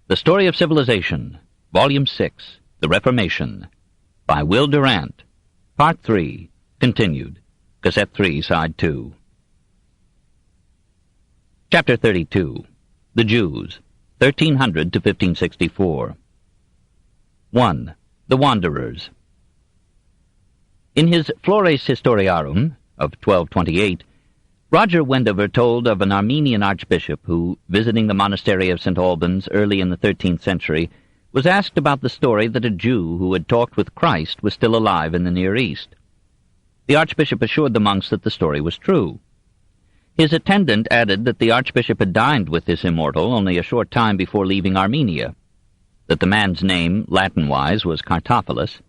The Story of Civilization, Volume 6, The Reformation, by Will Durant, Part 3, continued, Cassette 3, Side 2. Chapter 32, The Jews, 1300 to 1564. 1. The Wanderers. In his Flores Historiarum of 1228, Roger Wendover told of an Armenian archbishop who, visiting the monastery of St. Albans early in the 13th century, was asked about the story that a Jew who had talked with Christ was still alive in the Near East. The archbishop assured the monks that the story was true. His attendant added that the archbishop had dined with this immortal only a short time before leaving Armenia, that the man's name, Latin-wise, was Cartophilus,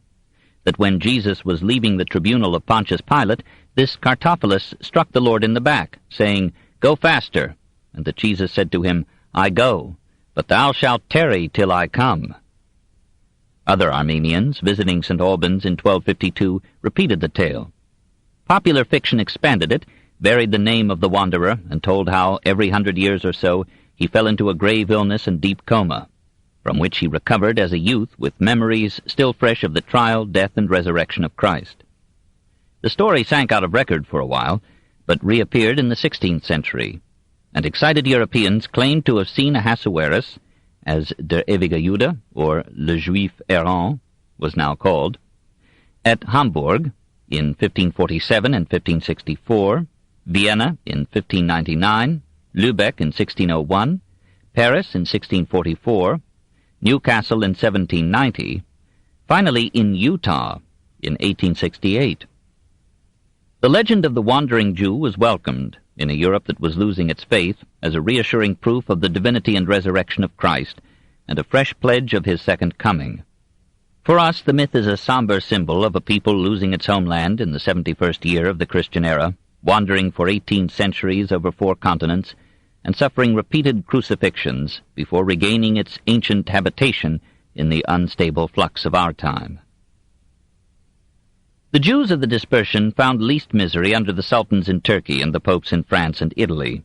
that when Jesus was leaving the tribunal of Pontius Pilate, this Cartophilus struck the Lord in the back, saying, "Go faster," and that Jesus said to him, "I go, but thou shalt tarry till I come." Other Armenians, visiting St. Albans in 1252, repeated the tale. Popular fiction expanded it, varied the name of the wanderer, and told how, every 100 years or so, he fell into a grave illness and deep coma, from which he recovered as a youth with memories still fresh of the trial, death, and resurrection of Christ. The story sank out of record for a while, but reappeared in the 16th century, and excited Europeans claimed to have seen Ahasuerus, as Der ewige Jude, or Le Juif errant, was now called, at Hamburg in 1547 and 1564, Vienna in 1599, Lübeck in 1601, Paris in 1644, Newcastle in 1790, finally in Utah in 1868. The legend of the wandering Jew was welcomed in a Europe that was losing its faith as a reassuring proof of the divinity and resurrection of Christ, and a fresh pledge of his second coming. For us, the myth is a somber symbol of a people losing its homeland in the 71st year of the Christian era, wandering for 18 centuries over 4 continents, and suffering repeated crucifixions before regaining its ancient habitation in the unstable flux of our time. The Jews of the Dispersion found least misery under the sultans in Turkey and the popes in France and Italy.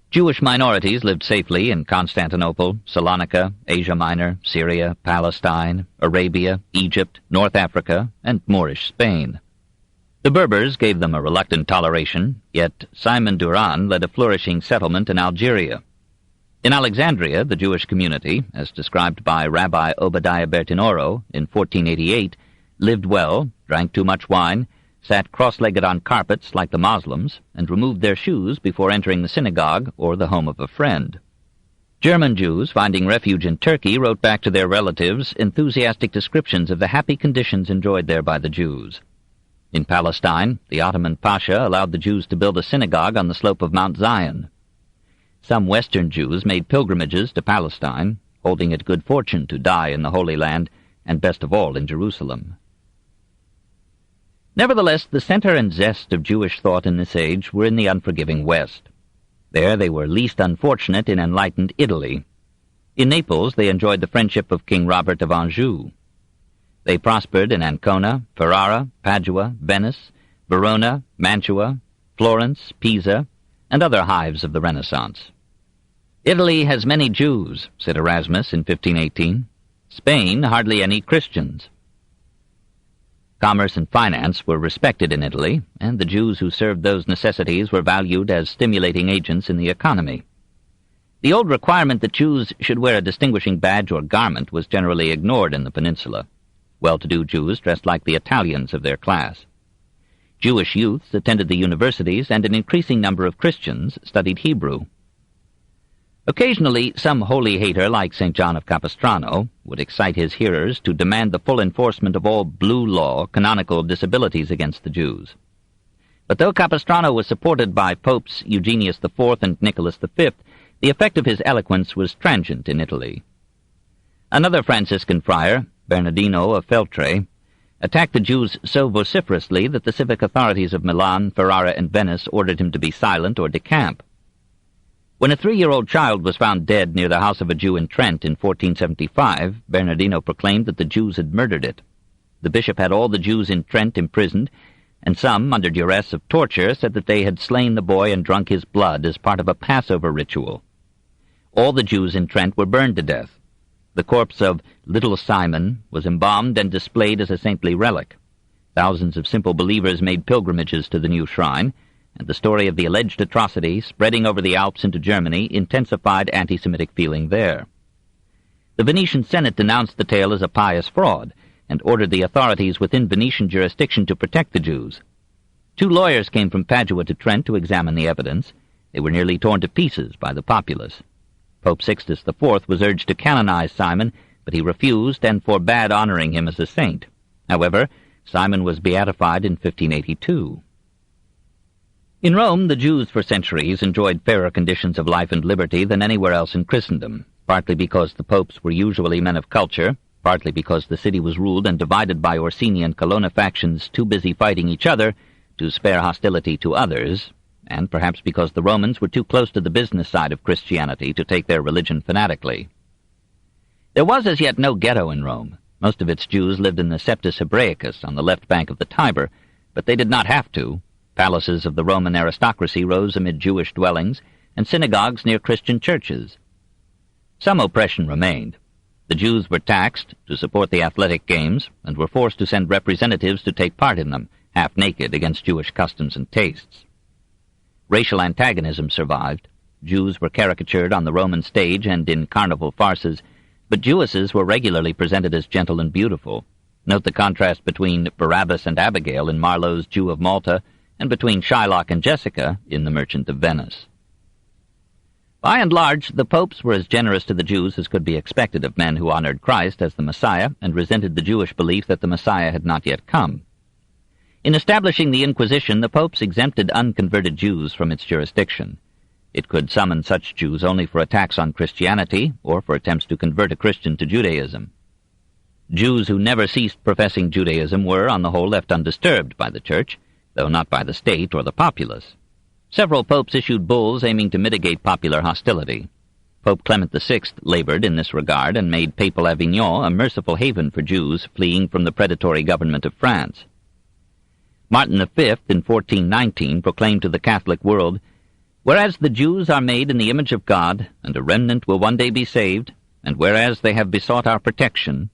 Jewish minorities lived safely in Constantinople, Salonika, Asia Minor, Syria, Palestine, Arabia, Egypt, North Africa, and Moorish Spain. The Berbers gave them a reluctant toleration, yet Simon Durant led a flourishing settlement in Algeria. In Alexandria, the Jewish community, as described by Rabbi Obadiah Bertinoro in 1488, lived well, drank too much wine, sat cross-legged on carpets like the Moslems, and removed their shoes before entering the synagogue or the home of a friend. German Jews, finding refuge in Turkey, wrote back to their relatives enthusiastic descriptions of the happy conditions enjoyed there by the Jews. In Palestine, the Ottoman Pasha allowed the Jews to build a synagogue on the slope of Mount Zion. Some Western Jews made pilgrimages to Palestine, holding it good fortune to die in the Holy Land, and best of all in Jerusalem. Nevertheless, the center and zest of Jewish thought in this age were in the unforgiving West. There they were least unfortunate in enlightened Italy. In Naples they enjoyed the friendship of King Robert of Anjou. They prospered in Ancona, Ferrara, Padua, Venice, Verona, Mantua, Florence, Pisa, and other hives of the Renaissance. "Italy has many Jews," said Erasmus in 1518. "Spain hardly any Christians." Commerce and finance were respected in Italy, and the Jews who served those necessities were valued as stimulating agents in the economy. The old requirement that Jews should wear a distinguishing badge or garment was generally ignored in the peninsula. Well-to-do Jews dressed like the Italians of their class. Jewish youths attended the universities, and an increasing number of Christians studied Hebrew. Occasionally, some holy hater like St. John of Capistrano would excite his hearers to demand the full enforcement of all blue law canonical disabilities against the Jews. But though Capistrano was supported by Popes Eugenius IV and Nicholas V, the effect of his eloquence was transient in Italy. Another Franciscan friar, Bernardino of Feltre, attacked the Jews so vociferously that the civic authorities of Milan, Ferrara, and Venice ordered him to be silent or decamp. When a 3-year-old child was found dead near the house of a Jew in Trent in 1475, Bernardino proclaimed that the Jews had murdered it. The bishop had all the Jews in Trent imprisoned, and some, under duress of torture, said that they had slain the boy and drunk his blood as part of a Passover ritual. All the Jews in Trent were burned to death, The corpse of little Simon was embalmed and displayed as a saintly relic. Thousands of simple believers made pilgrimages to the new shrine, and the story of the alleged atrocity, spreading over the Alps into Germany, intensified anti-Semitic feeling there. The Venetian Senate denounced the tale as a pious fraud, and ordered the authorities within Venetian jurisdiction to protect the Jews. 2 lawyers came from Padua to Trent to examine the evidence. They were nearly torn to pieces by the populace. Pope Sixtus IV was urged to canonize Simon, but he refused and forbade honoring him as a saint. However, Simon was beatified in 1582. In Rome, the Jews for centuries enjoyed fairer conditions of life and liberty than anywhere else in Christendom, partly because the popes were usually men of culture, partly because the city was ruled and divided by Orsini and Colonna factions too busy fighting each other to spare hostility to others, and perhaps because the Romans were too close to the business side of Christianity to take their religion fanatically. There was as yet no ghetto in Rome. Most of its Jews lived in the Septus Hebraicus on the left bank of the Tiber, but they did not have to. Palaces of the Roman aristocracy rose amid Jewish dwellings, and synagogues near Christian churches. Some oppression remained. The Jews were taxed to support the athletic games, and were forced to send representatives to take part in them, half naked against Jewish customs and tastes. Racial antagonism survived. Jews were caricatured on the Roman stage and in carnival farces, but Jewesses were regularly presented as gentle and beautiful. Note the contrast between Barabbas and Abigail in Marlowe's Jew of Malta, and between Shylock and Jessica in The Merchant of Venice. By and large, the popes were as generous to the Jews as could be expected of men who honored Christ as the Messiah and resented the Jewish belief that the Messiah had not yet come. In establishing the Inquisition, the popes exempted unconverted Jews from its jurisdiction. It could summon such Jews only for attacks on Christianity or for attempts to convert a Christian to Judaism. Jews who never ceased professing Judaism were, on the whole, left undisturbed by the Church, though not by the state or the populace. Several popes issued bulls aiming to mitigate popular hostility. Pope Clement VI labored in this regard and made papal Avignon a merciful haven for Jews fleeing from the predatory government of France. Martin V, in 1419, proclaimed to the Catholic world, "Whereas the Jews are made in the image of God, and a remnant will one day be saved, and whereas they have besought our protection,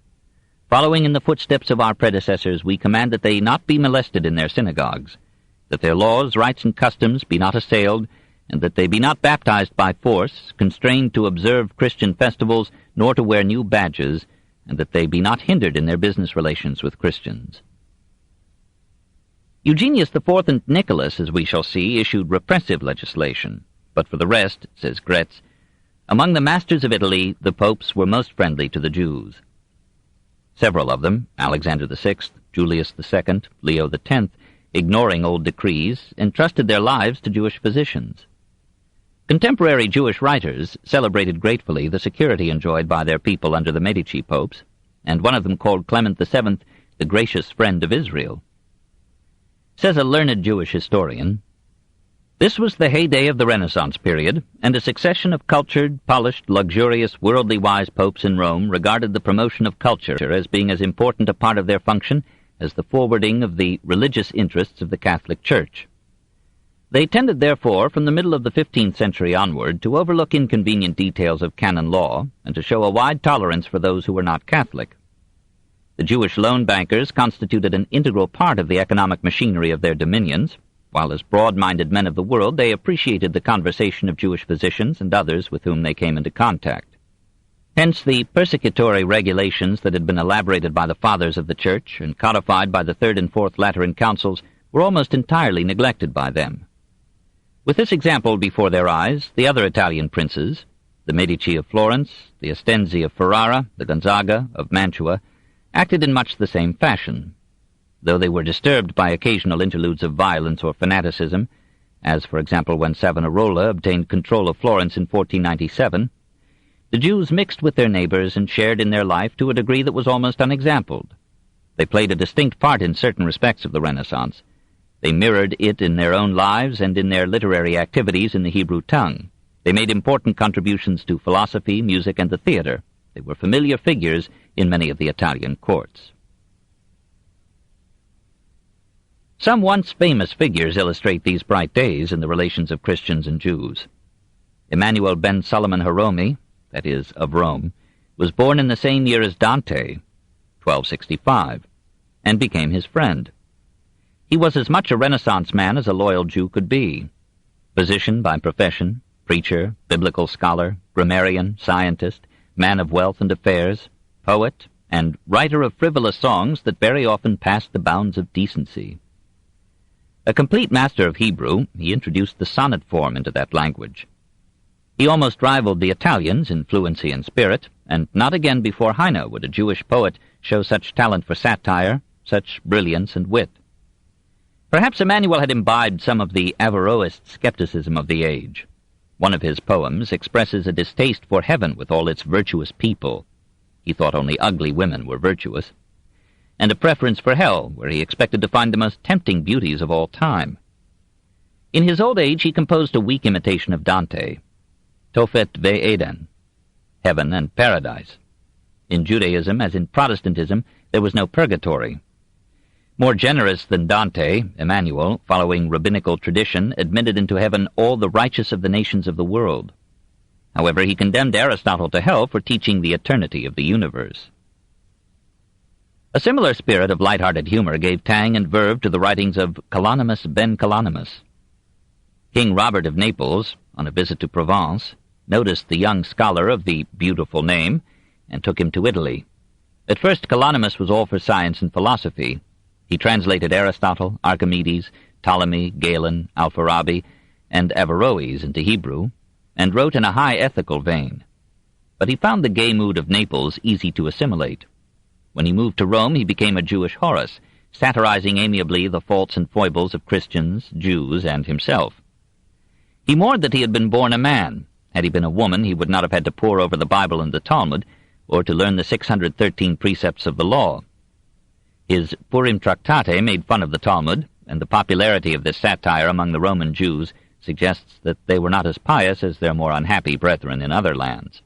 following in the footsteps of our predecessors, we command that they not be molested in their synagogues, that their laws, rites, and customs be not assailed, and that they be not baptized by force, constrained to observe Christian festivals, nor to wear new badges, and that they be not hindered in their business relations with Christians." Eugenius IV and Nicholas, as we shall see, issued repressive legislation, but for the rest, says Gretz, among the masters of Italy, the popes were most friendly to the Jews. Several of them, Alexander VI, Julius II, Leo X, ignoring old decrees, entrusted their lives to Jewish physicians. Contemporary Jewish writers celebrated gratefully the security enjoyed by their people under the Medici popes, and one of them called Clement VII the gracious friend of Israel. Says a learned Jewish historian, "This was the heyday of the Renaissance period, and a succession of cultured, polished, luxurious, worldly-wise popes in Rome regarded the promotion of culture as being as important a part of their function as the forwarding of the religious interests of the Catholic Church. They tended, therefore, from the middle of the 15th century onward, to overlook inconvenient details of canon law, and to show a wide tolerance for those who were not Catholic. The Jewish loan bankers constituted an integral part of the economic machinery of their dominions, while as broad-minded men of the world they appreciated the conversation of Jewish physicians and others with whom they came into contact. Hence the persecutory regulations that had been elaborated by the Fathers of the Church and codified by the Third and Fourth Lateran Councils were almost entirely neglected by them. With this example before their eyes, the other Italian princes, the Medici of Florence, the Estensi of Ferrara, the Gonzaga of Mantua, acted in much the same fashion. Though they were disturbed by occasional interludes of violence or fanaticism, as, for example, when Savonarola obtained control of Florence in 1497, the Jews mixed with their neighbors and shared in their life to a degree that was almost unexampled. They played a distinct part in certain respects of the Renaissance. They mirrored it in their own lives and in their literary activities in the Hebrew tongue. They made important contributions to philosophy, music, and the theater. They were familiar figures in many of the Italian courts. Some once famous figures illustrate these bright days in the relations of Christians and Jews. Emmanuel ben Solomon Haromi, that is, of Rome, was born in the same year as Dante, 1265, and became his friend. He was as much a Renaissance man as a loyal Jew could be. Physician by profession, preacher, biblical scholar, grammarian, scientist, man of wealth and affairs, poet, and writer of frivolous songs that very often passed the bounds of decency. A complete master of Hebrew, he introduced the sonnet form into that language. He almost rivaled the Italians in fluency and spirit, and not again before Heine would a Jewish poet show such talent for satire, such brilliance and wit. Perhaps Emmanuel had imbibed some of the Averroist skepticism of the age. One of his poems expresses a distaste for heaven with all its virtuous people. He thought only ugly women were virtuous. And a preference for hell, where he expected to find the most tempting beauties of all time. In his old age he composed a weak imitation of Dante, Tophet VIII, heaven and paradise. In Judaism, as in Protestantism, there was no purgatory. More generous than Dante, Emmanuel, following rabbinical tradition, admitted into heaven all the righteous of the nations of the world. However, he condemned Aristotle to hell for teaching the eternity of the universe. A similar spirit of light-hearted humor gave tang and verve to the writings of Calonimus ben Calonimus. King Robert of Naples, on a visit to Provence, noticed the young scholar of the beautiful name and took him to Italy. At first, Calonimus was all for science and philosophy. He translated Aristotle, Archimedes, Ptolemy, Galen, Alfarabi, and Averroes into Hebrew, and wrote in a high ethical vein. But he found the gay mood of Naples easy to assimilate. When he moved to Rome, he became a Jewish Horace, satirizing amiably the faults and foibles of Christians, Jews, and himself. He mourned that he had been born a man. Had he been a woman, he would not have had to pore over the Bible and the Talmud, or to learn the 613 precepts of the law. His Purim Tractate made fun of the Talmud, and the popularity of this satire among the Roman Jews suggests that they were not as pious as their more unhappy brethren in other lands.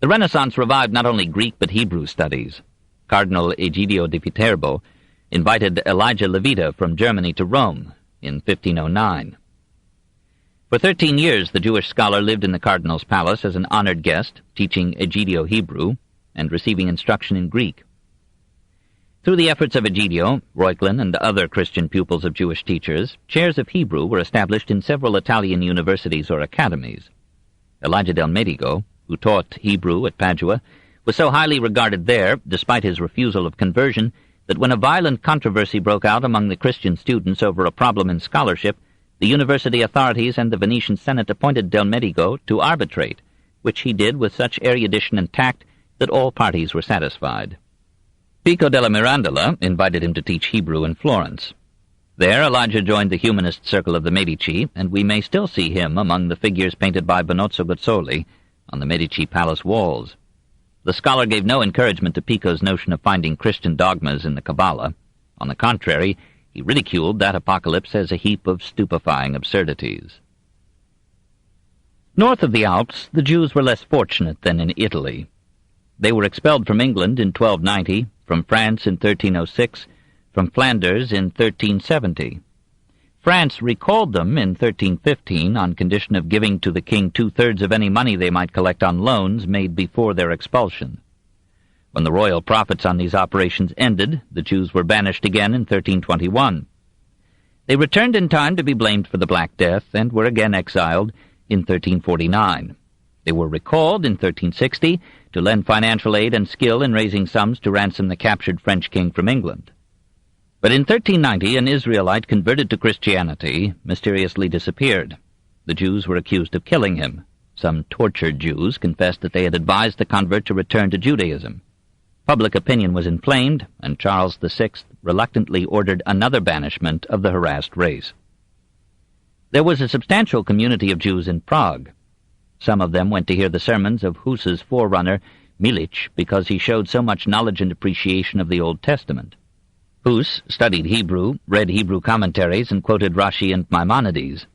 The Renaissance revived not only Greek but Hebrew studies. Cardinal Egidio di Viterbo invited Elijah Levita from Germany to Rome in 1509. For 13 years the Jewish scholar lived in the cardinal's palace as an honored guest, teaching Egidio Hebrew and receiving instruction in Greek. Through the efforts of Egidio, Reuchlin, and other Christian pupils of Jewish teachers, chairs of Hebrew were established in several Italian universities or academies. Elijah del Medico, who taught Hebrew at Padua, was so highly regarded there, despite his refusal of conversion, that when a violent controversy broke out among the Christian students over a problem in scholarship, the university authorities and the Venetian Senate appointed del Medico to arbitrate, which he did with such erudition and tact that all parties were satisfied. Pico della Mirandola invited him to teach Hebrew in Florence. There Elijah joined the humanist circle of the Medici, and we may still see him among the figures painted by Benozzo Gozzoli on the Medici palace walls. The scholar gave no encouragement to Pico's notion of finding Christian dogmas in the Kabbalah. On the contrary, he ridiculed that apocalypse as a heap of stupefying absurdities. North of the Alps, the Jews were less fortunate than in Italy. They were expelled from England in 1290, from France in 1306, from Flanders in 1370. France recalled them in 1315 on condition of giving to the king 2/3 of any money they might collect on loans made before their expulsion. When the royal profits on these operations ended, the Jews were banished again in 1321. They returned in time to be blamed for the Black Death and were again exiled in 1349. They were recalled in 1360 to lend financial aid and skill in raising sums to ransom the captured French king from England. But in 1390, an Israelite converted to Christianity mysteriously disappeared. The Jews were accused of killing him. Some tortured Jews confessed that they had advised the convert to return to Judaism. Public opinion was inflamed, and Charles VI reluctantly ordered another banishment of the harassed race. There was a substantial community of Jews in Prague. Some of them went to hear the sermons of Hus's forerunner, Milich, because he showed so much knowledge and appreciation of the Old Testament. Hus studied Hebrew, read Hebrew commentaries, and quoted Rashi and Maimonides.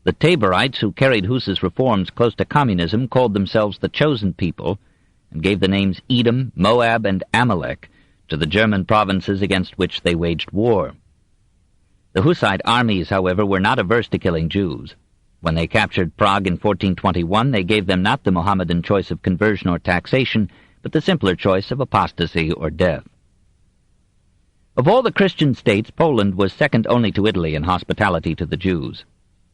The Taborites, who carried Hus's reforms close to communism, called themselves the Chosen People, and gave the names Edom, Moab, and Amalek to the German provinces against which they waged war. The Hussite armies, however, were not averse to killing Jews. When they captured Prague in 1421, they gave them not the Mohammedan choice of conversion or taxation, but the simpler choice of apostasy or death. Of all the Christian states, Poland was second only to Italy in hospitality to the Jews.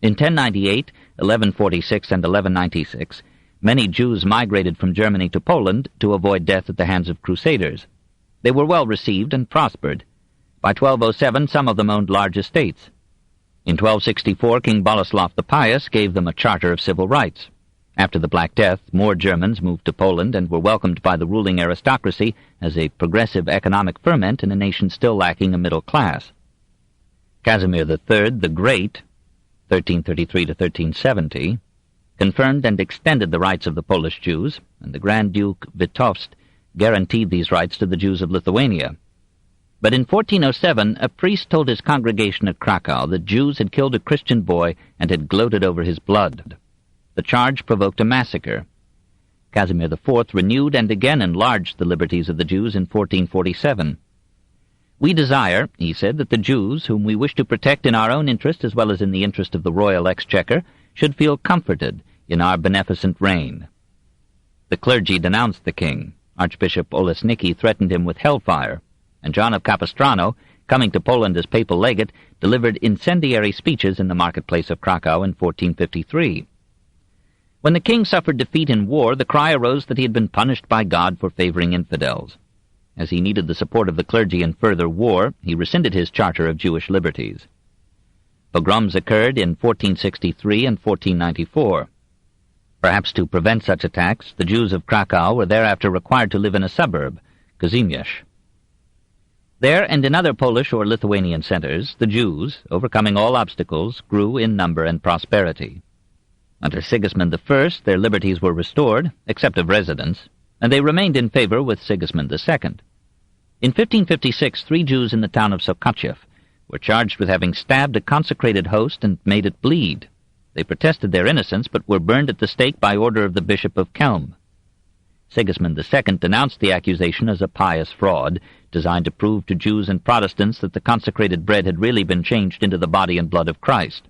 In 1098, 1146, and 1196, many Jews migrated from Germany to Poland to avoid death at the hands of crusaders. They were well received and prospered. By 1207, some of them owned large estates. In 1264, King Boleslav the Pious gave them a charter of civil rights. After the Black Death, more Germans moved to Poland and were welcomed by the ruling aristocracy as a progressive economic ferment in a nation still lacking a middle class. Casimir III the Great, 1333 to 1370, confirmed and extended the rights of the Polish Jews, and the Grand Duke Vitovst guaranteed these rights to the Jews of Lithuania. But in 1407, a priest told his congregation at Krakow that Jews had killed a Christian boy and had gloated over his blood. The charge provoked a massacre. Casimir IV renewed and again enlarged the liberties of the Jews in 1447. "We desire," he said, "that the Jews, whom we wish to protect in our own interest as well as in the interest of the royal exchequer, should feel comforted in our beneficent reign." The clergy denounced the king. Archbishop Olesnicki threatened him with hellfire, and John of Capistrano, coming to Poland as papal legate, delivered incendiary speeches in the marketplace of Krakow in 1453. When the king suffered defeat in war, the cry arose that he had been punished by God for favoring infidels. As he needed the support of the clergy in further war, he rescinded his charter of Jewish liberties. Pogroms occurred in 1463 and 1494. Perhaps to prevent such attacks, the Jews of Krakow were thereafter required to live in a suburb, Kazimierz. There and in other Polish or Lithuanian centers, the Jews, overcoming all obstacles, grew in number and prosperity. Under Sigismund I, their liberties were restored, except of residence, and they remained in favor with Sigismund II. In 1556, 3 Jews in the town of Sokachev were charged with having stabbed a consecrated host and made it bleed. They protested their innocence, but were burned at the stake by order of the Bishop of Kelm. Sigismund II denounced the accusation as a pious fraud, designed to prove to Jews and Protestants that the consecrated bread had really been changed into the body and blood of Christ.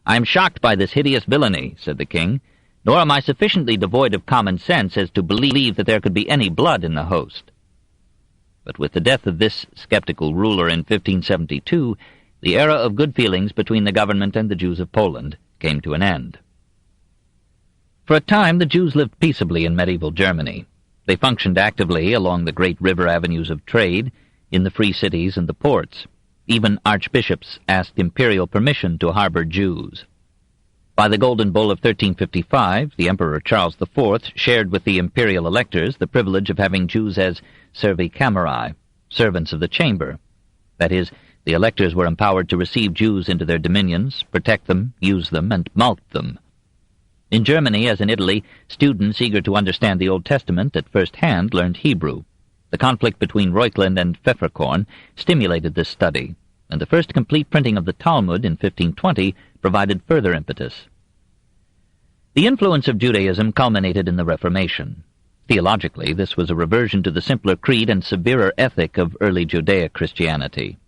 "I am shocked by this hideous villainy," said the king, "nor am I sufficiently devoid of common sense as to believe that there could be any blood in the host." But with the death of this skeptical ruler in 1572, the era of good feelings between the government and the Jews of Poland came to an end. For a time, the Jews lived peaceably in medieval Germany. They functioned actively along the great river avenues of trade, in the free cities and the ports. Even archbishops asked imperial permission to harbor Jews. By the Golden Bull of 1355, the Emperor Charles IV shared with the imperial electors the privilege of having Jews as servi camerae, servants of the chamber. That is, the electors were empowered to receive Jews into their dominions, protect them, use them, and mulct them. In Germany, as in Italy, students eager to understand the Old Testament at first hand learned Hebrew. The conflict between Reuchlin and Pfefferkorn stimulated this study, and the first complete printing of the Talmud in 1520 provided further impetus. The influence of Judaism culminated in the Reformation. Theologically, this was a reversion to the simpler creed and severer ethic of early Judaic Christianity.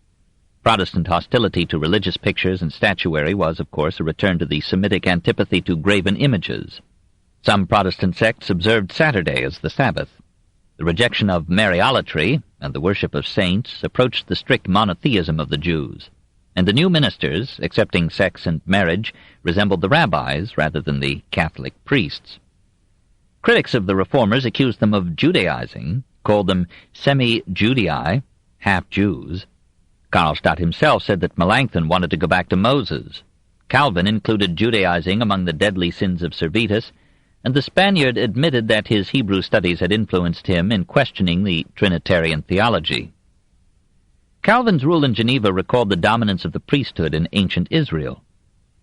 Protestant hostility to religious pictures and statuary was, of course, a return to the Semitic antipathy to graven images. Some Protestant sects observed Saturday as the Sabbath. The rejection of Mariolatry and the worship of saints approached the strict monotheism of the Jews, and the new ministers, accepting sex and marriage, resembled the rabbis rather than the Catholic priests. Critics of the Reformers accused them of Judaizing, called them semi-Judei, half-Jews. Karlstadt himself said that Melanchthon wanted to go back to Moses. Calvin included Judaizing among the deadly sins of Servetus, and the Spaniard admitted that his Hebrew studies had influenced him in questioning the Trinitarian theology. Calvin's rule in Geneva recalled the dominance of the priesthood in ancient Israel.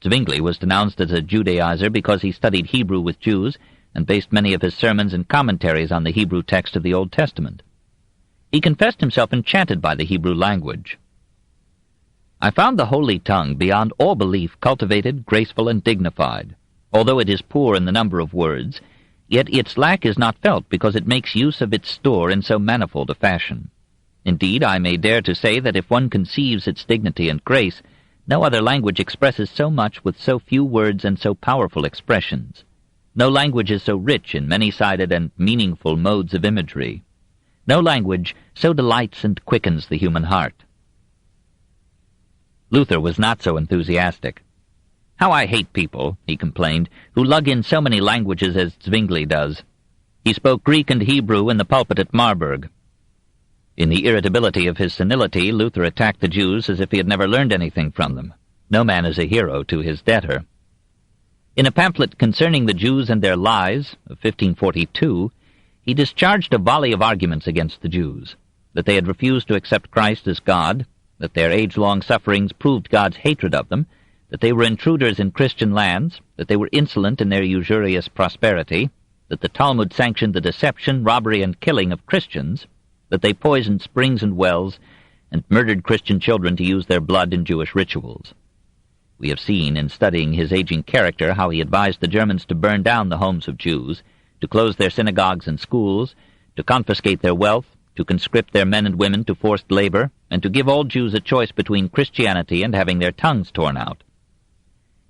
Zwingli was denounced as a Judaizer because he studied Hebrew with Jews and based many of his sermons and commentaries on the Hebrew text of the Old Testament. He confessed himself enchanted by the Hebrew language. "I found the holy tongue beyond all belief cultivated, graceful, and dignified. Although it is poor in the number of words, yet its lack is not felt because it makes use of its store in so manifold a fashion. Indeed, I may dare to say that if one conceives its dignity and grace, No other language expresses so much with so few words and so powerful expressions. No language is so rich in many-sided and meaningful modes of imagery. No language so delights and quickens the human heart. Luther was not so enthusiastic. "How I hate people," he complained, "who lug in so many languages as Zwingli does. He spoke Greek and Hebrew in the pulpit at Marburg." In the irritability of his senility, Luther attacked the Jews as if he had never learned anything from them. No man is a hero to his debtor. In a pamphlet concerning the Jews and their lies of 1542, he discharged a volley of arguments against the Jews, that they had refused to accept Christ as God, that their age-long sufferings proved God's hatred of them, that they were intruders in Christian lands, that they were insolent in their usurious prosperity, that the Talmud sanctioned the deception, robbery, and killing of Christians, that they poisoned springs and wells, and murdered Christian children to use their blood in Jewish rituals. We have seen, in studying his aging character, how he advised the Germans to burn down the homes of Jews, to close their synagogues and schools, to confiscate their wealth, to conscript their men and women to forced labor, and to give all Jews a choice between Christianity and having their tongues torn out.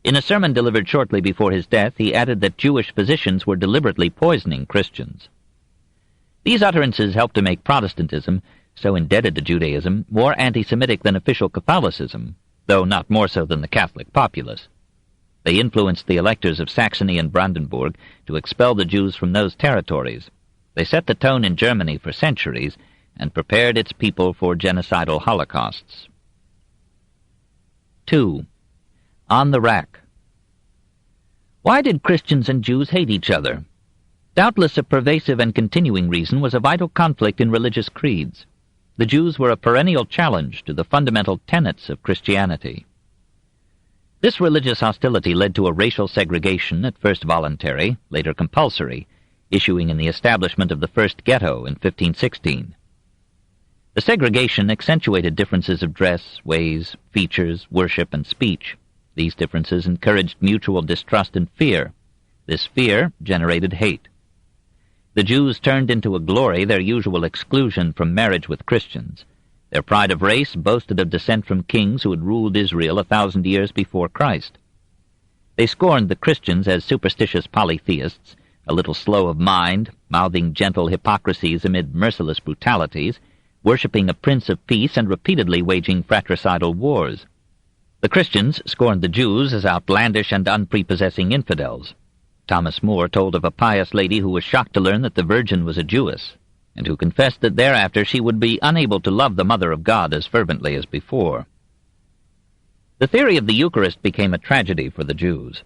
In a sermon delivered shortly before his death, he added that Jewish physicians were deliberately poisoning Christians. These utterances helped to make Protestantism, so indebted to Judaism, more anti-Semitic than official Catholicism, though not more so than the Catholic populace. They influenced the electors of Saxony and Brandenburg to expel the Jews from those territories. They set the tone in Germany for centuries and prepared its people for genocidal holocausts. 2. On the rack. Why did Christians and Jews hate each other? Doubtless a pervasive and continuing reason was a vital conflict in religious creeds. The Jews were a perennial challenge to the fundamental tenets of Christianity. This religious hostility led to a racial segregation, at first voluntary, later compulsory, issuing in the establishment of the first ghetto in 1516. The segregation accentuated differences of dress, ways, features, worship, and speech. These differences encouraged mutual distrust and fear. This fear generated hate. The Jews turned into a glory their usual exclusion from marriage with Christians. Their pride of race boasted of descent from kings who had ruled Israel 1,000 years before Christ. They scorned the Christians as superstitious polytheists, a little slow of mind, mouthing gentle hypocrisies amid merciless brutalities, worshipping a prince of peace and repeatedly waging fratricidal wars. The Christians scorned the Jews as outlandish and unprepossessing infidels. Thomas More told of a pious lady who was shocked to learn that the Virgin was a Jewess, and who confessed that thereafter she would be unable to love the Mother of God as fervently as before. The theory of the Eucharist became a tragedy for the Jews.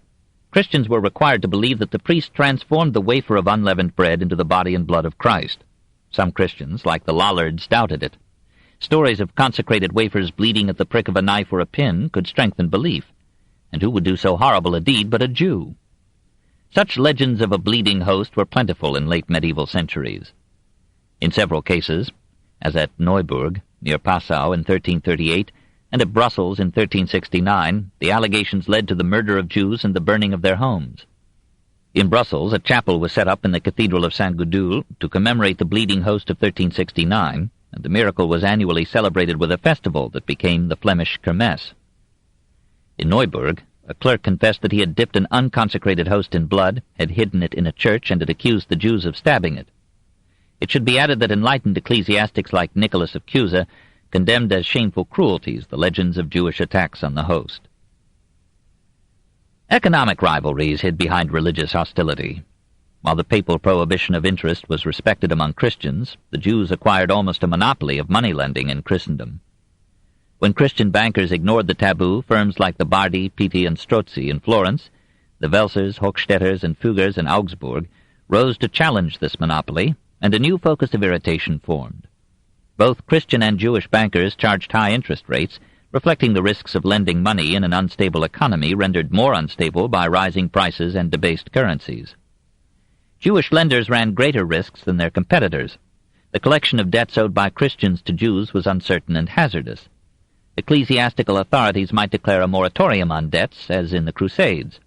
Christians were required to believe that the priest transformed the wafer of unleavened bread into the body and blood of Christ. Some Christians, like the Lollards, doubted it. Stories of consecrated wafers bleeding at the prick of a knife or a pin could strengthen belief, and who would do so horrible a deed but a Jew? Such legends of a bleeding host were plentiful in late medieval centuries. In several cases, as at Neuburg, near Passau in 1338, and at Brussels in 1369, the allegations led to the murder of Jews and the burning of their homes. In Brussels, a chapel was set up in the Cathedral of St. Gudule to commemorate the bleeding host of 1369, and the miracle was annually celebrated with a festival that became the Flemish Kermesse. In Neuburg, a clerk confessed that he had dipped an unconsecrated host in blood, had hidden it in a church, and had accused the Jews of stabbing it. It should be added that enlightened ecclesiastics like Nicholas of Cusa condemned as shameful cruelties the legends of Jewish attacks on the host. Economic rivalries hid behind religious hostility. While the papal prohibition of interest was respected among Christians, the Jews acquired almost a monopoly of money-lending in Christendom. When Christian bankers ignored the taboo, firms like the Bardi, Pitti, and Strozzi in Florence, the Welsers, Hochstädters, and Fugers in Augsburg, rose to challenge this monopoly, and a new focus of irritation formed. Both Christian and Jewish bankers charged high interest rates, reflecting the risks of lending money in an unstable economy rendered more unstable by rising prices and debased currencies. Jewish lenders ran greater risks than their competitors. The collection of debts owed by Christians to Jews was uncertain and hazardous. Ecclesiastical authorities might declare a moratorium on debts, as in the Crusades.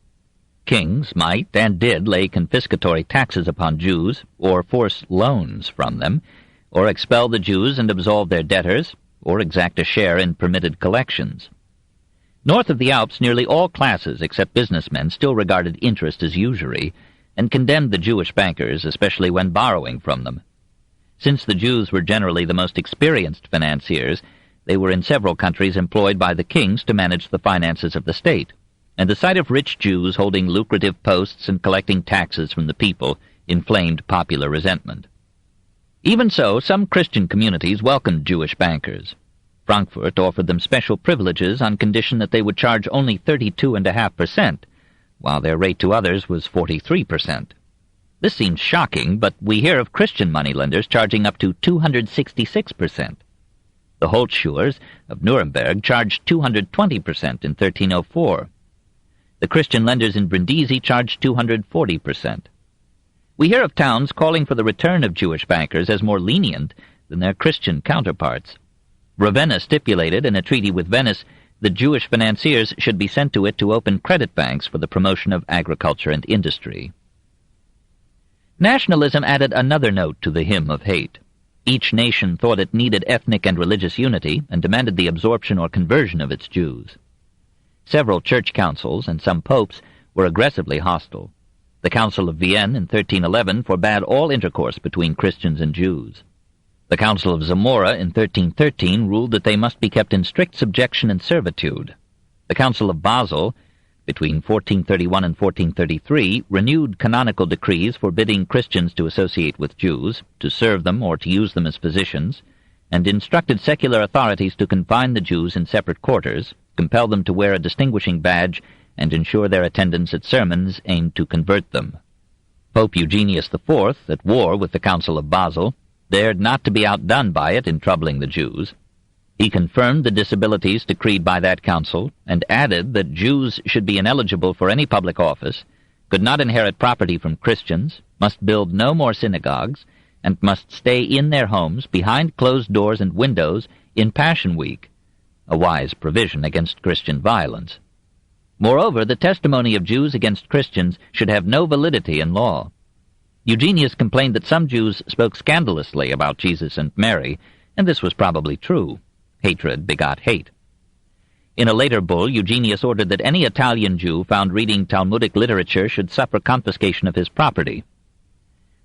Kings might and did lay confiscatory taxes upon Jews, or force loans from them, or expel the Jews and absolve their debtors, or exact a share in permitted collections. North of the Alps, nearly all classes except businessmen still regarded interest as usury, and condemned the Jewish bankers, especially when borrowing from them. Since the Jews were generally the most experienced financiers, they were in several countries employed by the kings to manage the finances of the state, and the sight of rich Jews holding lucrative posts and collecting taxes from the people inflamed popular resentment. Even so, some Christian communities welcomed Jewish bankers. Frankfurt offered them special privileges on condition that they would charge only 32.5%, while their rate to others was 43%. This seems shocking, but we hear of Christian moneylenders charging up to 266%. The Holzschuers of Nuremberg charged 220% in 1304. The Christian lenders in Brindisi charged 240%. We hear of towns calling for the return of Jewish bankers as more lenient than their Christian counterparts. Ravenna stipulated in a treaty with Venice that Jewish financiers should be sent to it to open credit banks for the promotion of agriculture and industry. Nationalism added another note to the hymn of hate. Each nation thought it needed ethnic and religious unity and demanded the absorption or conversion of its Jews. Several church councils and some popes were aggressively hostile. The Council of Vienne in 1311 forbade all intercourse between Christians and Jews. The Council of Zamora in 1313 ruled that they must be kept in strict subjection and servitude. The Council of Basel, between 1431 and 1433, renewed canonical decrees forbidding Christians to associate with Jews, to serve them or to use them as physicians, and instructed secular authorities to confine the Jews in separate quarters, compel them to wear a distinguishing badge, and ensure their attendance at sermons aimed to convert them. Pope Eugenius IV, at war with the Council of Basel, dared not to be outdone by it in troubling the Jews. He confirmed the disabilities decreed by that council, and added that Jews should be ineligible for any public office, could not inherit property from Christians, must build no more synagogues, and must stay in their homes behind closed doors and windows in Passion Week, a wise provision against Christian violence. Moreover, the testimony of Jews against Christians should have no validity in law. Eugenius complained that some Jews spoke scandalously about Jesus and Mary, and this was probably true. Hatred begot hate. In a later bull, Eugenius ordered that any Italian Jew found reading Talmudic literature should suffer confiscation of his property.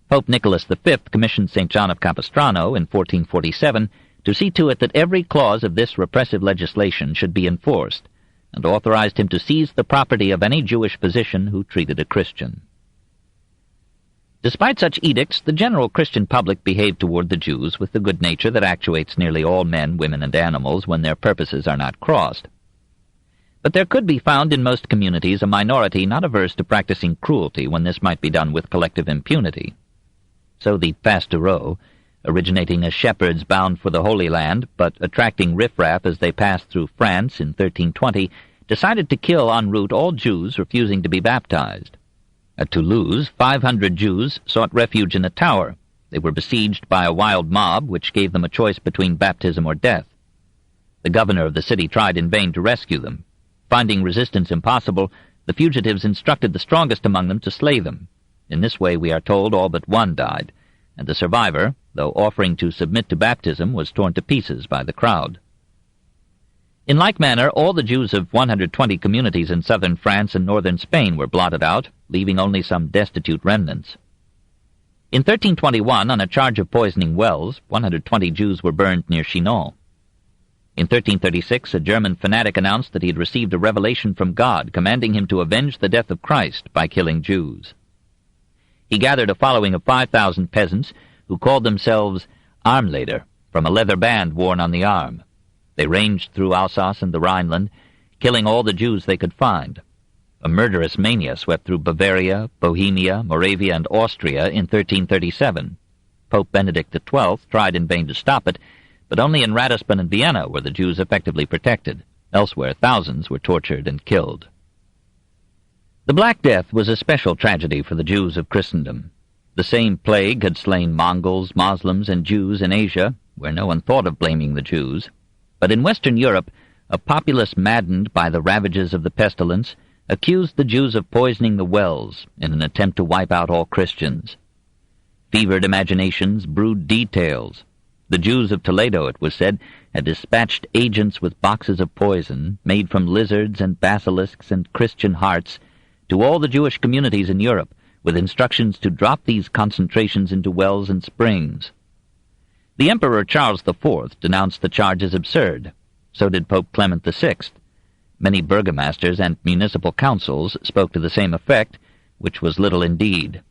Pope Nicholas V commissioned St. John of Capistrano in 1447 to see to it that every clause of this repressive legislation should be enforced, and authorized him to seize the property of any Jewish physician who treated a Christian. Despite such edicts, the general Christian public behaved toward the Jews with the good nature that actuates nearly all men, women, and animals when their purposes are not crossed. But there could be found in most communities a minority not averse to practicing cruelty when this might be done with collective impunity. So the pastoreaux, originating as shepherds bound for the Holy Land, but attracting riffraff as they passed through France in 1320, decided to kill en route all Jews refusing to be baptized. At Toulouse, 500 Jews sought refuge in a tower. They were besieged by a wild mob, which gave them a choice between baptism or death. The governor of the city tried in vain to rescue them. Finding resistance impossible, the fugitives instructed the strongest among them to slay them. In this way, we are told, all but one died, and the survivor, though offering to submit to baptism, was torn to pieces by the crowd. In like manner, all the Jews of 120 communities in southern France and northern Spain were blotted out, leaving only some destitute remnants. In 1321, on a charge of poisoning wells, 120 Jews were burned near Chinon. In 1336, a German fanatic announced that he had received a revelation from God commanding him to avenge the death of Christ by killing Jews. He gathered a following of 5,000 peasants who called themselves Armleder, from a leather band worn on the arm. They ranged through Alsace and the Rhineland, killing all the Jews they could find. A murderous mania swept through Bavaria, Bohemia, Moravia, and Austria in 1337. Pope Benedict XII tried in vain to stop it, but only in Ratisbon and Vienna were the Jews effectively protected. Elsewhere, thousands were tortured and killed. The Black Death was a special tragedy for the Jews of Christendom. The same plague had slain Mongols, Moslems, and Jews in Asia, where no one thought of blaming the Jews. But in Western Europe, a populace maddened by the ravages of the pestilence accused the Jews of poisoning the wells in an attempt to wipe out all Christians. Fevered imaginations brewed details. The Jews of Toledo, it was said, had dispatched agents with boxes of poison, made from lizards and basilisks and Christian hearts, to all the Jewish communities in Europe, with instructions to drop these concentrations into wells and springs. The Emperor Charles IV denounced the charge as absurd. So did Pope Clement VI. Many burgomasters and municipal councils spoke to the same effect, which was little indeed.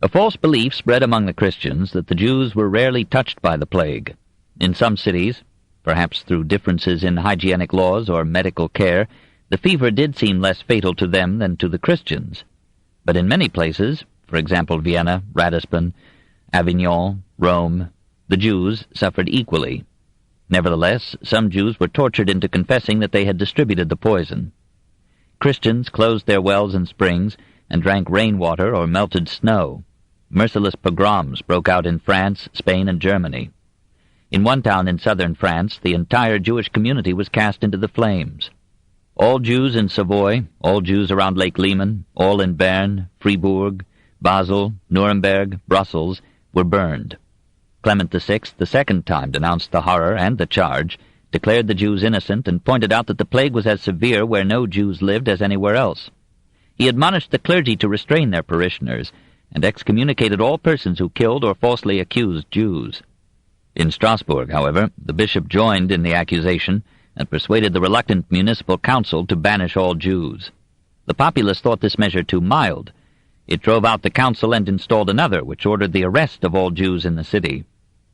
A false belief spread among the Christians that the Jews were rarely touched by the plague. In some cities, perhaps through differences in hygienic laws or medical care, the fever did seem less fatal to them than to the Christians. But in many places, for example Vienna, Ratisbon, Avignon, Rome, the Jews suffered equally. Nevertheless, some Jews were tortured into confessing that they had distributed the poison. Christians closed their wells and springs and drank rainwater or melted snow. Merciless pogroms broke out in France, Spain, and Germany. In one town in southern France, the entire Jewish community was cast into the flames. All Jews in Savoy, all Jews around Lake Leman, all in Bern, Fribourg, Basel, Nuremberg, Brussels, were burned. Clement VI, the second time, denounced the horror and the charge, declared the Jews innocent, and pointed out that the plague was as severe where no Jews lived as anywhere else. He admonished the clergy to restrain their parishioners, and excommunicated all persons who killed or falsely accused Jews. In Strasbourg, however, the bishop joined in the accusation and persuaded the reluctant municipal council to banish all Jews. The populace thought this measure too mild. It drove out the council and installed another, which ordered the arrest of all Jews in the city.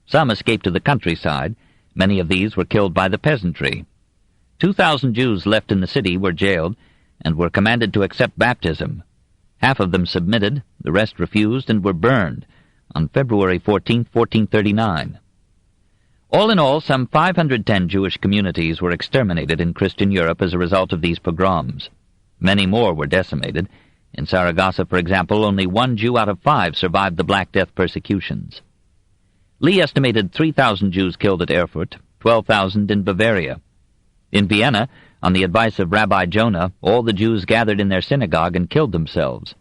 Some escaped to the countryside. Many of these were killed by the peasantry. 2,000 Jews left in the city were jailed and were commanded to accept baptism. Half of them submitted, the rest refused, and were burned on February 14, 1439. All in all, some 510 Jewish communities were exterminated in Christian Europe as a result of these pogroms. Many more were decimated. In Saragossa, for example, only 1 Jew out of 5 survived the Black Death persecutions. Lee estimated 3,000 Jews killed at Erfurt, 12,000 in Bavaria. In Vienna, on the advice of Rabbi Jonah, all the Jews gathered in their synagogue and killed themselves.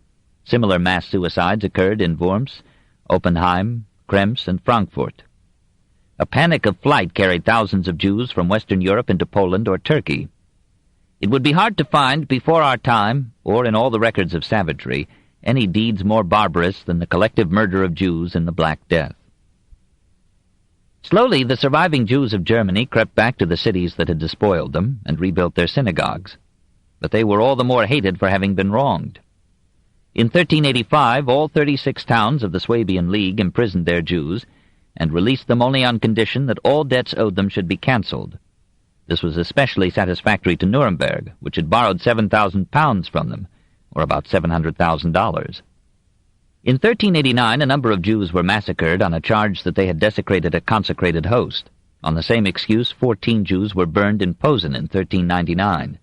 Similar mass suicides occurred in Worms, Oppenheim, Krems, and Frankfurt. A panic of flight carried thousands of Jews from Western Europe into Poland or Turkey. It would be hard to find, before our time, or in all the records of savagery, any deeds more barbarous than the collective murder of Jews in the Black Death. Slowly, the surviving Jews of Germany crept back to the cities that had despoiled them and rebuilt their synagogues. But they were all the more hated for having been wronged. In 1385, all 36 towns of the Swabian League imprisoned their Jews and released them only on condition that all debts owed them should be cancelled. This was especially satisfactory to Nuremberg, which had borrowed 7,000 pounds from them, or about $700,000. In 1389, a number of Jews were massacred on a charge that they had desecrated a consecrated host. On the same excuse, 14 Jews were burned in Posen in 1399.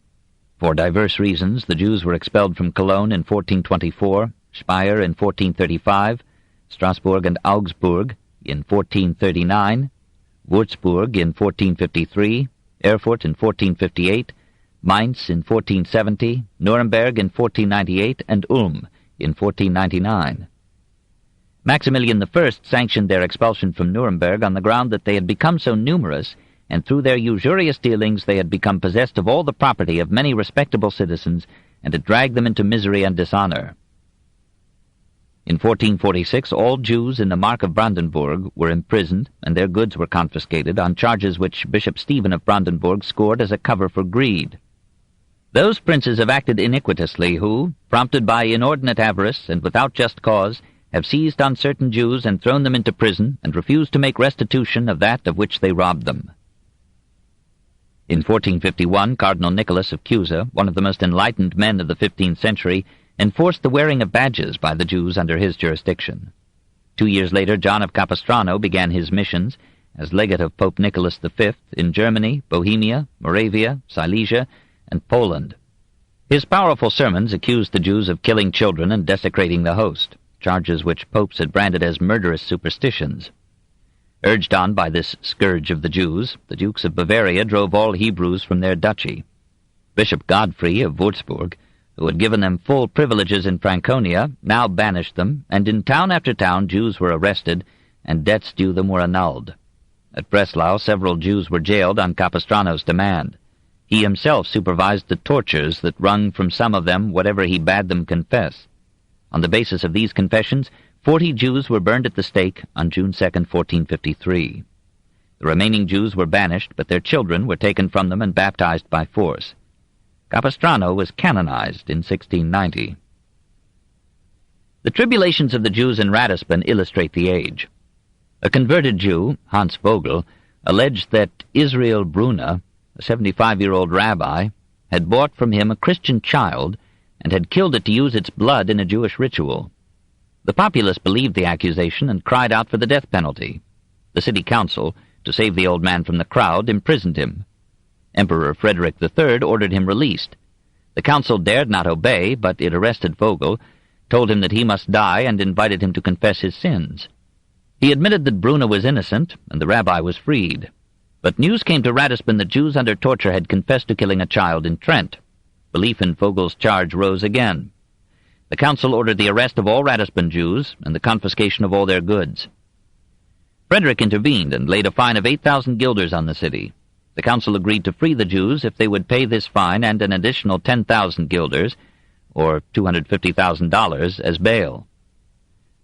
For diverse reasons, the Jews were expelled from Cologne in 1424, Speyer in 1435, Strasbourg and Augsburg in 1439, Würzburg in 1453, Erfurt in 1458, Mainz in 1470, Nuremberg in 1498, and Ulm in 1499. Maximilian I sanctioned their expulsion from Nuremberg on the ground that they had become so numerous, and through their usurious dealings they had become possessed of all the property of many respectable citizens, and had dragged them into misery and dishonor. In 1446, all Jews in the Mark of Brandenburg were imprisoned, and their goods were confiscated on charges which Bishop Stephen of Brandenburg scored as a cover for greed. Those princes have acted iniquitously who, prompted by inordinate avarice and without just cause, have seized on certain Jews and thrown them into prison, and refused to make restitution of that of which they robbed them. In 1451, Cardinal Nicholas of Cusa, one of the most enlightened men of the 15th century, enforced the wearing of badges by the Jews under his jurisdiction. 2 years later, John of Capistrano began his missions as legate of Pope Nicholas V in Germany, Bohemia, Moravia, Silesia, and Poland. His powerful sermons accused the Jews of killing children and desecrating the host, charges which popes had branded as murderous superstitions. Urged on by this scourge of the Jews, the Dukes of Bavaria drove all Hebrews from their duchy. Bishop Godfrey of Würzburg, who had given them full privileges in Franconia, now banished them, and in town after town Jews were arrested, and debts due them were annulled. At Breslau, several Jews were jailed on Capistrano's demand. He himself supervised the tortures that wrung from some of them whatever he bade them confess. On the basis of these confessions, 40 Jews were burned at the stake on June 2, 1453. The remaining Jews were banished, but their children were taken from them and baptized by force. Capistrano was canonized in 1690. The tribulations of the Jews in Ratisbon illustrate the age. A converted Jew, Hans Vogel, alleged that Israel Bruna, a 75-year-old rabbi, had bought from him a Christian child and had killed it to use its blood in a Jewish ritual. The populace believed the accusation and cried out for the death penalty. The city council, to save the old man from the crowd, imprisoned him. Emperor Frederick III ordered him released. The council dared not obey, but it arrested Vogel, told him that he must die, and invited him to confess his sins. He admitted that Bruna was innocent, and the rabbi was freed. But news came to Ratisbon that Jews under torture had confessed to killing a child in Trent. Belief in Vogel's charge rose again. The council ordered the arrest of all Ratisbon Jews and the confiscation of all their goods. Frederick intervened and laid a fine of 8,000 guilders on the city. The council agreed to free the Jews if they would pay this fine and an additional 10,000 guilders, or $250,000, as bail.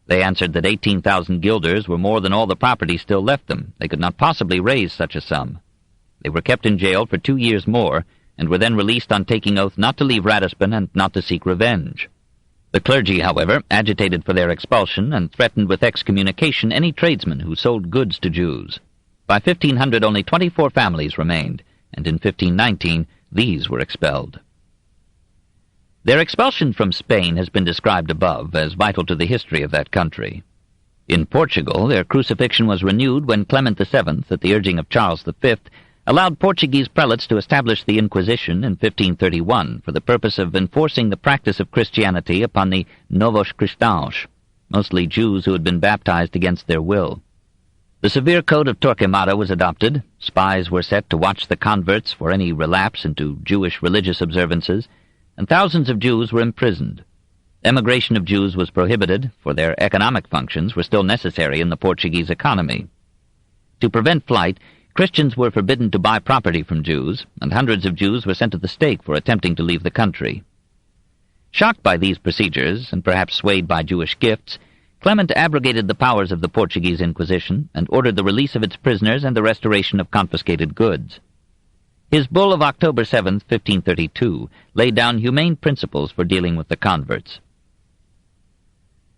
They answered that 18,000 guilders were more than all the property still left them. They could not possibly raise such a sum. They were kept in jail for 2 years more, and were then released on taking oath not to leave Ratisbon and not to seek revenge. The clergy, however, agitated for their expulsion and threatened with excommunication any tradesman who sold goods to Jews. By 1500 only 24 families remained, and in 1519 these were expelled. Their expulsion from Spain has been described above as vital to the history of that country. In Portugal, their crucifixion was renewed when Clement VII, at the urging of Charles V, allowed Portuguese prelates to establish the Inquisition in 1531 for the purpose of enforcing the practice of Christianity upon the Novos Cristãos, mostly Jews who had been baptized against their will. The severe code of Torquemada was adopted. Spies were set to watch the converts for any relapse into Jewish religious observances, and thousands of Jews were imprisoned. Emigration of Jews was prohibited, for their economic functions were still necessary in the Portuguese economy. To prevent flight, Christians were forbidden to buy property from Jews, and hundreds of Jews were sent to the stake for attempting to leave the country. Shocked by these procedures, and perhaps swayed by Jewish gifts, Clement abrogated the powers of the Portuguese Inquisition and ordered the release of its prisoners and the restoration of confiscated goods. His bull of October 7, 1532, laid down humane principles for dealing with the converts.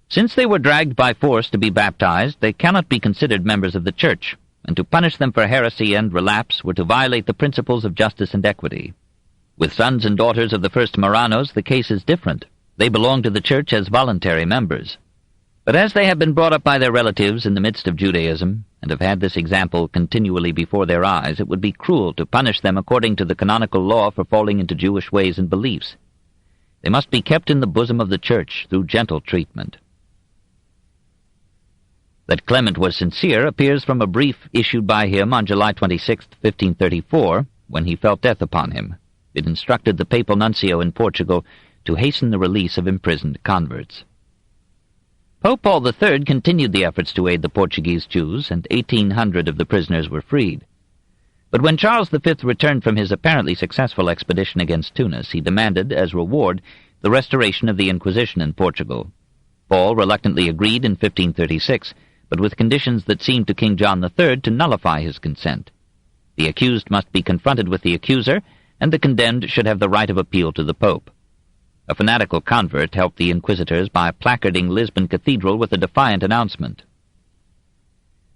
Since they were dragged by force to be baptized, they cannot be considered members of the Church, and to punish them for heresy and relapse were to violate the principles of justice and equity. With sons and daughters of the first Marranos, the case is different. They belong to the Church as voluntary members. But as they have been brought up by their relatives in the midst of Judaism, and have had this example continually before their eyes, it would be cruel to punish them according to the canonical law for falling into Jewish ways and beliefs. They must be kept in the bosom of the Church through gentle treatment. That Clement was sincere appears from a brief issued by him on July 26, 1534, when he felt death upon him. It instructed the papal nuncio in Portugal to hasten the release of imprisoned converts. Pope Paul III continued the efforts to aid the Portuguese Jews, and 1,800 of the prisoners were freed. But when Charles V returned from his apparently successful expedition against Tunis, he demanded, as reward, the restoration of the Inquisition in Portugal. Paul reluctantly agreed in 1536, but with conditions that seemed to King John III to nullify his consent. The accused must be confronted with the accuser, and the condemned should have the right of appeal to the Pope. A fanatical convert helped the inquisitors by placarding Lisbon Cathedral with a defiant announcement.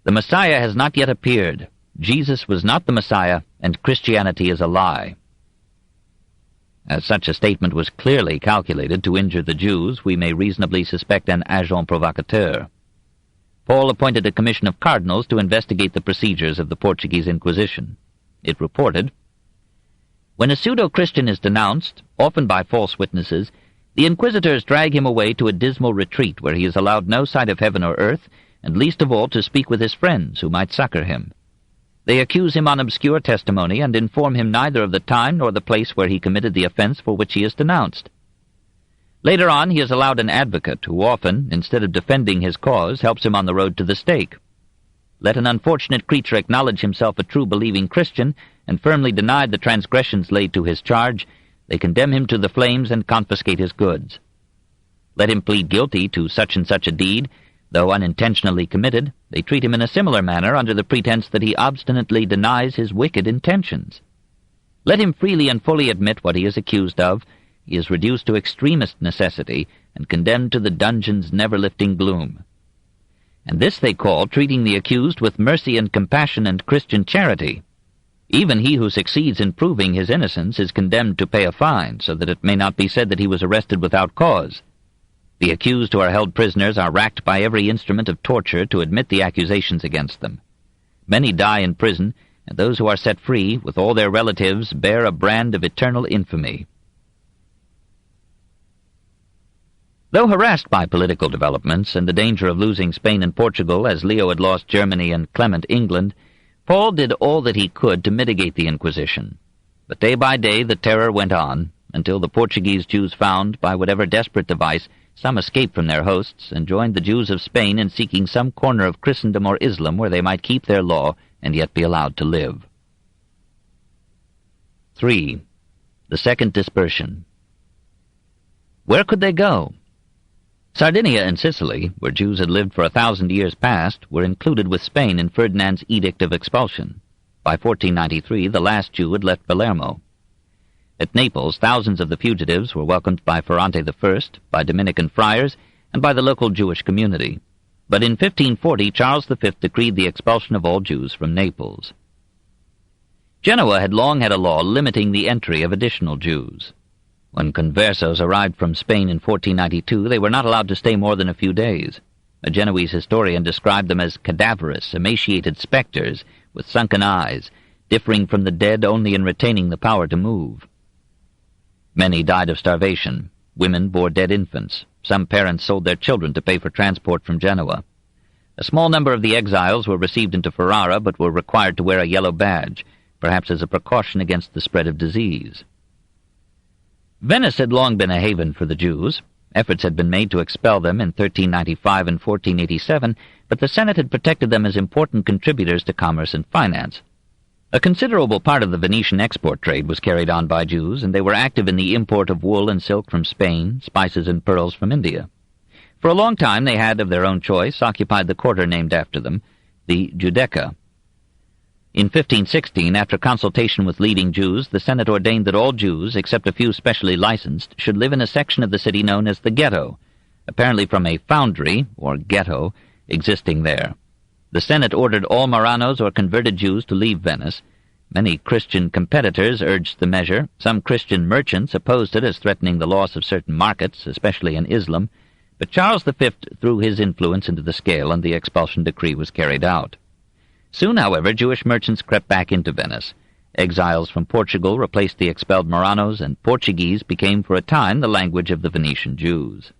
"The Messiah has not yet appeared. Jesus was not the Messiah, and Christianity is a lie." As such a statement was clearly calculated to injure the Jews, we may reasonably suspect an agent provocateur. Paul appointed a commission of cardinals to investigate the procedures of the Portuguese Inquisition. It reported, "When a pseudo-Christian is denounced, often by false witnesses, the inquisitors drag him away to a dismal retreat where he is allowed no sight of heaven or earth, and least of all to speak with his friends who might succor him. They accuse him on obscure testimony and inform him neither of the time nor the place where he committed the offense for which he is denounced. Later on, he is allowed an advocate who often, instead of defending his cause, helps him on the road to the stake. let an unfortunate creature acknowledge himself a true believing Christian, and firmly deny the transgressions laid to his charge, they condemn him to the flames and confiscate his goods. Let him plead guilty to such and such a deed, though unintentionally committed, they treat him in a similar manner under the pretense that he obstinately denies his wicked intentions. Let him freely and fully admit what he is accused of, he is reduced to extremest necessity and condemned to the dungeon's never-lifting gloom. And this they call treating the accused with mercy and compassion and Christian charity. Even he who succeeds in proving his innocence is condemned to pay a fine, so that it may not be said that he was arrested without cause. The accused who are held prisoners are racked by every instrument of torture to admit the accusations against them. Many die in prison, and those who are set free, with all their relatives, bear a brand of eternal infamy. Though harassed by political developments and the danger of losing Spain and Portugal as Leo had lost Germany and Clement England, Paul did all that he could to mitigate the Inquisition. But day by day the terror went on, until the Portuguese Jews found, by whatever desperate device, some escape from their hosts and joined the Jews of Spain in seeking some corner of Christendom or Islam where they might keep their law and yet be allowed to live. 3. The Second Dispersion. Where could they go? Sardinia and Sicily, where Jews had lived for 1,000 years past, were included with Spain in Ferdinand's Edict of Expulsion. By 1493, the last Jew had left Palermo. At Naples, thousands of the fugitives were welcomed by Ferrante I, by Dominican friars, and by the local Jewish community. But in 1540, Charles V decreed the expulsion of all Jews from Naples. Genoa had long had a law limiting the entry of additional Jews. When conversos arrived from Spain in 1492, they were not allowed to stay more than a few days. A Genoese historian described them as cadaverous, emaciated spectres with sunken eyes, differing from the dead only in retaining the power to move. Many died of starvation. Women bore dead infants. Some parents sold their children to pay for transport from Genoa. A small number of the exiles were received into Ferrara, but were required to wear a yellow badge, perhaps as a precaution against the spread of disease. Venice had long been a haven for the Jews. Efforts had been made to expel them in 1395 and 1487, but the Senate had protected them as important contributors to commerce and finance. A considerable part of the Venetian export trade was carried on by Jews, and they were active in the import of wool and silk from Spain, spices and pearls from India. For a long time they had, of their own choice, occupied the quarter named after them, the Giudecca. In 1516, after consultation with leading Jews, the Senate ordained that all Jews, except a few specially licensed, should live in a section of the city known as the ghetto, apparently from a foundry, or ghetto, existing there. The Senate ordered all Marranos or converted Jews to leave Venice. Many Christian competitors urged the measure. Some Christian merchants opposed it as threatening the loss of certain markets, especially in Islam, but Charles V threw his influence into the scale, and the expulsion decree was carried out. Soon, however, Jewish merchants crept back into Venice. Exiles from Portugal replaced the expelled Marranos, and Portuguese became for a time the language of the Venetian Jews.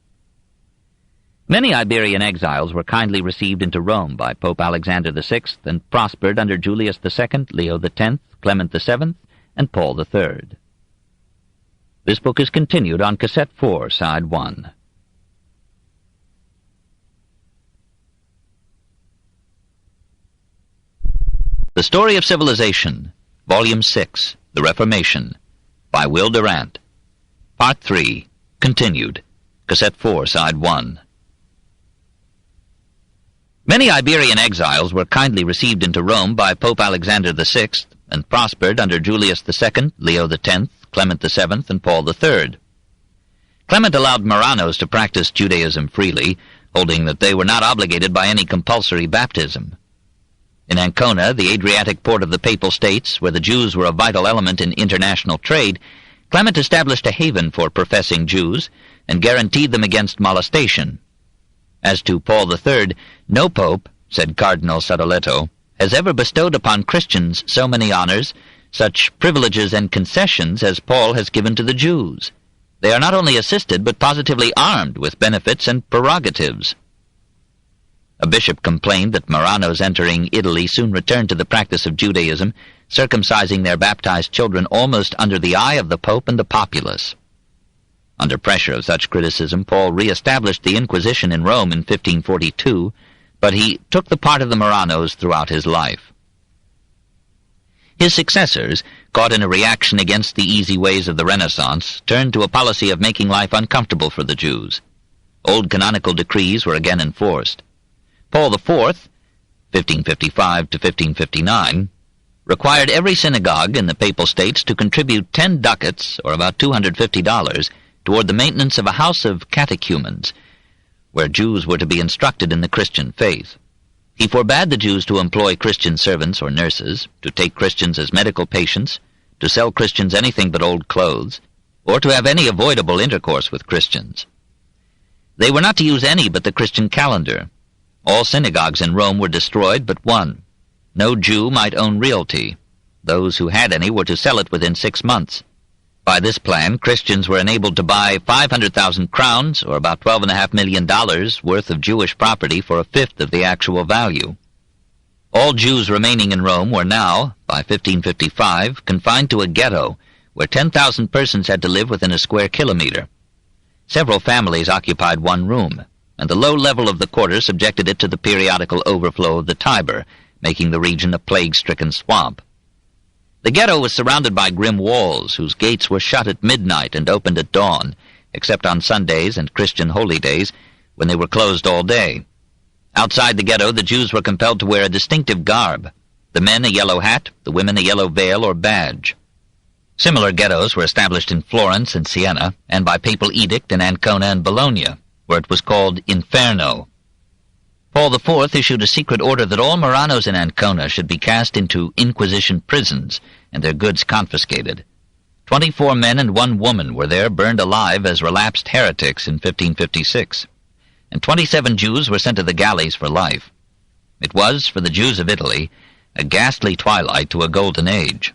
Many Iberian exiles were kindly received into Rome by Pope Alexander VI and prospered under Julius II, Leo X, Clement VII, and Paul III. This book is continued on Cassette 4, Side 1. The Story of Civilization, Volume 6, The Reformation, by Will Durant. Part 3, continued, Cassette 4, Side 1. Many Iberian exiles were kindly received into Rome by Pope Alexander VI and prospered under Julius II, Leo X, Clement VII, and Paul III. Clement allowed Marranos to practice Judaism freely, holding that they were not obligated by any compulsory baptism. In Ancona, the Adriatic port of the Papal States, where the Jews were a vital element in international trade, Clement established a haven for professing Jews and guaranteed them against molestation. As to Paul III, no pope, said Cardinal Sadoleto, has ever bestowed upon Christians so many honors, such privileges and concessions as Paul has given to the Jews. They are not only assisted, but positively armed with benefits and prerogatives. A bishop complained that Marranos entering Italy soon returned to the practice of Judaism, circumcising their baptized children almost under the eye of the Pope and the populace. Under pressure of such criticism, Paul re-established the Inquisition in Rome in 1542, but he took the part of the Marranos throughout his life. His successors, caught in a reaction against the easy ways of the Renaissance, turned to a policy of making life uncomfortable for the Jews. Old canonical decrees were again enforced. Paul IV, 1555 to 1559, required every synagogue in the Papal States to contribute 10 ducats, or about $250, toward the maintenance of a house of catechumens, where Jews were to be instructed in the Christian faith. He forbade the Jews to employ Christian servants or nurses, to take Christians as medical patients, to sell Christians anything but old clothes, or to have any avoidable intercourse with Christians. They were not to use any but the Christian calendar. All synagogues in Rome were destroyed but one. No Jew might own realty. Those who had any were to sell it within 6 months. By this plan, Christians were enabled to buy 500,000 crowns, or about $12.5 million worth of Jewish property for a fifth of the actual value. All Jews remaining in Rome were now, by 1555, confined to a ghetto, where 10,000 persons had to live within a square kilometer. Several families occupied one room, and the low level of the quarter subjected it to the periodical overflow of the Tiber, making the region a plague-stricken swamp. The ghetto was surrounded by grim walls, whose gates were shut at midnight and opened at dawn, except on Sundays and Christian holy days, when they were closed all day. Outside the ghetto, the Jews were compelled to wear a distinctive garb, the men a yellow hat, the women a yellow veil or badge. Similar ghettos were established in Florence and Siena, and by papal edict in Ancona and Bologna, where it was called Inferno. Paul IV issued a secret order that all Marranos in Ancona should be cast into Inquisition prisons and their goods confiscated. 24 men and 1 woman were there burned alive as relapsed heretics in 1556, and 27 Jews were sent to the galleys for life. It was, for the Jews of Italy, a ghastly twilight to a golden age.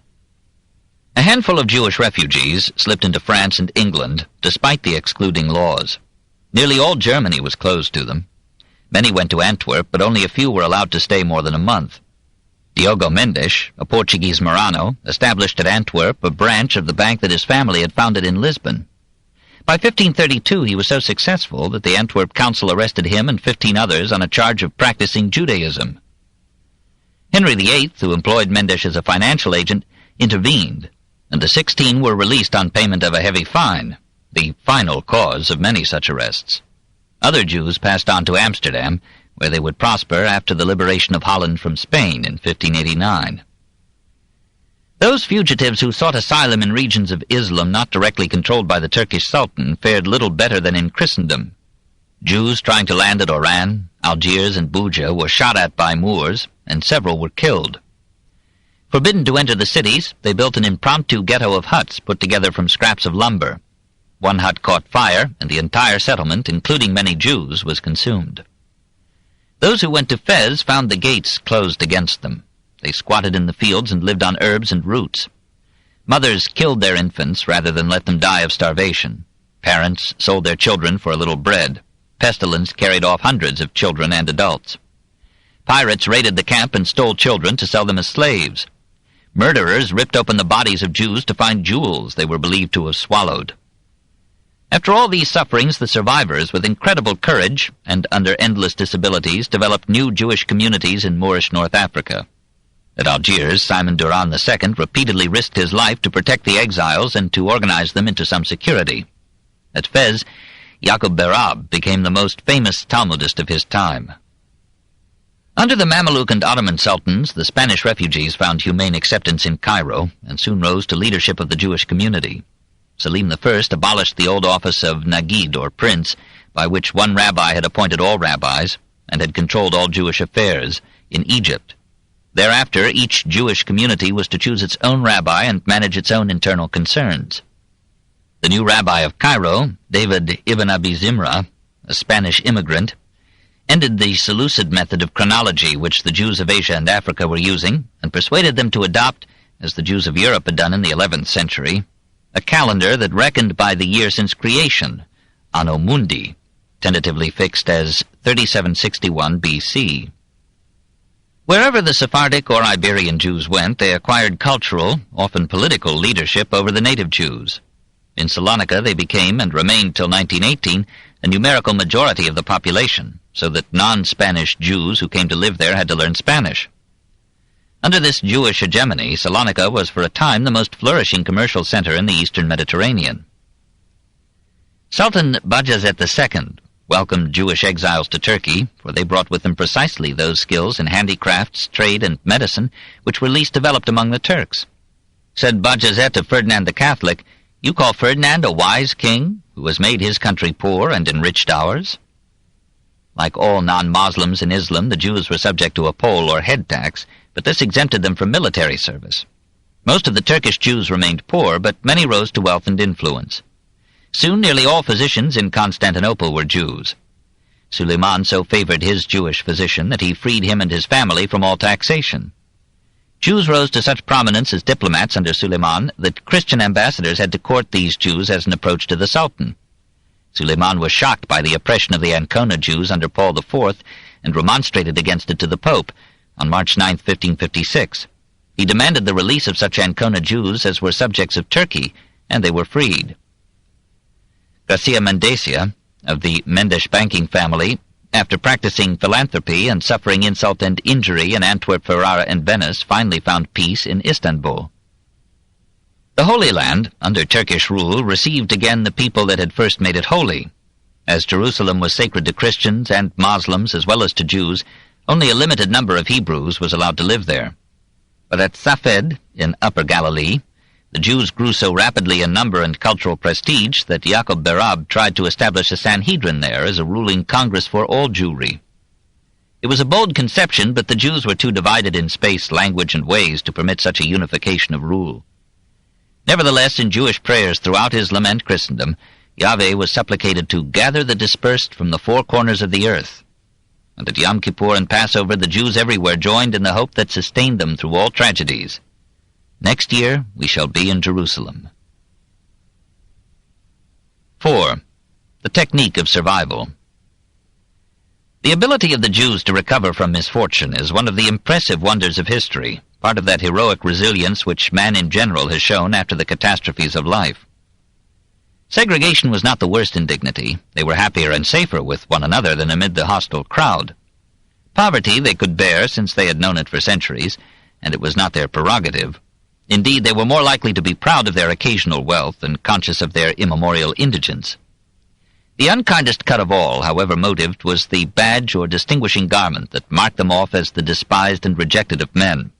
A handful of Jewish refugees slipped into France and England, despite the excluding laws. Nearly all Germany was closed to them. Many went to Antwerp, but only a few were allowed to stay more than a month. Diogo Mendes, a Portuguese Marrano, established at Antwerp a branch of the bank that his family had founded in Lisbon. By 1532 he was so successful that the Antwerp council arrested him and 15 others on a charge of practicing Judaism. Henry VIII, who employed Mendes as a financial agent, intervened, and the 16 were released on payment of a heavy fine, the final cause of many such arrests. Other Jews passed on to Amsterdam, where they would prosper after the liberation of Holland from Spain in 1589. Those fugitives who sought asylum in regions of Islam not directly controlled by the Turkish Sultan fared little better than in Christendom. Jews trying to land at Oran, Algiers, and Buja were shot at by Moors, and several were killed. Forbidden to enter the cities, they built an impromptu ghetto of huts put together from scraps of lumber. One hut caught fire, and the entire settlement, including many Jews, was consumed. Those who went to Fez found the gates closed against them. They squatted in the fields and lived on herbs and roots. Mothers killed their infants rather than let them die of starvation. Parents sold their children for a little bread. Pestilence carried off hundreds of children and adults. Pirates raided the camp and stole children to sell them as slaves. Murderers ripped open the bodies of Jews to find jewels they were believed to have swallowed. After all these sufferings, the survivors, with incredible courage and under endless disabilities, developed new Jewish communities in Moorish North Africa. At Algiers, Simon Durant II repeatedly risked his life to protect the exiles and to organize them into some security. At Fez, Yaqub Berab became the most famous Talmudist of his time. Under the Mameluke and Ottoman sultans, the Spanish refugees found humane acceptance in Cairo and soon rose to leadership of the Jewish community. Selim I abolished the old office of Nagid, or prince, by which one rabbi had appointed all rabbis and had controlled all Jewish affairs, in Egypt. Thereafter, each Jewish community was to choose its own rabbi and manage its own internal concerns. The new rabbi of Cairo, David ibn Abi Zimra, a Spanish immigrant, ended the Seleucid method of chronology which the Jews of Asia and Africa were using, and persuaded them to adopt, as the Jews of Europe had done in the 11th century, a calendar that reckoned by the year since creation, Anno Mundi, tentatively fixed as 3761 BC. Wherever the Sephardic or Iberian Jews went, they acquired cultural, often political, leadership over the native Jews. In Salonika they became, and remained till 1918, a numerical majority of the population, so that non-Spanish Jews who came to live there had to learn Spanish. Under this Jewish hegemony, Salonika was for a time the most flourishing commercial center in the eastern Mediterranean. Sultan Bajazet II welcomed Jewish exiles to Turkey, for they brought with them precisely those skills in handicrafts, trade, and medicine which were least developed among the Turks. Said Bajazet of Ferdinand the Catholic, "You call Ferdinand a wise king, who has made his country poor and enriched ours?" Like all non-Muslims in Islam, the Jews were subject to a poll or head tax, but this exempted them from military service. Most of the Turkish Jews remained poor, but many rose to wealth and influence. Soon nearly all physicians in Constantinople were Jews. Suleiman so favored his Jewish physician that he freed him and his family from all taxation. Jews rose to such prominence as diplomats under Suleiman that Christian ambassadors had to court these Jews as an approach to the Sultan. Suleiman was shocked by the oppression of the Ancona Jews under Paul IV and remonstrated against it to the Pope on March 9, 1556. He demanded the release of such Ancona Jews as were subjects of Turkey, and they were freed. Garcia Mendesia, of the Mendes banking family, after practicing philanthropy and suffering insult and injury in Antwerp, Ferrara, and Venice, finally found peace in Istanbul. The Holy Land, under Turkish rule, received again the people that had first made it holy. As Jerusalem was sacred to Christians and Muslims as well as to Jews, only a limited number of Hebrews was allowed to live there. But at Safed, in Upper Galilee, the Jews grew so rapidly in number and cultural prestige that Jacob Berab tried to establish a Sanhedrin there as a ruling congress for all Jewry. It was a bold conception, but the Jews were too divided in space, language, and ways to permit such a unification of rule. Nevertheless, in Jewish prayers throughout Islam and Christendom, Yahweh was supplicated to gather the dispersed from the four corners of the earth. And at Yom Kippur and Passover, the Jews everywhere joined in the hope that sustained them through all tragedies. Next year we shall be in Jerusalem. 4. The technique of survival. The ability of the Jews to recover from misfortune is one of the impressive wonders of history, part of that heroic resilience which man in general has shown after the catastrophes of life. Segregation was not the worst indignity. They were happier and safer with one another than amid the hostile crowd. Poverty they could bear, since they had known it for centuries, and it was not their prerogative. Indeed, they were more likely to be proud of their occasional wealth and conscious of their immemorial indigence. The unkindest cut of all, however motived, was the badge or distinguishing garment that marked them off as the despised and rejected of men.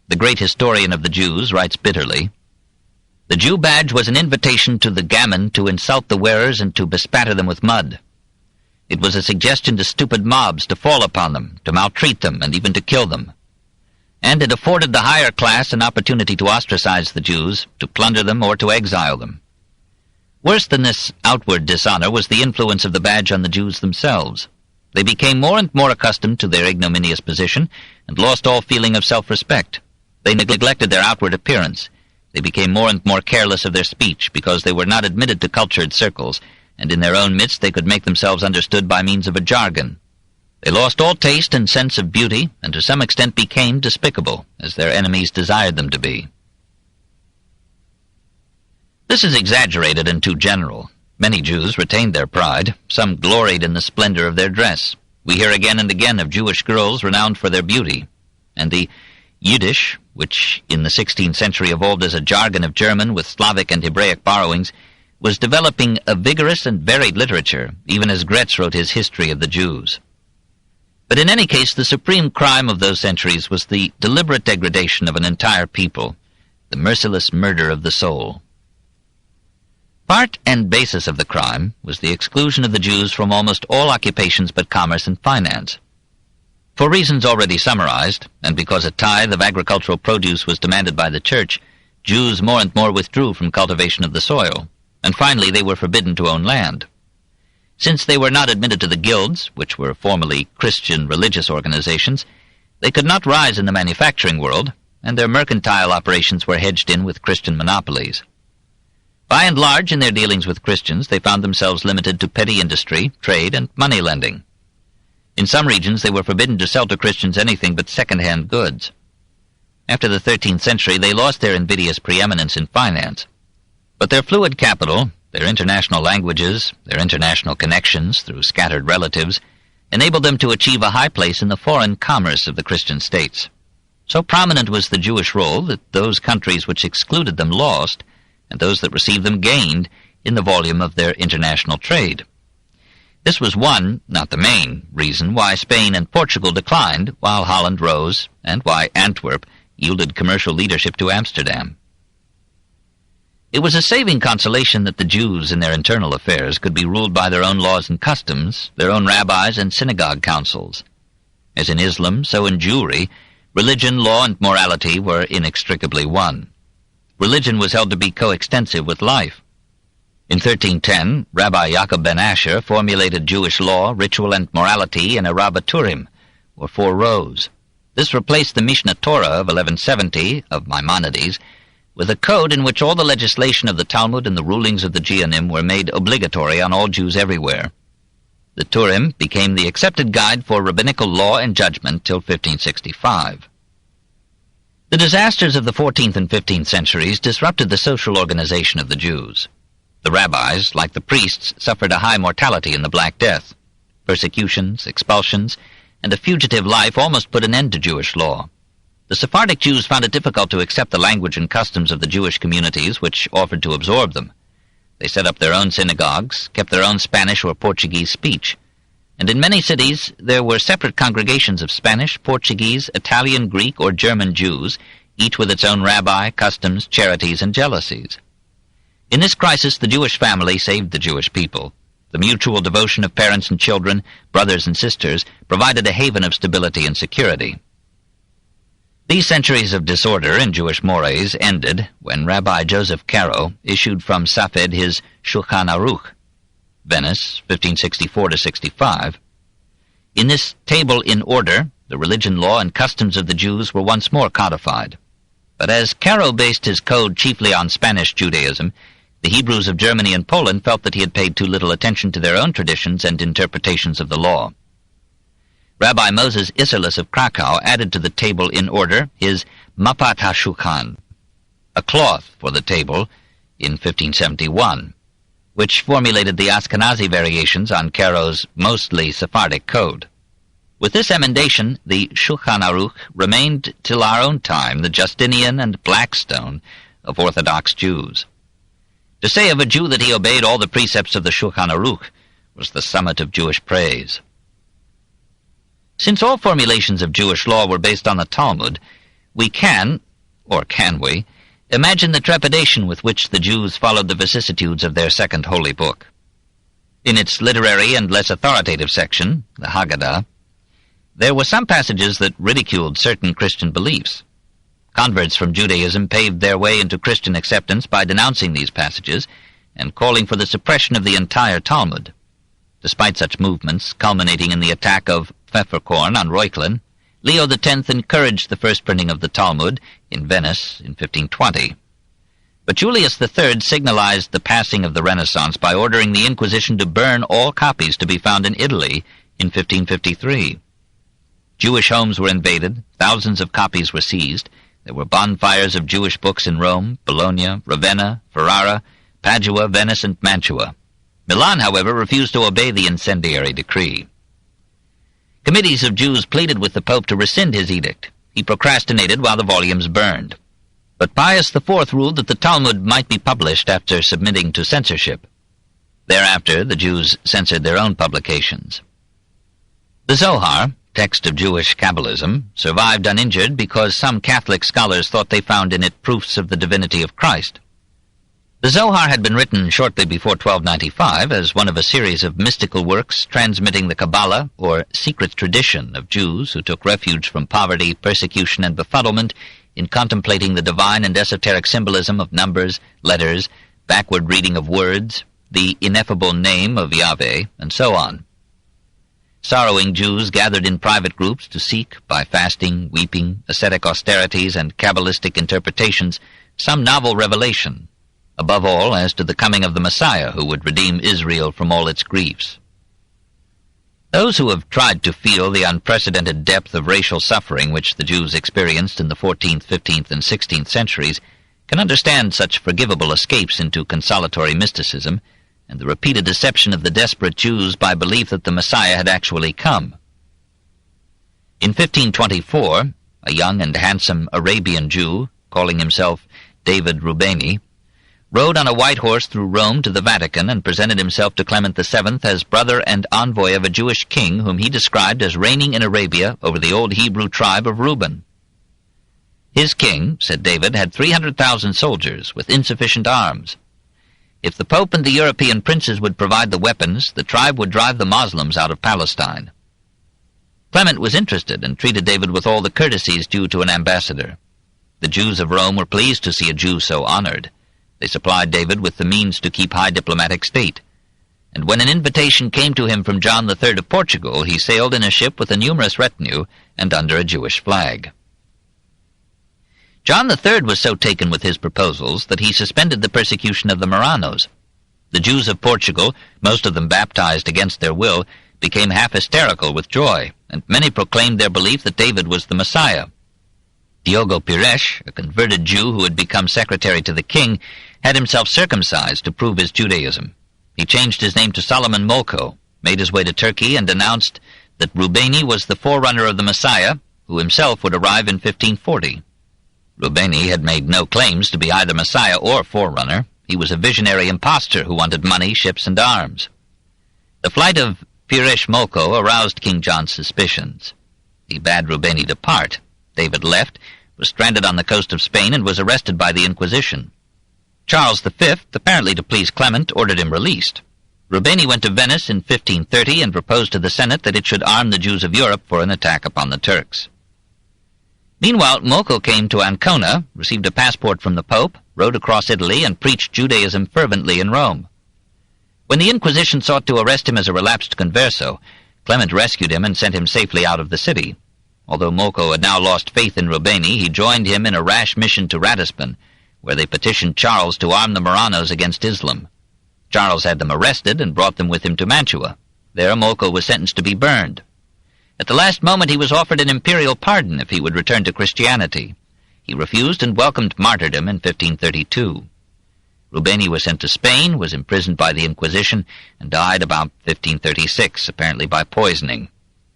The great historian of the Jews writes bitterly, "The Jew badge was an invitation to the gamin to insult the wearers and to bespatter them with mud. It was a suggestion to stupid mobs to fall upon them, to maltreat them, and even to kill them. And it afforded the higher class an opportunity to ostracize the Jews, to plunder them, or to exile them. Worse than this outward dishonor was the influence of the badge on the Jews themselves. They became more and more accustomed to their ignominious position, and lost all feeling of self-respect. They neglected their outward appearance. They became more and more careless of their speech, because they were not admitted to cultured circles, and in their own midst they could make themselves understood by means of a jargon. They lost all taste and sense of beauty, and to some extent became despicable, as their enemies desired them to be." This is exaggerated and too general. Many Jews retained their pride. Some gloried in the splendor of their dress. We hear again and again of Jewish girls renowned for their beauty. And the Yiddish, which in the 16th century evolved as a jargon of German with Slavic and Hebraic borrowings, was developing a vigorous and varied literature, even as Gretz wrote his History of the Jews. But in any case, the supreme crime of those centuries was the deliberate degradation of an entire people, the merciless murder of the soul. Part and basis of the crime was the exclusion of the Jews from almost all occupations but commerce and finance. For reasons already summarized, and because a tithe of agricultural produce was demanded by the Church, Jews more and more withdrew from cultivation of the soil, and finally they were forbidden to own land. Since they were not admitted to the guilds, which were formerly Christian religious organizations, they could not rise in the manufacturing world, and their mercantile operations were hedged in with Christian monopolies. By and large, in their dealings with Christians, they found themselves limited to petty industry, trade, and money lending. In some regions, they were forbidden to sell to Christians anything but second-hand goods. After the 13th century, they lost their invidious preeminence in finance. But their fluid capital, their international languages, their international connections through scattered relatives, enabled them to achieve a high place in the foreign commerce of the Christian states. So prominent was the Jewish role that those countries which excluded them lost, and those that received them gained, in the volume of their international trade. This was one, not the main, reason why Spain and Portugal declined, while Holland rose, and why Antwerp yielded commercial leadership to Amsterdam. It was a saving consolation that the Jews in their internal affairs could be ruled by their own laws and customs, their own rabbis and synagogue councils. As in Islam, so in Jewry, religion, law, and morality were inextricably one. Religion was held to be coextensive with life. In 1310, Rabbi Yaakov ben Asher formulated Jewish law, ritual, and morality in a Rabbaturim, or 4 rows. This replaced the Mishnah Torah of 1170 of Maimonides with a code in which all the legislation of the Talmud and the rulings of the Geonim were made obligatory on all Jews everywhere. The Turim became the accepted guide for rabbinical law and judgment till 1565. The disasters of the 14th and 15th centuries disrupted the social organization of the Jews. The rabbis, like the priests, suffered a high mortality in the Black Death. Persecutions, expulsions, and a fugitive life almost put an end to Jewish law. The Sephardic Jews found it difficult to accept the language and customs of the Jewish communities which offered to absorb them. They set up their own synagogues, kept their own Spanish or Portuguese speech, and in many cities there were separate congregations of Spanish, Portuguese, Italian, Greek, or German Jews, each with its own rabbi, customs, charities, and jealousies. In this crisis, the Jewish family saved the Jewish people. The mutual devotion of parents and children, brothers and sisters, provided a haven of stability and security. These centuries of disorder in Jewish mores ended when Rabbi Joseph Caro issued from Safed his Shulchan Aruch, Venice, 1564-65. In this table in order, the religion, law, and customs of the Jews were once more codified. But as Caro based his code chiefly on Spanish Judaism, the Hebrews of Germany and Poland felt that he had paid too little attention to their own traditions and interpretations of the law. Rabbi Moses Isserles of Krakow added to the table in order his Mapat HaShulchan, a cloth for the table, in 1571, which formulated the Ashkenazi variations on Caro's mostly Sephardic code. With this emendation, the Shulchan Aruch remained till our own time the Justinian and Blackstone of Orthodox Jews. To say of a Jew that he obeyed all the precepts of the Shulchan Aruch was the summit of Jewish praise. Since all formulations of Jewish law were based on the Talmud, we can, or can we, imagine the trepidation with which the Jews followed the vicissitudes of their second holy book. In its literary and less authoritative section, the Haggadah, there were some passages that ridiculed certain Christian beliefs. Converts from Judaism paved their way into Christian acceptance by denouncing these passages and calling for the suppression of the entire Talmud. Despite such movements, culminating in the attack of Pfefferkorn on Reuchlin, Leo X encouraged the first printing of the Talmud in Venice in 1520. But Julius III signalized the passing of the Renaissance by ordering the Inquisition to burn all copies to be found in Italy in 1553. Jewish homes were invaded, thousands of copies were seized, there were bonfires of Jewish books in Rome, Bologna, Ravenna, Ferrara, Padua, Venice, and Mantua. Milan, however, refused to obey the incendiary decree. Committees of Jews pleaded with the Pope to rescind his edict. He procrastinated while the volumes burned. But Pius IV ruled that the Talmud might be published after submitting to censorship. Thereafter, the Jews censored their own publications. The Zohar, text of Jewish Kabbalism, survived uninjured because some Catholic scholars thought they found in it proofs of the divinity of Christ. The Zohar had been written shortly before 1295 as one of a series of mystical works transmitting the Kabbalah, or secret tradition, of Jews who took refuge from poverty, persecution, and befuddlement in contemplating the divine and esoteric symbolism of numbers, letters, backward reading of words, the ineffable name of Yahweh, and so on. Sorrowing Jews gathered in private groups to seek, by fasting, weeping, ascetic austerities, and Kabbalistic interpretations, some novel revelation, above all as to the coming of the Messiah who would redeem Israel from all its griefs. Those who have tried to feel the unprecedented depth of racial suffering which the Jews experienced in the 14th, 15th, and 16th centuries can understand such forgivable escapes into consolatory mysticism, and the repeated deception of the desperate Jews by belief that the Messiah had actually come. In 1524, a young and handsome Arabian Jew, calling himself David Rubeni, rode on a white horse through Rome to the Vatican and presented himself to Clement VII as brother and envoy of a Jewish king whom he described as reigning in Arabia over the old Hebrew tribe of Reuben. His king, said David, had 300,000 soldiers with insufficient arms. If the Pope and the European princes would provide the weapons, the tribe would drive the Moslems out of Palestine. Clement was interested and treated David with all the courtesies due to an ambassador. The Jews of Rome were pleased to see a Jew so honored. They supplied David with the means to keep high diplomatic state. And when an invitation came to him from John III of Portugal, he sailed in a ship with a numerous retinue and under a Jewish flag. John III was so taken with his proposals that he suspended the persecution of the Marranos. The Jews of Portugal, most of them baptized against their will, became half hysterical with joy, and many proclaimed their belief that David was the Messiah. Diogo Pires, a converted Jew who had become secretary to the king, had himself circumcised to prove his Judaism. He changed his name to Solomon Molko, made his way to Turkey, and announced that Rubeni was the forerunner of the Messiah, who himself would arrive in 1540. Rubeni had made no claims to be either Messiah or forerunner. He was a visionary impostor who wanted money, ships, and arms. The flight of Pires Molko aroused King John's suspicions. He bade Rubeni depart. David left, was stranded on the coast of Spain, and was arrested by the Inquisition. Charles V, apparently to please Clement, ordered him released. Rubeni went to Venice in 1530 and proposed to the Senate that it should arm the Jews of Europe for an attack upon the Turks. Meanwhile, Molko came to Ancona, received a passport from the Pope, rode across Italy, and preached Judaism fervently in Rome. When the Inquisition sought to arrest him as a relapsed converso, Clement rescued him and sent him safely out of the city. Although Molko had now lost faith in Rubeni, he joined him in a rash mission to Ratisbon, where they petitioned Charles to arm the Marranos against Islam. Charles had them arrested and brought them with him to Mantua. There Molko was sentenced to be burned. At the last moment he was offered an imperial pardon if he would return to Christianity. He refused and welcomed martyrdom in 1532. Rubeni was sent to Spain, was imprisoned by the Inquisition, and died about 1536, apparently by poisoning.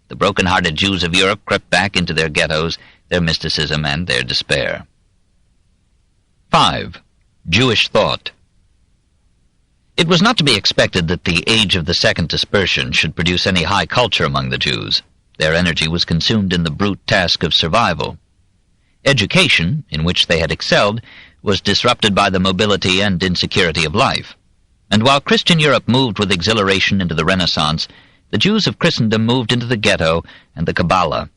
The broken-hearted Jews of Europe crept back into their ghettos, their mysticism, and their despair. 5. Jewish thought. It was not to be expected that the age of the Second Dispersion should produce any high culture among the Jews. Their energy was consumed in the brute task of survival. Education, in which they had excelled, was disrupted by the mobility and insecurity of life. And while Christian Europe moved with exhilaration into the Renaissance, the Jews of Christendom moved into the ghetto and the Kabbalah.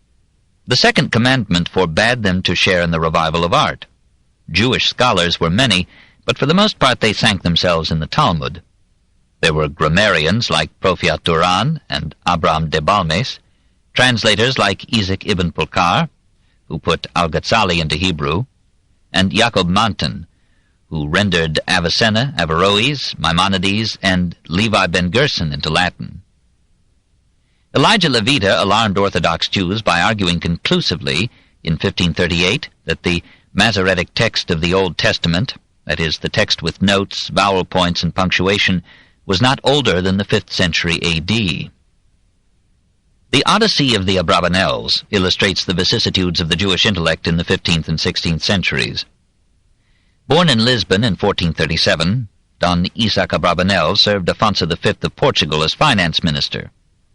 The Second Commandment forbade them to share in the revival of art. Jewish scholars were many, but for the most part they sank themselves in the Talmud. There were grammarians like Profiat Durant and Abraham de Balmes, translators like Isaac ibn Pulkar, who put Al-Ghazali into Hebrew, and Jacob Manton, who rendered Avicenna, Averroes, Maimonides, and Levi ben Gerson into Latin. Elijah Levita alarmed Orthodox Jews by arguing conclusively in 1538 that the Masoretic text of the Old Testament, that is, the text with notes, vowel points, and punctuation, was not older than the 5th century A.D. The Odyssey of the Abravanels illustrates the vicissitudes of the Jewish intellect in the 15th and 16th centuries. Born in Lisbon in 1437, Don Isaac Abravanel served Afonso V of Portugal as finance minister,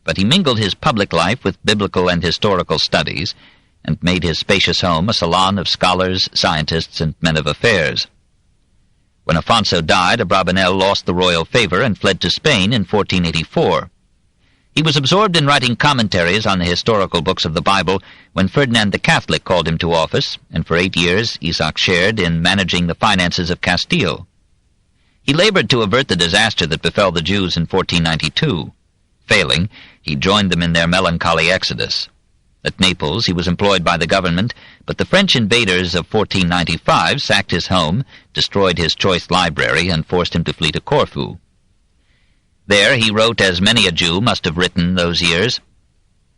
but he mingled his public life with biblical and historical studies and made his spacious home a salon of scholars, scientists, and men of affairs. When Afonso died, Abravanel lost the royal favor and fled to Spain in 1484. He was absorbed in writing commentaries on the historical books of the Bible when Ferdinand the Catholic called him to office, and for 8 years Isaac shared in managing the finances of Castile. He labored to avert the disaster that befell the Jews in 1492. Failing, he joined them in their melancholy exodus. At Naples he was employed by the government, but the French invaders of 1495 sacked his home, destroyed his choice library, and forced him to flee to Corfu. There he wrote, as many a Jew must have written those years,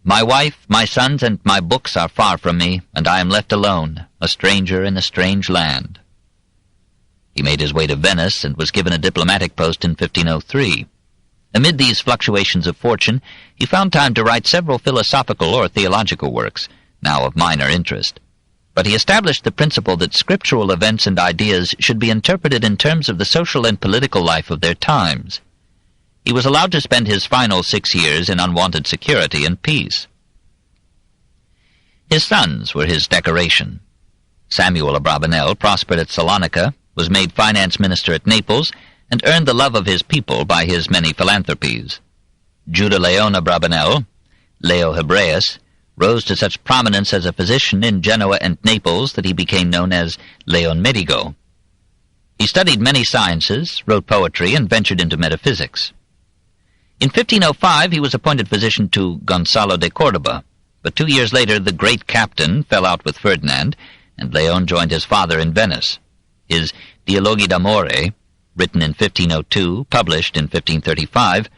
"My wife, my sons, and my books are far from me, and I am left alone, a stranger in a strange land." He made made his way to Venice and was given a diplomatic post in 1503. Amid these fluctuations of fortune, he found time to write several philosophical or theological works, now of minor interest. But he established the principle that scriptural events and ideas should be interpreted in terms of the social and political life of their times. He was allowed to spend his final 6 years in unwonted security and peace. His sons were his decoration. Samuel Abravanel prospered at Salonica, was made finance minister at Naples, and earned the love of his people by his many philanthropies. Judah Leon Abravanel, Leo Hebreus, rose to such prominence as a physician in Genoa and Naples that he became known as Leon Medico. He studied many sciences, wrote poetry, and ventured into metaphysics. In 1505 he was appointed physician to Gonzalo de Cordoba, but 2 years later the great captain fell out with Ferdinand, and Leon joined his father in Venice. His Dialoghi d'Amore, written in 1502, published in 1535,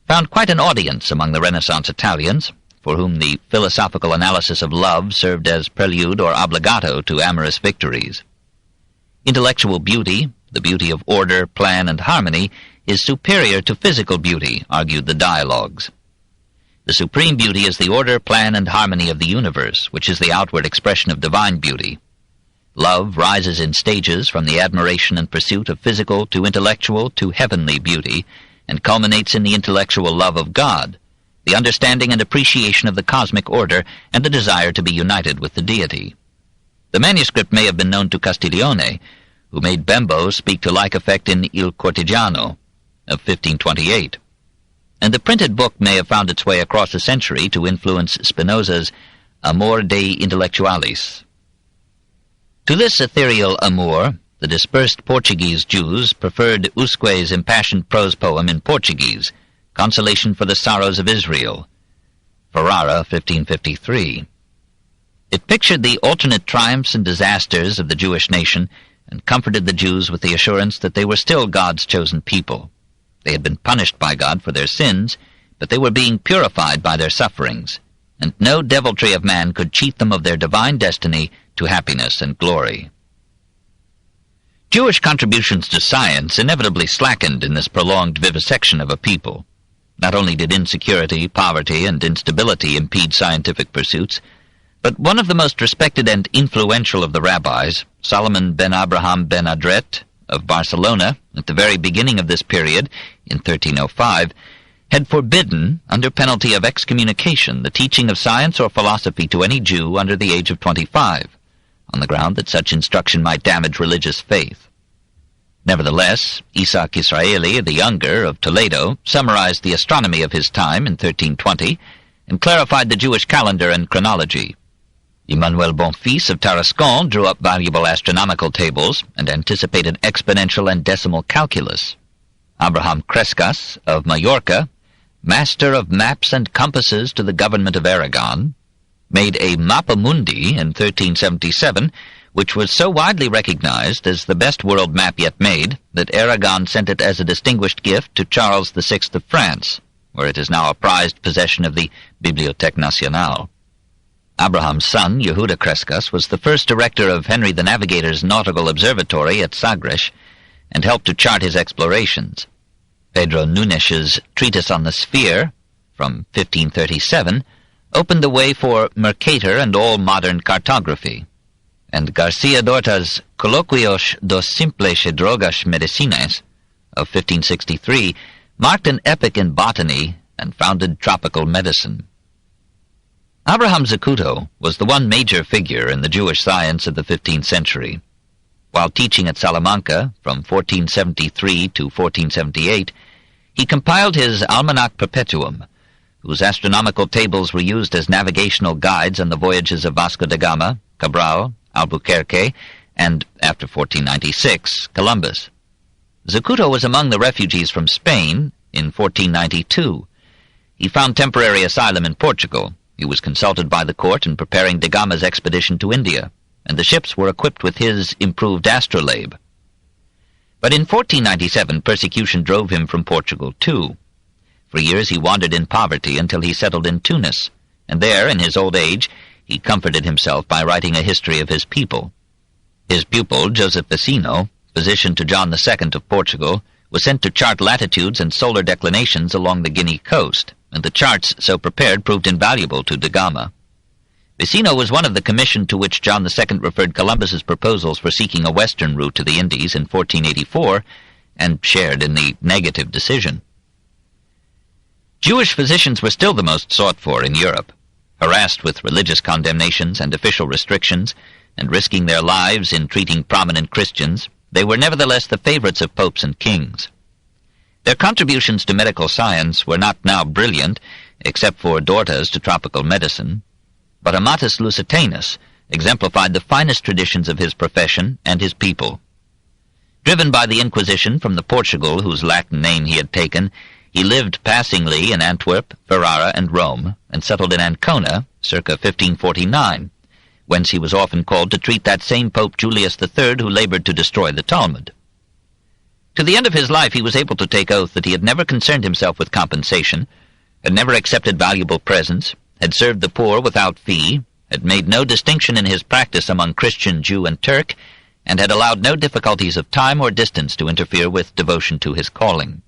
found quite an audience among the Renaissance Italians, for whom the philosophical analysis of love served as prelude or obligato to amorous victories. Intellectual beauty, the beauty of order, plan, and harmony, is superior to physical beauty, argued the dialogues. The supreme beauty is the order, plan, and harmony of the universe, which is the outward expression of divine beauty. Love rises in stages from the admiration and pursuit of physical to intellectual to heavenly beauty, and culminates in the intellectual love of God, the understanding and appreciation of the cosmic order, and the desire to be united with the deity. The manuscript may have been known to Castiglione, who made Bembo speak to like effect in Il Cortigiano of 1528. And the printed book may have found its way across a century to influence Spinoza's Amor Dei Intellectualis. To this ethereal amour, the dispersed Portuguese Jews preferred Usque's impassioned prose poem in Portuguese, Consolation for the Sorrows of Israel, Ferrara, 1553. It pictured the alternate triumphs and disasters of the Jewish nation and comforted the Jews with the assurance that they were still God's chosen people. They had been punished by God for their sins, but they were being purified by their sufferings, and no deviltry of man could cheat them of their divine destiny to happiness and glory. Jewish contributions to science inevitably slackened in this prolonged vivisection of a people. Not only did insecurity, poverty, and instability impede scientific pursuits, but one of the most respected and influential of the rabbis, Solomon ben Abraham ben Adret of Barcelona, at the very beginning of this period, in 1305, had forbidden, under penalty of excommunication, the teaching of science or philosophy to any Jew under the age of 25, on the ground that such instruction might damage religious faith. Nevertheless, Isaac Israeli the Younger of Toledo summarized the astronomy of his time in 1320 and clarified the Jewish calendar and chronology. Emmanuel Bonfils of Tarascon drew up valuable astronomical tables and anticipated exponential and decimal calculus. Abraham Crescas of Majorca, master of maps and compasses to the government of Aragon, made a Mappa Mundi in 1377, which was so widely recognized as the best world map yet made that Aragon sent it as a distinguished gift to Charles VI of France, where it is now a prized possession of the Bibliothèque Nationale. Abraham's son, Yehuda Crescas, was the first director of Henry the Navigator's nautical observatory at Sagres, and helped to chart his explorations. Pedro Nunes's Treatise on the Sphere, from 1537, opened the way for Mercator and all modern cartography, and Garcia Dorta's Colloquios dos Simples e Drogas Medicines of 1563 marked an epoch in botany and founded tropical medicine. Abraham Zacuto was the one major figure in the Jewish science of the 15th century. While teaching at Salamanca from 1473 to 1478, he compiled his Almanac Perpetuum, whose astronomical tables were used as navigational guides on the voyages of Vasco da Gama, Cabral, Albuquerque, and, after 1496, Columbus. Zacuto was among the refugees from Spain in 1492. He found temporary asylum in Portugal. He was consulted by the court in preparing da Gama's expedition to India, and the ships were equipped with his improved astrolabe. But in 1497 persecution drove him from Portugal too. For years he wandered in poverty until he settled in Tunis, and there, in his old age, he comforted himself by writing a history of his people. His pupil, Joseph Vecino, physician to John II of Portugal, was sent to chart latitudes and solar declinations along the Guinea coast, and the charts so prepared proved invaluable to da Gama. Vicino was one of the commission to which John II referred Columbus's proposals for seeking a western route to the Indies in 1484, and shared in the negative decision. Jewish physicians were still the most sought for in Europe. Harassed with religious condemnations and official restrictions, and risking their lives in treating prominent Christians, they were nevertheless the favorites of popes and kings. Their contributions to medical science were not now brilliant, except for Dorta's to tropical medicine, but Amatus Lusitanus exemplified the finest traditions of his profession and his people. Driven by the Inquisition from the Portugal whose Latin name he had taken, he lived passingly in Antwerp, Ferrara, and Rome, and settled in Ancona, circa 1549, whence he was often called to treat that same Pope Julius III who labored to destroy the Talmud. To the end of his life he was able to take oath that he had never concerned himself with compensation, had never accepted valuable presents, had served the poor without fee, had made no distinction in his practice among Christian, Jew, and Turk, and had allowed no difficulties of time or distance to interfere with devotion to his calling.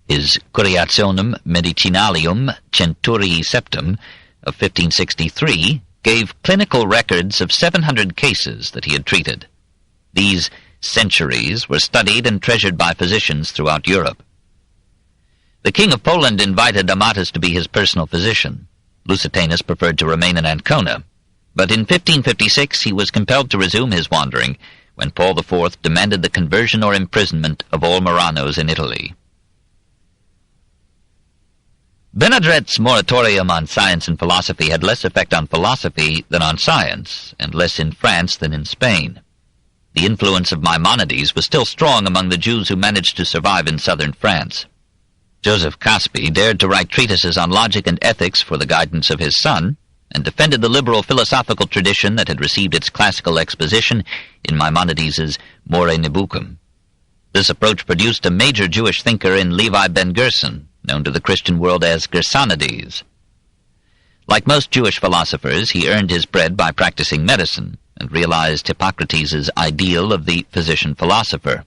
His Curiationum Medicinalium Centurii Septem of 1563 gave clinical records of 700 cases that he had treated. These centuries were studied and treasured by physicians throughout Europe. The King of Poland invited Amatus to be his personal physician. Lusitanus preferred to remain in Ancona, but in 1556 he was compelled to resume his wandering when Paul IV demanded the conversion or imprisonment of all Marranos in Italy. Benadret's moratorium on science and philosophy had less effect on philosophy than on science, and less in France than in Spain. The influence of Maimonides was still strong among the Jews who managed to survive in southern France. Joseph Caspi dared to write treatises on logic and ethics for the guidance of his son, and defended the liberal philosophical tradition that had received its classical exposition in Maimonides's More Nebuchum. This approach produced a major Jewish thinker in Levi ben Gerson, known to the Christian world as Gersonides. Like most Jewish philosophers, he earned his bread by practicing medicine, and realized Hippocrates' ideal of the physician-philosopher.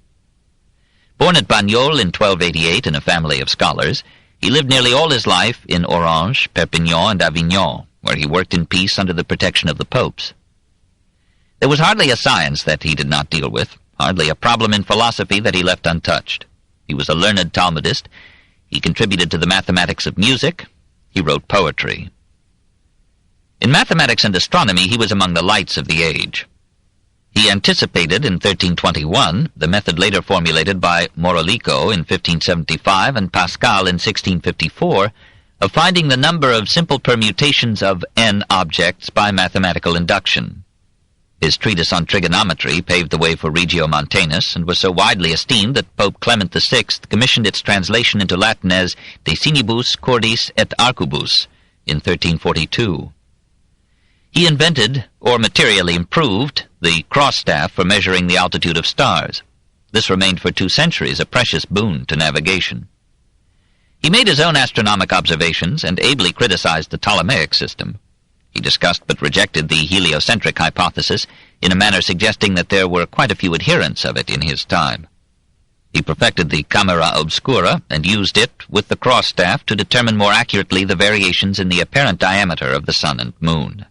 Born at Bagnols in 1288 in a family of scholars, he lived nearly all his life in Orange, Perpignan, and Avignon, where he worked in peace under the protection of the popes. There was hardly a science that he did not deal with, hardly a problem in philosophy that he left untouched. He was a learned Talmudist. He contributed to the mathematics of music. He wrote poetry. In mathematics and astronomy he was among the lights of the age. He anticipated in 1321 the method later formulated by Morolico in 1575 and Pascal in 1654 of finding the number of simple permutations of n objects by mathematical induction. His treatise on trigonometry paved the way for Regiomontanus, and was so widely esteemed that Pope Clement VI commissioned its translation into Latin as De Sinibus Cordis et Arcubus in 1342. He invented, or materially improved, the cross-staff for measuring the altitude of stars. This remained for 2 centuries a precious boon to navigation. He made his own astronomic observations and ably criticized the Ptolemaic system. He discussed but rejected the heliocentric hypothesis in a manner suggesting that there were quite a few adherents of it in his time. He perfected the camera obscura and used it with the cross-staff to determine more accurately the variations in the apparent diameter of the sun and moon.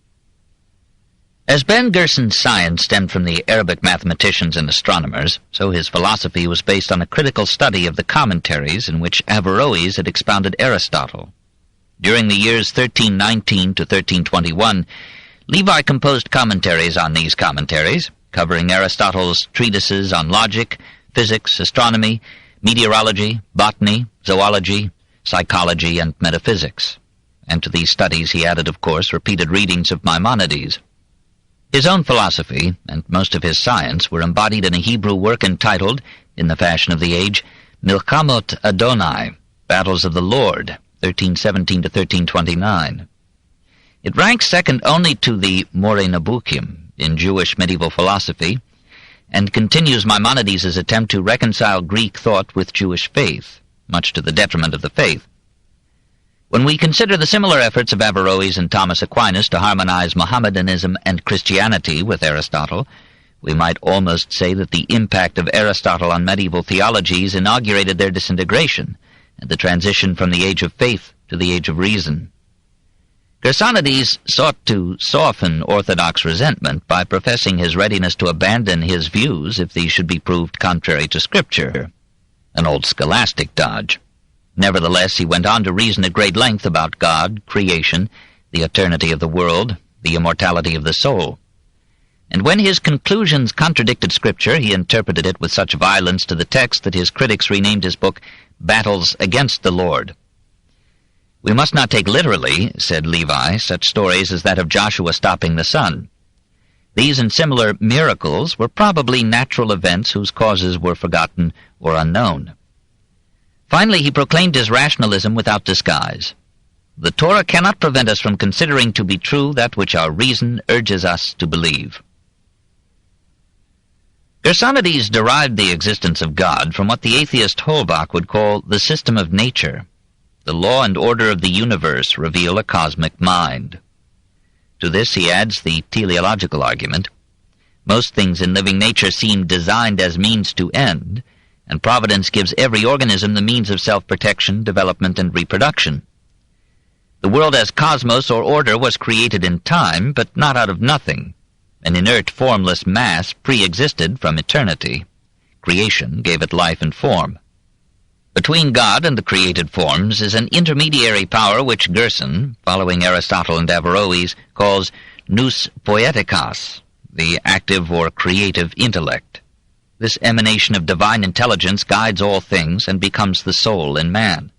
As Ben Gerson's science stemmed from the Arabic mathematicians and astronomers, so his philosophy was based on a critical study of the commentaries in which Averroes had expounded Aristotle. During the years 1319 to 1321, Levi composed commentaries on these commentaries, covering Aristotle's treatises on logic, physics, astronomy, meteorology, botany, zoology, psychology, and metaphysics. And to these studies he added, of course, repeated readings of Maimonides. His own philosophy, and most of his science, were embodied in a Hebrew work entitled, in the fashion of the age, Milchamot Adonai, Battles of the Lord, 1317 to 1329. It ranks second only to the More Nebuchum in Jewish medieval philosophy, and continues Maimonides' attempt to reconcile Greek thought with Jewish faith, much to the detriment of the faith. When we consider the similar efforts of Averroes and Thomas Aquinas to harmonize Mohammedanism and Christianity with Aristotle, We might almost say that the impact of Aristotle on medieval theologies inaugurated their disintegration, and the transition from the age of faith to the age of reason. Gersonides sought to soften orthodox resentment by professing his readiness to abandon his views if these should be proved contrary to Scripture, an old scholastic dodge. Nevertheless, he went on to reason at great length about God, creation, the eternity of the world, the immortality of the soul. And when his conclusions contradicted Scripture, he interpreted it with such violence to the text that his critics renamed his book Battles Against the Lord. "We must not take literally," said Levi, "such stories as that of Joshua stopping the sun. These and similar miracles were probably natural events whose causes were forgotten or unknown." Finally, he proclaimed his rationalism without disguise. "The Torah cannot prevent us from considering to be true that which our reason urges us to believe." Gersonides derived the existence of God from what the atheist Holbach would call the system of nature. The law and order of the universe reveal a cosmic mind. To this he adds the teleological argument. Most things in living nature seem designed as means to end, and providence gives every organism the means of self-protection, development, and reproduction. The world as cosmos or order was created in time, but not out of nothing. An inert, formless mass pre-existed from eternity. Creation gave it life and form. Between God and the created forms is an intermediary power which Gerson, following Aristotle and Averroes, calls nous poietikos, the active or creative intellect. This emanation of divine intelligence guides all things and becomes the soul in man.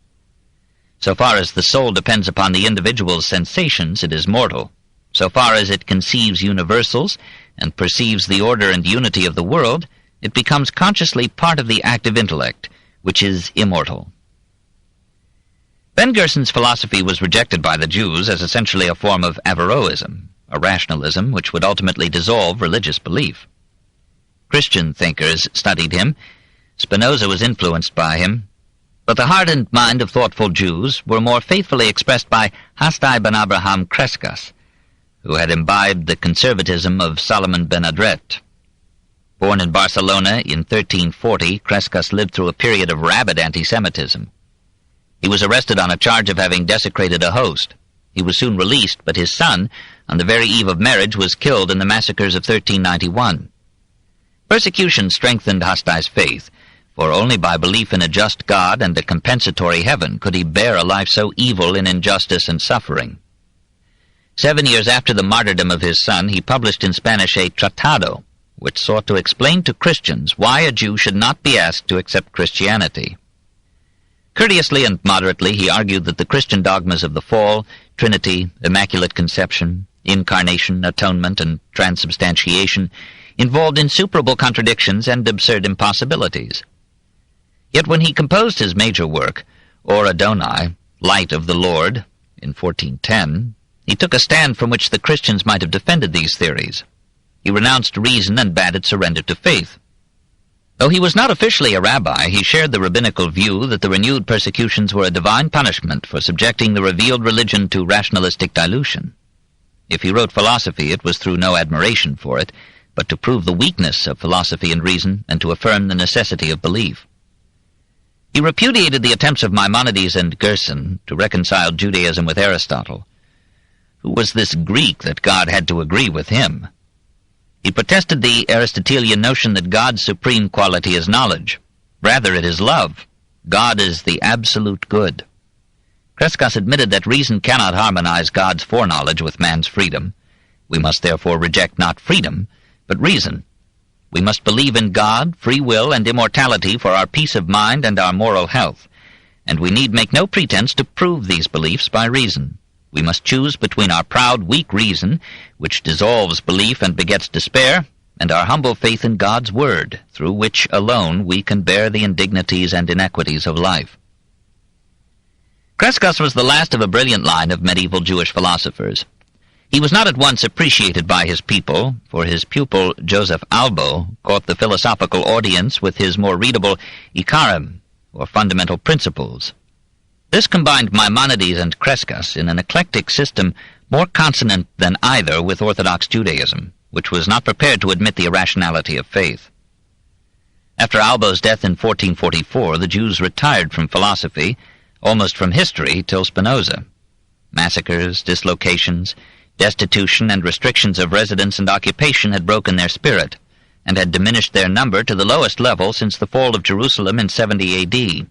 So far as the soul depends upon the individual's sensations, it is mortal. So far as it conceives universals and perceives the order and unity of the world, it becomes consciously part of the active intellect, which is immortal. Ben Gerson's philosophy was rejected by the Jews as essentially a form of Averroism, a rationalism which would ultimately dissolve religious belief. Christian thinkers studied him. Spinoza was influenced by him. But the heart and mind of thoughtful Jews were more faithfully expressed by Hasdai ben Abraham Crescas, who had imbibed the conservatism of Solomon ben Adret. Born in Barcelona in 1340, Crescas lived through a period of rabid anti-Semitism. He was arrested on a charge of having desecrated a host. He was soon released, but his son, on the very eve of marriage, was killed in the massacres of 1391. Persecution strengthened Hasdai's faith, for only by belief in a just God and a compensatory heaven could he bear a life so evil in injustice and suffering. 7 years after the martyrdom of his son, he published in Spanish a Tratado, which sought to explain to Christians why a Jew should not be asked to accept Christianity. Courteously and moderately, he argued that the Christian dogmas of the Fall, Trinity, Immaculate Conception, Incarnation, Atonement, and Transubstantiation involved insuperable contradictions and absurd impossibilities. Yet when he composed his major work, Or Adonai, Light of the Lord, in 1410, he took a stand from which the Christians might have defended these theories. He renounced reason and bade it surrender to faith. Though he was not officially a rabbi, he shared the rabbinical view that the renewed persecutions were a divine punishment for subjecting the revealed religion to rationalistic dilution. If he wrote philosophy, it was through no admiration for it, but to prove the weakness of philosophy and reason and to affirm the necessity of belief. He repudiated the attempts of Maimonides and Gerson to reconcile Judaism with Aristotle. Who was this Greek that God had to agree with him? He protested the Aristotelian notion that God's supreme quality is knowledge. Rather, it is love. God is the absolute good. Crescas admitted that reason cannot harmonize God's foreknowledge with man's freedom. We must therefore reject not freedom, but reason. We must believe in God, free will, and immortality for our peace of mind and our moral health, and we need make no pretense to prove these beliefs by reason. We must choose between our proud, weak reason, which dissolves belief and begets despair, and our humble faith in God's word, through which alone we can bear the indignities and inequities of life. Crescas was the last of a brilliant line of medieval Jewish philosophers. He was not at once appreciated by his people, for his pupil Joseph Albo caught the philosophical audience with his more readable Ikarim, or fundamental principles. This combined Maimonides and Crescas in an eclectic system more consonant than either with Orthodox Judaism, which was not prepared to admit the irrationality of faith. After Albo's death in 1444, the Jews retired from philosophy, almost from history till Spinoza. Massacres, dislocations, destitution, and restrictions of residence and occupation had broken their spirit, and had diminished their number to the lowest level since the fall of Jerusalem in 70 A.D.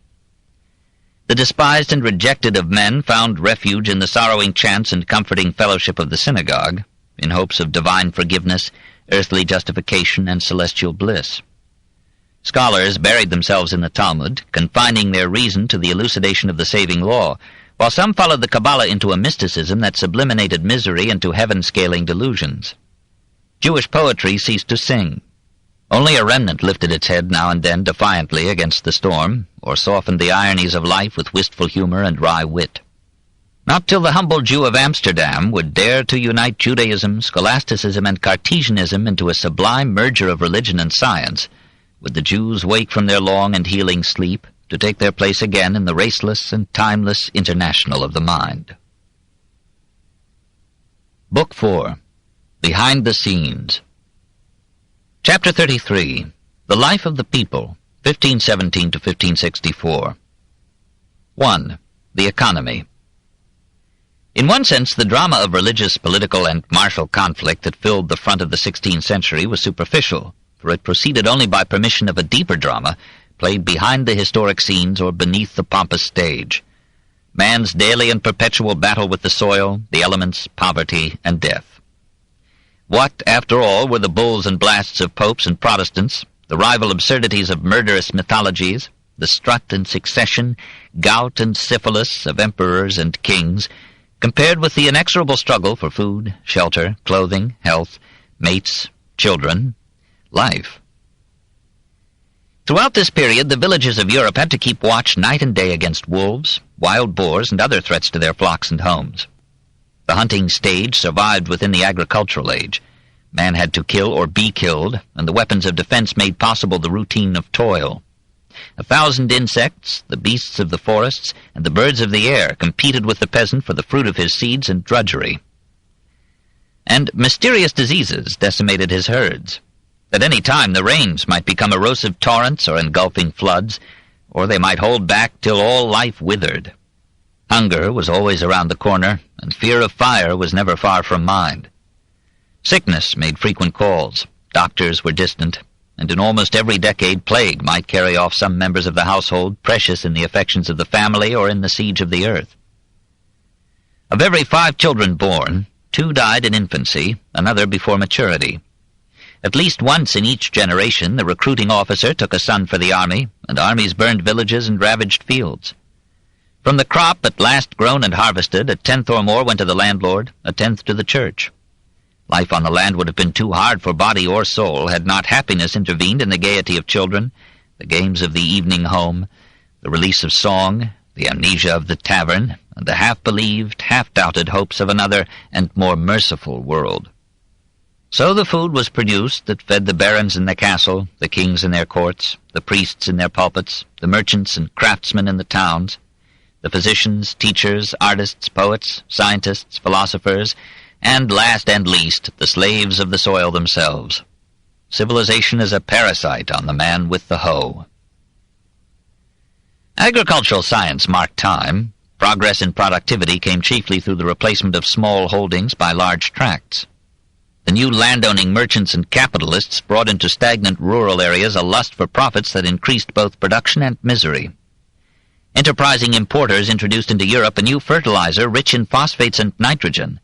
The despised and rejected of men found refuge in the sorrowing chants and comforting fellowship of the synagogue, in hopes of divine forgiveness, earthly justification, and celestial bliss. Scholars buried themselves in the Talmud, confining their reason to the elucidation of the saving law, while some followed the Kabbalah into a mysticism that subliminated misery into heaven-scaling delusions. Jewish poetry ceased to sing. Only a remnant lifted its head now and then defiantly against the storm, or softened the ironies of life with wistful humor and wry wit. Not till the humble Jew of Amsterdam would dare to unite Judaism, scholasticism, and Cartesianism into a sublime merger of religion and science would the Jews wake from their long and healing sleep to take their place again in the raceless and timeless international of the mind. Book 4. Behind the Scenes. Chapter 33. The Life of the People, 1517 to 1564. 1. The Economy. In one sense, the drama of religious, political, and martial conflict that filled the front of the 16th century was superficial, for it proceeded only by permission of a deeper drama, played behind the historic scenes or beneath the pompous stage. Man's daily and perpetual battle with the soil, the elements, poverty, and death. What, after all, were the bulls and blasts of popes and Protestants, the rival absurdities of murderous mythologies, the strut and succession, gout and syphilis of emperors and kings, compared with the inexorable struggle for food, shelter, clothing, health, mates, children, life? Throughout this period, the villages of Europe had to keep watch night and day against wolves, wild boars, and other threats to their flocks and homes. The hunting stage survived within the agricultural age. Man had to kill or be killed, and the weapons of defense made possible the routine of toil. 1,000 insects, the beasts of the forests, and the birds of the air competed with the peasant for the fruit of his seeds and drudgery. And mysterious diseases decimated his herds. At any time the rains might become erosive torrents or engulfing floods, or they might hold back till all life withered. Hunger was always around the corner, and fear of fire was never far from mind. Sickness made frequent calls, doctors were distant, and in almost every decade plague might carry off some members of the household precious in the affections of the family or in the siege of the earth. Of every 5 children born, 2 died in infancy, another before maturity. At least once in each generation the recruiting officer took a son for the army, and armies burned villages and ravaged fields. From the crop at last grown and harvested, 1/10 or more went to the landlord, 1/10 to the church. Life on the land would have been too hard for body or soul had not happiness intervened in the gaiety of children, the games of the evening home, the release of song, the amnesia of the tavern, and the half-believed, half-doubted hopes of another and more merciful world. So the food was produced that fed the barons in the castle, the kings in their courts, the priests in their pulpits, the merchants and craftsmen in the towns, the physicians, teachers, artists, poets, scientists, philosophers, and last and least, the slaves of the soil themselves. Civilization is a parasite on the man with the hoe. Agricultural science marked time. Progress in productivity came chiefly through the replacement of small holdings by large tracts. The new landowning merchants and capitalists brought into stagnant rural areas a lust for profits that increased both production and misery. Enterprising importers introduced into Europe a new fertilizer rich in phosphates and nitrogen,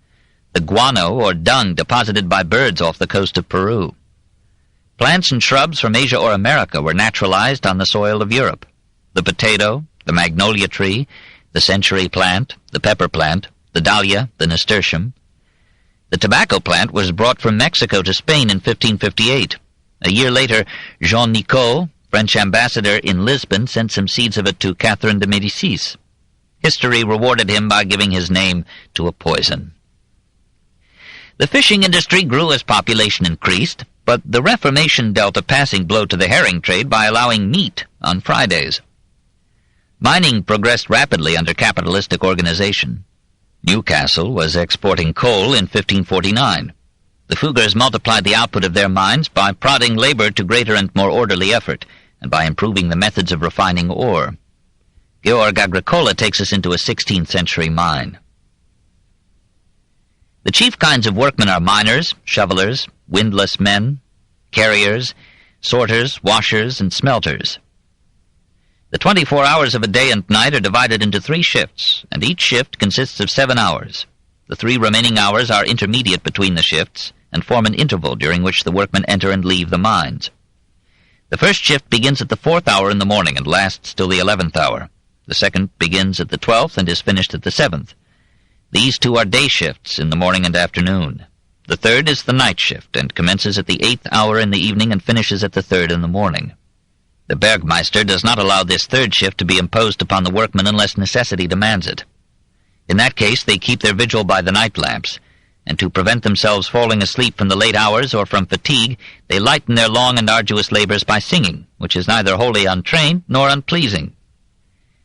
the guano or dung deposited by birds off the coast of Peru. Plants and shrubs from Asia or America were naturalized on the soil of Europe. The potato, the magnolia tree, the century plant, the pepper plant, the dahlia, the nasturtium. The tobacco plant was brought from Mexico to Spain in 1558. A year later, Jean Nicot, French ambassador in Lisbon, sent some seeds of it to Catherine de Médicis. History rewarded him by giving his name to a poison. The fishing industry grew as population increased, but the Reformation dealt a passing blow to the herring trade by allowing meat on Fridays. Mining progressed rapidly under capitalistic organization. Newcastle was exporting coal in 1549. The Fuggers multiplied the output of their mines by prodding labor to greater and more orderly effort, and by improving the methods of refining ore. Georg Agricola takes us into a 16th century mine. The chief kinds of workmen are miners, shovelers, windlass men, carriers, sorters, washers, and smelters. The 24 hours of a day and night are divided into 3 shifts, and each shift consists of 7 hours. The 3 remaining hours are intermediate between the shifts, and form an interval during which the workmen enter and leave the mines. The first shift begins at the 4th hour in the morning and lasts till the 11th hour. The second begins at the 12th and is finished at the 7th. These 2 are day shifts in the morning and afternoon. The third is the night shift, and commences at the 8th hour in the evening and finishes at the 3rd in the morning. The Bergmeister does not allow this third shift to be imposed upon the workmen unless necessity demands it. In that case, they keep their vigil by the night lamps, and to prevent themselves falling asleep from the late hours or from fatigue, they lighten their long and arduous labors by singing, which is neither wholly untrained nor unpleasing.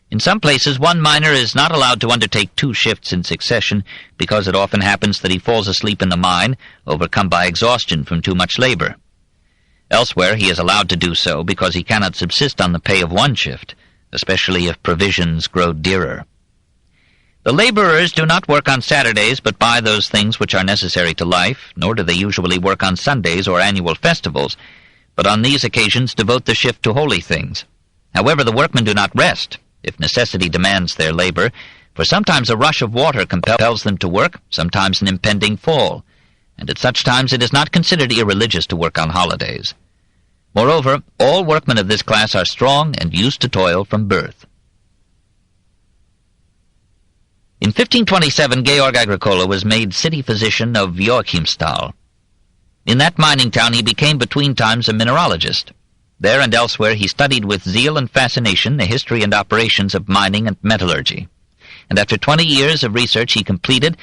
In some places, one miner is not allowed to undertake 2 shifts in succession, because it often happens that he falls asleep in the mine, overcome by exhaustion from too much labor. Elsewhere, he is allowed to do so because he cannot subsist on the pay of 1 shift, especially if provisions grow dearer. The laborers do not work on Saturdays, but buy those things which are necessary to life, nor do they usually work on Sundays or annual festivals, but on these occasions devote the shift to holy things. However, the workmen do not rest, if necessity demands their labor, for sometimes a rush of water compels them to work, sometimes an impending fall, and at such times it is not considered irreligious to work on holidays. Moreover, all workmen of this class are strong and used to toil from birth. In 1527, Georg Agricola was made city physician of Joachimsthal. In that mining town he became between times a mineralogist. There and elsewhere he studied with zeal and fascination the history and operations of mining and metallurgy, and after 20 years of research he completed,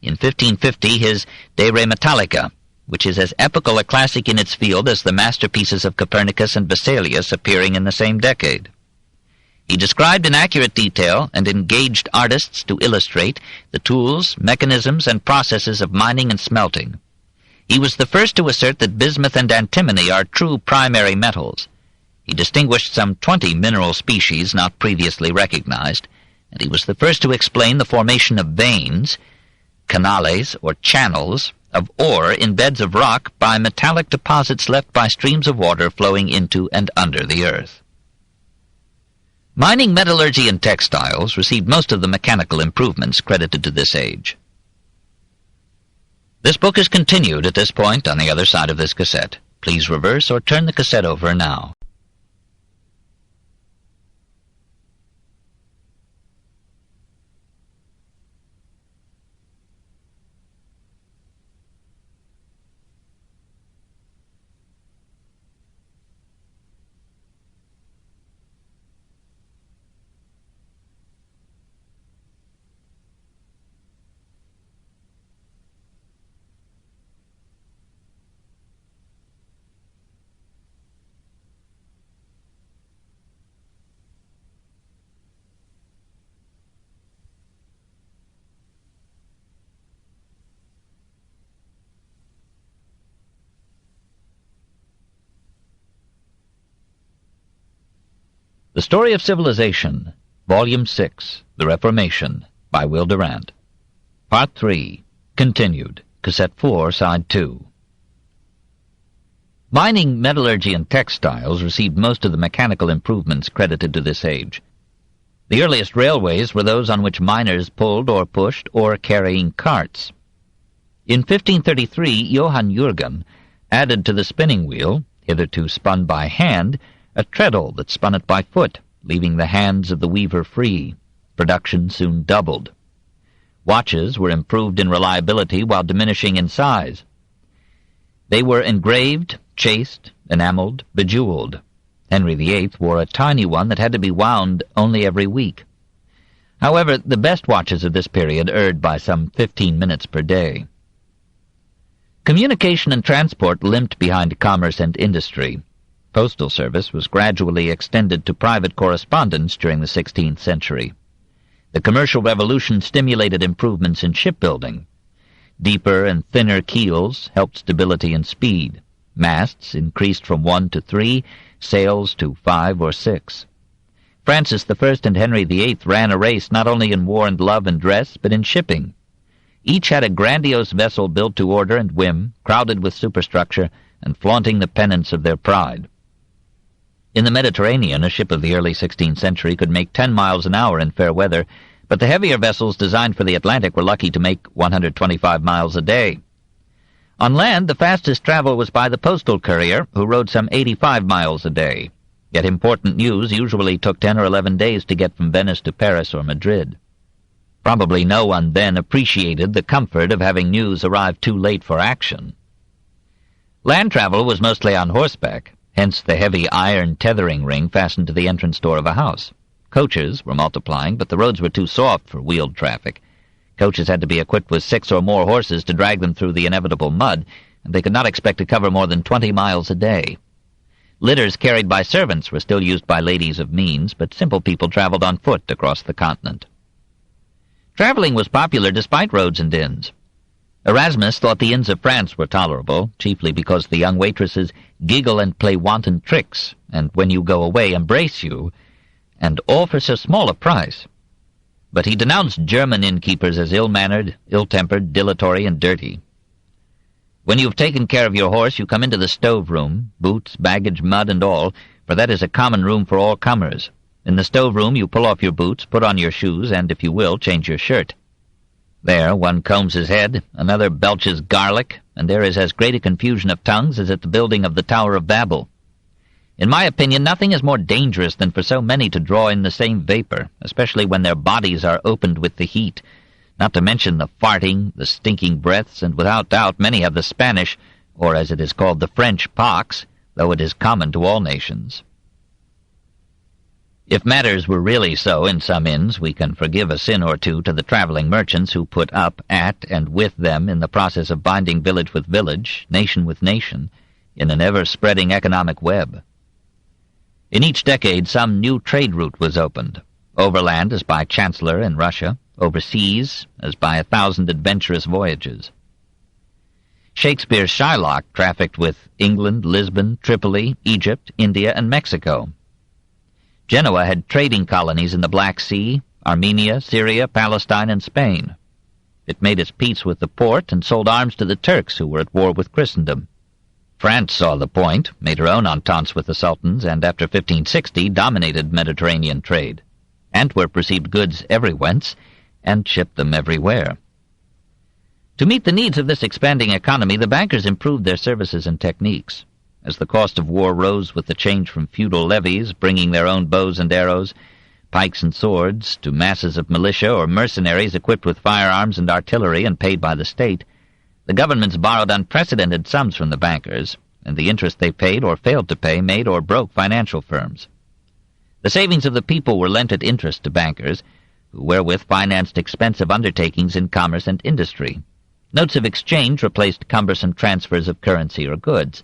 in 1550, his De Re Metallica, which is as epical a classic in its field as the masterpieces of Copernicus and Vesalius appearing in the same decade. He described in accurate detail and engaged artists to illustrate the tools, mechanisms, and processes of mining and smelting. He was the first to assert that bismuth and antimony are true primary metals. He distinguished some 20 mineral species not previously recognized, and he was the first to explain the formation of veins, canales, or channels, of ore in beds of rock by metallic deposits left by streams of water flowing into and under the earth. Mining, metallurgy, and textiles received most of the mechanical improvements credited to this age. This book is continued at this point on the other side of this cassette. Please reverse or turn the cassette over now. The Story of Civilization, Volume 6, The Reformation, by Will Durant. Part 3, continued, Cassette 4, Side 2. Mining, metallurgy, and textiles received most of the mechanical improvements credited to this age. The earliest railways were those on which miners pulled or pushed ore carrying carts. In 1533, Johann Jürgen added to the spinning wheel, hitherto spun by hand, a treadle that spun it by foot, leaving the hands of the weaver free. Production soon doubled. Watches were improved in reliability while diminishing in size. They were engraved, chased, enameled, bejeweled. Henry VIII wore a tiny one that had to be wound only every week. However, the best watches of this period erred by some 15 minutes per day. Communication and transport limped behind commerce and industry. Postal service was gradually extended to private correspondence during the 16th century. The commercial revolution stimulated improvements in shipbuilding. Deeper and thinner keels helped stability and speed. Masts increased from 1 to 3, sails to 5 or 6. Francis I and Henry VIII ran a race not only in war and love and dress, but in shipping. Each had a grandiose vessel built to order and whim, crowded with superstructure, and flaunting the pennants of their pride. In the Mediterranean, a ship of the early 16th century could make 10 miles an hour in fair weather, but the heavier vessels designed for the Atlantic were lucky to make 125 miles a day. On land, the fastest travel was by the postal courier, who rode some 85 miles a day. Yet important news usually took 10 or 11 days to get from Venice to Paris or Madrid. Probably no one then appreciated the comfort of having news arrive too late for action. Land travel was mostly on horseback, hence the heavy iron tethering ring fastened to the entrance door of a house. Coaches were multiplying, but the roads were too soft for wheeled traffic. Coaches had to be equipped with 6 or more horses to drag them through the inevitable mud, and they could not expect to cover more than 20 miles a day. Litters carried by servants were still used by ladies of means, but simple people traveled on foot across the continent. Traveling was popular despite roads and inns. Erasmus thought the inns of France were tolerable, chiefly because the young waitresses giggle and play wanton tricks, and when you go away embrace you, and all for so small a price. But he denounced German innkeepers as ill-mannered, ill-tempered, dilatory, and dirty. When you have taken care of your horse, you come into the stove-room, boots, baggage, mud, and all, for that is a common room for all comers. In the stove-room you pull off your boots, put on your shoes, and, if you will, change your shirt. There one combs his head, another belches garlic, and there is as great a confusion of tongues as at the building of the Tower of Babel. In my opinion, nothing is more dangerous than for so many to draw in the same vapor, especially when their bodies are opened with the heat, not to mention the farting, the stinking breaths, and without doubt many have the Spanish, or as it is called the French pox, though it is common to all nations. If matters were really so in some inns, we can forgive a sin or two to the traveling merchants who put up at and with them in the process of binding village with village, nation with nation, in an ever-spreading economic web. In each decade some new trade route was opened, overland as by Chancellor in Russia, overseas as by 1,000 adventurous voyages. Shakespeare's Shylock trafficked with England, Lisbon, Tripoli, Egypt, India, and Mexico. Genoa had trading colonies in the Black Sea, Armenia, Syria, Palestine, and Spain. It made its peace with the Porte and sold arms to the Turks who were at war with Christendom. France saw the point, made her own ententes with the sultans, and after 1560 dominated Mediterranean trade. Antwerp received goods everywhence, and shipped them everywhere. To meet the needs of this expanding economy, the bankers improved their services and techniques. As the cost of war rose with the change from feudal levies, bringing their own bows and arrows, pikes and swords, to masses of militia or mercenaries equipped with firearms and artillery and paid by the state, the governments borrowed unprecedented sums from the bankers, and the interest they paid or failed to pay made or broke financial firms. The savings of the people were lent at interest to bankers, who wherewith financed expensive undertakings in commerce and industry. Notes of exchange replaced cumbersome transfers of currency or goods.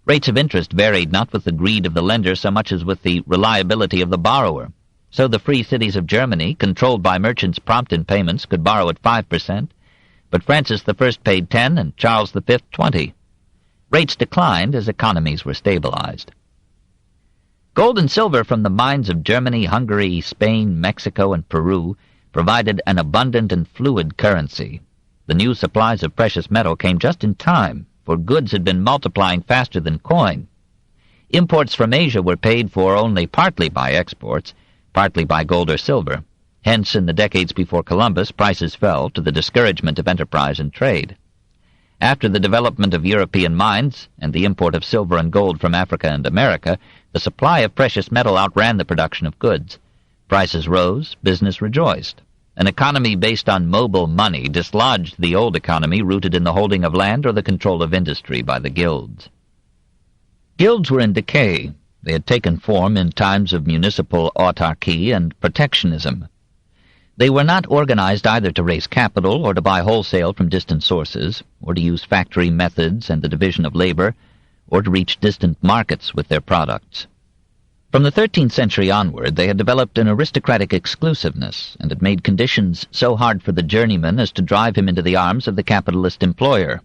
Rates of interest varied not with the greed of the lender so much as with the reliability of the borrower. So the free cities of Germany, controlled by merchants prompt in payments, could borrow at 5%, but Francis I paid 10 and Charles V 20. Rates declined as economies were stabilized. Gold and silver from the mines of Germany, Hungary, Spain, Mexico, and Peru provided an abundant and fluid currency. The new supplies of precious metal came just in time, for goods had been multiplying faster than coin. Imports from Asia were paid for only partly by exports, partly by gold or silver. Hence, in the decades before Columbus, prices fell to the discouragement of enterprise and trade. After the development of European mines and the import of silver and gold from Africa and America, the supply of precious metal outran the production of goods. Prices rose, business rejoiced. An economy based on mobile money dislodged the old economy rooted in the holding of land or the control of industry by the guilds. Guilds were in decay. They had taken form in times of municipal autarky and protectionism. They were not organized either to raise capital or to buy wholesale from distant sources, or to use factory methods and the division of labor, or to reach distant markets with their products. From the 13th century onward, they had developed an aristocratic exclusiveness, and had made conditions so hard for the journeyman as to drive him into the arms of the capitalist employer.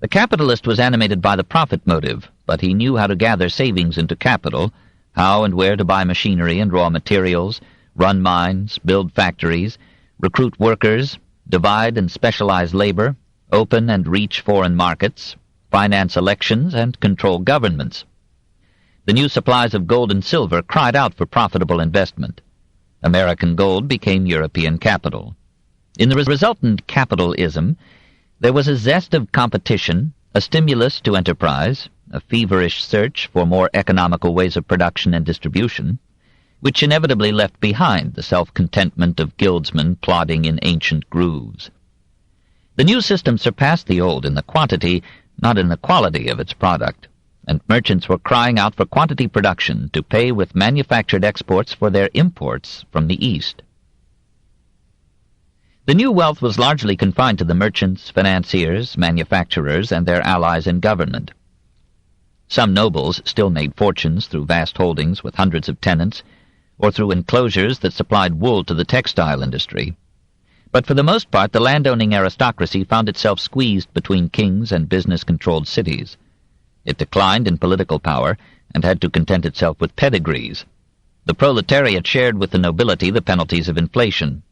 The capitalist was animated by the profit motive, but he knew how to gather savings into capital, how and where to buy machinery and raw materials, run mines, build factories, recruit workers, divide and specialize labor, open and reach foreign markets, finance elections, and control governments. The new supplies of gold and silver cried out for profitable investment. American gold became European capital. In the resultant capitalism, there was a zest of competition, a stimulus to enterprise, a feverish search for more economical ways of production and distribution, which inevitably left behind the self-contentment of guildsmen plodding in ancient grooves. The new system surpassed the old in the quantity, not in the quality of its product, and merchants were crying out for quantity production to pay with manufactured exports for their imports from the East. The new wealth was largely confined to the merchants, financiers, manufacturers, and their allies in government. Some nobles still made fortunes through vast holdings with hundreds of tenants, or through enclosures that supplied wool to the textile industry. But for the most part, the landowning aristocracy found itself squeezed between kings and business-controlled cities. It declined in political power and had to content itself with pedigrees. The proletariat shared with the nobility the penalties of inflation.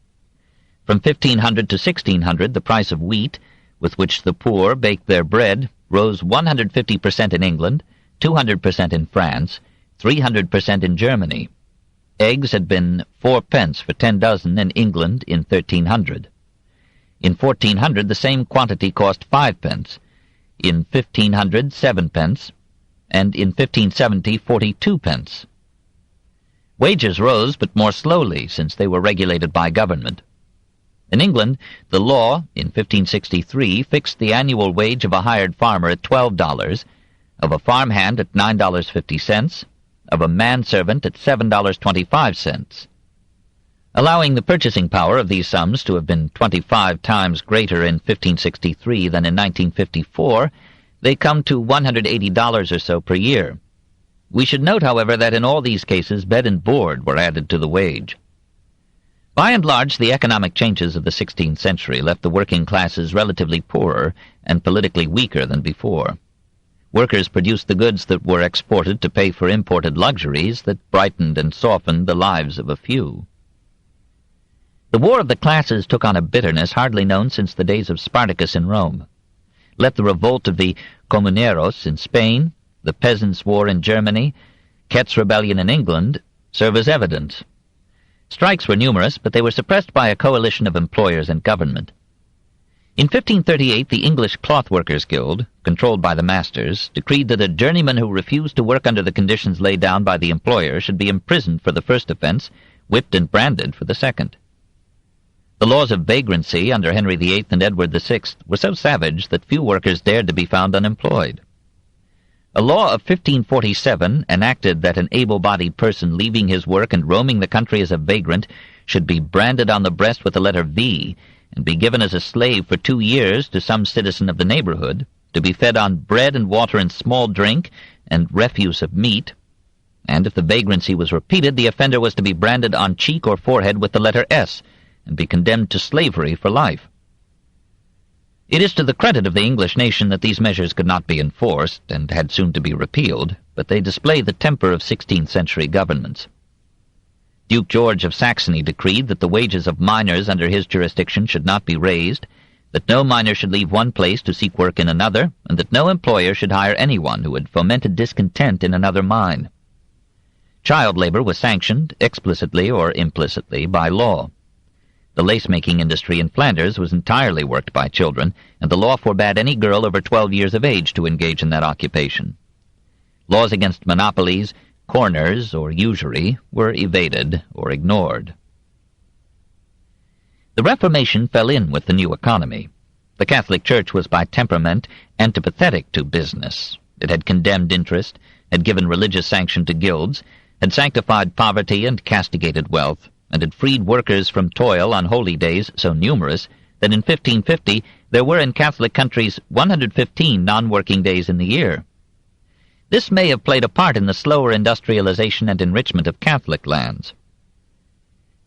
From 1500 to 1600, the price of wheat, with which the poor baked their bread, rose 150% in England, 200% in France, 300% in Germany. Eggs had been 4 pence for 10 dozen in England in 1300. In 1400, the same quantity cost 5 pence. In 1500, 7 pence, and in 1570, 42 pence. Wages rose, but more slowly, since they were regulated by government. In England, the law, in 1563, fixed the annual wage of a hired farmer at $12, of a farmhand at $9.50, of a manservant at $7.25. Allowing the purchasing power of these sums to have been 25 times greater in 1563 than in 1954, they come to $180 or so per year. We should note, however, that in all these cases bed and board were added to the wage. By and large, the economic changes of the 16th century left the working classes relatively poorer and politically weaker than before. Workers produced the goods that were exported to pay for imported luxuries that brightened and softened the lives of a few. The war of the classes took on a bitterness hardly known since the days of Spartacus in Rome. Let the revolt of the Comuneros in Spain, the Peasants' War in Germany, Kett's Rebellion in England, serve as evidence. Strikes were numerous, but they were suppressed by a coalition of employers and government. In 1538, the English Clothworkers' Guild, controlled by the masters, decreed that a journeyman who refused to work under the conditions laid down by the employer should be imprisoned for the first offense, whipped and branded for the second. The laws of vagrancy under Henry VIII and Edward VI were so savage that few workers dared to be found unemployed. A law of 1547 enacted that an able-bodied person leaving his work and roaming the country as a vagrant should be branded on the breast with the letter V and be given as a slave for 2 years to some citizen of the neighborhood, to be fed on bread and water and small drink and refuse of meat, and if the vagrancy was repeated, the offender was to be branded on cheek or forehead with the letter S and be condemned to slavery for life. It is to the credit of the English nation that these measures could not be enforced, and had soon to be repealed, but they display the temper of 16th-century governments. Duke George of Saxony decreed that the wages of miners under his jurisdiction should not be raised, that no miner should leave one place to seek work in another, and that no employer should hire anyone who had fomented discontent in another mine. Child labor was sanctioned, explicitly or implicitly, by law. The lace-making industry in Flanders was entirely worked by children, and the law forbade any girl over 12 years of age to engage in that occupation. Laws against monopolies, corners, or usury were evaded or ignored. The Reformation fell in with the new economy. The Catholic Church was by temperament antipathetic to business. It had condemned interest, had given religious sanction to guilds, had sanctified poverty and castigated wealth, and had freed workers from toil on holy days so numerous that in 1550 there were in Catholic countries 115 non-working days in the year. This may have played a part in the slower industrialization and enrichment of Catholic lands.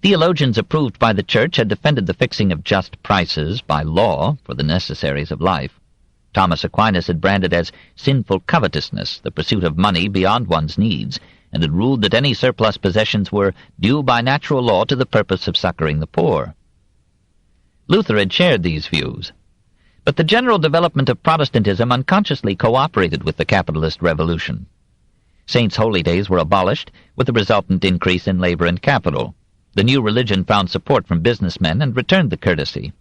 Theologians approved by the Church had defended the fixing of just prices by law for the necessaries of life. Thomas Aquinas had branded as sinful covetousness the pursuit of money beyond one's needs, and had ruled that any surplus possessions were due by natural law to the purpose of succoring the poor. Luther had shared these views. But the general development of Protestantism unconsciously cooperated with the capitalist revolution. Saints' holy days were abolished, with the resultant increase in labor and capital. The new religion found support from businessmen and returned the courtesy.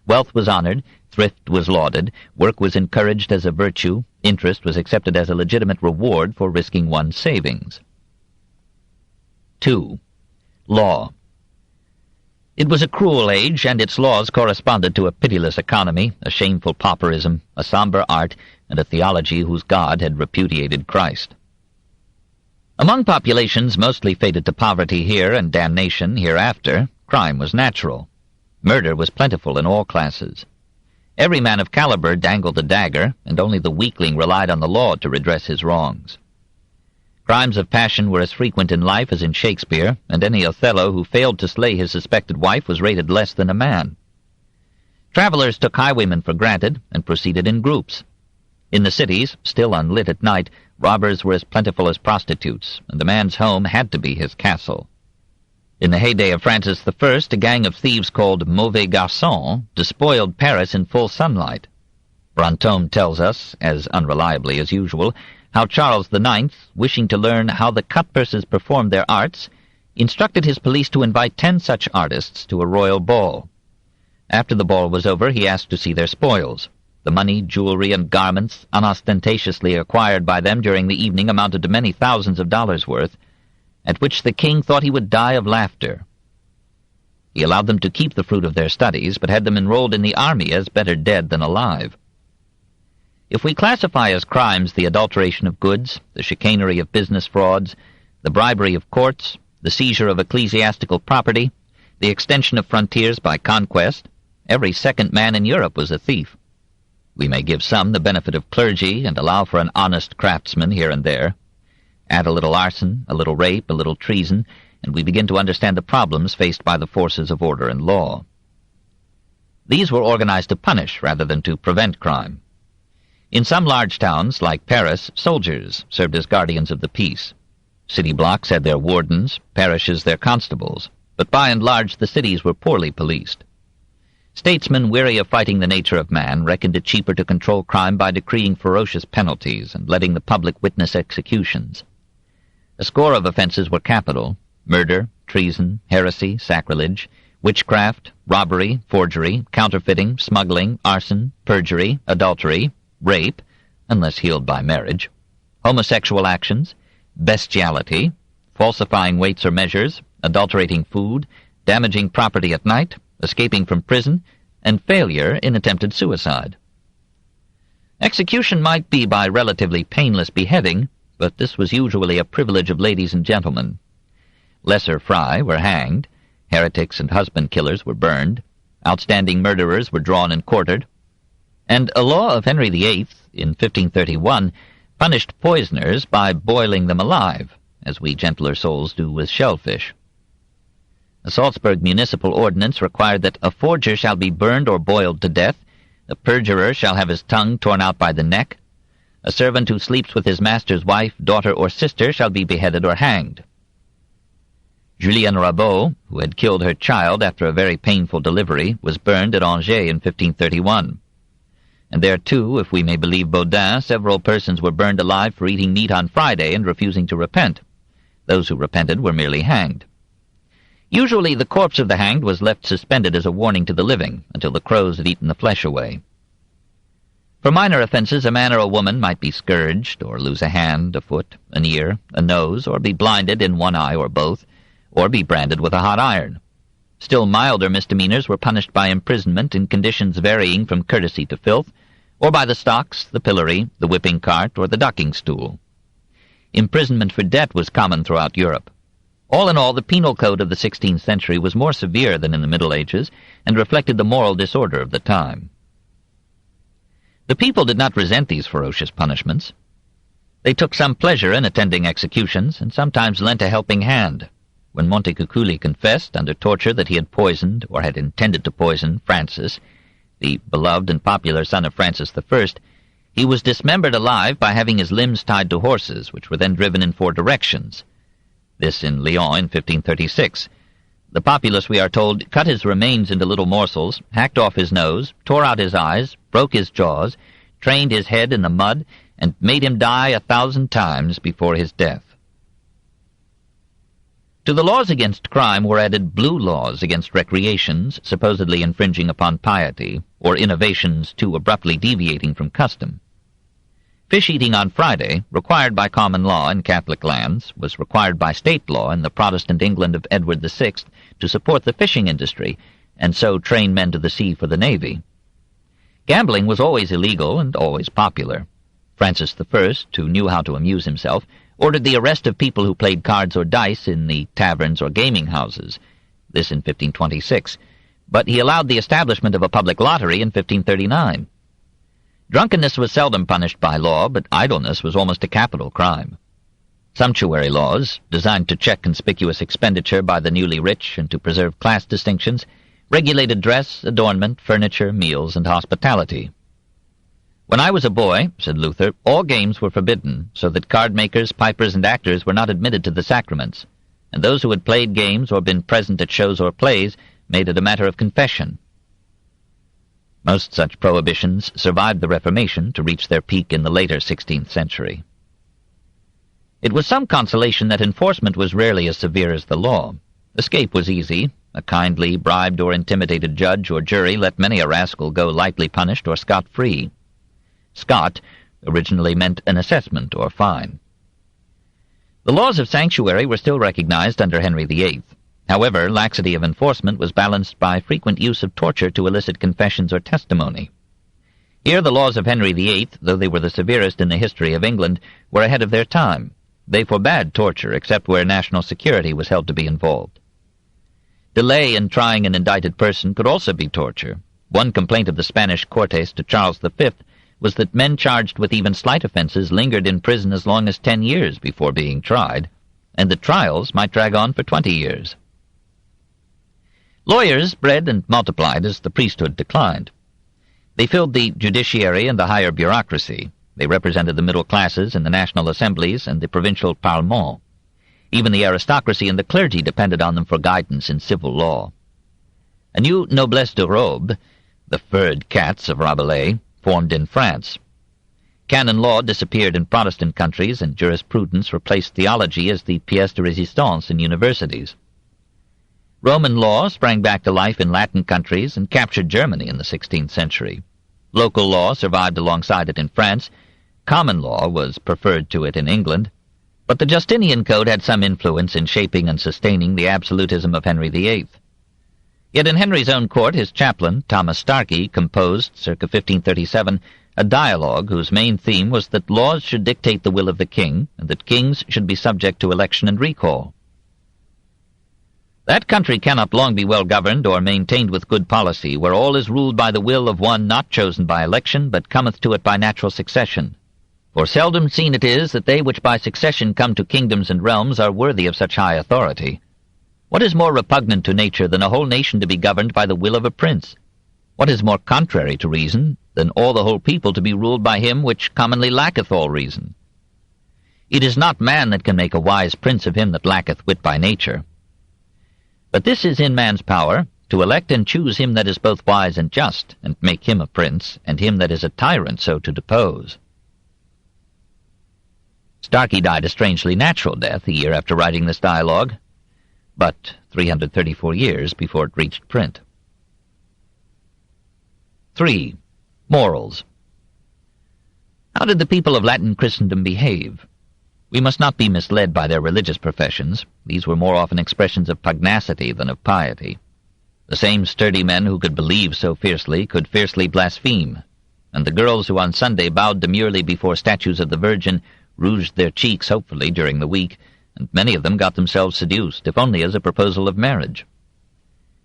Wealth was honored, thrift was lauded, work was encouraged as a virtue, interest was accepted as a legitimate reward for risking one's savings. 2. Law. It was a cruel age, and its laws corresponded to a pitiless economy, a shameful pauperism, a somber art, and a theology whose God had repudiated Christ. Among populations mostly fated to poverty here and damnation hereafter, crime was natural. Murder was plentiful in all classes. Every man of caliber dangled a dagger, and only the weakling relied on the law to redress his wrongs. Crimes of passion were as frequent in life as in Shakespeare, and any Othello who failed to slay his suspected wife was rated less than a man. Travelers took highwaymen for granted and proceeded in groups. In the cities, still unlit at night, robbers were as plentiful as prostitutes, and a man's home had to be his castle. In the heyday of Francis I, a gang of thieves called Mauvais Garçons despoiled Paris in full sunlight. Brantome tells us, as unreliably as usual, how Charles IX, wishing to learn how the cutpurses performed their arts, instructed his police to invite 10 such artists to a royal ball. After the ball was over, he asked to see their spoils. The money, jewelry, and garments unostentatiously acquired by them during the evening amounted to many thousands of dollars worth, at which the king thought he would die of laughter. He allowed them to keep the fruit of their studies, but had them enrolled in the army as better dead than alive. If we classify as crimes the adulteration of goods, the chicanery of business frauds, the bribery of courts, the seizure of ecclesiastical property, the extension of frontiers by conquest, every second man in Europe was a thief. We may give some the benefit of clergy and allow for an honest craftsman here and there. Add a little arson, a little rape, a little treason, and we begin to understand the problems faced by the forces of order and law. These were organized to punish rather than to prevent crime. In some large towns, like Paris, soldiers served as guardians of the peace. City blocks had their wardens, parishes their constables, but by and large the cities were poorly policed. Statesmen weary of fighting the nature of man reckoned it cheaper to control crime by decreeing ferocious penalties and letting the public witness executions. A score of offenses were capital: murder, treason, heresy, sacrilege, witchcraft, robbery, forgery, counterfeiting, smuggling, arson, perjury, adultery, rape, unless healed by marriage, homosexual actions, bestiality, falsifying weights or measures, adulterating food, damaging property at night, escaping from prison, and failure in attempted suicide. Execution might be by relatively painless beheading, but this was usually a privilege of ladies and gentlemen. Lesser fry were hanged, heretics and husband-killers were burned, outstanding murderers were drawn and quartered, and a law of Henry VIII, in 1531, punished poisoners by boiling them alive, as we gentler souls do with shellfish. A Salzburg municipal ordinance required that a forger shall be burned or boiled to death, a perjurer shall have his tongue torn out by the neck, a servant who sleeps with his master's wife, daughter, or sister shall be beheaded or hanged. Julienne Rabot, who had killed her child after a very painful delivery, was burned at Angers in 1531. And there, too, if we may believe Baudin, several persons were burned alive for eating meat on Friday and refusing to repent. Those who repented were merely hanged. Usually the corpse of the hanged was left suspended as a warning to the living, until the crows had eaten the flesh away. For minor offenses, a man or a woman might be scourged, or lose a hand, a foot, an ear, a nose, or be blinded in one eye or both, or be branded with a hot iron. Still milder misdemeanors were punished by imprisonment in conditions varying from courtesy to filth, or by the stocks, the pillory, the whipping cart, or the ducking stool. Imprisonment for debt was common throughout Europe. All in all, the penal code of the 16th century was more severe than in the Middle Ages, and reflected the moral disorder of the time. The people did not resent these ferocious punishments. They took some pleasure in attending executions, and sometimes lent a helping hand. When Montecuculi confessed under torture that he had poisoned, or had intended to poison, Francis, the beloved and popular son of Francis I, he was dismembered alive by having his limbs tied to horses, which were then driven in 4 directions. This in Lyon in 1536. The populace, we are told, cut his remains into little morsels, hacked off his nose, tore out his eyes, broke his jaws, trained his head in the mud, and made him die 1,000 times before his death. To the laws against crime were added blue laws against recreations, supposedly infringing upon piety, or innovations too abruptly deviating from custom. Fish-eating on Friday, required by common law in Catholic lands, was required by state law in the Protestant England of Edward VI to support the fishing industry, and so train men to the sea for the navy. Gambling was always illegal and always popular. Francis I, who knew how to amuse himself, ordered the arrest of people who played cards or dice in the taverns or gaming houses, this in 1526, but he allowed the establishment of a public lottery in 1539. Drunkenness was seldom punished by law, but idleness was almost a capital crime. Sumptuary laws, designed to check conspicuous expenditure by the newly rich and to preserve class distinctions, regulated dress, adornment, furniture, meals, and hospitality. "When I was a boy," said Luther, "all games were forbidden, so that card-makers, pipers, and actors were not admitted to the sacraments, and those who had played games or been present at shows or plays made it a matter of confession." Most such prohibitions survived the Reformation to reach their peak in the later 16th century. It was some consolation that enforcement was rarely as severe as the law. Escape was easy. A kindly, bribed or intimidated judge or jury let many a rascal go lightly punished or scot-free. Scot originally meant an assessment or fine. The laws of sanctuary were still recognized under Henry VIII. However, laxity of enforcement was balanced by frequent use of torture to elicit confessions or testimony. Here the laws of Henry VIII, though they were the severest in the history of England, were ahead of their time. They forbade torture except where national security was held to be involved. Delay in trying an indicted person could also be torture. One complaint of the Spanish Cortes to Charles V was that men charged with even slight offenses lingered in prison as long as 10 years before being tried, and that trials might drag on for 20 years. Lawyers bred and multiplied as the priesthood declined. They filled the judiciary and the higher bureaucracy. They represented the middle classes in the national assemblies and the provincial parlements. Even the aristocracy and the clergy depended on them for guidance in civil law. A new noblesse de robe, the furred cats of Rabelais, formed in France. Canon law disappeared in Protestant countries, and jurisprudence replaced theology as the pièce de résistance in universities. Roman law sprang back to life in Latin countries and captured Germany in the 16th century. Local law survived alongside it in France. Common law was preferred to it in England. But the Justinian Code had some influence in shaping and sustaining the absolutism of Henry VIII. Yet in Henry's own court, his chaplain, Thomas Starkey, composed, circa 1537, a dialogue whose main theme was that laws should dictate the will of the king, and that kings should be subject to election and recall. "That country cannot long be well governed or maintained with good policy, where all is ruled by the will of one not chosen by election, but cometh to it by natural succession. For seldom seen it is that they which by succession come to kingdoms and realms are worthy of such high authority. What is more repugnant to nature than a whole nation to be governed by the will of a prince? What is more contrary to reason than all the whole people to be ruled by him which commonly lacketh all reason? It is not man that can make a wise prince of him that lacketh wit by nature. But this is in man's power, to elect and choose him that is both wise and just, and make him a prince, and him that is a tyrant so to depose." Starkey died a strangely natural death a year after writing this dialogue, but 334 years before it reached print. 3. Morals. How did the people of Latin Christendom behave? We must not be misled by their religious professions. These were more often expressions of pugnacity than of piety. The same sturdy men who could believe so fiercely could fiercely blaspheme, and the girls who on Sunday bowed demurely before statues of the Virgin rouged their cheeks hopefully during the week, and many of them got themselves seduced, if only as a proposal of marriage.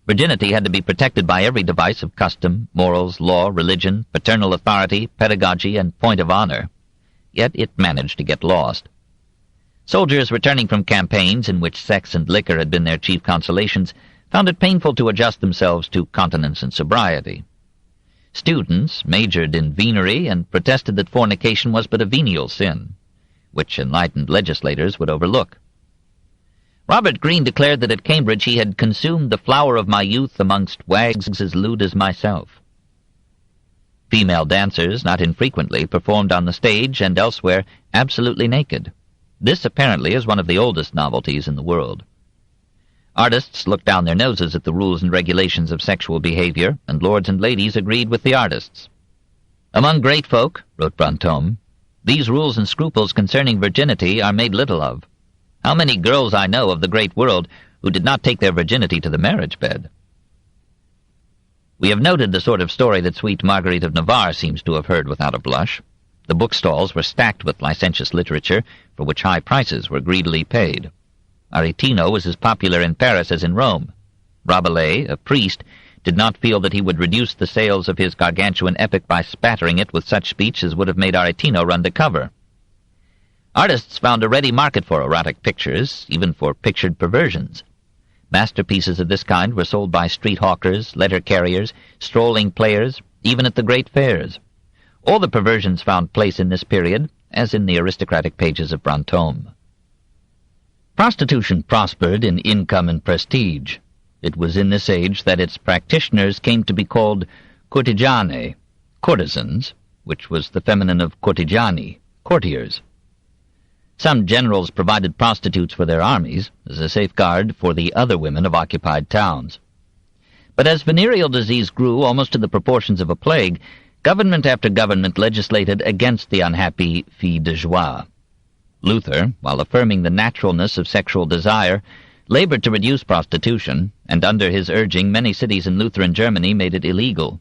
Virginity had to be protected by every device of custom, morals, law, religion, paternal authority, pedagogy, and point of honor. yet it managed to get lost. Soldiers returning from campaigns in which sex and liquor had been their chief consolations found it painful to adjust themselves to continence and sobriety. Students majored in venery and protested that fornication was but a venial sin, which enlightened legislators would overlook. Robert Greene declared that at Cambridge he had consumed the flower of my youth amongst wags as lewd as myself. Female dancers, not infrequently, performed on the stage and elsewhere absolutely naked. This apparently is one of the oldest novelties in the world. Artists looked down their noses at the rules and regulations of sexual behavior, and lords and ladies agreed with the artists. Among great folk, wrote Brantome, these rules and scruples concerning virginity are made little of. How many girls I know of the great world who did not take their virginity to the marriage bed? We have noted the sort of story that sweet Marguerite of Navarre seems to have heard without a blush. The bookstalls were stacked with licentious literature, for which high prices were greedily paid. Aretino was as popular in Paris as in Rome. Rabelais, a priest, did not feel that he would reduce the sales of his gargantuan epic by spattering it with such speech as would have made Aretino run to cover. Artists found a ready market for erotic pictures, even for pictured perversions. Masterpieces of this kind were sold by street hawkers, letter carriers, strolling players, even at the great fairs. All the perversions found place in this period, as in the aristocratic pages of Brantome. Prostitution prospered in income and prestige. It was in this age that its practitioners came to be called courtigiane, courtesans, which was the feminine of courtigiani, courtiers. Some generals provided prostitutes for their armies, as a safeguard for the other women of occupied towns. But as venereal disease grew almost to the proportions of a plague, government after government legislated against the unhappy filles de joie. Luther, while affirming the naturalness of sexual desire, labored to reduce prostitution, and under his urging many cities in Lutheran Germany made it illegal.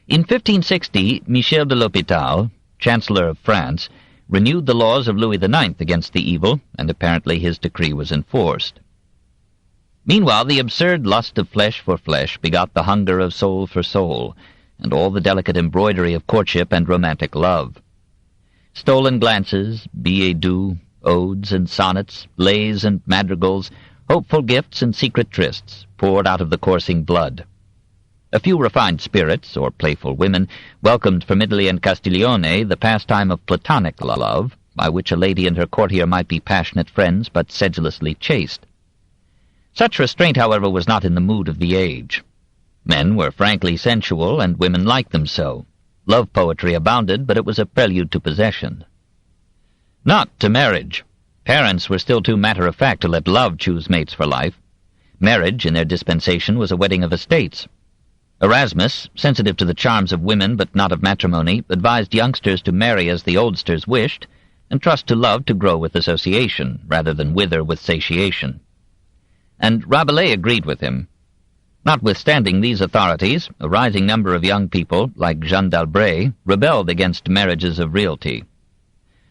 In 1560, Michel de l'Hôpital, Chancellor of France, renewed the laws of Louis IX against the evil, and apparently his decree was enforced. Meanwhile, the absurd lust of flesh for flesh begot the hunger of soul for soul, and all the delicate embroidery of courtship and romantic love. Stolen glances, billets doux, odes and sonnets, lays and madrigals, hopeful gifts and secret trysts poured out of the coursing blood. A few refined spirits, or playful women, welcomed from Italy and Castiglione the pastime of platonic love, by which a lady and her courtier might be passionate friends but sedulously chaste. Such restraint, however, was not in the mood of the age. Men were frankly sensual, and women liked them so. Love poetry abounded, but it was a prelude to possession. Not to marriage. Parents were still too matter-of-fact to let love choose mates for life. Marriage, in their dispensation, was a wedding of estates. Erasmus, sensitive to the charms of women but not of matrimony, advised youngsters to marry as the oldsters wished, and trust to love to grow with association, rather than wither with satiation. And Rabelais agreed with him. Notwithstanding these authorities, a rising number of young people, like Jeanne d'Albret, rebelled against marriages of realty.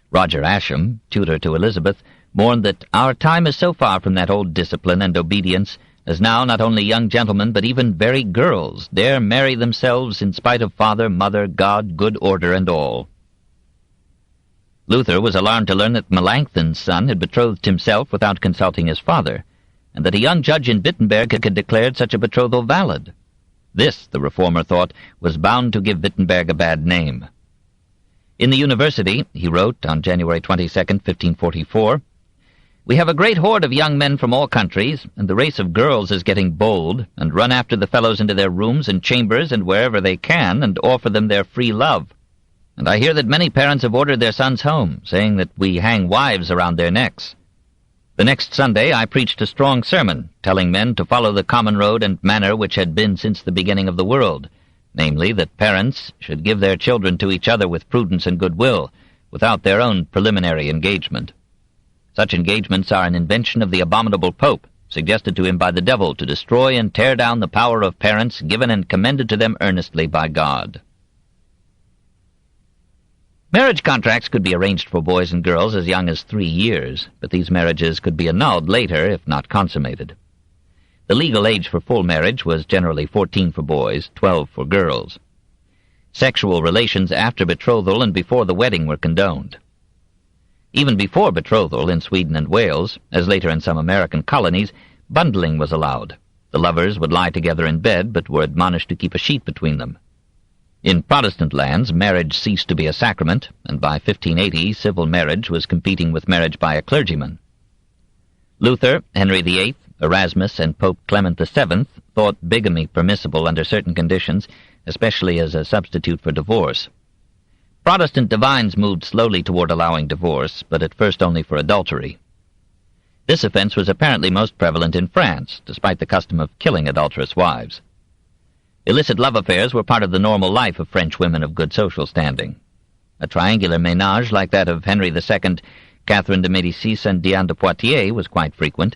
Roger Ascham, tutor to Elizabeth, mourned that our time is so far from that old discipline and obedience, as now not only young gentlemen, but even very girls, dare marry themselves in spite of father, mother, God, good order, and all. Luther was alarmed to learn that Melanchthon's son had betrothed himself without consulting his father, and that a young judge in Wittenberg had declared such a betrothal valid. This, the reformer thought, was bound to give Wittenberg a bad name. In the university, he wrote on January 22, 1544, "We have a great horde of young men from all countries, and the race of girls is getting bold, and run after the fellows into their rooms and chambers and wherever they can, and offer them their free love. And I hear that many parents have ordered their sons home, saying that we hang wives around their necks. The next Sunday I preached a strong sermon, telling men to follow the common road and manner which had been since the beginning of the world, namely, that parents should give their children to each other with prudence and goodwill, without their own preliminary engagement. Such engagements are an invention of the abominable Pope, suggested to him by the devil to destroy and tear down the power of parents given and commended to them earnestly by God." Marriage contracts could be arranged for boys and girls as young as 3 years, but these marriages could be annulled later if not consummated. The legal age for full marriage was generally 14 for boys, 12 for girls. Sexual relations after betrothal and before the wedding were condoned. Even before betrothal in Sweden and Wales, as later in some American colonies, bundling was allowed. The lovers would lie together in bed, but were admonished to keep a sheet between them. In Protestant lands, marriage ceased to be a sacrament, and by 1580 civil marriage was competing with marriage by a clergyman. Luther, Henry VIII, Erasmus, and Pope Clement VII thought bigamy permissible under certain conditions, especially as a substitute for divorce. Protestant divines moved slowly toward allowing divorce, but at first only for adultery. This offense was apparently most prevalent in France, despite the custom of killing adulterous wives. Illicit love affairs were part of the normal life of French women of good social standing. A triangular ménage like that of Henry II, Catherine de Médicis, and Diane de Poitiers was quite frequent,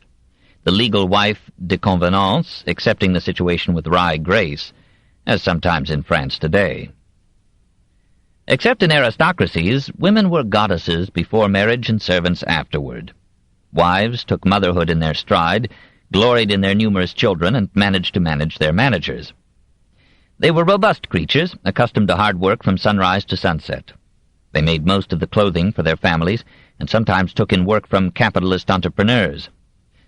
the legal wife de convenance accepting the situation with wry grace, as sometimes in France today. Except in aristocracies, women were goddesses before marriage and servants afterward. Wives took motherhood in their stride, gloried in their numerous children, and managed to manage their managers. They were robust creatures, accustomed to hard work from sunrise to sunset. They made most of the clothing for their families, and sometimes took in work from capitalist entrepreneurs.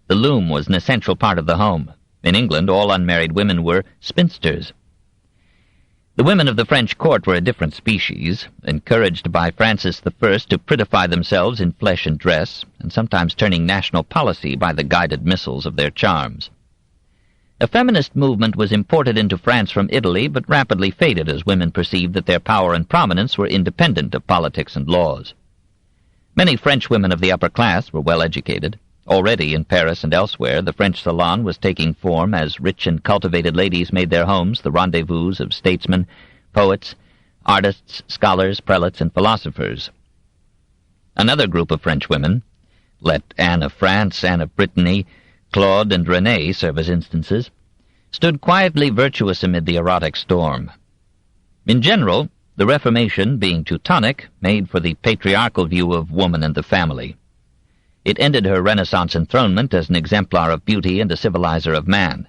The loom was an essential part of the home. In England, all unmarried women were spinsters. The women of the French court were a different species, encouraged by Francis I to prettify themselves in flesh and dress, and sometimes turning national policy by the guided missiles of their charms. A feminist movement was imported into France from Italy, but rapidly faded as women perceived that their power and prominence were independent of politics and laws. Many French women of the upper class were well educated. Already in Paris and elsewhere, the French salon was taking form as rich and cultivated ladies made their homes the rendezvous of statesmen, poets, artists, scholars, prelates, and philosophers. Another group of French women, let Anne of France, Anne of Brittany, Claude, and Renée serve as instances, stood quietly virtuous amid the erotic storm. In general, the Reformation, being Teutonic, made for the patriarchal view of woman and the family. It ended her Renaissance enthronement as an exemplar of beauty and a civilizer of man.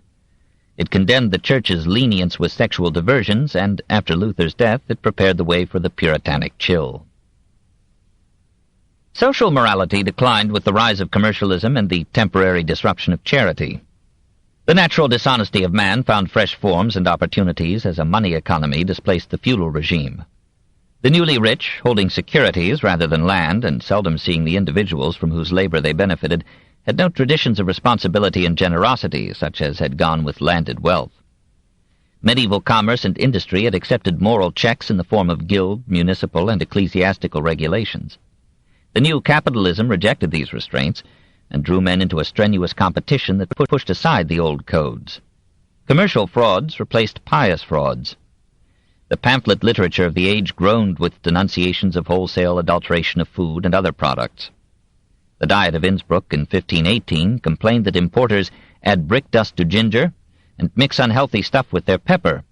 It condemned the Church's lenience with sexual diversions, and, after Luther's death, it prepared the way for the Puritanic chill. Social morality declined with the rise of commercialism and the temporary disruption of charity. The natural dishonesty of man found fresh forms and opportunities as a money economy displaced the feudal regime. The newly rich, holding securities rather than land, and seldom seeing the individuals from whose labor they benefited, had no traditions of responsibility and generosity such as had gone with landed wealth. Medieval commerce and industry had accepted moral checks in the form of guild, municipal, and ecclesiastical regulations. The new capitalism rejected these restraints and drew men into a strenuous competition that pushed aside the old codes. Commercial frauds replaced pious frauds. The pamphlet literature of the age groaned with denunciations of wholesale adulteration of food and other products. The Diet of Innsbruck in 1518 complained that importers add brick dust to ginger and mix unhealthy stuff with their pepper.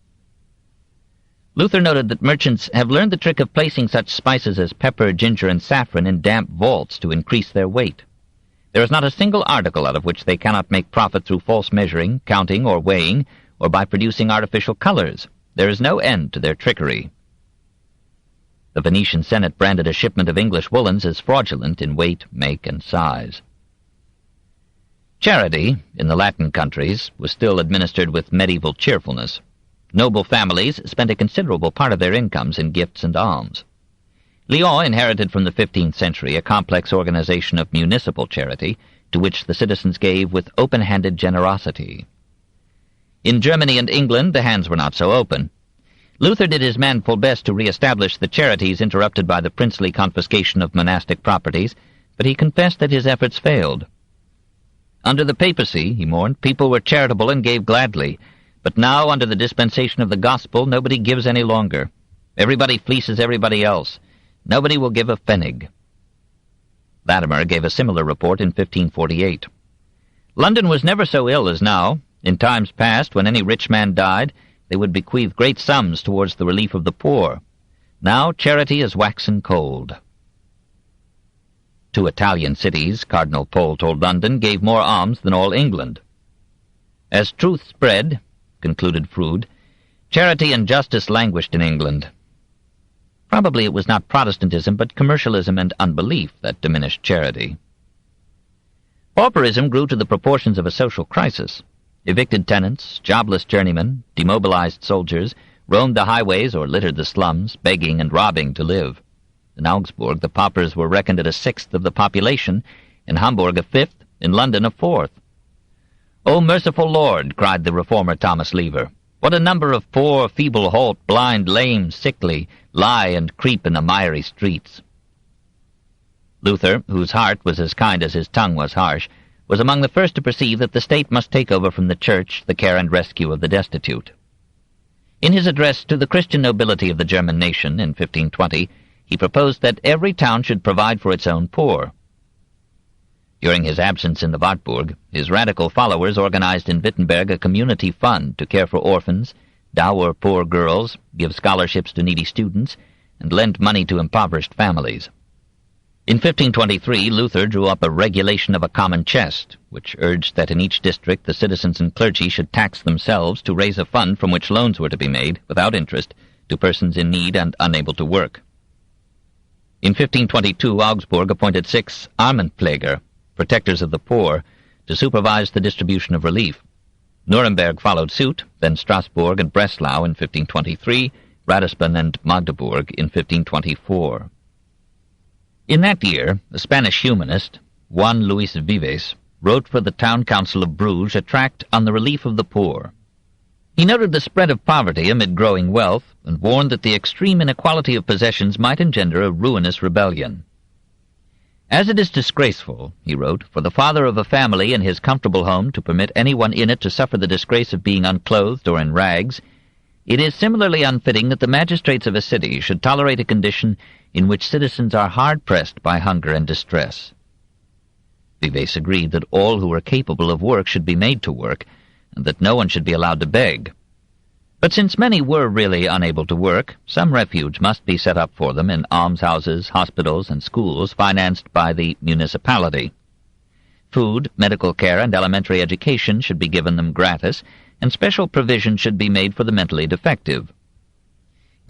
Luther noted that merchants have learned the trick of placing such spices as pepper, ginger, and saffron in damp vaults to increase their weight. There is not a single article out of which they cannot make profit through false measuring, counting, or weighing, or by producing artificial colors. There is no end to their trickery. The Venetian Senate branded a shipment of English woolens as fraudulent in weight, make, and size. Charity, in the Latin countries, was still administered with medieval cheerfulness. Noble families spent a considerable part of their incomes in gifts and alms. Lyon inherited from the 15th century a complex organization of municipal charity, to which the citizens gave with open-handed generosity. In Germany and England, the hands were not so open. Luther did his manful best to re-establish the charities interrupted by the princely confiscation of monastic properties, but he confessed that his efforts failed. Under the papacy, he mourned, people were charitable and gave gladly, but now, under the dispensation of the gospel, nobody gives any longer. Everybody fleeces everybody else. Nobody will give a pfennig. Latimer gave a similar report in 1548. London was never so ill as now. In times past, when any rich man died, they would bequeath great sums towards the relief of the poor. Now charity is waxen cold. 2 Italian cities, Cardinal Pole told London, gave more alms than all England. As truth spread, concluded Froude, charity and justice languished in England. Probably it was not Protestantism, but commercialism and unbelief that diminished charity. Pauperism grew to the proportions of a social crisis. Evicted tenants, jobless journeymen, demobilized soldiers roamed the highways or littered the slums, begging and robbing to live. In Augsburg, the paupers were reckoned at a sixth of the population, in Hamburg a fifth, in London a fourth. "O merciful Lord," cried the reformer Thomas Lever, "what a number of poor, feeble, halt, blind, lame, sickly, lie and creep in the miry streets." Luther, whose heart was as kind as his tongue was harsh, was among the first to perceive that the state must take over from the Church the care and rescue of the destitute. In his address to the Christian nobility of the German nation in 1520, he proposed that every town should provide for its own poor. During his absence in the Wartburg, his radical followers organized in Wittenberg a community fund to care for orphans, dower poor girls, give scholarships to needy students, and lend money to impoverished families. In 1523, Luther drew up a regulation of a common chest, which urged that in each district the citizens and clergy should tax themselves to raise a fund from which loans were to be made, without interest, to persons in need and unable to work. In 1522, Augsburg appointed 6 Armenpfleger, protectors of the poor, to supervise the distribution of relief. Nuremberg followed suit, then Strasbourg and Breslau in 1523, Ratisbon and Magdeburg in 1524. In that year, the Spanish humanist, Juan Luis Vives, wrote for the town council of Bruges a tract on the relief of the poor. He noted the spread of poverty amid growing wealth, and warned that the extreme inequality of possessions might engender a ruinous rebellion. "As it is disgraceful," he wrote, "for the father of a family in his comfortable home to permit anyone in it to suffer the disgrace of being unclothed or in rags, it is similarly unfitting that the magistrates of a city should tolerate a condition in which citizens are hard-pressed by hunger and distress." Vives agreed that all who were capable of work should be made to work, and that no one should be allowed to beg. But since many were really unable to work, some refuge must be set up for them in almshouses, hospitals, and schools financed by the municipality. Food, medical care, and elementary education should be given them gratis, and special provision should be made for the mentally defective.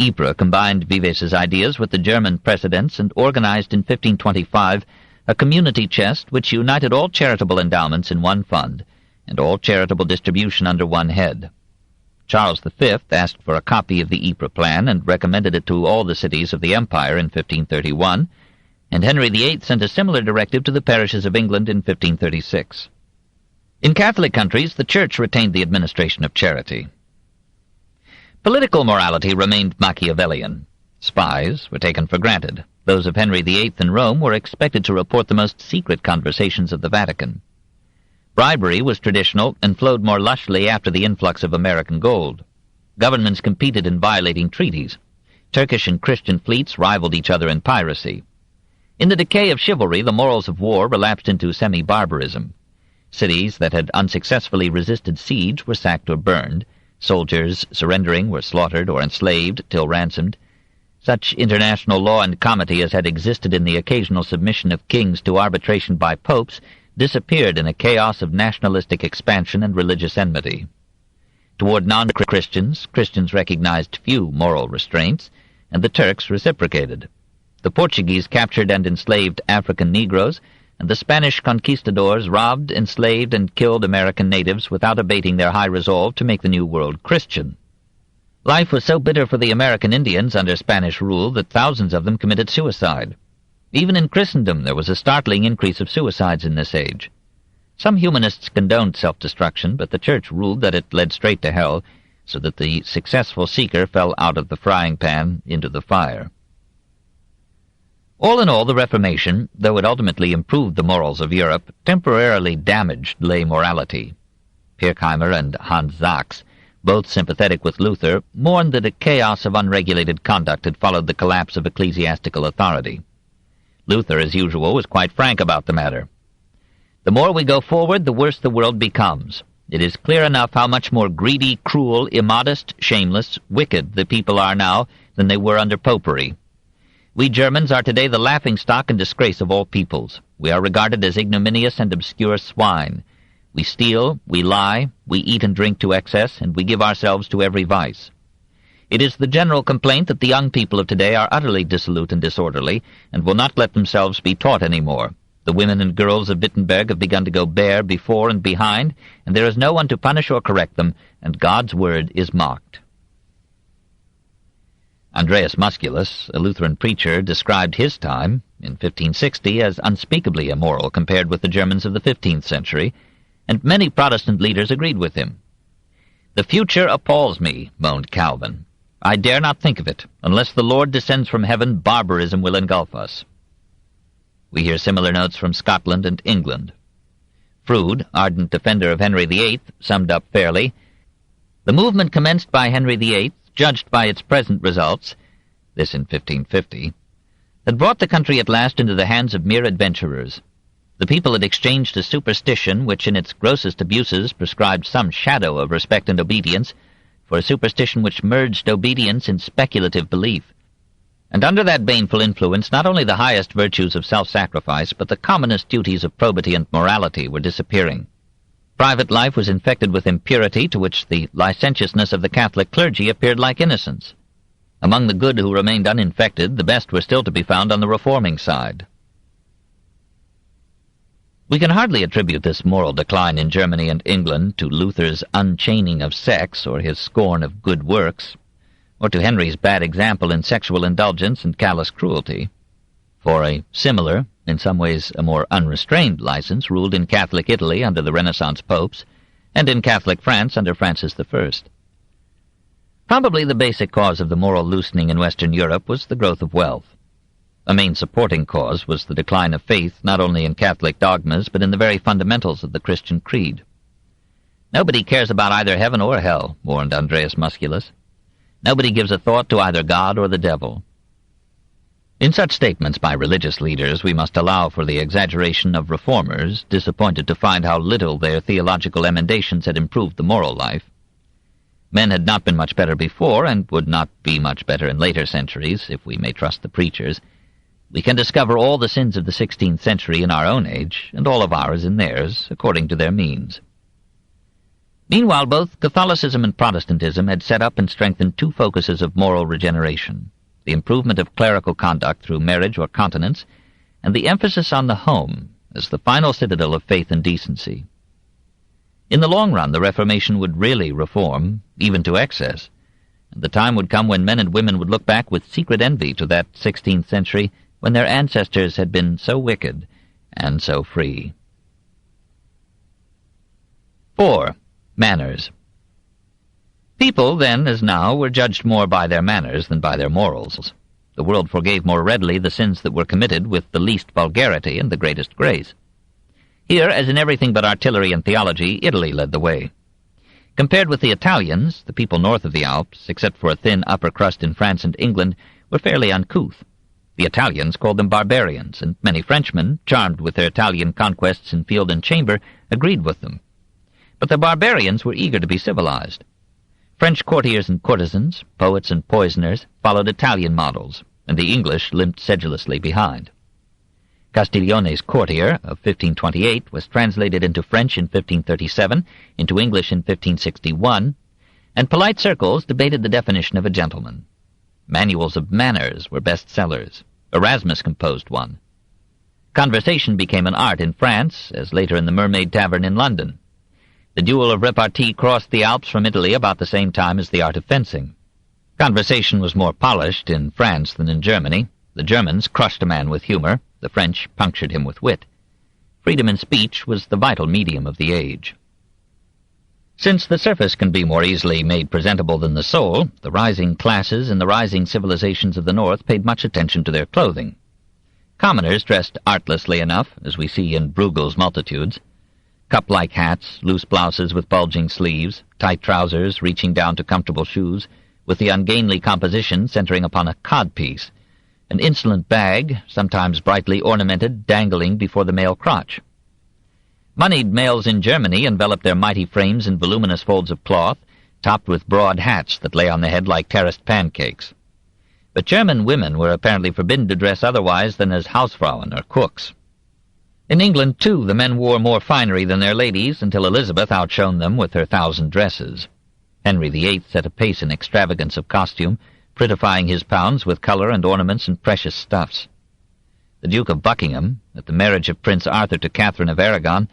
Ypres combined Vives's ideas with the German precedents and organized in 1525 a community chest which united all charitable endowments in one fund, and all charitable distribution under one head. Charles V asked for a copy of the Ypres plan and recommended it to all the cities of the Empire in 1531, and Henry VIII sent a similar directive to the parishes of England in 1536. In Catholic countries, the Church retained the administration of charity. Political morality remained Machiavellian. Spies were taken for granted. Those of Henry VIII in Rome were expected to report the most secret conversations of the Vatican. Bribery was traditional and flowed more lushly after the influx of American gold. Governments competed in violating treaties. Turkish and Christian fleets rivaled each other in piracy. In the decay of chivalry, the morals of war relapsed into semi-barbarism. Cities that had unsuccessfully resisted siege were sacked or burned. Soldiers surrendering were slaughtered or enslaved till ransomed. Such international law and comity as had existed in the occasional submission of kings to arbitration by popes disappeared in a chaos of nationalistic expansion and religious enmity. Toward non-Christians, Christians recognized few moral restraints, and the Turks reciprocated. The Portuguese captured and enslaved African Negroes, and the Spanish conquistadors robbed, enslaved, and killed American natives without abating their high resolve to make the New World Christian. Life was so bitter for the American Indians under Spanish rule that thousands of them committed suicide. Even in Christendom there was a startling increase of suicides in this age. Some humanists condoned self-destruction, but the Church ruled that it led straight to hell, so that the successful seeker fell out of the frying pan into the fire. All in all, the Reformation, though it ultimately improved the morals of Europe, temporarily damaged lay morality. Pirkheimer and Hans Sachs, both sympathetic with Luther, mourned that a chaos of unregulated conduct had followed the collapse of ecclesiastical authority. Luther, as usual, was quite frank about the matter. "The more we go forward, the worse the world becomes. It is clear enough how much more greedy, cruel, immodest, shameless, wicked the people are now than they were under popery. We Germans are today the laughing-stock and disgrace of all peoples. We are regarded as ignominious and obscure swine. We steal, we lie, we eat and drink to excess, and we give ourselves to every vice. It is the general complaint that the young people of today are utterly dissolute and disorderly, and will not let themselves be taught any more. The women and girls of Wittenberg have begun to go bare before and behind, and there is no one to punish or correct them, and God's word is mocked. Andreas Musculus, a Lutheran preacher, described his time, in 1560, as unspeakably immoral compared with the Germans of the 15th century, and many Protestant leaders agreed with him. "The future appalls me," moaned Calvin. "I dare not think of it. Unless the Lord descends from heaven, barbarism will engulf us." We hear similar notes from Scotland and England. Froude, ardent defender of Henry VIII, summed up fairly, "The movement commenced by Henry VIII, judged by its present results," this in 1550, "had brought the country at last into the hands of mere adventurers. The people had exchanged a superstition which in its grossest abuses prescribed some shadow of respect and obedience, for a superstition which merged obedience in speculative belief. And under that baneful influence not only the highest virtues of self-sacrifice, but the commonest duties of probity and morality were disappearing. Private life was infected with impurity, to which the licentiousness of the Catholic clergy appeared like innocence. Among the good who remained uninfected, the best were still to be found on the reforming side." We can hardly attribute this moral decline in Germany and England to Luther's unchaining of sex or his scorn of good works, or to Henry's bad example in sexual indulgence and callous cruelty. For a similar, in some ways a more unrestrained license ruled in Catholic Italy under the Renaissance popes, and in Catholic France under Francis I. Probably the basic cause of the moral loosening in Western Europe was the growth of wealth. A main supporting cause was the decline of faith not only in Catholic dogmas, but in the very fundamentals of the Christian creed. "Nobody cares about either heaven or hell," warned Andreas Musculus. "Nobody gives a thought to either God or the devil." In such statements by religious leaders, we must allow for the exaggeration of reformers, disappointed to find how little their theological emendations had improved the moral life. Men had not been much better before, and would not be much better in later centuries, if we may trust the preachers. We can discover all the sins of the 16th century in our own age, and all of ours in theirs, according to their means. Meanwhile, both Catholicism and Protestantism had set up and strengthened two focuses of moral regeneration: the improvement of clerical conduct through marriage or continence, and the emphasis on the home as the final citadel of faith and decency. In the long run, the Reformation would really reform, even to excess, and the time would come when men and women would look back with secret envy to that 16th century when their ancestors had been so wicked and so free. 4. Manners. People, then as now, were judged more by their manners than by their morals. The world forgave more readily the sins that were committed with the least vulgarity and the greatest grace. Here, as in everything but artillery and theology, Italy led the way. Compared with the Italians, the people north of the Alps, except for a thin upper crust in France and England, were fairly uncouth. The Italians called them barbarians, and many Frenchmen, charmed with their Italian conquests in field and chamber, agreed with them. But the barbarians were eager to be civilized. French courtiers and courtesans, poets and poisoners, followed Italian models, and the English limped sedulously behind. Castiglione's Courtier of 1528 was translated into French in 1537, into English in 1561, and polite circles debated the definition of a gentleman. Manuals of manners were bestsellers. Erasmus composed one. Conversation became an art in France, as later in the Mermaid Tavern in London. The duel of repartee crossed the Alps from Italy about the same time as the art of fencing. Conversation was more polished in France than in Germany. The Germans crushed a man with humor. The French punctured him with wit. Freedom in speech was the vital medium of the age. Since the surface can be more easily made presentable than the soul, the rising classes and the rising civilizations of the North paid much attention to their clothing. Commoners dressed artlessly enough, as we see in Brueghel's Multitudes. Cup-like hats, loose blouses with bulging sleeves, tight trousers reaching down to comfortable shoes, with the ungainly composition centering upon a codpiece, an insolent bag, sometimes brightly ornamented, dangling before the male crotch. Moneyed males in Germany enveloped their mighty frames in voluminous folds of cloth, topped with broad hats that lay on the head like terraced pancakes. But German women were apparently forbidden to dress otherwise than as Hausfrauen or cooks. In England, too, the men wore more finery than their ladies, until Elizabeth outshone them with her 1,000 dresses. Henry VIII set a pace in extravagance of costume, prettifying his pounds with colour and ornaments and precious stuffs. The Duke of Buckingham, at the marriage of Prince Arthur to Catherine of Aragon,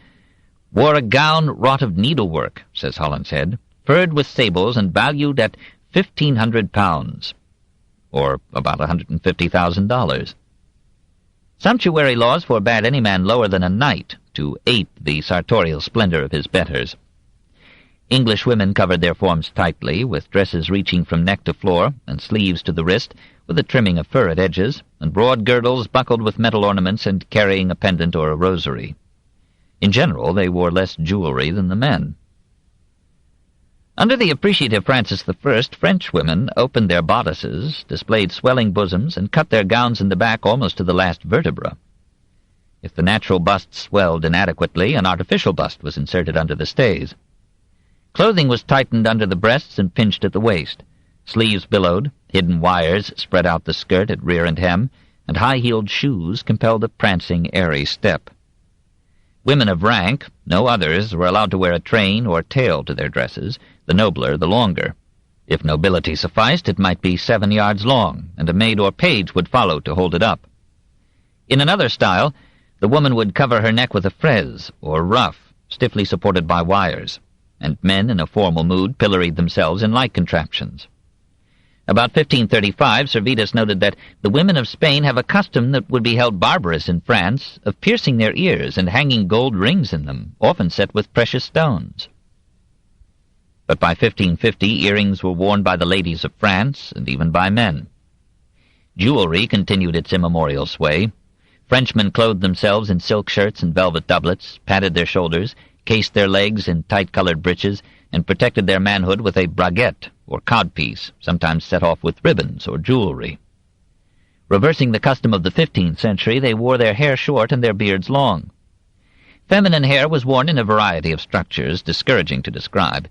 wore a gown wrought of needlework, says Holinshead, furred with sables and valued at £1,500, or about $150,000. Sumptuary laws forbade any man lower than a knight to ape the sartorial splendor of his betters. English women covered their forms tightly, with dresses reaching from neck to floor, and sleeves to the wrist, with a trimming of fur at edges, and broad girdles buckled with metal ornaments and carrying a pendant or a rosary. In general, they wore less jewelry than the men. Under the appreciative Francis I, French women opened their bodices, displayed swelling bosoms, and cut their gowns in the back almost to the last vertebra. If the natural bust swelled inadequately, an artificial bust was inserted under the stays. Clothing was tightened under the breasts and pinched at the waist. Sleeves billowed, hidden wires spread out the skirt at rear and hem, and high-heeled shoes compelled a prancing, airy step. Women of rank, no others, were allowed to wear a train or tail to their dresses, the nobler the longer. If nobility sufficed, it might be 7 yards long, and a maid or page would follow to hold it up. In another style, the woman would cover her neck with a fraise, or ruff, stiffly supported by wires, and men in a formal mood pilloried themselves in like contraptions. About 1535, Servetus noted that the women of Spain have a custom that would be held barbarous in France of piercing their ears and hanging gold rings in them, often set with precious stones. But by 1550, earrings were worn by the ladies of France, and even by men. Jewelry continued its immemorial sway. Frenchmen clothed themselves in silk shirts and velvet doublets, padded their shoulders, cased their legs in tight-colored breeches, and protected their manhood with a braguette, or codpiece, sometimes set off with ribbons or jewelry. Reversing the custom of the 15th century, they wore their hair short and their beards long. Feminine hair was worn in a variety of structures, discouraging to describe.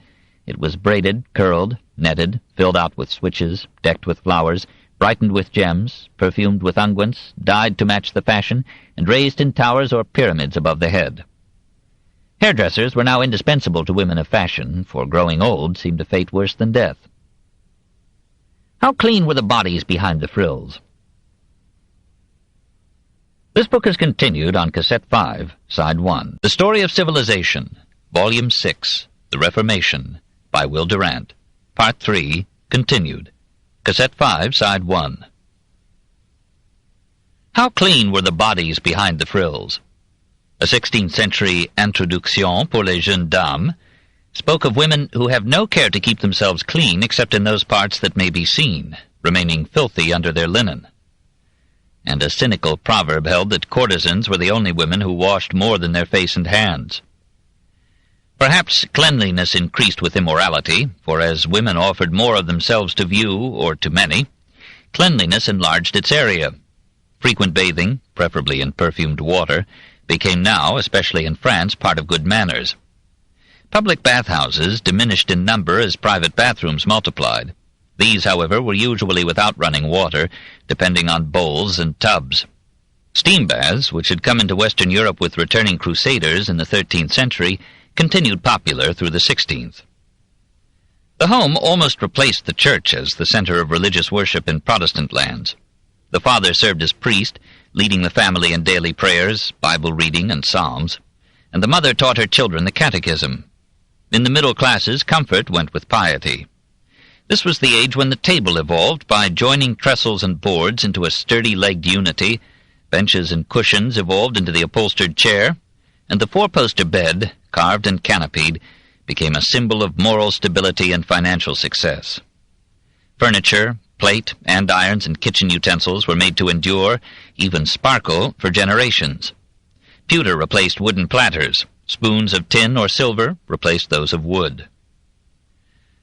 It was braided, curled, netted, filled out with switches, decked with flowers, brightened with gems, perfumed with unguents, dyed to match the fashion, and raised in towers or pyramids above the head. Hairdressers were now indispensable to women of fashion, for growing old seemed a fate worse than death. How clean were the bodies behind the frills? This book is continued on Cassette 5, Side 1. The Story of Civilization, Volume 6, The Reformation, by Will Durant. Part 3, continued. Cassette 5, Side 1. How clean were the bodies behind the frills? A 16th-century Introduction pour les jeunes dames spoke of women who have no care to keep themselves clean except in those parts that may be seen, remaining filthy under their linen. And a cynical proverb held that courtesans were the only women who washed more than their face and hands. Perhaps cleanliness increased with immorality, for as women offered more of themselves to view or to many, cleanliness enlarged its area. Frequent bathing, preferably in perfumed water, became now, especially in France, part of good manners. Public bathhouses diminished in number as private bathrooms multiplied. These, however, were usually without running water, depending on bowls and tubs. Steam baths, which had come into Western Europe with returning crusaders in the 13th century, continued popular through the 16th. The home almost replaced the church as the center of religious worship in Protestant lands. The father served as priest, leading the family in daily prayers, Bible reading, and psalms, and the mother taught her children the catechism. In the middle classes, comfort went with piety. This was the age when the table evolved by joining trestles and boards into a sturdy-legged unity, benches and cushions evolved into the upholstered chair, and the four-poster bed, carved and canopied, became a symbol of moral stability and financial success. Furniture, plate, andirons, and kitchen utensils were made to endure, even sparkle, for generations. Pewter replaced wooden platters. Spoons of tin or silver replaced those of wood.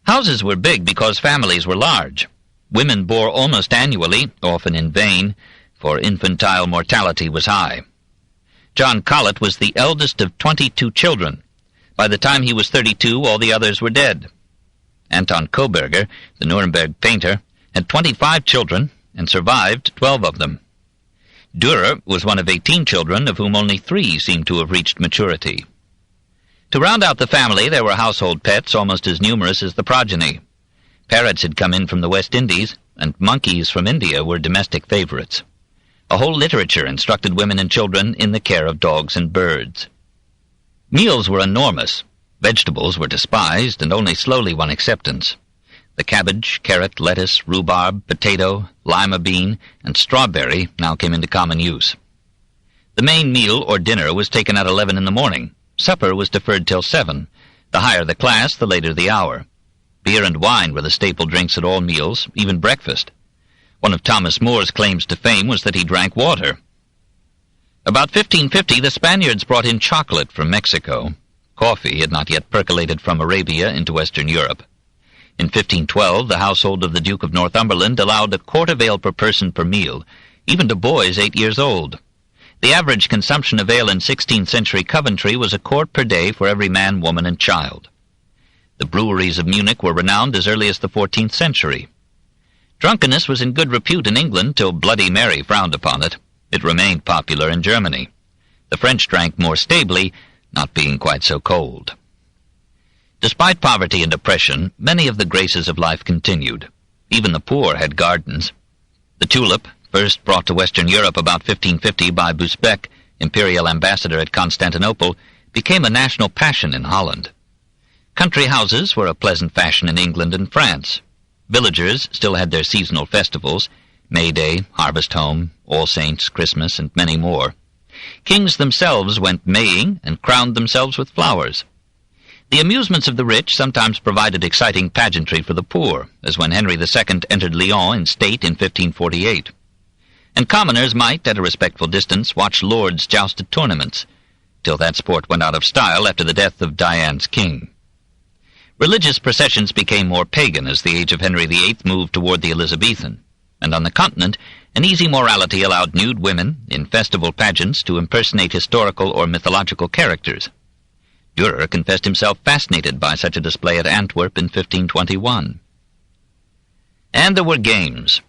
Houses were big because families were large. Women bore almost annually, often in vain, for infantile mortality was high. John Colet was the eldest of 22 children. By the time he was 32, all the others were dead. Anton Koberger, the Nuremberg painter, had 25 children and survived 12 of them. Dürer was one of 18 children, of whom only 3 seemed to have reached maturity. To round out the family, there were household pets almost as numerous as the progeny. Parrots had come in from the West Indies, and monkeys from India were domestic favorites. A whole literature instructed women and children in the care of dogs and birds. Meals were enormous. Vegetables were despised, and only slowly won acceptance. The cabbage, carrot, lettuce, rhubarb, potato, lima bean, and strawberry now came into common use. The main meal or dinner was taken at 11 in the morning. Supper was deferred till 7. The higher the class, the later the hour. Beer and wine were the staple drinks at all meals, even breakfast. One of Thomas More's claims to fame was that he drank water. About 1550, the Spaniards brought in chocolate from Mexico. Coffee had not yet percolated from Arabia into Western Europe. In 1512, the household of the Duke of Northumberland allowed a quart of ale per person per meal, even to boys 8 years old. The average consumption of ale in 16th century Coventry was a quart per day for every man, woman, and child. The breweries of Munich were renowned as early as the 14th century. Drunkenness was in good repute in England till Bloody Mary frowned upon it. It remained popular in Germany. The French drank more stably, not being quite so cold. Despite poverty and oppression, many of the graces of life continued. Even the poor had gardens. The tulip, first brought to Western Europe about 1550 by Busbecq, imperial ambassador at Constantinople, became a national passion in Holland. Country houses were a pleasant fashion in England and France. Villagers still had their seasonal festivals, May Day, Harvest Home, All Saints, Christmas, and many more. Kings themselves went maying and crowned themselves with flowers. The amusements of the rich sometimes provided exciting pageantry for the poor, as when Henry II entered Lyon in state in 1548. And commoners might, at a respectful distance, watch lords joust at tournaments, till that sport went out of style after the death of Diane's king. Religious processions became more pagan as the age of Henry VIII moved toward the Elizabethan, and on the continent, an easy morality allowed nude women, in festival pageants, to impersonate historical or mythological characters. Dürer confessed himself fascinated by such a display at Antwerp in 1521. And there were games.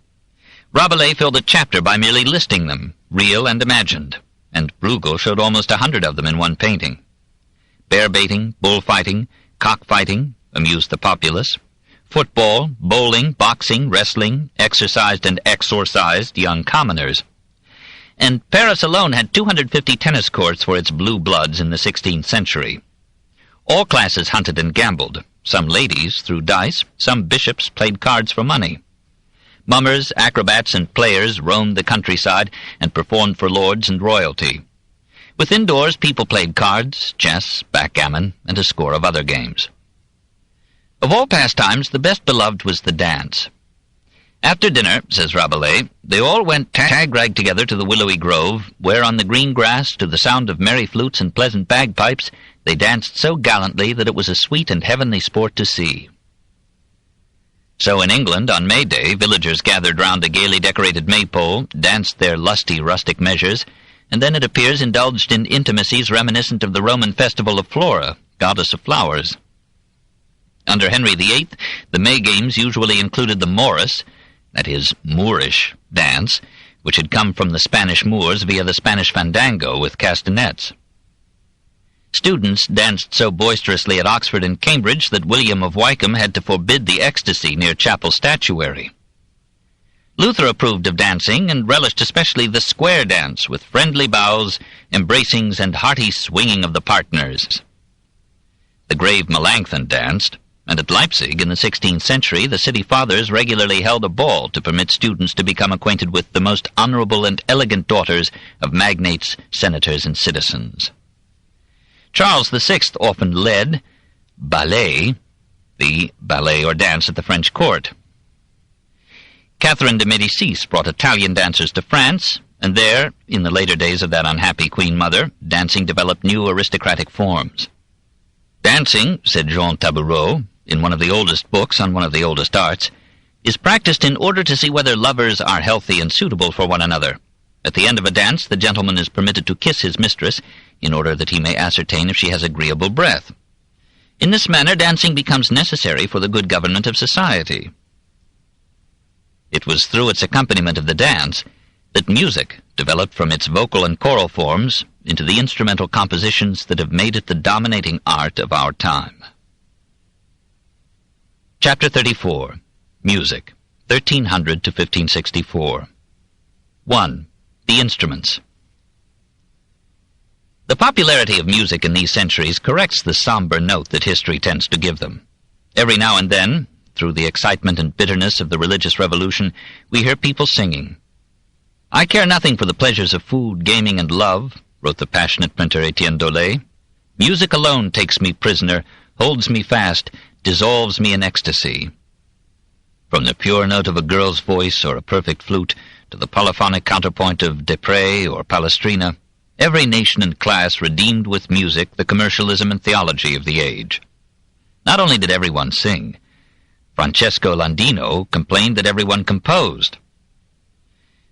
Rabelais filled a chapter by merely listing them, real and imagined, and Brueghel showed almost 100 of them in one painting. Bear-baiting, bullfighting, cockfighting amused the populace. Football, bowling, boxing, wrestling exercised and exorcised young commoners. And Paris alone had 250 tennis courts for its blue bloods in the 16th century. All classes hunted and gambled. Some ladies threw dice, some bishops played cards for money. Mummers, acrobats, and players roamed the countryside and performed for lords and royalty. Within doors, people played cards, chess, backgammon, and a score of other games. Of all pastimes, the best beloved was the dance. After dinner, says Rabelais, they all went tag-rag together to the willowy grove, where on the green grass, to the sound of merry flutes and pleasant bagpipes, they danced so gallantly that it was a sweet and heavenly sport to see. So in England, on May Day, villagers gathered round a gaily decorated maypole, danced their lusty rustic measures, and then it appears indulged in intimacies reminiscent of the Roman festival of Flora, goddess of flowers. Under Henry VIII, the May games usually included the Morris, that is, Moorish, dance, which had come from the Spanish Moors via the Spanish fandango with castanets. Students danced so boisterously at Oxford and Cambridge that William of Wykeham had to forbid the ecstasy near chapel statuary. Luther approved of dancing and relished especially the square dance with friendly bows, embracings, and hearty swinging of the partners. The grave Melanchthon danced, and at Leipzig in the 16th century the city fathers regularly held a ball to permit students to become acquainted with the most honorable and elegant daughters of magnates, senators, and citizens. Charles VI often led ballet, the ballet or dance at the French court. Catherine de Médicis brought Italian dancers to France, and there, in the later days of that unhappy Queen Mother, dancing developed new aristocratic forms. Dancing, said Jean Tabourot, in one of the oldest books on one of the oldest arts, is practiced in order to see whether lovers are healthy and suitable for one another. At the end of a dance, the gentleman is permitted to kiss his mistress, in order that he may ascertain if she has agreeable breath. In this manner, dancing becomes necessary for the good government of society. It was through its accompaniment of the dance that music developed from its vocal and choral forms into the instrumental compositions that have made it the dominating art of our time. Chapter 34. Music, 1300 to 1564. 1. The instruments. The popularity of music in these centuries corrects the somber note that history tends to give them. Every now and then, through the excitement and bitterness of the religious revolution, we hear people singing. "I care nothing for the pleasures of food, gaming, and love," wrote the passionate printer Etienne Dolet. "Music alone takes me prisoner, holds me fast, dissolves me in ecstasy." From the pure note of a girl's voice or a perfect flute to the polyphonic counterpoint of Desprez or Palestrina, every nation and class redeemed with music the commercialism and theology of the age. Not only did everyone sing, Francesco Landino complained that everyone composed.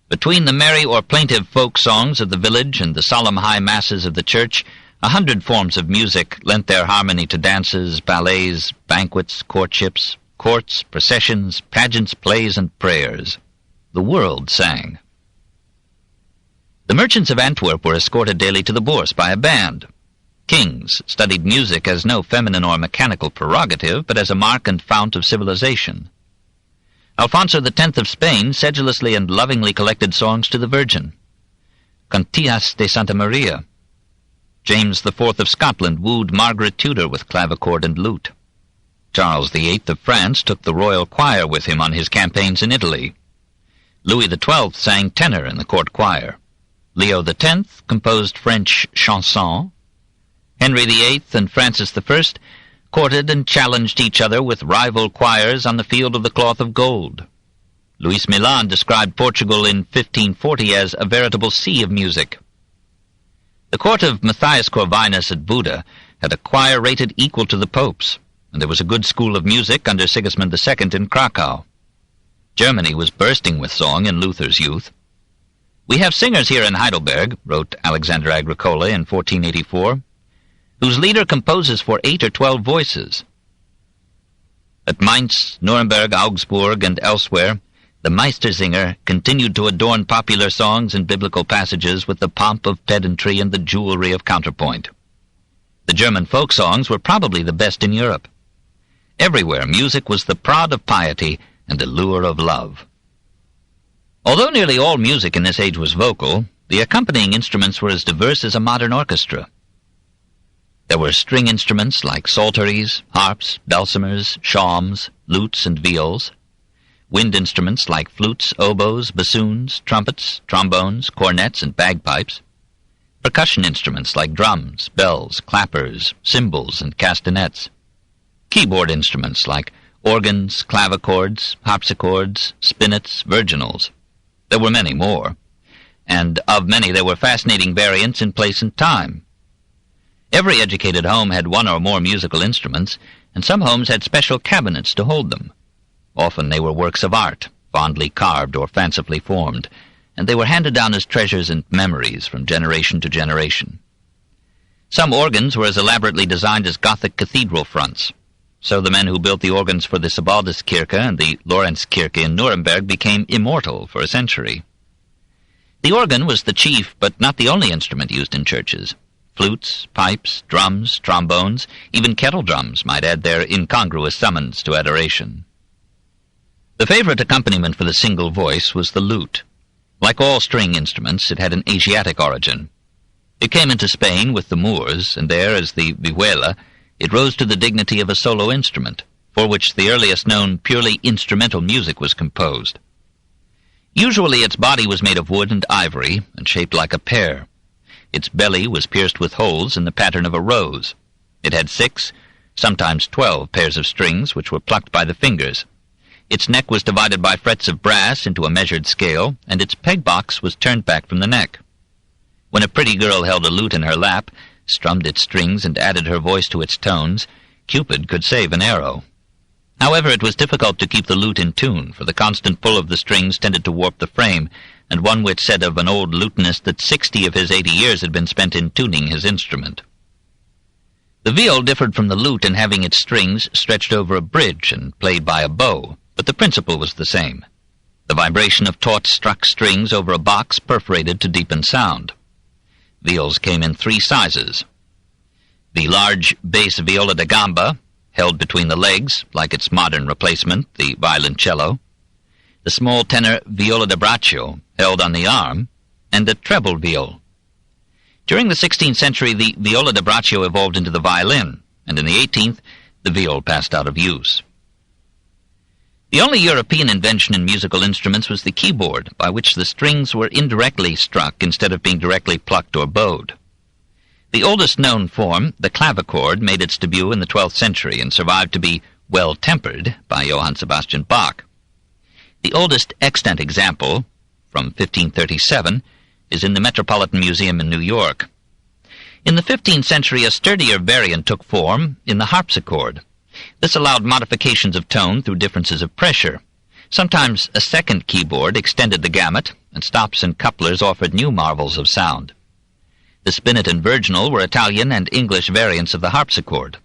Between the merry or plaintive folk songs of the village and the solemn high masses of the church, 100 forms of music lent their harmony to dances, ballets, banquets, courtships, courts, processions, pageants, plays, and prayers. The world sang. The merchants of Antwerp were escorted daily to the Bourse by a band. Kings studied music as no feminine or mechanical prerogative, but as a mark and fount of civilization. Alfonso X of Spain sedulously and lovingly collected songs to the Virgin. Cantigas de Santa Maria. James IV of Scotland wooed Margaret Tudor with clavichord and lute. Charles VIII of France took the royal choir with him on his campaigns in Italy. Louis XII sang tenor in the court choir. Leo X composed French chansons. Henry VIII and Francis I courted and challenged each other with rival choirs on the field of the cloth of gold. Luis Milan described Portugal in 1540 as a veritable sea of music. The court of Matthias Corvinus at Buda had a choir rated equal to the Pope's, and there was a good school of music under Sigismund II in Krakow. Germany was bursting with song in Luther's youth. "We have singers here in Heidelberg," wrote Alexander Agricola in 1484, "whose leader composes for 8 or 12 voices." At Mainz, Nuremberg, Augsburg, and elsewhere, the Meistersinger continued to adorn popular songs and biblical passages with the pomp of pedantry and the jewelry of counterpoint. The German folk songs were probably the best in Europe. Everywhere music was the prod of piety and the lure of love. Although nearly all music in this age was vocal, the accompanying instruments were as diverse as a modern orchestra. There were string instruments like psalteries, harps, dulcimers, shawms, lutes, and viols, wind instruments like flutes, oboes, bassoons, trumpets, trombones, cornets, and bagpipes, percussion instruments like drums, bells, clappers, cymbals, and castanets, keyboard instruments like organs, clavichords, harpsichords, spinets, virginals. There were many more, and of many there were fascinating variants in place and time. Every educated home had one or more musical instruments, and some homes had special cabinets to hold them. Often they were works of art, fondly carved or fancifully formed, and they were handed down as treasures and memories from generation to generation. Some organs were as elaborately designed as Gothic cathedral fronts. So the men who built the organs for the Sebaldeskirche and the Lorenzkirche in Nuremberg became immortal for a century. The organ was the chief but not the only instrument used in churches. Flutes, pipes, drums, trombones, even kettle drums might add their incongruous summons to adoration. The favorite accompaniment for the single voice was the lute. Like all string instruments, it had an Asiatic origin. It came into Spain with the Moors, and there, as the vihuela, it rose to the dignity of a solo instrument, for which the earliest known purely instrumental music was composed. Usually its body was made of wood and ivory, and shaped like a pear. Its belly was pierced with holes in the pattern of a rose. It had 6, sometimes 12 pairs of strings, which were plucked by the fingers. Its neck was divided by frets of brass into a measured scale, and its peg box was turned back from the neck. When a pretty girl held a lute in her lap, strummed its strings, and added her voice to its tones, Cupid could save an arrow. However, it was difficult to keep the lute in tune, for the constant pull of the strings tended to warp the frame, and one wit said of an old lutenist that 60 of his 80 years had been spent in tuning his instrument. The viol differed from the lute in having its strings stretched over a bridge and played by a bow, but the principle was the same. The vibration of taut struck strings over a box perforated to deepen sound. Viols came in three sizes. The large bass viola da gamba, held between the legs, like its modern replacement, the violoncello, the small tenor viola da braccio, held on the arm, and the treble viol. During the 16th century, the viola da braccio evolved into the violin, and in the 18th, the viol passed out of use. The only European invention in musical instruments was the keyboard, by which the strings were indirectly struck instead of being directly plucked or bowed. The oldest known form, the clavichord, made its debut in the 12th century and survived to be well-tempered by Johann Sebastian Bach. The oldest extant example, from 1537, is in the Metropolitan Museum in New York. In the 15th century, a sturdier variant took form in the harpsichord. This allowed modifications of tone through differences of pressure. Sometimes a second keyboard extended the gamut, and stops and couplers offered new marvels of sound. The spinet and virginal were Italian and English variants of the harpsichord.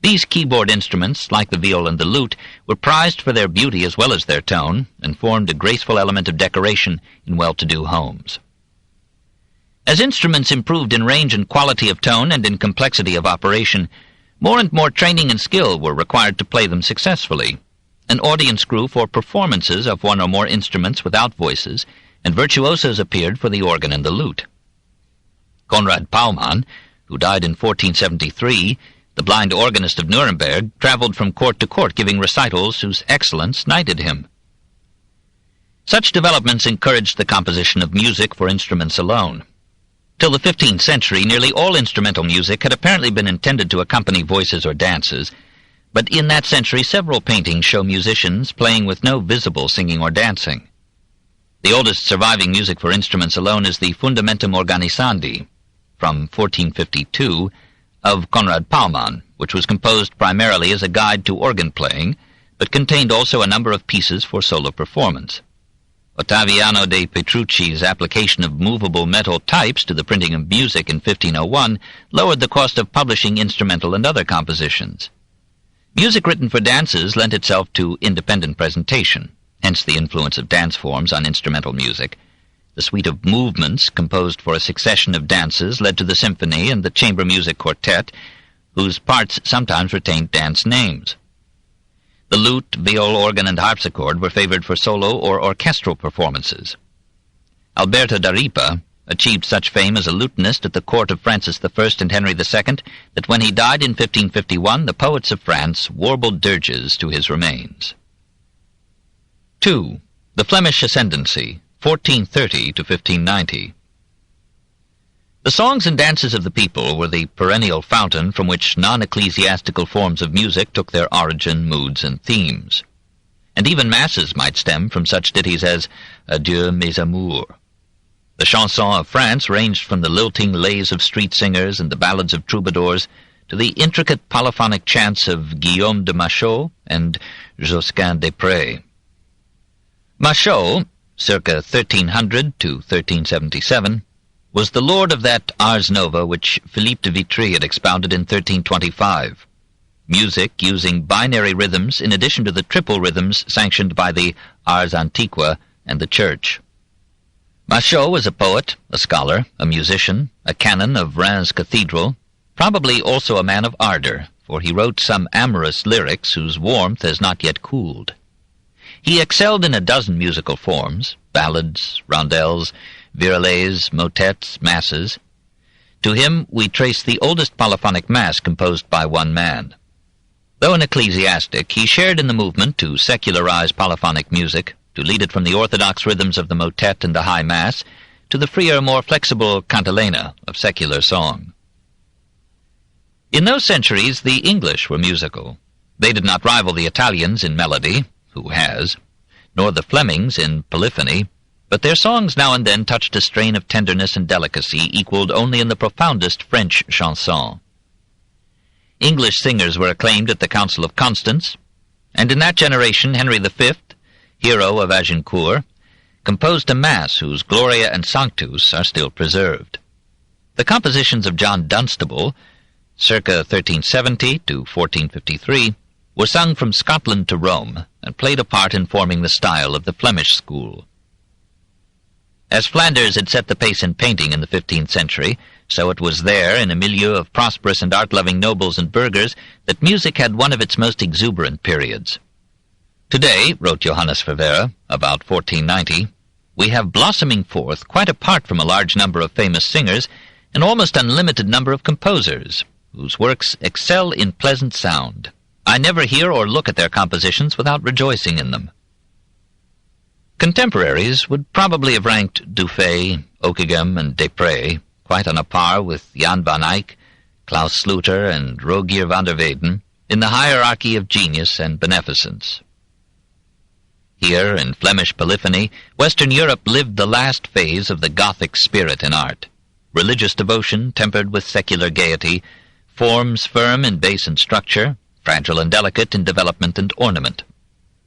These keyboard instruments, like the viol and the lute, were prized for their beauty as well as their tone, and formed a graceful element of decoration in well-to-do homes. As instruments improved in range and quality of tone and in complexity of operation, more and more training and skill were required to play them successfully. An audience grew for performances of one or more instruments without voices, and virtuosos appeared for the organ and the lute. Konrad Paumann, who died in 1473, the blind organist of Nuremberg, traveled from court to court giving recitals whose excellence knighted him. Such developments encouraged the composition of music for instruments alone. Till the 15th century, nearly all instrumental music had apparently been intended to accompany voices or dances, but in that century several paintings show musicians playing with no visible singing or dancing. The oldest surviving music for instruments alone is the Fundamentum Organisandi, from 1452, of Konrad Paumann, which was composed primarily as a guide to organ playing, but contained also a number of pieces for solo performance. Ottaviano de Petrucci's application of movable metal types to the printing of music in 1501 lowered the cost of publishing instrumental and other compositions. Music written for dances lent itself to independent presentation, hence the influence of dance forms on instrumental music. The suite of movements composed for a succession of dances led to the symphony and the chamber music quartet, whose parts sometimes retained dance names. The lute, viol, organ, and harpsichord were favored for solo or orchestral performances. Alberto da Ripa achieved such fame as a lutenist at the court of Francis I and Henry II that when he died in 1551, the poets of France warbled dirges to his remains. 2. The Flemish Ascendancy, 1430 to 1590. The songs and dances of the people were the perennial fountain from which non-ecclesiastical forms of music took their origin, moods, and themes. And even masses might stem from such ditties as Adieu mes amours. The chanson of France ranged from the lilting lays of street singers and the ballads of troubadours to the intricate polyphonic chants of Guillaume de Machaut and Josquin des Prés. Machaut, circa 1300 to 1377, was the lord of that Ars Nova which Philippe de Vitry had expounded in 1325, music using binary rhythms in addition to the triple rhythms sanctioned by the Ars Antiqua and the Church. Machaut was a poet, a scholar, a musician, a canon of Reims Cathedral, probably also a man of ardor, for he wrote some amorous lyrics whose warmth has not yet cooled. He excelled in a dozen musical forms, ballads, roundels, virelays, motets, masses. To him we trace the oldest polyphonic mass composed by one man. Though an ecclesiastic, he shared in the movement to secularize polyphonic music, to lead it from the orthodox rhythms of the motet and the high mass to the freer, more flexible cantilena of secular song. In those centuries, the English were musical. They did not rival the Italians in melody, who has, nor the Flemings in polyphony, but their songs now and then touched a strain of tenderness and delicacy equaled only in the profoundest French chanson. English singers were acclaimed at the Council of Constance, and in that generation Henry V, hero of Agincourt, composed a mass whose Gloria and Sanctus are still preserved. The compositions of John Dunstable, circa 1370 to 1453, were sung from Scotland to Rome, and played a part in forming the style of the Flemish school. As Flanders had set the pace in painting in the 15th century, so it was there, in a milieu of prosperous and art-loving nobles and burghers, that music had one of its most exuberant periods. Today, wrote Johannes Ververa, about 1490, we have blossoming forth, quite apart from a large number of famous singers, an almost unlimited number of composers, whose works excel in pleasant sound. I never hear or look at their compositions without rejoicing in them. Contemporaries would probably have ranked Dufay, Ockeghem, and Desprez quite on a par with Jan van Eyck, Klaus Sluter, and Rogier van der Weyden in the hierarchy of genius and beneficence. Here, in Flemish polyphony, Western Europe lived the last phase of the Gothic spirit in art. Religious devotion tempered with secular gaiety, forms firm in base and structure, fragile and delicate in development and ornament.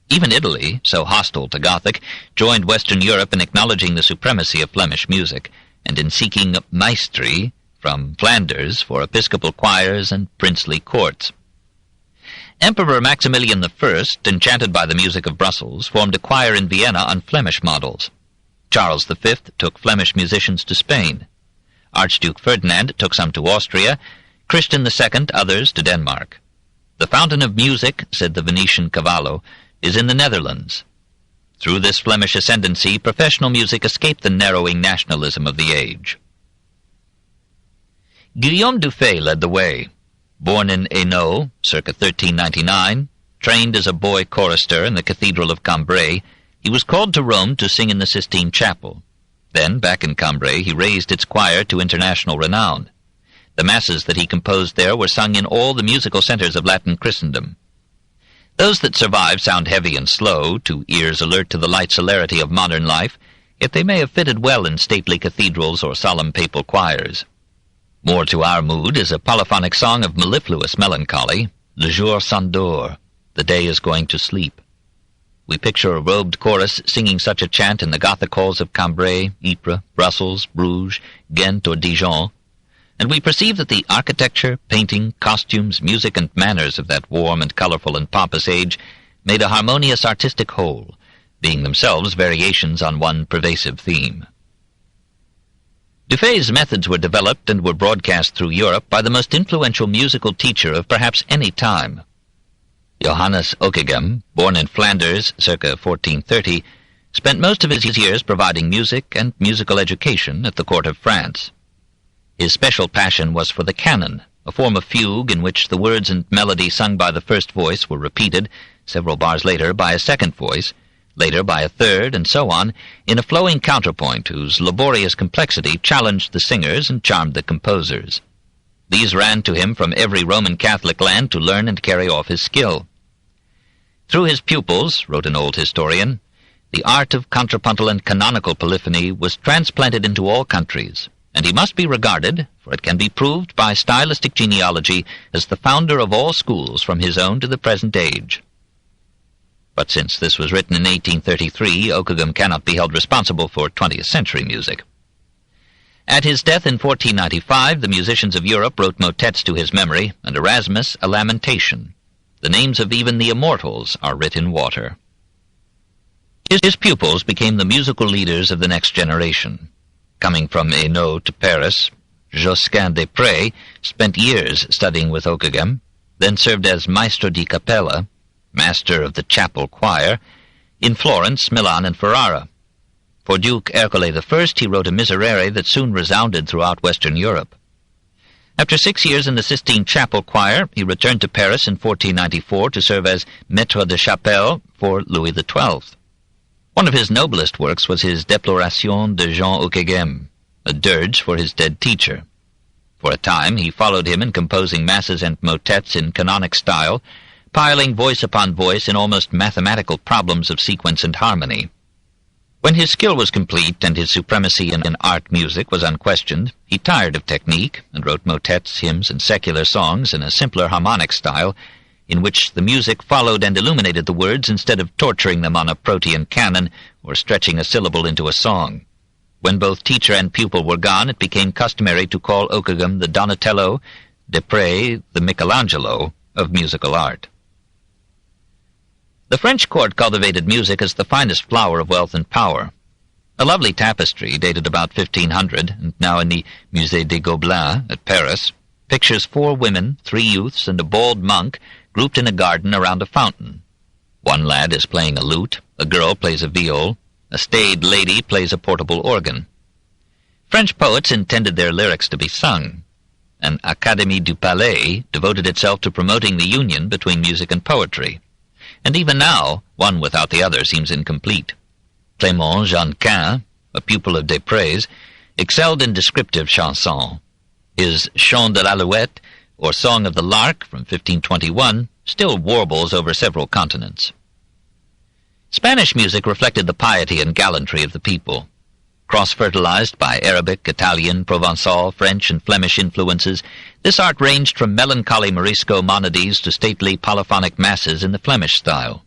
Even Italy, so hostile to Gothic, joined Western Europe in acknowledging the supremacy of Flemish music, and in seeking maestri from Flanders for episcopal choirs and princely courts. Emperor Maximilian I, enchanted by the music of Brussels, formed a choir in Vienna on Flemish models. Charles V took Flemish musicians to Spain. Archduke Ferdinand took some to Austria, Christian II others to Denmark. The fountain of music, said the Venetian Cavallo, is in the Netherlands. Through this Flemish ascendancy, professional music escaped the narrowing nationalism of the age. Guillaume Dufay led the way. Born in Hainaut, circa 1399, trained as a boy chorister in the Cathedral of Cambrai, he was called to Rome to sing in the Sistine Chapel. Then, back in Cambrai, he raised its choir to international renown. The masses that he composed there were sung in all the musical centers of Latin Christendom. Those that survive sound heavy and slow, to ears alert to the light celerity of modern life, yet they may have fitted well in stately cathedrals or solemn papal choirs. More to our mood is a polyphonic song of mellifluous melancholy, Le jour s'endort, the day is going to sleep. We picture a robed chorus singing such a chant in the Gothic halls of Cambrai, Ypres, Brussels, Bruges, Ghent, or Dijon, and we perceive that the architecture, painting, costumes, music, and manners of that warm and colorful and pompous age made a harmonious artistic whole, being themselves variations on one pervasive theme. Dufay's methods were developed and were broadcast through Europe by the most influential musical teacher of perhaps any time. Johannes Ockeghem, born in Flanders circa 1430, spent most of his years providing music and musical education at the court of France. His special passion was for the canon, a form of fugue in which the words and melody sung by the first voice were repeated, several bars later, by a second voice, later by a third, and so on, in a flowing counterpoint whose laborious complexity challenged the singers and charmed the composers. These ran to him from every Roman Catholic land to learn and carry off his skill. Through his pupils, wrote an old historian, the art of contrapuntal and canonical polyphony was transplanted into all countries, and he must be regarded, for it can be proved by stylistic genealogy, as the founder of all schools from his own to the present age. But since this was written in 1833, Ockeghem cannot be held responsible for 20th century music. At his death in 1495, the musicians of Europe wrote motets to his memory, and Erasmus a lamentation. The names of even the immortals are writ in water. His pupils became the musical leaders of the next generation. Coming from Hainaut to Paris, Josquin des Prés spent years studying with Ockeghem, then served as Maestro di Cappella, master of the chapel choir, in Florence, Milan, and Ferrara. For Duke Ercole I, he wrote a miserere that soon resounded throughout Western Europe. After 6 years in the Sistine Chapel choir, he returned to Paris in 1494 to serve as maître de chapelle for Louis XII. One of his noblest works was his Déploration de Jean Ockeghem, a dirge for his dead teacher. For a time he followed him in composing masses and motets in canonic style, piling voice upon voice in almost mathematical problems of sequence and harmony. When his skill was complete and his supremacy in art music was unquestioned, he tired of technique and wrote motets, hymns, and secular songs in a simpler harmonic style, in which the music followed and illuminated the words instead of torturing them on a protean canon or stretching a syllable into a song. When both teacher and pupil were gone, it became customary to call Ockeghem the Donatello, Desprez the Michelangelo of musical art. The French court cultivated music as the finest flower of wealth and power. A lovely tapestry dated about 1500, and now in the Musée des Gobelins at Paris, pictures 4 women, 3 youths, and a bald monk grouped in a garden around a fountain. One lad is playing a lute, a girl plays a viol, a staid lady plays a portable organ. French poets intended their lyrics to be sung. An Académie du Palais devoted itself to promoting the union between music and poetry. And even now, one without the other seems incomplete. Clément Jeanquin, a pupil of Desprez, excelled in descriptive chanson. His Chant de l'Alouette, or Song of the Lark, from 1521, still warbles over several continents. Spanish music reflected the piety and gallantry of the people. Cross-fertilized by Arabic, Italian, Provençal, French, and Flemish influences, this art ranged from melancholy Morisco monodies to stately polyphonic masses in the Flemish style.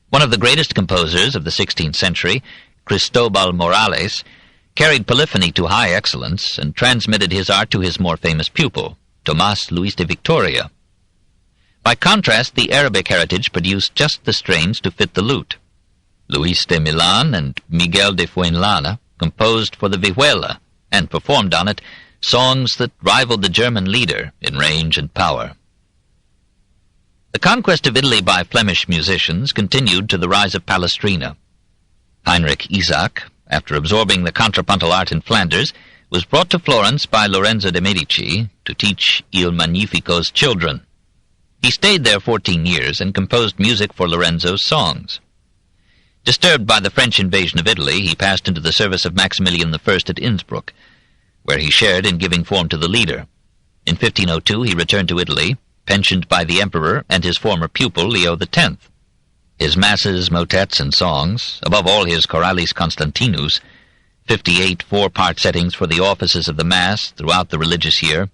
One of the greatest composers of the 16th century, Cristobal Morales, carried polyphony to high excellence and transmitted his art to his more famous pupil, Tomás Luis de Victoria. By contrast, the Arabic heritage produced just the strains to fit the lute. Luis de Milan and Miguel de Fuenlana composed for the vihuela and performed on it songs that rivaled the German leader in range and power. The conquest of Italy by Flemish musicians continued to the rise of Palestrina. Heinrich Isaac, after absorbing the contrapuntal art in Flanders, was brought to Florence by Lorenzo de' Medici to teach Il Magnifico's children. He stayed there 14 years and composed music for Lorenzo's songs. Disturbed by the French invasion of Italy, he passed into the service of Maximilian I at Innsbruck, where he shared in giving form to the leader. In 1502 he returned to Italy, pensioned by the emperor and his former pupil Leo X. His masses, motets, and songs, above all his Choralis Constantinus, 58 4-part settings for the offices of the Mass throughout the religious year,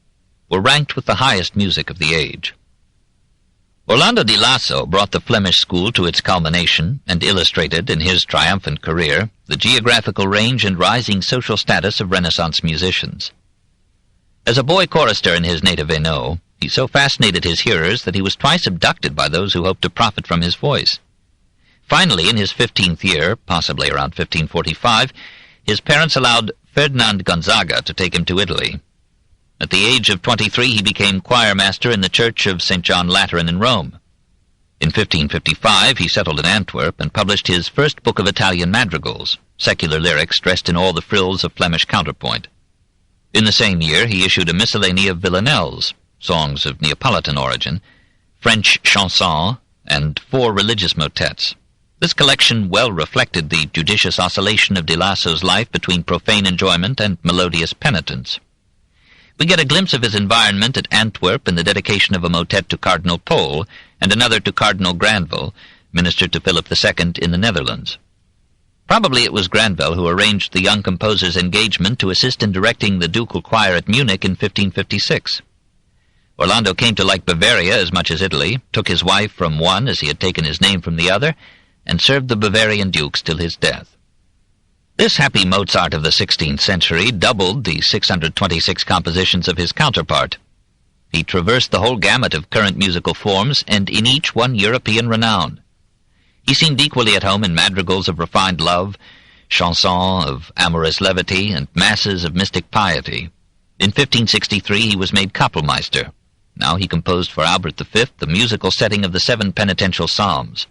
were ranked with the highest music of the age. Orlando di Lasso brought the Flemish school to its culmination and illustrated, in his triumphant career, the geographical range and rising social status of Renaissance musicians. As a boy chorister in his native Hainaut, he so fascinated his hearers that he was twice abducted by those who hoped to profit from his voice. Finally, in his 15th year, possibly around 1545, his parents allowed Ferdinand Gonzaga to take him to Italy. At the age of 23 he became choirmaster in the church of St. John Lateran in Rome. In 1555 he settled in Antwerp and published his first book of Italian madrigals, secular lyrics dressed in all the frills of Flemish counterpoint. In the same year he issued a miscellany of villanelles, songs of Neapolitan origin, French chansons, and 4 religious motets. This collection well reflected the judicious oscillation of de Lasso's life between profane enjoyment and melodious penitence. We get a glimpse of his environment at Antwerp in the dedication of a motet to Cardinal Pole and another to Cardinal Granville, minister to Philip II in the Netherlands. Probably it was Granville who arranged the young composer's engagement to assist in directing the ducal choir at Munich in 1556. Orlando came to like Bavaria as much as Italy, took his wife from one as he had taken his name from the other, and served the Bavarian dukes till his death. This happy Mozart of the 16th century doubled the 626 compositions of his counterpart. He traversed the whole gamut of current musical forms, and in each won European renown. He seemed equally at home in madrigals of refined love, chansons of amorous levity, and masses of mystic piety. In 1563 he was made Kapellmeister. Now he composed for Albert V the musical setting of the 7 penitential psalms.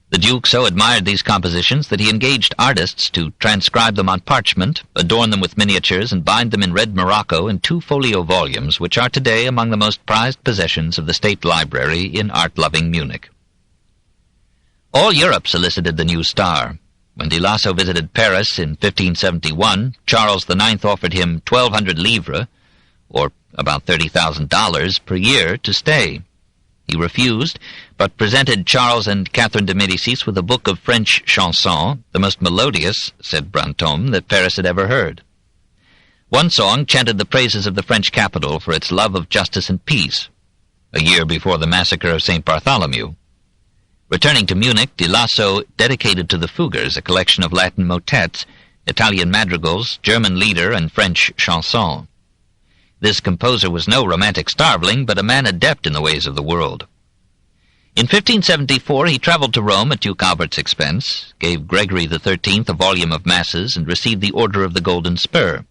The Duke so admired these compositions that he engaged artists to transcribe them on parchment, adorn them with miniatures, and bind them in red morocco in 2 folio volumes, which are today among the most prized possessions of the State Library in art-loving Munich. All Europe solicited the new star. When de Lasso visited Paris in 1571, Charles IX offered him 1,200 livres, or about $30,000 per year, to stay. He refused, but presented Charles and Catherine de Médicis with a book of French chansons, the most melodious, said Brantôme, that Paris had ever heard. One song chanted the praises of the French capital for its love of justice and peace, a year before the massacre of St. Bartholomew. Returning to Munich, de Lasso dedicated to the Fuggers a collection of Latin motets, Italian madrigals, German lieder, and French chansons. This composer was no romantic starveling, but a man adept in the ways of the world. In 1574 he travelled to Rome at Duke Albert's expense, gave Gregory XIII a volume of masses, and received the Order of the Golden Spur.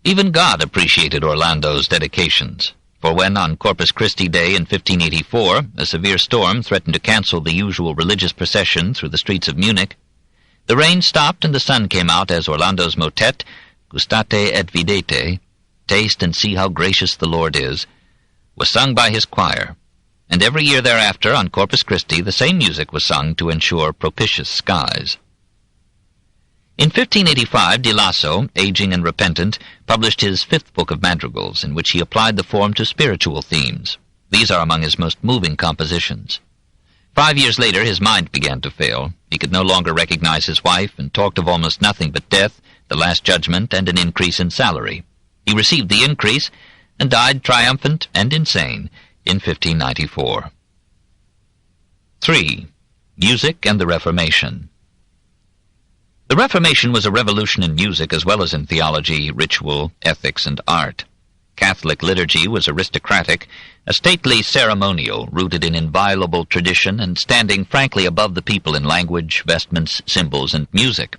Even God appreciated Orlando's dedications, for when on Corpus Christi Day in 1584 a severe storm threatened to cancel the usual religious procession through the streets of Munich, the rain stopped and the sun came out as Orlando's motet, Gustate et Videte, Taste and See How Gracious the Lord Is, was sung by his choir, and every year thereafter on Corpus Christi the same music was sung to ensure propitious skies. In 1585 de Lasso, aging and repentant, published his fifth book of madrigals, in which he applied the form to spiritual themes. These are among his most moving compositions. 5 years later his mind began to fail. He could no longer recognize his wife, and talked of almost nothing but death, the Last Judgment, and an increase in salary. He received the increase, and died triumphant and insane in 1594. 3. Music and the Reformation. The Reformation was a revolution in music as well as in theology, ritual, ethics, and art. Catholic liturgy was aristocratic, a stately ceremonial rooted in inviolable tradition and standing frankly above the people in language, vestments, symbols, and music.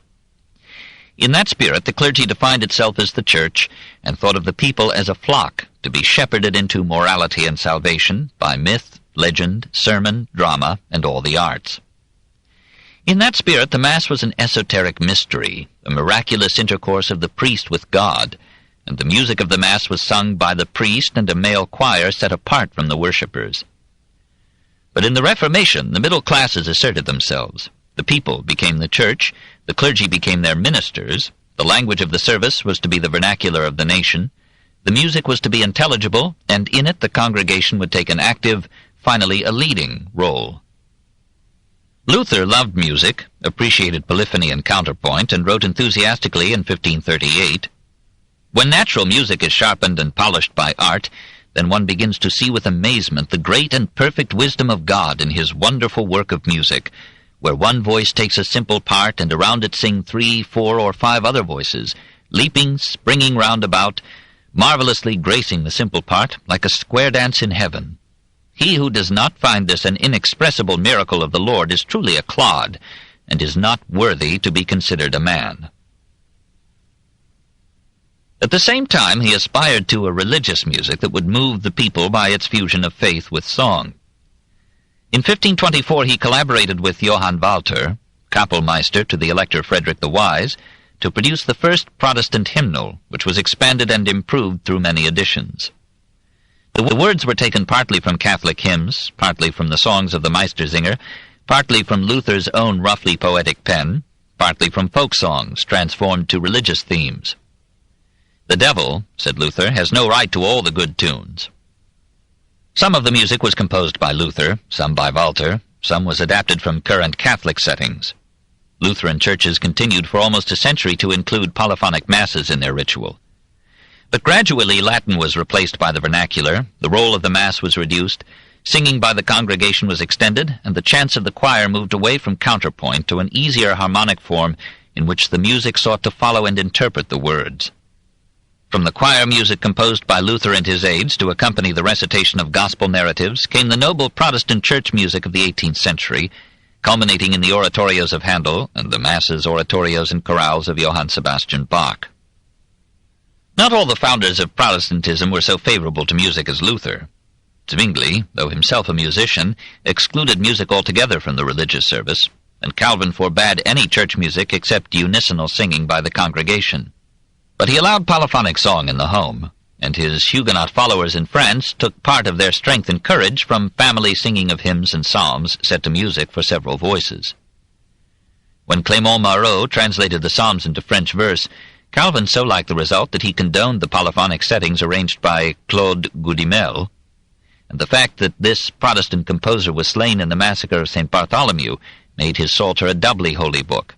In that spirit, the clergy defined itself as the Church and thought of the people as a flock to be shepherded into morality and salvation by myth, legend, sermon, drama, and all the arts. In that spirit, the Mass was an esoteric mystery, a miraculous intercourse of the priest with God, and the music of the Mass was sung by the priest and a male choir set apart from the worshippers. But in the Reformation, the middle classes asserted themselves. The people became the Church, the clergy became their ministers, the language of the service was to be the vernacular of the nation, the music was to be intelligible, and in it the congregation would take an active, finally a leading, role. Luther loved music, appreciated polyphony and counterpoint, and wrote enthusiastically in 1538, "When natural music is sharpened and polished by art, then one begins to see with amazement the great and perfect wisdom of God in his wonderful work of music, where one voice takes a simple part, and around it sing 3, 4, or 5 other voices, leaping, springing round about, marvelously gracing the simple part, like a square dance in heaven. He who does not find this an inexpressible miracle of the Lord is truly a clod, and is not worthy to be considered a man." At the same time, he aspired to a religious music that would move the people by its fusion of faith with song. In 1524 he collaborated with Johann Walter, Kapellmeister to the Elector Frederick the Wise, to produce the first Protestant hymnal, which was expanded and improved through many editions. The words were taken partly from Catholic hymns, partly from the songs of the Meistersinger, partly from Luther's own roughly poetic pen, partly from folk songs transformed to religious themes. "The devil," said Luther, "has no right to all the good tunes." Some of the music was composed by Luther, some by Walter, some was adapted from current Catholic settings. Lutheran churches continued for almost a century to include polyphonic masses in their ritual. But gradually Latin was replaced by the vernacular, the role of the Mass was reduced, singing by the congregation was extended, and the chants of the choir moved away from counterpoint to an easier harmonic form in which the music sought to follow and interpret the words. From the choir music composed by Luther and his aides to accompany the recitation of gospel narratives came the noble Protestant church music of the 18th century, culminating in the oratorios of Handel and the Masses, oratorios, and chorales of Johann Sebastian Bach. Not all the founders of Protestantism were so favorable to music as Luther. Zwingli, though himself a musician, excluded music altogether from the religious service, and Calvin forbade any church music except unisonal singing by the congregation. But he allowed polyphonic song in the home, and his Huguenot followers in France took part of their strength and courage from family singing of hymns and psalms set to music for several voices. When Clément Marot translated the Psalms into French verse, Calvin so liked the result that he condoned the polyphonic settings arranged by Claude Goudimel, and the fact that this Protestant composer was slain in the massacre of St. Bartholomew made his Psalter a doubly holy book.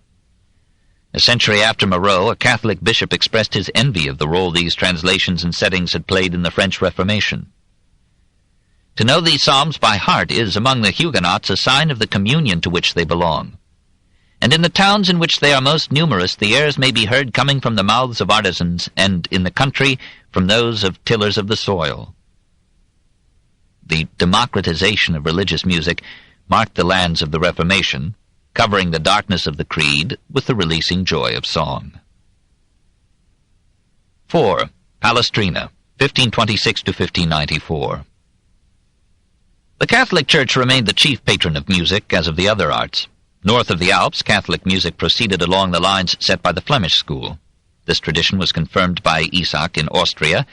A century after Marot, a Catholic bishop expressed his envy of the role these translations and settings had played in the French Reformation. To know these psalms by heart is, among the Huguenots, a sign of the communion to which they belong. And in the towns in which they are most numerous, the airs may be heard coming from the mouths of artisans, and in the country from those of tillers of the soil. the democratization of religious music marked the lands of the Reformation, covering the darkness of the creed with the releasing joy of song. 4. Palestrina, 1526 to 1594. The Catholic Church remained the chief patron of music, as of the other arts. North of the Alps, Catholic music proceeded along the lines set by the Flemish school. This tradition was confirmed by Isaac in Austria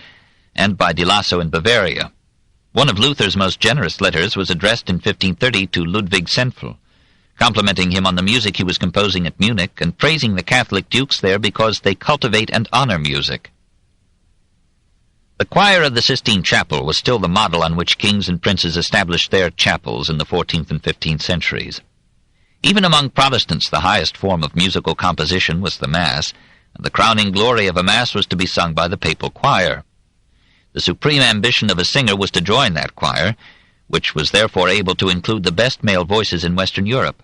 and by De Lasso in Bavaria. One of Luther's most generous letters was addressed in 1530 to Ludwig Senfl, complimenting him on the music he was composing at Munich and praising the Catholic dukes there because they cultivate and honor music. The choir of the Sistine Chapel was still the model on which kings and princes established their chapels in the 14th and 15th centuries. Even among Protestants, the highest form of musical composition was the Mass, and the crowning glory of a Mass was to be sung by the papal choir. The supreme ambition of a singer was to join that choir, which was therefore able to include the best male voices in Western Europe.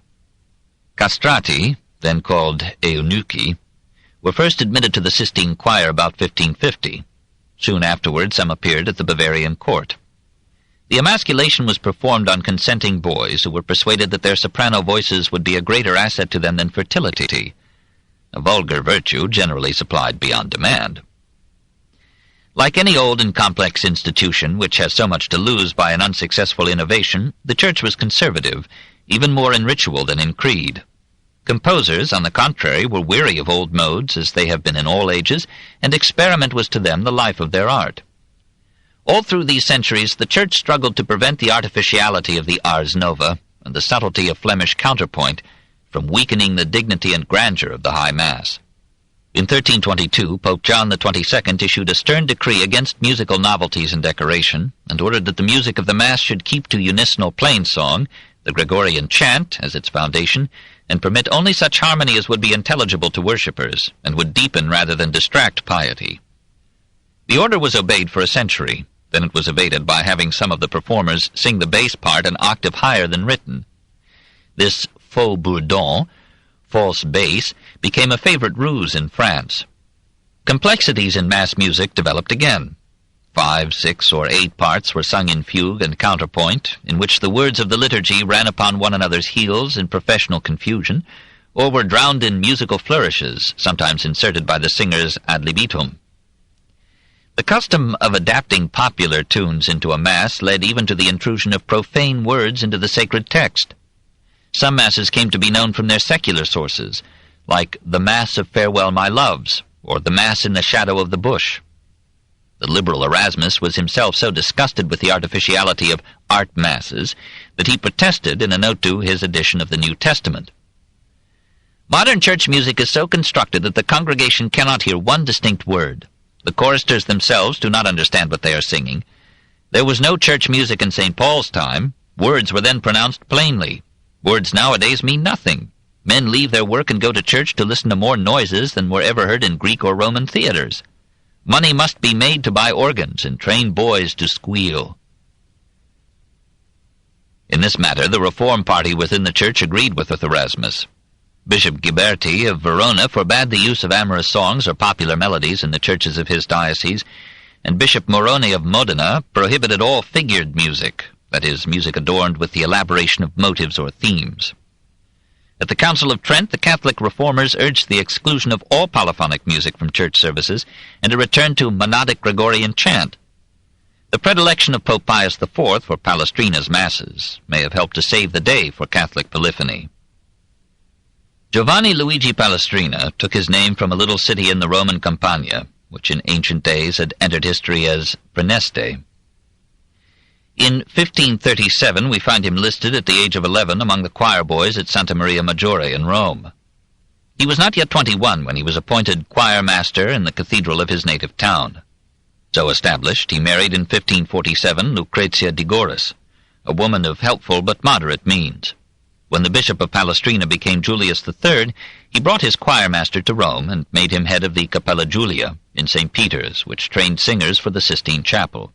Castrati, then called eunuchi, were first admitted to the Sistine choir about 1550. Soon afterward, some appeared at the Bavarian court. The emasculation was performed on consenting boys who were persuaded that their soprano voices would be a greater asset to them than fertility, a vulgar virtue generally supplied beyond demand. Like any old and complex institution which has so much to lose by an unsuccessful innovation, the Church was conservative, even more in ritual than in creed. Composers, on the contrary, were weary of old modes, as they have been in all ages, and experiment was to them the life of their art. All through these centuries, the Church struggled to prevent the artificiality of the Ars Nova and the subtlety of Flemish counterpoint from weakening the dignity and grandeur of the High Mass. In 1322, Pope John XXII issued a stern decree against musical novelties and decoration, and ordered that the music of the Mass should keep to unisonal plain song, the Gregorian chant as its foundation, and permit only such harmony as would be intelligible to worshippers, and would deepen rather than distract piety. The order was obeyed for a century. Then it was evaded by having some of the performers sing the bass part an octave higher than written. This faux bourdon, false bass, became a favorite ruse in France. Complexities in mass music developed again. 5, 6, or 8 parts were sung in fugue and counterpoint, in which the words of the liturgy ran upon one another's heels in professional confusion, or were drowned in musical flourishes, sometimes inserted by the singers ad libitum. The custom of adapting popular tunes into a mass led even to the intrusion of profane words into the sacred text. Some masses came to be known from their secular sources, like the Mass of Farewell My Loves, or the Mass in the Shadow of the Bush. The liberal Erasmus was himself so disgusted with the artificiality of art masses that he protested in a note to his edition of the New Testament. Modern church music is so constructed that the congregation cannot hear one distinct word. The choristers themselves do not understand what they are singing. There was no church music in St. Paul's time. Words were then pronounced plainly. Words nowadays mean nothing. Men leave their work and go to church to listen to more noises than were ever heard in Greek or Roman theaters. Money must be made to buy organs and train boys to squeal. In this matter, the Reform party within the Church agreed with Erasmus. Bishop Ghiberti of Verona forbade the use of amorous songs or popular melodies in the churches of his diocese, and Bishop Moroni of Modena prohibited all figured music, that is, music adorned with the elaboration of motives or themes. At the Council of Trent, the Catholic reformers urged the exclusion of all polyphonic music from church services and a return to monodic Gregorian chant. The predilection of Pope Pius IV for Palestrina's masses may have helped to save the day for Catholic polyphony. Giovanni Luigi Palestrina took his name from a little city in the Roman Campagna, which in ancient days had entered history as Praeneste. In 1537 we find him listed at the age of 11 among the choir boys at Santa Maria Maggiore in Rome. He was not yet 21 when he was appointed choir master in the cathedral of his native town. So established, he married in 1547 Lucrezia di Goris, a woman of helpful but moderate means. When the Bishop of Palestrina became Julius III, he brought his choir master to Rome and made him head of the Capella Julia in St. Peter's, which trained singers for the Sistine Chapel.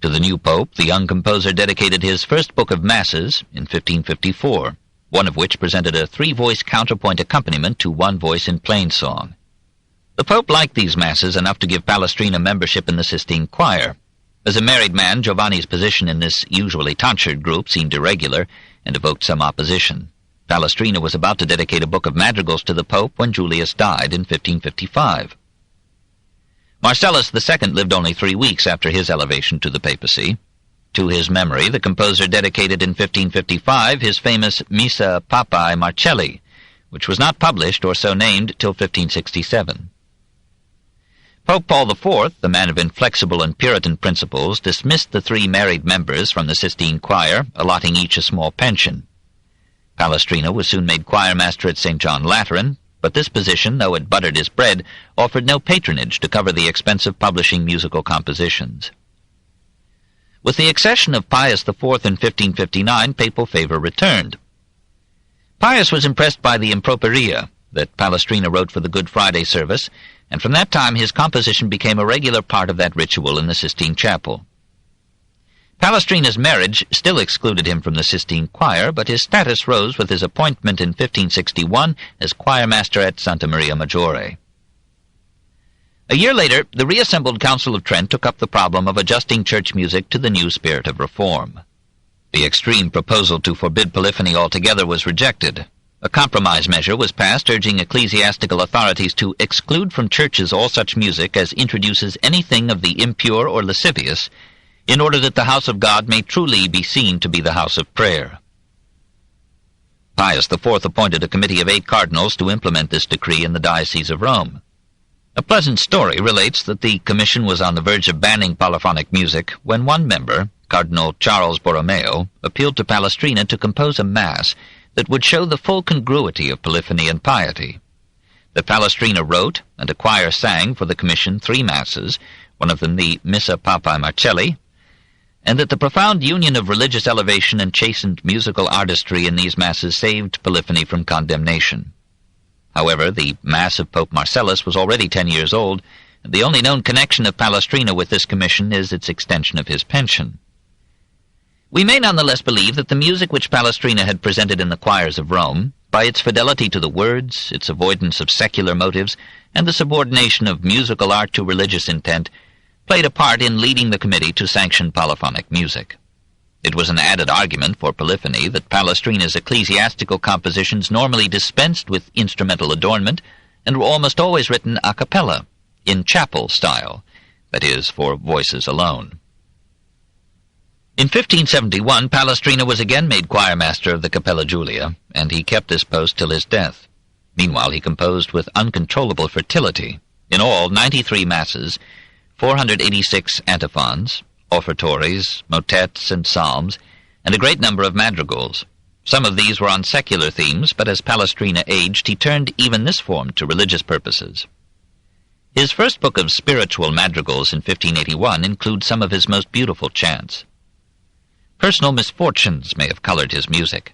To the new pope, the young composer dedicated his first book of masses in 1554, one of which presented a 3-voice counterpoint accompaniment to 1 voice in plain song. The pope liked these masses enough to give Palestrina membership in the Sistine choir. As a married man, Giovanni's position in this usually tonsured group seemed irregular and evoked some opposition. Palestrina was about to dedicate a book of madrigals to the Pope when Julius died in 1555. Marcellus II lived only 3 weeks after his elevation to the papacy. To his memory, the composer dedicated in 1555 his famous Missa Papae Marcelli, which was not published or so named till 1567. Pope Paul IV, the man of inflexible and Puritan principles, dismissed the 3 married members from the Sistine Choir, allotting each a small pension. Palestrina was soon made choirmaster at St. John Lateran, but this position, though it buttered his bread, offered no patronage to cover the expense of publishing musical compositions. With the accession of Pius IV in 1559, papal favor returned. Pius was impressed by the improperia that Palestrina wrote for the Good Friday service, and from that time his composition became a regular part of that ritual in the Sistine Chapel. Palestrina's marriage still excluded him from the Sistine Choir, but his status rose with his appointment in 1561 as choirmaster at Santa Maria Maggiore. A year later, the reassembled Council of Trent took up the problem of adjusting church music to the new spirit of reform. The extreme proposal to forbid polyphony altogether was rejected. A compromise measure was passed urging ecclesiastical authorities to exclude from churches all such music as introduces anything of the impure or lascivious, in order that the house of God may truly be seen to be the house of prayer. Pius IV appointed a committee of 8 cardinals to implement this decree in the Diocese of Rome. A pleasant story relates that the commission was on the verge of banning polyphonic music when one member, Cardinal Charles Borromeo, appealed to Palestrina to compose a mass that would show the full congruity of polyphony and piety. That Palestrina wrote, and a choir sang for the commission 3 masses, one of them the Missa Papae Marcelli, and that the profound union of religious elevation and chastened musical artistry in these masses saved polyphony from condemnation. However, the Mass of Pope Marcellus was already 10 years old, and the only known connection of Palestrina with this commission is its extension of his pension. We may nonetheless believe that the music which Palestrina had presented in the choirs of Rome, by its fidelity to the words, its avoidance of secular motives, and the subordination of musical art to religious intent, played a part in leading the committee to sanction polyphonic music. It was an added argument for polyphony that Palestrina's ecclesiastical compositions normally dispensed with instrumental adornment and were almost always written a cappella, in chapel style, that is, for voices alone. In 1571, Palestrina was again made choirmaster of the Capella Julia, and he kept this post till his death. Meanwhile, he composed with uncontrollable fertility. In all, 93 masses, 486 antiphons, offertories, motets, and psalms, and a great number of madrigals. Some of these were on secular themes, but as Palestrina aged, he turned even this form to religious purposes. His first book of spiritual madrigals in 1581 includes some of his most beautiful chants. Personal misfortunes may have colored his music.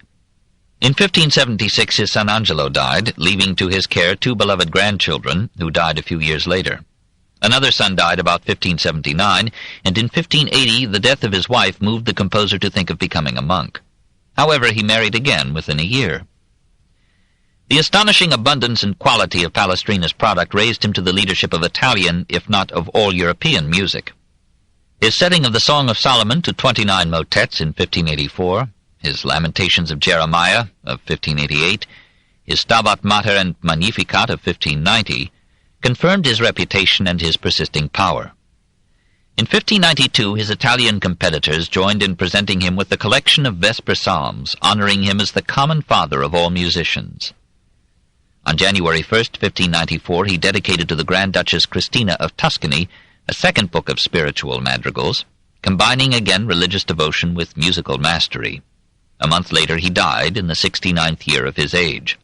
In 1576 his son Angelo died, leaving to his care 2 beloved grandchildren, who died a few years later. Another son died about 1579, and in 1580 the death of his wife moved the composer to think of becoming a monk. However, he married again within a year. The astonishing abundance and quality of Palestrina's product raised him to the leadership of Italian, if not of all European music. His setting of the Song of Solomon to 29 motets in 1584, his Lamentations of Jeremiah of 1588, his Stabat Mater and Magnificat of 1590, confirmed his reputation and his persisting power. In 1592 his Italian competitors joined in presenting him with the collection of Vesper Psalms, honoring him as the common father of all musicians. On January 1st, 1594, he dedicated to the Grand Duchess Christina of Tuscany a second book of spiritual madrigals, combining again religious devotion with musical mastery. A month later he died in the 69th year of his age.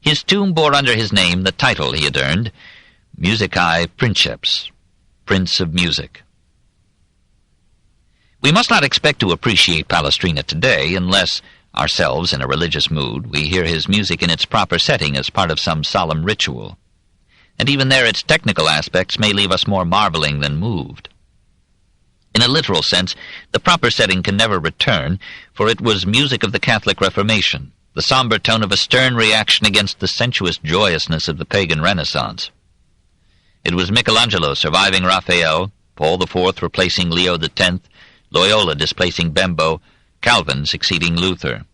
His tomb bore under his name the title he had earned, Musicae Princeps, Prince of Music. We must not expect to appreciate Palestrina today unless, ourselves in a religious mood, we hear his music in its proper setting as part of some solemn ritual. And even there its technical aspects may leave us more marveling than moved. In a literal sense, the proper setting can never return, for it was music of the Catholic Reformation, the somber tone of a stern reaction against the sensuous joyousness of the pagan Renaissance. It was Michelangelo surviving Raphael, Paul IV replacing Leo X, Loyola displacing Bembo, Calvin succeeding Luther.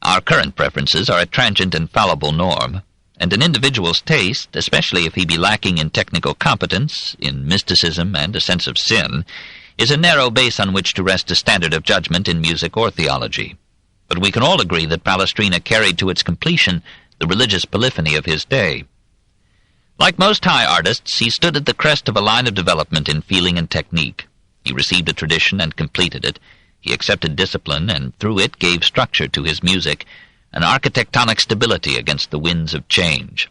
Our current preferences are a transient and fallible norm, and an individual's taste, especially if he be lacking in technical competence, in mysticism, and a sense of sin, is a narrow base on which to rest a standard of judgment in music or theology. But we can all agree that Palestrina carried to its completion the religious polyphony of his day. Like most high artists, he stood at the crest of a line of development in feeling and technique. He received a tradition and completed it. He accepted discipline, and through it gave structure to his music, an architectonic stability against the winds of change.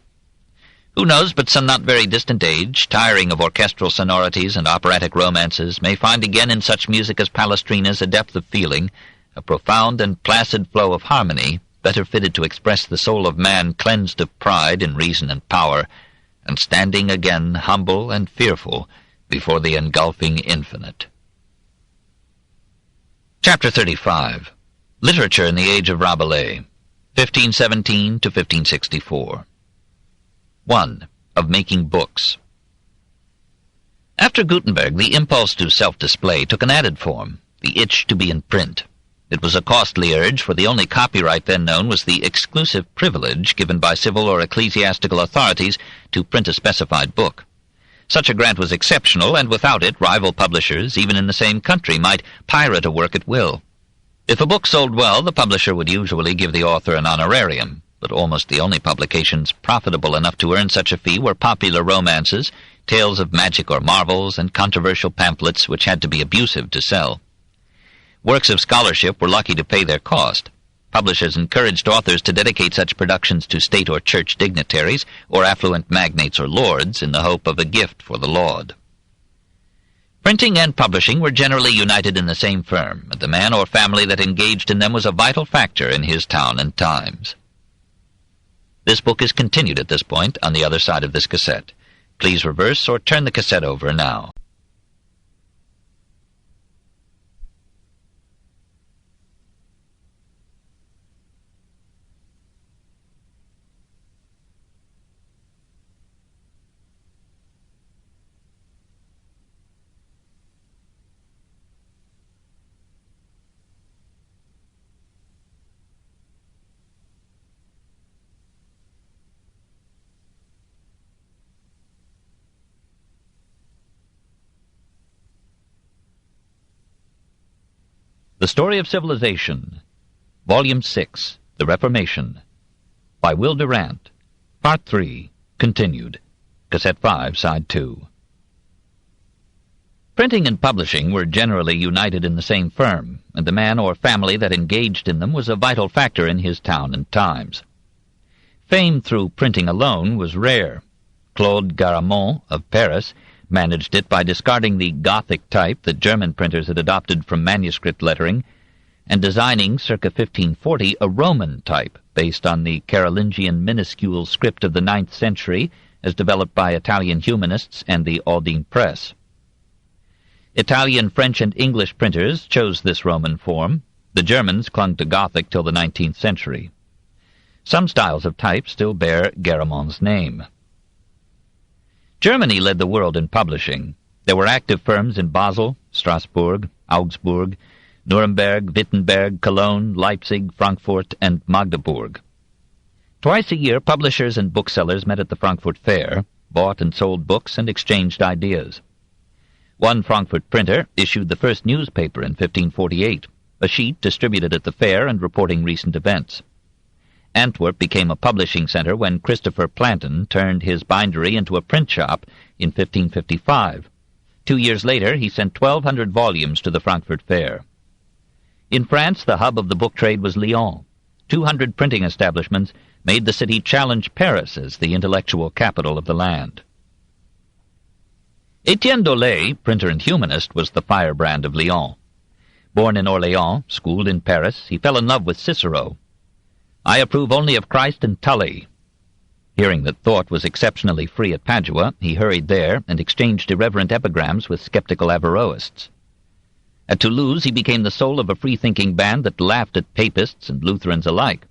Who knows but some not very distant age, tiring of orchestral sonorities and operatic romances, may find again in such music as Palestrina's a depth of feeling, a profound and placid flow of harmony, better fitted to express the soul of man cleansed of pride in reason and power, and standing again humble and fearful before the engulfing infinite. Chapter 35. Literature in the Age of Rabelais, 1517 to 1564. 1. Of making books. After Gutenberg, the impulse to self-display took an added form, the itch to be in print. It was a costly urge, for the only copyright then known was the exclusive privilege given by civil or ecclesiastical authorities to print a specified book. Such a grant was exceptional, and without it, rival publishers, even in the same country, might pirate a work at will. If a book sold well, the publisher would usually give the author an honorarium, but almost the only publications profitable enough to earn such a fee were popular romances, tales of magic or marvels, and controversial pamphlets which had to be abusive to sell. Works of scholarship were lucky to pay their cost. Publishers encouraged authors to dedicate such productions to state or church dignitaries, or affluent magnates or lords, in the hope of a gift for the laud. Printing and publishing were generally united in the same firm, and the man or family that engaged in them was a vital factor in his town and times. This book is continued at this point on the other side of this cassette. Please reverse or turn the cassette over now. The Story of Civilization, Volume 6, The Reformation, by Will Durant, Part 3, continued, Cassette 5, Side 2. Printing and publishing were generally united in the same firm, and the man or family that engaged in them was a vital factor in his town and times. Fame through printing alone was rare. Claude Garamond of Paris managed it by discarding the Gothic type that German printers had adopted from manuscript lettering, and designing, circa 1540, a Roman type based on the Carolingian minuscule script of the 9th century as developed by Italian humanists and the Aldine Press. Italian, French, and English printers chose this Roman form. The Germans clung to Gothic till the 19th century. Some styles of type still bear Garamond's name. Germany led the world in publishing. There were active firms in Basel, Strasbourg, Augsburg, Nuremberg, Wittenberg, Cologne, Leipzig, Frankfurt, and Magdeburg. Twice a year, publishers and booksellers met at the Frankfurt Fair, bought and sold books, and exchanged ideas. One Frankfurt printer issued the first newspaper in 1548, a sheet distributed at the fair and reporting recent events. Antwerp became a publishing centre when Christopher Plantin turned his bindery into a print shop in 1555. 2 years later, he sent 1,200 volumes to the Frankfurt Fair. In France, the hub of the book trade was Lyon. 200 printing establishments made the city challenge Paris as the intellectual capital of the land. Etienne Dolet, printer and humanist, was the firebrand of Lyon. Born in Orléans, schooled in Paris, he fell in love with Cicero. "I approve only of Christ and Tully." Hearing that thought was exceptionally free at Padua, he hurried there and exchanged irreverent epigrams with skeptical Averroists. At Toulouse he became the soul of a free-thinking band that laughed at papists and Lutherans alike.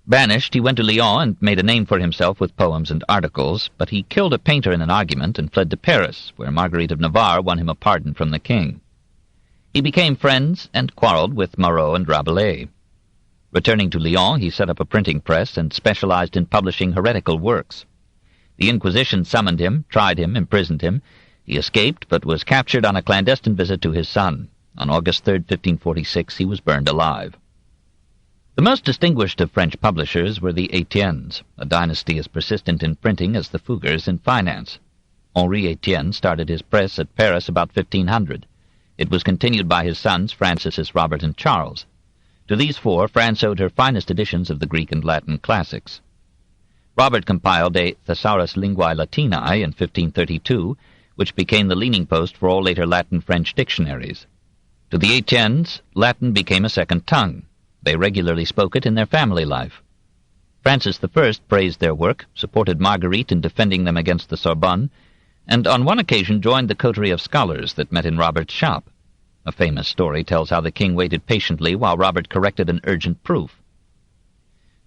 Banished, he went to Lyon and made a name for himself with poems and articles, but he killed a painter in an argument and fled to Paris, where Marguerite of Navarre won him a pardon from the king. He became friends and quarreled with Marot and Rabelais. Returning to Lyon, he set up a printing press and specialized in publishing heretical works. The Inquisition summoned him, tried him, imprisoned him. He escaped, but was captured on a clandestine visit to his son. On August 3, 1546, he was burned alive. The most distinguished of French publishers were the Etiennes, a dynasty as persistent in printing as the Fugers in finance. Henri Etienne started his press at Paris about 1500. It was continued by his sons Francis, Robert, and Charles. To these four, France owed her finest editions of the Greek and Latin classics. Robert compiled a Thesaurus Linguae Latinae in 1532, which became the leaning post for all later Latin-French dictionaries. To the Etiennes, Latin became a second tongue. They regularly spoke it in their family life. Francis I praised their work, supported Marguerite in defending them against the Sorbonne, and on one occasion joined the coterie of scholars that met in Robert's shop. A famous story tells how the king waited patiently while Robert corrected an urgent proof.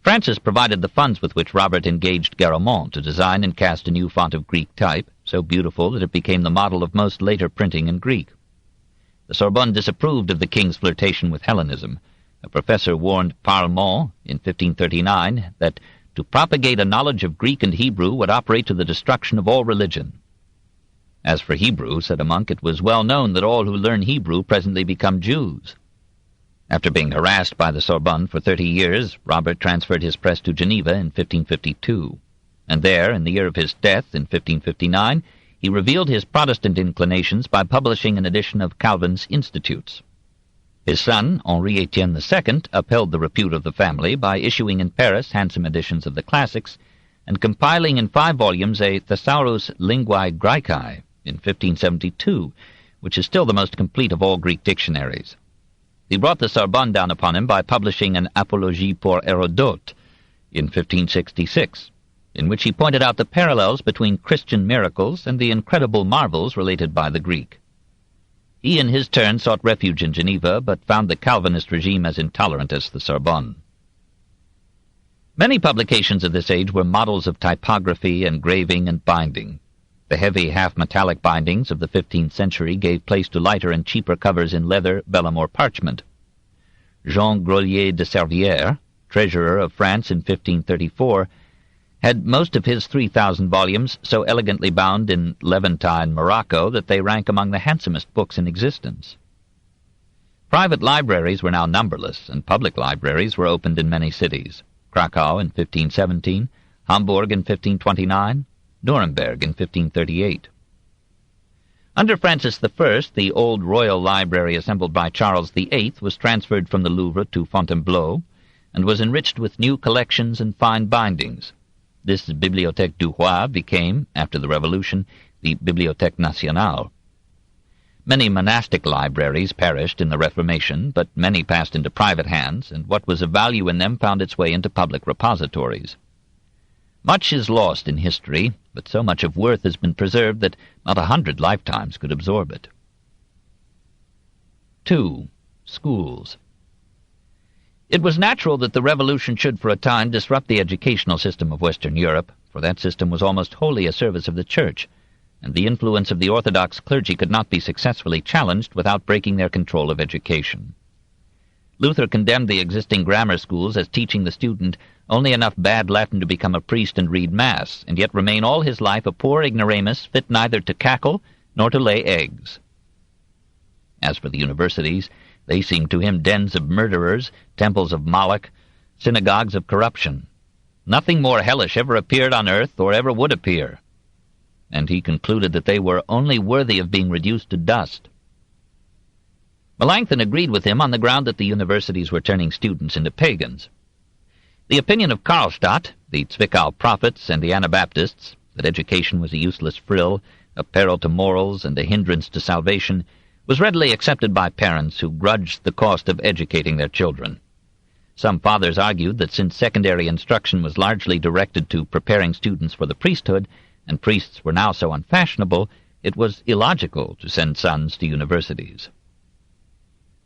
Francis provided the funds with which Robert engaged Garamond to design and cast a new font of Greek type, so beautiful that it became the model of most later printing in Greek. The Sorbonne disapproved of the king's flirtation with Hellenism. A professor warned Parlement in 1539 that to propagate a knowledge of Greek and Hebrew would operate to the destruction of all religion. As for Hebrew, said a monk, it was well known that all who learn Hebrew presently become Jews. After being harassed by the Sorbonne for 30 years, Robert transferred his press to Geneva in 1552, and there, in the year of his death in 1559, he revealed his Protestant inclinations by publishing an edition of Calvin's Institutes. His son, Henri Etienne II, upheld the repute of the family by issuing in Paris handsome editions of the classics and compiling in 5 volumes a Thesaurus Linguae Graecae in 1572, which is still the most complete of all Greek dictionaries. He brought the Sorbonne down upon him by publishing an Apologie pour Hérodote in 1566, in which he pointed out the parallels between Christian miracles and the incredible marvels related by the Greek. He in his turn sought refuge in Geneva, but found the Calvinist regime as intolerant as the Sorbonne. Many publications of this age were models of typography, engraving, and binding. The heavy half-metallic bindings of the 15th century gave place to lighter and cheaper covers in leather, vellum, or parchment. Jean Grolier de Servières, treasurer of France in 1534, had most of his 3,000 volumes so elegantly bound in Levantine morocco that they rank among the handsomest books in existence. Private libraries were now numberless, and public libraries were opened in many cities. Krakow in 1517, Hamburg in 1529, Nuremberg in 1538. Under Francis I, the old royal library assembled by Charles VIII was transferred from the Louvre to Fontainebleau, and was enriched with new collections and fine bindings. This Bibliothèque du Roi became, after the Revolution, the Bibliothèque Nationale. Many monastic libraries perished in the Reformation, but many passed into private hands, and what was of value in them found its way into public repositories. Much is lost in history, but so much of worth has been preserved that not 100 lifetimes could absorb it. 2. Schools. It was natural that the Revolution should for a time disrupt the educational system of Western Europe, for that system was almost wholly a service of the Church, and the influence of the Orthodox clergy could not be successfully challenged without breaking their control of education. Luther condemned the existing grammar schools as teaching the student only enough bad Latin to become a priest and read Mass, and yet remain all his life a poor ignoramus fit neither to cackle nor to lay eggs. As for the universities, they seemed to him dens of murderers, temples of Moloch, synagogues of corruption. Nothing more hellish ever appeared on earth or ever would appear. And he concluded that they were only worthy of being reduced to dust. Melanchthon agreed with him on the ground that the universities were turning students into pagans. The opinion of Karlstadt, the Zwickau prophets, and the Anabaptists, that education was a useless frill, a peril to morals, and a hindrance to salvation, was readily accepted by parents who grudged the cost of educating their children. Some fathers argued that since secondary instruction was largely directed to preparing students for the priesthood, and priests were now so unfashionable, it was illogical to send sons to universities.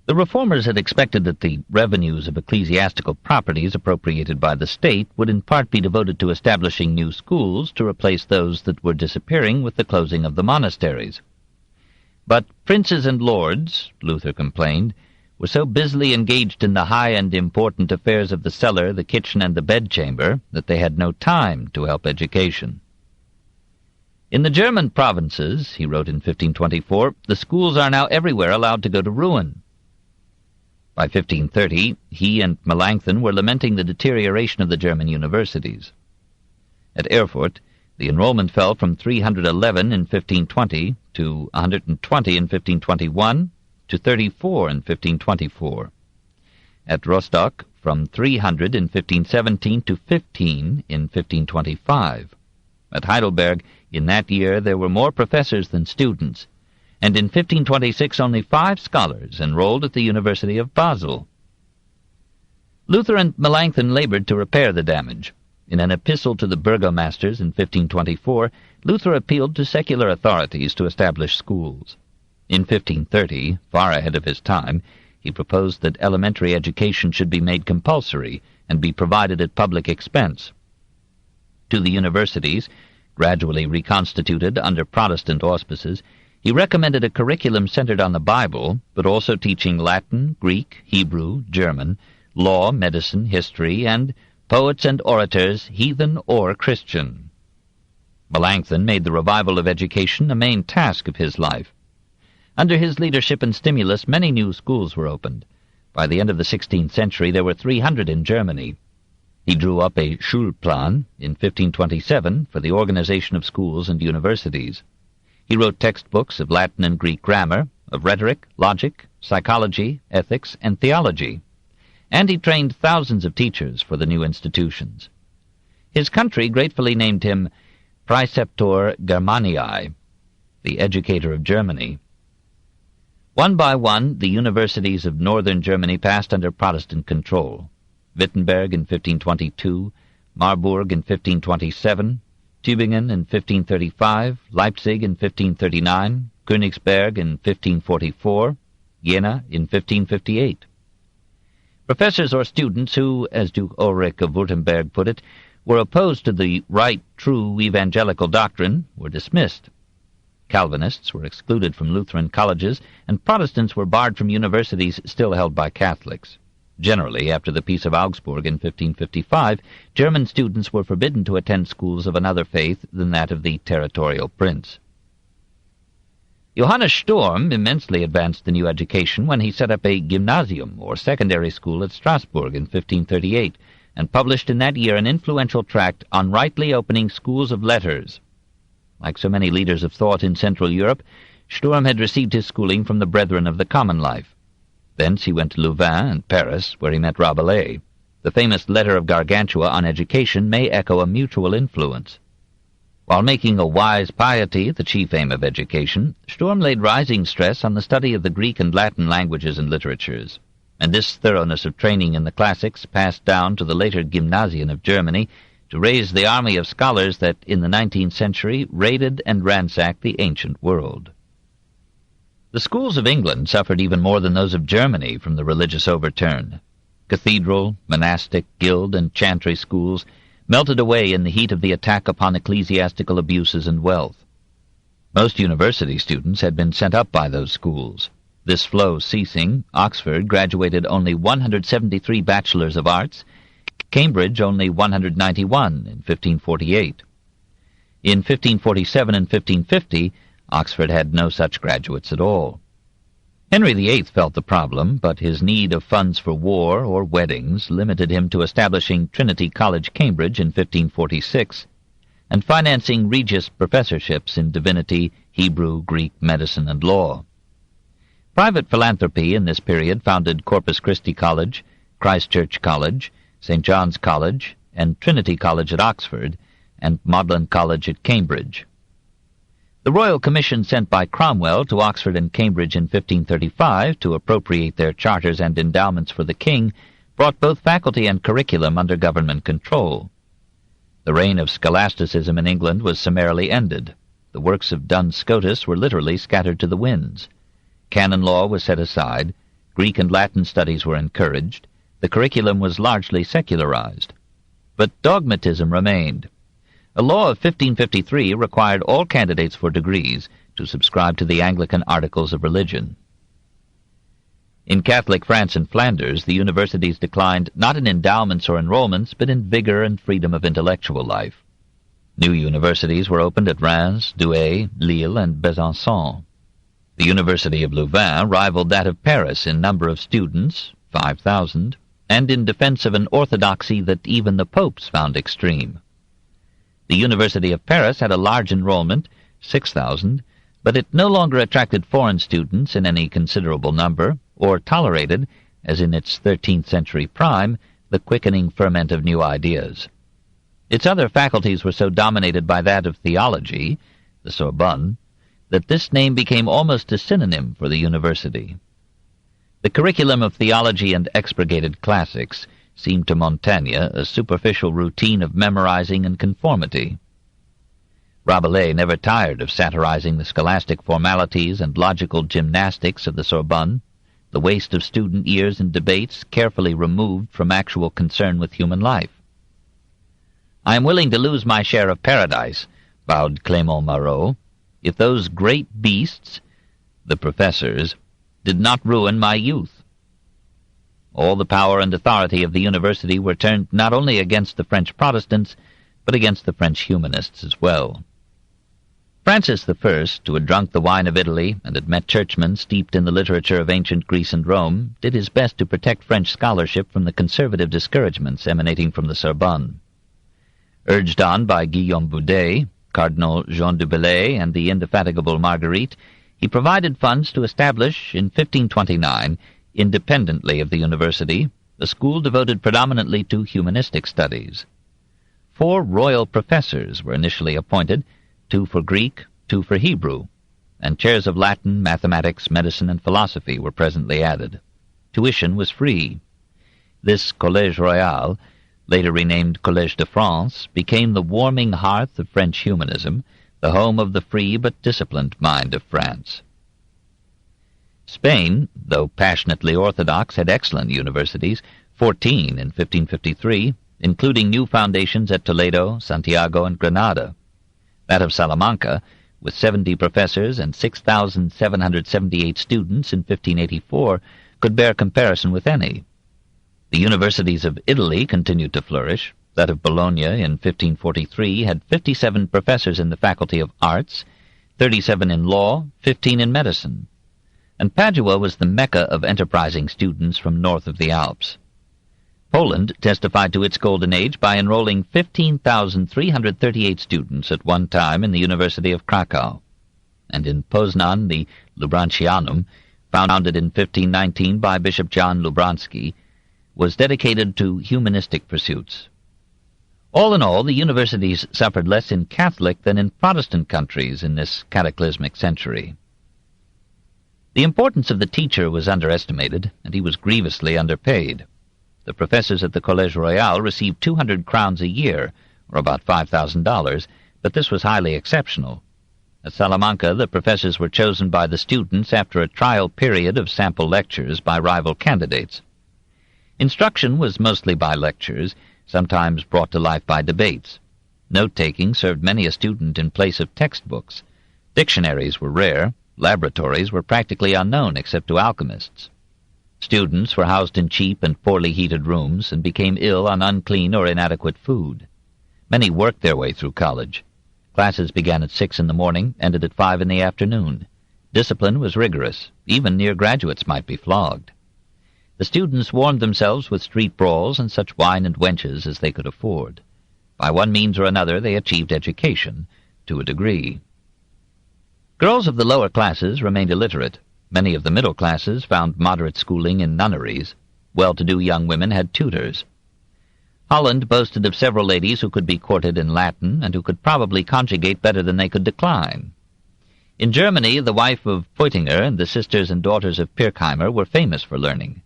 The reformers had expected that the revenues of ecclesiastical properties appropriated by the state would in part be devoted to establishing new schools to replace those that were disappearing with the closing of the monasteries. But princes and lords, Luther complained, were so busily engaged in the high and important affairs of the cellar, the kitchen, and the bedchamber that they had no time to help education. In the German provinces, he wrote in 1524, the schools are now everywhere allowed to go to ruin. By 1530, he and Melanchthon were lamenting the deterioration of the German universities. At Erfurt, the enrollment fell from 311 in 1520 to 120 in 1521 to 34 in 1524. At Rostock, from 300 in 1517 to 15 in 1525. At Heidelberg, in that year, there were more professors than students, and in 1526 only 5 scholars enrolled at the University of Basel. Luther and Melanchthon labored to repair the damage. In an epistle to the burgomasters in 1524, Luther appealed to secular authorities to establish schools. In 1530, far ahead of his time, he proposed that elementary education should be made compulsory and be provided at public expense. To the universities, gradually reconstituted under Protestant auspices, he recommended a curriculum centered on the Bible, but also teaching Latin, Greek, Hebrew, German, law, medicine, history, and poets and orators, heathen or Christian. Melanchthon made the revival of education a main task of his life. Under his leadership and stimulus, many new schools were opened. By the end of the 16th century, there were 300 in Germany. He drew up a Schulplan in 1527 for the organization of schools and universities. He wrote textbooks of Latin and Greek grammar, of rhetoric, logic, psychology, ethics, and theology, and he trained thousands of teachers for the new institutions. His country gratefully named him Praeceptor Germaniae, the educator of Germany. One by one, the universities of northern Germany passed under Protestant control. Wittenberg in 1522, Marburg in 1527, Tübingen in 1535, Leipzig in 1539, Königsberg in 1544, Jena in 1558. Professors or students who, as Duke Ulrich of Württemberg put it, were opposed to the right, true evangelical doctrine were dismissed. Calvinists were excluded from Lutheran colleges, and Protestants were barred from universities still held by Catholics. Generally, after the Peace of Augsburg in 1555, German students were forbidden to attend schools of another faith than that of the territorial prince. Johannes Sturm immensely advanced the new education when he set up a gymnasium, or secondary school, at Strasbourg in 1538, and published in that year an influential tract on rightly opening schools of letters. Like so many leaders of thought in Central Europe, Sturm had received his schooling from the Brethren of the Common Life. Thence he went to Louvain and Paris, where he met Rabelais. The famous letter of Gargantua on education may echo a mutual influence. While making a wise piety the chief aim of education, Sturm laid rising stress on the study of the Greek and Latin languages and literatures, and this thoroughness of training in the classics passed down to the later Gymnasien of Germany to raise the army of scholars that, in the 19th century, raided and ransacked the ancient world. The schools of England suffered even more than those of Germany from the religious overturn. Cathedral, monastic, guild, and chantry schools melted away in the heat of the attack upon ecclesiastical abuses and wealth. Most university students had been sent up by those schools. This flow ceasing, Oxford graduated only 173 bachelors of arts, Cambridge only 191 in 1548. In 1547 and 1550, Oxford had no such graduates at all. Henry VIII felt the problem, but his need of funds for war or weddings limited him to establishing Trinity College, Cambridge in 1546, and financing Regius professorships in divinity, Hebrew, Greek, medicine, and law. Private philanthropy in this period founded Corpus Christi College, Christ Church College, St. John's College, and Trinity College at Oxford, and Magdalen College at Cambridge. The Royal Commission sent by Cromwell to Oxford and Cambridge in 1535 to appropriate their charters and endowments for the king brought both faculty and curriculum under government control. The reign of scholasticism in England was summarily ended. The works of Duns Scotus were literally scattered to the winds. Canon law was set aside. Greek and Latin studies were encouraged. The curriculum was largely secularized. But dogmatism remained. A law of 1553 required all candidates for degrees to subscribe to the Anglican Articles of Religion. In Catholic France and Flanders, the universities declined not in endowments or enrollments, but in vigor and freedom of intellectual life. New universities were opened at Reims, Douai, Lille, and Besançon. The University of Louvain rivaled that of Paris in number of students, 5,000, and in defense of an orthodoxy that even the popes found extreme. The University of Paris had a large enrollment, 6,000, but it no longer attracted foreign students in any considerable number, or tolerated, as in its 13th century prime, the quickening ferment of new ideas. Its other faculties were so dominated by that of theology, the Sorbonne, that this name became almost a synonym for the university. The curriculum of theology and expurgated classics seemed to Montaigne a superficial routine of memorizing and conformity. Rabelais never tired of satirizing the scholastic formalities and logical gymnastics of the Sorbonne, the waste of student years in debates carefully removed from actual concern with human life. "I am willing to lose my share of paradise," vowed Clément Marot, "if those great beasts, the professors, did not ruin my youth." All the power and authority of the university were turned not only against the French Protestants, but against the French humanists as well. Francis I, who had drunk the wine of Italy and had met churchmen steeped in the literature of ancient Greece and Rome, did his best to protect French scholarship from the conservative discouragements emanating from the Sorbonne. Urged on by Guillaume Boudet, Cardinal Jean du Bellay, and the indefatigable Marguerite, he provided funds to establish, in 1529, independently of the university, a school devoted predominantly to humanistic studies. 4 royal professors were initially appointed, 2 for Greek, 2 for Hebrew, and chairs of Latin, mathematics, medicine, and philosophy were presently added. Tuition was free. This Collège Royal, later renamed Collège de France, became the warming hearth of French humanism, the home of the free but disciplined mind of France. Spain, though passionately orthodox, had excellent universities, 14 in 1553, including new foundations at Toledo, Santiago, and Granada. That of Salamanca, with 70 professors and 6,778 students in 1584, could bear comparison with any. The universities of Italy continued to flourish. That of Bologna in 1543 had 57 professors in the Faculty of Arts, 37 in law, 15 in medicine. And Padua was the mecca of enterprising students from north of the Alps. Poland testified to its golden age by enrolling 15,338 students at one time in the University of Krakow. And in Poznan, the Lubrancianum, founded in 1519 by Bishop John Lubransky, was dedicated to humanistic pursuits. All in all, the universities suffered less in Catholic than in Protestant countries in this cataclysmic century. The importance of the teacher was underestimated, and he was grievously underpaid. The professors at the Collège Royal received 200 crowns a year, or about $5,000, but this was highly exceptional. At Salamanca, the professors were chosen by the students after a trial period of sample lectures by rival candidates. Instruction was mostly by lectures, sometimes brought to life by debates. Note-taking served many a student in place of textbooks. Dictionaries were rare. Laboratories were practically unknown except to alchemists. Students were housed in cheap and poorly heated rooms and became ill on unclean or inadequate food. Many worked their way through college. Classes began at 6 in the morning, ended at 5 in the afternoon. Discipline was rigorous. Even near graduates might be flogged. The students warmed themselves with street brawls and such wine and wenches as they could afford. By one means or another they achieved education, to a degree. Girls of the lower classes remained illiterate. Many of the middle classes found moderate schooling in nunneries. Well-to-do young women had tutors. Holland boasted of several ladies who could be courted in Latin and who could probably conjugate better than they could decline. In Germany, the wife of Peutinger and the sisters and daughters of Pirkheimer were famous for learning.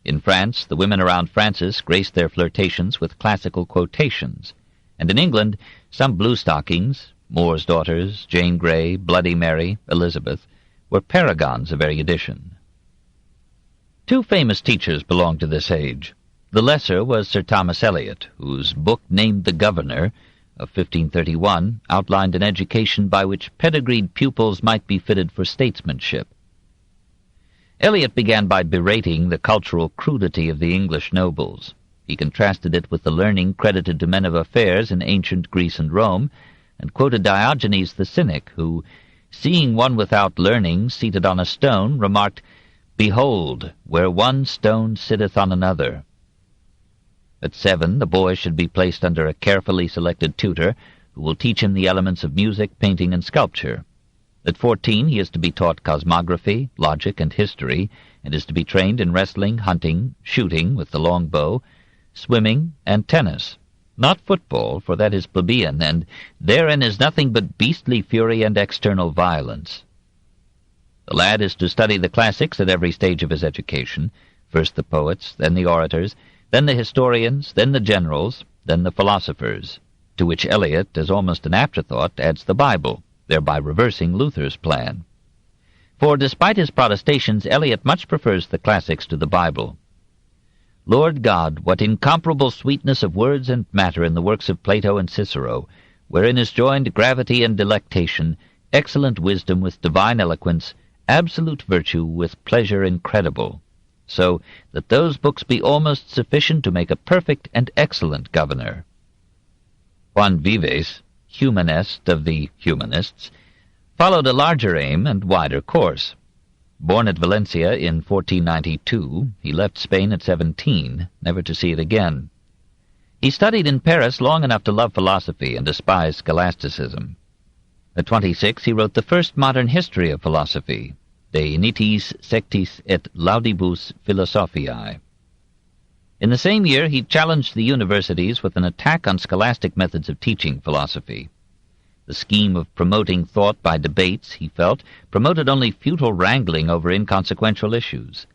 In France, the women around Francis graced their flirtations with classical quotations, and in England, some bluestockings, Moore's daughters, Jane Grey, Bloody Mary, Elizabeth, were paragons of erudition. Two famous teachers belonged to this age. The lesser was Sir Thomas Elyot, whose book named the Governor of 1531 outlined an education by which pedigreed pupils might be fitted for statesmanship. Elyot began by berating the cultural crudity of the English nobles. He contrasted it with the learning credited to men of affairs in ancient Greece and Rome, and quoted Diogenes the Cynic, who, seeing one without learning seated on a stone, remarked, "Behold, where one stone sitteth on another." At 7, the boy should be placed under a carefully selected tutor who will teach him the elements of music, painting, and sculpture. At 14, he is to be taught cosmography, logic, and history, and is to be trained in wrestling, hunting, shooting with the long bow, swimming, and tennis. Not football, for that is plebeian, and therein is nothing but beastly fury and external violence. The lad is to study the classics at every stage of his education, first the poets, then the orators, then the historians, then the generals, then the philosophers, to which Elyot, as almost an afterthought, adds the Bible, thereby reversing Luther's plan. For despite his protestations, Elyot much prefers the classics to the Bible. Lord God, what incomparable sweetness of words and matter in the works of Plato and Cicero, wherein is joined gravity and delectation, excellent wisdom with divine eloquence, absolute virtue with pleasure incredible, so that those books be almost sufficient to make a perfect and excellent governor. Juan Vives, humanist of the humanists, followed a larger aim and wider course. Born at Valencia in 1492, he left Spain at 17, never to see it again. He studied in Paris long enough to love philosophy and despise scholasticism. At 26, he wrote the first modern history of philosophy, De Initis Sectis et Laudibus Philosophiae. In the same year, he challenged the universities with an attack on scholastic methods of teaching philosophy. The scheme of promoting thought by debates, he felt, promoted only futile wrangling over inconsequential issues.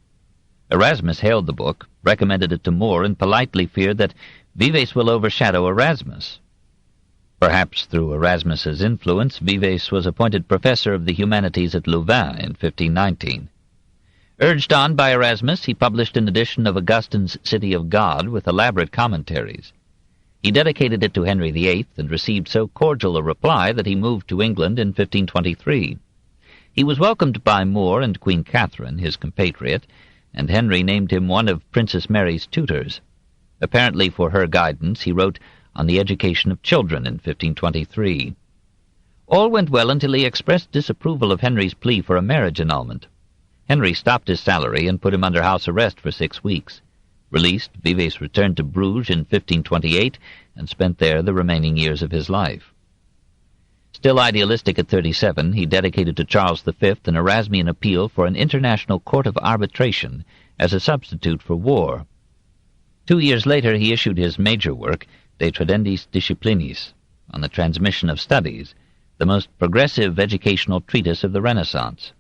Erasmus hailed the book, recommended it to More, and politely feared that Vives will overshadow Erasmus. Perhaps through Erasmus's influence, Vives was appointed professor of the humanities at Louvain in 1519. Urged on by Erasmus, he published an edition of Augustine's City of God with elaborate commentaries. He dedicated it to Henry VIII and received so cordial a reply that he moved to England in 1523. He was welcomed by More and Queen Catherine, his compatriot, and Henry named him one of Princess Mary's tutors. Apparently for her guidance, he wrote On the Education of Children in 1523. All went well until he expressed disapproval of Henry's plea for a marriage annulment. Henry stopped his salary and put him under house arrest for 6 weeks. Released, Vives returned to Bruges in 1528 and spent there the remaining years of his life. Still idealistic at 37, he dedicated to Charles V an Erasmian appeal for an international court of arbitration as a substitute for war. 2 years later he issued his major work, De Tradendis Disciplinis, on the transmission of studies, the most progressive educational treatise of the Renaissance.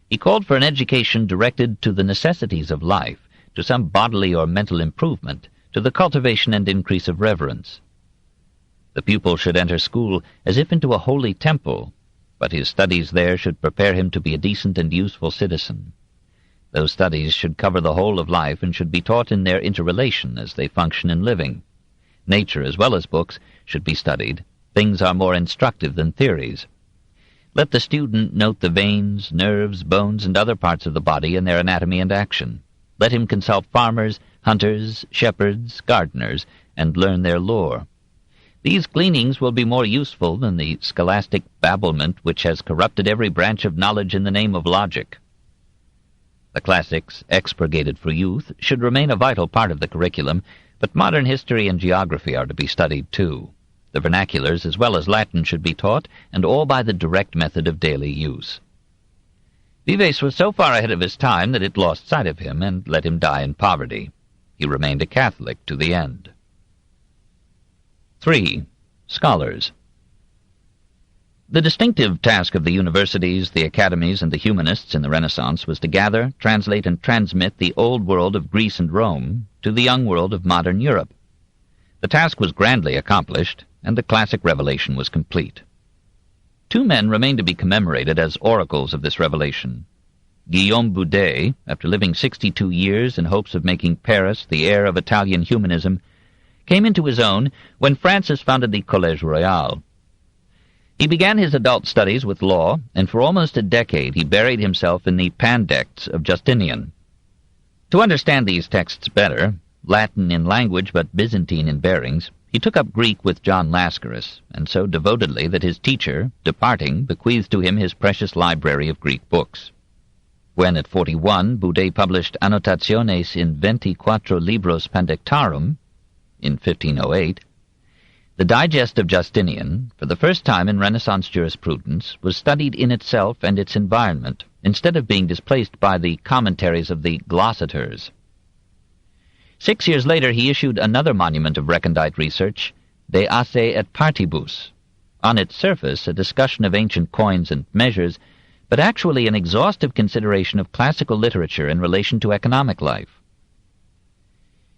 He called for an education directed to the necessities of life, to some bodily or mental improvement, to the cultivation and increase of reverence. The pupil should enter school as if into a holy temple, but his studies there should prepare him to be a decent and useful citizen. Those studies should cover the whole of life and should be taught in their interrelation as they function in living. Nature, as well as books, should be studied. Things are more instructive than theories. Let the student note the veins, nerves, bones, and other parts of the body in their anatomy and action. Let him consult farmers, hunters, shepherds, gardeners, and learn their lore. These gleanings will be more useful than the scholastic babblement which has corrupted every branch of knowledge in the name of logic. The classics, expurgated for youth, should remain a vital part of the curriculum, but modern history and geography are to be studied too. The vernaculars as well as Latin should be taught, and all by the direct method of daily use. Vives was so far ahead of his time that it lost sight of him and let him die in poverty. He remained a Catholic to the end. 3. Scholars. The distinctive task of the universities, the academies, and the humanists in the Renaissance was to gather, translate, and transmit the old world of Greece and Rome to the young world of modern Europe. The task was grandly accomplished, and the classic revelation was complete. 2 men remain to be commemorated as oracles of this revelation. Guillaume Boudet, after living 62 years in hopes of making Paris the heir of Italian humanism, came into his own when Francis founded the Collège Royal. He began his adult studies with law, and for almost a decade he buried himself in the Pandects of Justinian. To understand these texts better, Latin in language but Byzantine in bearings, he took up Greek with John Lascaris, and so devotedly that his teacher, departing, bequeathed to him his precious library of Greek books. When at 41 Boudet published Annotationes in 24 Libros Pandectarum, in 1508, the Digest of Justinian, for the first time in Renaissance jurisprudence, was studied in itself and its environment, instead of being displaced by the commentaries of the glossators. 6 years later he issued another monument of recondite research, De Asse et Partibus, on its surface a discussion of ancient coins and measures, but actually an exhaustive consideration of classical literature in relation to economic life.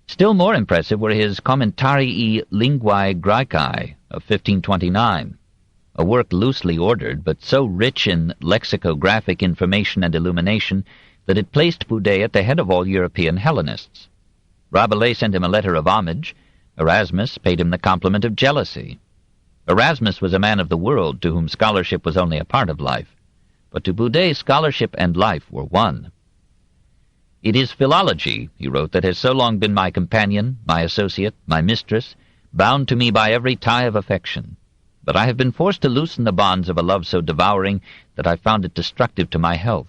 Still more impressive were his Commentarii Linguae Graecae of 1529, a work loosely ordered but so rich in lexicographic information and illumination that it placed Boudet at the head of all European Hellenists. Rabelais sent him a letter of homage. Erasmus paid him the compliment of jealousy. Erasmus was a man of the world to whom scholarship was only a part of life, but to Boudet scholarship and life were one. "It is philology," he wrote, "that has so long been my companion, my associate, my mistress, bound to me by every tie of affection. But I have been forced to loosen the bonds of a love so devouring that I found it destructive to my health."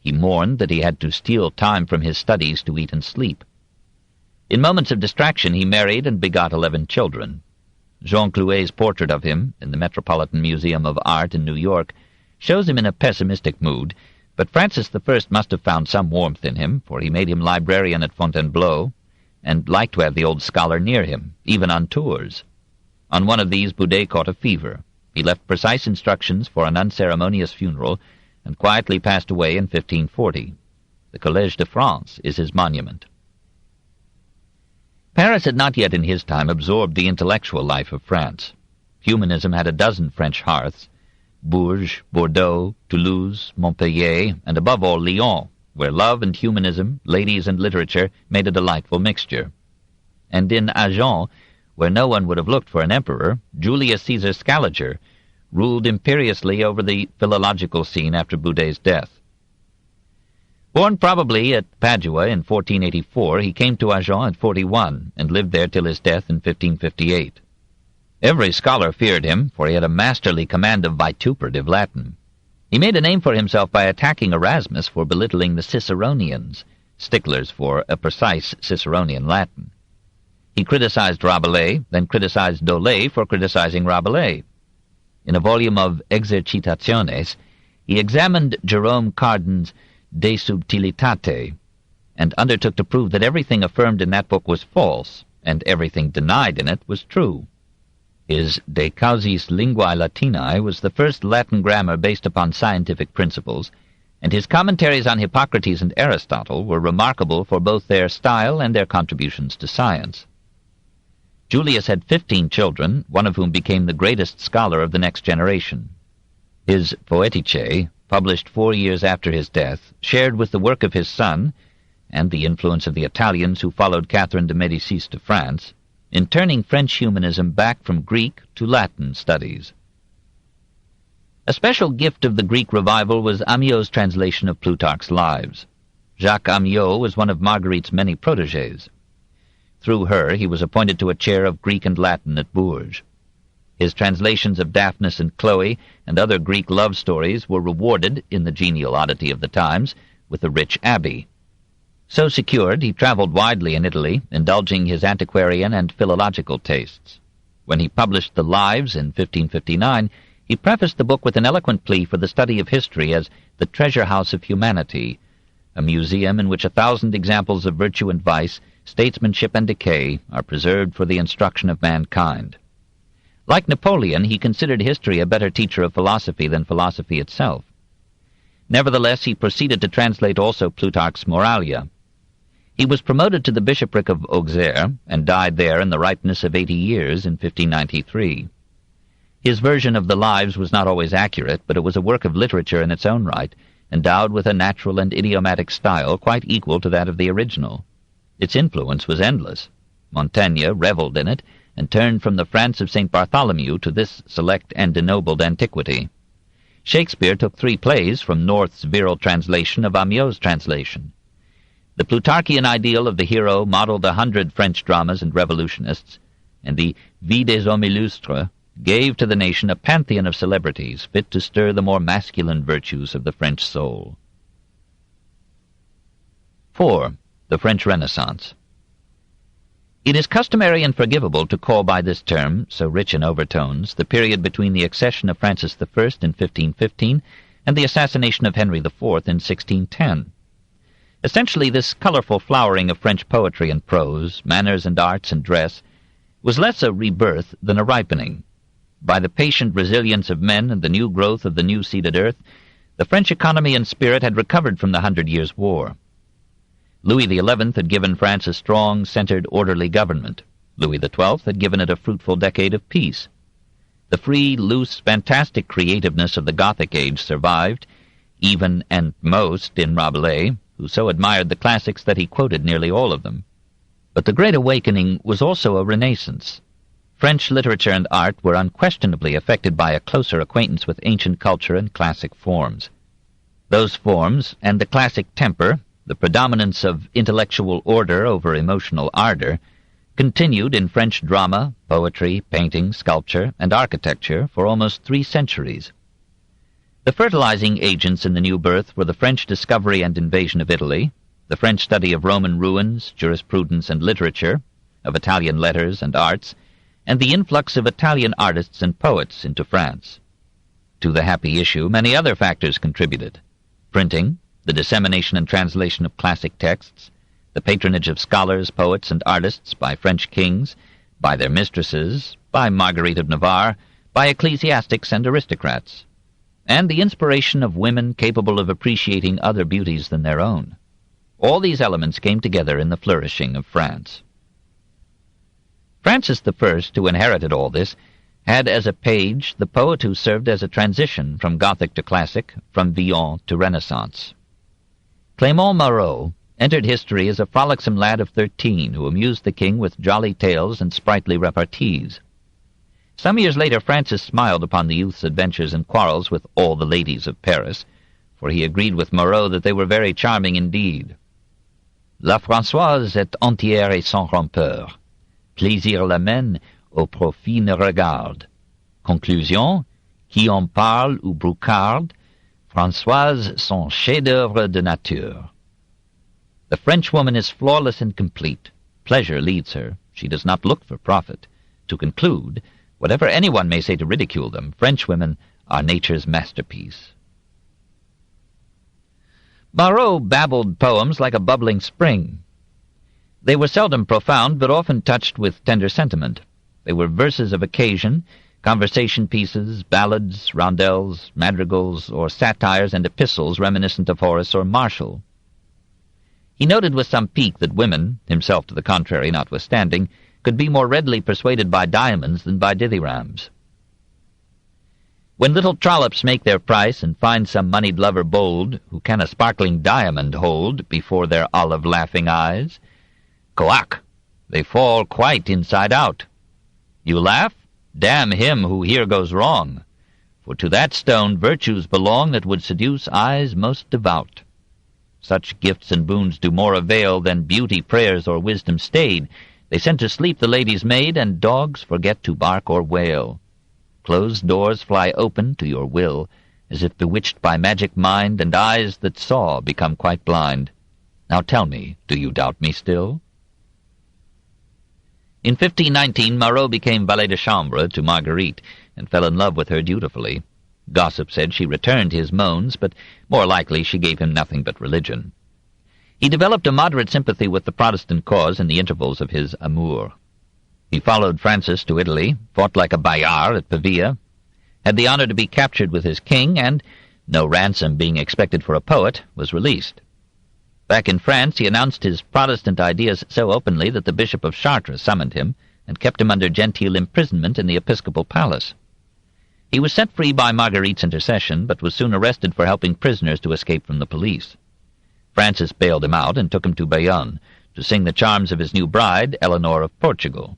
He mourned that he had to steal time from his studies to eat and sleep. In moments of distraction he married and begot 11 children. Jean Clouet's portrait of him, in the Metropolitan Museum of Art in New York, shows him in a pessimistic mood, but Francis I must have found some warmth in him, for he made him librarian at Fontainebleau, and liked to have the old scholar near him, even on tours. On one of these Boudet caught a fever. He left precise instructions for an unceremonious funeral, and quietly passed away in 1540. The Collège de France is his monument. Paris had not yet in his time absorbed the intellectual life of France. Humanism had a dozen French hearths, Bourges, Bordeaux, Toulouse, Montpellier, and above all Lyon, where love and humanism, ladies and literature, made a delightful mixture. And in Agen, where no one would have looked for an emperor, Julius Caesar Scaliger ruled imperiously over the philological scene after Boudet's death. Born probably at Padua in 1484, he came to Agen at 41, and lived there till his death in 1558. Every scholar feared him, for he had a masterly command of vituperative Latin. He made a name for himself by attacking Erasmus for belittling the Ciceronians, sticklers for a precise Ciceronian Latin. He criticized Rabelais, then criticized Dolay for criticizing Rabelais. In a volume of Exercitationes, he examined Jerome Cardan's De Subtilitate, and undertook to prove that everything affirmed in that book was false, and everything denied in it was true. His De Causis Linguae Latinae was the first Latin grammar based upon scientific principles, and his commentaries on Hippocrates and Aristotle were remarkable for both their style and their contributions to science. Julius had 15 children, one of whom became the greatest scholar of the next generation. His Poeticae, published 4 years after his death, shared with the work of his son, and the influence of the Italians who followed Catherine de Medicis to France, in turning French humanism back from Greek to Latin studies. A special gift of the Greek revival was Amyot's translation of Plutarch's Lives. Jacques Amyot was one of Marguerite's many protégés. Through her he was appointed to a chair of Greek and Latin at Bourges. His translations of Daphnis and Chloe and other Greek love stories were rewarded, in the genial oddity of the times, with a rich abbey. So secured, he traveled widely in Italy, indulging his antiquarian and philological tastes. When he published the Lives in 1559, he prefaced the book with an eloquent plea for the study of history as the treasure house of humanity, a museum in which 1,000 examples of virtue and vice, statesmanship and decay, are preserved for the instruction of mankind. Like Napoleon, he considered history a better teacher of philosophy than philosophy itself. Nevertheless, he proceeded to translate also Plutarch's Moralia. He was promoted to the bishopric of Auxerre, and died there in the ripeness of 80 years in 1593. His version of the Lives was not always accurate, but it was a work of literature in its own right, endowed with a natural and idiomatic style quite equal to that of the original. Its influence was endless. Montaigne revelled in it, and turned from the France of St. Bartholomew to this select and ennobled antiquity. Shakespeare took 3 plays from North's virile translation of Amiot's translation. The Plutarchian ideal of the hero modeled 100 French dramas and revolutionists, and the Vie des Hommes Illustres gave to the nation a pantheon of celebrities fit to stir the more masculine virtues of the French soul. 4. The French Renaissance. It is customary and forgivable to call by this term, so rich in overtones, the period between the accession of Francis I in 1515 and the assassination of Henry IV in 1610. Essentially, this colorful flowering of French poetry and prose, manners and arts and dress, was less a rebirth than a ripening. By the patient resilience of men and the new growth of the new-seeded earth, the French economy and spirit had recovered from the 100 Years' War. Louis XI had given France a strong, centered, orderly government. Louis XII had given it a fruitful decade of peace. The free, loose, fantastic creativeness of the Gothic age survived, even and most in Rabelais, who so admired the classics that he quoted nearly all of them. But the Great Awakening was also a renaissance. French literature and art were unquestionably affected by a closer acquaintance with ancient culture and classic forms. Those forms, and the classic temper, the predominance of intellectual order over emotional ardor, continued in French drama, poetry, painting, sculpture, and architecture for almost 3 centuries. The fertilizing agents in the new birth were the French discovery and invasion of Italy, the French study of Roman ruins, jurisprudence, and literature, of Italian letters and arts, and the influx of Italian artists and poets into France. To the happy issue, many other factors contributed. Printing, the dissemination and translation of classic texts, the patronage of scholars, poets, and artists by French kings, by their mistresses, by Marguerite of Navarre, by ecclesiastics and aristocrats, and the inspiration of women capable of appreciating other beauties than their own. All these elements came together in the flourishing of France. Francis I, who inherited all this, had as a page the poet who served as a transition from Gothic to Classic, from Villon to Renaissance. Clément Marot entered history as a frolicsome lad of 13 who amused the king with jolly tales and sprightly repartees. Some years later Francis smiled upon the youth's adventures and quarrels with all the ladies of Paris, for he agreed with Marot that they were very charming indeed. La Françoise est entière et sans rampeur. Plaisir l'amène, au profit ne regarde. Conclusion, qui en parle ou broucarde, Françoise son chef-d'œuvre de nature. The Frenchwoman is flawless and complete. Pleasure leads her. She does not look for profit. To conclude, whatever anyone may say to ridicule them, Frenchwomen are nature's masterpiece. Marot babbled poems like a bubbling spring. They were seldom profound, but often touched with tender sentiment. They were verses of occasion, conversation pieces, ballads, rondels, madrigals, or satires and epistles reminiscent of Horace or Martial. He noted with some pique that women, himself to the contrary notwithstanding, could be more readily persuaded by diamonds than by dithyrambs. When little trollops make their price and find some moneyed lover bold, who can a sparkling diamond hold before their olive-laughing eyes, coac, they fall quite inside out. You laugh? Damn him who here goes wrong, for to that stone virtues belong that would seduce eyes most devout. Such gifts and boons do more avail than beauty, prayers, or wisdom stayed. They send to sleep the lady's maid, and dogs forget to bark or wail. Closed doors fly open to your will, as if bewitched by magic mind, and eyes that saw become quite blind. Now tell me, do you doubt me still? In 1519, Marot became valet de chambre to Marguerite, and fell in love with her dutifully. Gossip said she returned his moans, but more likely she gave him nothing but religion. He developed a moderate sympathy with the Protestant cause in the intervals of his amour. He followed Francis to Italy, fought like a Bayard at Pavia, had the honor to be captured with his king, and, no ransom being expected for a poet, was released. Back in France, he announced his Protestant ideas so openly that the Bishop of Chartres summoned him and kept him under genteel imprisonment in the episcopal palace. He was set free by Marguerite's intercession, but was soon arrested for helping prisoners to escape from the police. Francis bailed him out and took him to Bayonne to sing the charms of his new bride, Eleanor of Portugal.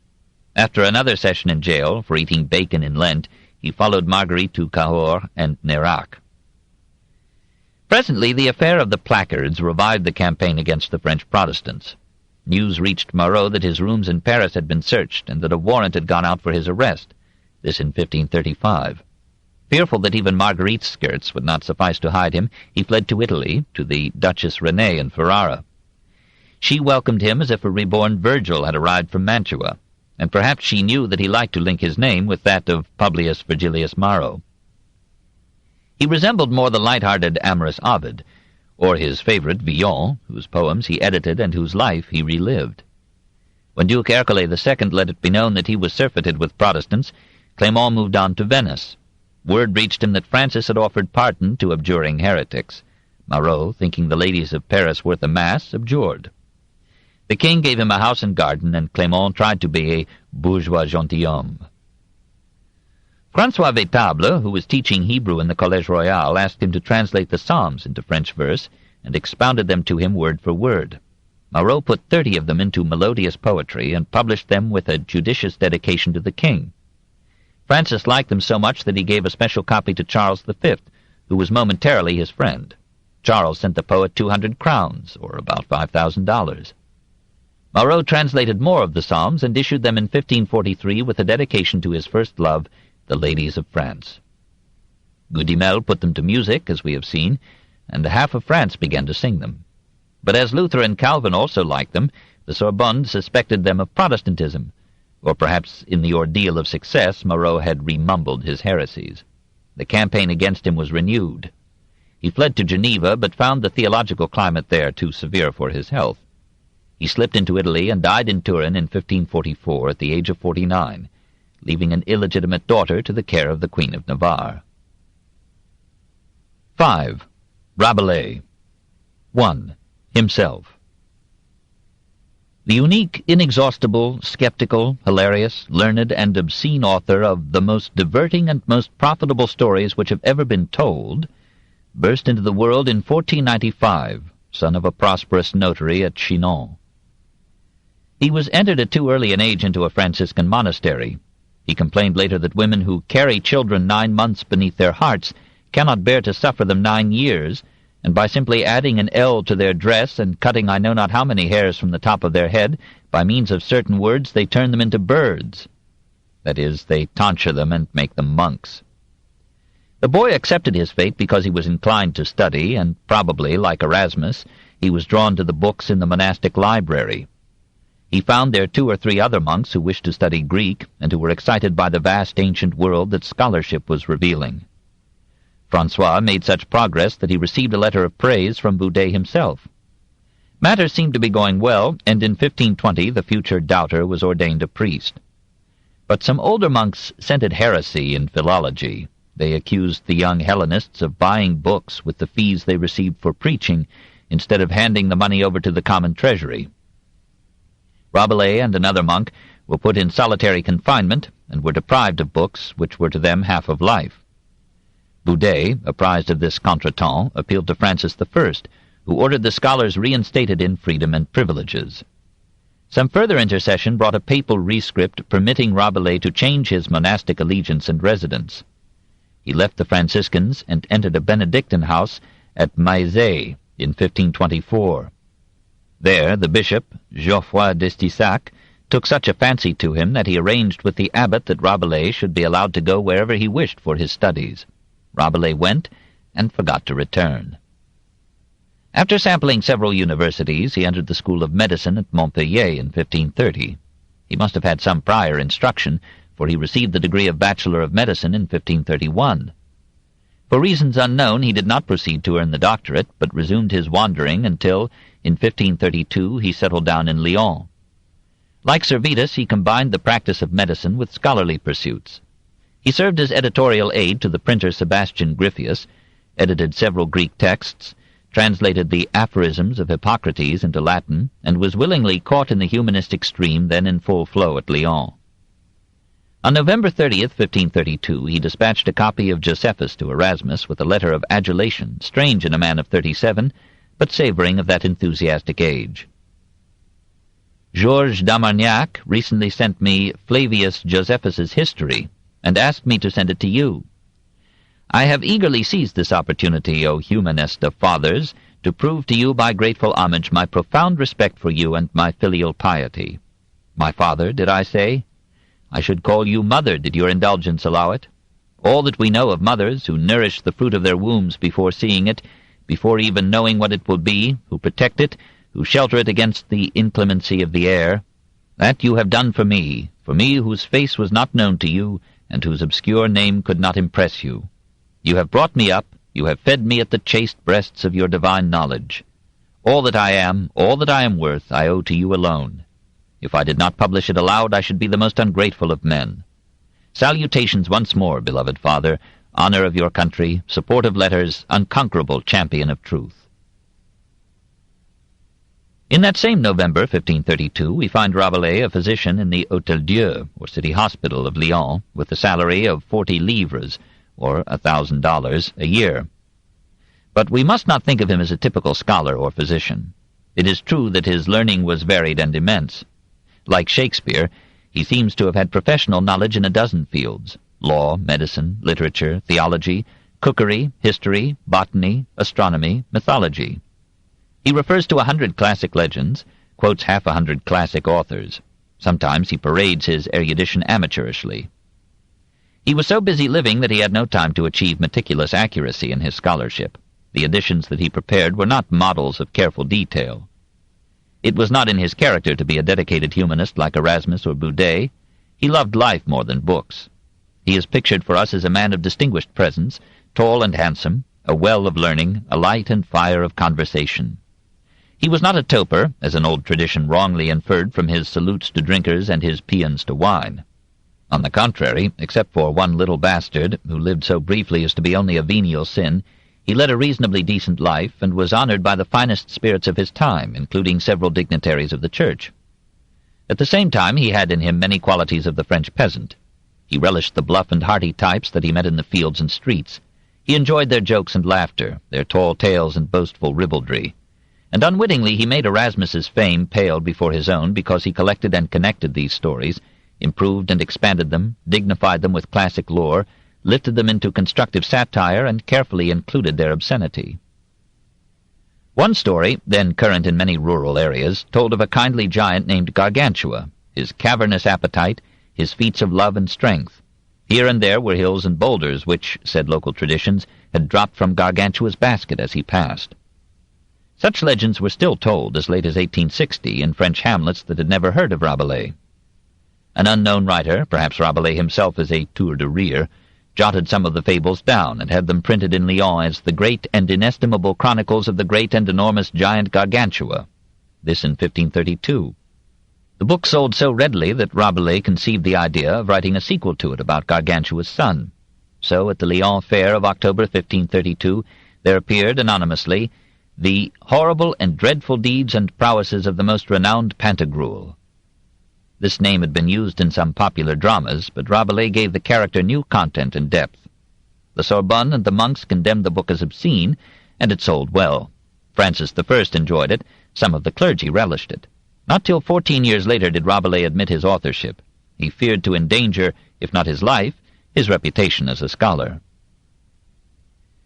After another session in jail for eating bacon in Lent, he followed Marguerite to Cahors and Nérac. Presently, the affair of the placards revived the campaign against the French Protestants. News reached Marot that his rooms in Paris had been searched and that a warrant had gone out for his arrest, this in 1535. Fearful that even Marguerite's skirts would not suffice to hide him, he fled to Italy, to the Duchess Renée in Ferrara. She welcomed him as if a reborn Virgil had arrived from Mantua, and perhaps she knew that he liked to link his name with that of Publius Virgilius Maro. He resembled more the light-hearted amorous Ovid, or his favorite Villon, whose poems he edited and whose life he relived. When Duke Ercole II let it be known that he was surfeited with Protestants, Clément moved on to Venice. Word reached him that Francis had offered pardon to abjuring heretics. Marot, thinking the ladies of Paris worth a mass, abjured. The king gave him a house and garden, and Clément tried to be a bourgeois gentilhomme. François Vétable, who was teaching Hebrew in the Collège Royal, asked him to translate the Psalms into French verse, and expounded them to him word for word. Marot put 30 of them into melodious poetry, and published them with a judicious dedication to the king. Francis liked them so much that he gave a special copy to Charles V, who was momentarily his friend. Charles sent the poet 200 crowns, or about $5,000. Marot translated more of the Psalms and issued them in 1543 with a dedication to his first love, the ladies of France. Goudimel put them to music, as we have seen, and half of France began to sing them. But as Luther and Calvin also liked them, the Sorbonne suspected them of Protestantism, or perhaps in the ordeal of success Marot had remumbled his heresies. The campaign against him was renewed. He fled to Geneva, but found the theological climate there too severe for his health. He slipped into Italy and died in Turin in 1544 at the age of 49, leaving an illegitimate daughter to the care of the Queen of Navarre. 5. Rabelais. 1. Himself. The unique, inexhaustible, skeptical, hilarious, learned, and obscene author of the most diverting and most profitable stories which have ever been told, burst into the world in 1495, son of a prosperous notary at Chinon. He was entered at too early an age into a Franciscan monastery. He complained later that women who carry children 9 months beneath their hearts cannot bear to suffer them 9 years, and by simply adding an L to their dress and cutting I know not how many hairs from the top of their head, by means of certain words they turn them into birds. That is, they tonsure them and make them monks. The boy accepted his fate because he was inclined to study, and probably, like Erasmus, he was drawn to the books in the monastic library. He found there 2 or 3 other monks who wished to study Greek, and who were excited by the vast ancient world that scholarship was revealing. François made such progress that he received a letter of praise from Boudet himself. Matters seemed to be going well, and in 1520 the future doubter was ordained a priest. But some older monks scented heresy in philology. They accused the young Hellenists of buying books with the fees they received for preaching, instead of handing the money over to the common treasury. Rabelais and another monk were put in solitary confinement, and were deprived of books which were to them half of life. Boudet, apprised of this contretemps, appealed to Francis I, who ordered the scholars reinstated in freedom and privileges. Some further intercession brought a papal rescript permitting Rabelais to change his monastic allegiance and residence. He left the Franciscans and entered a Benedictine house at Maizet in 1524. There the bishop, Geoffroy d'Estissac, took such a fancy to him that he arranged with the abbot that Rabelais should be allowed to go wherever he wished for his studies. Rabelais went, and forgot to return. After sampling several universities, he entered the School of Medicine at Montpellier in 1530. He must have had some prior instruction, for he received the degree of Bachelor of Medicine in 1531. For reasons unknown, he did not proceed to earn the doctorate, but resumed his wandering until, in 1532, he settled down in Lyon. Like Servetus, he combined the practice of medicine with scholarly pursuits. He served as editorial aide to the printer Sebastian Griffius, edited several Greek texts, translated the aphorisms of Hippocrates into Latin, and was willingly caught in the humanistic stream then in full flow at Lyon. On November 30th, 1532, he dispatched a copy of Josephus to Erasmus with a letter of adulation, strange in a man of 37, but savouring of that enthusiastic age. Georges d'Armagnac recently sent me Flavius Josephus's history, and asked me to send it to you. I have eagerly seized this opportunity, O humanest of fathers, to prove to you by grateful homage my profound respect for you and my filial piety. My father, did I say? I should call you mother, did your indulgence allow it. All that we know of mothers, who nourish the fruit of their wombs before seeing it, before even knowing what it will be, who protect it, who shelter it against the inclemency of the air, that you have done for me whose face was not known to you, and whose obscure name could not impress you. You have brought me up, you have fed me at the chaste breasts of your divine knowledge. All that I am worth, I owe to you alone. If I did not publish it aloud, I should be the most ungrateful of men. Salutations once more, beloved father, honor of your country, support of letters, unconquerable champion of truth. In that same November, 1532, we find Rabelais a physician in the Hôtel Dieu, or city hospital of Lyon, with a salary of 40 livres, or $1,000 a year. But we must not think of him as a typical scholar or physician. It is true that his learning was varied and immense. Like Shakespeare, he seems to have had professional knowledge in a dozen fields: law, medicine, literature, theology, cookery, history, botany, astronomy, mythology. He refers to 100 classic legends, quotes half 100 classic authors. Sometimes he parades his erudition amateurishly. He was so busy living that he had no time to achieve meticulous accuracy in his scholarship. The editions that he prepared were not models of careful detail. It was not in his character to be a dedicated humanist like Erasmus or Boudet. He loved life more than books. He is pictured for us as a man of distinguished presence, tall and handsome, a well of learning, a light and fire of conversation. He was not a toper, as an old tradition wrongly inferred from his salutes to drinkers and his paeans to wine. On the contrary, except for one little bastard, who lived so briefly as to be only a venial sin, he led a reasonably decent life, and was honored by the finest spirits of his time, including several dignitaries of the Church. At the same time, he had in him many qualities of the French peasant. He relished the bluff and hearty types that he met in the fields and streets. He enjoyed their jokes and laughter, their tall tales and boastful ribaldry. And unwittingly he made Erasmus's fame pale before his own, because he collected and connected these stories, improved and expanded them, dignified them with classic lore, lifted them into constructive satire, and carefully included their obscenity. One story, then current in many rural areas, told of a kindly giant named Gargantua, his cavernous appetite, his feats of love and strength. Here and there were hills and boulders which, said local traditions, had dropped from Gargantua's basket as he passed. Such legends were still told as late as 1860 in French hamlets that had never heard of Rabelais. An unknown writer, perhaps Rabelais himself as a tour de rire, jotted some of the fables down, and had them printed in Lyon as the great and inestimable chronicles of the great and enormous giant Gargantua. This in 1532. The book sold so readily that Rabelais conceived the idea of writing a sequel to it about Gargantua's son. So at the Lyon Fair of October 1532 there appeared anonymously the horrible and dreadful deeds and prowesses of the most renowned Pantagruel. This name had been used in some popular dramas, but Rabelais gave the character new content and depth. The Sorbonne and the monks condemned the book as obscene, and it sold well. Francis I enjoyed it, some of the clergy relished it. Not till 14 years later did Rabelais admit his authorship. He feared to endanger, if not his life, his reputation as a scholar.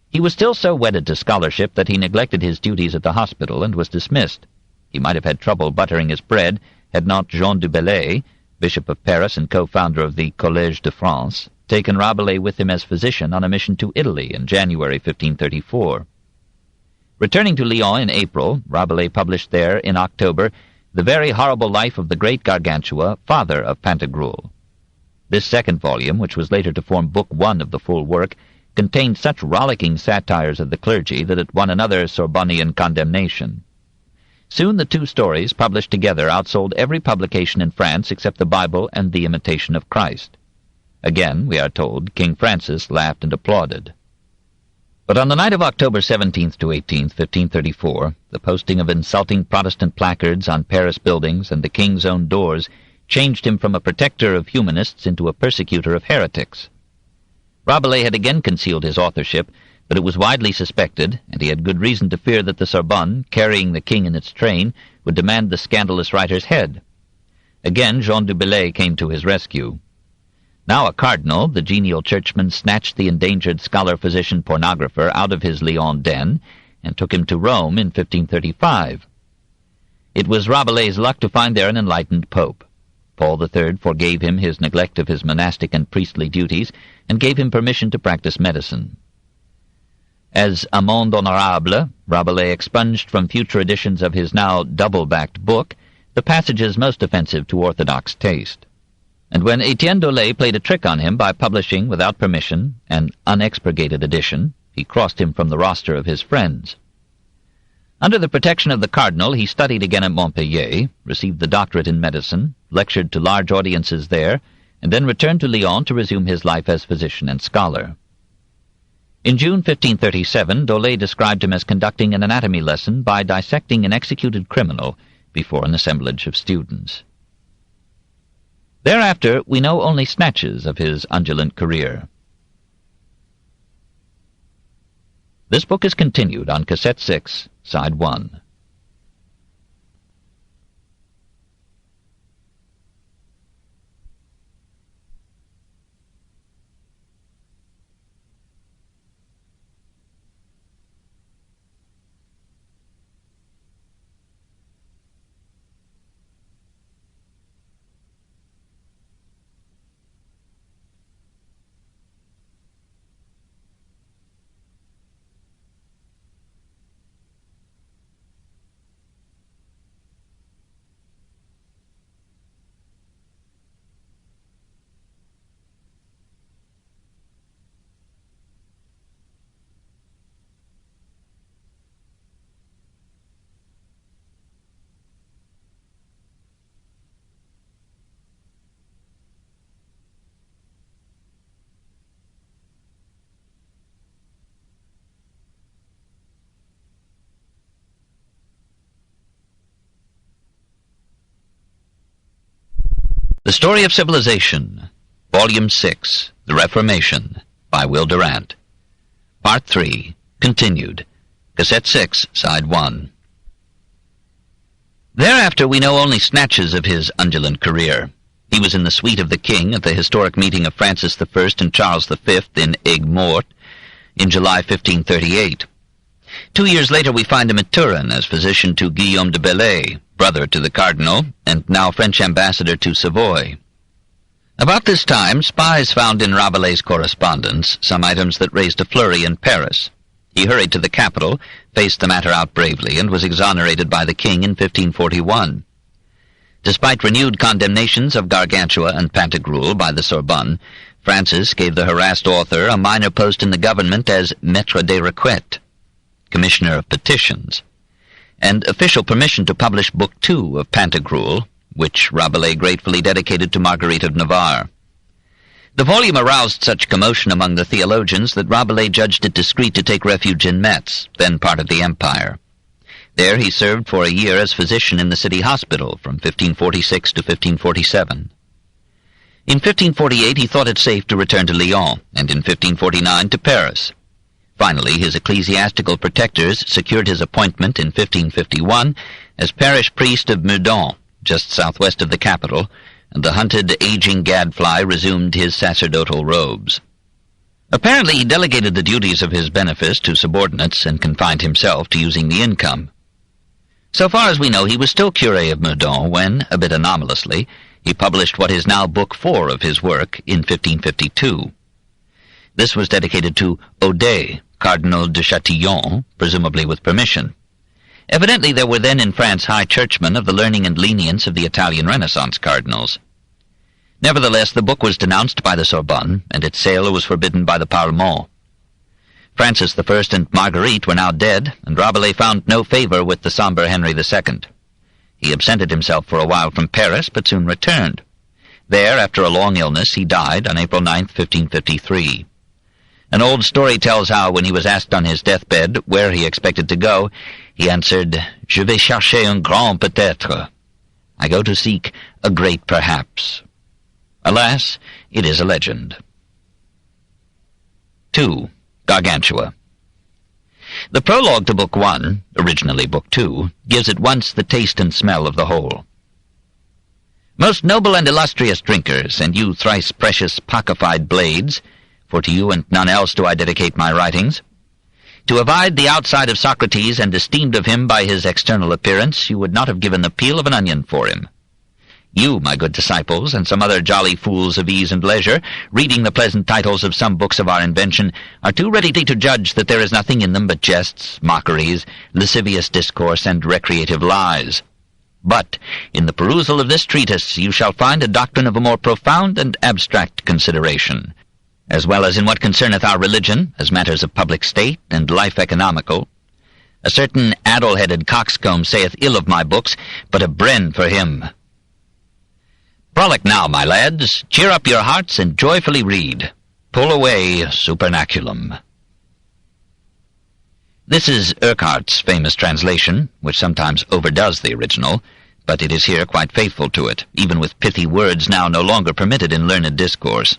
He was still so wedded to scholarship that he neglected his duties at the hospital and was dismissed. He might have had trouble buttering his bread had not Jean du Bellay, Bishop of Paris and co-founder of the Collège de France, taken Rabelais with him as physician on a mission to Italy in January 1534. Returning to Lyon in April, Rabelais published there in October The Very Horrible Life of the Great Gargantua, Father of Pantagruel. This second volume, which was later to form Book 1 of the full work, contained such rollicking satires of the clergy that it won another Sorbonnian condemnation. Soon the two stories, published together, outsold every publication in France except the Bible and the Imitation of Christ. Again, we are told, King Francis laughed and applauded. But on the night of October 17th to 18th, 1534, the posting of insulting Protestant placards on Paris buildings and the king's own doors changed him from a protector of humanists into a persecutor of heretics. Rabelais had again concealed his authorship, but it was widely suspected, and he had good reason to fear that the Sorbonne, carrying the king in its train, would demand the scandalous writer's head. Again Jean du Bellay came to his rescue. Now a cardinal, the genial churchman snatched the endangered scholar-physician pornographer out of his Lyon den and took him to Rome in 1535. It was Rabelais' luck to find there an enlightened pope. Paul III forgave him his neglect of his monastic and priestly duties and gave him permission to practice medicine. As amende honorable, Rabelais expunged from future editions of his now double-backed book the passages most offensive to orthodox taste. And when Etienne Dolet played a trick on him by publishing, without permission, an unexpurgated edition, he crossed him from the roster of his friends. Under the protection of the cardinal, he studied again at Montpellier, received the doctorate in medicine, lectured to large audiences there, and then returned to Lyon to resume his life as physician and scholar. In June 1537, Dolet described him as conducting an anatomy lesson by dissecting an executed criminal before an assemblage of students. Thereafter, we know only snatches of his undulant career. This book is continued on Cassette 6, Side 1. The Story of Civilization, Volume 6, The Reformation, by Will Durant. Part 3, continued. Cassette 6, Side 1. Thereafter we know only snatches of his undulant career. He was in the suite of the king at the historic meeting of Francis I and Charles V in Aigues-Mortes in July 1538. 2 years later we find him at Turin as physician to Guillaume de Bellay, brother to the cardinal, and now French ambassador to Savoy. About this time, spies found in Rabelais' correspondence some items that raised a flurry in Paris. He hurried to the capital, faced the matter out bravely, and was exonerated by the king in 1541. Despite renewed condemnations of Gargantua and Pantagruel by the Sorbonne, Francis gave the harassed author a minor post in the government as Maître des Requêtes, Commissioner of Petitions, and official permission to publish Book 2 of Pantagruel, which Rabelais gratefully dedicated to Marguerite of Navarre. The volume aroused such commotion among the theologians that Rabelais judged it discreet to take refuge in Metz, then part of the Empire. There he served for a year as physician in the city hospital from 1546 to 1547. In 1548 he thought it safe to return to Lyon, and in 1549 to Paris. Finally, his ecclesiastical protectors secured his appointment in 1551 as parish priest of Meudon, just southwest of the capital, and the hunted, aging gadfly resumed his sacerdotal robes. Apparently he delegated the duties of his benefice to subordinates and confined himself to using the income. So far as we know, he was still curé of Meudon when, a bit anomalously, he published what is now Book 4 of his work in 1552. This was dedicated to Odet, Cardinal de Chatillon, presumably with permission. Evidently there were then in France high churchmen of the learning and lenience of the Italian Renaissance cardinals. Nevertheless, the book was denounced by the Sorbonne, and its sale was forbidden by the Parlement. Francis I and Marguerite were now dead, and Rabelais found no favor with the sombre Henry II. He absented himself for a while from Paris, but soon returned. There, after a long illness, he died on April 9, 1553. An old story tells how, when he was asked on his deathbed where he expected to go, he answered, "Je vais chercher un grand peut-être," I go to seek a great perhaps. Alas, it is a legend. 2. Gargantua. The prologue to Book 1, originally Book 2, gives at once the taste and smell of the whole. Most noble and illustrious drinkers, and you thrice precious pockified blades, for to you and none else do I dedicate my writings, to abide the outside of Socrates and esteemed of him by his external appearance, you would not have given the peel of an onion for him. You, my good disciples, and some other jolly fools of ease and leisure, reading the pleasant titles of some books of our invention, are too ready to judge that there is nothing in them but jests, mockeries, lascivious discourse, and recreative lies. But in the perusal of this treatise you shall find a doctrine of a more profound and abstract consideration, as well as in what concerneth our religion, as matters of public state and life economical. A certain addle-headed coxcomb saith ill of my books, but a bren for him. Frolic now, my lads, cheer up your hearts and joyfully read. Pull away supernaculum. This is Urquhart's famous translation, which sometimes overdoes the original, but it is here quite faithful to it, even with pithy words now no longer permitted in learned discourse.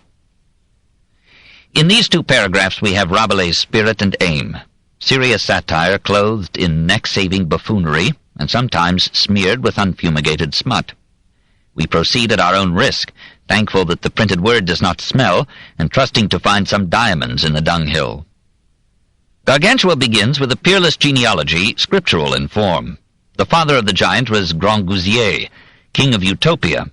In these 2 paragraphs we have Rabelais' spirit and aim, serious satire clothed in neck-saving buffoonery, and sometimes smeared with unfumigated smut. We proceed at our own risk, thankful that the printed word does not smell, and trusting to find some diamonds in the dunghill. Gargantua begins with a peerless genealogy, scriptural in form. The father of the giant was Grangousier, king of Utopia.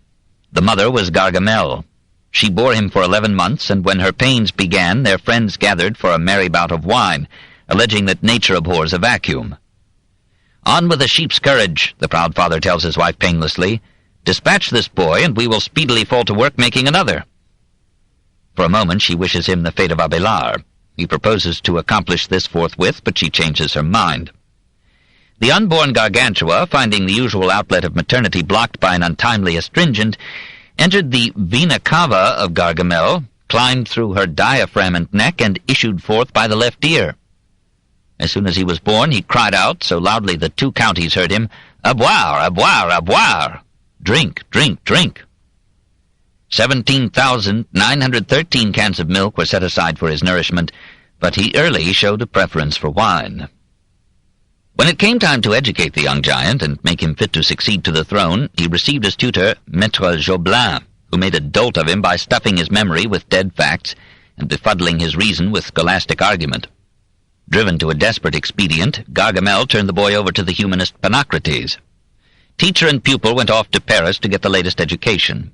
The mother was Gargamel. She bore him for 11 months, and when her pains began, their friends gathered for a merry bout of wine, alleging that nature abhors a vacuum. On with a sheep's courage, the proud father tells his wife painlessly. Dispatch this boy, and we will speedily fall to work making another. For a moment she wishes him the fate of Abelard. He proposes to accomplish this forthwith, but she changes her mind. The unborn Gargantua, finding the usual outlet of maternity blocked by an untimely astringent, entered the vena cava of Gargamel, climbed through her diaphragm and neck, and issued forth by the left ear. As soon as he was born, he cried out, so loudly that 2 counties heard him, "A boire, a boire, a boire! Drink, drink, drink!" 17,913 cans of milk were set aside for his nourishment, but he early showed a preference for wine. When it came time to educate the young giant and make him fit to succeed to the throne, he received as tutor Maître Jobelin, who made a dolt of him by stuffing his memory with dead facts and befuddling his reason with scholastic argument. Driven to a desperate expedient, Gargamel turned the boy over to the humanist Ponocrates. Teacher and pupil went off to Paris to get the latest education.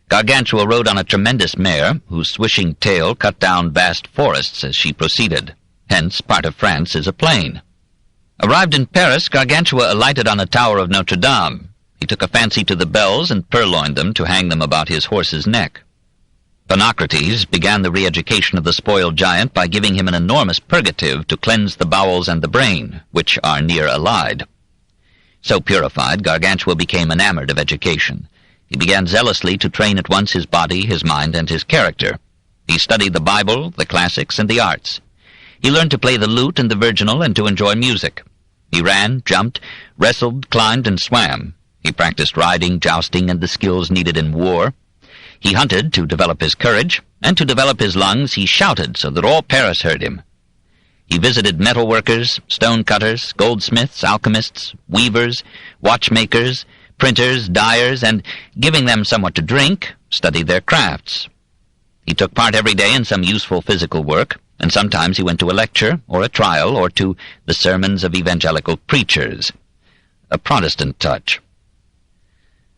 Gargantua rode on a tremendous mare, whose swishing tail cut down vast forests as she proceeded. Hence, part of France is a plain. Arrived in Paris, Gargantua alighted on a tower of Notre Dame. He took a fancy to the bells and purloined them to hang them about his horse's neck. Ponocrates began the re-education of the spoiled giant by giving him an enormous purgative to cleanse the bowels and the brain, which are near allied. So purified, Gargantua became enamored of education. He began zealously to train at once his body, his mind, and his character. He studied the Bible, the classics, and the arts. He learned to play the lute and the virginal and to enjoy music. He ran, jumped, wrestled, climbed, and swam. He practiced riding, jousting, and the skills needed in war. He hunted to develop his courage, and to develop his lungs he shouted so that all Paris heard him. He visited metalworkers, stone-cutters, goldsmiths, alchemists, weavers, watchmakers, printers, dyers, and, giving them somewhat to drink, studied their crafts. He took part every day in some useful physical work, and sometimes he went to a lecture, or a trial, or to the sermons of evangelical preachers. A Protestant touch.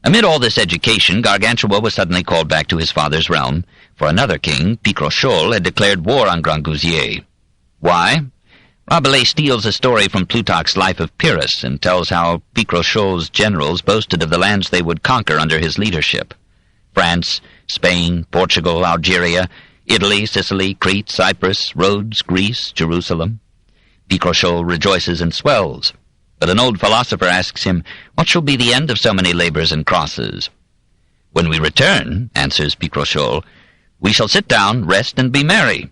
Amid all this education, Gargantua was suddenly called back to his father's realm, for another king, Picrochole, had declared war on Grangousier. Why? Rabelais steals a story from Plutarch's Life of Pyrrhus and tells how Picrochole's generals boasted of the lands they would conquer under his leadership. France, Spain, Portugal, Algeria, Italy, Sicily, Crete, Cyprus, Rhodes, Greece, Jerusalem. Picrochole rejoices and swells, but an old philosopher asks him, "What shall be the end of so many labors and crosses?" "When we return," answers Picrochole, "we shall sit down, rest, and be merry."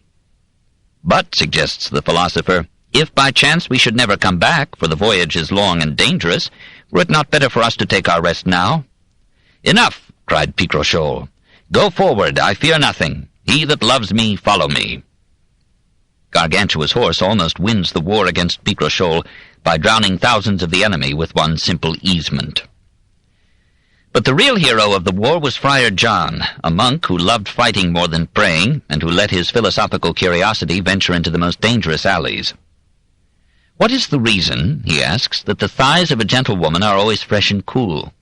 "But," suggests the philosopher, "if by chance we should never come back, for the voyage is long and dangerous, Were it not better for us to take our rest now?" "Enough!" cried Picrochole. "Go forward, I fear nothing. He that loves me, follow me." Gargantua's horse almost wins the war against Picrochole by drowning thousands of the enemy with one simple easement. But the real hero of the war was Friar John, a monk who loved fighting more than praying, and who let his philosophical curiosity venture into the most dangerous alleys. "What is the reason," he asks, "that the thighs of a gentlewoman are always fresh and cool?"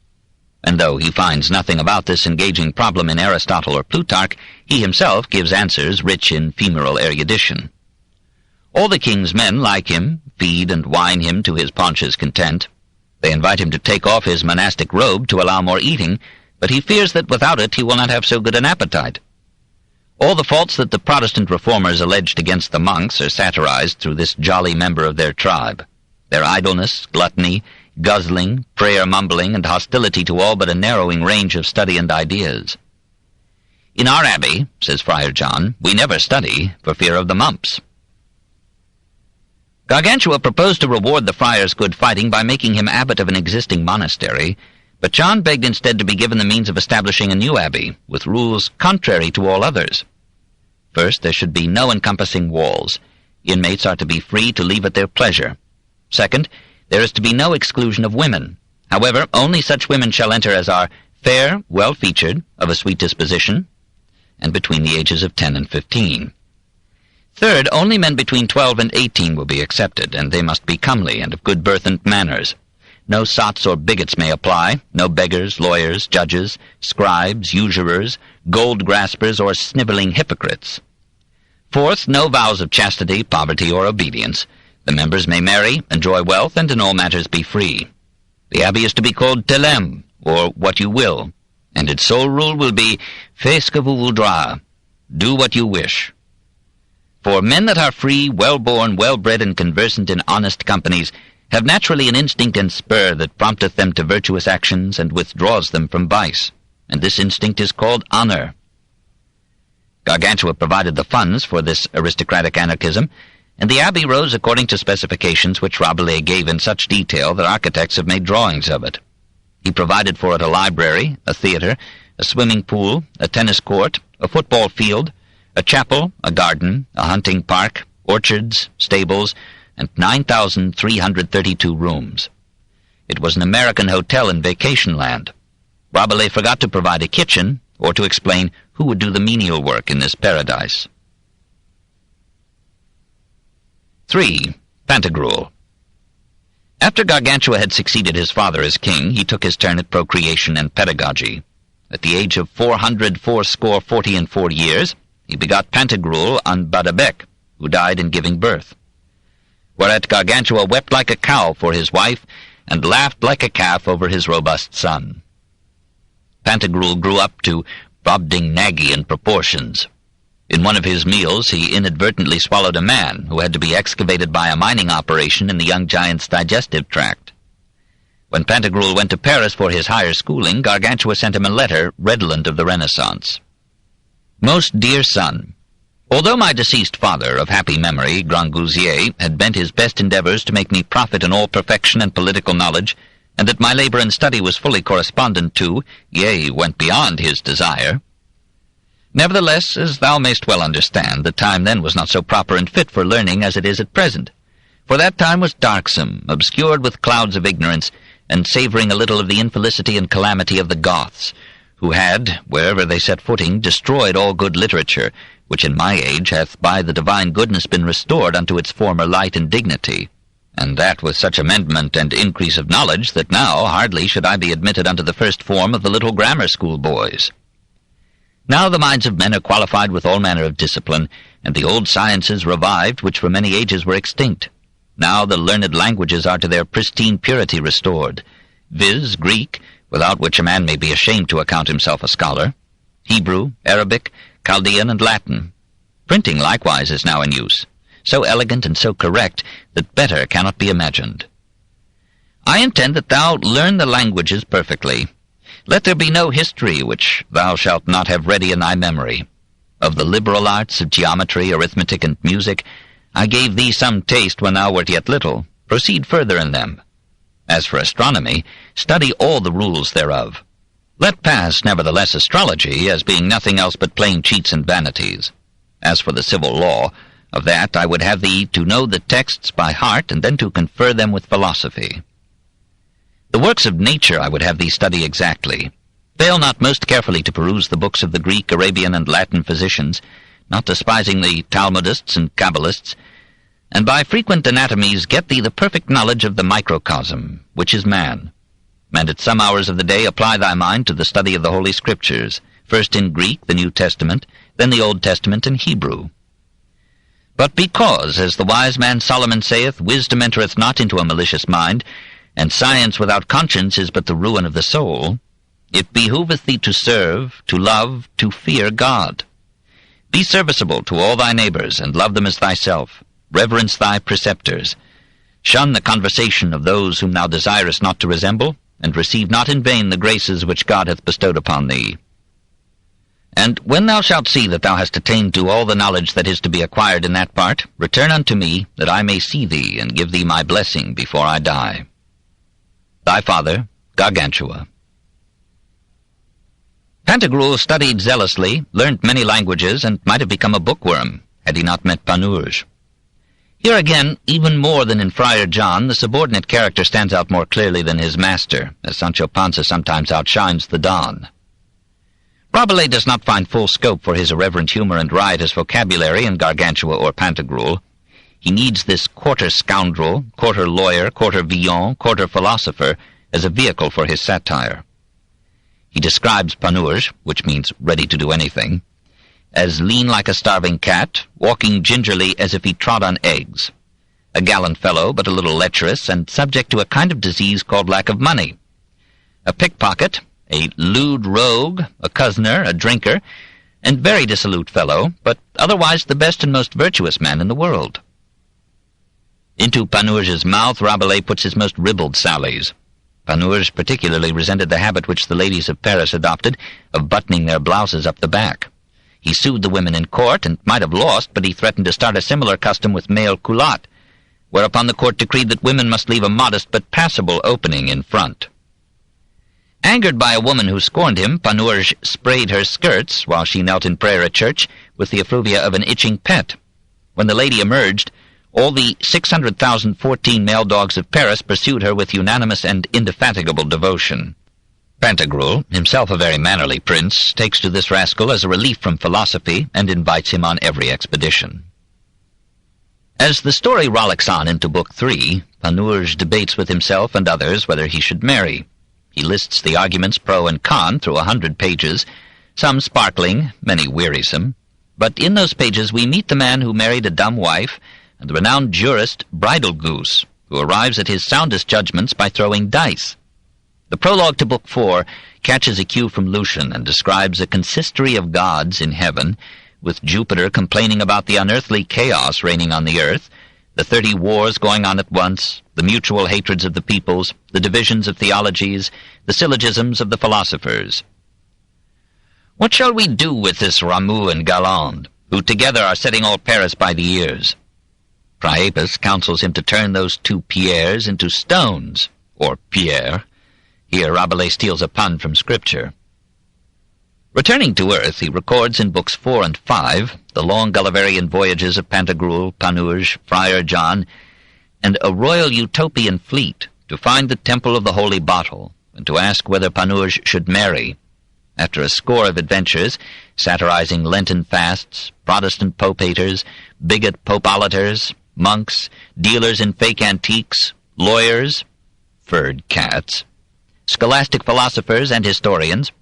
And though he finds nothing about this engaging problem in Aristotle or Plutarch, he himself gives answers rich in femoral erudition. All the king's men like him, feed and wine him to his paunch's content. They invite him to take off his monastic robe to allow more eating, but he fears that without it he will not have so good an appetite. All the faults that the Protestant reformers alleged against the monks are satirized through this jolly member of their tribe. Their idleness, gluttony, guzzling, prayer-mumbling, and hostility to all but a narrowing range of study and ideas. "In our abbey," says Friar John, "we never study for fear of the mumps." Gargantua proposed to reward the friar's good fighting by making him abbot of an existing monastery, but John begged instead to be given the means of establishing a new abbey, with rules contrary to all others. First, there should be no encompassing walls. Inmates are to be free to leave at their pleasure. Second, there is to be no exclusion of women. However, only such women shall enter as are fair, well-featured, of a sweet disposition, and between the ages of 10 and 15. Third, only men between 12 and 18 will be accepted, and they must be comely and of good birth and manners. No sots or bigots may apply, no beggars, lawyers, judges, scribes, usurers, gold graspers, or snivelling hypocrites. Fourth, no vows of chastity, poverty, or obedience. The members may marry, enjoy wealth, and in all matters be free. The abbey is to be called Telem, or what you will, and its sole rule will be fais ce que vous voudras, do what you wish. For men that are free, well-born, well-bred, and conversant in honest companies have naturally an instinct and spur that prompteth them to virtuous actions and withdraws them from vice, and this instinct is called honor. Gargantua provided the funds for this aristocratic anarchism, and the abbey rose according to specifications which Rabelais gave in such detail that architects have made drawings of it. He provided for it a library, a theatre, a swimming pool, a tennis court, a football field, a chapel, a garden, a hunting park, orchards, stables, and 9,332 rooms. It was an American hotel in vacation land. Rabelais forgot to provide a kitchen, or to explain who would do the menial work in this paradise. 3. Pantagruel. After Gargantua had succeeded his father as king, he took his turn at procreation and pedagogy. At the age of 440 years, he begot Pantagruel on Badabec, who died in giving birth. Whereat Gargantua wept like a cow for his wife, and laughed like a calf over his robust son. Pantagruel grew up to Brobdingnagian proportions. In one of his meals he inadvertently swallowed a man, who had to be excavated by a mining operation in the young giant's digestive tract. When Pantagruel went to Paris for his higher schooling, Gargantua sent him a letter redolent of the Renaissance. Most dear son, although my deceased father, of happy memory, Grangousier, had bent his best endeavours to make me profit in all perfection and political knowledge, and that my labour and study was fully correspondent to, yea, went beyond his desire, nevertheless, as thou mayst well understand, the time then was not so proper and fit for learning as it is at present, for that time was darksome, obscured with clouds of ignorance, and savouring a little of the infelicity and calamity of the Goths, who had, wherever they set footing, destroyed all good literature, which in my age hath by the divine goodness been restored unto its former light and dignity, and that with such amendment and increase of knowledge that now hardly should I be admitted unto the first form of the little grammar school boys. Now the minds of men are qualified with all manner of discipline, and the old sciences revived which for many ages were extinct. Now the learned languages are to their pristine purity restored, viz. Greek, without which a man may be ashamed to account himself a scholar, Hebrew, Arabic, Chaldean, and Latin. Printing likewise is now in use, so elegant and so correct that better cannot be imagined. I intend that thou learn the languages perfectly. Let there be no history which thou shalt not have ready in thy memory. Of the liberal arts of geometry, arithmetic, and music, I gave thee some taste when thou wert yet little. Proceed further in them. As for astronomy, study all the rules thereof. Let pass, nevertheless, astrology, as being nothing else but plain cheats and vanities. As for the civil law, of that I would have thee to know the texts by heart, and then to confer them with philosophy. The works of nature I would have thee study exactly. Fail not most carefully to peruse the books of the Greek, Arabian, and Latin physicians, not despising the Talmudists and Kabbalists, and by frequent anatomies get thee the perfect knowledge of the microcosm, which is man. And at some hours of the day apply thy mind to the study of the Holy Scriptures, first in Greek, the New Testament, then the Old Testament in Hebrew. But because, as the wise man Solomon saith, wisdom entereth not into a malicious mind, and science without conscience is but the ruin of the soul, it behoveth thee to serve, to love, to fear God. Be serviceable to all thy neighbors, and love them as thyself. Reverence thy preceptors. Shun the conversation of those whom thou desirest not to resemble, and receive not in vain the graces which God hath bestowed upon thee. And when thou shalt see that thou hast attained to all the knowledge that is to be acquired in that part, return unto me, that I may see thee, and give thee my blessing before I die. Thy father, Gargantua. Pantagruel studied zealously, learnt many languages, and might have become a bookworm, had he not met Panurge. Here again, even more than in Friar John, the subordinate character stands out more clearly than his master, as Sancho Panza sometimes outshines the Don. Rabelais does not find full scope for his irreverent humor and riotous vocabulary in Gargantua or Pantagruel. He needs this quarter scoundrel, quarter lawyer, quarter villein, quarter philosopher, as a vehicle for his satire. He describes Panurge, which means ready to do anything, as lean like a starving cat, walking gingerly as if he trod on eggs, a gallant fellow but a little lecherous, and subject to a kind of disease called lack of money, a pickpocket, a lewd rogue, a cozener, a drinker, and very dissolute fellow, but otherwise the best and most virtuous man in the world. Into Panurge's mouth Rabelais puts his most ribald sallies. Panurge particularly resented the habit which the ladies of Paris adopted of buttoning their blouses up the back. He sued the women in court, and might have lost, but he threatened to start a similar custom with male culottes, whereupon the court decreed that women must leave a modest but passable opening in front. Angered by a woman who scorned him, Panurge sprayed her skirts, while she knelt in prayer at church, with the effluvia of an itching pet. When the lady emerged, all the 600,014 male dogs of Paris pursued her with unanimous and indefatigable devotion. Pantagruel, himself a very mannerly prince, takes to this rascal as a relief from philosophy, and invites him on every expedition. As the story rollicks on into Book 3, Panurge debates with himself and others whether he should marry. He lists the arguments pro and con through 100 pages, some sparkling, many wearisome, but in those pages we meet the man who married a dumb wife, and the renowned jurist Bridlegoose, who arrives at his soundest judgments by throwing dice. The prologue to Book 4 catches a cue from Lucian and describes a consistory of gods in heaven, with Jupiter complaining about the unearthly chaos reigning on the earth, the 30 wars going on at once, the mutual hatreds of the peoples, the divisions of theologies, the syllogisms of the philosophers. What shall we do with this Rameau and Galland, who together are setting all Paris by the ears? Priapus counsels him to turn those two Pierres into stones, or Pierre. Here Rabelais steals a pun from Scripture. Returning to earth, he records in Books 4 and 5 the long Gulliverian voyages of Pantagruel, Panurge, Friar John, and a royal utopian fleet to find the temple of the Holy Bottle, and to ask whether Panurge should marry. After a score of adventures, satirizing Lenten fasts, Protestant pope-haters, bigot popolaters, monks, dealers in fake antiques, lawyers, furred cats, scholastic philosophers and historians,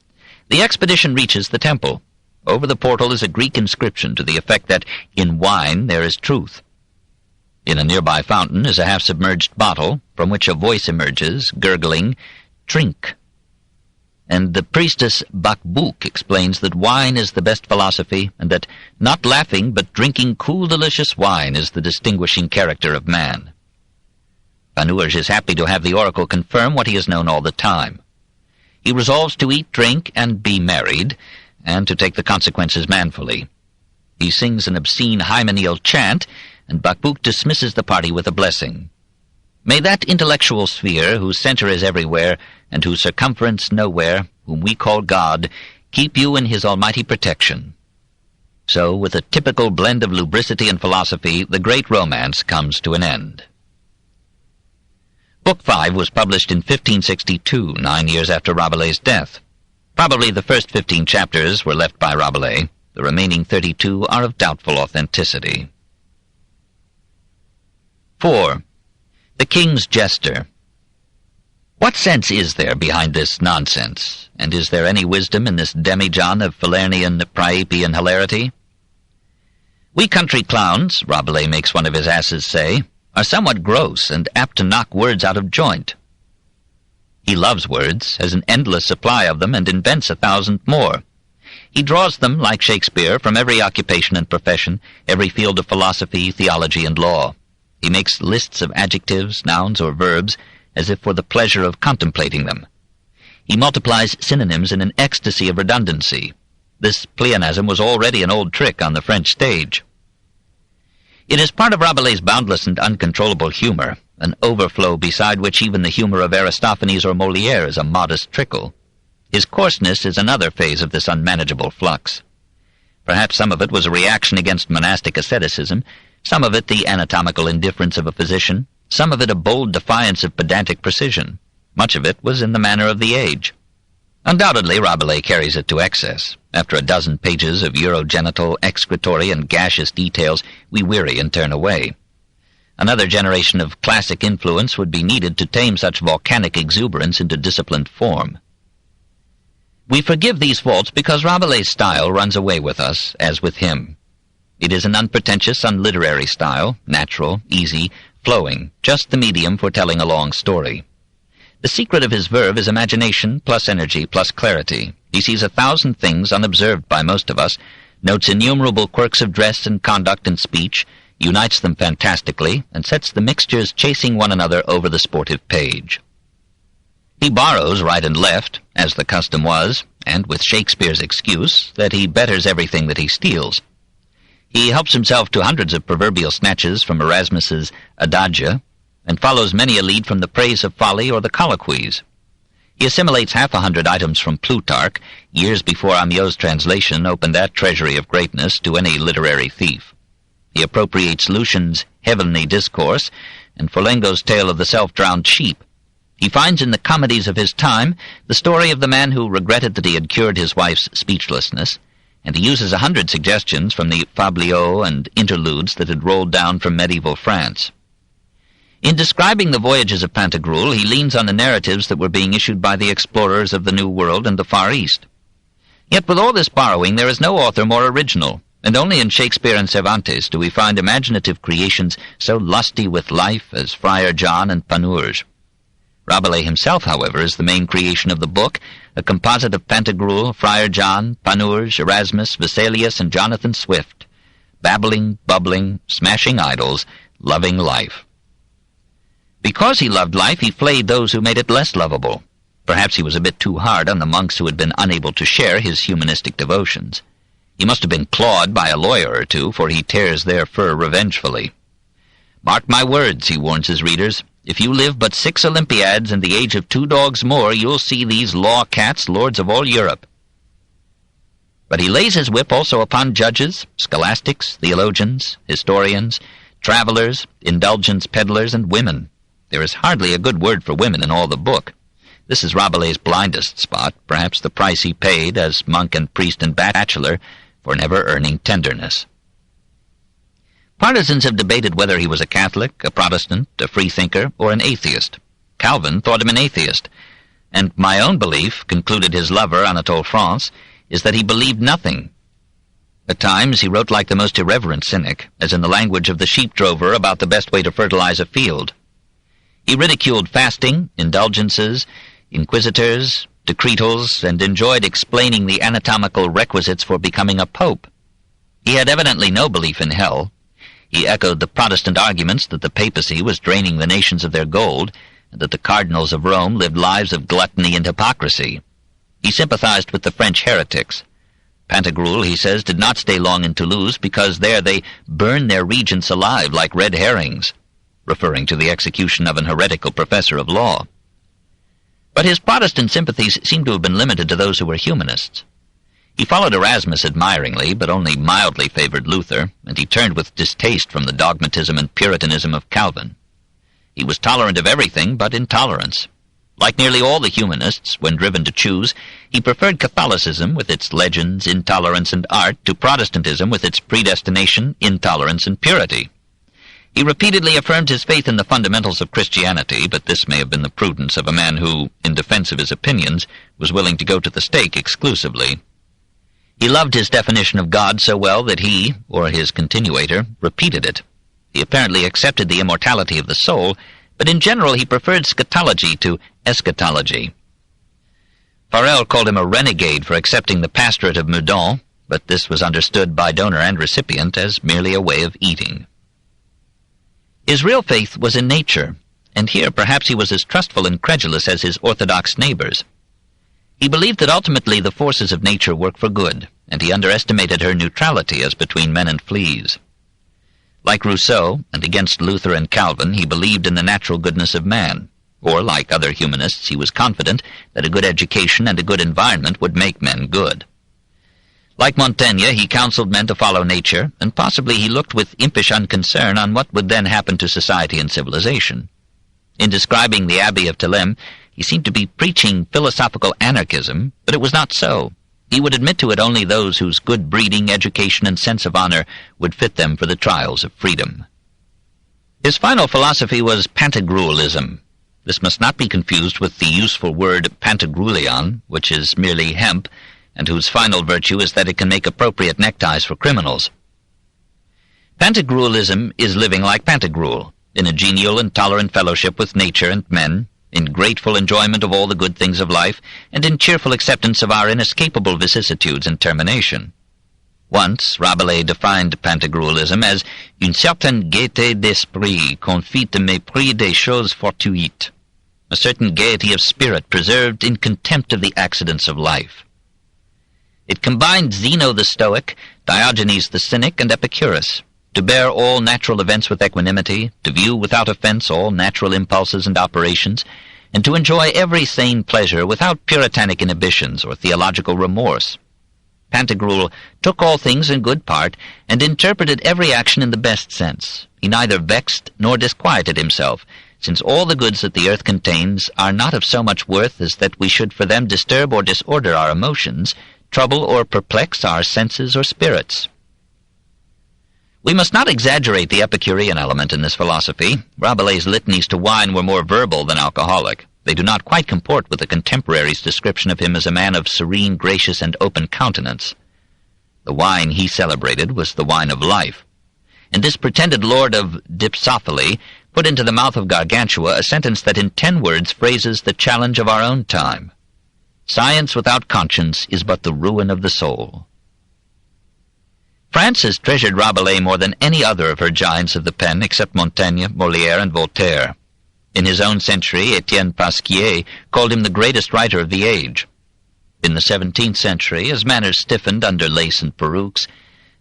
the expedition reaches the temple. Over the portal is a Greek inscription to the effect that in wine there is truth. In a nearby fountain is a half-submerged bottle, from which a voice emerges, gurgling, "Drink." And the priestess Bacbouc explains that wine is the best philosophy, and that not laughing but drinking cool delicious wine is the distinguishing character of man. Panurge is happy to have the oracle confirm what he has known all the time. He resolves to eat, drink, and be married, and to take the consequences manfully. He sings an obscene hymeneal chant, and Bacbouc dismisses the party with a blessing. May that intellectual sphere, whose center is everywhere, and whose circumference nowhere, whom we call God, keep you in his almighty protection. So, with a typical blend of lubricity and philosophy, the great romance comes to an end. Book 5 was published in 1562, 9 years after Rabelais' death. Probably the first 15 chapters were left by Rabelais. The remaining 32 are of doubtful authenticity. 4. The King's Jester. What sense is there behind this nonsense, and is there any wisdom in this demijohn of Falernian, Priapian hilarity? We country clowns, Rabelais makes one of his asses say, are somewhat gross and apt to knock words out of joint. He loves words, has an endless supply of them, and invents 1,000 more. He draws them, like Shakespeare, from every occupation and profession, every field of philosophy, theology, and law. He makes lists of adjectives, nouns, or verbs, as if for the pleasure of contemplating them. He multiplies synonyms in an ecstasy of redundancy. This pleonasm was already an old trick on the French stage. It is part of Rabelais' boundless and uncontrollable humor, an overflow beside which even the humor of Aristophanes or Molière is a modest trickle. His coarseness is another phase of this unmanageable flux. Perhaps some of it was a reaction against monastic asceticism, some of it the anatomical indifference of a physician, some of it a bold defiance of pedantic precision. Much of it was in the manner of the age. Undoubtedly, Rabelais carries it to excess. After a dozen pages of urogenital, excretory, and gaseous details, we weary and turn away. Another generation of classic influence would be needed to tame such volcanic exuberance into disciplined form. We forgive these faults because Rabelais' style runs away with us, as with him. It is an unpretentious, unliterary style, natural, easy, flowing, just the medium for telling a long story. The secret of his verve is imagination plus energy plus clarity. He sees 1,000 things unobserved by most of us, notes innumerable quirks of dress and conduct and speech, unites them fantastically, and sets the mixtures chasing one another over the sportive page. He borrows right and left, as the custom was, and with Shakespeare's excuse that he betters everything that he steals. He helps himself to hundreds of proverbial snatches from Erasmus's Adagia, and follows many a lead from the Praise of Folly or the Colloquies. He assimilates 100 items from Plutarch, years before Amiot's translation opened that treasury of greatness to any literary thief. He appropriates Lucian's Heavenly Discourse and Folengo's tale of the self-drowned sheep. He finds in the comedies of his time the story of the man who regretted that he had cured his wife's speechlessness, and he uses 100 suggestions from the fabliaux and interludes that had rolled down from medieval France. In describing the voyages of Pantagruel, he leans on the narratives that were being issued by the explorers of the New World and the Far East. Yet with all this borrowing, there is no author more original, and only in Shakespeare and Cervantes do we find imaginative creations so lusty with life as Friar John and Panurge. Rabelais himself, however, is the main creation of the book, a composite of Pantagruel, Friar John, Panurge, Erasmus, Vesalius, and Jonathan Swift, babbling, bubbling, smashing idols, loving life. Because he loved life, he flayed those who made it less lovable. Perhaps he was a bit too hard on the monks who had been unable to share his humanistic devotions. He must have been clawed by a lawyer or two, for he tears their fur revengefully. "Mark my words," he warns his readers, "if you live but 6 Olympiads and the age of 2 dogs more, you'll see these law-cats lords of all Europe." But he lays his whip also upon judges, scholastics, theologians, historians, travelers, indulgence peddlers, and women. There is hardly a good word for women in all the book. This is Rabelais' blindest spot, perhaps the price he paid, as monk and priest and bachelor, for never earning tenderness. Partisans have debated whether he was a Catholic, a Protestant, a freethinker, or an atheist. Calvin thought him an atheist, and my own belief, concluded his lover, Anatole France, is that he believed nothing. At times he wrote like the most irreverent cynic, as in the language of the sheep-drover about the best way to fertilize a field. He ridiculed fasting, indulgences, inquisitors, decretals, and enjoyed explaining the anatomical requisites for becoming a pope. He had evidently no belief in hell. He echoed the Protestant arguments that the papacy was draining the nations of their gold, and that the cardinals of Rome lived lives of gluttony and hypocrisy. He sympathized with the French heretics. Pantagruel, he says, did not stay long in Toulouse because there they burn their regents alive like red herrings. referring to the execution of an heretical professor of law. But his Protestant sympathies seem to have been limited to those who were humanists. He followed Erasmus admiringly, but only mildly favored Luther, and he turned with distaste from the dogmatism and Puritanism of Calvin. He was tolerant of everything but intolerance. Like nearly all the humanists, when driven to choose, he preferred Catholicism with its legends, intolerance, and art to Protestantism with its predestination, intolerance, and purity. He repeatedly affirmed his faith in the fundamentals of Christianity, but this may have been the prudence of a man who, in defense of his opinions, was willing to go to the stake exclusively. He loved his definition of God so well that he, or his continuator, repeated it. He apparently accepted the immortality of the soul, but in general he preferred scatology to eschatology. Farel called him a renegade for accepting the pastorate of Meudon, but this was understood by donor and recipient as merely a way of eating. His real faith was in nature, and here perhaps he was as trustful and credulous as his orthodox neighbors. He believed that ultimately the forces of nature work for good, and he underestimated her neutrality as between men and fleas. Like Rousseau, and against Luther and Calvin, he believed in the natural goodness of man, or, like other humanists, he was confident that a good education and a good environment would make men good. Like Montaigne, he counseled men to follow nature, and possibly he looked with impish unconcern on what would then happen to society and civilization. In describing the Abbey of Theleme, he seemed to be preaching philosophical anarchism, but it was not so. He would admit to it only those whose good breeding, education, and sense of honor would fit them for the trials of freedom. His final philosophy was Pantagruelism. This must not be confused with the useful word Pantagruelion, which is merely hemp, and whose final virtue is that it can make appropriate neckties for criminals. Pantagruelism is living like Pantagruel, in a genial and tolerant fellowship with nature and men, in grateful enjoyment of all the good things of life, and in cheerful acceptance of our inescapable vicissitudes and termination. Once, Rabelais defined Pantagruelism as une certaine gaieté d'esprit confite mépris des choses fortuites, a certain gaiety of spirit preserved in contempt of the accidents of life. It combined Zeno the Stoic, Diogenes the Cynic, and Epicurus, to bear all natural events with equanimity, to view without offense all natural impulses and operations, and to enjoy every sane pleasure without puritanic inhibitions or theological remorse. Pantagruel took all things in good part, and interpreted every action in the best sense. He neither vexed nor disquieted himself, since all the goods that the earth contains are not of so much worth as that we should for them disturb or disorder our emotions, trouble or perplex our senses or spirits. We must not exaggerate the Epicurean element in this philosophy. Rabelais' litanies to wine were more verbal than alcoholic. They do not quite comport with the contemporary's description of him as a man of serene, gracious, and open countenance. The wine he celebrated was the wine of life. And this pretended lord of dipsophily put into the mouth of Gargantua a sentence that in 10 words phrases the challenge of our own time. Science without conscience is but the ruin of the soul. France has treasured Rabelais more than any other of her giants of the pen except Montaigne, Molière, and Voltaire. In his own century, Etienne Pasquier called him the greatest writer of the age. In the 17th century, as manners stiffened under lace and perukes,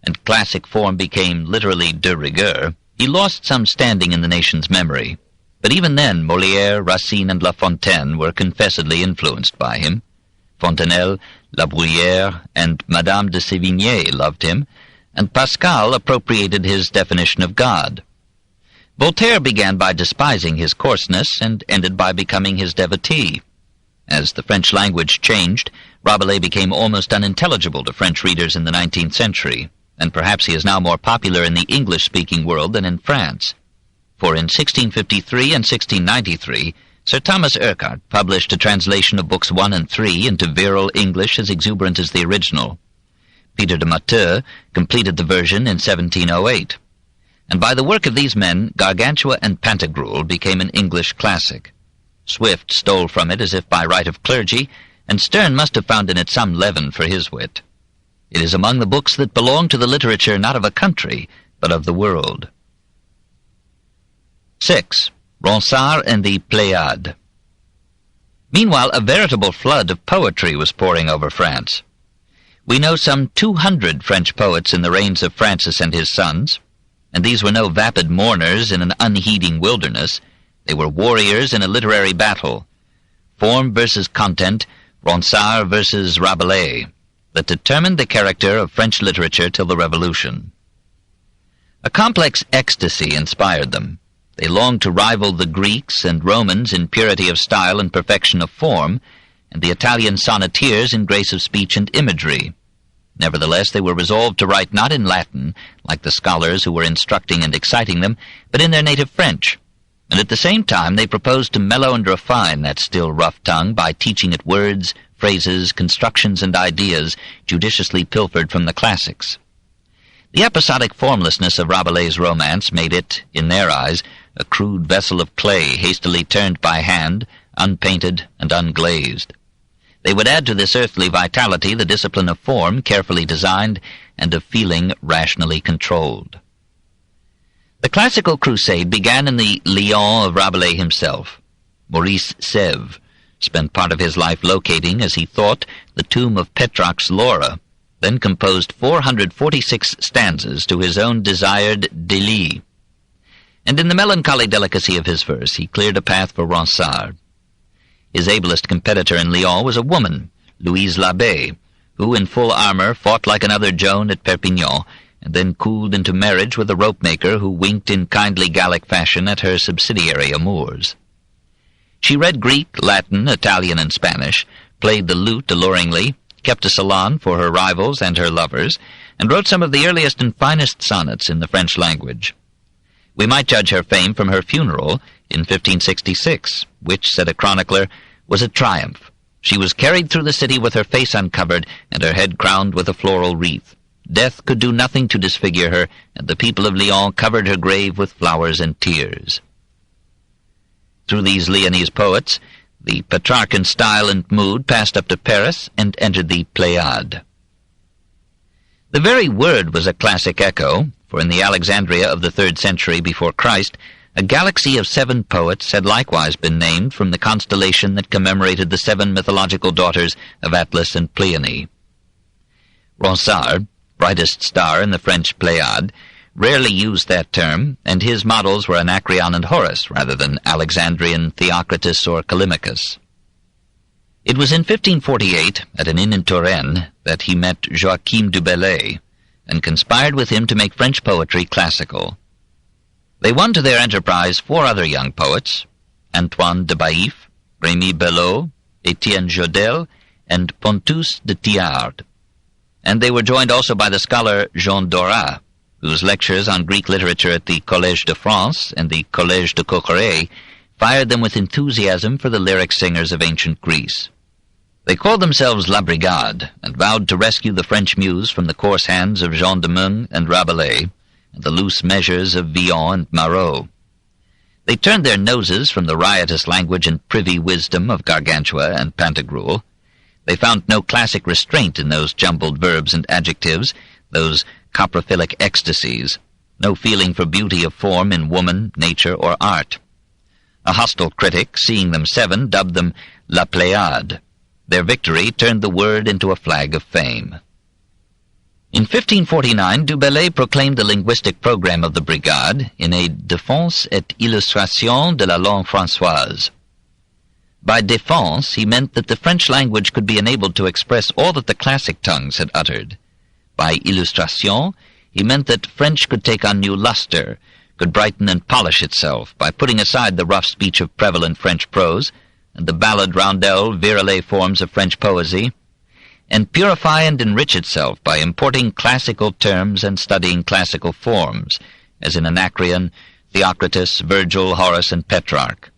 and classic form became literally de rigueur, he lost some standing in the nation's memory. But even then, Molière, Racine, and La Fontaine were confessedly influenced by him. Fontenelle, La Bruyère, and Madame de Sévigné loved him, and Pascal appropriated his definition of God. Voltaire began by despising his coarseness and ended by becoming his devotee. As the French language changed, Rabelais became almost unintelligible to French readers in the 19th century, and perhaps he is now more popular in the English-speaking world than in France. For in 1653 and 1693, Sir Thomas Urquhart published a translation of Books 1 and 3 into virile English as exuberant as the original. Peter de Matteux completed the version in 1708. And by the work of these men, Gargantua and Pantagruel became an English classic. Swift stole from it as if by right of clergy, and Sterne must have found in it some leaven for his wit. It is among the books that belong to the literature not of a country, but of the world. 6. Ronsard and the Pléiade. Meanwhile, a veritable flood of poetry was pouring over France. We know some 200 French poets in the reigns of Francis and his sons. and these were no vapid mourners in an unheeding wilderness. They were warriors in a literary battle. Form versus content, Ronsard versus Rabelais, that determined the character of French literature till the Revolution. A complex ecstasy inspired them. They longed to rival the Greeks and Romans in purity of style and perfection of form, and the Italian sonneteers in grace of speech and imagery. Nevertheless, they were resolved to write not in Latin, like the scholars who were instructing and exciting them, but in their native French. And at the same time they proposed to mellow and refine that still rough tongue by teaching it words, phrases, constructions, and ideas judiciously pilfered from the classics. The episodic formlessness of Rabelais' romance made it, in their eyes, a crude vessel of clay hastily turned by hand, unpainted and unglazed. They would add to this earthly vitality the discipline of form carefully designed and of feeling rationally controlled. The classical crusade began in the Lyon of Rabelais himself. Maurice Sèvres spent part of his life locating, as he thought, the tomb of Petrarch's Laura, then composed 446 stanzas to his own desired Délit. And in the melancholy delicacy of his verse he cleared a path for Ronsard. His ablest competitor in Lyon was a woman, Louise l'Abbé, who in full armour fought like another Joan at Perpignan, and then cooled into marriage with a rope-maker who winked in kindly Gallic fashion at her subsidiary amours. She read Greek, Latin, Italian, and Spanish, played the lute alluringly, kept a salon for her rivals and her lovers, and wrote some of the earliest and finest sonnets in the French language. We might judge her fame from her funeral in 1566, which, said a chronicler, was a triumph. She was carried through the city with her face uncovered and her head crowned with a floral wreath. Death could do nothing to disfigure her, and the people of Lyon covered her grave with flowers and tears. Through these Lyonnese poets, the Petrarchan style and mood passed up to Paris and entered the Pléiade. The very word was a classic echo, for in the Alexandria of the 3rd century before Christ, a galaxy of 7 poets had likewise been named from the constellation that commemorated the 7 mythological daughters of Atlas and Pléiade. Ronsard, brightest star in the French Pléiade, rarely used that term, and his models were Anacreon and Horace rather than Alexandrian Theocritus or Callimachus. It was in 1548, at an inn in Touraine, that he met Joachim du Bellay, and conspired with him to make French poetry classical. They won to their enterprise 4 other young poets, Antoine de Baïf, Rémy Belleau, Étienne Jodel, and Pontus de Thiard. And they were joined also by the scholar Jean Dorat, whose lectures on Greek literature at the Collège de France and the Collège de Coqueret fired them with enthusiasm for the lyric singers of ancient Greece. They called themselves La Brigade, and vowed to rescue the French muse from the coarse hands of Jean de Meung and Rabelais, and the loose measures of Villon and Marot. They turned their noses from the riotous language and privy wisdom of Gargantua and Pantagruel. They found no classic restraint in those jumbled verbs and adjectives, those coprophilic ecstasies, no feeling for beauty of form in woman, nature, or art. A hostile critic, seeing them 7, dubbed them La Pléiade. Their victory turned the word into a flag of fame. In 1549, Du Bellay proclaimed the linguistic program of the Brigade in a Défense et illustration de la langue françoise. By défense, he meant that the French language could be enabled to express all that the classic tongues had uttered. By illustration, he meant that French could take on new luster, could brighten and polish itself by putting aside the rough speech of prevalent French prose and the ballad roundel virelais forms of French poesy, and purify and enrich itself by importing classical terms and studying classical forms, as in Anacreon, Theocritus, Virgil, Horace, and Petrarch.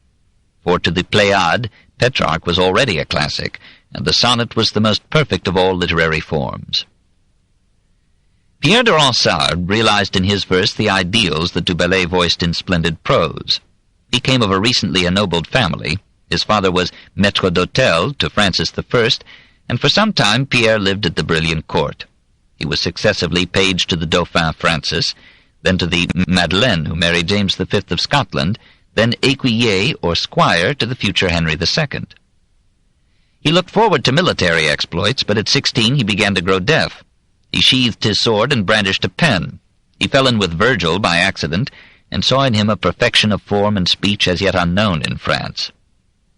For to the Pléiade, Petrarch was already a classic, and the sonnet was the most perfect of all literary forms. Pierre de Ronsard realized in his verse the ideals that Du Bellay voiced in splendid prose. He came of a recently ennobled family. His father was maître d'hôtel to Francis I, and for some time Pierre lived at the brilliant court. He was successively page to the Dauphin Francis, then to the Madeleine, who married James V of Scotland, then écuyer or squire to the future Henry II. He looked forward to military exploits, but at 16 he began to grow deaf. He sheathed his sword and brandished a pen. He fell in with Virgil by accident, and saw in him a perfection of form and speech as yet unknown in France.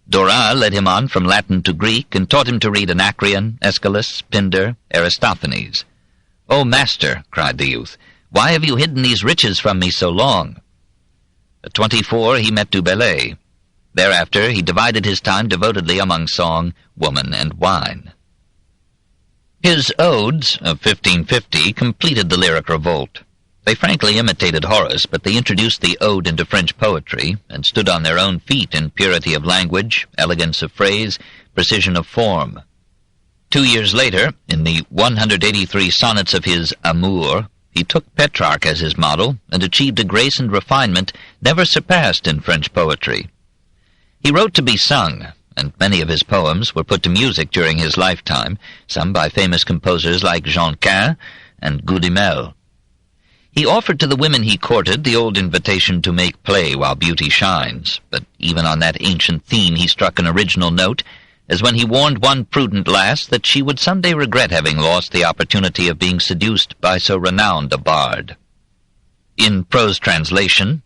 Durant led him on from Latin to Greek, and taught him to read Anacreon, Aeschylus, Pindar, Aristophanes. "O master," cried the youth, "why have you hidden these riches from me so long?" At 24 he met Rabelais. Thereafter he divided his time devotedly among song, woman, and wine. His odes of 1550 completed the lyric revolt. They frankly imitated Horace, but they introduced the ode into French poetry, and stood on their own feet in purity of language, elegance of phrase, precision of form. 2 years later, in the 183 sonnets of his Amour, he took Petrarch as his model, and achieved a grace and refinement never surpassed in French poetry. He wrote to be sung, and many of his poems were put to music during his lifetime, some by famous composers like Jonquin and Goudimel. He offered to the women he courted the old invitation to make play while beauty shines, but even on that ancient theme he struck an original note, as when he warned one prudent lass that she would some day regret having lost the opportunity of being seduced by so renowned a bard. In prose translation,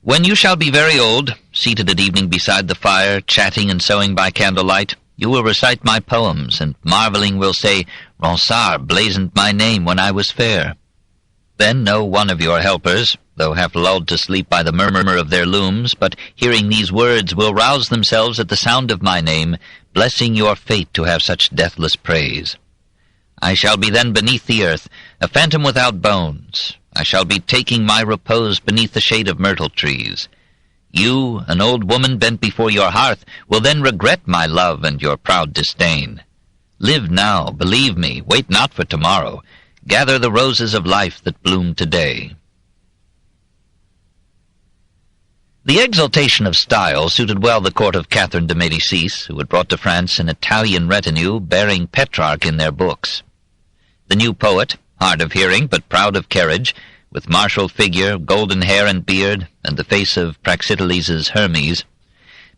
"When you shall be very old, seated at evening beside the fire, chatting and sewing by candlelight, you will recite my poems, and marveling will say, 'Ronsard blazoned my name when I was fair.' Then no one of your helpers, though half lulled to sleep by the murmur of their looms, but hearing these words will rouse themselves at the sound of my name, blessing your fate to have such deathless praise. I shall be then beneath the earth, a phantom without bones. I shall be taking my repose beneath the shade of myrtle trees. You, an old woman bent before your hearth, will then regret my love and your proud disdain. Live now, believe me, wait not for tomorrow. Gather the roses of life that bloom today." The exaltation of style suited well the court of Catherine de Médicis, who had brought to France an Italian retinue bearing Petrarch in their books. The new poet, hard of hearing but proud of carriage, with martial figure, golden hair and beard, and the face of Praxiteles' Hermes,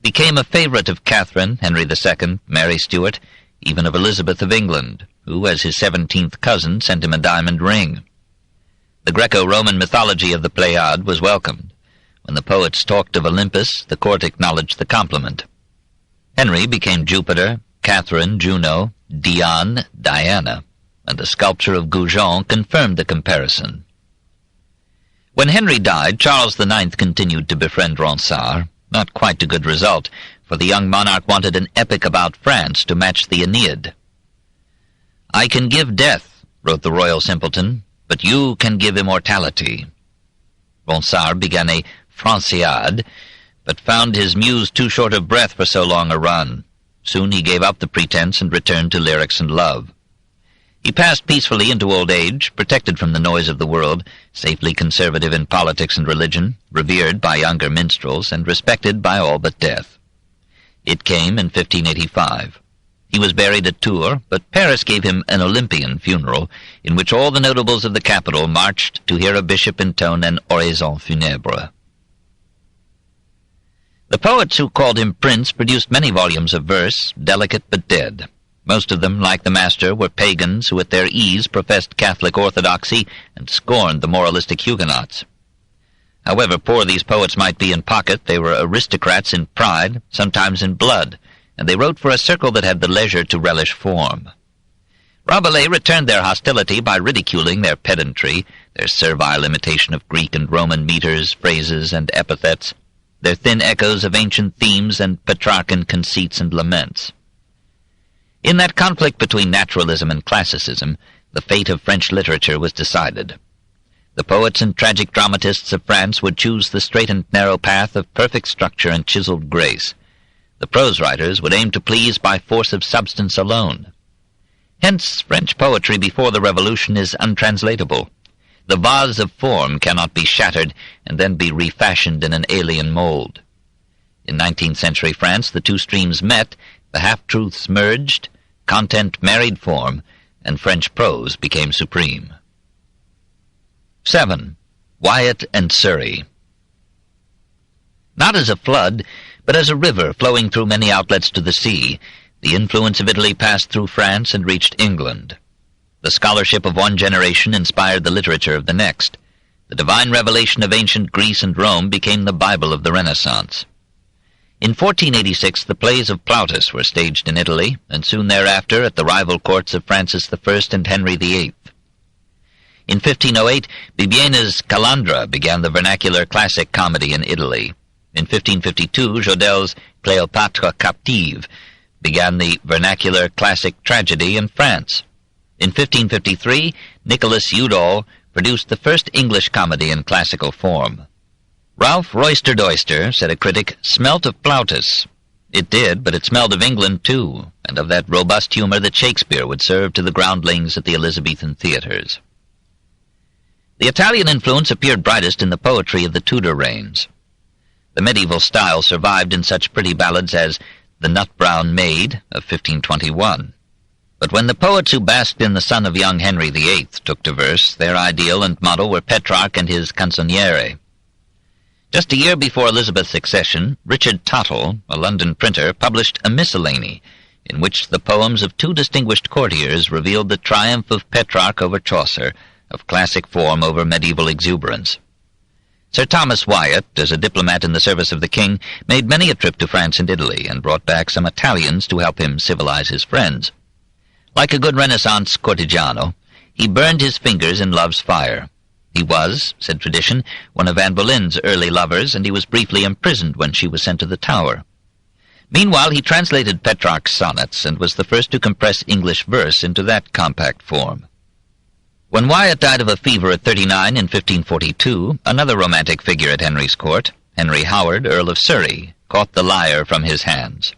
became a favorite of Catherine, Henry II, Mary Stuart, even of Elizabeth of England, who, as his 17th cousin, sent him a diamond ring. The Greco-Roman mythology of the Pléiade was welcomed. When the poets talked of Olympus, the court acknowledged the compliment. Henry became Jupiter, Catherine, Juno, Diane, Diana, and the sculpture of Goujon confirmed the comparison. When Henry died, Charles IX continued to befriend Ronsard, not quite to good result, for the young monarch wanted an epic about France to match the Aeneid. "I can give death," wrote the royal simpleton, "but you can give immortality." Ronsard began a Franciade, but found his muse too short of breath for so long a run. Soon he gave up the pretense and returned to lyrics and love. He passed peacefully into old age, protected from the noise of the world, safely conservative in politics and religion, revered by younger minstrels, and respected by all but death. It came in 1585. He was buried at Tours, but Paris gave him an Olympian funeral, in which all the notables of the capital marched to hear a bishop intone an oraison funèbre. The poets who called him prince produced many volumes of verse, delicate but dead. Most of them, like the master, were pagans who at their ease professed Catholic orthodoxy and scorned the moralistic Huguenots. However poor these poets might be in pocket, they were aristocrats in pride, sometimes in blood, and they wrote for a circle that had the leisure to relish form. Rabelais returned their hostility by ridiculing their pedantry, their servile imitation of Greek and Roman meters, phrases, and epithets, their thin echoes of ancient themes and Petrarchan conceits and laments. In that conflict between naturalism and classicism, the fate of French literature was decided. The poets and tragic dramatists of France would choose the straight and narrow path of perfect structure and chiseled grace. The prose writers would aim to please by force of substance alone. Hence, French poetry before the Revolution is untranslatable. The vase of form cannot be shattered and then be refashioned in an alien mold. In 19th century France, the two streams met, the half-truths merged, content married form, and French prose became supreme. 7. Wyatt and Surrey. Not as a flood, but as a river flowing through many outlets to the sea, the influence of Italy passed through France and reached England. The scholarship of one generation inspired the literature of the next. The divine revelation of ancient Greece and Rome became the Bible of the Renaissance. In 1486 the plays of Plautus were staged in Italy, and soon thereafter at the rival courts of Francis I and Henry VIII. In 1508, Bibiena's Calandra began the vernacular classic comedy in Italy. In 1552, Jodel's Cléopâtre Captive began the vernacular classic tragedy in France. In 1553, Nicholas Udall produced the first English comedy in classical form. Ralph Royster Doyster, said a critic, smelt of Plautus. It did, but it smelled of England too, and of that robust humor that Shakespeare would serve to the groundlings at the Elizabethan theatres. The Italian influence appeared brightest in the poetry of the Tudor reigns. The medieval style survived in such pretty ballads as The Nut-Brown Maid of 1521. But when the poets who basked in the sun of young Henry VIII took to verse, their ideal and motto were Petrarch and his Canzoniere. Just a year before Elizabeth's accession, Richard Tottle, a London printer, published a miscellany in which the poems of two distinguished courtiers revealed the triumph of Petrarch over Chaucer, of classic form over medieval exuberance. Sir Thomas Wyatt, as a diplomat in the service of the king, made many a trip to France and Italy, and brought back some Italians to help him civilize his friends. Like a good Renaissance cortigiano, he burned his fingers in love's fire. He was, said tradition, one of Anne Boleyn's early lovers, and he was briefly imprisoned when she was sent to the Tower. Meanwhile, he translated Petrarch's sonnets, and was the first to compress English verse into that compact form. When Wyatt died of a fever at 39 in 1542, another romantic figure at Henry's court, Henry Howard, Earl of Surrey, caught the lyre from his hands.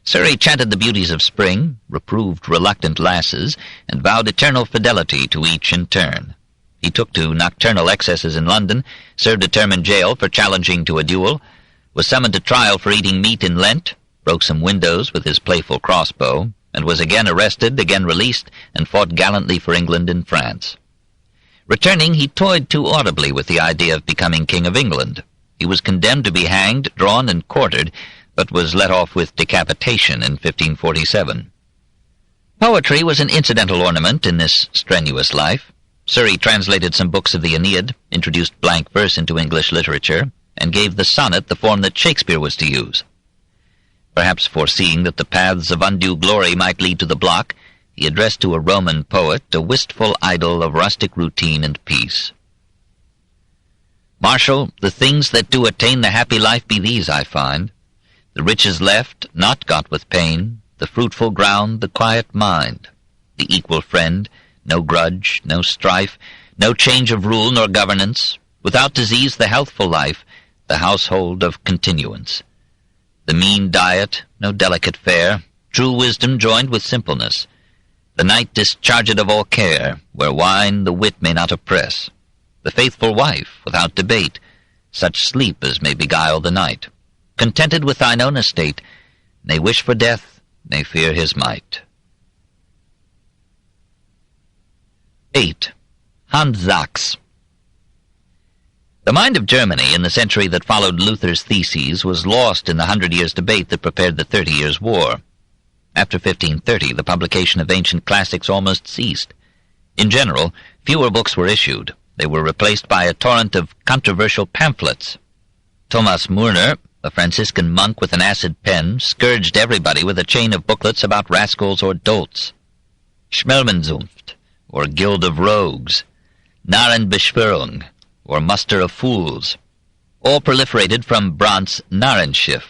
Surrey chanted the beauties of spring, reproved reluctant lasses, and vowed eternal fidelity to each in turn. He took to nocturnal excesses in London, served a term in jail for challenging to a duel, was summoned to trial for eating meat in Lent, broke some windows with his playful crossbow, and was again arrested, again released, and fought gallantly for England and France. Returning, he toyed too audibly with the idea of becoming King of England. He was condemned to be hanged, drawn, and quartered, but was let off with decapitation in 1547. Poetry was an incidental ornament in this strenuous life. Surrey translated some books of the Aeneid, introduced blank verse into English literature, and gave the sonnet the form that Shakespeare was to use. Perhaps foreseeing that the paths of undue glory might lead to the block, he addressed to a Roman poet a wistful idyll of rustic routine and peace. Marshal, the things that do attain the happy life be these, I find. The riches left, not got with pain, the fruitful ground, the quiet mind, the equal friend, no grudge, no strife, no change of rule nor governance, without disease the healthful life, the household of continuance. The mean diet, no delicate fare, true wisdom joined with simpleness. The night discharged of all care, where wine the wit may not oppress. The faithful wife, without debate, such sleep as may beguile the night. Contented with thine own estate, nay wish for death, nay fear his might. 8. Hans Sachs. The mind of Germany in the century that followed Luther's theses was lost in the 100 Years' debate that prepared the 30 Years' War. After 1530, the publication of ancient classics almost ceased. In general, fewer books were issued. They were replaced by a torrent of controversial pamphlets. Thomas Murner, a Franciscan monk with an acid pen, scourged everybody with a chain of booklets about rascals or dolts. Schmelmenzunft, or Guild of Rogues, Narrenbeschwörung, or Muster of Fools, all proliferated from Brandt's Narrenschiff.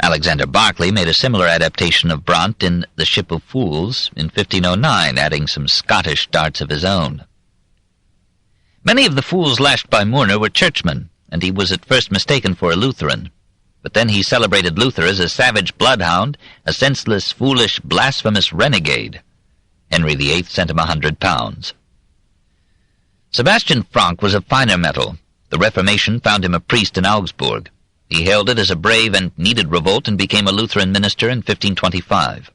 Alexander Berkeley made a similar adaptation of Brandt in The Ship of Fools in 1509, adding some Scottish darts of his own. Many of the fools lashed by Murner were churchmen, and he was at first mistaken for a Lutheran. But then he celebrated Luther as a savage bloodhound, a senseless, foolish, blasphemous renegade. Henry VIII sent him £100. Sebastian Franck was of finer metal. The Reformation found him a priest in Augsburg. He hailed it as a brave and needed revolt and became a Lutheran minister in 1525.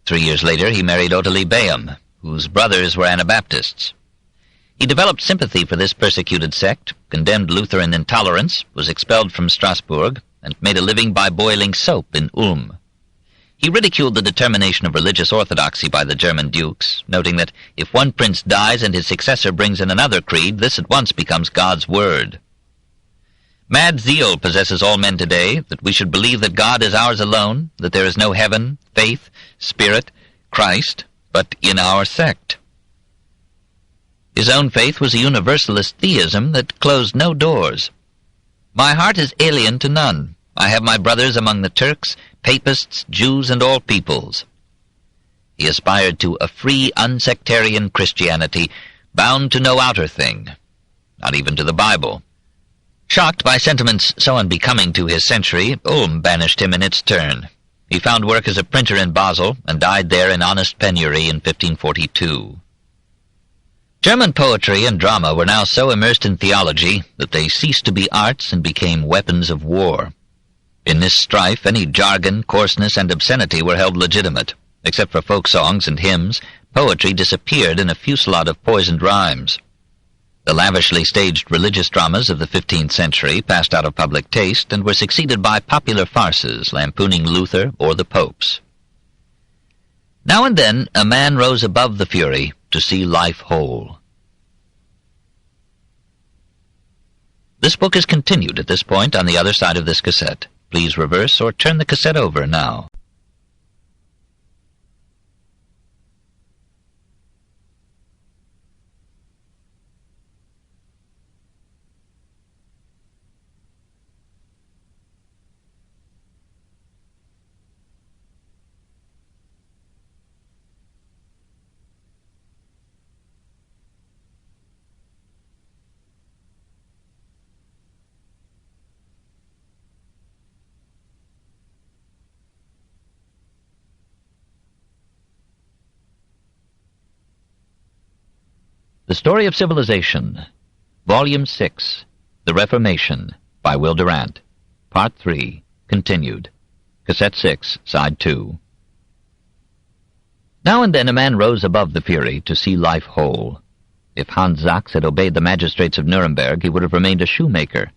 3 years later he married Ottilie Bayham, whose brothers were Anabaptists. He developed sympathy for this persecuted sect, condemned Lutheran intolerance, was expelled from Strasbourg, and made a living by boiling soap in Ulm. He ridiculed the determination of religious orthodoxy by the German dukes, noting that if one prince dies and his successor brings in another creed, this at once becomes God's word. Mad zeal possesses all men today, that we should believe that God is ours alone, that there is no heaven, faith, spirit, Christ, but in our sect. His own faith was a universalist theism that closed no doors. My heart is alien to none. I have my brothers among the Turks, Papists, Jews, and all peoples. He aspired to a free, unsectarian Christianity, bound to no outer thing, not even to the Bible. Shocked by sentiments so unbecoming to his century, Ulm banished him in its turn. He found work as a printer in Basel, and died there in honest penury in 1542. German poetry and drama were now so immersed in theology that they ceased to be arts and became weapons of war. In this strife, any jargon, coarseness, and obscenity were held legitimate. Except for folk songs and hymns, poetry disappeared in a fusillade of poisoned rhymes. The lavishly staged religious dramas of the 15th century passed out of public taste and were succeeded by popular farces lampooning Luther or the popes. Now and then a man rose above the fury to see life whole. This book is continued at this point on the other side of this cassette. Please reverse or turn the cassette over now. The Story of Civilization, Volume 6, The Reformation, by Will Durant, Part 3, continued, Cassette 6, Side 2. Now and then a man rose above the fury to see life whole. If Hans Sachs had obeyed the magistrates of Nuremberg, he would have remained a shoemaker.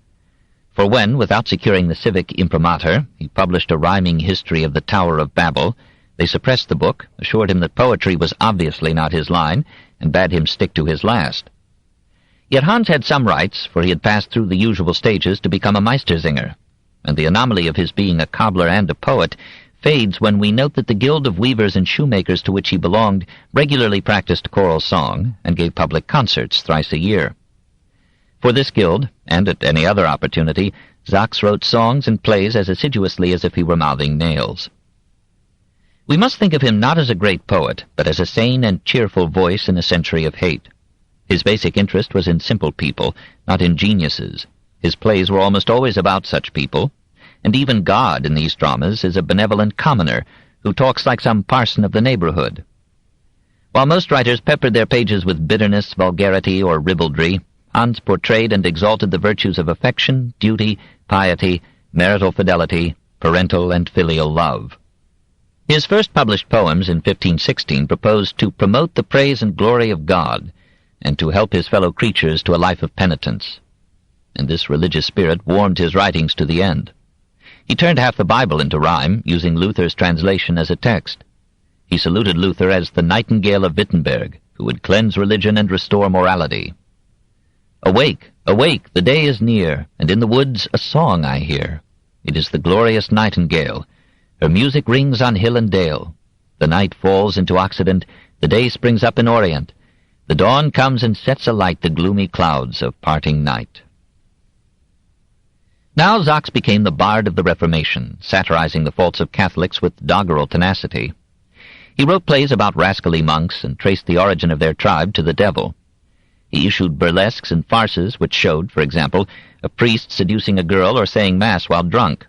For when, without securing the civic imprimatur, he published a rhyming history of the Tower of Babel, they suppressed the book, assured him that poetry was obviously not his line, and bade him stick to his last. Yet Hans had some rights, for he had passed through the usual stages to become a Meistersinger, and the anomaly of his being a cobbler and a poet fades when we note that the guild of weavers and shoemakers to which he belonged regularly practiced choral song and gave public concerts thrice a year. For this guild, and at any other opportunity, Sachs wrote songs and plays as assiduously as if he were mouthing nails. We must think of him not as a great poet, but as a sane and cheerful voice in a century of hate. His basic interest was in simple people, not in geniuses. His plays were almost always about such people, and even God in these dramas is a benevolent commoner who talks like some parson of the neighborhood. While most writers peppered their pages with bitterness, vulgarity, or ribaldry, Hans portrayed and exalted the virtues of affection, duty, piety, marital fidelity, parental and filial love. His first published poems in 1516 proposed to promote the praise and glory of God, and to help his fellow creatures to a life of penitence. And this religious spirit warmed his writings to the end. He turned half the Bible into rhyme, using Luther's translation as a text. He saluted Luther as the Nightingale of Wittenberg, who would cleanse religion and restore morality. "Awake, awake, the day is near, and in the woods a song I hear. It is the glorious nightingale. Her music rings on hill and dale. The night falls into Occident, the day springs up in Orient. The dawn comes and sets alight the gloomy clouds of parting night." Now Sachs became the bard of the Reformation, satirizing the faults of Catholics with doggerel tenacity. He wrote plays about rascally monks and traced the origin of their tribe to the devil. He issued burlesques and farces which showed, for example, a priest seducing a girl or saying Mass while drunk.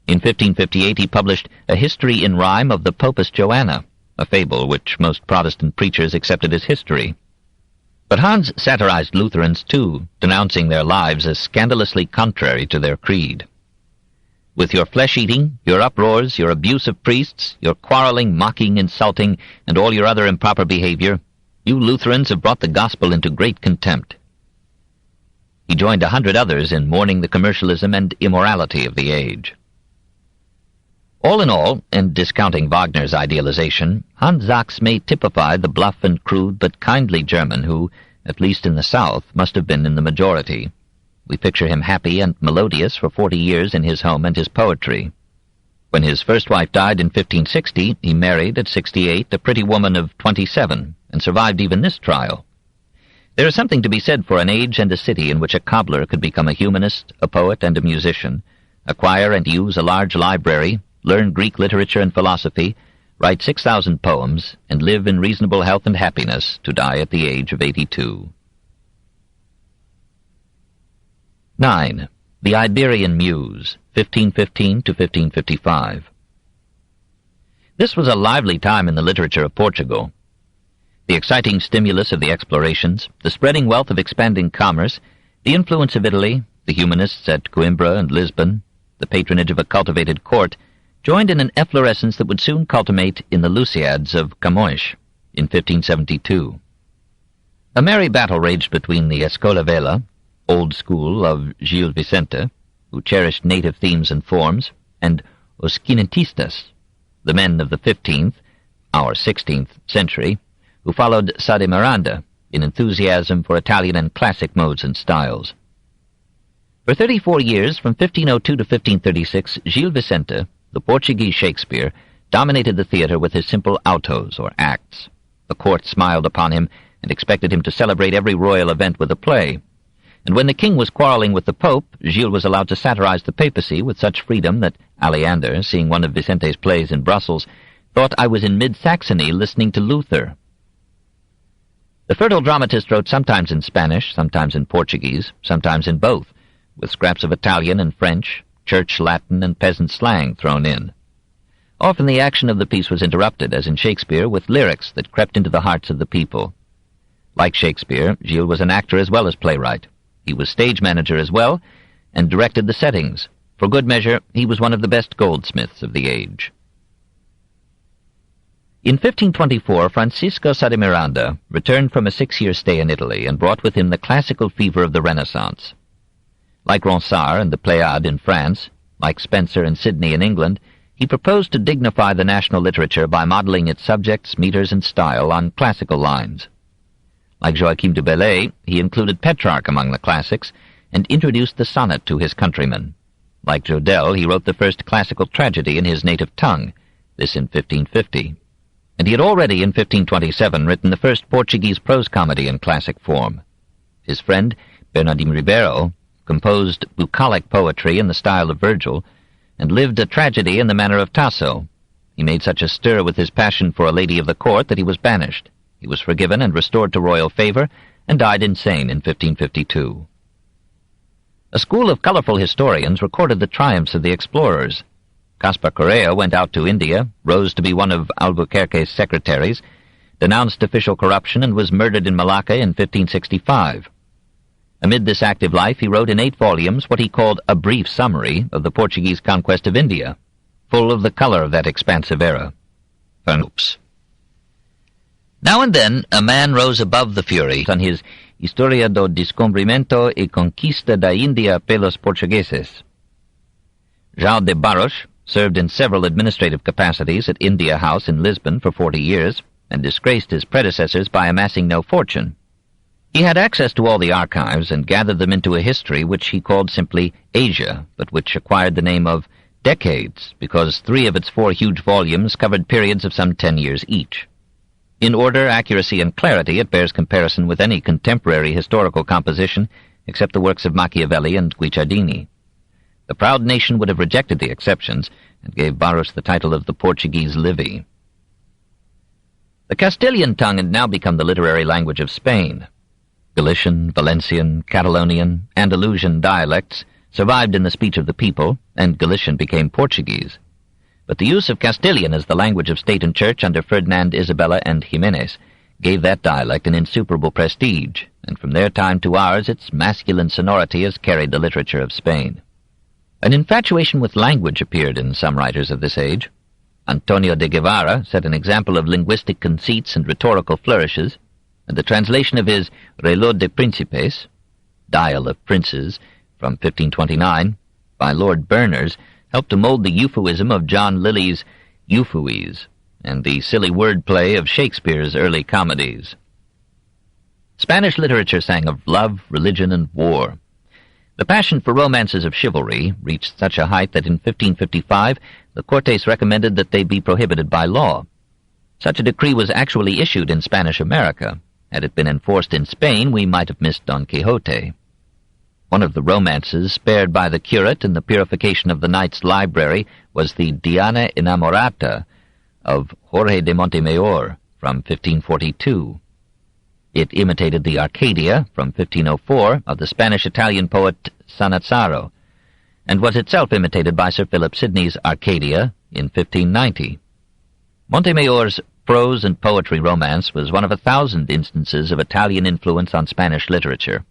In 1558 he published A History in Rhyme of the Popess Joanna, a fable which most Protestant preachers accepted as history. But Hans satirized Lutherans too, denouncing their lives as scandalously contrary to their creed. "With your flesh-eating, your uproars, your abuse of priests, your quarreling, mocking, insulting, and all your other improper behavior, you Lutherans have brought the gospel into great contempt." He joined 100 others in mourning the commercialism and immorality of the age. All in all, and discounting Wagner's idealization, Hans Sachs may typify the bluff and crude but kindly German who, at least in the South, must have been in the majority. We picture him happy and melodious for 40 years in his home and his poetry. When his first wife died in 1560, he married, at 68, a pretty woman of 27, and survived even this trial. There is something to be said for an age and a city in which a cobbler could become a humanist, a poet, and a musician, acquire and use a large library, learn Greek literature and philosophy, write 6,000 poems, and live in reasonable health and happiness to die at the age of 82. 9. The Iberian Muse, 1515 to 1555. This was a lively time in the literature of Portugal. The exciting stimulus of the explorations, the spreading wealth of expanding commerce, the influence of Italy, the humanists at Coimbra and Lisbon, the patronage of a cultivated court, joined in an efflorescence that would soon culminate in the Lusiads of Camões in 1572. A merry battle raged between the Escola Vela, old school of Gil Vicente, who cherished native themes and forms, and Os Quinhentistas, the men of the 15th, our 16th century, who followed Sá de Miranda in enthusiasm for Italian and classic modes and styles. For 34 years, from 1502 to 1536, Gil Vicente, the Portuguese Shakespeare, dominated the theatre with his simple autos, or acts. The court smiled upon him and expected him to celebrate every royal event with a play. And when the king was quarreling with the Pope, Gilles was allowed to satirize the papacy with such freedom that Aleander, seeing one of Vicente's plays in Brussels, thought I was in mid-Saxony listening to Luther. The fertile dramatist wrote sometimes in Spanish, sometimes in Portuguese, sometimes in both, with scraps of Italian and French, church Latin and peasant slang thrown in. Often the action of the piece was interrupted, as in Shakespeare, with lyrics that crept into the hearts of the people. Like Shakespeare, Gilles was an actor as well as playwright. He was stage manager as well, and directed the settings. For good measure, he was one of the best goldsmiths of the age. In 1524, Francisco Sá de Miranda returned from a 6-year stay in Italy and brought with him the classical fever of the Renaissance. Like Ronsard and the Pléiade in France, like Spenser and Sidney in England, he proposed to dignify the national literature by modeling its subjects, meters, and style on classical lines. Like Joachim de Bellay, he included Petrarch among the classics and introduced the sonnet to his countrymen. Like Jodelle, he wrote the first classical tragedy in his native tongue, this in 1550. And he had already in 1527 written the first Portuguese prose comedy in classic form. His friend, Bernardino Ribeiro, composed bucolic poetry in the style of Virgil, and lived a tragedy in the manner of Tasso. He made such a stir with his passion for a lady of the court that he was banished. He was forgiven and restored to royal favor, and died insane in 1552. A school of colorful historians recorded the triumphs of the explorers. Caspar Correa went out to India, rose to be one of Albuquerque's secretaries, denounced official corruption, and was murdered in Malacca in 1565. Amid this active life, he wrote in 8 volumes what he called a brief summary of the Portuguese conquest of India, full of the color of that expansive era. Oops. Now and then, a man rose above the fury on his Historia do Descobrimento e Conquista da India pelos Portugueses. João de Barros served in several administrative capacities at India House in Lisbon for 40 years, and disgraced his predecessors by amassing no fortune. He had access to all the archives and gathered them into a history which he called simply Asia, but which acquired the name of Decades, because 3 of its 4 huge volumes covered periods of some 10 years each. In order, accuracy, and clarity, it bears comparison with any contemporary historical composition, except the works of Machiavelli and Guicciardini. The proud nation would have rejected the exceptions, and gave Barros the title of the Portuguese Livy. The Castilian tongue had now become the literary language of Spain. Galician, Valencian, Catalonian, Andalusian dialects survived in the speech of the people, and Galician became Portuguese. But the use of Castilian as the language of state and church under Ferdinand, Isabella, and Jimenez gave that dialect an insuperable prestige, and from their time to ours its masculine sonority has carried the literature of Spain. An infatuation with language appeared in some writers of this age. Antonio de Guevara set an example of linguistic conceits and rhetorical flourishes, and the translation of his Reloj de Príncipes, Dial of Princes, from 1529, by Lord Berners, helped to mold the euphuism of John Lilly's euphues and the silly wordplay of Shakespeare's early comedies. Spanish literature sang of love, religion, and war. The passion for romances of chivalry reached such a height that in 1555 the Cortes recommended that they be prohibited by law. Such a decree was actually issued in Spanish America. Had it been enforced in Spain, we might have missed Don Quixote. One of the romances spared by the curate in the purification of the knight's library was the Diana Enamorata of Jorge de Montemayor from 1542. It imitated the Arcadia from 1504 of the Spanish-Italian poet Sanazzaro, and was itself imitated by Sir Philip Sidney's Arcadia in 1590. Montemayor's prose and poetry romance was one of 1,000 instances of Italian influence on Spanish literature.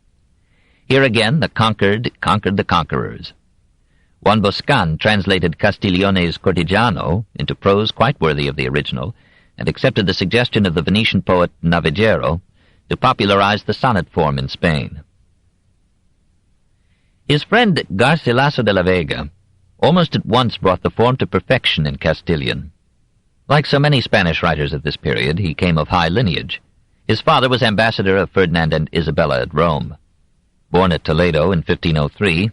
Here again the conquered conquered the conquerors. Juan Boscan translated Castiglione's Cortigiano into prose quite worthy of the original, and accepted the suggestion of the Venetian poet Navigero to popularize the sonnet form in Spain. His friend Garcilaso de la Vega almost at once brought the form to perfection in Castilian. Like so many Spanish writers of this period, he came of high lineage. His father was ambassador of Ferdinand and Isabella at Rome. Born at Toledo in 1503,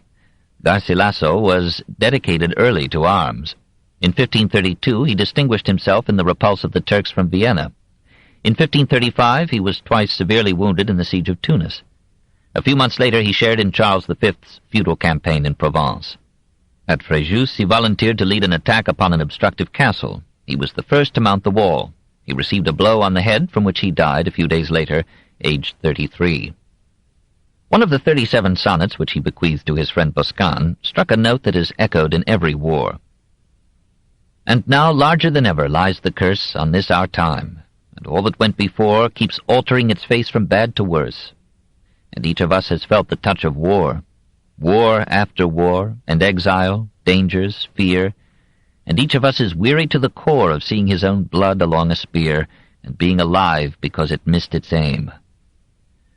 Garcilaso was dedicated early to arms. In 1532 he distinguished himself in the repulse of the Turks from Vienna. In 1535 he was twice severely wounded in the siege of Tunis. A few months later he shared in Charles V's feudal campaign in Provence. At Fréjus he volunteered to lead an attack upon an obstructive castle. He was the first to mount the wall. He received a blow on the head from which he died a few days later, aged 33. One of the 37 sonnets which he bequeathed to his friend Boscan struck a note that is echoed in every war. And now larger than ever lies the curse on this our time, and all that went before keeps altering its face from bad to worse. And each of us has felt the touch of war, war after war, and exile, dangers, fear, and each of us is weary to the core of seeing his own blood along a spear, and being alive because it missed its aim.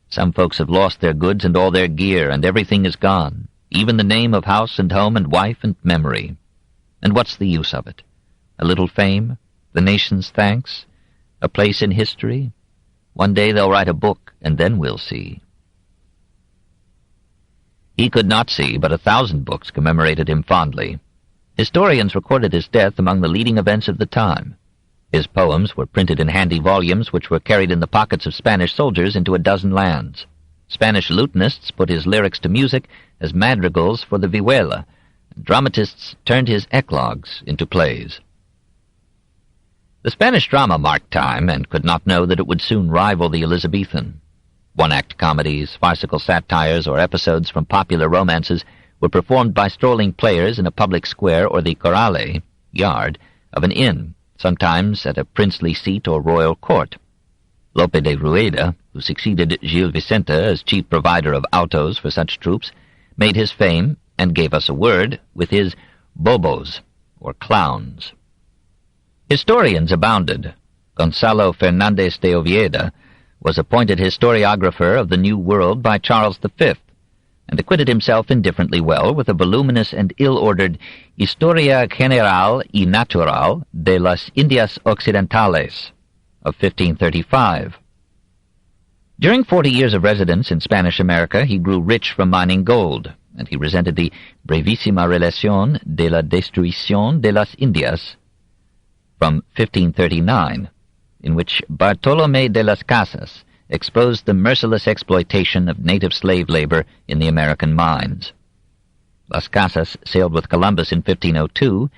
Some folks have lost their goods and all their gear, and everything is gone, even the name of house and home and wife and memory. And what's the use of it? A little fame? The nation's thanks? A place in history? One day they'll write a book, and then we'll see. He could not see, but 1,000 books commemorated him fondly. Historians recorded his death among the leading events of the time. His poems were printed in handy volumes which were carried in the pockets of Spanish soldiers into a dozen lands. Spanish lutenists put his lyrics to music as madrigals for the vihuela, and dramatists turned his eclogues into plays. The Spanish drama marked time and could not know that it would soon rival the Elizabethan. One-act comedies, farcical satires, or episodes from popular romances were performed by strolling players in a public square or the corrale, yard, of an inn, sometimes at a princely seat or royal court. Lope de Rueda, who succeeded Gil Vicente as chief provider of autos for such troops, made his fame, and gave us a word, with his bobos, or clowns. Historians abounded. Gonzalo Fernández de Oviedo was appointed historiographer of the New World by Charles V, and acquitted himself indifferently well with a voluminous and ill-ordered Historia General y Natural de las Indias Occidentales of 1535. During 40 years of residence in Spanish America, he grew rich from mining gold, and he resented the Brevísima Relación de la Destrucción de las Indias from 1539, in which Bartolomé de las Casas exposed the merciless exploitation of native slave labor in the American mines. Las Casas sailed with Columbus in 1502,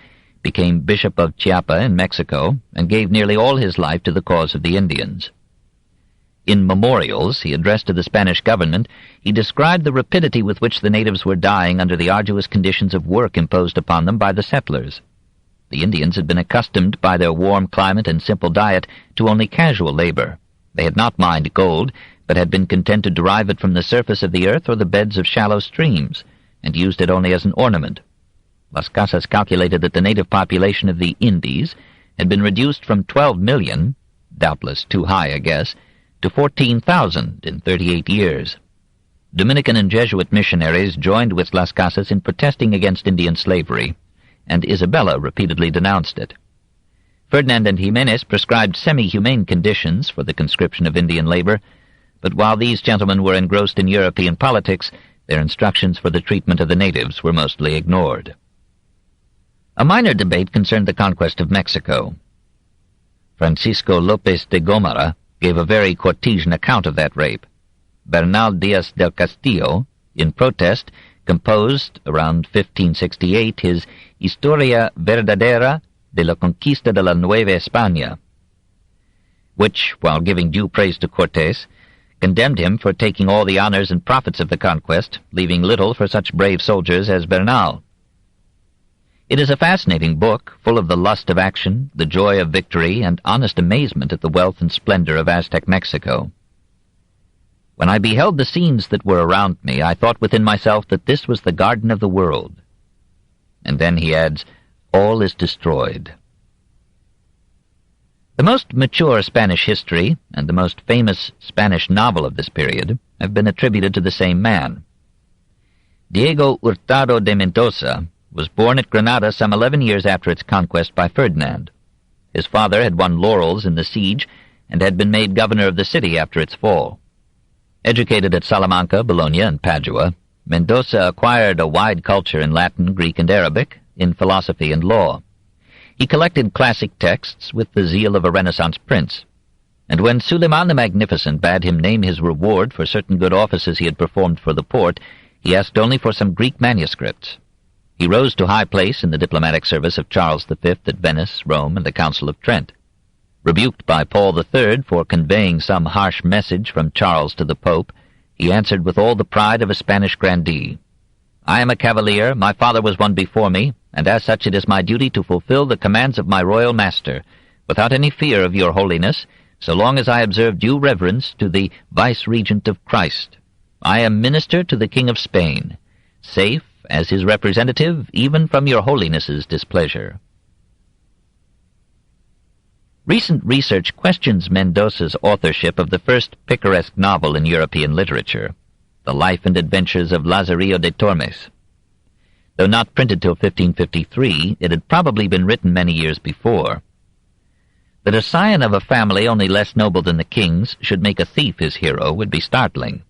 became Bishop of Chiapa in Mexico, and gave nearly all his life to the cause of the Indians. In memorials he addressed to the Spanish government, he described the rapidity with which the natives were dying under the arduous conditions of work imposed upon them by the settlers. The Indians had been accustomed by their warm climate and simple diet to only casual labor. They had not mined gold, but had been content to derive it from the surface of the earth or the beds of shallow streams, and used it only as an ornament. Las Casas calculated that the native population of the Indies had been reduced from 12 million, doubtless too high a guess, to 14,000 in 38 years. Dominican and Jesuit missionaries joined with Las Casas in protesting against Indian slavery, and Isabella repeatedly denounced it. Ferdinand and Jimenez prescribed semi-humane conditions for the conscription of Indian labor, but while these gentlemen were engrossed in European politics, their instructions for the treatment of the natives were mostly ignored. A minor debate concerned the conquest of Mexico. Francisco López de Gómara gave a very Cortesian account of that rape. Bernal Díaz del Castillo, in protest, composed, around 1568, his Historia Verdadera de la Conquista de la Nueva España, which, while giving due praise to Cortés, condemned him for taking all the honors and profits of the conquest, leaving little for such brave soldiers as Bernal. It is a fascinating book, full of the lust of action, the joy of victory, and honest amazement at the wealth and splendor of Aztec Mexico. When I beheld the scenes that were around me, I thought within myself that this was the garden of the world. And then he adds, all is destroyed. The most mature Spanish history, and the most famous Spanish novel of this period, have been attributed to the same man. Diego Hurtado de Mendoza was born at Granada some 11 years after its conquest by Ferdinand. His father had won laurels in the siege, and had been made governor of the city after its fall. Educated at Salamanca, Bologna, and Padua, Mendoza acquired a wide culture in Latin, Greek, and Arabic, in philosophy and law. He collected classic texts with the zeal of a Renaissance prince, and when Suleiman the Magnificent bade him name his reward for certain good offices he had performed for the Porte, he asked only for some Greek manuscripts. He rose to high place in the diplomatic service of Charles V at Venice, Rome, and the Council of Trent. Rebuked by Paul III for conveying some harsh message from Charles to the Pope, he answered with all the pride of a Spanish grandee, I am a cavalier, my father was one before me, and as such it is my duty to fulfill the commands of my royal master, without any fear of your holiness, so long as I observe due reverence to the vice-regent of Christ. I am minister to the King of Spain, safe as his representative even from your holiness's displeasure. Recent research questions Mendoza's authorship of the first picaresque novel in European literature, The Life and Adventures of Lazarillo de Tormes. Though not printed till 1553, it had probably been written many years before. That a scion of a family only less noble than the king's should make a thief his hero would be startling.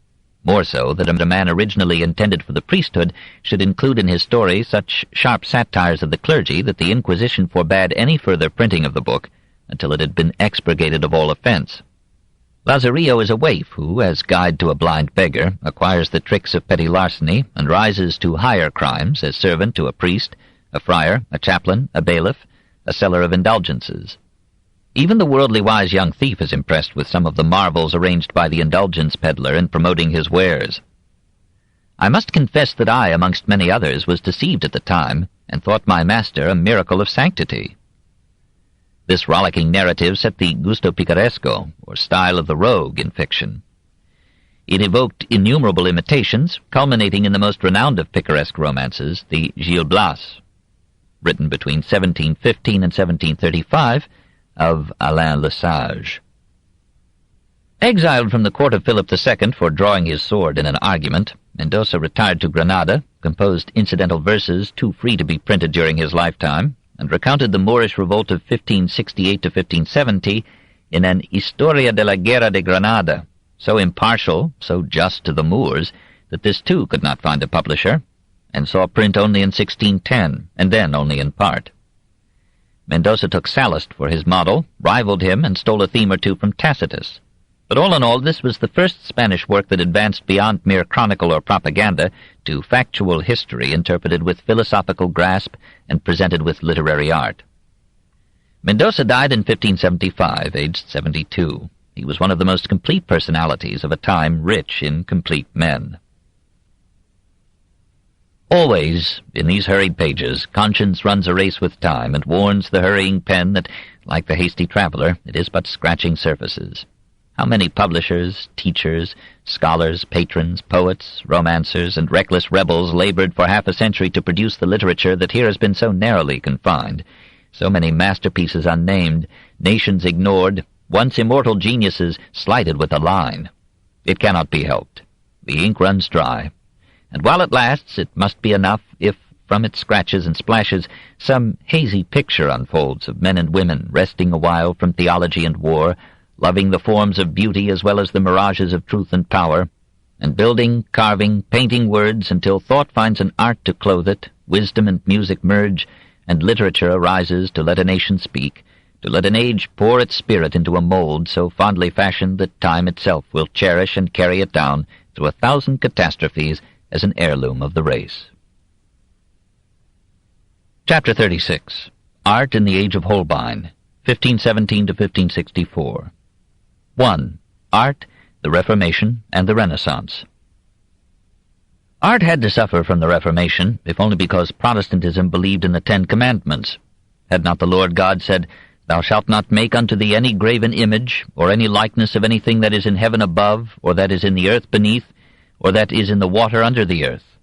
More so that a man originally intended for the priesthood should include in his story such sharp satires of the clergy that the Inquisition forbade any further printing of the book until it had been expurgated of all offense. Lazarillo is a waif who, as guide to a blind beggar, acquires the tricks of petty larceny and rises to higher crimes as servant to a priest, a friar, a chaplain, a bailiff, a seller of indulgences. Even the worldly wise young thief is impressed with some of the marvels arranged by the indulgence peddler in promoting his wares. I must confess that I, amongst many others, was deceived at the time, and thought my master a miracle of sanctity. This rollicking narrative set the gusto picaresco, or style of the rogue, in fiction. It evoked innumerable imitations, culminating in the most renowned of picaresque romances, the Gil Blas, written between 1715 and 1735, of Alain Le Sage. Exiled from the court of Philip II for drawing his sword in an argument, Mendoza retired to Granada, composed incidental verses too free to be printed during his lifetime, and recounted the Moorish revolt of 1568 to 1570 in an Historia de la Guerra de Granada, so impartial, so just to the Moors, that this too could not find a publisher, and saw print only in 1610, and then only in part. Mendoza took Sallust for his model, rivaled him, and stole a theme or two from Tacitus. But all in all, this was the first Spanish work that advanced beyond mere chronicle or propaganda to factual history interpreted with philosophical grasp and presented with literary art. Mendoza died in 1575, aged 72. He was one of the most complete personalities of a time rich in complete men. Always, in these hurried pages, conscience runs a race with time and warns the hurrying pen that, like the hasty traveler, it is but scratching surfaces. How many publishers, teachers, scholars, patrons, poets, romancers, and reckless rebels labored for half a century to produce the literature that here has been so narrowly confined, so many masterpieces unnamed, nations ignored, once immortal geniuses slighted with a line. It cannot be helped. The ink runs dry. And while it lasts, it must be enough if, from its scratches and splashes, some hazy picture unfolds of men and women resting a while from theology and war, loving the forms of beauty as well as the mirages of truth and power, and building, carving, painting words until thought finds an art to clothe it, wisdom and music merge, and literature arises to let a nation speak, to let an age pour its spirit into a mold so fondly fashioned that time itself will cherish and carry it down through 1,000 catastrophes as an heirloom of the race. Chapter 36. Art in the Age of Holbein, 1517 to 1564. 1. Art, the Reformation, and the Renaissance. Art had to suffer from the Reformation, if only because Protestantism believed in the 10 Commandments. Had not the Lord God said, "Thou shalt not make unto thee any graven image, or any likeness of anything that is in heaven above, or that is in the earth beneath, or that is in the water under the earth"?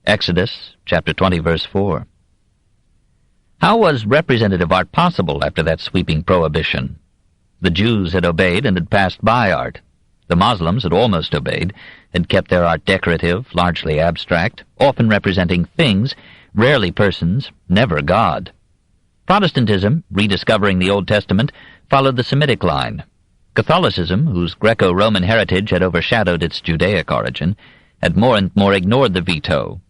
Exodus, chapter 20, verse 4. How was representative art possible after that sweeping prohibition? The Jews had obeyed and had passed by art. The Muslims had almost obeyed, had kept their art decorative, largely abstract, often representing things, rarely persons, never God. Protestantism, rediscovering the Old Testament, followed the Semitic line. Catholicism, whose Greco-Roman heritage had overshadowed its Judaic origin, had more and more ignored the veto.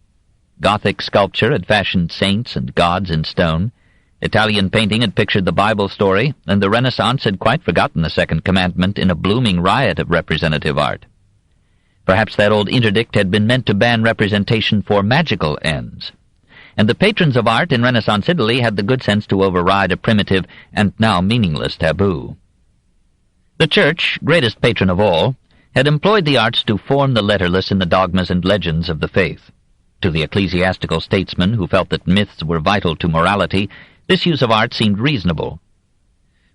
Gothic sculpture had fashioned saints and gods in stone. Italian painting had pictured the Bible story, and the Renaissance had quite forgotten the Second Commandment in a blooming riot of representative art. Perhaps that old interdict had been meant to ban representation for magical ends. And the patrons of art in Renaissance Italy had the good sense to override a primitive and now meaningless taboo. The Church, greatest patron of all, had employed the arts to form the letterless in the dogmas and legends of the faith. To the ecclesiastical statesmen who felt that myths were vital to morality, this use of art seemed reasonable.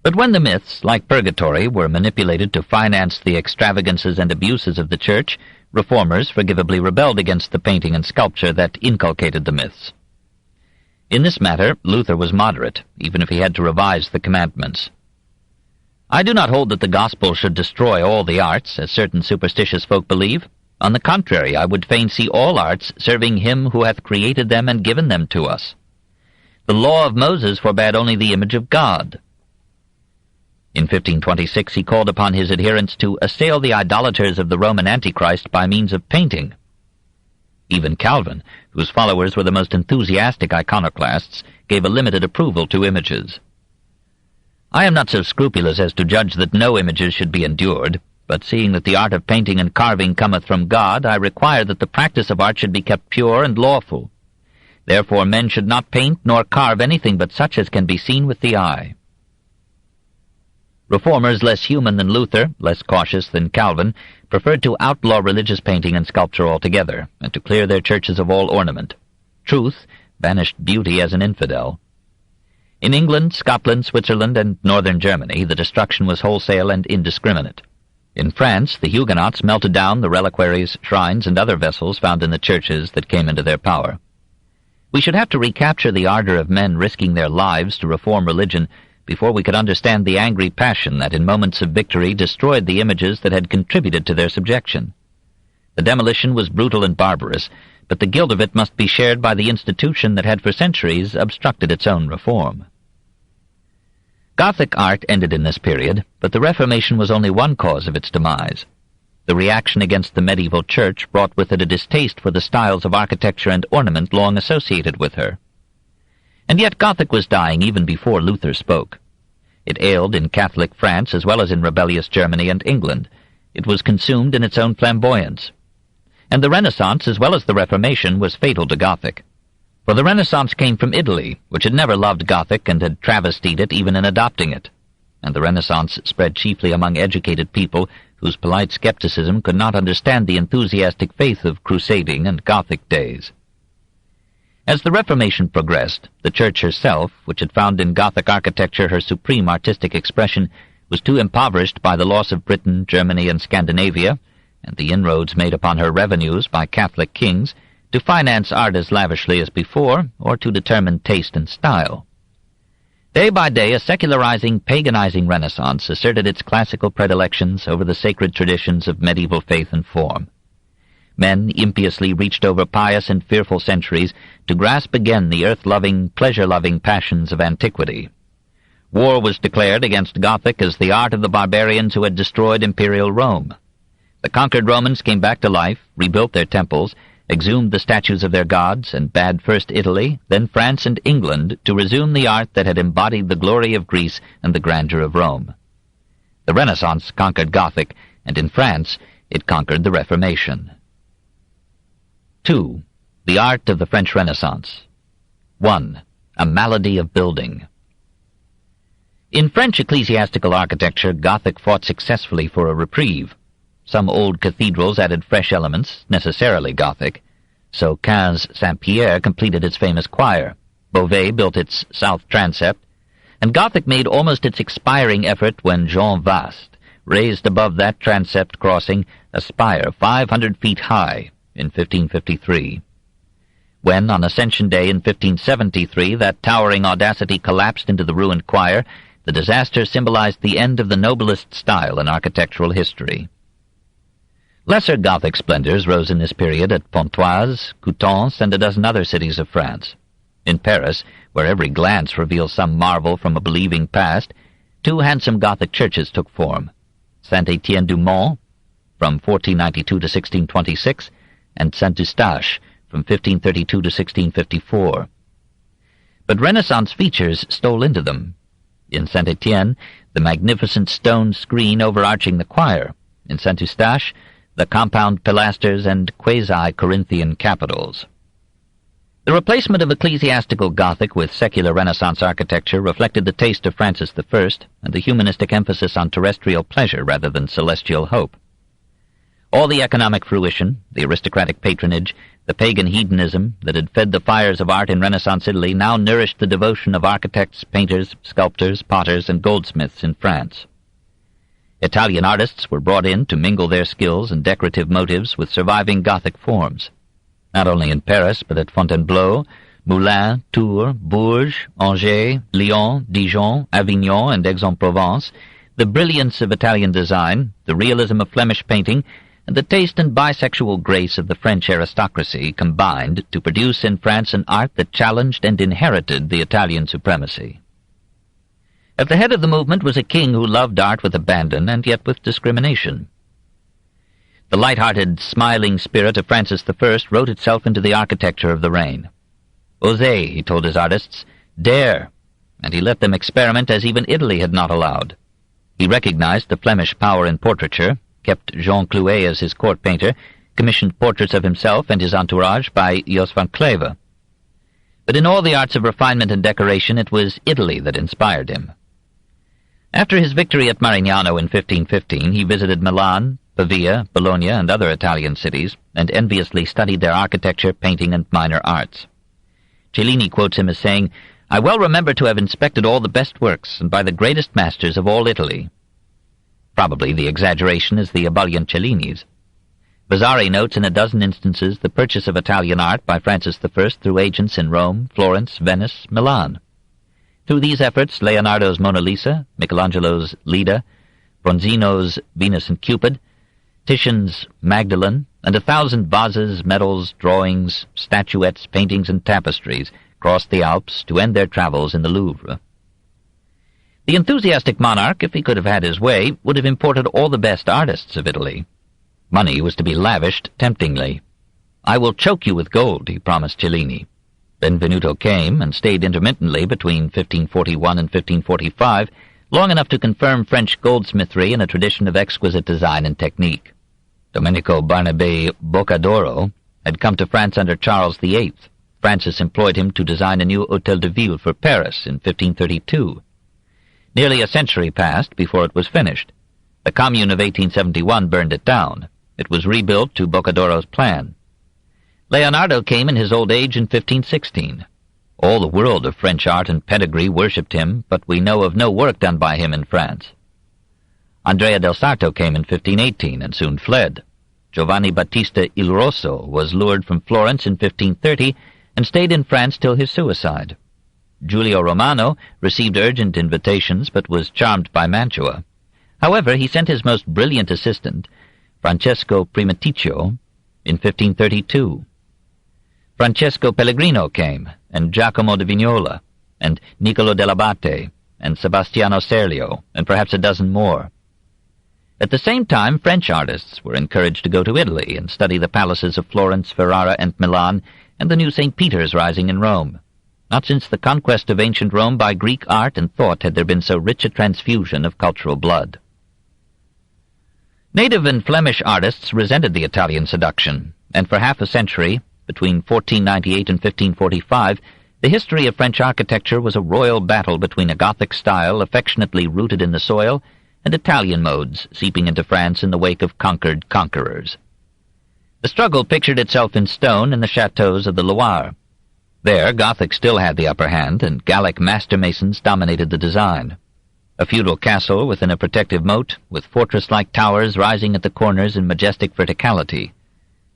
But when the myths, like purgatory, were manipulated to finance the extravagances and abuses of the Church, reformers forgivably rebelled against the painting and sculpture that inculcated the myths. In this matter, Luther was moderate, even if he had to revise the commandments. "I do not hold that the gospel should destroy all the arts, as certain superstitious folk believe. On the contrary, I would fain see all arts serving him who hath created them and given them to us. The law of Moses forbade only the image of God." In 1526 he called upon his adherents to assail the idolaters of the Roman Antichrist by means of painting. Even Calvin, whose followers were the most enthusiastic iconoclasts, gave a limited approval to images. "I am not so scrupulous as to judge that no images should be endured, but seeing that the art of painting and carving cometh from God, I require that the practice of art should be kept pure and lawful. Therefore men should not paint nor carve anything but such as can be seen with the eye." Reformers less human than Luther, less cautious than Calvin, preferred to outlaw religious painting and sculpture altogether, and to clear their churches of all ornament. Truth banished beauty as an infidel. In England, Scotland, Switzerland, and northern Germany, the destruction was wholesale and indiscriminate. In France, the Huguenots melted down the reliquaries, shrines, and other vessels found in the churches that came into their power. We should have to recapture the ardor of men risking their lives to reform religion before we could understand the angry passion that in moments of victory destroyed the images that had contributed to their subjection. The demolition was brutal and barbarous, but the guilt of it must be shared by the institution that had for centuries obstructed its own reform. Gothic art ended in this period, but the Reformation was only one cause of its demise. The reaction against the medieval church brought with it a distaste for the styles of architecture and ornament long associated with her. And yet Gothic was dying even before Luther spoke. It ailed in Catholic France as well as in rebellious Germany and England. It was consumed in its own flamboyance. And the Renaissance, as well as the Reformation, was fatal to Gothic. For the Renaissance came from Italy, which had never loved Gothic and had travestied it even in adopting it. And the Renaissance spread chiefly among educated people whose polite skepticism could not understand the enthusiastic faith of crusading and Gothic days. As the Reformation progressed, the Church herself, which had found in Gothic architecture her supreme artistic expression, was too impoverished by the loss of Britain, Germany, and Scandinavia, and the inroads made upon her revenues by Catholic kings, to finance art as lavishly as before, or to determine taste and style. Day by day a secularizing, paganizing Renaissance asserted its classical predilections over the sacred traditions of medieval faith and form. Men impiously reached over pious and fearful centuries to grasp again the earth-loving, pleasure-loving passions of antiquity. War was declared against Gothic as the art of the barbarians who had destroyed imperial Rome. The conquered Romans came back to life, rebuilt their temples, exhumed the statues of their gods, and bade first Italy, then France and England to resume the art that had embodied the glory of Greece and the grandeur of Rome. The Renaissance conquered Gothic, and in France it conquered the Reformation. 2. The art of the French Renaissance. 1. A malady of building. In French ecclesiastical architecture, Gothic fought successfully for a reprieve. Some old cathedrals added fresh elements, necessarily Gothic. So Quinze Saint-Pierre completed its famous choir, Beauvais built its south transept, and Gothic made almost its expiring effort when Jean Vaste raised above that transept crossing a spire 500 feet high in 1553. When, on Ascension Day in 1573, that towering audacity collapsed into the ruined choir, the disaster symbolized the end of the noblest style in architectural history. Lesser Gothic splendors rose in this period at Pontoise, Coutances, and a dozen other cities of France. In Paris, where every glance reveals some marvel from a believing past, two handsome Gothic churches took form, Saint-Étienne-du-Mont, from 1492 to 1626, and Saint-Eustache, from 1532 to 1654. But Renaissance features stole into them. In Saint-Étienne, the magnificent stone screen overarching the choir. In Saint-Eustache, the compound pilasters and quasi-Corinthian capitals. The replacement of ecclesiastical Gothic with secular Renaissance architecture reflected the taste of Francis I and the humanistic emphasis on terrestrial pleasure rather than celestial hope. All the economic fruition, the aristocratic patronage, the pagan hedonism that had fed the fires of art in Renaissance Italy now nourished the devotion of architects, painters, sculptors, potters, and goldsmiths in France. Italian artists were brought in to mingle their skills and decorative motives with surviving Gothic forms. Not only in Paris, but at Fontainebleau, Moulins, Tours, Bourges, Angers, Lyon, Dijon, Avignon, and Aix-en-Provence, the brilliance of Italian design, the realism of Flemish painting, and the taste and bisexual grace of the French aristocracy combined to produce in France an art that challenged and inherited the Italian supremacy. At the head of the movement was a king who loved art with abandon and yet with discrimination. The light-hearted, smiling spirit of Francis I wrote itself into the architecture of the reign. Osez, he told his artists, dare, and he let them experiment as even Italy had not allowed. He recognized the Flemish power in portraiture, kept Jean Clouet as his court painter, commissioned portraits of himself and his entourage by Jos van Cleve. But in all the arts of refinement and decoration, it was Italy that inspired him. After his victory at Marignano in 1515, he visited Milan, Pavia, Bologna, and other Italian cities, and enviously studied their architecture, painting, and minor arts. Cellini quotes him as saying, "I well remember to have inspected all the best works, and by the greatest masters of all Italy." Probably the exaggeration is the ebullient Cellini's. Vasari notes in a dozen instances the purchase of Italian art by Francis I through agents in Rome, Florence, Venice, Milan. Through these efforts, Leonardo's Mona Lisa, Michelangelo's Leda, Bronzino's Venus and Cupid, Titian's Magdalene, and 1,000 vases, medals, drawings, statuettes, paintings, and tapestries crossed the Alps to end their travels in the Louvre. The enthusiastic monarch, if he could have had his way, would have imported all the best artists of Italy. Money was to be lavished temptingly. "I will choke you with gold," he promised Cellini. Benvenuto came and stayed intermittently between 1541 and 1545, long enough to confirm French goldsmithery in a tradition of exquisite design and technique. Domenico Barnabé Boccadoro had come to France under Charles VIII. Francis employed him to design a new Hôtel de Ville for Paris in 1532. Nearly a century passed before it was finished. The Commune of 1871 burned it down. It was rebuilt to Boccadoro's plan. Leonardo came in his old age in 1516. All the world of French art and pedigree worshipped him, but we know of no work done by him in France. Andrea del Sarto came in 1518 and soon fled. Giovanni Battista il Rosso was lured from Florence in 1530 and stayed in France till his suicide. Giulio Romano received urgent invitations but was charmed by Mantua. However, he sent his most brilliant assistant, Francesco Primaticcio, in 1532. Francesco Pellegrino came, and Giacomo da Vignola, and Niccolo dell'Abate, and Sebastiano Serlio, and perhaps a dozen more. At the same time, French artists were encouraged to go to Italy and study the palaces of Florence, Ferrara, and Milan, and the new St. Peter's rising in Rome. Not since the conquest of ancient Rome by Greek art and thought had there been so rich a transfusion of cultural blood. Native and Flemish artists resented the Italian seduction, and for half a century, between 1498 and 1545, the history of French architecture was a royal battle between a Gothic style affectionately rooted in the soil and Italian modes seeping into France in the wake of conquered conquerors. The struggle pictured itself in stone in the chateaux of the Loire. There, Gothic still had the upper hand, and Gallic master-masons dominated the design. A feudal castle within a protective moat, with fortress-like towers rising at the corners in majestic verticality,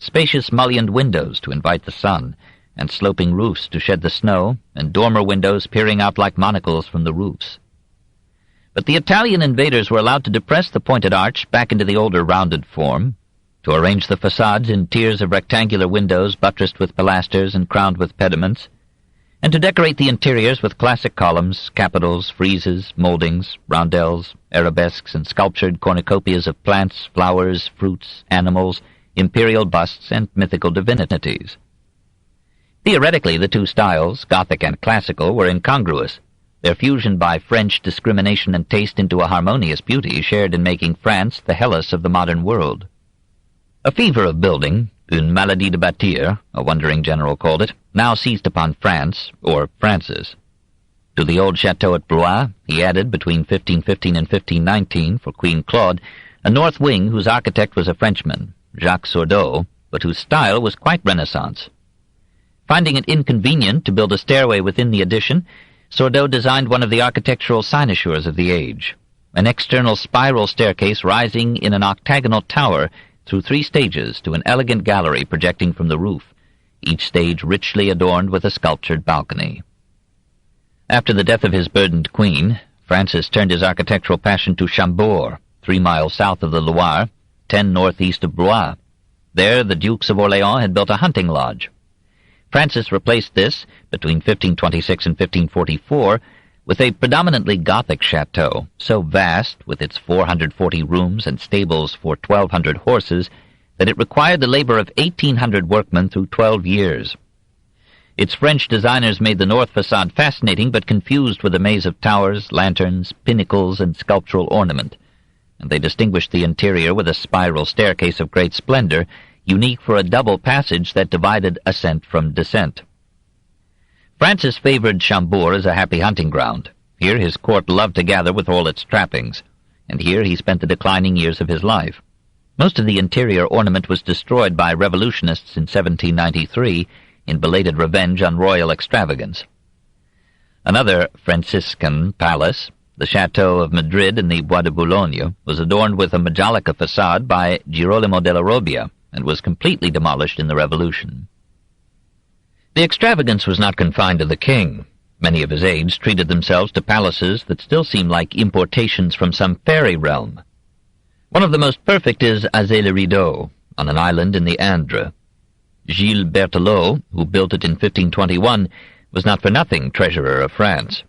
spacious mullioned windows to invite the sun, and sloping roofs to shed the snow, and dormer windows peering out like monocles from the roofs. But the Italian invaders were allowed to depress the pointed arch back into the older rounded form, to arrange the facades in tiers of rectangular windows buttressed with pilasters and crowned with pediments, and to decorate the interiors with classic columns, capitals, friezes, mouldings, roundels, arabesques, and sculptured cornucopias of plants, flowers, fruits, animals, imperial busts, and mythical divinities. Theoretically, the two styles, Gothic and classical, were incongruous, their fusion by French discrimination and taste into a harmonious beauty shared in making France the Hellas of the modern world. A fever of building, une maladie de bâtir, a wondering general called it, now seized upon France, or Francis. To the old chateau at Blois, he added, between 1515 and 1519, for Queen Claude, a north wing whose architect was a Frenchman, Jacques Sourdeau, but whose style was quite Renaissance. Finding it inconvenient to build a stairway within the addition, Sourdeau designed one of the architectural cynosures of the age, an external spiral staircase rising in an octagonal tower through 3 stages to an elegant gallery projecting from the roof, each stage richly adorned with a sculptured balcony. After the death of his burdened queen, Francis turned his architectural passion to Chambord, 3 miles south of the Loire, 10 northeast of Blois. There the Dukes of Orléans had built a hunting lodge. Francis replaced this, between 1526 and 1544, with a predominantly Gothic chateau, so vast, with its 440 rooms and stables for 1,200 horses, that it required the labor of 1,800 workmen through 12 years. Its French designers made the north facade fascinating but confused with a maze of towers, lanterns, pinnacles, and sculptural ornament, and they distinguished the interior with a spiral staircase of great splendor, unique for a double passage that divided ascent from descent. Francis favored Chambord as a happy hunting ground. Here his court loved to gather with all its trappings, and here he spent the declining years of his life. Most of the interior ornament was destroyed by revolutionists in 1793 in belated revenge on royal extravagance. Another Franciscan palace, the Chateau of Madrid in the Bois de Boulogne, was adorned with a Majolica facade by Girolamo della Robbia, and was completely demolished in the Revolution. The extravagance was not confined to the king. Many of his aides treated themselves to palaces that still seem like importations from some fairy realm. One of the most perfect is Azay-le-Rideau, on an island in the Indre. Gilles Berthelot, who built it in 1521, was not for nothing treasurer of France.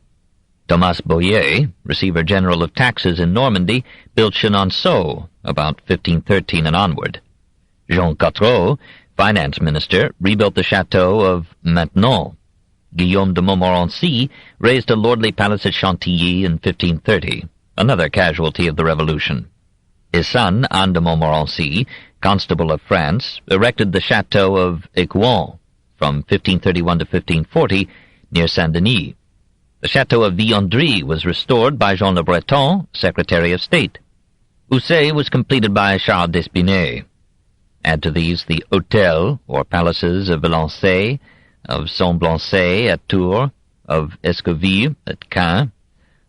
Thomas Boyer, receiver-general of taxes in Normandy, built Chenonceau, about 1513 and onward. Jean Cottereau, finance minister, rebuilt the chateau of Maintenon. Guillaume de Montmorency raised a lordly palace at Chantilly in 1530, another casualty of the Revolution. His son, Anne de Montmorency, Constable of France, erected the chateau of Écouen from 1531 to 1540 near Saint-Denis. The chateau of Villandry was restored by Jean le Breton, Secretary of State. Ussé was completed by Charles d'Espinay. Add to these the hôtels, or palaces, of Valençay, of Saint-Blancet at Tours, of Escoville at Caen,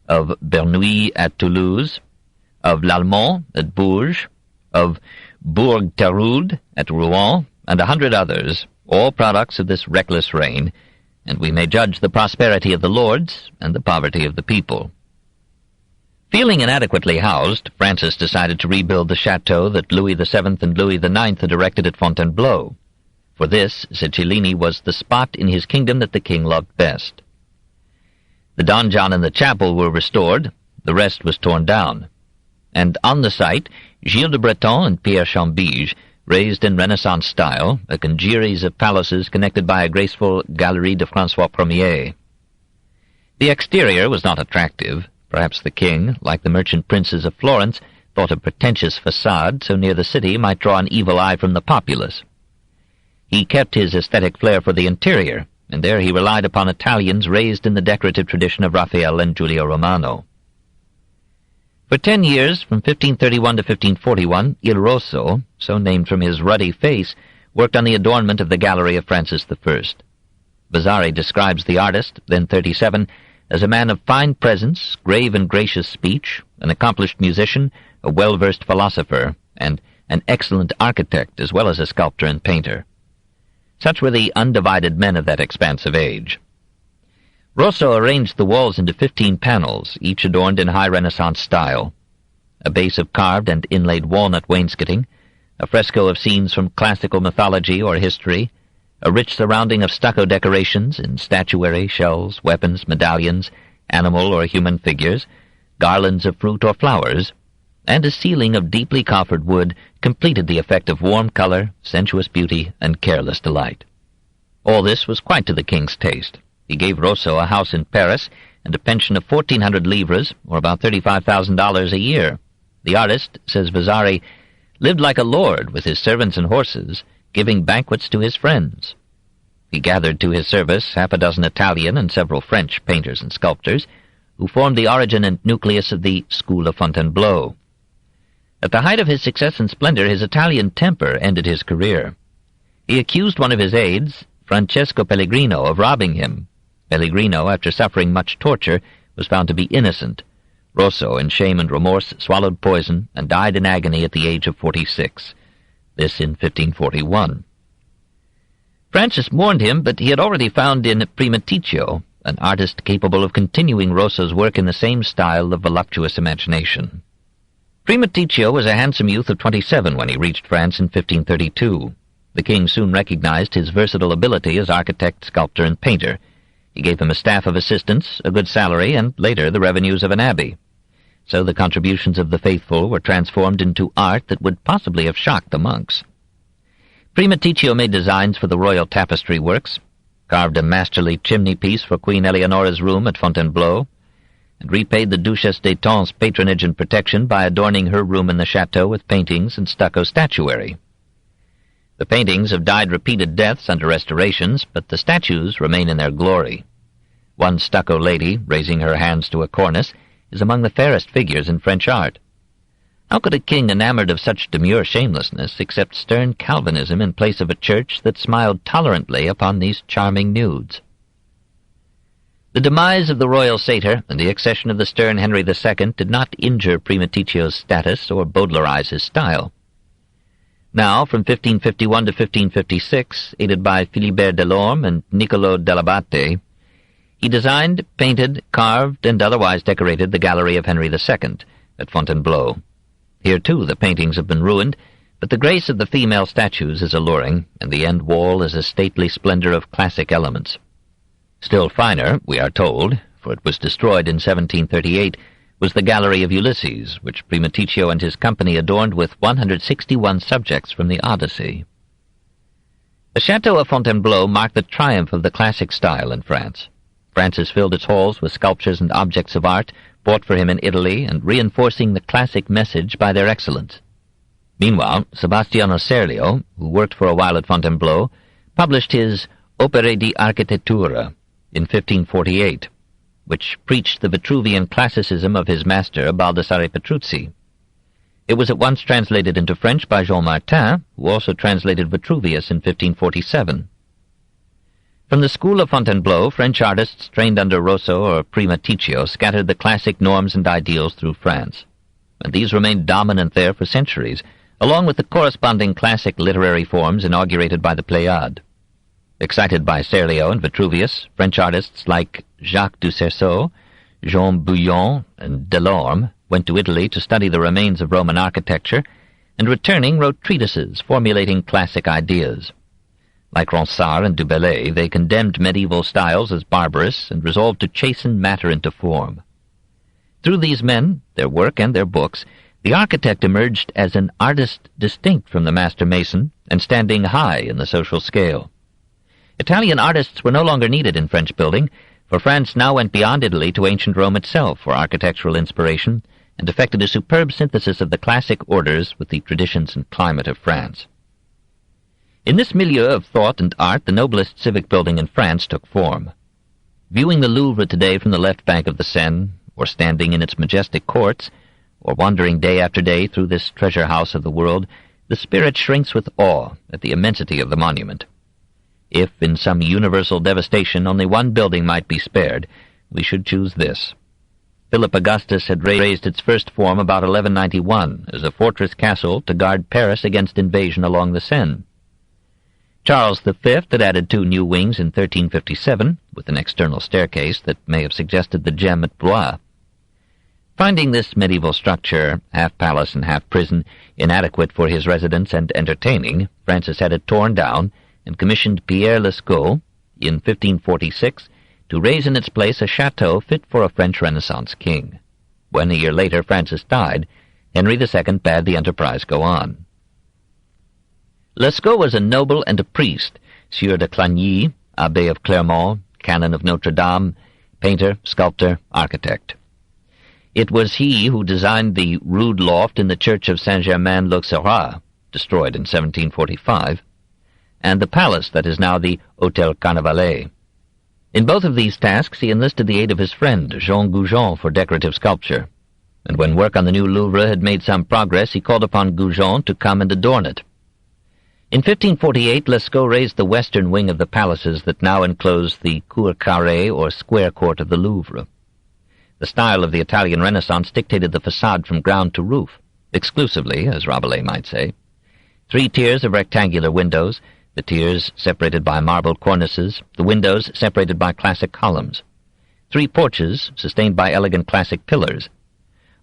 of Bernuy at Toulouse, of L'Allemant at Bourges, of Bourg-Taroud at Rouen, and 100 others, all products of this reckless reign, and we may judge the prosperity of the lords and the poverty of the people. Feeling inadequately housed, Francis decided to rebuild the chateau that Louis VII and Louis IX had erected at Fontainebleau. For this, said Cellini, was the spot in his kingdom that the king loved best. The donjon and the chapel were restored, the rest was torn down. And on the site, Gilles de Breton and Pierre Chambige raised in Renaissance style a congeries of palaces connected by a graceful Galerie de François Ier. The exterior was not attractive. Perhaps the king, like the merchant princes of Florence, thought a pretentious facade so near the city might draw an evil eye from the populace. He kept his aesthetic flair for the interior, and there he relied upon Italians raised in the decorative tradition of Raphael and Giulio Romano. For 10 years, from 1531 to 1541, Il Rosso, so named from his ruddy face, worked on the adornment of the gallery of Francis I. Vasari describes the artist, then 37, as a man of fine presence, grave and gracious speech, an accomplished musician, a well-versed philosopher, and an excellent architect as well as a sculptor and painter. Such were the undivided men of that expansive age. Rosso arranged the walls into 15 panels, each adorned in high Renaissance style. A base of carved and inlaid walnut wainscoting, a fresco of scenes from classical mythology or history, a rich surrounding of stucco decorations in statuary, shells, weapons, medallions, animal or human figures, garlands of fruit or flowers, and a ceiling of deeply coffered wood completed the effect of warm color, sensuous beauty, and careless delight. All this was quite to the king's taste. He gave Rosso a house in Paris and a pension of 1,400 livres, or about $35,000 a year. The artist, says Vasari, lived like a lord with his servants and horses, giving banquets to his friends. He gathered to his service half a dozen Italian and several French painters and sculptors, who formed the origin and nucleus of the School of Fontainebleau. At the height of his success and splendor, his Italian temper ended his career. He accused one of his aides, Francesco Pellegrino, of robbing him. Pellegrino, after suffering much torture, was found to be innocent. Rosso, in shame and remorse, swallowed poison and died in agony at the age of 46. This in 1541. Francis mourned him, but he had already found in Primaticcio an artist capable of continuing Rosso's work in the same style of voluptuous imagination. Primaticcio was a handsome youth of 27 when he reached France in 1532. The king soon recognized his versatile ability as architect, sculptor, and painter. He gave him a staff of assistants, a good salary, and later the revenues of an abbey. So the contributions of the faithful were transformed into art that would possibly have shocked the monks. Primaticcio made designs for the royal tapestry works, carved a masterly chimney-piece for Queen Eleonora's room at Fontainebleau, and repaid the Duchesse d'Étampes' patronage and protection by adorning her room in the chateau with paintings and stucco statuary. The paintings have died repeated deaths under restorations, but the statues remain in their glory. One stucco lady, raising her hands to a cornice, is among the fairest figures in French art. How could a king enamored of such demure shamelessness accept stern Calvinism in place of a church that smiled tolerantly upon these charming nudes? The demise of the royal satyr and the accession of the stern Henry II did not injure Primaticcio's status or Baudelarize his style. Now, from 1551 to 1556, aided by Philibert Delorme and Niccolò dell'Abate, he designed, painted, carved, and otherwise decorated the gallery of Henry II at Fontainebleau. Here, too, the paintings have been ruined, but the grace of the female statues is alluring, and the end wall is a stately splendor of classic elements. Still finer, we are told, for it was destroyed in 1738, was the Gallery of Ulysses, which Primaticcio and his company adorned with 161 subjects from the Odyssey. The Chateau of Fontainebleau marked the triumph of the classic style in France. Francis filled its halls with sculptures and objects of art bought for him in Italy and reinforcing the classic message by their excellence. Meanwhile, Sebastiano Serlio, who worked for a while at Fontainebleau, published his Opere di Architettura in 1548, which preached the Vitruvian classicism of his master Baldassare Petruzzi. It was at once translated into French by Jean Martin, who also translated Vitruvius in 1547. From the school of Fontainebleau, French artists trained under Rosso or Primaticcio scattered the classic norms and ideals through France, and these remained dominant there for centuries, along with the corresponding classic literary forms inaugurated by the Pléiade. Excited by Serlio and Vitruvius, French artists like Jacques du Cerceau, Jean Bouillon, and Delorme went to Italy to study the remains of Roman architecture, and returning wrote treatises formulating classic ideas. Like Ronsard and Rabelais, they condemned medieval styles as barbarous and resolved to chasten matter into form. Through these men, their work and their books, the architect emerged as an artist distinct from the master mason and standing high in the social scale. Italian artists were no longer needed in French building, for France now went beyond Italy to ancient Rome itself for architectural inspiration and effected a superb synthesis of the classic orders with the traditions and climate of France. In this milieu of thought and art, the noblest civic building in France took form. Viewing the Louvre today from the left bank of the Seine, or standing in its majestic courts, or wandering day after day through this treasure house of the world, the spirit shrinks with awe at the immensity of the monument. If, in some universal devastation, only one building might be spared, we should choose this. Philip Augustus had raised its first form about 1191 as a fortress castle to guard Paris against invasion along the Seine. Charles V had added 2 new wings in 1357, with an external staircase that may have suggested the gem at Blois. Finding this medieval structure, half palace and half prison, inadequate for his residence and entertaining, Francis had it torn down and commissioned Pierre Lescaut, in 1546, to raise in its place a chateau fit for a French Renaissance king. When, a year later, Francis died, Henry II bade the enterprise go on. Lescaut was a noble and a priest, Sieur de Clagny, Abbé of Clermont, Canon of Notre-Dame, painter, sculptor, architect. It was he who designed the rude loft in the church of Saint-Germain-l'Auxerrois, destroyed in 1745, and the palace that is now the Hôtel Carnavalet. In both of these tasks he enlisted the aid of his friend, Jean Goujon, for decorative sculpture, and when work on the new Louvre had made some progress, he called upon Goujon to come and adorn it. In 1548, Lescaut raised the western wing of the palaces that now enclose the Cour Carrée, or square court of the Louvre. The style of the Italian Renaissance dictated the facade from ground to roof, exclusively, as Rabelais might say. 3 tiers of rectangular windows, the tiers separated by marble cornices, the windows separated by classic columns. 3 porches, sustained by elegant classic pillars.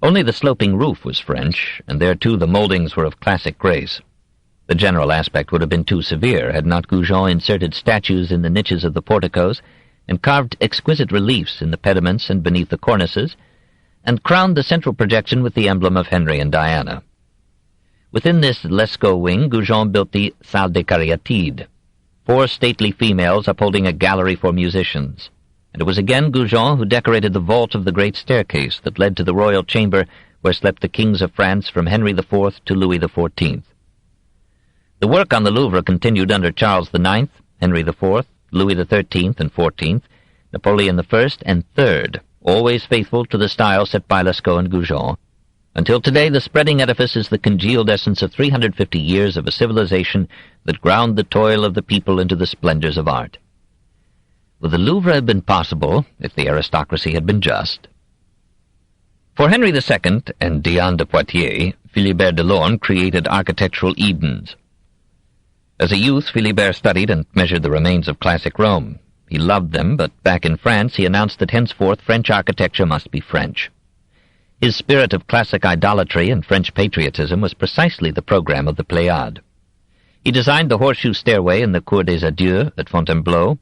Only the sloping roof was French, and there too the mouldings were of classic grace. The general aspect would have been too severe had not Goujon inserted statues in the niches of the porticos, and carved exquisite reliefs in the pediments and beneath the cornices, and crowned the central projection with the emblem of Henry and Diana. Within this Lescaut wing, Goujon built the Salle des Caryatides, 4 stately females upholding a gallery for musicians, and it was again Goujon who decorated the vault of the great staircase that led to the royal chamber where slept the kings of France from Henry IV to Louis XIV. The work on the Louvre continued under Charles IX, Henry IV, Louis XIII and XIV, Napoleon I and III, always faithful to the style set by Lescaut and Goujon. Until today, the spreading edifice is the congealed essence of 350 years of a civilization that ground the toil of the people into the splendors of art. Would the Louvre have been possible if the aristocracy had been just? For Henry II and Diane de Poitiers, Philibert Delorme created architectural Edens. As a youth, Philibert studied and measured the remains of classic Rome. He loved them, but back in France he announced that henceforth French architecture must be French. His spirit of classic idolatry and French patriotism was precisely the program of the Pléiade. He designed the horseshoe stairway in the Cour des Adieux at Fontainebleau,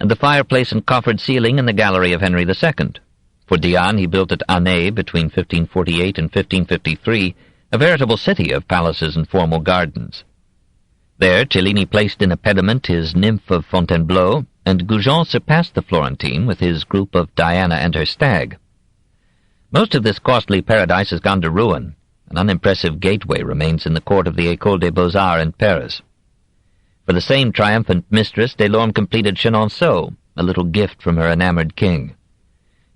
and the fireplace and coffered ceiling in the gallery of Henry II. For Diane he built at Anet between 1548 and 1553 a veritable city of palaces and formal gardens. There Cellini placed in a pediment his nymph of Fontainebleau, and Goujon surpassed the Florentine with his group of Diana and her stag. Most of this costly paradise has gone to ruin. An unimpressive gateway remains in the court of the École des Beaux-Arts in Paris. For the same triumphant mistress, Delorme completed Chenonceau, a little gift from her enamored king.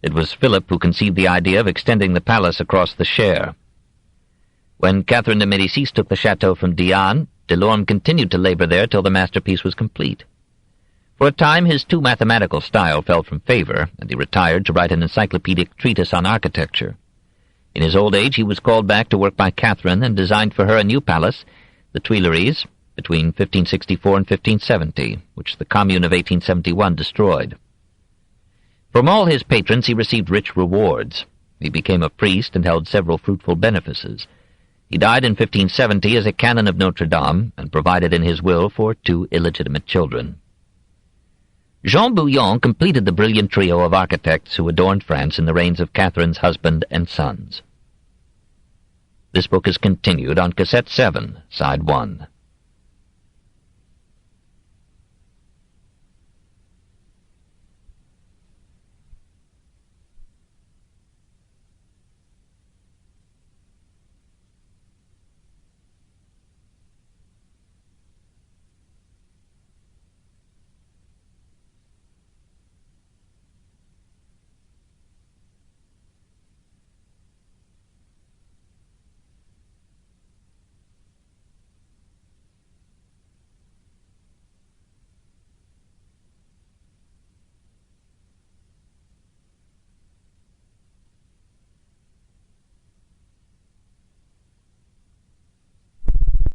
It was Philip who conceived the idea of extending the palace across the Cher. When Catherine de Médicis took the chateau from Diane, Delorme continued to labor there till the masterpiece was complete. For a time his too mathematical style fell from favor, and he retired to write an encyclopedic treatise on architecture. In his old age he was called back to work by Catherine and designed for her a new palace, the Tuileries, between 1564 and 1570, which the Commune of 1871 destroyed. From all his patrons he received rich rewards. He became a priest and held several fruitful benefices. He died in 1570 as a canon of Notre Dame and provided in his will for 2 illegitimate children. Jean Bouillon completed the brilliant trio of architects who adorned France in the reigns of Catherine's husband and sons. This book is continued on Cassette 7, Side 1.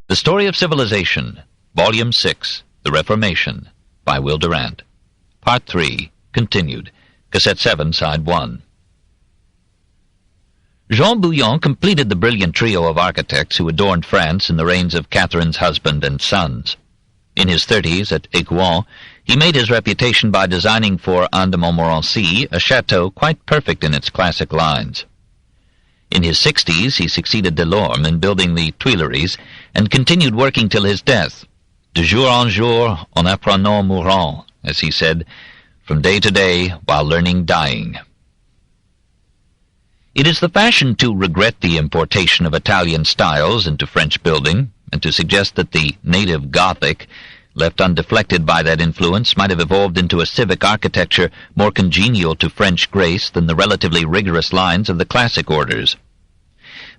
The Story of Civilization, Volume 6, The Reformation, by Will Durant. Part 3, continued, Cassette 7, Side 1. Jean Bouillon completed the brilliant trio of architects who adorned France in the reigns of Catherine's husband and sons. In his 30s, at Écouen, he made his reputation by designing for Anne de Montmorency a chateau quite perfect in its classic lines. In his 60s, he succeeded Delorme in building the Tuileries and continued working till his death, de jour en jour en apprenant mourant, as he said, from day to day while learning dying. It is the fashion to regret the importation of Italian styles into French building, and to suggest that the native Gothic, left undeflected by that influence, might have evolved into a civic architecture more congenial to French grace than the relatively rigorous lines of the classic orders.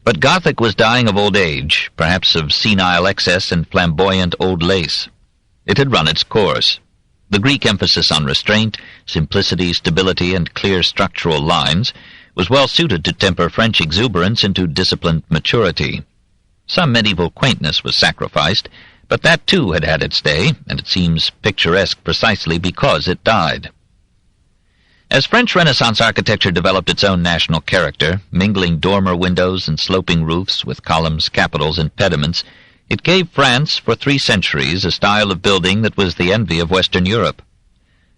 But Gothic was dying of old age, perhaps of senile excess and flamboyant old lace. It had run its course. The Greek emphasis on restraint, simplicity, stability, and clear structural lines was well suited to temper French exuberance into disciplined maturity. Some medieval quaintness was sacrificed, but that too had had its day, and it seems picturesque precisely because it died. As French Renaissance architecture developed its own national character, mingling dormer windows and sloping roofs with columns, capitals, and pediments, it gave France for 3 centuries a style of building that was the envy of Western Europe.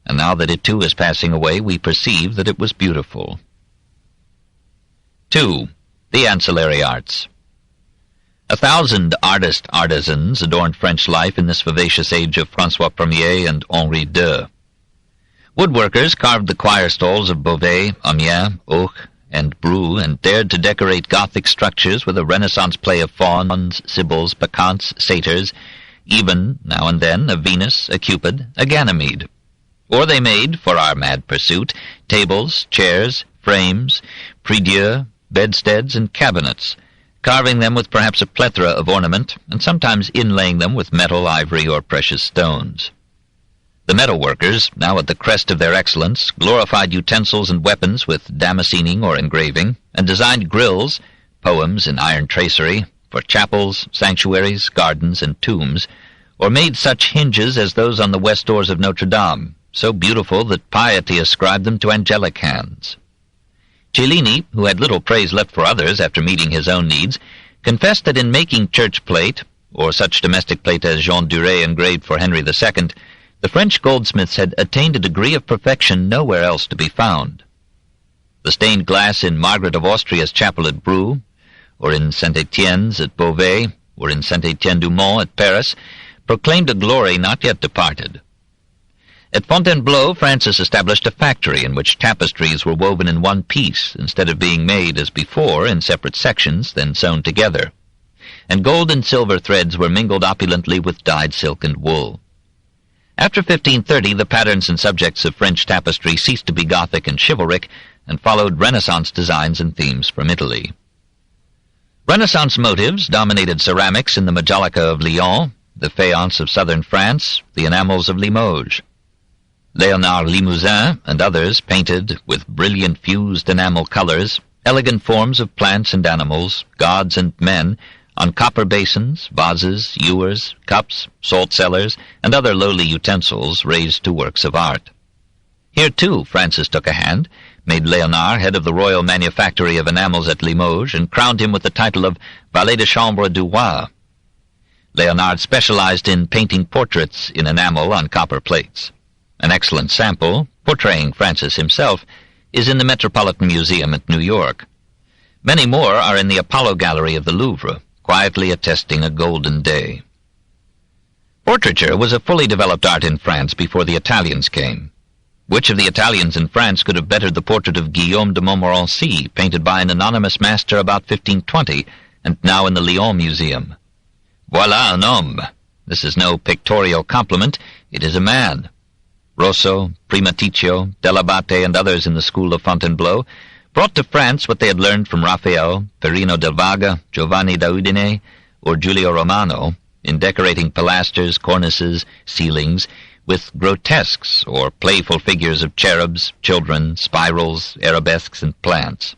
And now that it too is passing away, we perceive that it was beautiful. 2. The Ancillary Arts. 1,000 artisans adorned French life in this vivacious age of François Ier and Henri II. Woodworkers carved the choir stalls of Beauvais, Amiens, Auch, and Brou, and dared to decorate Gothic structures with a Renaissance play of fauns, sibyls, bacchantes, satyrs, even, now and then, a Venus, a Cupid, a Ganymede. Or they made, for our mad pursuit, tables, chairs, frames, prie-dieu, bedsteads, and cabinets, carving them with perhaps a plethora of ornament, and sometimes inlaying them with metal, ivory, or precious stones. The metalworkers, now at the crest of their excellence, glorified utensils and weapons with damascening or engraving, and designed grills, poems in iron tracery, for chapels, sanctuaries, gardens, and tombs, or made such hinges as those on the west doors of Notre Dame, so beautiful that piety ascribed them to angelic hands. Cellini, who had little praise left for others after meeting his own needs, confessed that in making church plate, or such domestic plate as Jean Duret engraved for Henry II, the French goldsmiths had attained a degree of perfection nowhere else to be found. The stained glass in Margaret of Austria's chapel at Brou, or in Saint-Étienne's at Beauvais, or in Saint-Étienne-du-Mont at Paris, proclaimed a glory not yet departed. At Fontainebleau, Francis established a factory in which tapestries were woven in one piece, instead of being made, as before, in separate sections, then sewn together. And gold and silver threads were mingled opulently with dyed silk and wool. After 1530, the patterns and subjects of French tapestry ceased to be Gothic and chivalric, and followed Renaissance designs and themes from Italy. Renaissance motives dominated ceramics in the Majolica of Lyon, the faience of southern France, the enamels of Limoges. Léonard Limousin and others painted, with brilliant fused enamel colors, elegant forms of plants and animals, gods and men, on copper basins, vases, ewers, cups, salt cellars, and other lowly utensils raised to works of art. Here, too, Francis took a hand, made Léonard head of the Royal Manufactory of Enamels at Limoges and crowned him with the title of Valet de Chambre du Roi. Léonard specialized in painting portraits in enamel on copper plates. An excellent sample, portraying Francis himself, is in the Metropolitan Museum at New York. Many more are in the Apollo Gallery of the Louvre, quietly attesting a golden day. Portraiture was a fully developed art in France before the Italians came. Which of the Italians in France could have bettered the portrait of Guillaume de Montmorency, painted by an anonymous master about 1520, and now in the Lyon Museum? Voilà un homme. This is no pictorial compliment, it is a man. Rosso, Primaticcio, Dell'Abate, and others in the school of Fontainebleau brought to France what they had learned from Raphael, Perino del Vaga, Giovanni da Udine, or Giulio Romano, in decorating pilasters, cornices, ceilings, with grotesques or playful figures of cherubs, children, spirals, arabesques, and plants.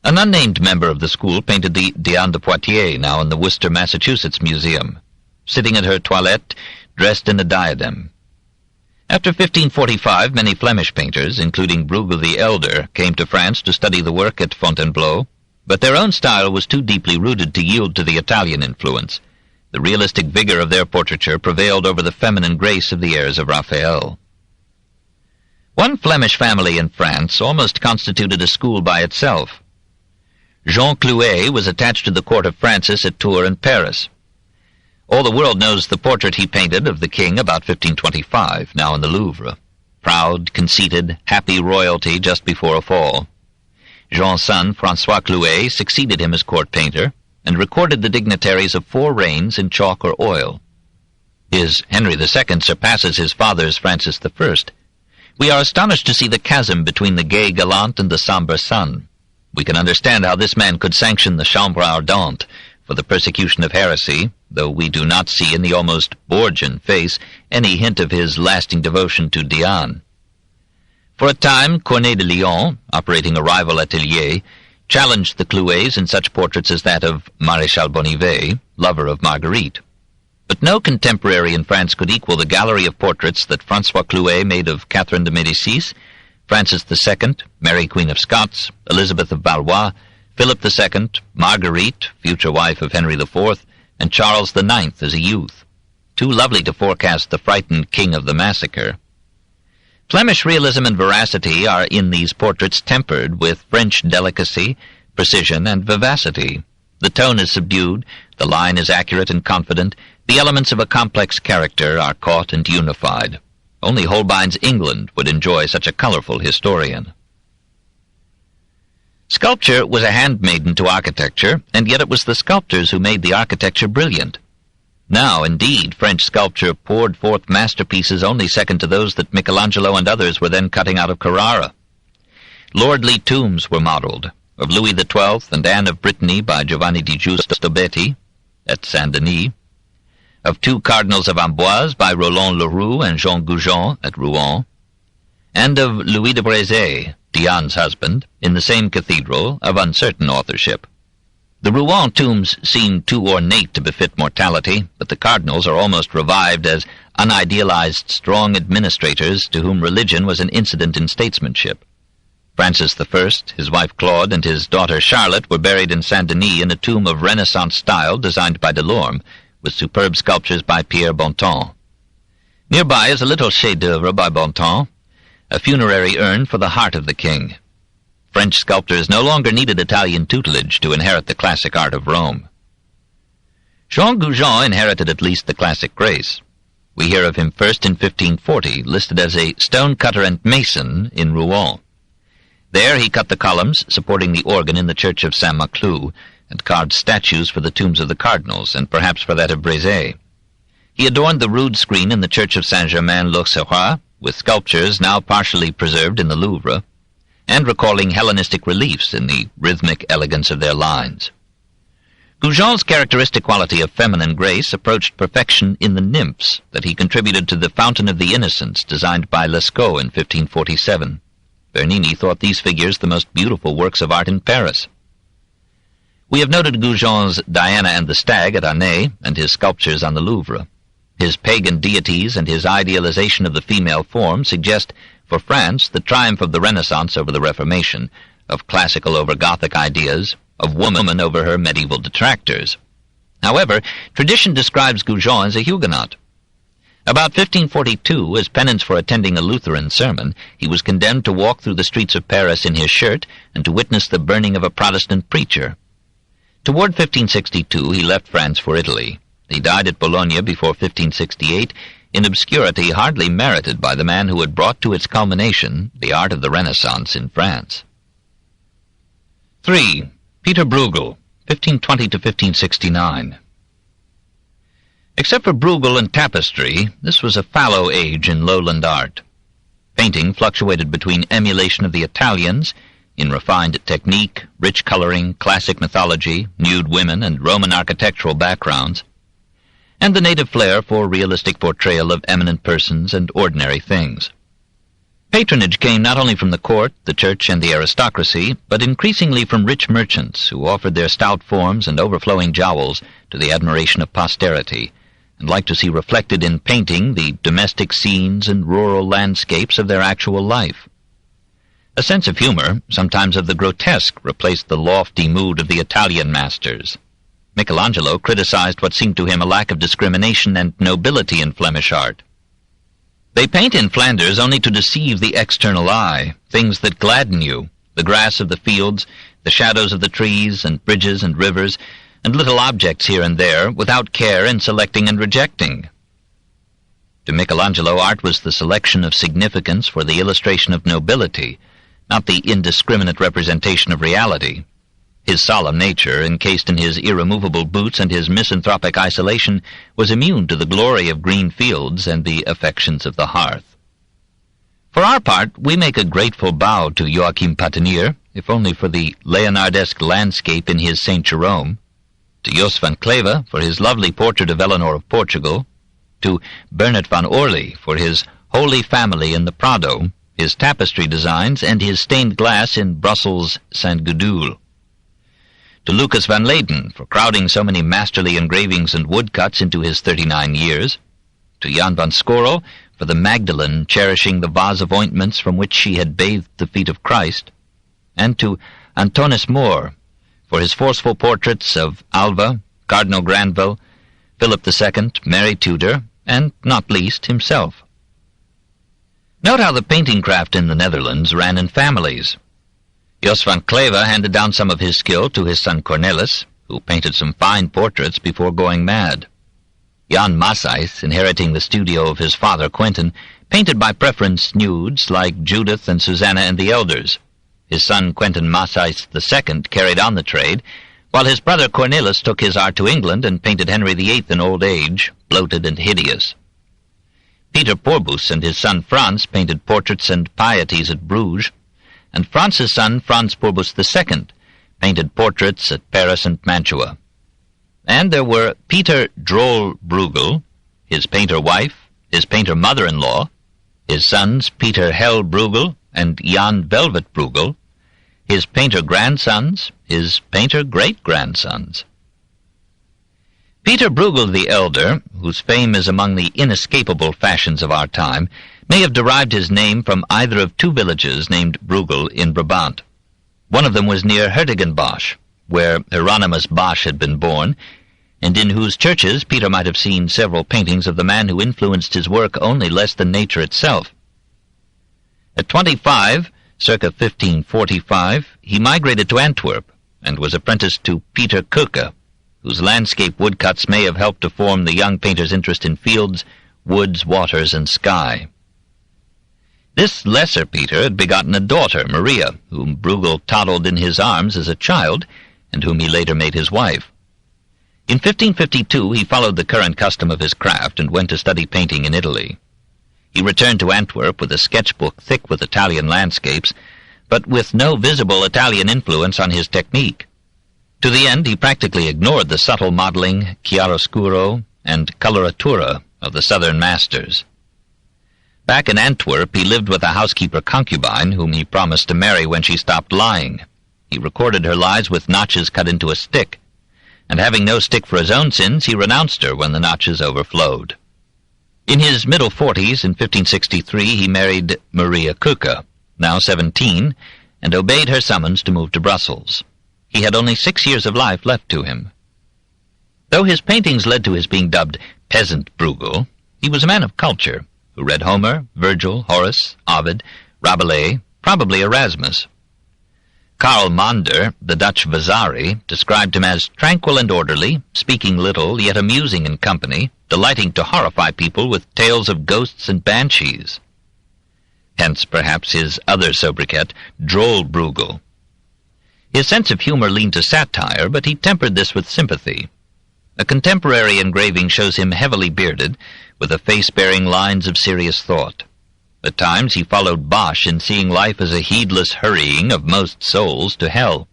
An unnamed member of the school painted the Diane de Poitiers, now in the Worcester, Massachusetts Museum, sitting at her toilette, dressed in a diadem. After 1545, many Flemish painters, including Brueghel the Elder, came to France to study the work at Fontainebleau, but their own style was too deeply rooted to yield to the Italian influence. The realistic vigor of their portraiture prevailed over the feminine grace of the heirs of Raphael. One Flemish family in France almost constituted a school by itself. Jean Clouet was attached to the court of Francis at Tours and Paris. All the world knows the portrait he painted of the king about 1525, now in the Louvre. Proud, conceited, happy royalty just before a fall. Jean's son, François Clouet, succeeded him as court painter, and recorded the dignitaries of 4 reigns in chalk or oil. His Henry II surpasses his father's Francis I. We are astonished to see the chasm between the gay gallant and the sombre son. We can understand how this man could sanction the Chambre Ardente for the persecution of heresy, though we do not see in the almost Borgian face any hint of his lasting devotion to Diane. For a time, Cornet de Lion, operating a rival atelier, challenged the Clouets in such portraits as that of Maréchal Bonnivet, lover of Marguerite. But no contemporary in France could equal the gallery of portraits that François Clouet made of Catherine de Médicis, Frances II, Mary Queen of Scots, Elizabeth of Valois, Philip II, Marguerite, future wife of Henry IV, and Charles IX as a youth, too lovely to forecast the frightened king of the massacre. Flemish realism and veracity are in these portraits tempered with French delicacy, precision, and vivacity. The tone is subdued, the line is accurate and confident, the elements of a complex character are caught and unified. Only Holbein's England would enjoy such a colorful historian. Sculpture was a handmaiden to architecture, and yet it was the sculptors who made the architecture brilliant. Now, indeed, French sculpture poured forth masterpieces only second to those that Michelangelo and others were then cutting out of Carrara. Lordly tombs were modeled, of Louis XII and Anne of Brittany by Giovanni di Giusto Betti at Saint-Denis, of 2 cardinals of Amboise by Roland Leroux and Jean Goujon at Rouen, and of Louis de Brezé, Diane's husband, in the same cathedral of uncertain authorship. The Rouen tombs seem too ornate to befit mortality, but the cardinals are almost revived as unidealized strong administrators to whom religion was an incident in statesmanship. Francis I, his wife Claude, and his daughter Charlotte were buried in Saint-Denis in a tomb of Renaissance style designed by Delorme, with superb sculptures by Pierre Bontemps. Nearby is a little chef-d'oeuvre by Bontemps, a funerary urn for the heart of the king. French sculptors no longer needed Italian tutelage to inherit the classic art of Rome. Jean Goujon inherited at least the classic grace. We hear of him first in 1540, listed as a stone-cutter and mason in Rouen. There he cut the columns supporting the organ in the church of Saint-Maclou, and carved statues for the tombs of the cardinals, and perhaps for that of Brezé. He adorned the rood screen in the church of Saint-Germain-l'Auxerrois, with sculptures now partially preserved in the Louvre, and recalling Hellenistic reliefs in the rhythmic elegance of their lines. Goujon's characteristic quality of feminine grace approached perfection in the nymphs that he contributed to the Fountain of the Innocents, designed by Lescaut in 1547. Bernini thought these figures the most beautiful works of art in Paris. We have noted Goujon's Diana and the Stag at Arnay and his sculptures on the Louvre. His pagan deities and his idealization of the female form suggest for France, the triumph of the Renaissance over the Reformation, of classical over Gothic ideas, of woman over her medieval detractors. However, tradition describes Goujon as a Huguenot. About 1542, as penance for attending a Lutheran sermon, he was condemned to walk through the streets of Paris in his shirt and to witness the burning of a Protestant preacher. Toward 1562, he left France for Italy. He died at Bologna before 1568, in obscurity hardly merited by the man who had brought to its culmination the art of the Renaissance in France. 3. Pieter Brueghel, 1520 to 1569. Except for Brueghel and tapestry, this was a fallow age in lowland art. Painting fluctuated between emulation of the Italians, in refined technique, rich coloring, classic mythology, nude women, and Roman architectural backgrounds, and the native flair for realistic portrayal of eminent persons and ordinary things. Patronage came not only from the court, the church, and the aristocracy, but increasingly from rich merchants who offered their stout forms and overflowing jowls to the admiration of posterity, and liked to see reflected in painting the domestic scenes and rural landscapes of their actual life. A sense of humor, sometimes of the grotesque, replaced the lofty mood of the Italian masters. Michelangelo criticized what seemed to him a lack of discrimination and nobility in Flemish art. They paint in Flanders only to deceive the external eye, things that gladden you, the grass of the fields, the shadows of the trees and bridges and rivers, and little objects here and there, without care in selecting and rejecting. To Michelangelo, art was the selection of significance for the illustration of nobility, not the indiscriminate representation of reality. His solemn nature, encased in his irremovable boots and his misanthropic isolation, was immune to the glory of green fields and the affections of the hearth. For our part, we make a grateful bow to Joachim Patinier, if only for the Leonardesque landscape in his St. Jerome, to Jos van Cleve for his lovely portrait of Eleanor of Portugal, to Bernard van Orly for his Holy Family in the Prado, his tapestry designs, and his stained glass in Brussels Saint Gudule, to Lucas van Leyden for crowding so many masterly engravings and woodcuts into his 39 years, to Jan van Scorel for the Magdalene cherishing the vase of ointments from which she had bathed the feet of Christ, and to Antonis More for his forceful portraits of Alva, Cardinal Granville, Philip II, Mary Tudor, and, not least, himself. Note how the painting craft in the Netherlands ran in families. Jos van Cleve handed down some of his skill to his son Cornelis, who painted some fine portraits before going mad. Jan Massijs, inheriting the studio of his father Quentin, painted by preference nudes like Judith and Susanna and the Elders. His son Quentin Massijs II carried on the trade, while his brother Cornelis took his art to England and painted Henry VIII in old age, bloated and hideous. Pieter Porbus and his son Frans painted portraits and pieties at Bruges, and Frans's son Frans Porbus II painted portraits at Paris and Mantua. And there were Pieter Droll Brueghel, his painter wife, his painter mother-in-law, his sons Pieter Hel Brueghel and Jan Velvet Brueghel, his painter grandsons, his painter great-grandsons. Pieter Brueghel the Elder, whose fame is among the inescapable fashions of our time, may have derived his name from either of two villages named Brueghel in Brabant. One of them was near Hertogenbosch, where Hieronymus Bosch had been born, and in whose churches Peter might have seen several paintings of the man who influenced his work only less than nature itself. At 25, circa 1545, he migrated to Antwerp, and was apprenticed to Pieter Kukke, whose landscape woodcuts may have helped to form the young painter's interest in fields, woods, waters, and sky. This lesser Peter had begotten a daughter, Maria, whom Brueghel toddled in his arms as a child, and whom he later made his wife. In 1552 he followed the current custom of his craft and went to study painting in Italy. He returned to Antwerp with a sketchbook thick with Italian landscapes, but with no visible Italian influence on his technique. To the end he practically ignored the subtle modeling, chiaroscuro, and coloratura of the southern masters. Back in Antwerp he lived with a housekeeper concubine whom he promised to marry when she stopped lying. He recorded her lies with notches cut into a stick, and having no stick for his own sins, he renounced her when the notches overflowed. In his middle 40s, in 1563, he married Maria Cuca, now 17, and obeyed her summons to move to Brussels. He had only 6 years of life left to him. Though his paintings led to his being dubbed Peasant Brueghel, he was a man of culture, who read Homer, Virgil, Horace, Ovid, Rabelais, probably Erasmus. Karl Mander, the Dutch Vasari, described him as tranquil and orderly, speaking little, yet amusing in company, delighting to horrify people with tales of ghosts and banshees. Hence, perhaps, his other sobriquet, Droll Brueghel. His sense of humor leaned to satire, but he tempered this with sympathy. A contemporary engraving shows him heavily bearded, with a face bearing lines of serious thought. At times he followed Bosch in seeing life as a heedless hurrying of most souls to hell.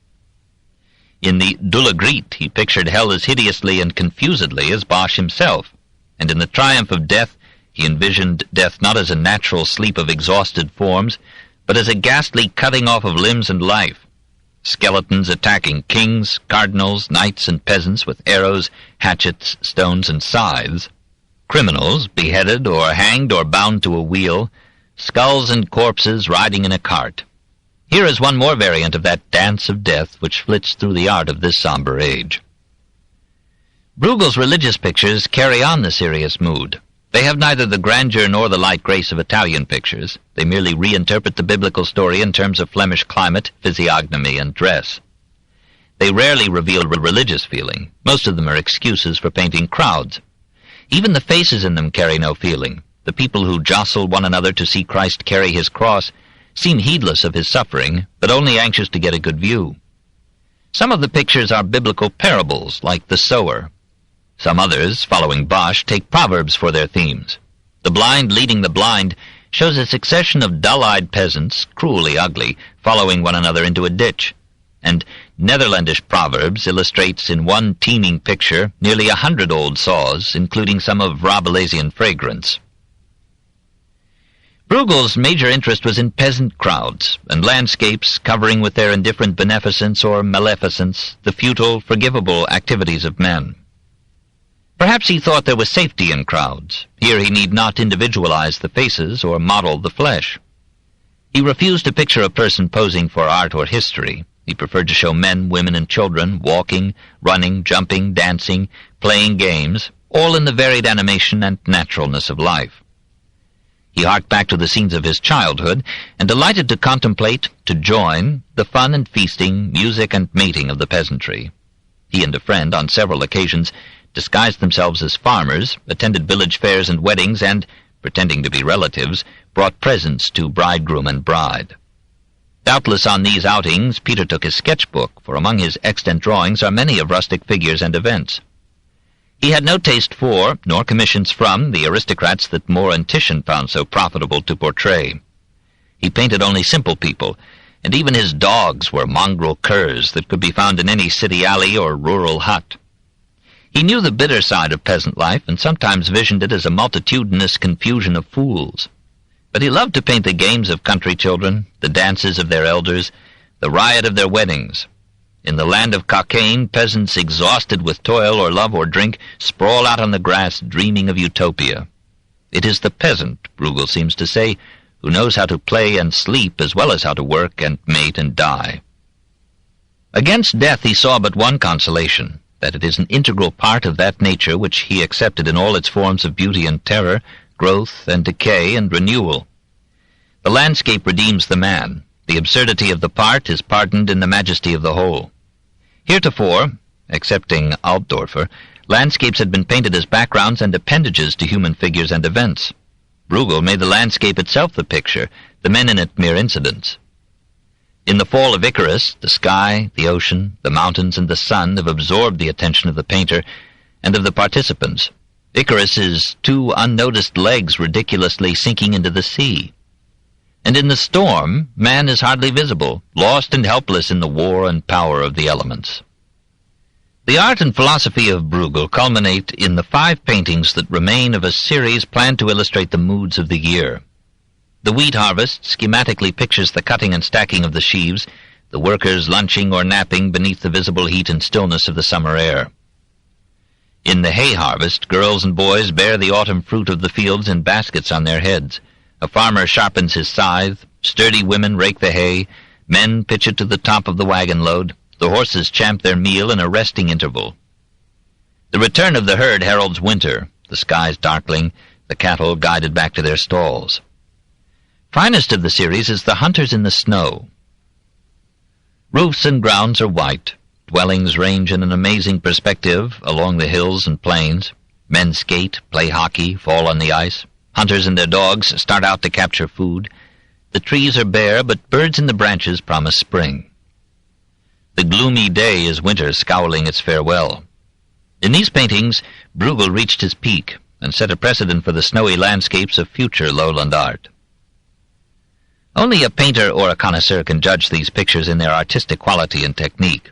In the De la Grite he pictured hell as hideously and confusedly as Bosch himself, and in the Triumph of Death he envisioned death not as a natural sleep of exhausted forms, but as a ghastly cutting off of limbs and life, skeletons attacking kings, cardinals, knights, and peasants with arrows, hatchets, stones, and scythes, criminals beheaded or hanged or bound to a wheel, skulls and corpses riding in a cart. Here is one more variant of that dance of death which flits through the art of this somber age. Brueghel's religious pictures carry on the serious mood. They have neither the grandeur nor the light grace of Italian pictures. They merely reinterpret the biblical story in terms of Flemish climate, physiognomy, and dress. They rarely reveal religious feeling. Most of them are excuses for painting crowds. Even the faces in them carry no feeling. The people who jostle one another to see Christ carry his cross seem heedless of his suffering, but only anxious to get a good view. Some of the pictures are biblical parables, like the sower. Some others, following Bosch, take proverbs for their themes. The blind leading the blind shows a succession of dull-eyed peasants, cruelly ugly, following one another into a ditch, and Netherlandish proverbs illustrates in one teeming picture nearly 100 old saws, including some of Rabelaisian fragrance. Brueghel's major interest was in peasant crowds and landscapes covering with their indifferent beneficence or maleficence the futile, forgivable activities of men. Perhaps he thought there was safety in crowds. Here he need not individualize the faces or model the flesh. He refused to picture a person posing for art or history. He preferred to show men, women, and children walking, running, jumping, dancing, playing games, all in the varied animation and naturalness of life. He harked back to the scenes of his childhood, and delighted to contemplate, to join, the fun and feasting, music and mating of the peasantry. He and a friend, on several occasions, disguised themselves as farmers, attended village fairs and weddings, and, pretending to be relatives, brought presents to bridegroom and bride. Doubtless on these outings Peter took his sketchbook, for among his extant drawings are many of rustic figures and events. He had no taste for, nor commissions from, the aristocrats that Moore and Titian found so profitable to portray. He painted only simple people, and even his dogs were mongrel curs that could be found in any city alley or rural hut. He knew the bitter side of peasant life, and sometimes visioned it as a multitudinous confusion of fools. But he loved to paint the games of country children, the dances of their elders, the riot of their weddings. In the land of Cockaigne, peasants exhausted with toil or love or drink sprawl out on the grass dreaming of utopia. It is the peasant, Brueghel seems to say, who knows how to play and sleep as well as how to work and mate and die. Against death he saw but one consolation, that it is an integral part of that nature which he accepted in all its forms of beauty and terror, growth and decay and renewal. The landscape redeems the man. The absurdity of the part is pardoned in the majesty of the whole. Heretofore, excepting Altdorfer, landscapes had been painted as backgrounds and appendages to human figures and events. Brueghel made the landscape itself the picture, the men in it mere incidents. In the fall of Icarus, the sky, the ocean, the mountains, and the sun have absorbed the attention of the painter and of the participants. Icarus's two unnoticed legs ridiculously sinking into the sea. And in the storm, man is hardly visible, lost and helpless in the war and power of the elements. The art and philosophy of Brueghel culminate in the 5 paintings that remain of a series planned to illustrate the moods of the year. The wheat harvest schematically pictures the cutting and stacking of the sheaves, the workers lunching or napping beneath the visible heat and stillness of the summer air. In the hay harvest, girls and boys bear the autumn fruit of the fields in baskets on their heads. A farmer sharpens his scythe, sturdy women rake the hay, men pitch it to the top of the wagon load, the horses champ their meal in a resting interval. The return of the herd heralds winter, the skies darkling, the cattle guided back to their stalls. Finest of the series is The Hunters in the Snow. Roofs and grounds are white. Dwellings range in an amazing perspective along the hills and plains. Men skate, play hockey, fall on the ice. Hunters and their dogs start out to capture food. The trees are bare, but birds in the branches promise spring. The gloomy day is winter scowling its farewell. In these paintings, Brueghel reached his peak and set a precedent for the snowy landscapes of future lowland art. Only a painter or a connoisseur can judge these pictures in their artistic quality and technique.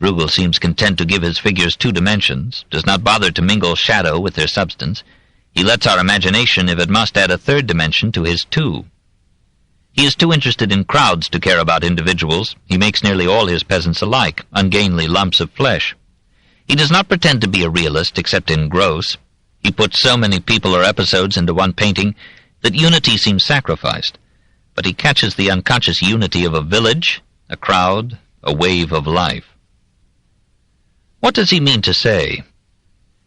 Brueghel seems content to give his figures 2 dimensions, does not bother to mingle shadow with their substance. He lets our imagination, if it must, add a 3rd dimension to his 2. He is too interested in crowds to care about individuals. He makes nearly all his peasants alike, ungainly lumps of flesh. He does not pretend to be a realist except in gross. He puts so many people or episodes into one painting that unity seems sacrificed, but he catches the unconscious unity of a village, a crowd, a wave of life. What does he mean to say?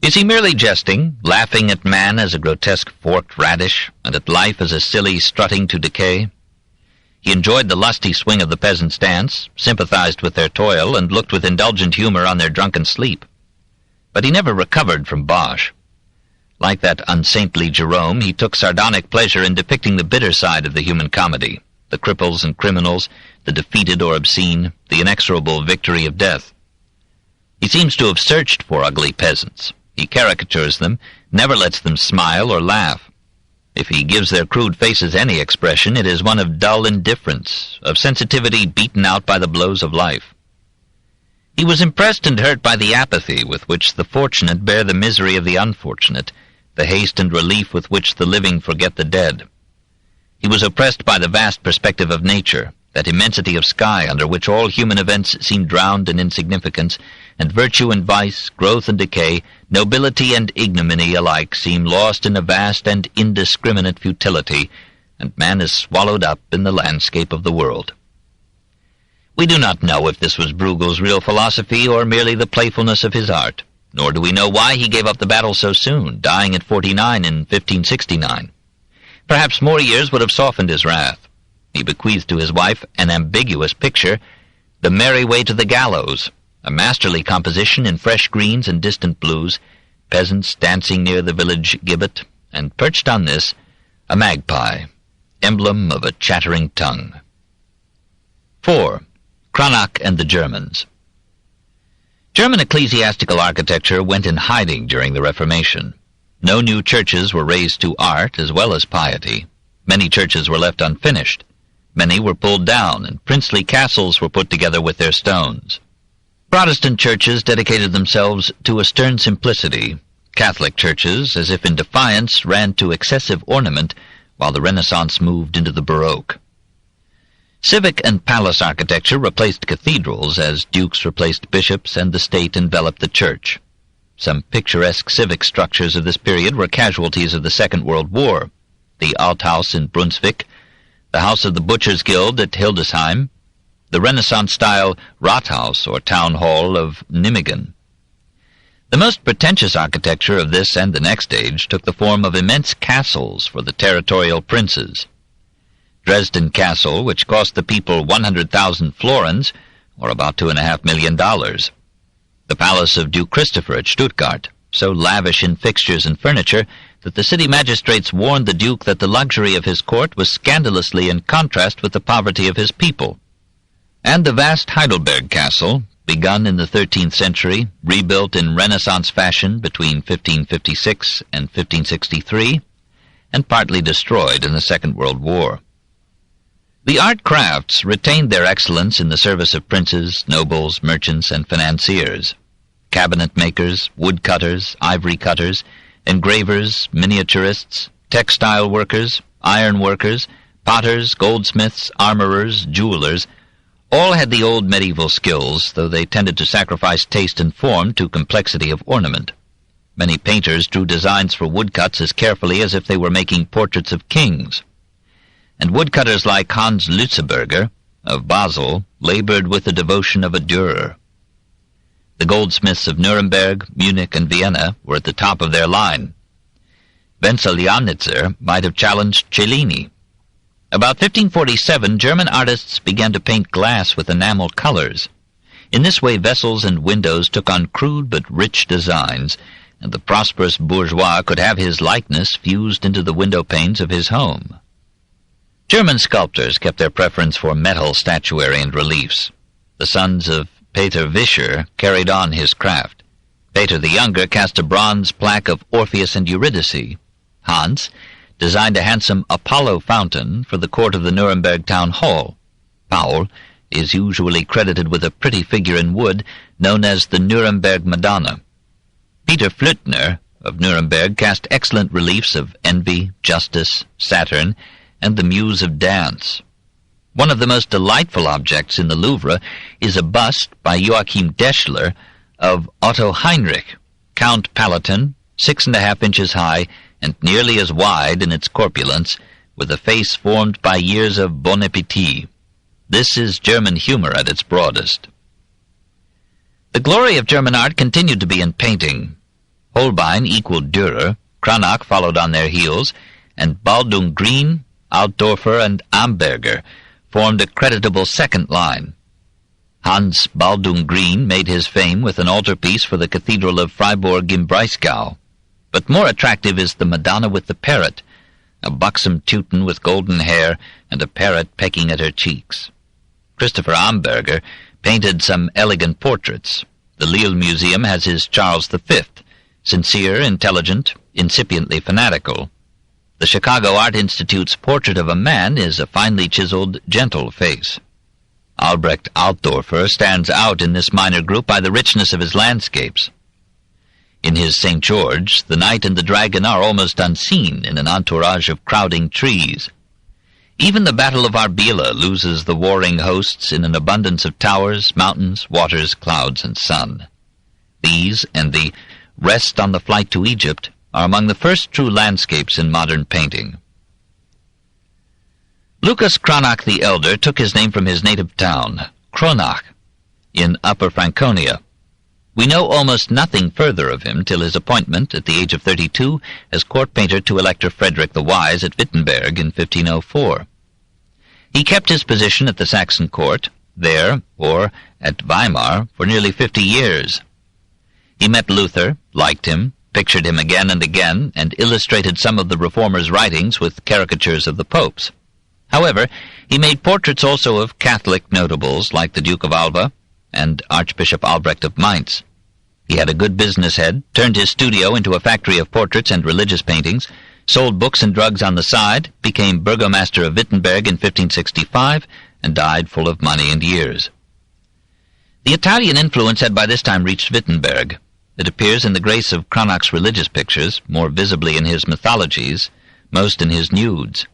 Is he merely jesting, laughing at man as a grotesque forked radish, and at life as a silly strutting to decay? He enjoyed the lusty swing of the peasants' dance, sympathized with their toil, and looked with indulgent humor on their drunken sleep. But he never recovered from bosh. Like that unsaintly Jerome, he took sardonic pleasure in depicting the bitter side of the human comedy, the cripples and criminals, the defeated or obscene, the inexorable victory of death. He seems to have searched for ugly peasants. He caricatures them, never lets them smile or laugh. If he gives their crude faces any expression, it is one of dull indifference, of sensitivity beaten out by the blows of life. He was impressed and hurt by the apathy with which the fortunate bear the misery of the unfortunate, the haste and relief with which the living forget the dead. He was oppressed by the vast perspective of nature, that immensity of sky under which all human events seem drowned in insignificance, and virtue and vice, growth and decay, nobility and ignominy alike seem lost in a vast and indiscriminate futility, and man is swallowed up in the landscape of the world. We do not know if this was Brueghel's real philosophy or merely the playfulness of his art, nor do we know why he gave up the battle so soon, dying at 49 in 1569. Perhaps more years would have softened his wrath. He bequeathed to his wife an ambiguous picture, The Merry Way to the Gallows, a masterly composition in fresh greens and distant blues, peasants dancing near the village gibbet, and perched on this, a magpie, emblem of a chattering tongue. 4. Cranach and the Germans. German ecclesiastical architecture went in hiding during the Reformation. No new churches were raised to art as well as piety. Many churches were left unfinished. Many were pulled down, and princely castles were put together with their stones. Protestant churches dedicated themselves to a stern simplicity. Catholic churches, as if in defiance, ran to excessive ornament, while the Renaissance moved into the Baroque. Civic and palace architecture replaced cathedrals as dukes replaced bishops and the state enveloped the church. Some picturesque civic structures of this period were casualties of the Second World War. The Althaus in Brunswick, the House of the Butchers' Guild at Hildesheim, the Renaissance-style Rathaus or Town Hall of Nijmegen. The most pretentious architecture of this and the next age took the form of immense castles for the territorial princes. Dresden Castle, which cost the people 100,000 florins, or about $2.5 million. The palace of Duke Christopher at Stuttgart, so lavish in fixtures and furniture that the city magistrates warned the Duke that the luxury of his court was scandalously in contrast with the poverty of his people. And the vast Heidelberg Castle, begun in the 13th century, rebuilt in Renaissance fashion between 1556 and 1563, and partly destroyed in the Second World War. The art crafts retained their excellence in the service of princes, nobles, merchants, and financiers. Cabinet makers, woodcutters, ivory cutters, engravers, miniaturists, textile workers, iron workers, potters, goldsmiths, armorers, jewelers, all had the old medieval skills, though they tended to sacrifice taste and form to complexity of ornament. Many painters drew designs for woodcuts as carefully as if they were making portraits of kings. And woodcutters like Hans Lützeberger of Basel labored with the devotion of a Dürer. The goldsmiths of Nuremberg, Munich, and Vienna were at the top of their line. Wenzel Janitzer might have challenged Cellini. About 1547, German artists began to paint glass with enamel colors. In this way, vessels and windows took on crude but rich designs, and the prosperous bourgeois could have his likeness fused into the window panes of his home. German sculptors kept their preference for metal statuary and reliefs. The sons of Pieter Vischer carried on his craft. Pieter the Younger cast a bronze plaque of Orpheus and Eurydice. Hans designed a handsome Apollo fountain for the court of the Nuremberg town hall. Paul is usually credited with a pretty figure in wood known as the Nuremberg Madonna. Peter Flüttner of Nuremberg cast excellent reliefs of Envy, Justice, Saturn, and the Muse of Dance. One of the most delightful objects in the Louvre is a bust by Joachim Deschler of Otto Heinrich, Count Palatine, 6.5 inches high and nearly as wide in its corpulence, with a face formed by years of bon appetit. This is German humor at its broadest. The glory of German art continued to be in painting. Holbein equaled Dürer, Cranach followed on their heels, and Baldung Green, Altdorfer, and Amberger formed a creditable second line. Hans Baldung Green made his fame with an altarpiece for the Cathedral of Freiburg im Breisgau. But more attractive is the Madonna with the parrot, a buxom Teuton with golden hair and a parrot pecking at her cheeks. Christopher Amberger painted some elegant portraits. The Lille Museum has his Charles V, sincere, intelligent, incipiently fanatical. The Chicago Art Institute's portrait of a man is a finely chiseled, gentle face. Albrecht Altdorfer stands out in this minor group by the richness of his landscapes. In his St. George, the knight and the dragon are almost unseen in an entourage of crowding trees. Even the Battle of Arbela loses the warring hosts in an abundance of towers, mountains, waters, clouds, and sun. These, and the Rest on the Flight to Egypt, are among the first true landscapes in modern painting. Lucas Cranach the Elder took his name from his native town, Cranach, in Upper Franconia. We know almost nothing further of him till his appointment, at the age of 32, as court painter to Elector Frederick the Wise at Wittenberg in 1504. He kept his position at the Saxon court, there, or at Weimar, for nearly 50 years. He met Luther, liked him, pictured him again and again, and illustrated some of the reformers' writings with caricatures of the popes. However, he made portraits also of Catholic notables like the Duke of Alva and Archbishop Albrecht of Mainz. He had a good business head, turned his studio into a factory of portraits and religious paintings, sold books and drugs on the side, became burgomaster of Wittenberg in 1565, and died full of money and years. The Italian influence had by this time reached Wittenberg. It appears in the grace of Cranach's religious pictures, more visibly in his mythologies, most in his nudes.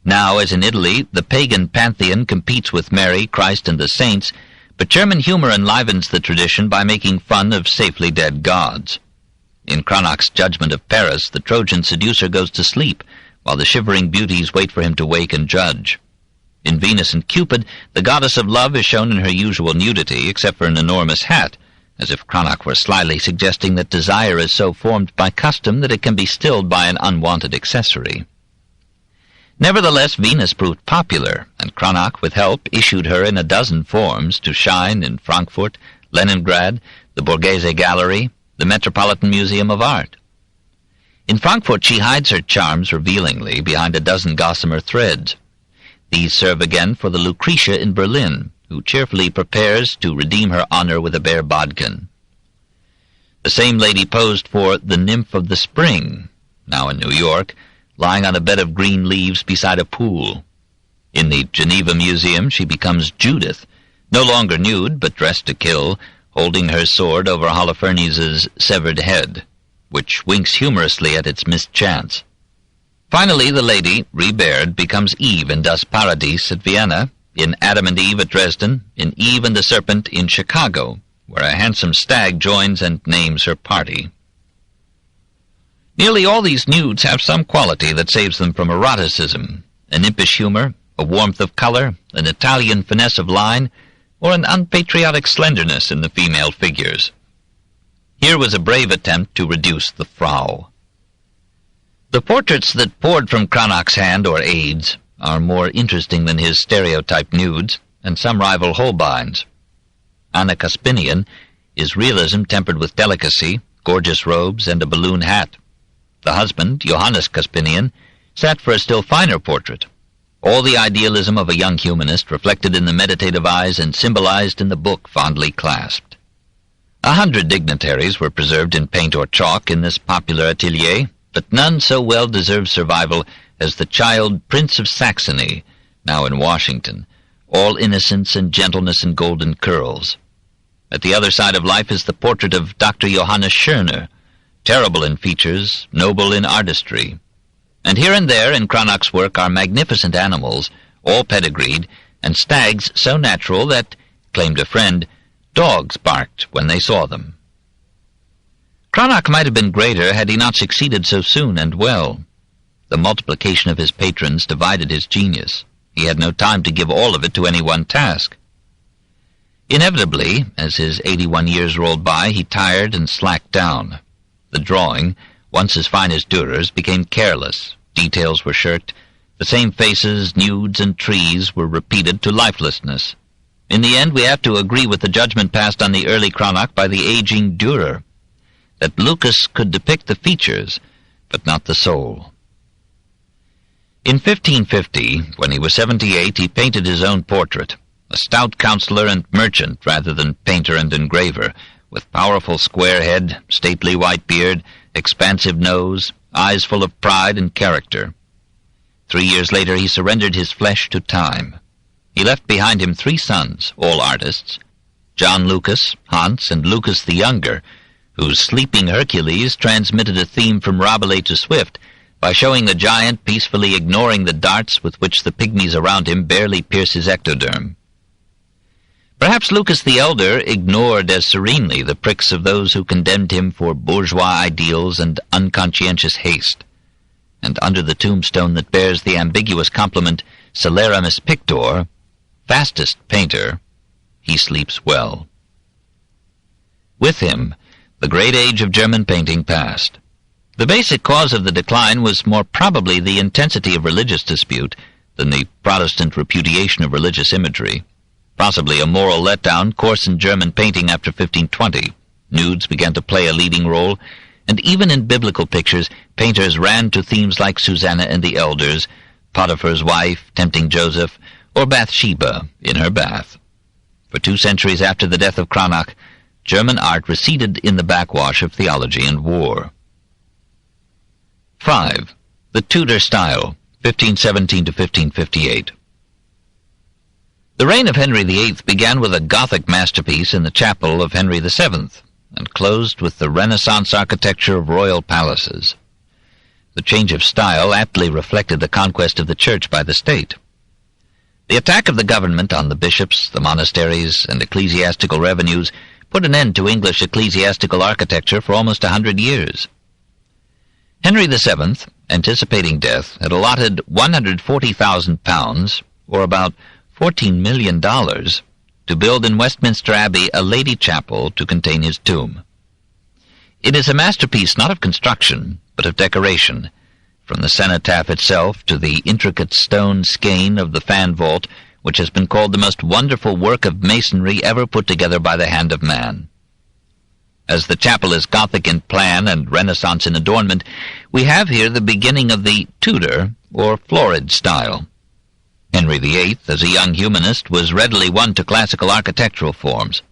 Now, as in Italy, the pagan pantheon competes with Mary, Christ, and the saints, but German humor enlivens the tradition by making fun of safely dead gods. In Cranach's Judgment of Paris, the Trojan seducer goes to sleep, while the shivering beauties wait for him to wake and judge. In Venus and Cupid, the goddess of love is shown in her usual nudity, except for an enormous hat, as if Cranach were slyly suggesting that desire is so formed by custom that it can be stilled by an unwanted accessory. Nevertheless, Venus proved popular, and Cranach, with help, issued her in a dozen forms to shine in Frankfurt, Leningrad, the Borghese Gallery, the Metropolitan Museum of Art. In Frankfurt she hides her charms revealingly behind a dozen gossamer threads. These serve again for the Lucretia in Berlin, who cheerfully prepares to redeem her honor with a bare bodkin. The same lady posed for the Nymph of the Spring, now in New York, lying on a bed of green leaves beside a pool. In the Geneva Museum she becomes Judith, no longer nude but dressed to kill, holding her sword over Holofernes' severed head, which winks humorously at its mischance. Finally, the lady, rebared, becomes Eve in Das Paradies at Vienna, in Adam and Eve at Dresden, in Eve and the Serpent in Chicago, where a handsome stag joins and names her party. Nearly all these nudes have some quality that saves them from eroticism, an impish humor, a warmth of color, an Italian finesse of line, or an unpatriotic slenderness in the female figures. Here was a brave attempt to reduce the Frau. The portraits that poured from Cranach's hand or aids are more interesting than his stereotyped nudes, and some rival Holbein's. Anna Caspinian is realism tempered with delicacy, gorgeous robes, and a balloon hat. The husband, Johannes Caspinian, sat for a still finer portrait, all the idealism of a young humanist reflected in the meditative eyes and symbolized in the book fondly clasped. 100 dignitaries were preserved in paint or chalk in this popular atelier, but none so well deserved survival as the child Prince of Saxony, now in Washington, all innocence and gentleness and golden curls. At the other side of life is the portrait of Dr. Johannes Schörner, terrible in features, noble in artistry. And here and there in Cranach's work are magnificent animals, all pedigreed, and stags so natural that, claimed a friend, dogs barked when they saw them. Cranach might have been greater had he not succeeded so soon and well. The multiplication of his patrons divided his genius. He had no time to give all of it to any one task. Inevitably, as his 81 years rolled by, he tired and slacked down. The drawing, once as fine as Dürer's, became careless. Details were shirked. The same faces, nudes, and trees were repeated to lifelessness. In the end, we have to agree with the judgment passed on the early Cranach by the aging Dürer, that Lucas could depict the features, but not the soul. In 1550, when he was 78, he painted his own portrait, a stout counselor and merchant rather than painter and engraver, with powerful square head, stately white beard, expansive nose, eyes full of pride and character. 3 years later he surrendered his flesh to time. He left behind him 3 sons, all artists, John Lucas, Hans, and Lucas the Younger, whose sleeping Hercules transmitted a theme from Rabelais to Swift by showing the giant peacefully ignoring the darts with which the pygmies around him barely pierce his ectoderm. Perhaps Lucas the Elder ignored as serenely the pricks of those who condemned him for bourgeois ideals and unconscientious haste. And under the tombstone that bears the ambiguous compliment Celeramus Pictor, fastest painter, he sleeps well. With him, the great age of German painting passed. The basic cause of the decline was more probably the intensity of religious dispute than the Protestant repudiation of religious imagery. Possibly a moral letdown coarsened German painting after 1520. Nudes began to play a leading role, and even in biblical pictures, painters ran to themes like Susanna and the Elders, Potiphar's wife tempting Joseph, or Bathsheba in her bath. For 2 centuries after the death of Cranach, German art receded in the backwash of theology and war. 5. The Tudor Style, 1517 to 1558. The reign of Henry VIII began with a Gothic masterpiece in the chapel of Henry VII, and closed with the Renaissance architecture of royal palaces. The change of style aptly reflected the conquest of the Church by the state. The attack of the government on the bishops, the monasteries, and ecclesiastical revenues put an end to English ecclesiastical architecture for almost 100 years. Henry VII, anticipating death, had allotted £140,000, or about $14 million, to build in Westminster Abbey a lady chapel to contain his tomb. It is a masterpiece not of construction, but of decoration, from the cenotaph itself to the intricate stone skein of the fan vault, which has been called the most wonderful work of masonry ever put together by the hand of man. As the chapel is Gothic in plan and Renaissance in adornment, we have here the beginning of the Tudor, or florid style. Henry VIII, as a young humanist, was readily won to classical architectural forms.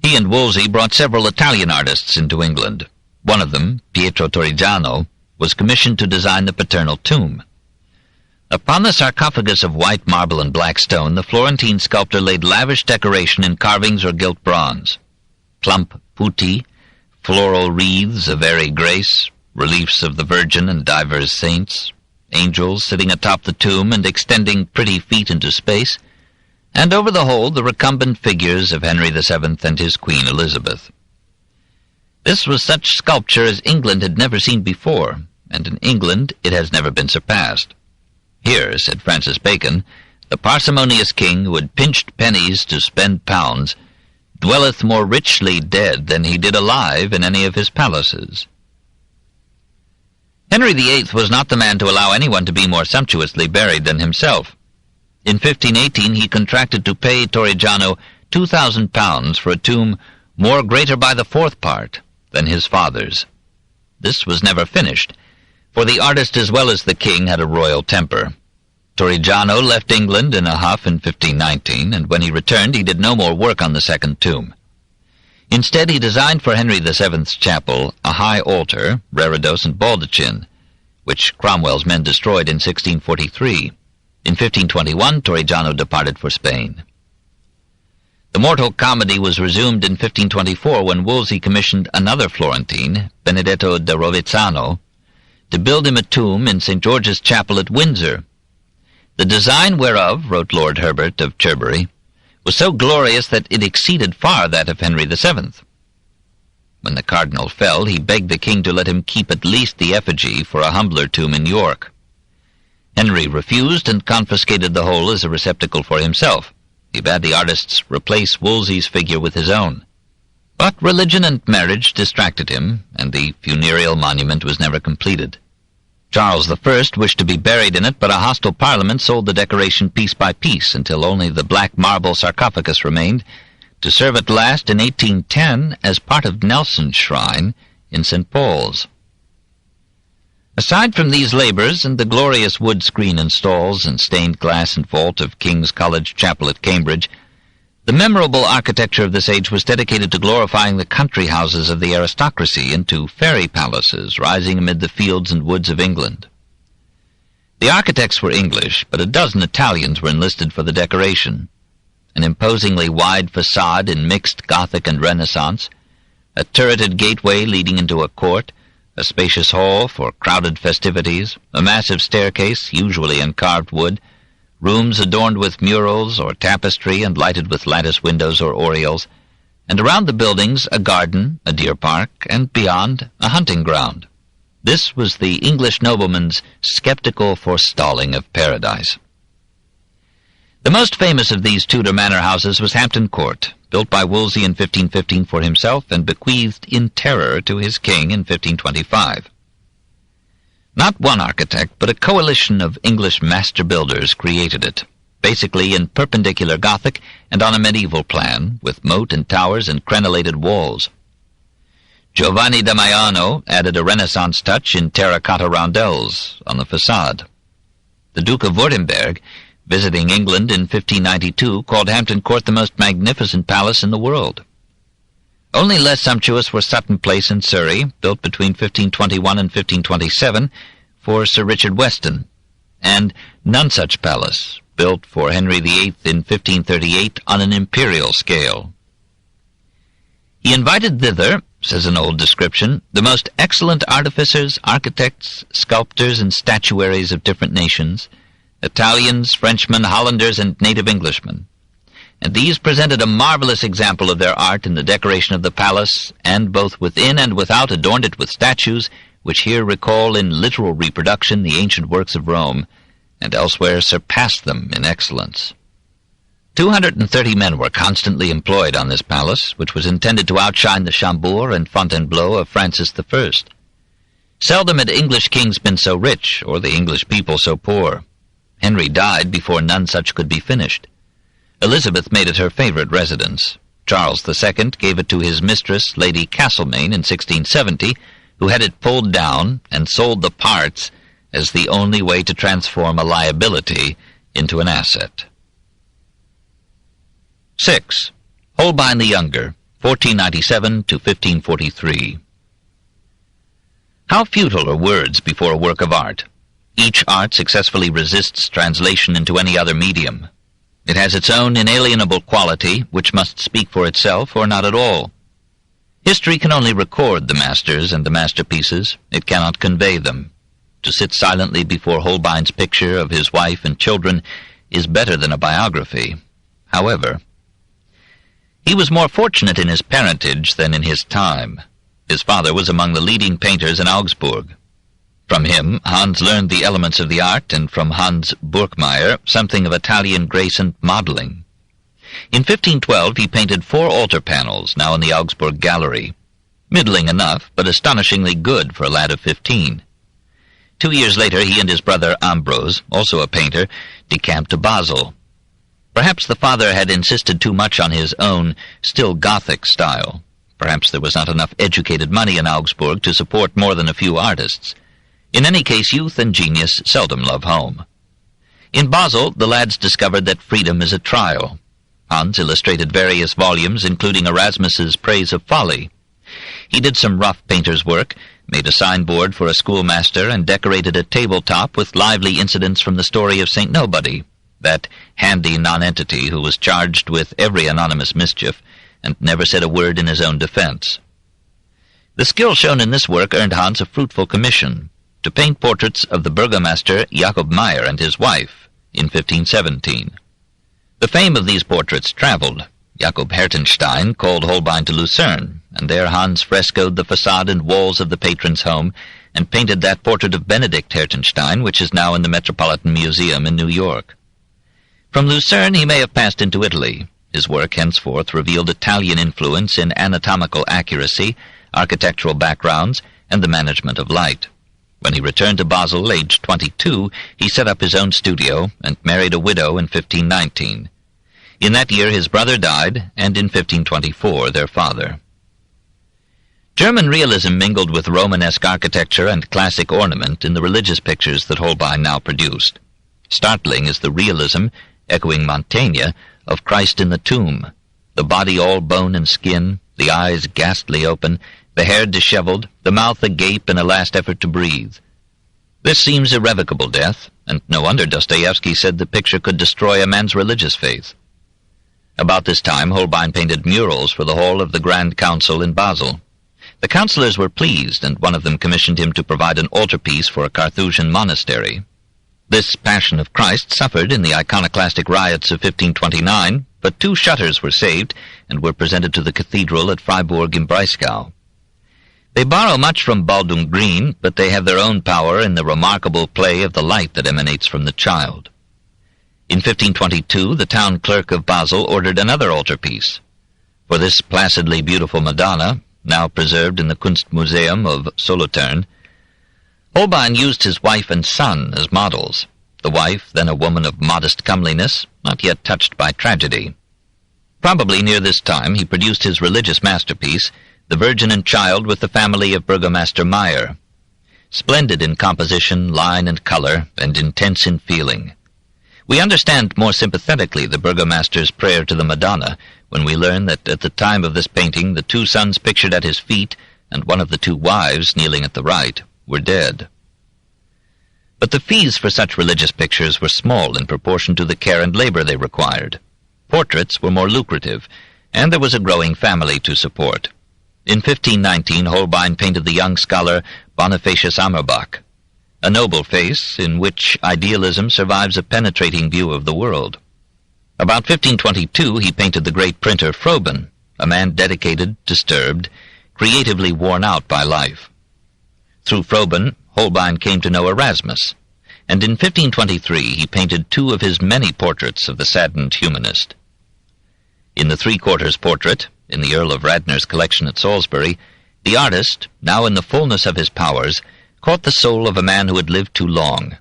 He and Wolsey brought several Italian artists into England. One of them, Pietro Torrigiano, was commissioned to design the paternal tomb. Upon the sarcophagus of white marble and black stone, the Florentine sculptor laid lavish decoration in carvings or gilt bronze. Plump putti, floral wreaths of airy grace, reliefs of the Virgin and divers saints, angels sitting atop the tomb and extending pretty feet into space, and over the whole the recumbent figures of Henry VII and his Queen Elizabeth. This was such sculpture as England had never seen before, and in England it has never been surpassed. Here, said Francis Bacon, the parsimonious king who had pinched pennies to spend pounds dwelleth more richly dead than he did alive in any of his palaces. Henry VIII was not the man to allow anyone to be more sumptuously buried than himself. In 1518 he contracted to pay Torrigiano £2,000 for a tomb more greater by the fourth part than his father's. This was never finished, for the artist as well as the king had a royal temper. Torrigiano left England in a huff in 1519, and when he returned he did no more work on the second tomb. Instead he designed for Henry VII's chapel a high altar, reredos and baldachin, which Cromwell's men destroyed in 1643. In 1521 Torrigiano departed for Spain. The mortal comedy was resumed in 1524 when Wolsey commissioned another Florentine, Benedetto da Rovezzano, to build him a tomb in St. George's Chapel at Windsor. The design whereof, wrote Lord Herbert of Cherbury, was so glorious that it exceeded far that of Henry VII. When the cardinal fell, he begged the king to let him keep at least the effigy for a humbler tomb in York. Henry refused and confiscated the whole as a receptacle for himself. He bade the artists replace Wolsey's figure with his own. But religion and marriage distracted him, and the funereal monument was never completed. Charles I wished to be buried in it, but a hostile parliament sold the decoration piece by piece until only the black marble sarcophagus remained, to serve at last in 1810 as part of Nelson's shrine in St. Paul's. Aside from these labors and the glorious wood screen and stalls and stained glass and vault of King's College Chapel at Cambridge, the memorable architecture of this age was dedicated to glorifying the country houses of the aristocracy and to fairy palaces rising amid the fields and woods of England. The architects were English, but a dozen Italians were enlisted for the decoration. An imposingly wide facade in mixed Gothic and Renaissance, a turreted gateway leading into a court, a spacious hall for crowded festivities, a massive staircase, usually in carved wood, rooms adorned with murals or tapestry and lighted with lattice windows or oriels, and around the buildings a garden, a deer park, and beyond a hunting ground. This was the English nobleman's skeptical forestalling of paradise. The most famous of these Tudor manor houses was Hampton Court, built by Wolsey in 1515 for himself and bequeathed in terror to his king in 1525. Not one architect, but a coalition of English master builders created it, basically in perpendicular Gothic and on a medieval plan, with moat and towers and crenellated walls. Giovanni da Maiano added a Renaissance touch in terracotta roundels on the facade. The Duke of Württemberg, visiting England in 1592, called Hampton Court the most magnificent palace in the world. Only less sumptuous were Sutton Place in Surrey, built between 1521 and 1527 for Sir Richard Weston, and Nonsuch Palace, built for Henry VIII in 1538 on an imperial scale. He invited thither, says an old description, the most excellent artificers, architects, sculptors, and statuaries of different nations, Italians, Frenchmen, Hollanders, and native Englishmen. And these presented a marvelous example of their art in the decoration of the palace, and both within and without adorned it with statues, which here recall in literal reproduction the ancient works of Rome, and elsewhere surpass them in excellence. 230 men were constantly employed on this palace, which was intended to outshine the Chambord and Fontainebleau of Francis I. Seldom had English kings been so rich, or the English people so poor. Henry died before Nonsuch could be finished. Elizabeth made it her favorite residence. Charles II gave it to his mistress, Lady Castlemaine, in 1670, who had it pulled down and sold the parts as the only way to transform a liability into an asset. 6. Holbein the Younger, 1497 to 1543. How futile are words before a work of art! Each art successfully resists translation into any other medium. It has its own inalienable quality, which must speak for itself or not at all. History can only record the masters and the masterpieces. It cannot convey them. To sit silently before Holbein's picture of his wife and children is better than a biography. However, he was more fortunate in his parentage than in his time. His father was among the leading painters in Augsburg. From him, Hans learned the elements of the art, and from Hans Burgmeier something of Italian grace and modelling. In 1512 he painted 4 altar panels, now in the Augsburg Gallery. Middling enough, but astonishingly good for a lad of 15. 2 years later he and his brother Ambrose, also a painter, decamped to Basel. Perhaps the father had insisted too much on his own, still Gothic style. Perhaps there was not enough educated money in Augsburg to support more than a few artists. In any case, youth and genius seldom love home. In Basel, the lads discovered that freedom is a trial. Hans illustrated various volumes, including Erasmus's Praise of Folly. He did some rough painter's work, made a signboard for a schoolmaster, and decorated a tabletop with lively incidents from the story of St. Nobody, that handy nonentity who was charged with every anonymous mischief, and never said a word in his own defense. The skill shown in this work earned Hans a fruitful commission, to paint portraits of the burgomaster Jacob Meyer and his wife in 1517. The fame of these portraits travelled. Jacob Hertenstein called Holbein to Lucerne, and there Hans frescoed the facade and walls of the patron's home, and painted that portrait of Benedict Hertenstein, which is now in the Metropolitan Museum in New York. From Lucerne he may have passed into Italy. His work henceforth revealed Italian influence in anatomical accuracy, architectural backgrounds, and the management of light. When he returned to Basel, aged 22, he set up his own studio and married a widow in 1519. In that year his brother died, and in 1524 their father. German realism mingled with Romanesque architecture and classic ornament in the religious pictures that Holbein now produced. Startling is the realism, echoing Montaigne, of Christ in the tomb, the body all bone and skin, the eyes ghastly open, the hair disheveled, the mouth agape in a last effort to breathe. This seems irrevocable death, and no wonder Dostoevsky said the picture could destroy a man's religious faith. About this time Holbein painted murals for the hall of the Grand Council in Basel. The councillors were pleased, and one of them commissioned him to provide an altarpiece for a Carthusian monastery. This Passion of Christ suffered in the iconoclastic riots of 1529, but 2 shutters were saved and were presented to the cathedral at Freiburg im Breisgau. They borrow much from Baldung Green, but they have their own power in the remarkable play of the light that emanates from the child. In 1522, the town clerk of Basel ordered another altarpiece. For this placidly beautiful Madonna, now preserved in the Kunstmuseum of Solothurn, Holbein used his wife and son as models, the wife then a woman of modest comeliness, not yet touched by tragedy. Probably near this time he produced his religious masterpiece, The Virgin and Child with the Family of Burgomaster Meyer. Splendid in composition, line, and color, and intense in feeling. We understand more sympathetically the burgomaster's prayer to the Madonna when we learn that at the time of this painting the 2 sons pictured at his feet, and one of the 2 wives kneeling at the right, were dead. But the fees for such religious pictures were small in proportion to the care and labor they required. Portraits were more lucrative, and there was a growing family to support. In 1519 Holbein painted the young scholar Bonifacius Amerbach, a noble face in which idealism survives a penetrating view of the world. About 1522 he painted the great printer Froben, a man dedicated, disturbed, creatively worn out by life. Through Froben, Holbein came to know Erasmus, and in 1523 he painted 2 of his many portraits of the saddened humanist. In the 3/4 portrait, in the Earl of Radnor's collection at Salisbury, the artist, now in the fullness of his powers, caught the soul of a man who had lived too long.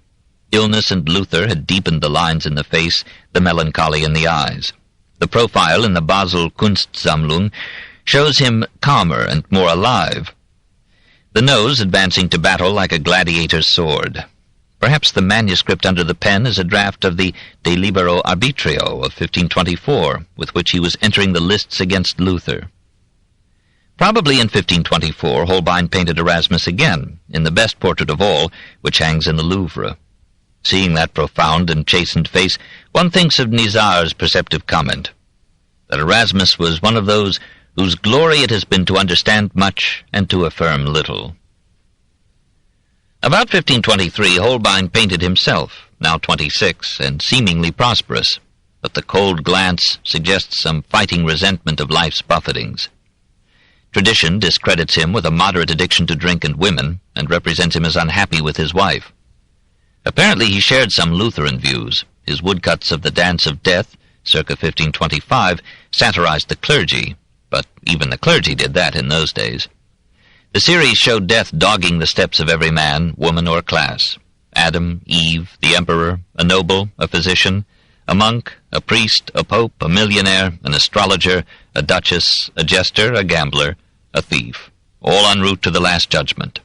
Illness and Luther had deepened the lines in the face, the melancholy in the eyes. The profile in the Basel Kunstsammlung shows him calmer and more alive, the nose advancing to battle like a gladiator's sword. Perhaps the manuscript under the pen is a draft of the De Libero Arbitrio of 1524, with which he was entering the lists against Luther. Probably in 1524 Holbein painted Erasmus again, in the best portrait of all, which hangs in the Louvre. Seeing that profound and chastened face, one thinks of Nizar's perceptive comment, that Erasmus was one of those whose glory it has been to understand much and to affirm little. About 1523 Holbein painted himself, now 26 and seemingly prosperous, but the cold glance suggests some fighting resentment of life's buffetings. Tradition discredits him with a moderate addiction to drink and women, and represents him as unhappy with his wife. Apparently he shared some Lutheran views. His woodcuts of the Dance of Death, circa 1525, satirized the clergy, but even the clergy did that in those days. The series showed death dogging the steps of every man, woman, or class. Adam, Eve, the emperor, a noble, a physician, a monk, a priest, a pope, a millionaire, an astrologer, a duchess, a jester, a gambler, a thief, all en route to the Last Judgment.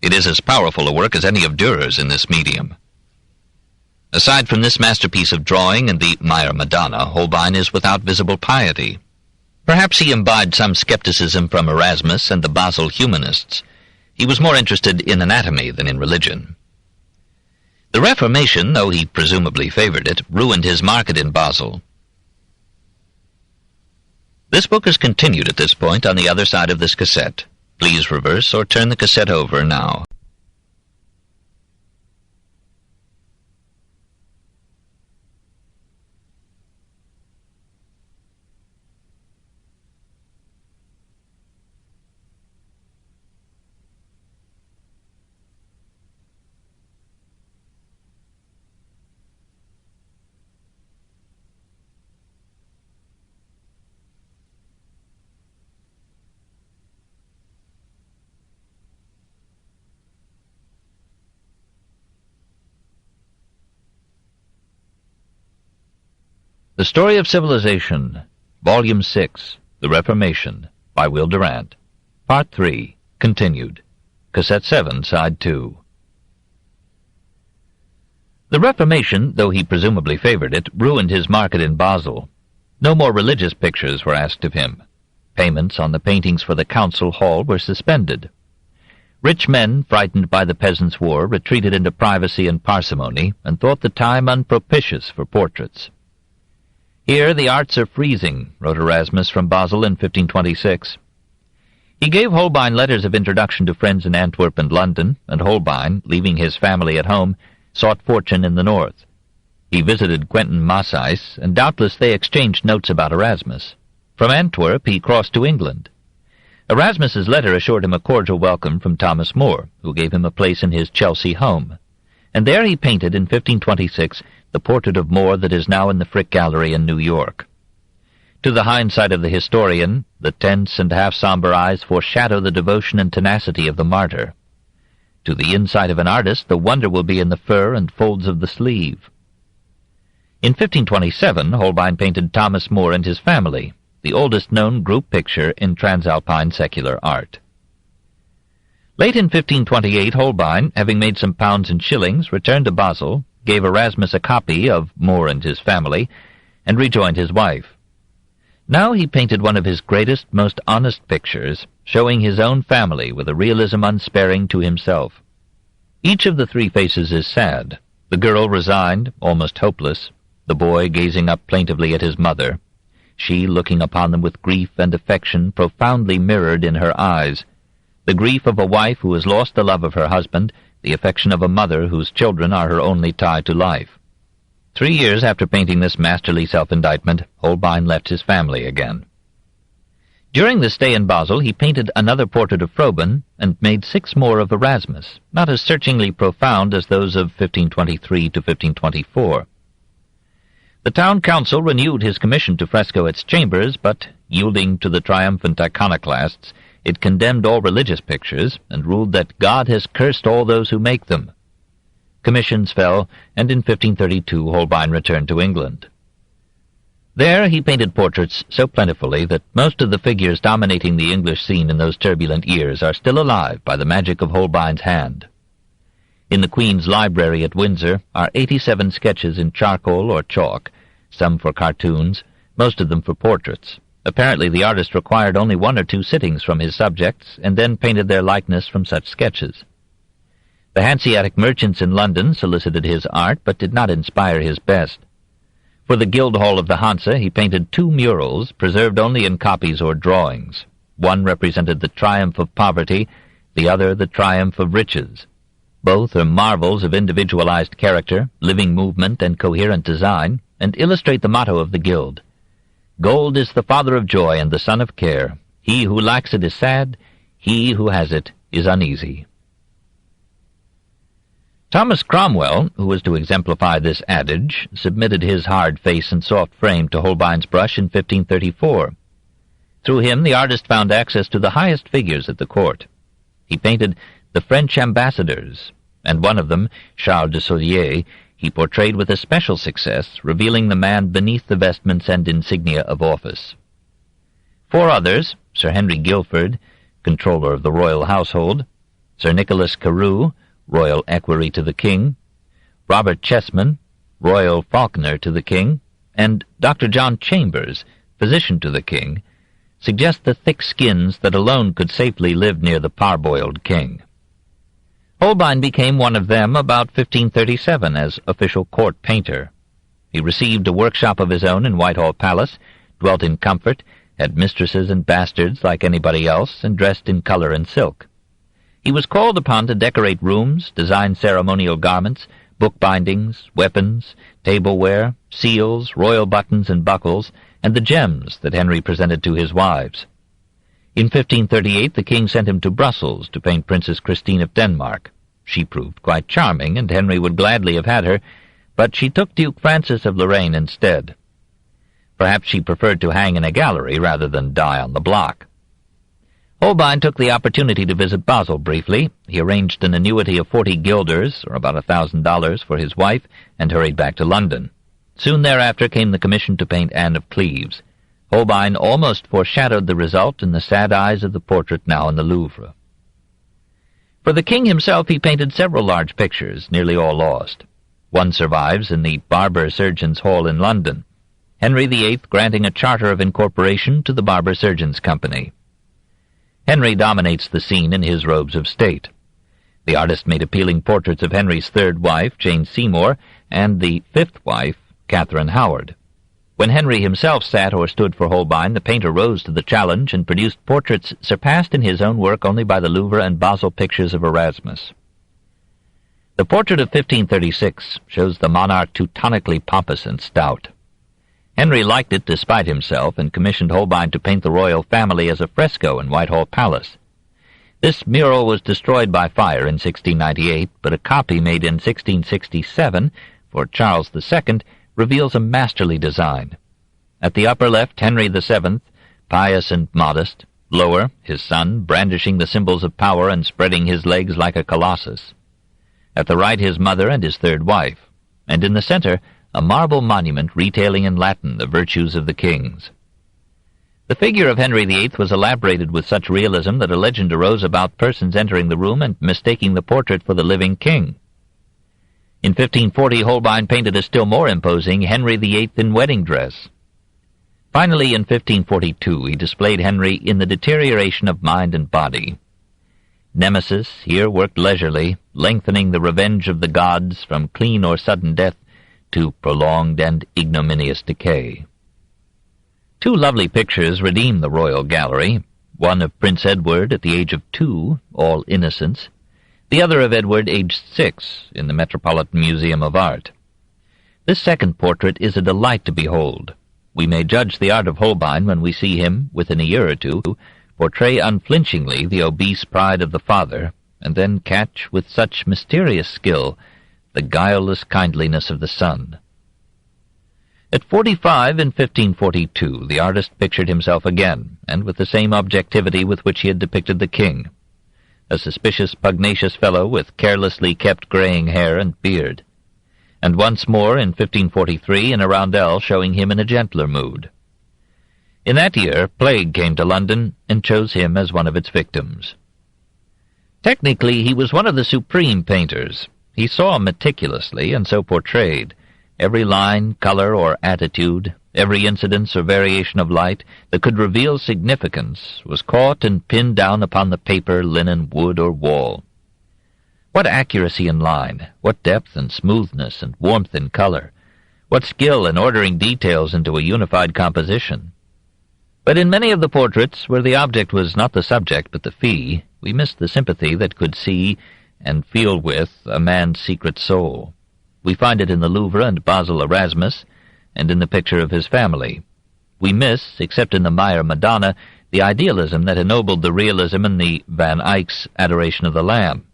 It is as powerful a work as any of Dürer's in this medium. Aside from this masterpiece of drawing and the Meyer Madonna, Holbein is without visible piety. Perhaps he imbibed some skepticism from Erasmus and the Basel humanists. He was more interested in anatomy than in religion. The Reformation, though he presumably favored it, ruined his market in Basel. This book is continued at this point on the other side of this cassette. Please reverse or turn the cassette over now. The Story of Civilization, Volume 6, The Reformation, by Will Durant, Part 3, continued, Cassette 7, Side 2. The Reformation, though he presumably favored it, ruined his market in Basel. No more religious pictures were asked of him. Payments on the paintings for the council hall were suspended. Rich men, frightened by the Peasants' War, retreated into privacy and parsimony, and thought the time unpropitious for portraits. Here the arts are freezing, wrote Erasmus from Basel in 1526. He gave Holbein letters of introduction to friends in Antwerp and London, and Holbein, leaving his family at home, sought fortune in the north. He visited Quentin Massais, and doubtless they exchanged notes about Erasmus. From Antwerp he crossed to England. Erasmus's letter assured him a cordial welcome from Thomas More, who gave him a place in his Chelsea home, and there he painted in 1526 the portrait of More that is now in the Frick Gallery in New York. To the hindsight of the historian, the tense and half-somber eyes foreshadow the devotion and tenacity of the martyr. To the insight of an artist, the wonder will be in the fur and folds of the sleeve. In 1527, Holbein painted Thomas More and his family, the oldest known group picture in Transalpine secular art. Late in 1528, Holbein, having made some pounds and shillings, returned to Basel, gave Erasmus a copy of More and his family, and rejoined his wife. Now he painted one of his greatest, most honest pictures, showing his own family with a realism unsparing to himself. Each of the three faces is sad, the girl resigned, almost hopeless, the boy gazing up plaintively at his mother, she looking upon them with grief and affection profoundly mirrored in her eyes, the grief of a wife who has lost the love of her husband, the affection of a mother whose children are her only tie to life. 3 years after painting this masterly self-indictment, Holbein left his family again. During the stay in Basel, he painted another portrait of Froben and made 6 more of Erasmus, not as searchingly profound as those of 1523 to 1524. The town council renewed his commission to fresco its chambers, but, yielding to the triumphant iconoclasts, it condemned all religious pictures, and ruled that God has cursed all those who make them. Commissions fell, and in 1532 Holbein returned to England. There he painted portraits so plentifully that most of the figures dominating the English scene in those turbulent years are still alive by the magic of Holbein's hand. In the Queen's Library at Windsor are 87 sketches in charcoal or chalk, some for cartoons, most of them for portraits. Apparently the artist required only 1 or 2 sittings from his subjects, and then painted their likeness from such sketches. The Hanseatic merchants in London solicited his art, but did not inspire his best. For the Guildhall of the Hanse he painted 2 murals, preserved only in copies or drawings. One represented the triumph of poverty, the other the triumph of riches. Both are marvels of individualized character, living movement, and coherent design, and illustrate the motto of the Guild. Gold is the father of joy and the son of care. He who lacks it is sad, he who has it is uneasy. Thomas Cromwell, who was to exemplify this adage, submitted his hard face and soft frame to Holbein's brush in 1534. Through him the artist found access to the highest figures at the court. He painted the French ambassadors, and one of them, Charles de Solier, he portrayed with especial success, revealing the man beneath the vestments and insignia of office. 4 others, Sir Henry Guilford, controller of the royal household, Sir Nicholas Carew, royal equerry to the king, Robert Chessman, royal falconer to the king, and Dr. John Chambers, physician to the king, suggest the thick skins that alone could safely live near the parboiled king. Holbein became one of them about 1537 as official court painter. He received a workshop of his own in Whitehall Palace, dwelt in comfort, had mistresses and bastards like anybody else, and dressed in color and silk. He was called upon to decorate rooms, design ceremonial garments, bookbindings, weapons, tableware, seals, royal buttons and buckles, and the gems that Henry presented to his wives. In 1538 the king sent him to Brussels to paint Princess Christine of Denmark. She proved quite charming, and Henry would gladly have had her, but she took Duke Francis of Lorraine instead. Perhaps she preferred to hang in a gallery rather than die on the block. Holbein took the opportunity to visit Basel briefly. He arranged an annuity of 40 guilders, or about $1,000, for his wife, and hurried back to London. Soon thereafter came the commission to paint Anne of Cleves. Holbein almost foreshadowed the result in the sad eyes of the portrait now in the Louvre. For the king himself he painted several large pictures, nearly all lost. One survives in the Barber Surgeons' Hall in London, Henry VIII granting a charter of incorporation to the Barber Surgeons' Company. Henry dominates the scene in his robes of state. The artist made appealing portraits of Henry's 3rd wife, Jane Seymour, and the 5th wife, Catherine Howard. When Henry himself sat or stood for Holbein, the painter rose to the challenge and produced portraits surpassed in his own work only by the Louvre and Basel pictures of Erasmus. The portrait of 1536 shows the monarch teutonically pompous and stout. Henry liked it despite himself and commissioned Holbein to paint the royal family as a fresco in Whitehall Palace. This mural was destroyed by fire in 1698, but a copy made in 1667 for Charles II reveals a masterly design. At the upper left, Henry VII, pious and modest. Lower, his son, brandishing the symbols of power and spreading his legs like a colossus. At the right, his mother and his 3rd wife. And in the center, a marble monument retailing in Latin the virtues of the kings. The figure of Henry VIII was elaborated with such realism that a legend arose about persons entering the room and mistaking the portrait for the living king. In 1540, Holbein painted a still more imposing Henry VIII in wedding dress. Finally, in 1542, he displayed Henry in the deterioration of mind and body. Nemesis here worked leisurely, lengthening the revenge of the gods from clean or sudden death to prolonged and ignominious decay. 2 lovely pictures redeem the royal gallery, one of Prince Edward at the age of 2, all innocence, the other of Edward aged 6, in the Metropolitan Museum of Art. This second portrait is a delight to behold. We may judge the art of Holbein when we see him, within a year or two, portray unflinchingly the obese pride of the father, and then catch, with such mysterious skill, the guileless kindliness of the son. At 45 in 1542, the artist pictured himself again, and with the same objectivity with which he had depicted the king, a suspicious, pugnacious fellow with carelessly kept graying hair and beard, and once more in 1543 in a roundel showing him in a gentler mood. In that year, plague came to London and chose him as one of its victims. Technically, he was one of the supreme painters. He saw meticulously, and so portrayed. Every line, color, or attitude, every incidence or variation of light that could reveal significance was caught and pinned down upon the paper, linen, wood, or wall. What accuracy in line, what depth and smoothness and warmth in color, what skill in ordering details into a unified composition. But in many of the portraits, where the object was not the subject but the fee, we missed the sympathy that could see and feel with a man's secret soul. We find it in the Louvre and Basel Erasmus, and in the picture of his family. We miss, except in the Meyer Madonna, the idealism that ennobled the realism in the Van Eyck's Adoration of the Lamb.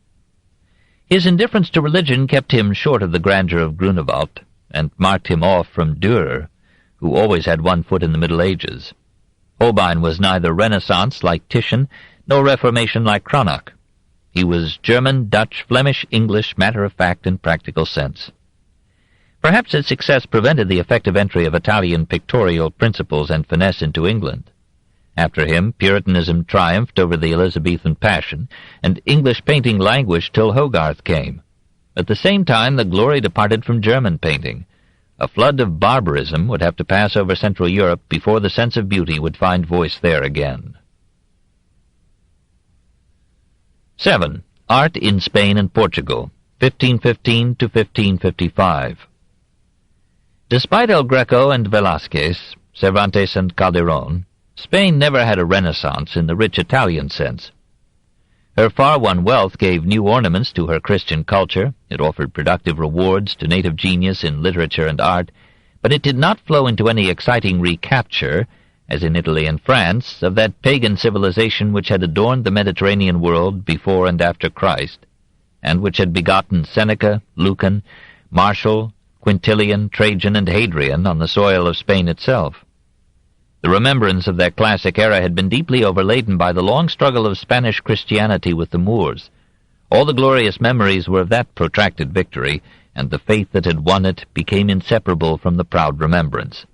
His indifference to religion kept him short of the grandeur of Grunewald, and marked him off from Dürer, who always had one foot in the Middle Ages. Holbein was neither Renaissance like Titian, nor Reformation like Cranach. He was German, Dutch, Flemish, English, matter-of-fact and practical sense. Perhaps his success prevented the effective entry of Italian pictorial principles and finesse into England. After him, Puritanism triumphed over the Elizabethan passion, and English painting languished till Hogarth came. At the same time, the glory departed from German painting. A flood of barbarism would have to pass over Central Europe before the sense of beauty would find voice there again. 7. Art in Spain and Portugal, 1515 to 1555. Despite El Greco and Velázquez, Cervantes and Calderón, Spain never had a Renaissance in the rich Italian sense. Her far-won wealth gave new ornaments to her Christian culture, it offered productive rewards to native genius in literature and art, but it did not flow into any exciting recapture, as in Italy and France, of that pagan civilization which had adorned the Mediterranean world before and after Christ, and which had begotten Seneca, Lucan, Martial, Quintilian, Trajan, and Hadrian on the soil of Spain itself. The remembrance of that classic era had been deeply overladen by the long struggle of Spanish Christianity with the Moors. All the glorious memories were of that protracted victory, and the faith that had won it became inseparable from the proud remembrance.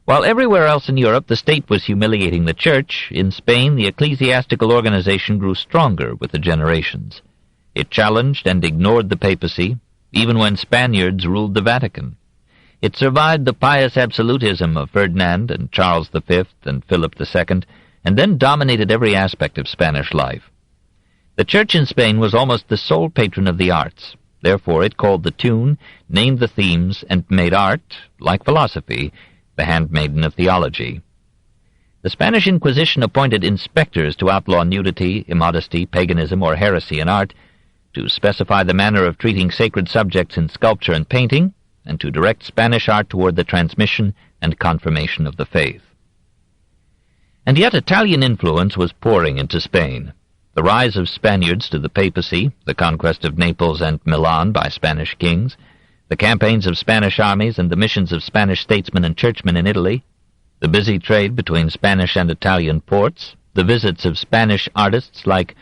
While everywhere else in Europe the state was humiliating the Church, in Spain the ecclesiastical organization grew stronger with the generations. It challenged and ignored the papacy, even when Spaniards ruled the Vatican. It survived the pious absolutism of Ferdinand and Charles V and Philip II, and then dominated every aspect of Spanish life. The Church in Spain was almost the sole patron of the arts. Therefore it called the tune, named the themes, and made art, like philosophy, the handmaiden of theology. The Spanish Inquisition appointed inspectors to outlaw nudity, immodesty, paganism, or heresy in art, to specify the manner of treating sacred subjects in sculpture and painting, and to direct Spanish art toward the transmission and confirmation of the faith. And yet Italian influence was pouring into Spain. The rise of Spaniards to the papacy, the conquest of Naples and Milan by Spanish kings, the campaigns of Spanish armies and the missions of Spanish statesmen and churchmen in Italy, the busy trade between Spanish and Italian ports, the visits of Spanish artists like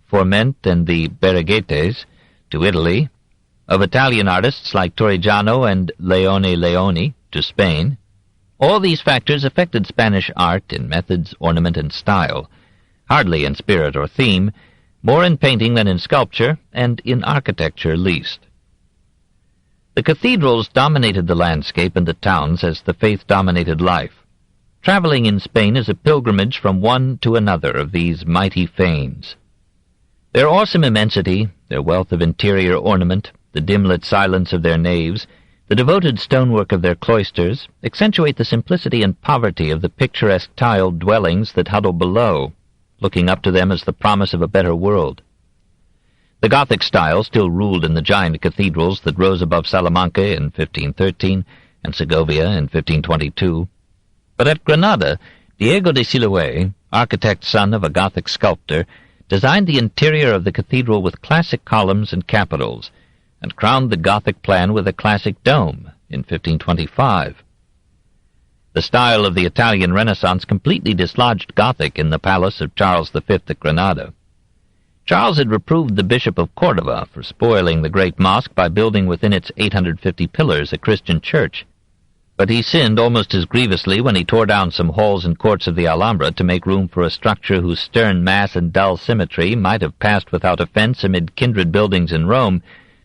Forment and the Berruguetes to Italy, of Italian artists like Torrigiano and Leone Leoni to Spain. All these factors affected Spanish art in methods, ornament, and style, hardly in spirit or theme, more in painting than in sculpture, and in architecture least. The cathedrals dominated the landscape and the towns as the faith dominated life. Traveling in Spain is a pilgrimage from one to another of these mighty fanes. Their awesome immensity, their wealth of interior ornament, the dim-lit silence of their naves, the devoted stonework of their cloisters, accentuate the simplicity and poverty of the picturesque tiled dwellings that huddle below, looking up to them as the promise of a better world. The Gothic style still ruled in the giant cathedrals that rose above Salamanca in 1513 and Segovia in 1522. But at Granada, Diego de Siloé, architect son of a Gothic sculptor, designed the interior of the cathedral with classic columns and capitals, and crowned the Gothic plan with a classic dome in 1525. The style of the Italian Renaissance completely dislodged Gothic in the palace of Charles V at Granada. Charles had reproved the Bishop of Cordova for spoiling the great mosque by building within its 850 pillars a Christian church, but he sinned almost as grievously when he tore down some halls and courts of the Alhambra to make room for a structure whose stern mass and dull symmetry might have passed without offense amid kindred buildings in Rome,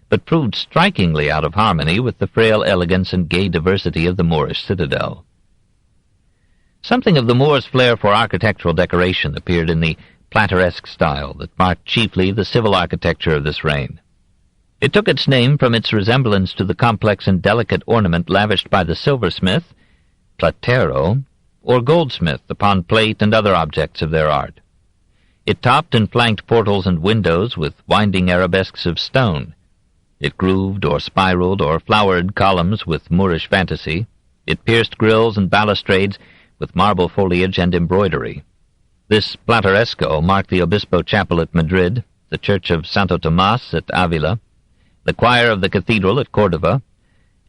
but proved strikingly out of harmony with the frail elegance and gay diversity of the Moorish citadel. Something of the Moor's flair for architectural decoration appeared in the Plateresque style that marked chiefly the civil architecture of this reign. It took its name from its resemblance to the complex and delicate ornament lavished by the silversmith, platero, or goldsmith upon plate and other objects of their art. It topped and flanked portals and windows with winding arabesques of stone. It grooved or spiraled or flowered columns with Moorish fantasy. It pierced grilles and balustrades with marble foliage and embroidery. This plateresco marked the Obispo Chapel at Madrid, the Church of Santo Tomas at Avila, the choir of the cathedral at Cordova,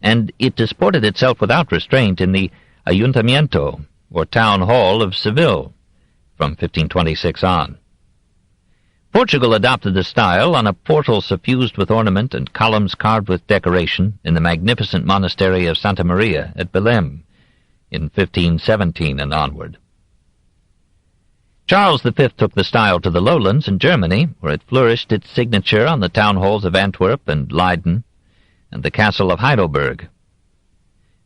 and it disported itself without restraint in the Ayuntamiento, or Town Hall of Seville, from 1526 on. Portugal adopted the style on a portal suffused with ornament and columns carved with decoration in the magnificent monastery of Santa Maria at Belém, in 1517 and onward. Charles V took the style to the lowlands in Germany, where it flourished its signature on the town halls of Antwerp and Leyden, and the castle of Heidelberg.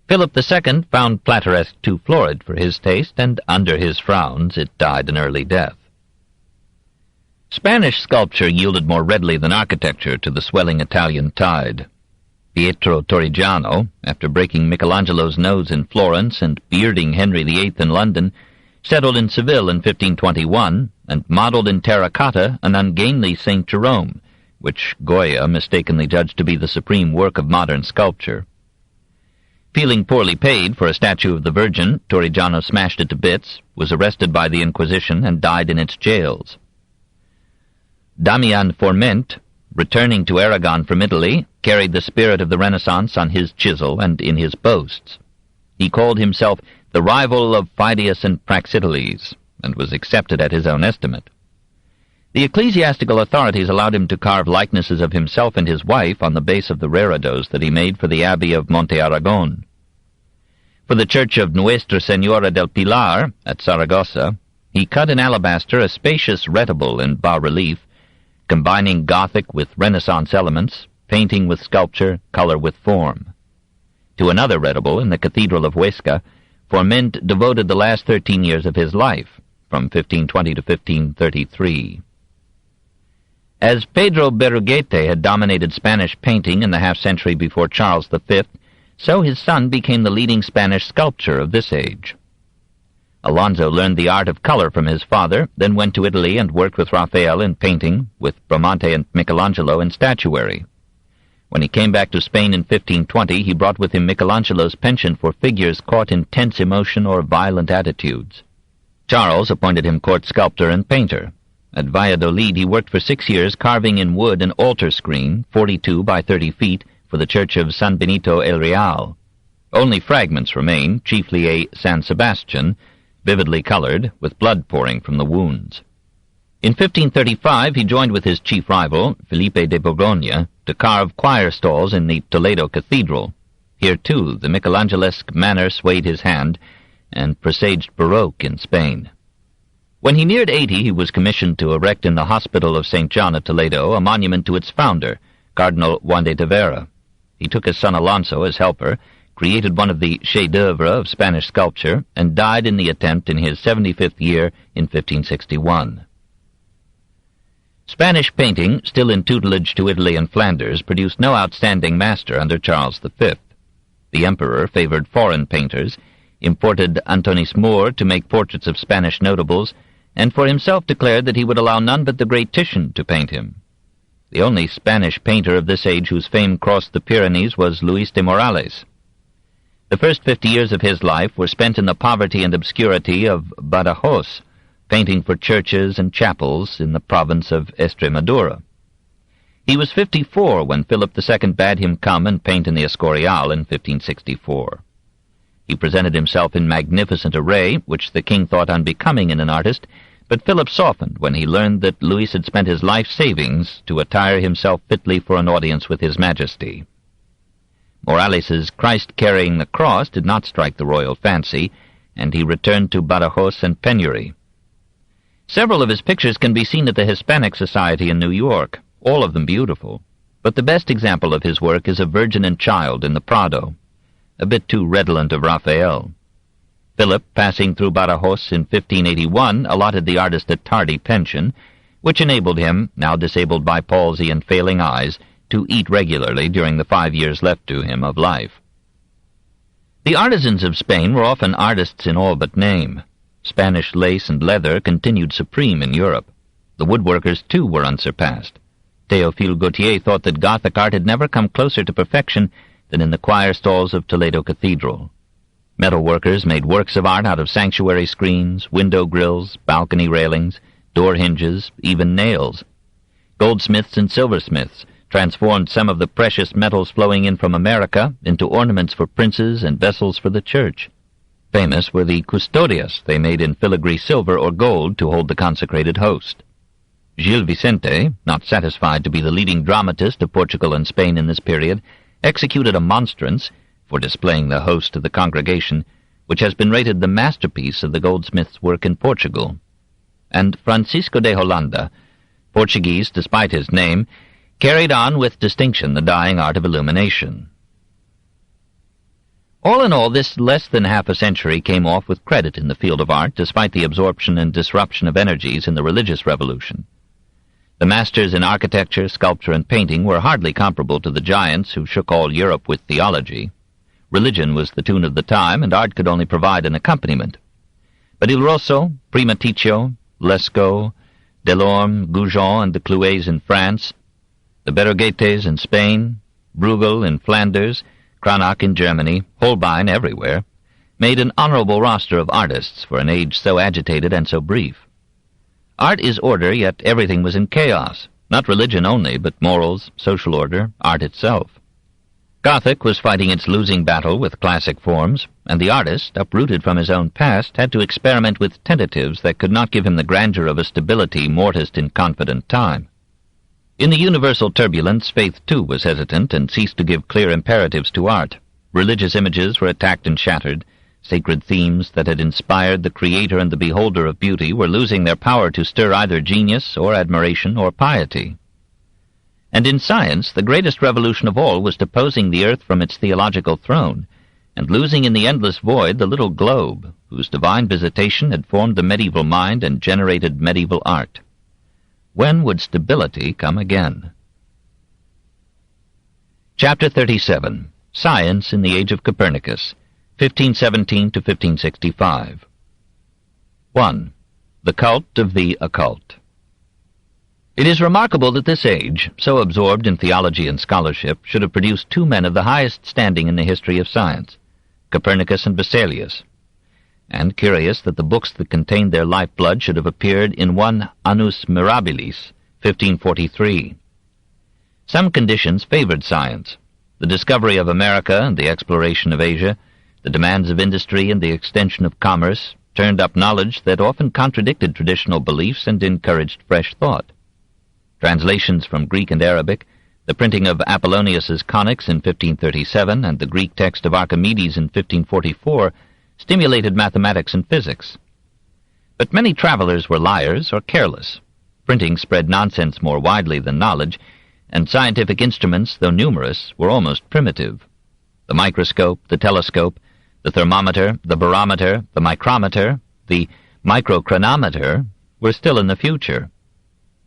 Philip II found plateresque too florid for his taste, and under his frowns it died an early death. Spanish sculpture yielded more readily than architecture to the swelling Italian tide. Pietro Torrigiano, after breaking Michelangelo's nose in Florence and bearding Henry VIII in London, settled in Seville in 1521, and modeled in terracotta an ungainly St. Jerome, which Goya mistakenly judged to be the supreme work of modern sculpture. Feeling poorly paid for a statue of the Virgin, Torrigiano smashed it to bits, was arrested by the Inquisition, and died in its jails. Damian Forment, returning to Aragon from Italy, carried the spirit of the Renaissance on his chisel and in his boasts. He called himself the rival of Phidias and Praxiteles, and was accepted at his own estimate. The ecclesiastical authorities allowed him to carve likenesses of himself and his wife on the base of the reredos that he made for the Abbey of Monte Aragon. For the church of Nuestra Senora del Pilar at Saragossa, he cut in alabaster a spacious retable in bas-relief, combining Gothic with Renaissance elements, painting with sculpture, color with form. To another retable in the Cathedral of Huesca, Forment devoted the last 13 years of his life, from 1520 to 1533. As Pedro Berruguete had dominated Spanish painting in the half-century before Charles V, so his son became the leading Spanish sculptor of this age. Alonso learned the art of color from his father, then went to Italy and worked with Raphael in painting, with Bramante and Michelangelo in statuary. When he came back to Spain in 1520, he brought with him Michelangelo's penchant for figures caught in tense emotion or violent attitudes. Charles appointed him court sculptor and painter. At Valladolid he worked for 6 years carving in wood an altar screen, 42 by 30 feet, for the church of San Benito el Real. Only fragments remain, chiefly a San Sebastian, vividly colored, with blood pouring from the wounds. In 1535 he joined with his chief rival, Felipe de Borgoña, to carve choir stalls in the Toledo Cathedral. Here, too, the Michelangelesque manner swayed his hand, and presaged Baroque in Spain. When he neared 80, he was commissioned to erect in the Hospital of St. John at Toledo a monument to its founder, Cardinal Juan de Tavera. He took his son Alonso as helper, created one of the chefs-d'oeuvre of Spanish sculpture, and died in the attempt in his 75th year in 1561. Spanish painting, still in tutelage to Italy and Flanders, produced no outstanding master under Charles V. The emperor favored foreign painters, imported Antonis Moore to make portraits of Spanish notables, and for himself declared that he would allow none but the great Titian to paint him. The only Spanish painter of this age whose fame crossed the Pyrenees was Luis de Morales. The first 50 years of his life were spent in the poverty and obscurity of Badajoz, painting for churches and chapels in the province of Estremadura. He was 54 when Philip II bade him come and paint in the Escorial in 1564. He presented himself in magnificent array, which the king thought unbecoming in an artist, but Philip softened when he learned that Louis had spent his life savings to attire himself fitly for an audience with his majesty. Morales's Christ carrying the cross did not strike the royal fancy, and he returned to Badajoz and penury. Several of his pictures can be seen at the Hispanic Society in New York, all of them beautiful, but the best example of his work is a Virgin and Child in the Prado, a bit too redolent of Raphael. Philip, passing through Badajoz in 1581, allotted the artist a tardy pension, which enabled him, now disabled by palsy and failing eyes, to eat regularly during the 5 years left to him of life. The artisans of Spain were often artists in all but name. Spanish lace and leather continued supreme in Europe. The woodworkers, too, were unsurpassed. Théophile Gautier thought that Gothic art had never come closer to perfection than in the choir stalls of Toledo Cathedral. Metal workers made works of art out of sanctuary screens, window grills, balcony railings, door hinges, even nails. Goldsmiths and silversmiths transformed some of the precious metals flowing in from America into ornaments for princes and vessels for the church. Famous were the custodias they made in filigree silver or gold to hold the consecrated host. Gil Vicente, not satisfied to be the leading dramatist of Portugal and Spain in this period, executed a monstrance for displaying the host of the congregation, which has been rated the masterpiece of the goldsmith's work in Portugal. And Francisco de Holanda, Portuguese despite his name, carried on with distinction the dying art of illumination. All in all, this less than half a century came off with credit in the field of art, despite the absorption and disruption of energies in the religious revolution. The masters in architecture, sculpture, and painting were hardly comparable to the giants who shook all Europe with theology. Religion was the tune of the time, and art could only provide an accompaniment. But Il Rosso, Primaticcio, Lescaut, Delorme, Goujon, and the Clouets in France, the Berruguetes in Spain, Brueghel in Flanders, Cranach in Germany, Holbein everywhere, made an honorable roster of artists for an age so agitated and so brief. Art is order, yet everything was in chaos, not religion only, but morals, social order, art itself. Gothic was fighting its losing battle with classic forms, and the artist, uprooted from his own past, had to experiment with tentatives that could not give him the grandeur of a stability mortised in confident time. In the universal turbulence, faith too was hesitant and ceased to give clear imperatives to art. Religious images were attacked and shattered. Sacred themes that had inspired the creator and the beholder of beauty were losing their power to stir either genius or admiration or piety. And in science, the greatest revolution of all was deposing the earth from its theological throne, and losing in the endless void the little globe, whose divine visitation had formed the medieval mind and generated medieval art. When would stability come again? Chapter 37. Science in the Age of Copernicus, 1517 to 1565. 1. The Cult of the Occult. It is remarkable that this age, so absorbed in theology and scholarship, should have produced two men of the highest standing in the history of science, Copernicus and Vesalius, and curious that the books that contained their lifeblood should have appeared in one Annus Mirabilis, 1543. Some conditions favored science. The discovery of America and the exploration of Asia, the demands of industry and the extension of commerce, turned up knowledge that often contradicted traditional beliefs and encouraged fresh thought. Translations from Greek and Arabic, the printing of Apollonius's Conics in 1537 and the Greek text of Archimedes in 1544 stimulated mathematics and physics. But many travelers were liars or careless. Printing spread nonsense more widely than knowledge, and scientific instruments, though numerous, were almost primitive. The microscope, the telescope, the thermometer, the barometer, the micrometer, the microchronometer were still in the future.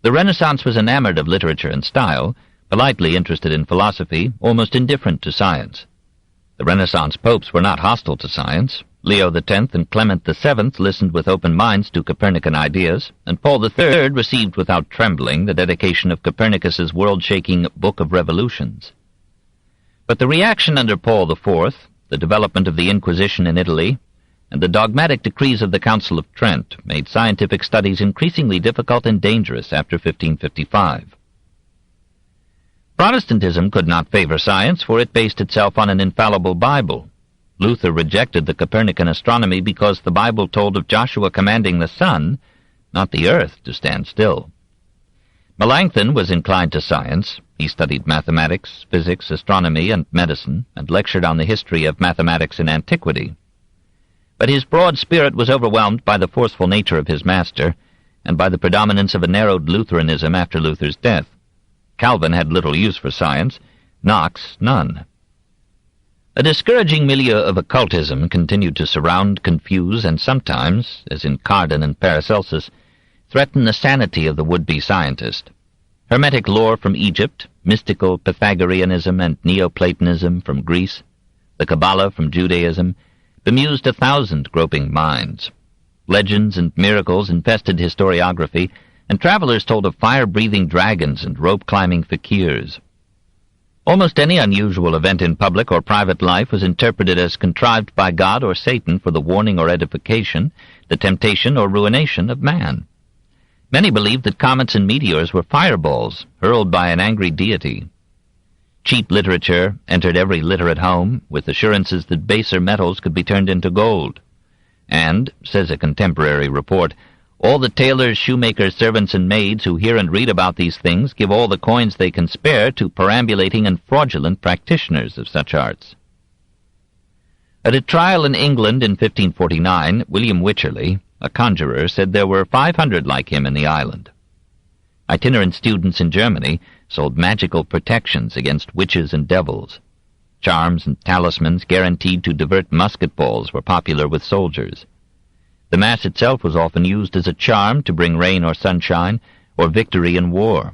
The Renaissance was enamored of literature and style, politely interested in philosophy, almost indifferent to science. The Renaissance popes were not hostile to science. Leo X and Clement VII listened with open minds to Copernican ideas, and Paul III received without trembling the dedication of Copernicus's world-shaking Book of Revolutions. But the reaction under Paul IV, the development of the Inquisition in Italy, and the dogmatic decrees of the Council of Trent made scientific studies increasingly difficult and dangerous after 1555. Protestantism could not favor science, for it based itself on an infallible Bible. Luther rejected the Copernican astronomy because the Bible told of Joshua commanding the sun, not the earth, to stand still. Melanchthon was inclined to science. He studied mathematics, physics, astronomy, and medicine, and lectured on the history of mathematics in antiquity. But his broad spirit was overwhelmed by the forceful nature of his master, and by the predominance of a narrowed Lutheranism after Luther's death. Calvin had little use for science, Knox none. A discouraging milieu of occultism continued to surround, confuse, and sometimes, as in Cardan and Paracelsus, threaten the sanity of the would-be scientist. Hermetic lore from Egypt, mystical Pythagoreanism and Neoplatonism from Greece, the Kabbalah from Judaism, bemused 1,000 groping minds. Legends and miracles infested historiography, and travelers told of fire-breathing dragons and rope-climbing fakirs. Almost any unusual event in public or private life was interpreted as contrived by God or Satan for the warning or edification, the temptation or ruination of man. Many believed that comets and meteors were fireballs hurled by an angry deity. Cheap literature entered every literate home with assurances that baser metals could be turned into gold. And, says a contemporary report, all the tailors, shoemakers, servants, and maids who hear and read about these things give all the coins they can spare to perambulating and fraudulent practitioners of such arts. At a trial in England in 1549, William Wycherley, a conjurer, said there were 500 like him in the island. Itinerant students in Germany sold magical protections against witches and devils. Charms and talismans guaranteed to divert musket balls were popular with soldiers. The Mass itself was often used as a charm to bring rain or sunshine, or victory in war.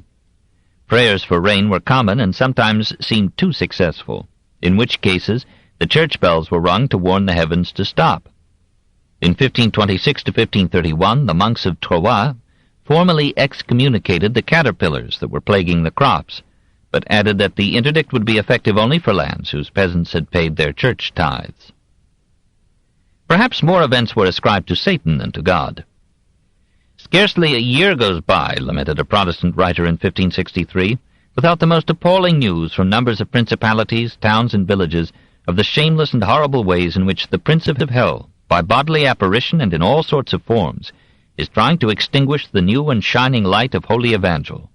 Prayers for rain were common and sometimes seemed too successful, in which cases the church bells were rung to warn the heavens to stop. In 1526 to 1531, the monks of Troyes formally excommunicated the caterpillars that were plaguing the crops, but added that the interdict would be effective only for lands whose peasants had paid their church tithes. Perhaps more events were ascribed to Satan than to God. Scarcely a year goes by, lamented a Protestant writer in 1563, without the most appalling news from numbers of principalities, towns, and villages of the shameless and horrible ways in which the Prince of Hell, by bodily apparition and in all sorts of forms, is trying to extinguish the new and shining light of Holy Evangel.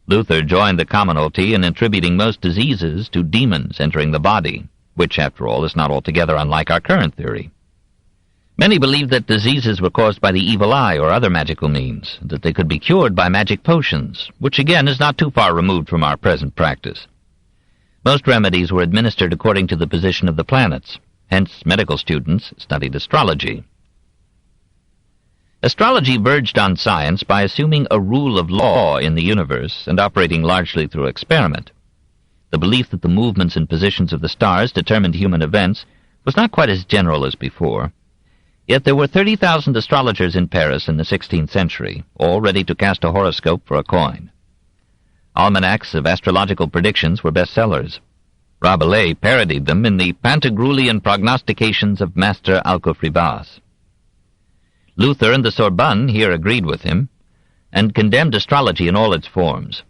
Luther joined the commonalty in attributing most diseases to demons entering the body, which, after all, is not altogether unlike our current theory. Many believed that diseases were caused by the evil eye or other magical means, and that they could be cured by magic potions, which again is not too far removed from our present practice. Most remedies were administered according to the position of the planets, hence medical students studied astrology. Astrology verged on science by assuming a rule of law in the universe and operating largely through experiment. The belief that the movements and positions of the stars determined human events was not quite as general as before, yet there were 30,000 astrologers in Paris in the 16th century, all ready to cast a horoscope for a coin. Almanacs of astrological predictions were bestsellers. Rabelais parodied them in the Pantagruelian prognostications of Master Alcofribas. Luther and the Sorbonne here agreed with him, and condemned astrology in all its forms.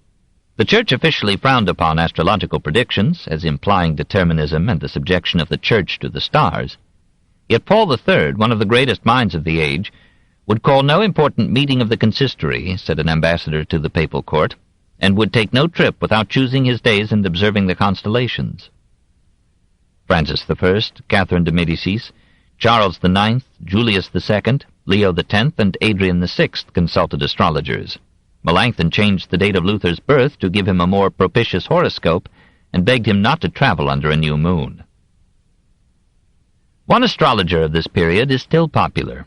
The Church officially frowned upon astrological predictions, as implying determinism and the subjection of the Church to the stars. Yet Paul III, one of the greatest minds of the age, would call no important meeting of the consistory, said an ambassador to the papal court, and would take no trip without choosing his days and observing the constellations. Francis I, Catherine de Médicis, Charles IX, Julius II, Leo X, and Adrian VI consulted astrologers. Melanchthon changed the date of Luther's birth to give him a more propitious horoscope, and begged him not to travel under a new moon. One astrologer of this period is still popular.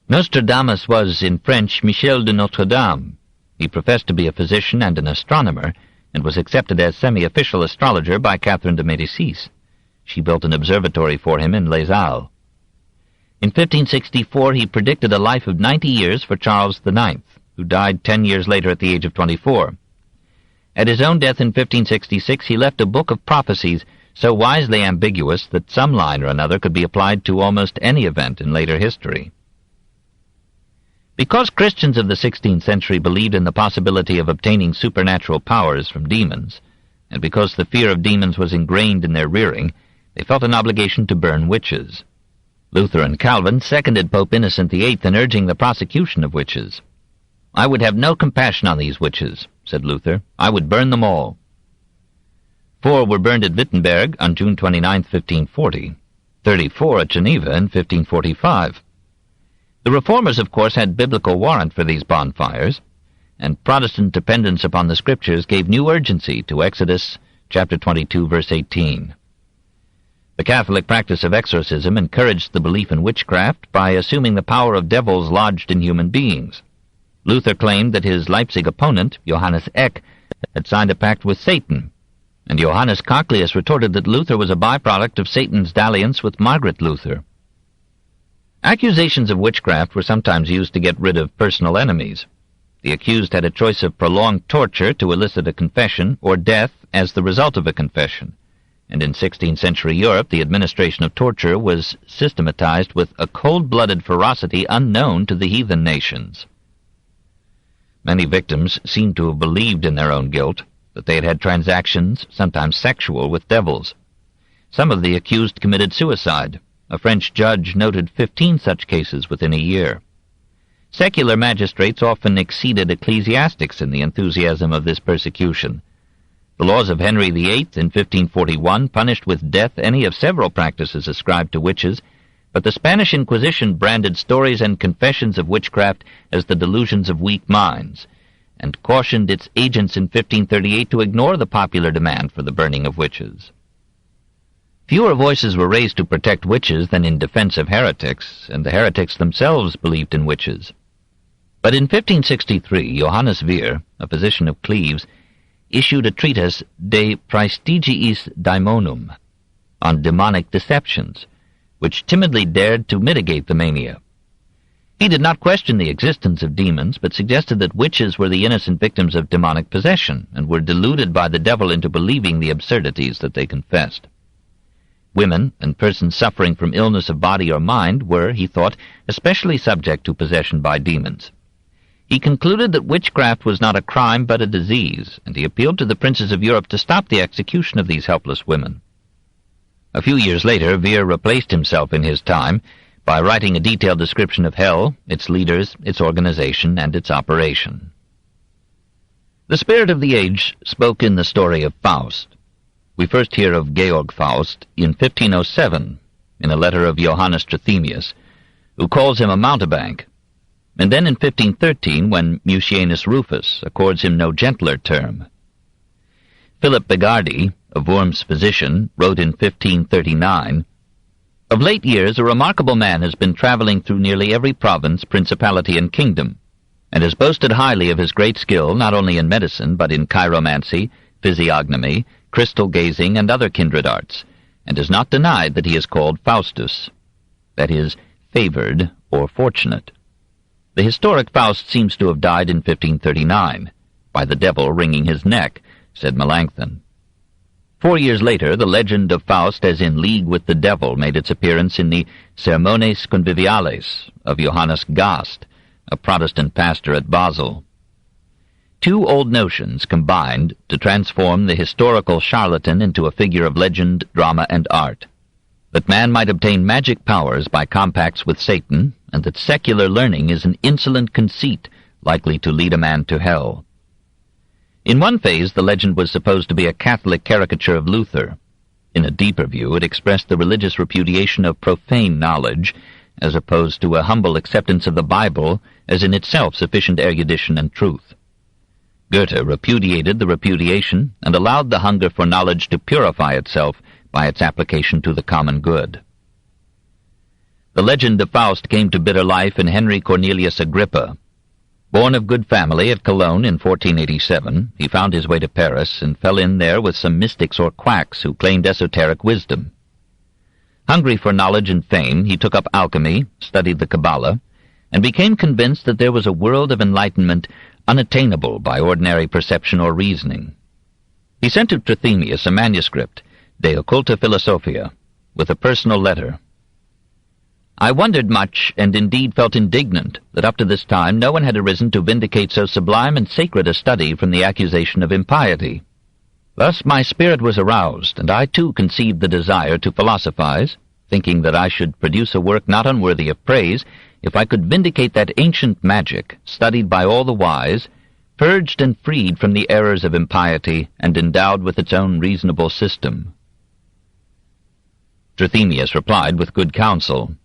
Nostradamus was, in French, Michel de Notre Dame. He professed to be a physician and an astronomer, and was accepted as semi-official astrologer by Catherine de Médicis. She built an observatory for him in Les Halles. In 1564 he predicted a life of 90 years for Charles IX, who died 10 years later at the age of 24. At his own death in 1566 he left a book of prophecies so wisely ambiguous that some line or another could be applied to almost any event in later history. Because Christians of the 16th century believed in the possibility of obtaining supernatural powers from demons, and because the fear of demons was ingrained in their rearing, they felt an obligation to burn witches. Luther and Calvin seconded Pope Innocent VIII in urging the prosecution of witches. "I would have no compassion on these witches," said Luther. "I would burn them all." 4 were burned at Wittenberg on June 29, 1540, 34 at Geneva in 1545. The Reformers, of course, had biblical warrant for these bonfires, and Protestant dependence upon the Scriptures gave new urgency to Exodus chapter 22, verse 18. The Catholic practice of exorcism encouraged the belief in witchcraft by assuming the power of devils lodged in human beings. Luther claimed that his Leipzig opponent, Johannes Eck, had signed a pact with Satan, and Johannes Cochleus retorted that Luther was a byproduct of Satan's dalliance with Margaret Luther. Accusations of witchcraft were sometimes used to get rid of personal enemies. the accused had a choice of prolonged torture to elicit a confession or death as the result of a confession, and in 16th century Europe the administration of torture was systematized with a cold-blooded ferocity unknown to the heathen nations. Many victims seemed to have believed in their own guilt, that they had had transactions, sometimes sexual, with devils. Some of the accused committed suicide. A French judge noted 15 such cases within a year. Secular magistrates often exceeded ecclesiastics in the enthusiasm of this persecution. The laws of Henry VIII in 1541 punished with death any of several practices ascribed to witches, but the Spanish Inquisition branded stories and confessions of witchcraft as the delusions of weak minds, and cautioned its agents in 1538 to ignore the popular demand for the burning of witches. Fewer voices were raised to protect witches than in defense of heretics, and the heretics themselves believed in witches. But in 1563, Johannes Vir, a physician of Cleves, issued a treatise De Praestigiis Daemonum, on demonic deceptions, which timidly dared to mitigate the mania. He did not question the existence of demons, but suggested that witches were the innocent victims of demonic possession, and were deluded by the devil into believing the absurdities that they confessed. Women and persons suffering from illness of body or mind were, he thought, especially subject to possession by demons. He concluded that witchcraft was not a crime but a disease, and he appealed to the princes of Europe to stop the execution of these helpless women. A few years later, Vir replaced himself in his time by writing a detailed description of hell, its leaders, its organization, and its operation. The spirit of the age spoke in the story of Faust. We first hear of Georg Faust in 1507, in a letter of Johannes Trithemius, who calls him a mountebank, and then in 1513 when Mucianus Rufus accords him no gentler term. Philip Begardi, of Worms' physician, wrote in 1539, "Of late years a remarkable man has been travelling through nearly every province, principality, and kingdom, and has boasted highly of his great skill not only in medicine, but in chiromancy, physiognomy, crystal gazing, and other kindred arts, and has not denied that he is called Faustus, that is, favored or fortunate. The historic Faust seems to have died in 1539, by the devil wringing his neck," said Melanchthon. 4 years later, the legend of Faust as in league with the devil made its appearance in the Sermones Conviviales of Johannes Gast, a Protestant pastor at Basel. Two old notions combined to transform the historical charlatan into a figure of legend, drama, and art: that man might obtain magic powers by compacts with Satan, and that secular learning is an insolent conceit likely to lead a man to hell. In one phase, the legend was supposed to be a Catholic caricature of Luther. In a deeper view, it expressed the religious repudiation of profane knowledge, as opposed to a humble acceptance of the Bible as in itself sufficient erudition and truth. Goethe repudiated the repudiation and allowed the hunger for knowledge to purify itself by its application to the common good. The legend of Faust came to bitter life in Henry Cornelius Agrippa. Born of good family at Cologne in 1487, he found his way to Paris and fell in there with some mystics or quacks who claimed esoteric wisdom. Hungry for knowledge and fame, he took up alchemy, studied the Kabbalah, and became convinced that there was a world of enlightenment unattainable by ordinary perception or reasoning. He sent to Trithemius a manuscript, De Occulta Philosophia, with a personal letter. "I wondered much, and indeed felt indignant, that up to this time no one had arisen to vindicate so sublime and sacred a study from the accusation of impiety. Thus my spirit was aroused, and I too conceived the desire to philosophize, thinking that I should produce a work not unworthy of praise, if I could vindicate that ancient magic, studied by all the wise, purged and freed from the errors of impiety, and endowed with its own reasonable system." Trithemius replied with good counsel,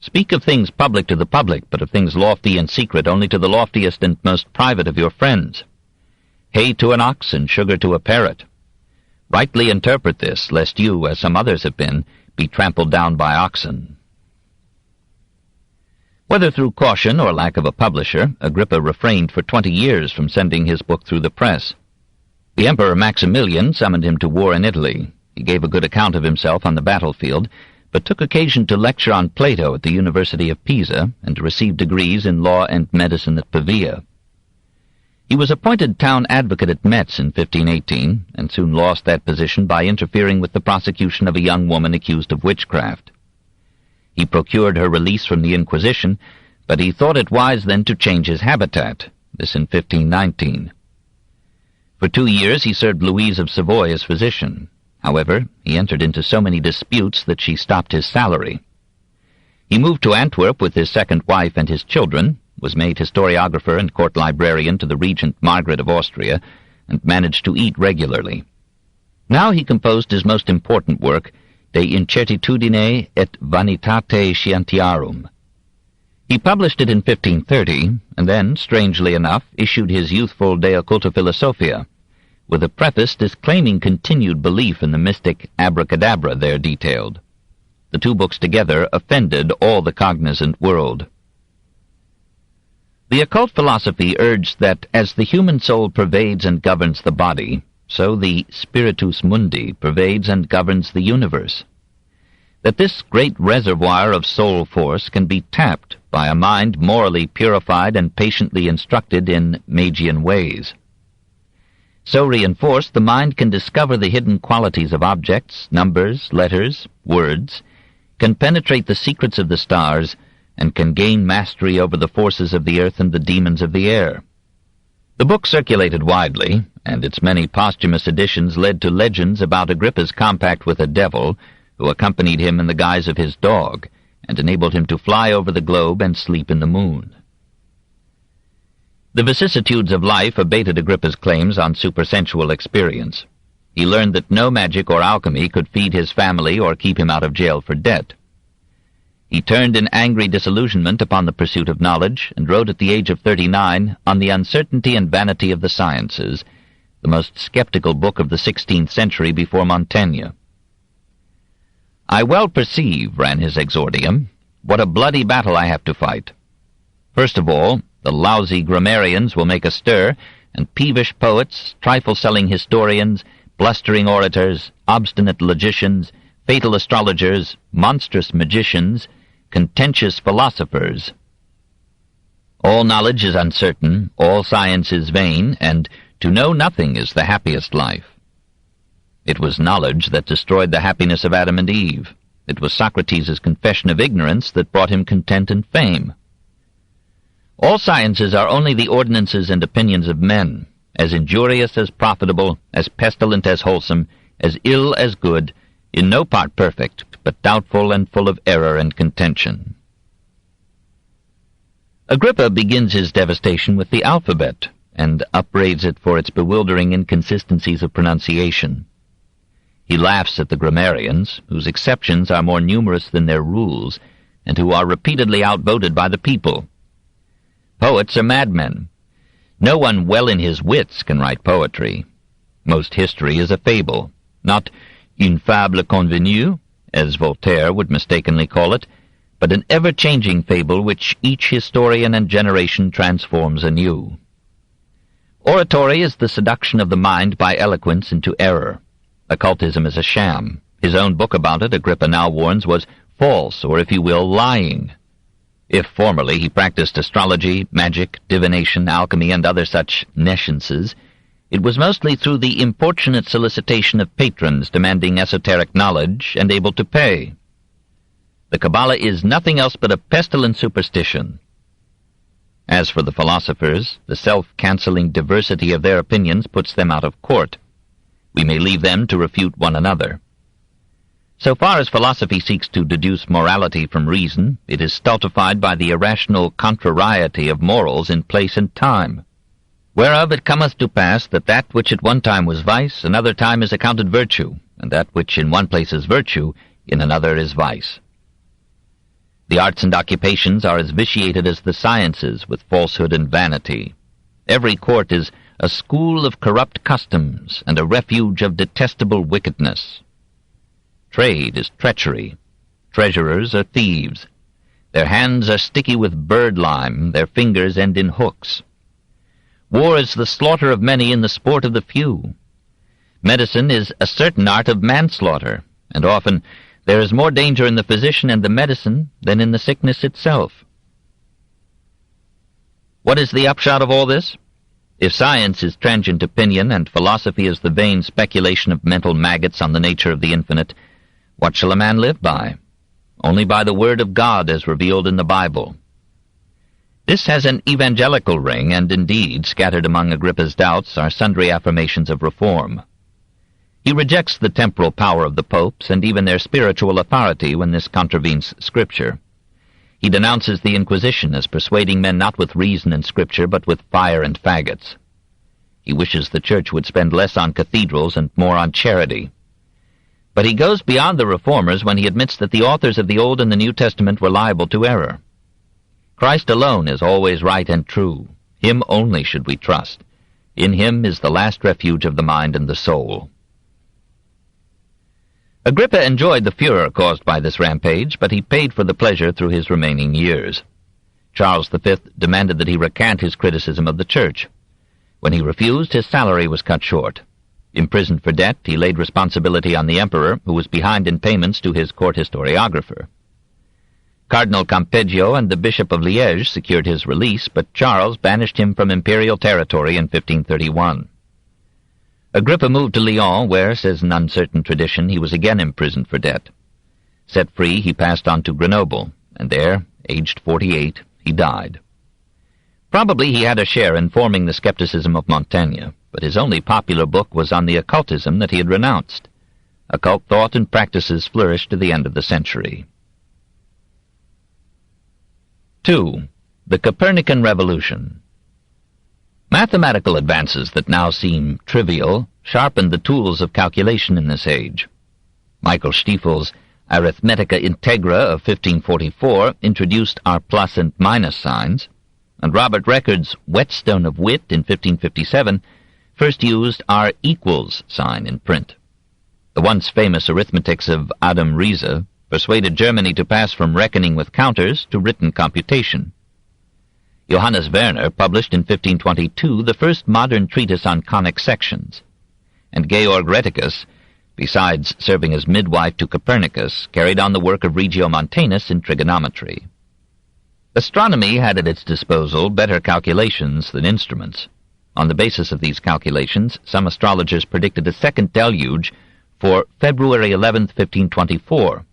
"Speak of things public to the public, but of things lofty and secret only to the loftiest and most private of your friends. Hay to an ox and sugar to a parrot. Rightly interpret this, lest you, as some others have been, be trampled down by oxen." Whether through caution or lack of a publisher, Agrippa refrained for 20 years from sending his book through the press. The Emperor Maximilian summoned him to war in Italy. He gave a good account of himself on the battlefield, but took occasion to lecture on Plato at the University of Pisa and to receive degrees in law and medicine at Pavia. He was appointed town advocate at Metz in 1518, and soon lost that position by interfering with the prosecution of a young woman accused of witchcraft. He procured her release from the Inquisition, but he thought it wise then to change his habitat, this in 1519. For 2 years he served Louise of Savoy as physician. However, he entered into so many disputes that she stopped his salary. He moved to Antwerp with his second wife and his children, was made historiographer and court librarian to the Regent Margaret of Austria, and managed to eat regularly. Now he composed his most important work, De Incertitudine et Vanitate Scientiarum. He published it in 1530, and then, strangely enough, issued his youthful De Occulta Philosophia, with a preface disclaiming continued belief in the mystic abracadabra there detailed. The two books together offended all the cognizant world. The occult philosophy urged that as the human soul pervades and governs the body, so the spiritus mundi pervades and governs the universe. That this great reservoir of soul force can be tapped by a mind morally purified and patiently instructed in Magian ways. So reinforced, the mind can discover the hidden qualities of objects, numbers, letters, words, can penetrate the secrets of the stars, and can gain mastery over the forces of the earth and the demons of the air. The book circulated widely, and its many posthumous editions led to legends about Agrippa's compact with a devil, who accompanied him in the guise of his dog, and enabled him to fly over the globe and sleep in the moon. The vicissitudes of life abated Agrippa's claims on supersensual experience. He learned that no magic or alchemy could feed his family or keep him out of jail for debt. He turned in angry disillusionment upon the pursuit of knowledge, and wrote at the age of 39 on the uncertainty and vanity of the sciences, the most skeptical book of the 16th century before Montaigne. "I well perceive," ran his exordium, "what a bloody battle I have to fight. First of all, the lousy grammarians will make a stir, and peevish poets, trifle-selling historians, blustering orators, obstinate logicians, fatal astrologers, monstrous magicians, contentious philosophers. All knowledge is uncertain, all science is vain, and to know nothing is the happiest life." It was knowledge that destroyed the happiness of Adam and Eve. It was Socrates' confession of ignorance that brought him content and fame. All sciences are only the ordinances and opinions of men, as injurious as profitable, as pestilent as wholesome, as ill as good, in no part perfect, but doubtful and full of error and contention. Agrippa begins his devastation with the alphabet, and upbraids it for its bewildering inconsistencies of pronunciation. He laughs at the grammarians, whose exceptions are more numerous than their rules, and who are repeatedly outvoted by the people. Poets are madmen. No one well in his wits can write poetry. Most history is a fable, not une fable convenue, as Voltaire would mistakenly call it, but an ever-changing fable which each historian and generation transforms anew. Oratory is the seduction of the mind by eloquence into error. Occultism is a sham. His own book about it, Agrippa now warns, was false, or if you will, lying. If formerly he practiced astrology, magic, divination, alchemy, and other such nesciences, it was mostly through the importunate solicitation of patrons demanding esoteric knowledge and able to pay. The Kabbalah is nothing else but a pestilent superstition. As for the philosophers, the self-cancelling diversity of their opinions puts them out of court. We may leave them to refute one another. So far as philosophy seeks to deduce morality from reason, it is stultified by the irrational contrariety of morals in place and time. Whereof it cometh to pass that which at one time was vice, another time is accounted virtue, and that which in one place is virtue, in another is vice. The arts and occupations are as vitiated as the sciences, with falsehood and vanity. Every court is a school of corrupt customs, and a refuge of detestable wickedness. Trade is treachery. Treasurers are thieves. Their hands are sticky with bird-lime, their fingers end in hooks. War is the slaughter of many in the sport of the few. Medicine is a certain art of manslaughter, and often there is more danger in the physician and the medicine than in the sickness itself. What is the upshot of all this? If science is transient opinion and philosophy is the vain speculation of mental maggots on the nature of the infinite, what shall a man live by? Only by the word of God as revealed in the Bible. This has an evangelical ring, and indeed, scattered among Agrippa's doubts are sundry affirmations of reform. He rejects the temporal power of the popes and even their spiritual authority when this contravenes Scripture. He denounces the Inquisition as persuading men not with reason and Scripture, but with fire and faggots. He wishes the Church would spend less on cathedrals and more on charity. But he goes beyond the Reformers when he admits that the authors of the Old and the New Testament were liable to error. Christ alone is always right and true. Him only should we trust. In him is the last refuge of the mind and the soul. Agrippa enjoyed the furor caused by this rampage, but he paid for the pleasure through his remaining years. Charles V demanded that he recant his criticism of the Church. When he refused, his salary was cut short. Imprisoned for debt, he laid responsibility on the emperor, who was behind in payments to his court historiographer. Cardinal Campeggio and the Bishop of Liège secured his release, but Charles banished him from imperial territory in 1531. Agrippa moved to Lyon, where, says an uncertain tradition, he was again imprisoned for debt. Set free, he passed on to Grenoble, and there, aged 48, he died. Probably he had a share in forming the skepticism of Montaigne, but his only popular book was on the occultism that he had renounced. Occult thought and practices flourished to the end of the century. 2. The Copernican Revolution. Mathematical advances that now seem trivial sharpened the tools of calculation in this age. Michael Stiefel's Arithmetica Integra of 1544 introduced our plus and minus signs, and Robert Record's Whetstone of Wit in 1557 first used our equals sign in print. The once famous arithmetics of Adam Riese persuaded Germany to pass from reckoning with counters to written computation. Johannes Werner published in 1522 the first modern treatise on conic sections, and Georg Rheticus, besides serving as midwife to Copernicus, carried on the work of Regiomontanus in trigonometry. Astronomy had at its disposal better calculations than instruments. On the basis of these calculations, some astrologers predicted a second deluge for February 11, 1524,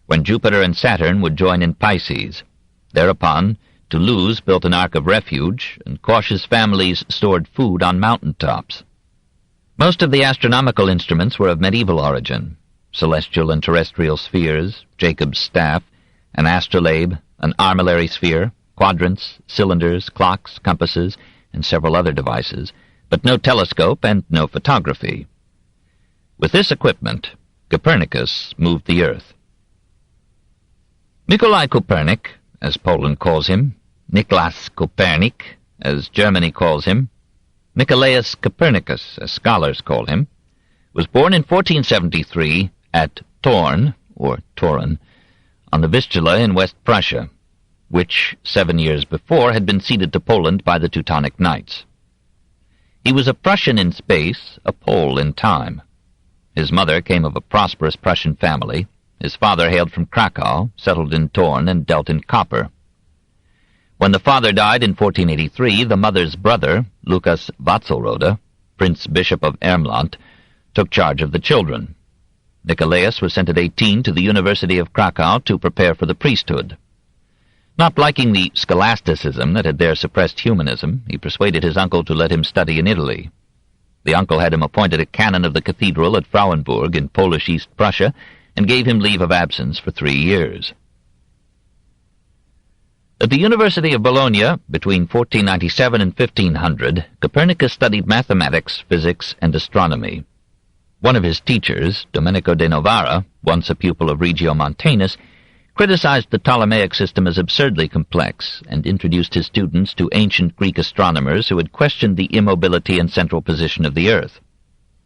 when Jupiter and Saturn would join in Pisces. Thereupon, Toulouse built an ark of refuge, and cautious families stored food on mountain-tops. Most of the astronomical instruments were of medieval origin: celestial and terrestrial spheres, Jacob's staff, an astrolabe, an armillary sphere, quadrants, cylinders, clocks, compasses, and several other devices, but no telescope and no photography. With this equipment, Copernicus moved the earth. Nikolai Kopernik, as Poland calls him, Niklas Kopernik, as Germany calls him, Nicolaus Copernicus, as scholars call him, was born in 1473 at Thorn, or Toren, on the Vistula in West Prussia, which 7 years before had been ceded to Poland by the Teutonic Knights. He was a Prussian in space, a Pole in time. His mother came of a prosperous Prussian family. His father hailed from Krakow, settled in Thorn, and dealt in copper. When the father died in 1483, the mother's brother, Lucas Vatselrode, Prince Bishop of Ermland, took charge of the children. Nicolaus was sent at 18 to the University of Krakow to prepare for the priesthood. Not liking the scholasticism that had there suppressed humanism, he persuaded his uncle to let him study in Italy. The uncle had him appointed a canon of the cathedral at Frauenburg in Polish East Prussia, and gave him leave of absence for 3 years. At the University of Bologna, between 1497 and 1500, Copernicus studied mathematics, physics, and astronomy. One of his teachers, Domenico de Novara, once a pupil of Regiomontanus, criticized the Ptolemaic system as absurdly complex, and introduced his students to ancient Greek astronomers who had questioned the immobility and central position of the earth.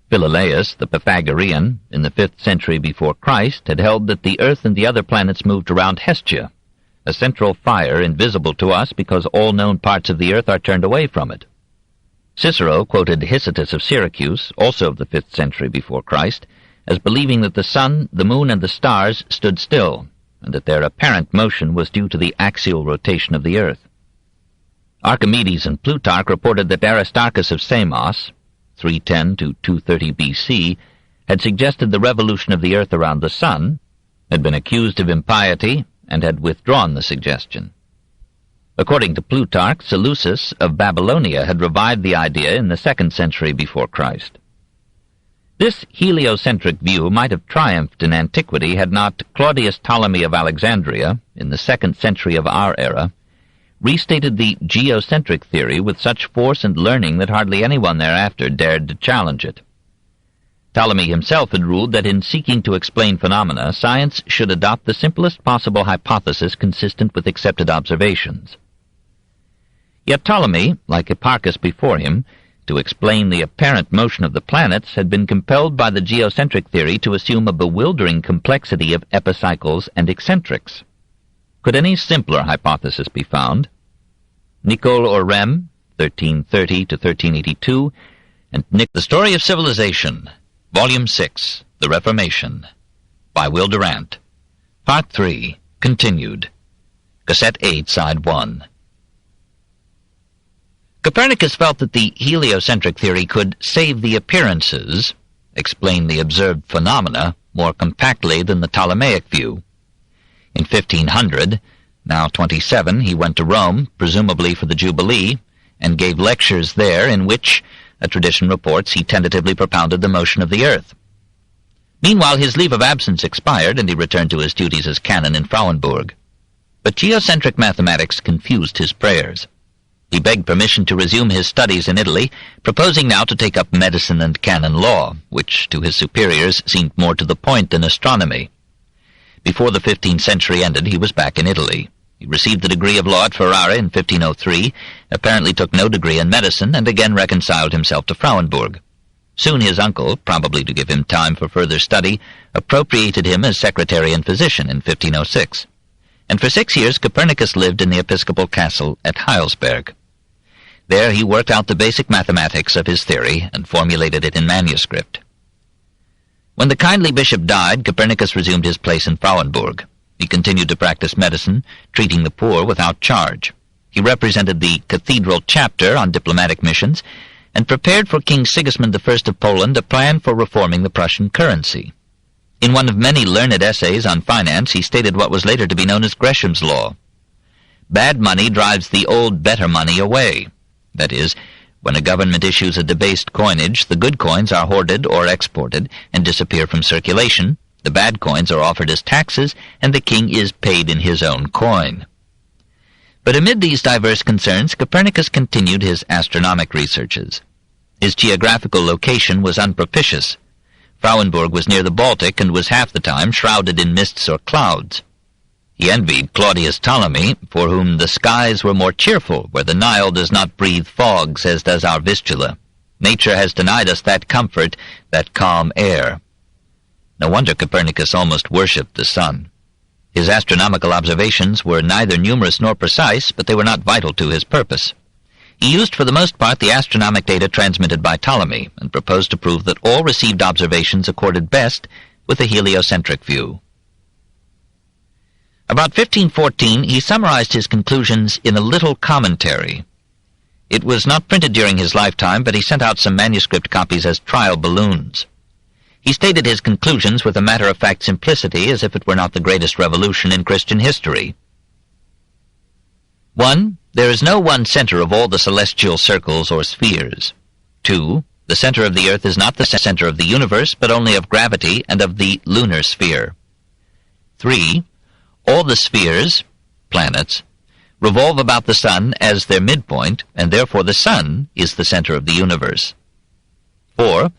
Philolaus, the Pythagorean, in the 5th century before Christ, had held that the earth and the other planets moved around Hestia, a central fire invisible to us because all known parts of the earth are turned away from it. Cicero quoted Hicetus of Syracuse, also of the 5th century before Christ, as believing that the sun, the moon, and the stars stood still, and that their apparent motion was due to the axial rotation of the earth. Archimedes and Plutarch reported that Aristarchus of Samos, 310 to 230 BC, had suggested the revolution of the earth around the sun, had been accused of impiety, and had withdrawn the suggestion. According to Plutarch, Seleucus of Babylonia had revived the idea in the 2nd century before Christ. This heliocentric view might have triumphed in antiquity had not Claudius Ptolemy of Alexandria, in the 2nd century of our era, restated the geocentric theory with such force and learning that hardly anyone thereafter dared to challenge it. Ptolemy himself had ruled that in seeking to explain phenomena, science should adopt the simplest possible hypothesis consistent with accepted observations. Yet Ptolemy, like Hipparchus before him, to explain the apparent motion of the planets, had been compelled by the geocentric theory to assume a bewildering complexity of epicycles and eccentrics. Could any simpler hypothesis be found? Nicole Orem, 1330 to 1382, and The Story of Civilization, Volume 6, The Reformation, by Will Durant. Part 3, continued. Cassette 8, Side 1. Copernicus felt that the heliocentric theory could save the appearances, explain the observed phenomena, more compactly than the Ptolemaic view. In 1500, now 27, he went to Rome, presumably for the Jubilee, and gave lectures there in which, a tradition reports, he tentatively propounded the motion of the earth. Meanwhile, his leave of absence expired, and he returned to his duties as canon in Frauenburg. But geocentric mathematics confused his prayers. He begged permission to resume his studies in Italy, proposing now to take up medicine and canon law, which to his superiors seemed more to the point than astronomy. Before the 15th century ended, he was back in Italy. He received the degree of law at Ferrara in 1503, apparently took no degree in medicine, and again reconciled himself to Frauenburg. Soon his uncle, probably to give him time for further study, appropriated him as secretary and physician in 1506. And for 6 years Copernicus lived in the episcopal castle at Heilsberg. There he worked out the basic mathematics of his theory and formulated it in manuscript. When the kindly bishop died, Copernicus resumed his place in Frauenburg. He continued to practice medicine, treating the poor without charge. He represented the cathedral chapter on diplomatic missions, and prepared for King Sigismund I of Poland a plan for reforming the Prussian currency. In one of many learned essays on finance, he stated what was later to be known as Gresham's law. Bad money drives the old better money away. That is, when a government issues a debased coinage, the good coins are hoarded or exported and disappear from circulation, the bad coins are offered as taxes, and the king is paid in his own coin. But amid these diverse concerns, Copernicus continued his astronomic researches. His geographical location was unpropitious. Frauenburg was near the Baltic and was half the time shrouded in mists or clouds. He envied Claudius Ptolemy, for whom the skies were more cheerful, where the Nile does not breathe fogs as does our Vistula. Nature has denied us that comfort, that calm air. No wonder Copernicus almost worshipped the sun. His astronomical observations were neither numerous nor precise, but they were not vital to his purpose. He used for the most part the astronomic data transmitted by Ptolemy, and proposed to prove that all received observations accorded best with the heliocentric view. About 1514, he summarized his conclusions in a little commentary. It was not printed during his lifetime, but he sent out some manuscript copies as trial balloons. He stated his conclusions with a matter-of-fact simplicity, as if it were not the greatest revolution in Christian history. 1. There is no one center of all the celestial circles or spheres. 2. The center of the earth is not the center of the universe, but only of gravity and of the lunar sphere. 3. All the spheres, planets, revolve about the sun as their midpoint, and therefore the sun is the center of the universe. 4.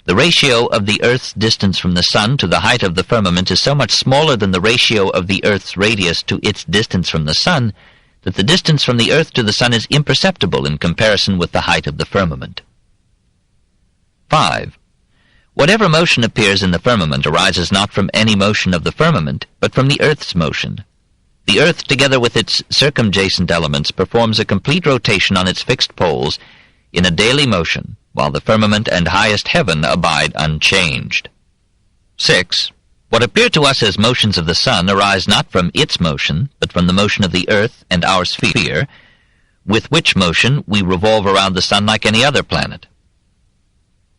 The ratio of the earth's distance from the sun to the height of the firmament is so much smaller than the ratio of the earth's radius to its distance from the sun, that the distance from the earth to the sun is imperceptible in comparison with the height of the firmament. 5. Whatever motion appears in the firmament arises not from any motion of the firmament, but from the earth's motion. The earth, together with its circumjacent elements, performs a complete rotation on its fixed poles in a daily motion, while the firmament and highest heaven abide unchanged. 6. What appear to us as motions of the sun arise not from its motion, but from the motion of the earth and our sphere, with which motion we revolve around the sun like any other planet.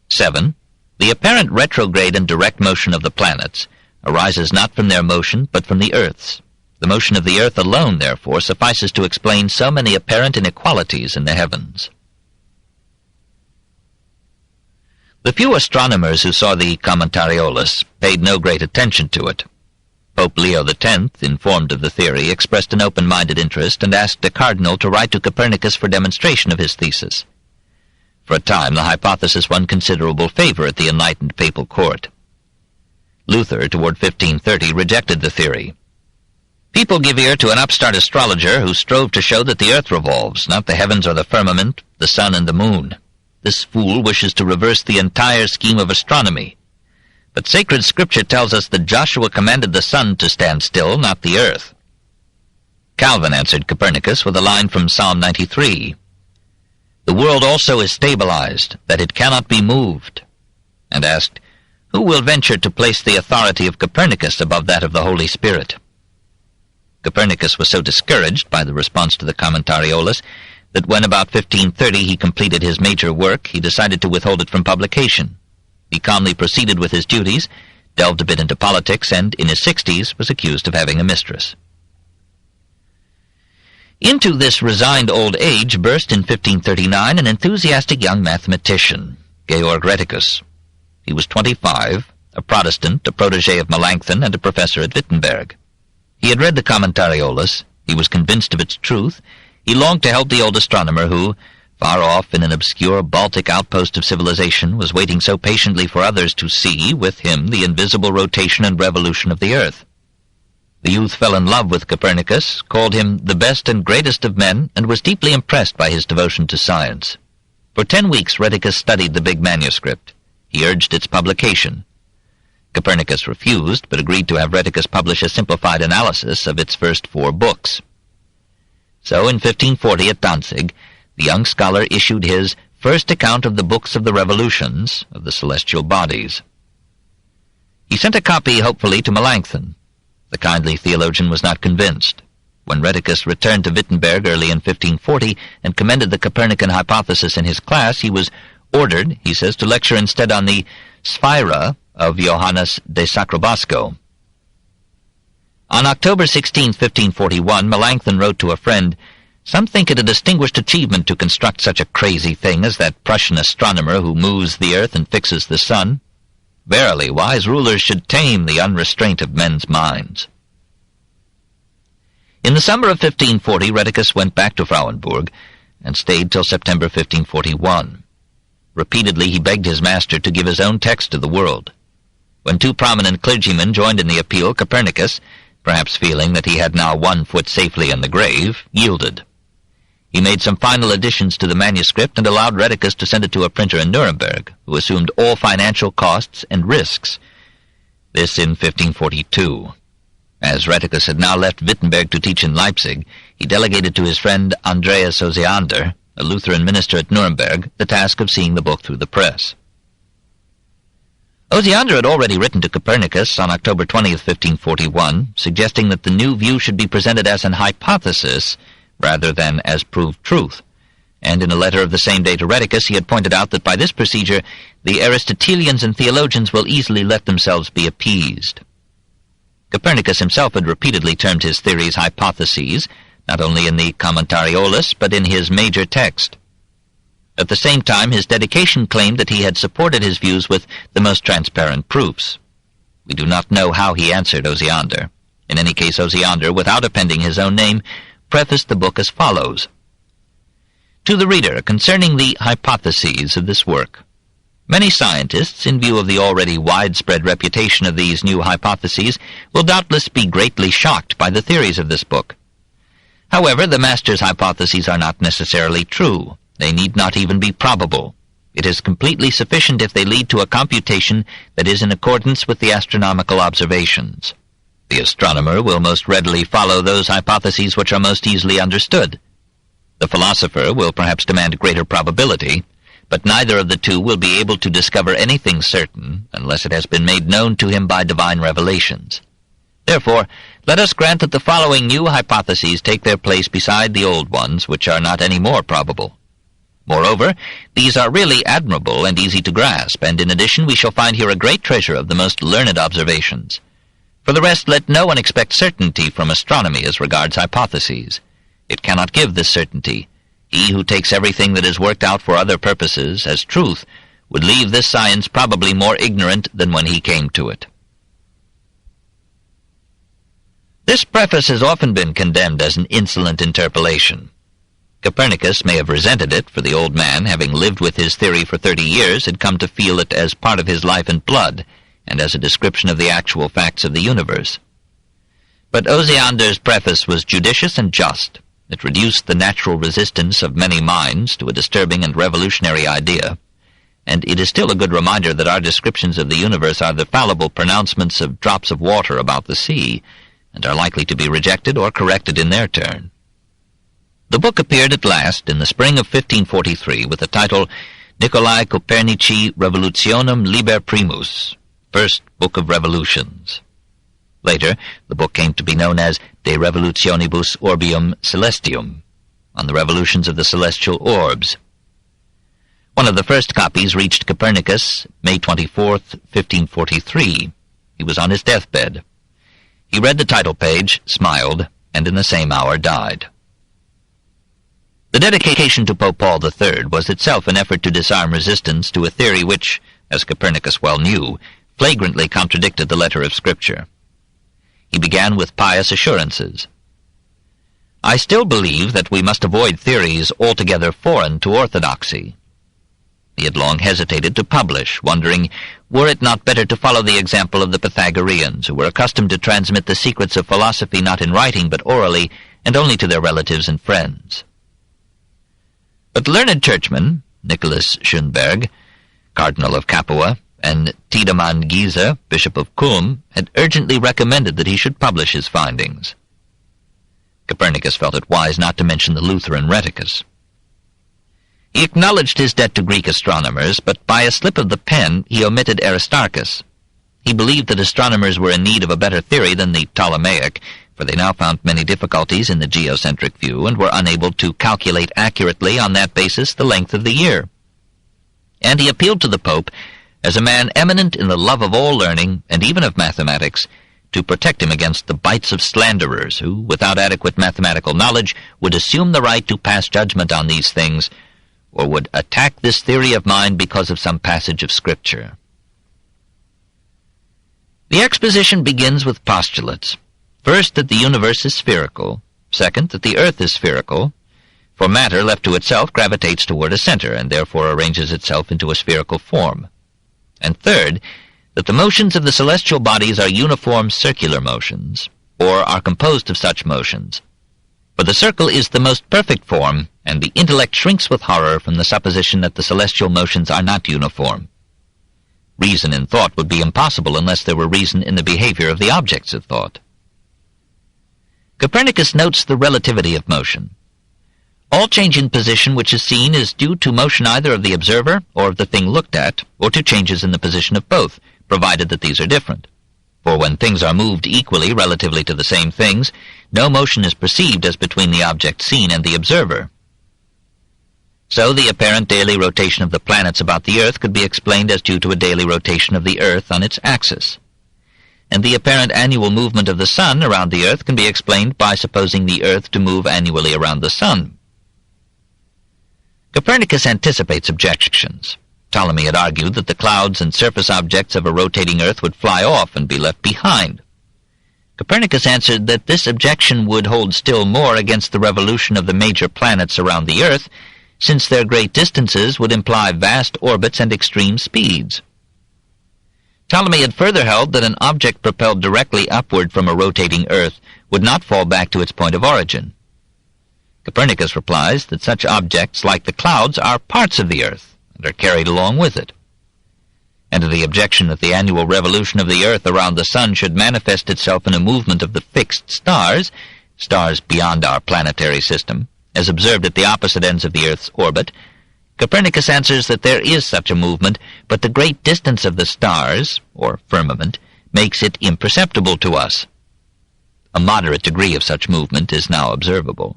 7. The apparent retrograde and direct motion of the planets arises not from their motion, but from the Earth's. The motion of the Earth alone, therefore, suffices to explain so many apparent inequalities in the heavens. The few astronomers who saw the Commentariolus paid no great attention to it. Pope Leo X, informed of the theory, expressed an open-minded interest and asked a cardinal to write to Copernicus for demonstration of his thesis. For a time, the hypothesis won considerable favor at the enlightened papal court. Luther, toward 1530, rejected the theory. People give ear to an upstart astrologer who strove to show that the earth revolves, not the heavens or the firmament, the sun and the moon. This fool wishes to reverse the entire scheme of astronomy. But sacred scripture tells us that Joshua commanded the sun to stand still, not the earth. Calvin answered Copernicus with a line from Psalm 93. The world also is stabilized, that it cannot be moved, and asked, who will venture to place the authority of Copernicus above that of the Holy Spirit? Copernicus was so discouraged by the response to the Commentariolus that when about 1530 he completed his major work, he decided to withhold it from publication. He calmly proceeded with his duties, delved a bit into politics, and in his 60s was accused of having a mistress. Into this resigned old age burst in 1539 an enthusiastic young mathematician, Georg Rheticus. He was 25, a Protestant, a protege of Melanchthon, and a professor at Wittenberg. He had read the Commentariolus, he was convinced of its truth, he longed to help the old astronomer who, far off in an obscure Baltic outpost of civilization, was waiting so patiently for others to see, with him, the invisible rotation and revolution of the earth. The youth fell in love with Copernicus, called him the best and greatest of men, and was deeply impressed by his devotion to science. For 10 weeks Rheticus studied the big manuscript. He urged its publication. Copernicus refused, but agreed to have Rheticus publish a simplified analysis of its first 4 books. So in 1540 at Danzig, the young scholar issued his first account of the books of the revolutions of the celestial bodies. He sent a copy, hopefully, to Melanchthon. The kindly theologian was not convinced. When Rheticus returned to Wittenberg early in 1540 and commended the Copernican hypothesis in his class, he was ordered, he says, to lecture instead on the Sphira of Johannes de Sacrobosco. On October 16, 1541, Melanchthon wrote to a friend, "Some think it a distinguished achievement to construct such a crazy thing as that Prussian astronomer who moves the earth and fixes the sun. Verily, wise rulers should tame the unrestraint of men's minds." In the summer of 1540, Rheticus went back to Frauenburg and stayed till September 1541. Repeatedly he begged his master to give his own text to the world. When 2 prominent clergymen joined in the appeal, Copernicus, perhaps feeling that he had now 1 foot safely in the grave, yielded. He made some final additions to the manuscript and allowed Rheticus to send it to a printer in Nuremberg, who assumed all financial costs and risks. This in 1542. As Rheticus had now left Wittenberg to teach in Leipzig, he delegated to his friend Andreas Osiander, a Lutheran minister at Nuremberg, the task of seeing the book through the press. Osiander had already written to Copernicus on October 20th, 1541, suggesting that the new view should be presented as an hypothesis rather than as proved truth, and in a letter of the same day to Rheticus he had pointed out that by this procedure the Aristotelians and theologians will easily let themselves be appeased. Copernicus himself had repeatedly termed his theories hypotheses, not only in the Commentariolus, but in his major text. At the same time, his dedication claimed that he had supported his views with the most transparent proofs. We do not know how he answered Osiander. In any case, Osiander, without appending his own name, prefaced the book as follows. To the reader, concerning the hypotheses of this work. Many scientists, in view of the already widespread reputation of these new hypotheses, will doubtless be greatly shocked by the theories of this book. However, the master's hypotheses are not necessarily true. They need not even be probable. It is completely sufficient if they lead to a computation that is in accordance with the astronomical observations. The astronomer will most readily follow those hypotheses which are most easily understood. The philosopher will perhaps demand greater probability, but neither of the two will be able to discover anything certain unless it has been made known to him by divine revelations. Therefore, let us grant that the following new hypotheses take their place beside the old ones, which are not any more probable. Moreover, these are really admirable and easy to grasp, and in addition we shall find here a great treasure of the most learned observations. For the rest, let no one expect certainty from astronomy as regards hypotheses. It cannot give this certainty. He who takes everything that is worked out for other purposes as truth would leave this science probably more ignorant than when he came to it. This preface has often been condemned as an insolent interpolation. Copernicus may have resented it, for the old man, having lived with his theory for 30 years, had come to feel it as part of his life and blood, and as a description of the actual facts of the universe. But Osiander's preface was judicious and just. It reduced the natural resistance of many minds to a disturbing and revolutionary idea, and it is still a good reminder that our descriptions of the universe are the fallible pronouncements of drops of water about the sea, and are likely to be rejected or corrected in their turn. The book appeared at last in the spring of 1543 with the title Nicolae Copernici Revolutionum Liber Primus, First Book of Revolutions. Later, the book came to be known as De Revolutionibus Orbium Celestium, on the revolutions of the celestial orbs. One of the first copies reached Copernicus May 24th, 1543. He was on his deathbed. He read the title page, smiled, and in the same hour died. The dedication to Pope Paul III was itself an effort to disarm resistance to a theory which, as Copernicus well knew, flagrantly contradicted the letter of Scripture. He began with pious assurances. "I still believe that we must avoid theories altogether foreign to orthodoxy." He had long hesitated to publish, wondering, were it not better to follow the example of the Pythagoreans, who were accustomed to transmit the secrets of philosophy not in writing but orally, and only to their relatives and friends. But learned churchmen, Nicholas Schönberg, Cardinal of Capua, and Tiedemann Giese, Bishop of Kulm, had urgently recommended that he should publish his findings. Copernicus felt it wise not to mention the Lutheran Rheticus. He acknowledged his debt to Greek astronomers, but by a slip of the pen he omitted Aristarchus. He believed that astronomers were in need of a better theory than the Ptolemaic, for they now found many difficulties in the geocentric view and were unable to calculate accurately on that basis the length of the year. And he appealed to the Pope, as a man eminent in the love of all learning, and even of mathematics, to protect him against the bites of slanderers who, without adequate mathematical knowledge, would assume the right to pass judgment on these things, or would attack this theory of mine because of some passage of Scripture. The exposition begins with postulates. First, that the universe is spherical. Second, that the earth is spherical, for matter left to itself gravitates toward a center, and therefore arranges itself into a spherical form. And third, that the motions of the celestial bodies are uniform circular motions, or are composed of such motions. For the circle is the most perfect form, and the intellect shrinks with horror from the supposition that the celestial motions are not uniform. Reason in thought would be impossible unless there were reason in the behavior of the objects of thought. Copernicus notes the relativity of motion. All change in position which is seen is due to motion either of the observer or of the thing looked at, or to changes in the position of both, provided that these are different. For when things are moved equally relatively to the same things, no motion is perceived as between the object seen and the observer. So the apparent daily rotation of the planets about the Earth could be explained as due to a daily rotation of the Earth on its axis. And the apparent annual movement of the Sun around the Earth can be explained by supposing the Earth to move annually around the Sun. Copernicus anticipates objections. Ptolemy had argued that the clouds and surface objects of a rotating Earth would fly off and be left behind. Copernicus answered that this objection would hold still more against the revolution of the major planets around the Earth, since their great distances would imply vast orbits and extreme speeds. Ptolemy had further held that an object propelled directly upward from a rotating Earth would not fall back to its point of origin. Copernicus replies that such objects, like the clouds, are parts of the Earth, and are carried along with it. And to the objection that the annual revolution of the Earth around the Sun should manifest itself in a movement of the fixed stars, stars beyond our planetary system, as observed at the opposite ends of the Earth's orbit, Copernicus answers that there is such a movement, but the great distance of the stars, or firmament, makes it imperceptible to us. A moderate degree of such movement is now observable.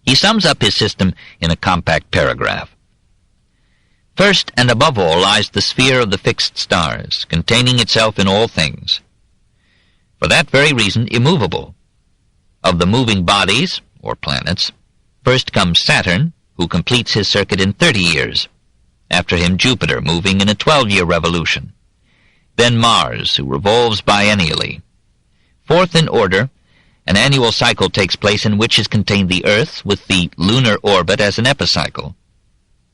He sums up his system in a compact paragraph. First and above all lies the sphere of the fixed stars, containing itself in all things. For that very reason immovable. Of the moving bodies, or planets, first comes Saturn, who completes his circuit in 30 years. After him Jupiter, moving in a 12-year revolution. Then Mars, who revolves biennially. Fourth in order, an annual cycle takes place in which is contained the Earth, with the lunar orbit as an epicycle.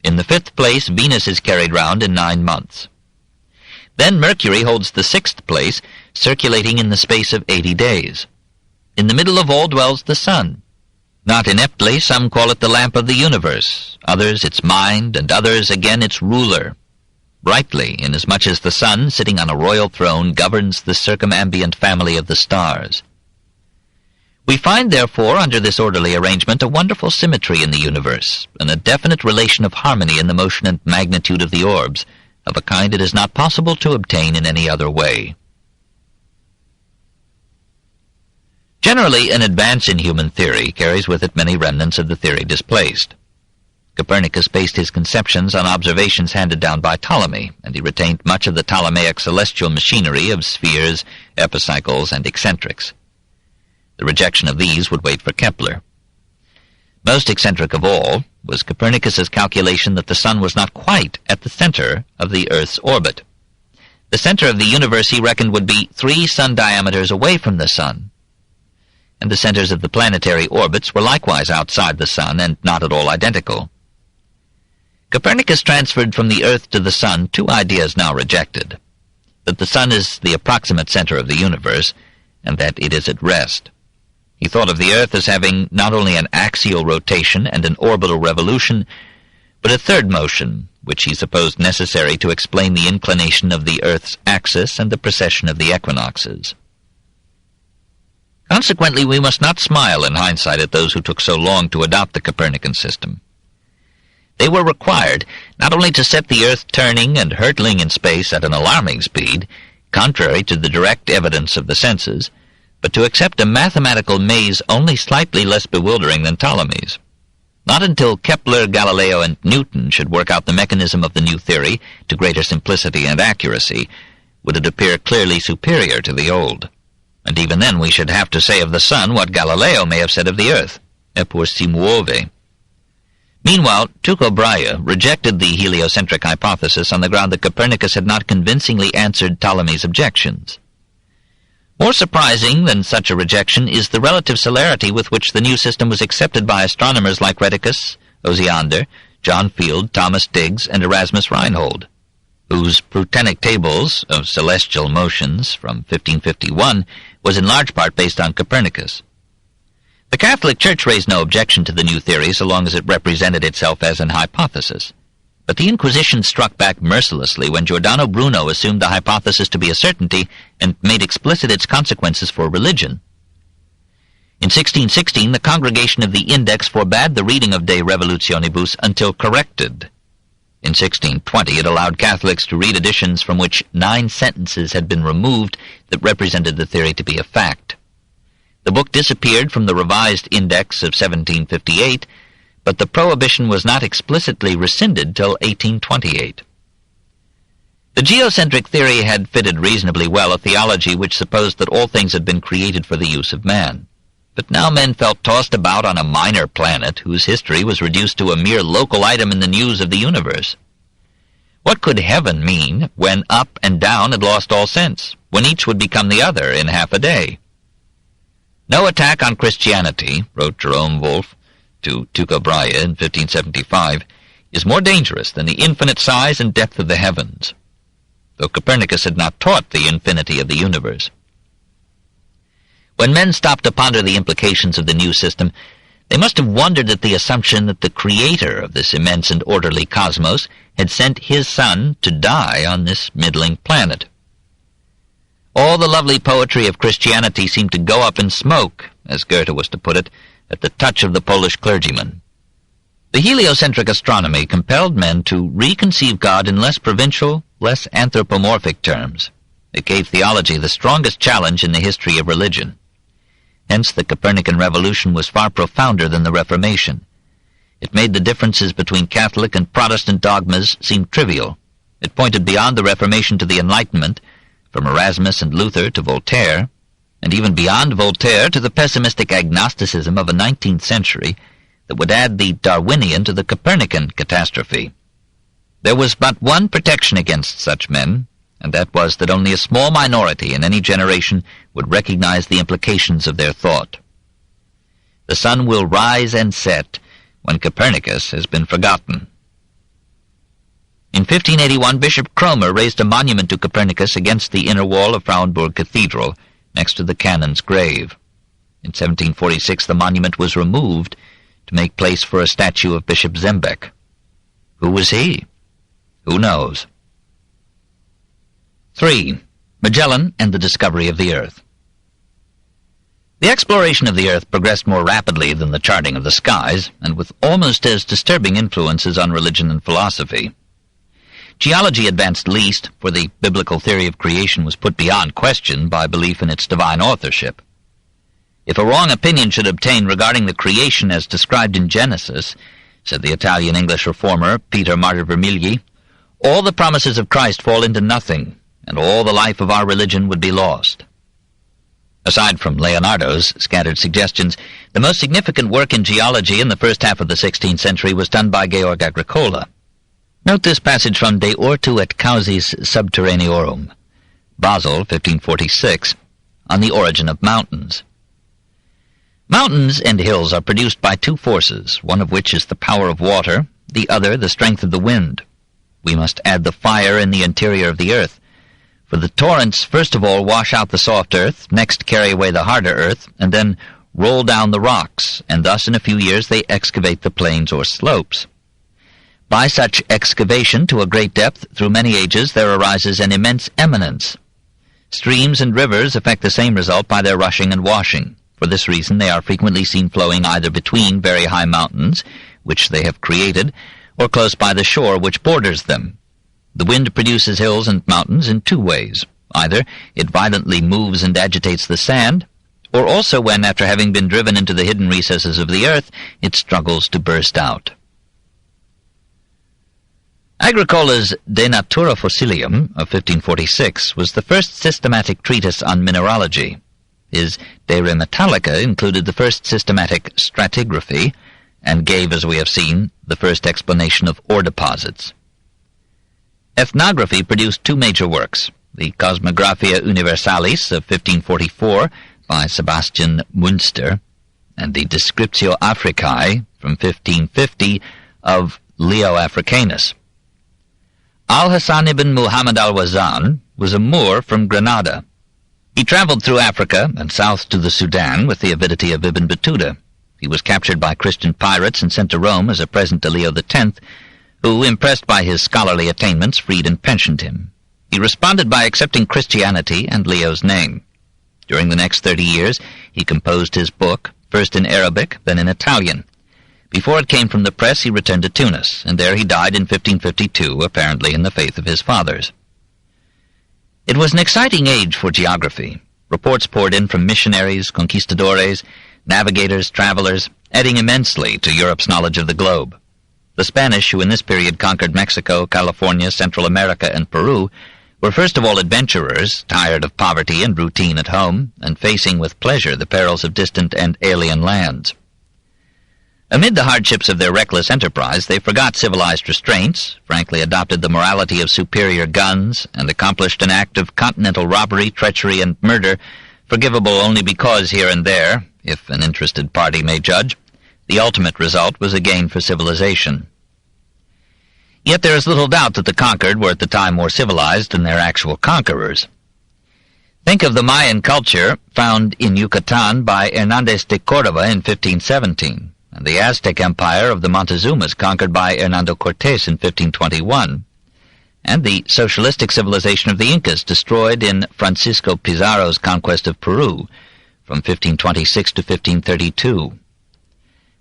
In the fifth place, Venus is carried round in 9 months. Then Mercury holds the sixth place, circulating in the space of 80 days. In the middle of all dwells the Sun. Not ineptly, some call it the lamp of the universe, others its mind, and others again its ruler. Rightly, inasmuch as the Sun, sitting on a royal throne, governs the circumambient family of the stars. We find, therefore, under this orderly arrangement, a wonderful symmetry in the universe, and a definite relation of harmony in the motion and magnitude of the orbs, of a kind it is not possible to obtain in any other way. Generally, an advance in human theory carries with it many remnants of the theory displaced. Copernicus based his conceptions on observations handed down by Ptolemy, and he retained much of the Ptolemaic celestial machinery of spheres, epicycles, and eccentrics. The rejection of these would wait for Kepler. Most eccentric of all was Copernicus's calculation that the Sun was not quite at the center of the Earth's orbit. The center of the universe, he reckoned, would be 3 sun diameters away from the Sun, and the centers of the planetary orbits were likewise outside the Sun and not at all identical. Copernicus transferred from the Earth to the Sun 2 ideas now rejected: that the Sun is the approximate center of the universe, and that it is at rest. He thought of the Earth as having not only an axial rotation and an orbital revolution, but a third motion, which he supposed necessary to explain the inclination of the Earth's axis and the precession of the equinoxes. Consequently, we must not smile in hindsight at those who took so long to adopt the Copernican system. They were required not only to set the Earth turning and hurtling in space at an alarming speed, contrary to the direct evidence of the senses, but to accept a mathematical maze only slightly less bewildering than Ptolemy's. Not until Kepler, Galileo, and Newton should work out the mechanism of the new theory to greater simplicity and accuracy would it appear clearly superior to the old. And even then we should have to say of the Sun what Galileo may have said of the Earth, eppur si muove. Meanwhile, Tycho Brahe rejected the heliocentric hypothesis on the ground that Copernicus had not convincingly answered Ptolemy's objections. More surprising than such a rejection is the relative celerity with which the new system was accepted by astronomers like Rheticus, Osiander, John Field, Thomas Digges, and Erasmus Reinhold, whose Prutenic tables of celestial motions from 1551 was in large part based on Copernicus. The Catholic Church raised no objection to the new theory so long as it represented itself as an hypothesis. But the Inquisition struck back mercilessly when Giordano Bruno assumed the hypothesis to be a certainty and made explicit its consequences for religion. In 1616, the Congregation of the Index forbade the reading of De Revolutionibus until corrected. In 1620, it allowed Catholics to read editions from which 9 sentences had been removed that represented the theory to be a fact. The book disappeared from the revised Index of 1758, but the prohibition was not explicitly rescinded till 1828. The geocentric theory had fitted reasonably well a theology which supposed that all things had been created for the use of man. But now men felt tossed about on a minor planet whose history was reduced to a mere local item in the news of the universe. What could heaven mean when up and down had lost all sense, when each would become the other in half a day? No attack on Christianity, wrote Jerome Wolff to Tycho Brahe in 1575, is more dangerous than the infinite size and depth of the heavens, though Copernicus had not taught the infinity of the universe. When men stopped to ponder the implications of the new system, they must have wondered at the assumption that the creator of this immense and orderly cosmos had sent his Son to die on this middling planet. All the lovely poetry of Christianity seemed to go up in smoke, as Goethe was to put it, at the touch of the Polish clergyman. The heliocentric astronomy compelled men to reconceive God in less provincial, less anthropomorphic terms. It gave theology the strongest challenge in the history of religion. Hence the Copernican revolution was far profounder than the Reformation. It made the differences between Catholic and Protestant dogmas seem trivial. It pointed beyond the Reformation to the Enlightenment, from Erasmus and Luther to Voltaire, and even beyond Voltaire to the pessimistic agnosticism of a 19th century that would add the Darwinian to the Copernican catastrophe. There was but one protection against such men, and that was that only a small minority in any generation would recognize the implications of their thought. The sun will rise and set when Copernicus has been forgotten. In 1581, Bishop Cromer raised a monument to Copernicus against the inner wall of Frauenburg Cathedral, next to the canon's grave. In 1746, the monument was removed to make place for a statue of Bishop Zembeck. Who was he? Who knows? 3. Magellan and the discovery of the Earth. The exploration of the Earth progressed more rapidly than the charting of the skies, and with almost as disturbing influences on religion and philosophy. Geology advanced least, for the biblical theory of creation was put beyond question by belief in its divine authorship. If a wrong opinion should obtain regarding the creation as described in Genesis, said the Italian-English reformer Pieter Brueghel, all the promises of Christ fall into nothing, and all the life of our religion would be lost. Aside from Leonardo's scattered suggestions, the most significant work in geology in the first half of the 16th century was done by Georg Agricola. Note this passage from De Ortu et Causis Subterraneorum, Basel, 1546, on the origin of mountains. Mountains and hills are produced by two forces, one of which is the power of water, the other the strength of the wind. We must add the fire in the interior of the earth, for the torrents first of all wash out the soft earth, next carry away the harder earth, and then roll down the rocks, and thus in a few years they excavate the plains or slopes. By such excavation to a great depth through many ages there arises an immense eminence. Streams and rivers effect the same result by their rushing and washing. For this reason they are frequently seen flowing either between very high mountains, which they have created, or close by the shore which borders them. The wind produces hills and mountains in two ways. Either it violently moves and agitates the sand, or also when, after having been driven into the hidden recesses of the earth, it struggles to burst out. Agricola's De Natura Fossilium of 1546 was the first systematic treatise on mineralogy. His De Re Metallica included the first systematic stratigraphy, and gave, as we have seen, the first explanation of ore deposits. Ethnography produced two major works, the Cosmographia Universalis of 1544 by Sebastian Münster, and the Descriptio Africae from 1550 of Leo Africanus. Al-Hassan ibn Muhammad al-Wazan was a Moor from Granada. He traveled through Africa and south to the Sudan with the avidity of Ibn Battuta. He was captured by Christian pirates and sent to Rome as a present to Leo X, who, impressed by his scholarly attainments, freed and pensioned him. He responded by accepting Christianity and Leo's name. During the next 30 years, he composed his book, first in Arabic, then in Italian. Before it came from the press, he returned to Tunis, and there he died in 1552, apparently in the faith of his fathers. It was an exciting age for geography. Reports poured in from missionaries, conquistadores, navigators, travelers, adding immensely to Europe's knowledge of the globe. The Spanish, who in this period conquered Mexico, California, Central America, and Peru, were first of all adventurers, tired of poverty and routine at home, and facing with pleasure the perils of distant and alien lands. Amid the hardships of their reckless enterprise, they forgot civilized restraints, frankly adopted the morality of superior guns, and accomplished an act of continental robbery, treachery, and murder, forgivable only because here and there, if an interested party may judge, the ultimate result was a gain for civilization. Yet there is little doubt that the conquered were at the time more civilized than their actual conquerors. Think of the Mayan culture found in Yucatan by Hernández de Córdoba in 1517, and the Aztec Empire of the Montezumas conquered by Hernando Cortés in 1521, and the socialistic civilization of the Incas destroyed in Francisco Pizarro's conquest of Peru from 1526 to 1532.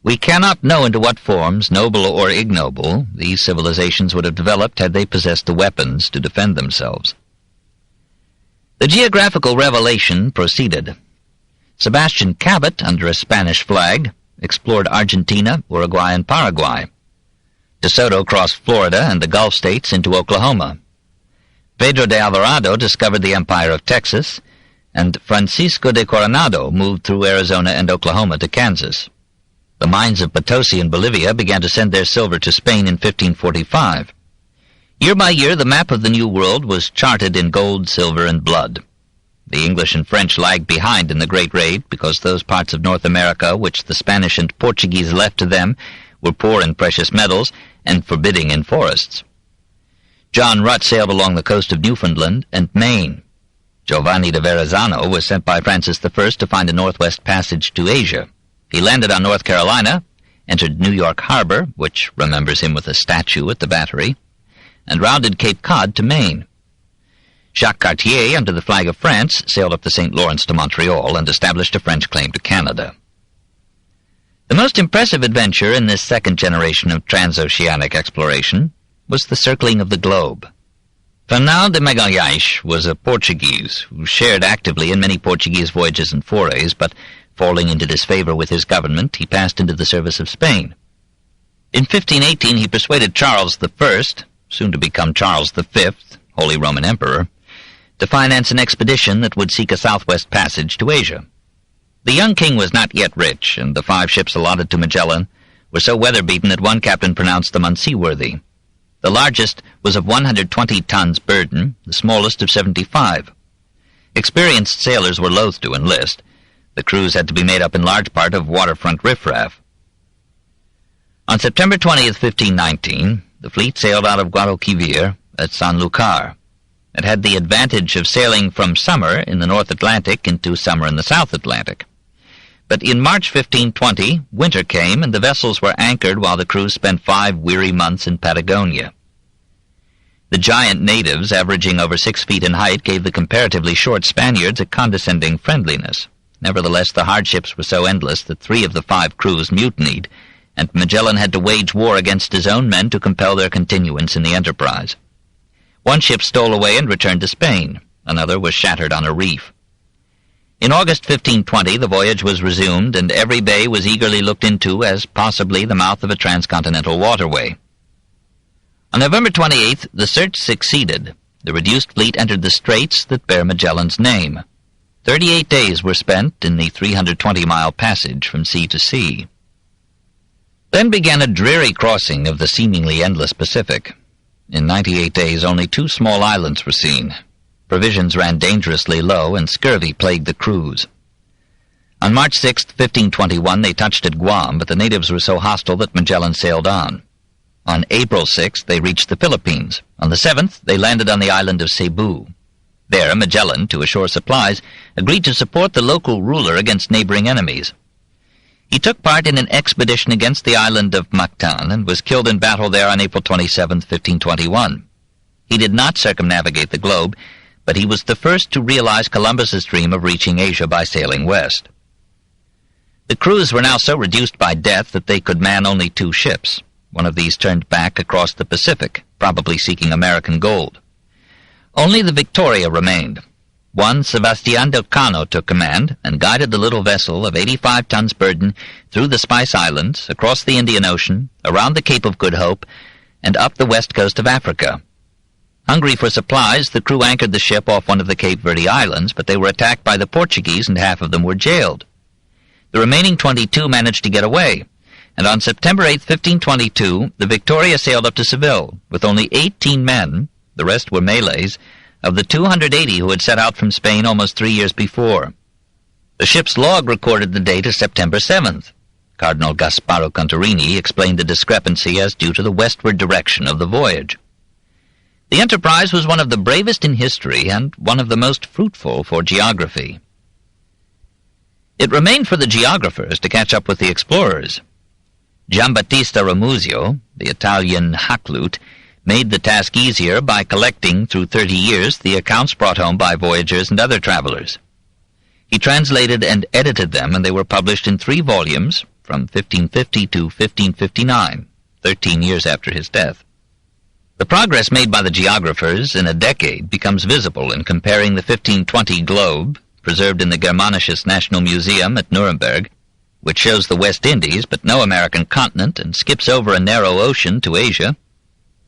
We cannot know into what forms, noble or ignoble, these civilizations would have developed had they possessed the weapons to defend themselves. The geographical revelation proceeded. Sebastian Cabot, under a Spanish flag, explored Argentina, Uruguay, and Paraguay. De Soto crossed Florida and the Gulf states into Oklahoma. Pedro de Alvarado discovered the Empire of Texas, and Francisco de Coronado moved through Arizona and Oklahoma to Kansas. The mines of Potosi and Bolivia began to send their silver to Spain in 1545. Year by year, the map of the New World was charted in gold, silver, and blood. The English and French lagged behind in the Great Raid because those parts of North America which the Spanish and Portuguese left to them were poor in precious metals and forbidding in forests. John Rutt sailed along the coast of Newfoundland and Maine. Giovanni de Verrazzano was sent by Francis I to find a northwest passage to Asia. He landed on North Carolina, entered New York Harbor, which remembers him with a statue at the Battery, and rounded Cape Cod to Maine. Jacques Cartier, under the flag of France, sailed up the St. Lawrence to Montreal and established a French claim to Canada. The most impressive adventure in this second generation of transoceanic exploration was the circling of the globe. Fernão de Magalhães was a Portuguese who shared actively in many Portuguese voyages and forays, but falling into disfavor with his government, he passed into the service of Spain. In 1518 he persuaded Charles I, soon to become Charles V, Holy Roman Emperor, to finance an expedition that would seek a southwest passage to Asia. The young king was not yet rich, and the 5 ships allotted to Magellan were so weather-beaten that one captain pronounced them unseaworthy. The largest was of 120 tons burden, the smallest of 75. Experienced sailors were loath to enlist. The crews had to be made up in large part of waterfront riffraff. On September 20th, 1519, the fleet sailed out of Guadalquivir at Sanlúcar. It had the advantage of sailing from summer in the North Atlantic into summer in the South Atlantic. But in March 1520, winter came, and the vessels were anchored while the crews spent 5 weary months in Patagonia. The giant natives, averaging over 6 feet in height, gave the comparatively short Spaniards a condescending friendliness. Nevertheless, the hardships were so endless that 3 of the 5 crews mutinied, and Magellan had to wage war against his own men to compel their continuance in the enterprise. One ship stole away and returned to Spain. Another was shattered on a reef. In August 1520, the voyage was resumed, and every bay was eagerly looked into as possibly the mouth of a transcontinental waterway. On November 28th, the search succeeded. The reduced fleet entered the straits that bear Magellan's name. 38 days were spent in the 320-mile passage from sea to sea. Then began a dreary crossing of the seemingly endless Pacific. In 98 days, only 2 small islands were seen. Provisions ran dangerously low, and scurvy plagued the crews. On March 6, 1521, they touched at Guam, but the natives were so hostile that Magellan sailed on. On April 6, they reached the Philippines. On the 7th, they landed on the island of Cebu. There, Magellan, to assure supplies, agreed to support the local ruler against neighboring enemies. He took part in an expedition against the island of Mactan and was killed in battle there on April 27, 1521. He did not circumnavigate the globe, but he was the first to realize Columbus's dream of reaching Asia by sailing west. The crews were now so reduced by death that they could man only 2 ships. One of these turned back across the Pacific, probably seeking American gold. Only the Victoria remained. One Sebastián del Cano took command and guided the little vessel of 85 tons burden through the Spice Islands, across the Indian Ocean, around the Cape of Good Hope, and up the west coast of Africa. Hungry for supplies, the crew anchored the ship off one of the Cape Verde Islands, but they were attacked by the Portuguese and half of them were jailed. The remaining 22 managed to get away, and on September 8, 1522, the Victoria sailed up to Seville with only 18 men, the rest were Malays, of the 280 who had set out from Spain almost 3 years before. The ship's log recorded the date as September 7th. Cardinal Gasparo Contarini explained the discrepancy as due to the westward direction of the voyage. The enterprise was one of the bravest in history and one of the most fruitful for geography. It remained for the geographers to catch up with the explorers. Giambattista Ramuzio, the Italian Hakluyt, made the task easier by collecting through 30 years the accounts brought home by voyagers and other travelers. He translated and edited them, and they were published in 3 volumes from 1550 to 1559, 13 years after his death. The progress made by the geographers in a decade becomes visible in comparing the 1520 globe, preserved in the Germanisches National Museum at Nuremberg, which shows the West Indies but no American continent and skips over a narrow ocean to Asia,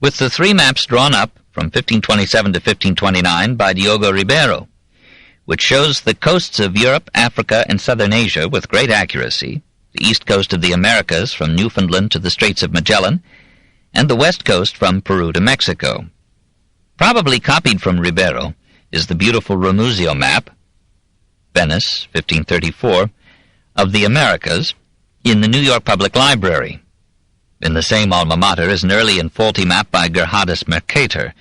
with the three maps drawn up from 1527 to 1529 by Diogo Ribeiro, which shows the coasts of Europe, Africa, and southern Asia with great accuracy, the east coast of the Americas from Newfoundland to the Straits of Magellan, and the west coast from Peru to Mexico. Probably copied from Ribeiro is the beautiful Ramusio map, Venice, 1534, of the Americas in the New York Public Library. In the same alma mater is an early and faulty map by Gerhardus Mercator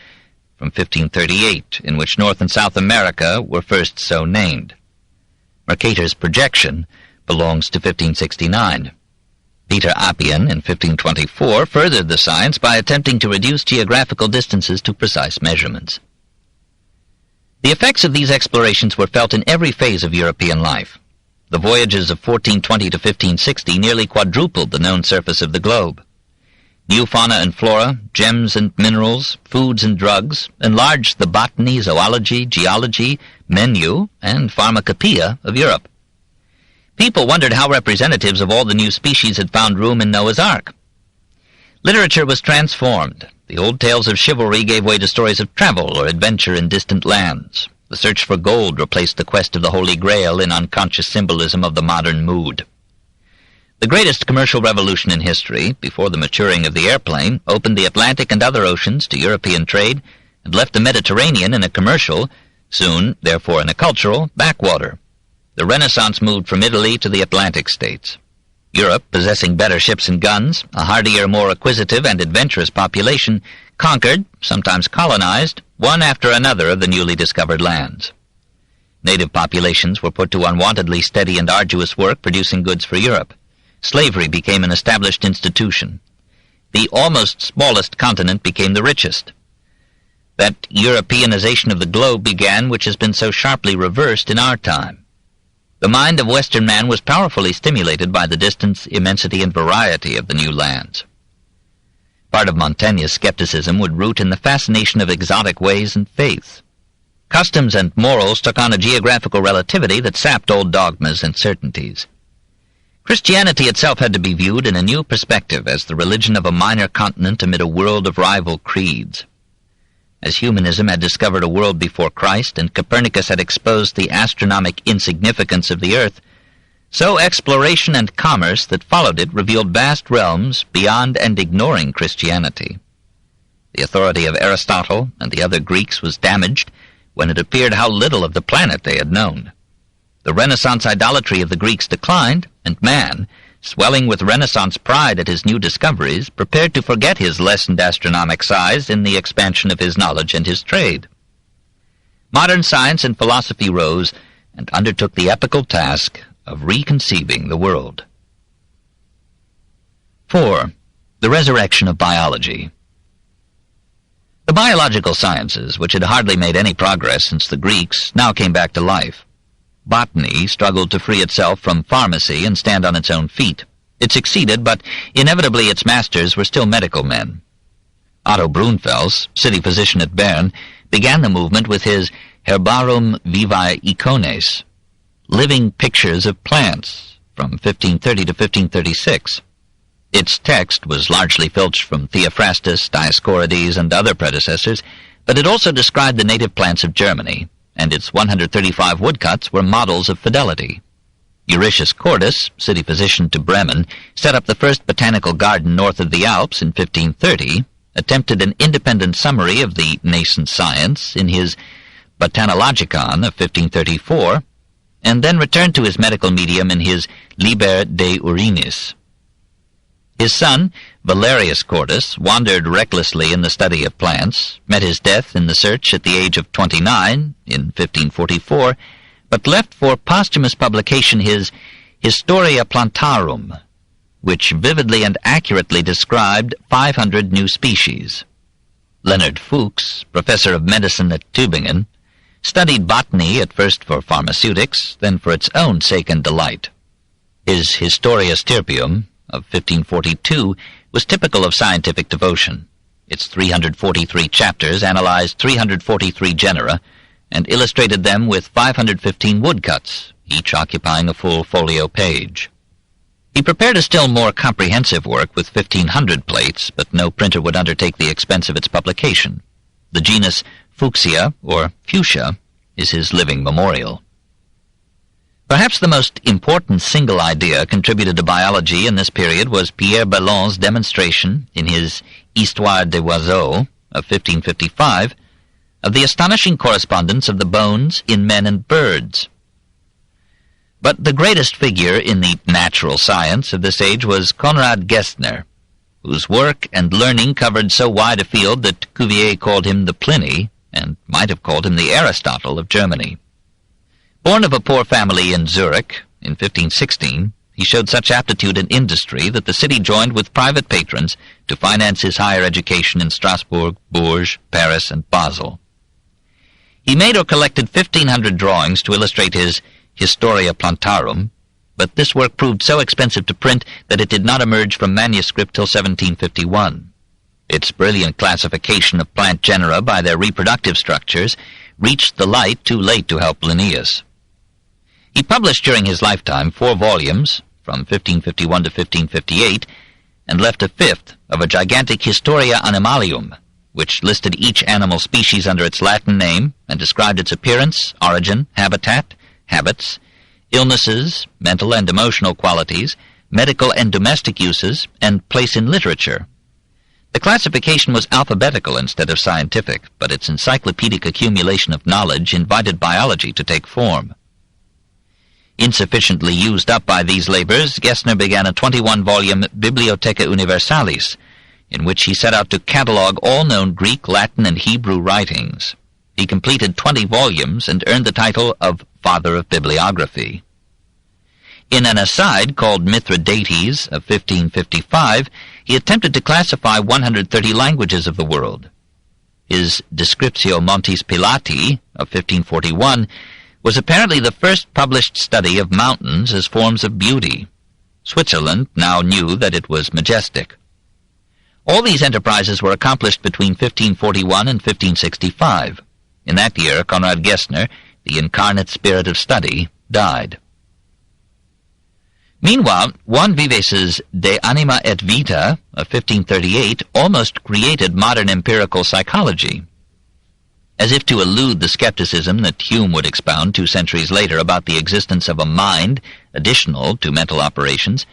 from 1538, in which North and South America were first so named. Mercator's projection belongs to 1569. Peter Appian in 1524 furthered the science by attempting to reduce geographical distances to precise measurements. The effects of these explorations were felt in every phase of European life. The voyages of 1420 to 1560 nearly quadrupled the known surface of the globe. New fauna and flora, gems and minerals, foods and drugs, enlarged the botany, zoology, geology, menu, and pharmacopoeia of Europe. People wondered how representatives of all the new species had found room in Noah's Ark. Literature was transformed. The old tales of chivalry gave way to stories of travel or adventure in distant lands. The search for gold replaced the quest of the Holy Grail in unconscious symbolism of the modern mood. The greatest commercial revolution in history, before the maturing of the airplane, opened the Atlantic and other oceans to European trade and left the Mediterranean in a commercial, soon, therefore in a cultural, backwater. The Renaissance moved from Italy to the Atlantic states. Europe, possessing better ships and guns, a hardier, more acquisitive and adventurous population, conquered, sometimes colonized, one after another of the newly discovered lands. Native populations were put to unwontedly steady and arduous work producing goods for Europe. Slavery became an established institution. The almost smallest continent became the richest. That Europeanization of the globe began which has been so sharply reversed in our time. The mind of Western man was powerfully stimulated by the distance, immensity, and variety of the new lands. Part of Montaigne's skepticism would root in the fascination of exotic ways and faiths. Customs and morals took on a geographical relativity that sapped old dogmas and certainties. Christianity itself had to be viewed in a new perspective as the religion of a minor continent amid a world of rival creeds. As humanism had discovered a world before Christ and Copernicus had exposed the astronomic insignificance of the earth, so exploration and commerce that followed it revealed vast realms beyond and ignoring Christianity. The authority of Aristotle and the other Greeks was damaged when it appeared how little of the planet they had known. The Renaissance idolatry of the Greeks declined, and man, swelling with Renaissance pride at his new discoveries, prepared to forget his lessened astronomic size in the expansion of his knowledge and his trade. Modern science and philosophy rose and undertook the epical task of reconceiving the world. 4. The resurrection of biology. The biological sciences, which had hardly made any progress since the Greeks, now came back to life. Botany struggled to free itself from pharmacy and stand on its own feet. It succeeded, but inevitably its masters were still medical men. Otto Brunfels, city physician at Bern, began the movement with his Herbarum Vivae Icones, living pictures of plants, from 1530 to 1536. Its text was largely filched from Theophrastus, Dioscorides, and other predecessors, but it also described the native plants of Germany, and its 135 woodcuts were models of fidelity. Euritius Cordus, city physician to Bremen, set up the first botanical garden north of the Alps in 1530, attempted an independent summary of the nascent science in his Botanologicon of 1534, and then returned to his medical medium in his Liber de Urinis. His son, Valerius Cordus, wandered recklessly in the study of plants, met his death in the search at the age of 29, in 1544, but left for posthumous publication his Historia Plantarum, which vividly and accurately described 500 new species. Leonard Fuchs, professor of medicine at Tübingen, studied botany at first for pharmaceutics, then for its own sake and delight. His Historia Stirpium of 1542 was typical of scientific devotion. Its 343 chapters analyzed 343 genera and illustrated them with 515 woodcuts, each occupying a full folio page. He prepared a still more comprehensive work with 1,500 plates, but no printer would undertake the expense of its publication. The genus Fuchsia, or Fuchsia, is his living memorial. Perhaps the most important single idea contributed to biology in this period was Pierre Bellon's demonstration in his Histoire des Oiseaux of 1555 of the astonishing correspondence of the bones in men and birds. But the greatest figure in the natural science of this age was Conrad Gessner, whose work and learning covered so wide a field that Cuvier called him the Pliny, and might have called him the Aristotle of Germany. Born of a poor family in Zurich in 1516, he showed such aptitude and industry that the city joined with private patrons to finance his higher education in Strasbourg, Bourges, Paris, and Basel. He made or collected 1,500 drawings to illustrate his Historia Plantarum, but this work proved so expensive to print that it did not emerge from manuscript till 1751. Its brilliant classification of plant genera by their reproductive structures reached the light too late to help Linnaeus. He published during his lifetime 4 volumes, from 1551 to 1558, and left a 5th of a gigantic Historia Animalium, which listed each animal species under its Latin name and described its appearance, origin, habitat, habits, illnesses, mental and emotional qualities, medical and domestic uses, and place in literature. The classification was alphabetical instead of scientific, but its encyclopedic accumulation of knowledge invited biology to take form. Insufficiently used up by these labors, Gessner began a 21-volume Bibliotheca Universalis, in which he set out to catalogue all known Greek, Latin, and Hebrew writings. He completed 20 volumes and earned the title of Father of Bibliography. In an aside called Mithridates of 1555, he attempted to classify 130 languages of the world. His Descriptio Montis Pilati of 1541 was apparently the first published study of mountains as forms of beauty. Switzerland now knew that it was majestic. All these enterprises were accomplished between 1541 and 1565. In that year, Conrad Gessner, the incarnate spirit of study, died. Meanwhile, Juan Vives's De Anima et Vita of 1538 almost created modern empirical psychology. As if to elude the skepticism that Hume would expound 2 centuries later about the existence of a mind additional to mental operations,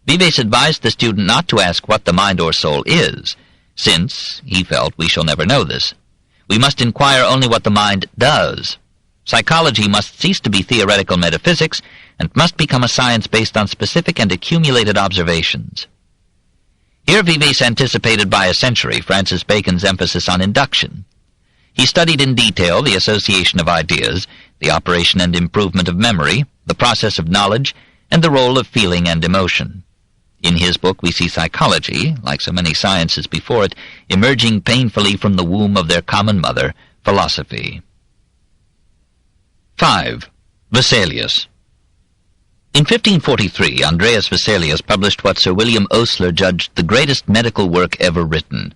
Vives advised the student not to ask what the mind or soul is, since, he felt, we shall never know this. We must inquire only what the mind does. Psychology must cease to be theoretical metaphysics and must become a science based on specific and accumulated observations. Here Vives anticipated by a century Francis Bacon's emphasis on induction. He studied in detail the association of ideas, the operation and improvement of memory, the process of knowledge, and the role of feeling and emotion. In his book we see psychology, like so many sciences before it, emerging painfully from the womb of their common mother, philosophy. 5. Vesalius. In 1543, Andreas Vesalius published what Sir William Osler judged the greatest medical work ever written.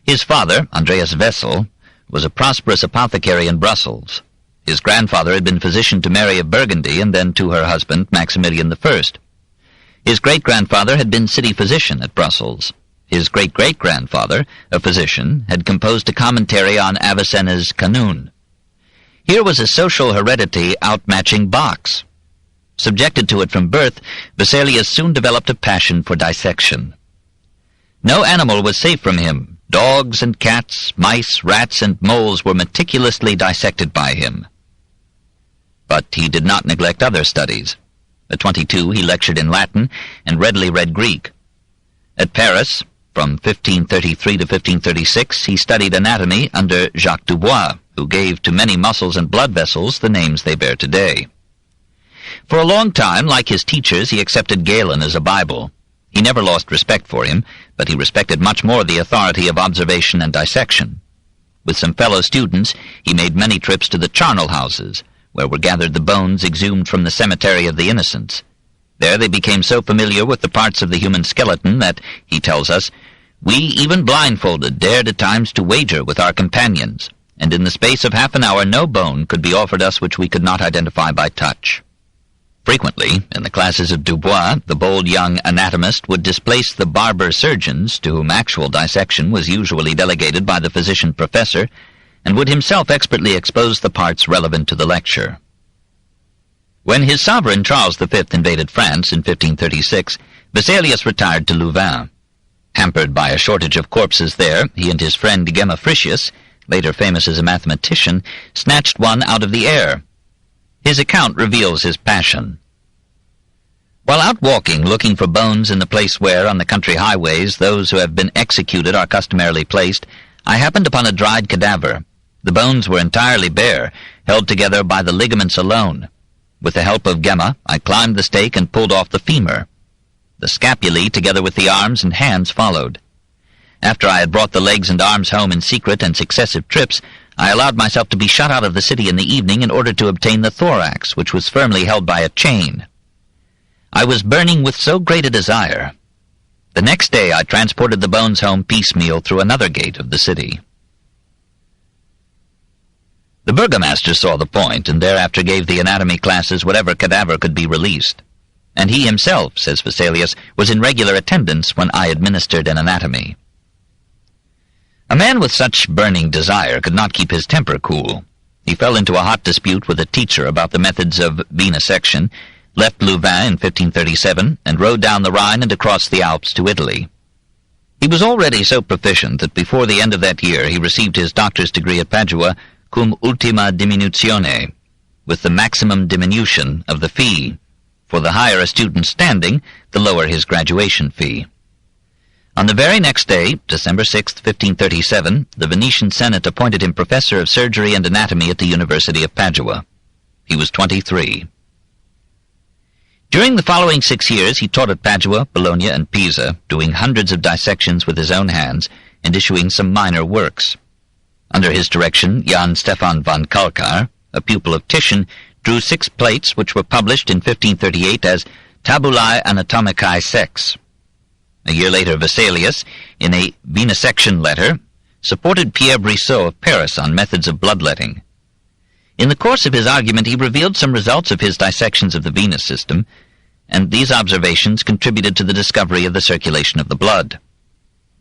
His father, Andreas Wessel, was a prosperous apothecary in Brussels. His grandfather had been physician to Mary of Burgundy and then to her husband, Maximilian I. His great-grandfather had been city physician at Brussels. His great-great-grandfather, a physician, had composed a commentary on Avicenna's Kanun. Here was a social heredity outmatching Bach's. Subjected to it from birth, Vesalius soon developed a passion for dissection. No animal was safe from him. Dogs and cats, mice, rats, and moles were meticulously dissected by him. But he did not neglect other studies. At 22 he lectured in Latin and readily read Greek. At Paris, from 1533 to 1536, he studied anatomy under Jacques Dubois, who gave to many muscles and blood vessels the names they bear today. For a long time, like his teachers, he accepted Galen as a Bible. He never lost respect for him, but he respected much more the authority of observation and dissection. With some fellow students, he made many trips to the charnel houses, where were gathered the bones exhumed from the cemetery of the innocents. There they became so familiar with the parts of the human skeleton that, he tells us, We, even blindfolded, dared at times to wager with our companions, and in the space of half an hour no bone could be offered us which we could not identify by touch. Frequently, in the classes of Dubois, the bold young anatomist would displace the barber surgeons, to whom actual dissection was usually delegated by the physician-professor, and would himself expertly expose the parts relevant to the lecture. When his sovereign Charles V invaded France in 1536, Vesalius retired to Louvain. Hampered by a shortage of corpses there, he and his friend Gemma-Fritius, later famous as a mathematician, snatched one out of the air. His account reveals his passion. While out walking, looking for bones in the place where, on the country highways, those who have been executed are customarily placed, I happened upon a dried cadaver. The bones were entirely bare, held together by the ligaments alone. With the help of Gemma, I climbed the stake and pulled off the femur. The scapulae, together with the arms and hands, followed. After I had brought the legs and arms home in secret and successive trips, I allowed myself to be shut out of the city in the evening in order to obtain the thorax, which was firmly held by a chain. I was burning with so great a desire. The next day I transported the bones home piecemeal through another gate of the city. The burgomaster saw the point, and thereafter gave the anatomy classes whatever cadaver could be released. And he himself, says Vesalius, was in regular attendance when I administered an anatomy. A man with such burning desire could not keep his temper cool. He fell into a hot dispute with a teacher about the methods of venesection, left Louvain in 1537, and rode down the Rhine and across the Alps to Italy. He was already so proficient that before the end of that year he received his doctor's degree at Padua cum ultima diminuzione, with the maximum diminution of the fee. For the higher a student's standing, the lower his graduation fee. On the very next day, December 6, 1537, the Venetian Senate appointed him professor of surgery and anatomy at the University of Padua. He was 23. During the following 6 years he taught at Padua, Bologna, and Pisa, doing hundreds of dissections with his own hands and issuing some minor works. Under his direction, Jan Stefan von Kalkar, a pupil of Titian, drew 6 plates which were published in 1538 as Tabulae Anatomicae Sex. A year later, Vesalius, in a venesection letter, supported Pierre Brissot of Paris on methods of bloodletting. In the course of his argument he revealed some results of his dissections of the venous system, and these observations contributed to the discovery of the circulation of the blood.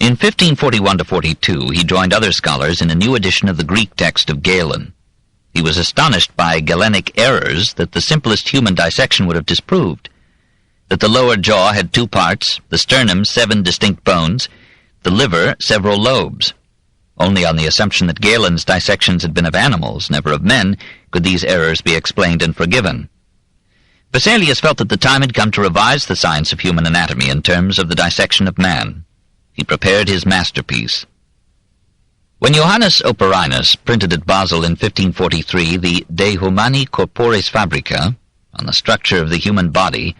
In 1541-42 he joined other scholars in a new edition of the Greek text of Galen. He was astonished by Galenic errors that the simplest human dissection would have disproved, that the lower jaw had 2 parts, the sternum 7 distinct bones, the liver several lobes. Only on the assumption that Galen's dissections had been of animals, never of men, could these errors be explained and forgiven. Vesalius felt that the time had come to revise the science of human anatomy in terms of the dissection of man. He prepared his masterpiece. When Johannes Operinus printed at Basel in 1543 the De Humani Corporis Fabrica, on the structure of the human body,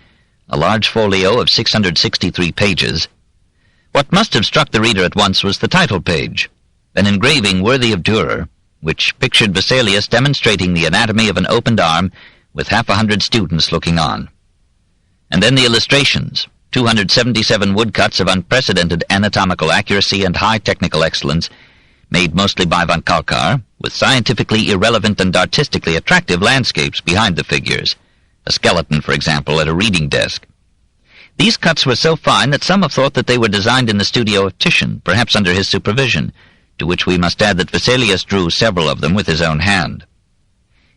a large folio of 663 pages, what must have struck the reader at once was the title page, an engraving worthy of Dürer, which pictured Vesalius demonstrating the anatomy of an opened arm with 100 students looking on. And then the illustrations, 277 woodcuts of unprecedented anatomical accuracy and high technical excellence, made mostly by von Kalkar, with scientifically irrelevant and artistically attractive landscapes behind the figures, a skeleton, for example, at a reading desk. These cuts were so fine that some have thought that they were designed in the studio of Titian, perhaps under his supervision, to which we must add that Vesalius drew several of them with his own hand.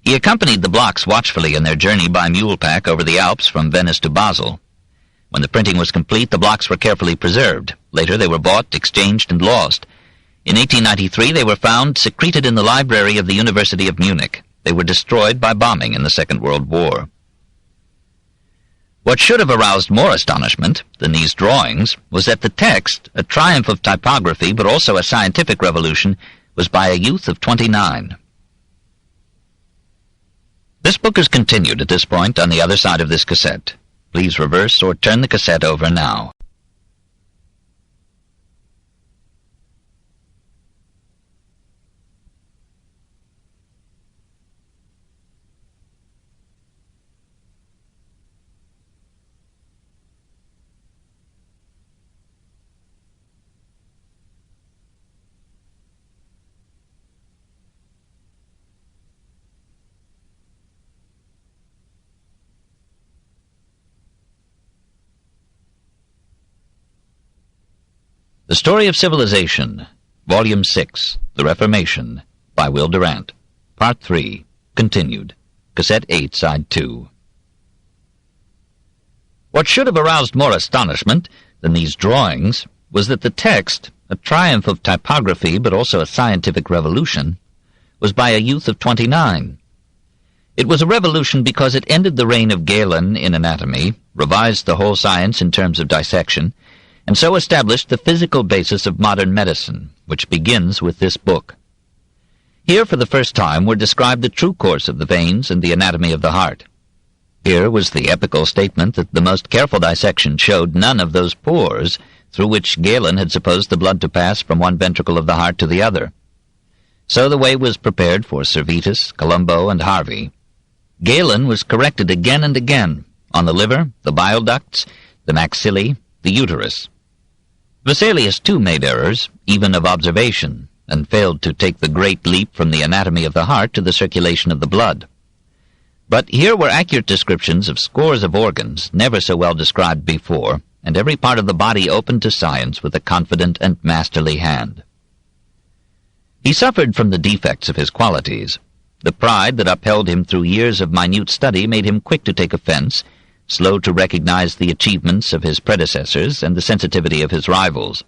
He accompanied the blocks watchfully in their journey by mule-pack over the Alps from Venice to Basel. When the printing was complete, the blocks were carefully preserved. Later they were bought, exchanged, and lost. In 1893 they were found secreted in the library of the University of Munich. They were destroyed by bombing in the Second World War. What should have aroused more astonishment than these drawings was that the text, a triumph of typography but also a scientific revolution, was by a youth of 29. This book is continued at this point on the other side of this cassette. Please reverse or turn the cassette over now. The Story of Civilization, Volume 6, The Reformation, by Will Durant, Part 3, continued, Cassette 8, Side 2. What should have aroused more astonishment than these drawings was that the text, a triumph of typography but also a scientific revolution, was by a youth of 29. It was a revolution because it ended the reign of Galen in anatomy, revised the whole science in terms of dissection, and so established the physical basis of modern medicine, which begins with this book. Here for the first time were described the true course of the veins and the anatomy of the heart. Here was the epical statement that the most careful dissection showed none of those pores through which Galen had supposed the blood to pass from one ventricle of the heart to the other. So the way was prepared for Servetus, Colombo, and Harvey. Galen was corrected again and again on the liver, the bile ducts, the maxillae, the uterus. Vesalius too made errors, even of observation, and failed to take the great leap from the anatomy of the heart to the circulation of the blood. But here were accurate descriptions of scores of organs never so well described before, and every part of the body opened to science with a confident and masterly hand. He suffered from the defects of his qualities. The pride that upheld him through years of minute study made him quick to take offense, slow to recognize the achievements of his predecessors and the sensitivity of his rivals.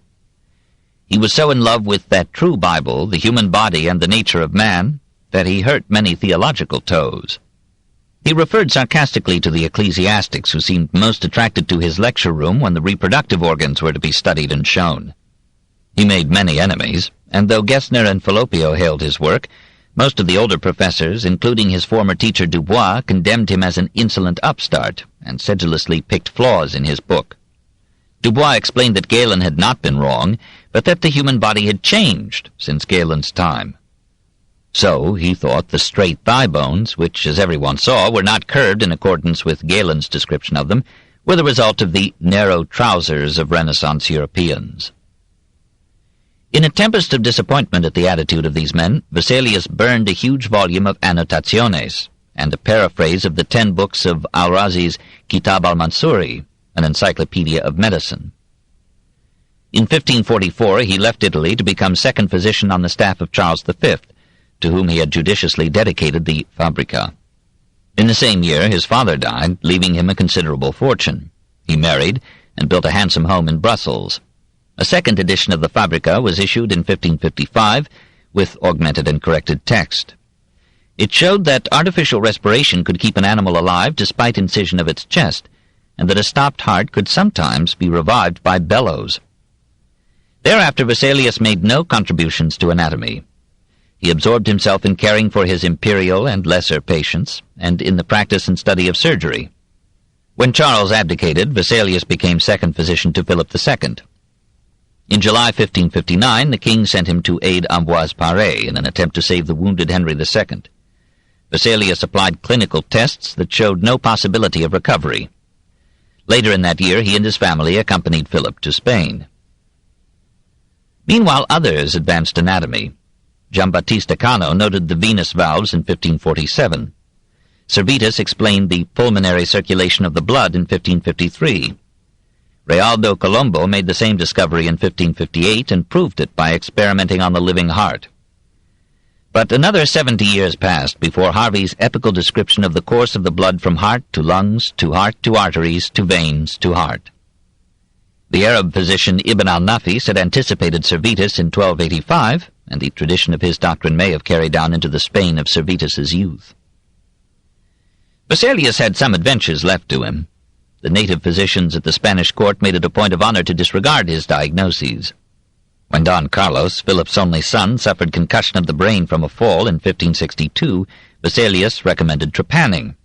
He was so in love with that true Bible, the human body and the nature of man, that he hurt many theological toes. He referred sarcastically to the ecclesiastics who seemed most attracted to his lecture room when the reproductive organs were to be studied and shown. He made many enemies, and though Gesner and Falloppio hailed his work, most of the older professors, including his former teacher Dubois, condemned him as an insolent upstart and sedulously picked flaws in his book. Dubois explained that Galen had not been wrong, but that the human body had changed since Galen's time. So, he thought, the straight thigh bones, which, as everyone saw, were not curved in accordance with Galen's description of them, were the result of the narrow trousers of Renaissance Europeans. In a tempest of disappointment at the attitude of these men, Vesalius burned a huge volume of annotationes, and a paraphrase of the 10 books of Al-Razi's Kitab al-Mansuri, an encyclopedia of medicine. In 1544 he left Italy to become second physician on the staff of Charles V, to whom he had judiciously dedicated the Fabrica. In the same year his father died, leaving him a considerable fortune. He married, and built a handsome home in Brussels. A second edition of the Fabrica was issued in 1555, with augmented and corrected text. It showed that artificial respiration could keep an animal alive despite incision of its chest, and that a stopped heart could sometimes be revived by bellows. Thereafter Vesalius made no contributions to anatomy. He absorbed himself in caring for his imperial and lesser patients, and in the practice and study of surgery. When Charles abdicated, Vesalius became second physician to Philip II. In July 1559, the king sent him to aid Ambroise Paré in an attempt to save the wounded Henry II. Vesalius applied clinical tests that showed no possibility of recovery. Later in that year, he and his family accompanied Philip to Spain. Meanwhile, others advanced anatomy. Giambattista Cano noted the venous valves in 1547. Servetus explained the pulmonary circulation of the blood in 1553. Realdo Colombo made the same discovery in 1558 and proved it by experimenting on the living heart. But another 70 years passed before Harvey's epical description of the course of the blood from heart to lungs, to heart to arteries, to veins, to heart. The Arab physician Ibn al-Nafis had anticipated Servetus in 1285, and the tradition of his doctrine may have carried down into the Spain of Servetus's youth. Vesalius had some adventures left to him. The native physicians at the Spanish court made it a point of honor to disregard his diagnoses. When Don Carlos, Philip's only son, suffered concussion of the brain from a fall in 1562, Vesalius recommended trepanning.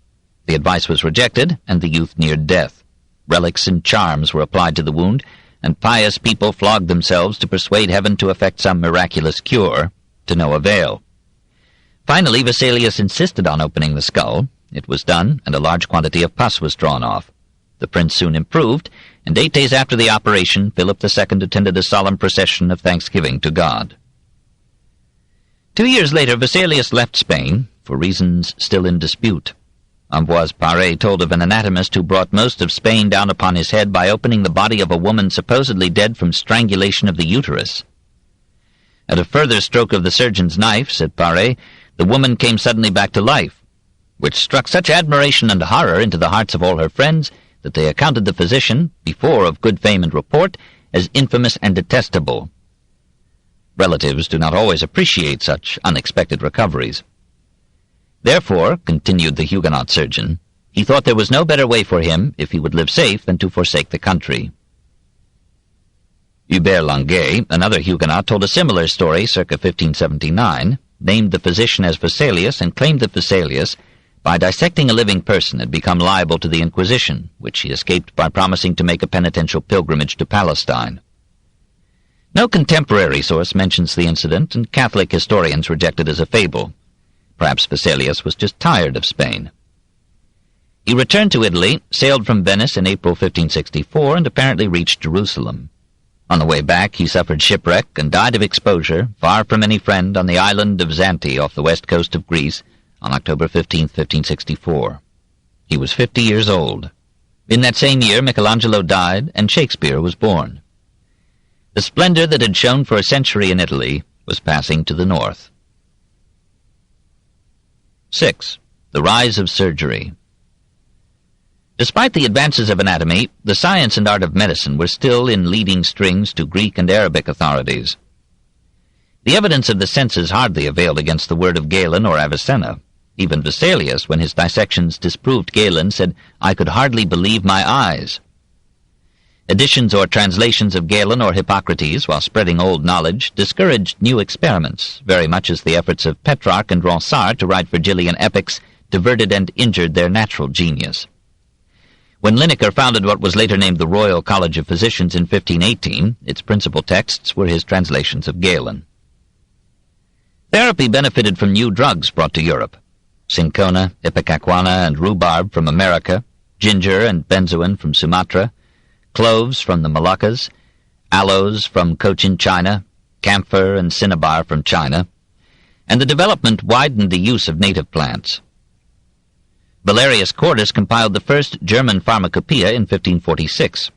The advice was rejected, and the youth neared death. Relics and charms were applied to the wound, and pious people flogged themselves to persuade heaven to effect some miraculous cure, to no avail. Finally, Vesalius insisted on opening the skull. It was done, and a large quantity of pus was drawn off. The prince soon improved, and 8 days after the operation, Philip II attended a solemn procession of thanksgiving to God. 2 years later, Vesalius left Spain, for reasons still in dispute. Ambroise Paré told of an anatomist who brought most of Spain down upon his head by opening the body of a woman supposedly dead from strangulation of the uterus. At a further stroke of the surgeon's knife, said Paré, the woman came suddenly back to life, which struck such admiration and horror into the hearts of all her friends that they accounted the physician, before of good fame and report, as infamous and detestable. Relatives do not always appreciate such unexpected recoveries. Therefore, continued the Huguenot surgeon, he thought there was no better way for him, if he would live safe, than to forsake the country. Hubert Languet, another Huguenot, told a similar story circa 1579, named the physician as Vesalius, and claimed that Vesalius, by dissecting a living person, had become liable to the Inquisition, which he escaped by promising to make a penitential pilgrimage to Palestine. No contemporary source mentions the incident, and Catholic historians reject it as a fable. Perhaps Vesalius was just tired of Spain. He returned to Italy, sailed from Venice in April 1564, and apparently reached Jerusalem. On the way back he suffered shipwreck and died of exposure, far from any friend, on the island of Zante off the west coast of Greece, on October 15, 1564. He was 50 years old. In that same year Michelangelo died, and Shakespeare was born. The splendor that had shone for a century in Italy was passing to the north. 6. The rise of surgery. Despite the advances of anatomy, the science and art of medicine were still in leading strings to Greek and Arabic authorities. The evidence of the senses hardly availed against the word of Galen or Avicenna. Even Vesalius, when his dissections disproved Galen, said, "I could hardly believe my eyes." Editions or translations of Galen or Hippocrates, while spreading old knowledge, discouraged new experiments, very much as the efforts of Petrarch and Ronsard to write Virgilian epics diverted and injured their natural genius. When Linacre founded what was later named the Royal College of Physicians in 1518, its principal texts were his translations of Galen. Therapy benefited from new drugs brought to Europe. Cinchona, ipecacuanha, and rhubarb from America, ginger and benzoin from Sumatra, cloves from the Moluccas, aloes from Cochin China, camphor and cinnabar from China, and the development widened the use of native plants. Valerius Cordus compiled the first German pharmacopoeia in 1546.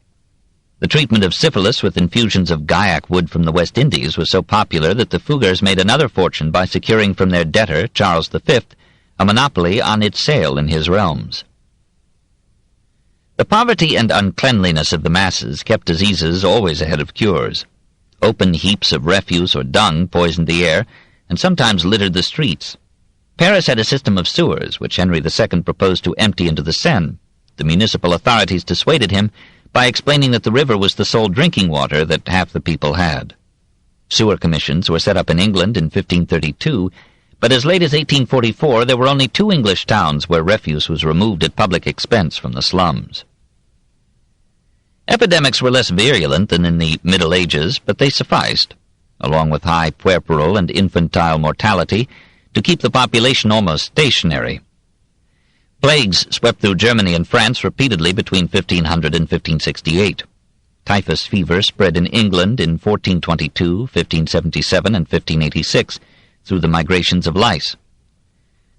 The treatment of syphilis with infusions of gaiac wood from the West Indies was so popular that the Fuggers made another fortune by securing from their debtor, Charles V, a monopoly on its sale in his realms. The poverty and uncleanliness of the masses kept diseases always ahead of cures. Open heaps of refuse or dung poisoned the air, and sometimes littered the streets. Paris had a system of sewers, which Henry II proposed to empty into the Seine. The municipal authorities dissuaded him by explaining that the river was the sole drinking water that half the people had. Sewer commissions were set up in England in 1532, but as late as 1844 there were only 2 English towns where refuse was removed at public expense from the slums. Epidemics were less virulent than in the Middle Ages, but they sufficed, along with high puerperal and infantile mortality, to keep the population almost stationary. Plagues swept through Germany and France repeatedly between 1500 and 1568. Typhus fever spread in England in 1422, 1577, and 1586 through the migrations of lice.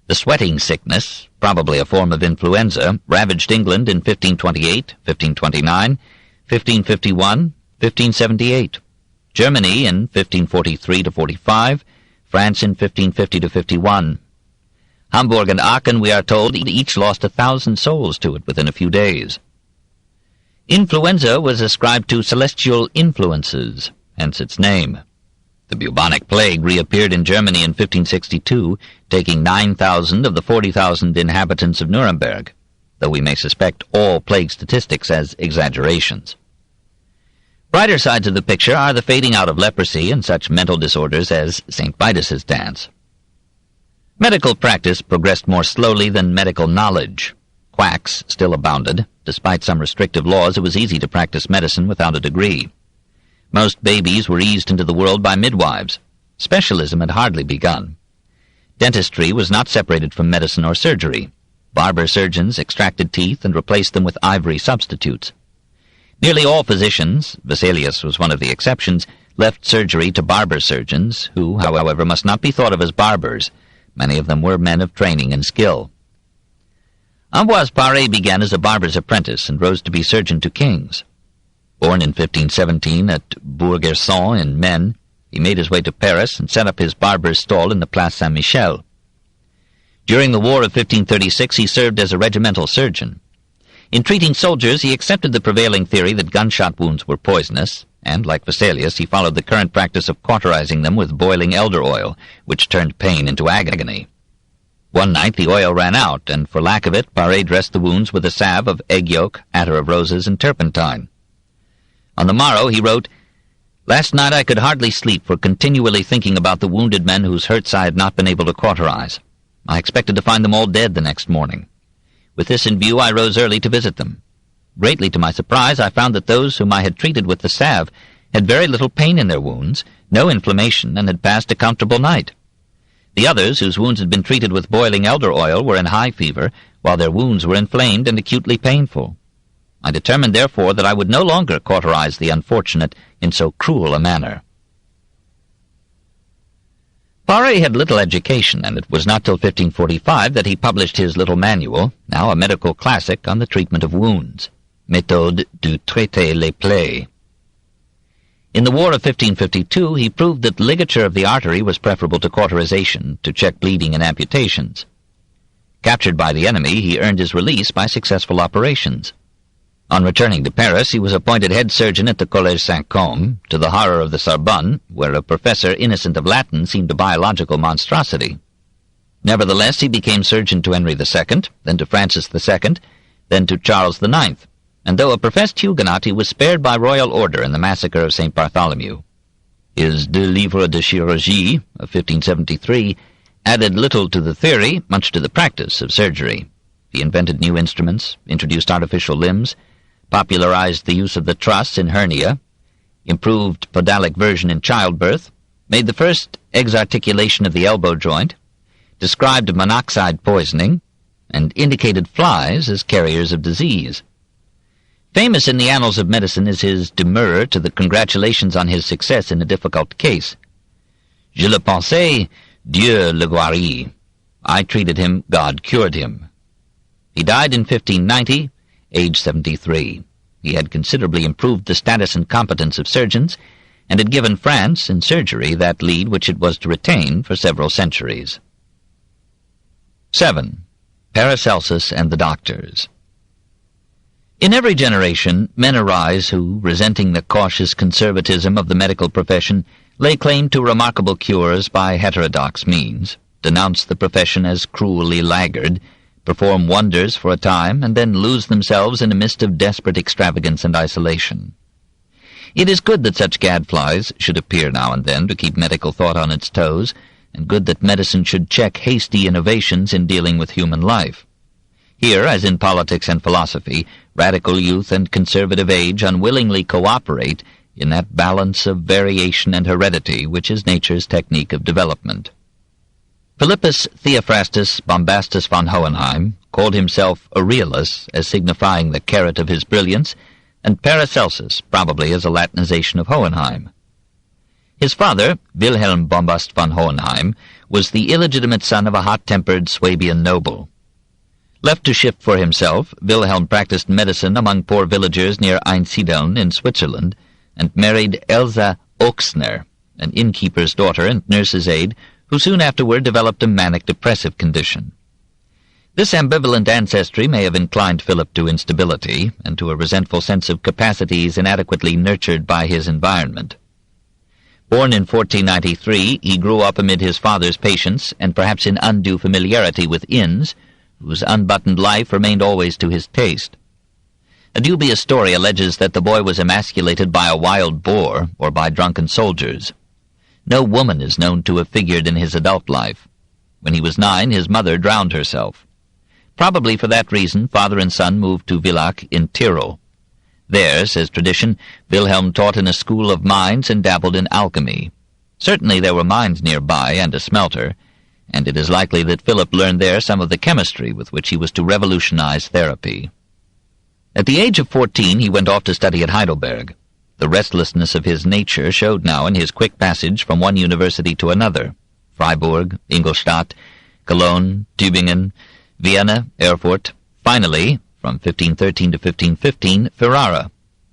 The sweating sickness, probably a form of influenza, ravaged England in 1528, 1529, 1551, 1578, Germany in 1543-45, France in 1550-51. Hamburg and Aachen, we are told, each lost 1,000 souls to it within a few days. Influenza was ascribed to celestial influences, hence its name. The bubonic plague reappeared in Germany in 1562, taking 9,000 of the 40,000 inhabitants of Nuremberg, though we may suspect all plague statistics as exaggerations. Brighter sides of the picture are the fading out of leprosy and such mental disorders as St. Vitus's dance. Medical practice progressed more slowly than medical knowledge. Quacks still abounded. Despite some restrictive laws, it was easy to practice medicine without a degree. Most babies were eased into the world by midwives. Specialism had hardly begun. Dentistry was not separated from medicine or surgery. Barber surgeons extracted teeth and replaced them with ivory substitutes. Nearly all physicians, Vesalius was one of the exceptions, left surgery to barber surgeons, who, however, must not be thought of as barbers. Many of them were men of training and skill. Ambroise Paré began as a barber's apprentice and rose to be surgeon to kings. Born in 1517 at Bourg-Gerson in Maine, he made his way to Paris and set up his barber's stall in the Place Saint-Michel. During the War of 1536 he served as a regimental surgeon. In treating soldiers he accepted the prevailing theory that gunshot wounds were poisonous, and, like Vesalius, he followed the current practice of cauterizing them with boiling elder oil, which turned pain into agony. One night the oil ran out, and for lack of it, Paré dressed the wounds with a salve of egg yolk, attar of roses, and turpentine. On the morrow he wrote, "Last night I could hardly sleep for continually thinking about the wounded men whose hurts I had not been able to cauterize. I expected to find them all dead the next morning. With this in view I rose early to visit them. Greatly to my surprise, I found that those whom I had treated with the salve had very little pain in their wounds, no inflammation, and had passed a comfortable night. The others, whose wounds had been treated with boiling elder oil, were in high fever, while their wounds were inflamed and acutely painful. I determined, therefore, that I would no longer cauterize the unfortunate in so cruel a manner." Paré had little education, and it was not till 1545 that he published his little manual, now a medical classic, on the treatment of wounds, Méthode du traiter les plaies. In the War of 1552 he proved that ligature of the artery was preferable to cauterization to check bleeding and amputations. Captured by the enemy, he earned his release by successful operations. On returning to Paris, he was appointed head surgeon at the Collège Saint-Côme, to the horror of the Sorbonne, where a professor innocent of Latin seemed a biological monstrosity. Nevertheless, he became surgeon to Henry II, then to Francis II, then to Charles IX, and though a professed Huguenot, he was spared by royal order in the massacre of St. Bartholomew. His De Livre de Chirurgie of 1573 added little to the theory, much to the practice of surgery. He invented new instruments, introduced artificial limbs, popularized the use of the truss in hernia, improved podalic version in childbirth, made the first exarticulation of the elbow joint, described monoxide poisoning, and indicated flies as carriers of disease. Famous in the annals of medicine is his demurrer to the congratulations on his success in a difficult case. "Je le pensais, Dieu le guérit." I treated him, God cured him. He died in 1590, aged 73. He had considerably improved the status and competence of surgeons, and had given France, in surgery, that lead which it was to retain for several centuries. 7. Paracelsus and the Doctors. In every generation, men arise who, resenting the cautious conservatism of the medical profession, lay claim to remarkable cures by heterodox means, denounce the profession as cruelly laggard, perform wonders for a time, and then lose themselves in a mist of desperate extravagance and isolation. It is good that such gadflies should appear now and then to keep medical thought on its toes, and good that medicine should check hasty innovations in dealing with human life. Here, as in politics and philosophy, radical youth and conservative age unwillingly cooperate in that balance of variation and heredity which is nature's technique of development. Philippus Theophrastus Bombastus von Hohenheim called himself Aurelius as signifying the carrot of his brilliance, and Paracelsus probably as a Latinization of Hohenheim. His father, Wilhelm Bombast von Hohenheim, was the illegitimate son of a hot-tempered Swabian noble. Left to shift for himself, Wilhelm practiced medicine among poor villagers near Einsiedeln in Switzerland, and married Elsa Oxner, an innkeeper's daughter and nurse's aide, who soon afterward developed a manic-depressive condition. This ambivalent ancestry may have inclined Philip to instability and to a resentful sense of capacities inadequately nurtured by his environment. Born in 1493, he grew up amid his father's patients and perhaps in undue familiarity with inns, whose unbuttoned life remained always to his taste. A dubious story alleges that the boy was emasculated by a wild boar or by drunken soldiers. No woman is known to have figured in his adult life. When he was 9, his mother drowned herself. Probably for that reason, father and son moved to Villach in Tyrol. There, says tradition, Wilhelm taught in a school of mines and dabbled in alchemy. Certainly there were mines nearby and a smelter, and it is likely that Philip learned there some of the chemistry with which he was to revolutionize therapy. At the age of 14, he went off to study at Heidelberg. The restlessness of his nature showed now in his quick passage from one university to another: Freiburg, Ingolstadt, Cologne, Tübingen, Vienna, Erfurt, Finally, from 1513 to 1515, Ferrara,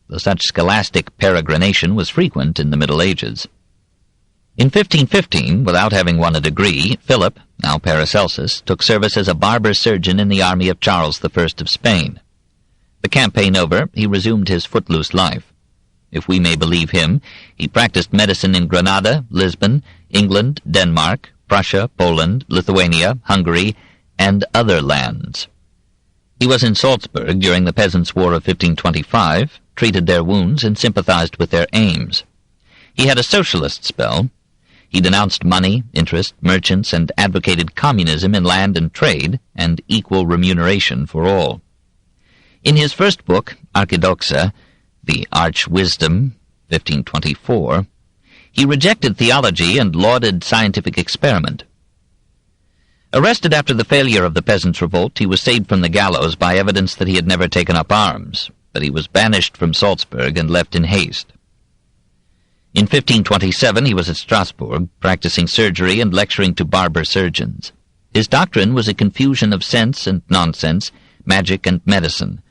though such scholastic peregrination was frequent in the Middle Ages. In 1515, without having won a degree, Philip, now Paracelsus, took service as a barber surgeon in the army of Charles I of Spain. The campaign over, he resumed his footloose life. If we may believe him, he practiced medicine in Granada, Lisbon, England, Denmark, Prussia, Poland, Lithuania, Hungary, and other lands. He was in Salzburg during the Peasants' War of 1525, treated their wounds, and sympathized with their aims. He had a socialist spell. He denounced money, interest, merchants, and advocated communism in land and trade, and equal remuneration for all. In his first book, Archidoxa, the Arch Wisdom, 1524, he rejected theology and lauded scientific experiment. Arrested after the failure of the peasants' revolt, he was saved from the gallows by evidence that he had never taken up arms, but he was banished from Salzburg and left in haste. In 1527 he was at Strasbourg, practicing surgery and lecturing to barber surgeons. His doctrine was a confusion of sense and nonsense, magic and medicine,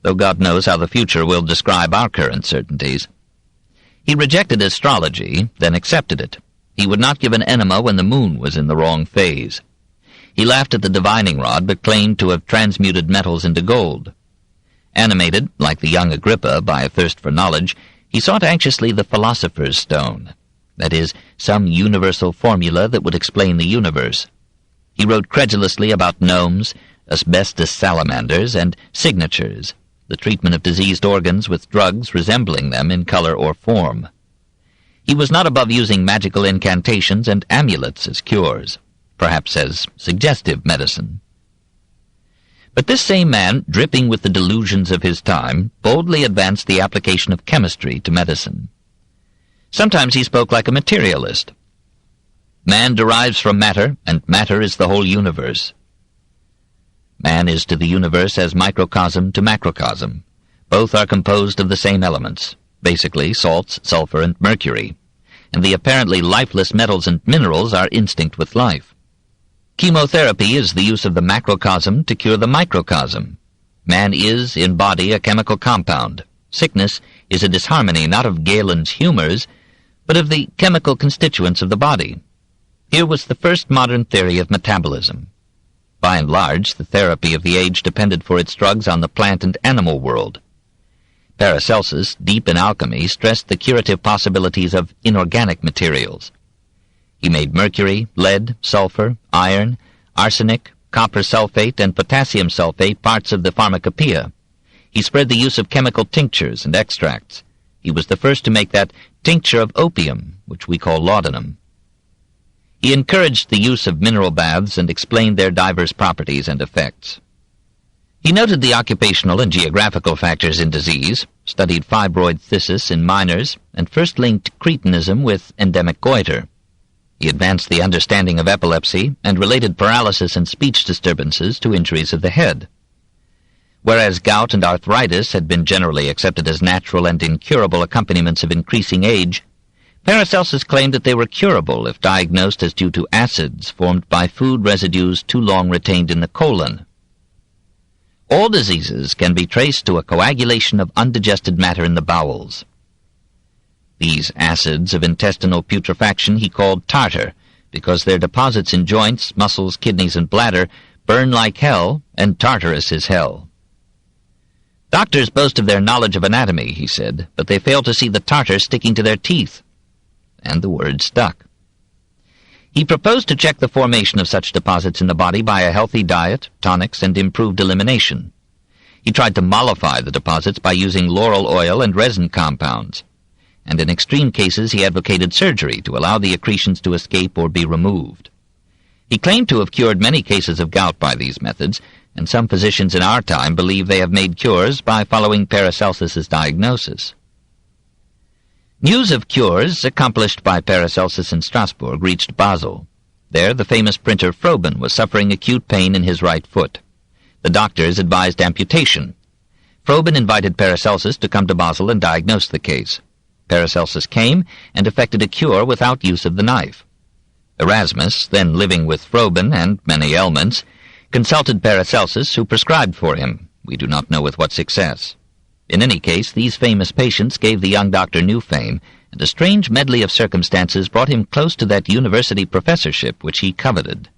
though God knows how the future will describe our current certainties. He rejected astrology, then accepted it. He would not give an enema when the moon was in the wrong phase. He laughed at the divining rod, but claimed to have transmuted metals into gold. Animated, like the young Agrippa, by a thirst for knowledge, he sought anxiously the philosopher's stone, that is, some universal formula that would explain the universe. He wrote credulously about gnomes, asbestos salamanders, and signatures, the treatment of diseased organs with drugs resembling them in color or form. He was not above using magical incantations and amulets as cures, perhaps as suggestive medicine. But this same man, dripping with the delusions of his time, boldly advanced the application of chemistry to medicine. Sometimes he spoke like a materialist. Man derives from matter, and matter is the whole universe. Man is to the universe as microcosm to macrocosm. Both are composed of the same elements, basically salts, sulfur, and mercury, and the apparently lifeless metals and minerals are instinct with life. Chemotherapy is the use of the macrocosm to cure the microcosm. Man is, in body, a chemical compound. Sickness is a disharmony not of Galen's humors, but of the chemical constituents of the body. Here was the first modern theory of metabolism. By and large, the therapy of the age depended for its drugs on the plant and animal world. Paracelsus, deep in alchemy, stressed the curative possibilities of inorganic materials. He made mercury, lead, sulfur, iron, arsenic, copper sulfate, and potassium sulfate parts of the pharmacopoeia. He spread the use of chemical tinctures and extracts. He was the first to make that tincture of opium, which we call laudanum. He encouraged the use of mineral baths and explained their diverse properties and effects. He noted the occupational and geographical factors in disease, studied fibroid phthisis in minors, and first linked cretinism with endemic goiter. He advanced the understanding of epilepsy and related paralysis and speech disturbances to injuries of the head. Whereas gout and arthritis had been generally accepted as natural and incurable accompaniments of increasing age, Paracelsus claimed that they were curable if diagnosed as due to acids formed by food residues too long retained in the colon. All diseases can be traced to a coagulation of undigested matter in the bowels. These acids of intestinal putrefaction he called tartar, because their deposits in joints, muscles, kidneys, and bladder burn like hell, and tartarus is hell. Doctors boast of their knowledge of anatomy, he said, but they fail to see the tartar sticking to their teeth. And the word stuck. He proposed to check the formation of such deposits in the body by a healthy diet, tonics, and improved elimination. He tried to mollify the deposits by using laurel oil and resin compounds, and in extreme cases he advocated surgery to allow the accretions to escape or be removed. He claimed to have cured many cases of gout by these methods, and some physicians in our time believe they have made cures by following Paracelsus's diagnosis. News of cures accomplished by Paracelsus in Strasbourg reached Basel. There the famous printer Froben was suffering acute pain in his right foot. The doctors advised amputation. Froben invited Paracelsus to come to Basel and diagnose the case. Paracelsus came and effected a cure without use of the knife. Erasmus, then living with Froben and many ailments, consulted Paracelsus, who prescribed for him. We do not know with what success. In any case, these famous patients gave the young doctor new fame, and a strange medley of circumstances brought him close to that university professorship which he coveted.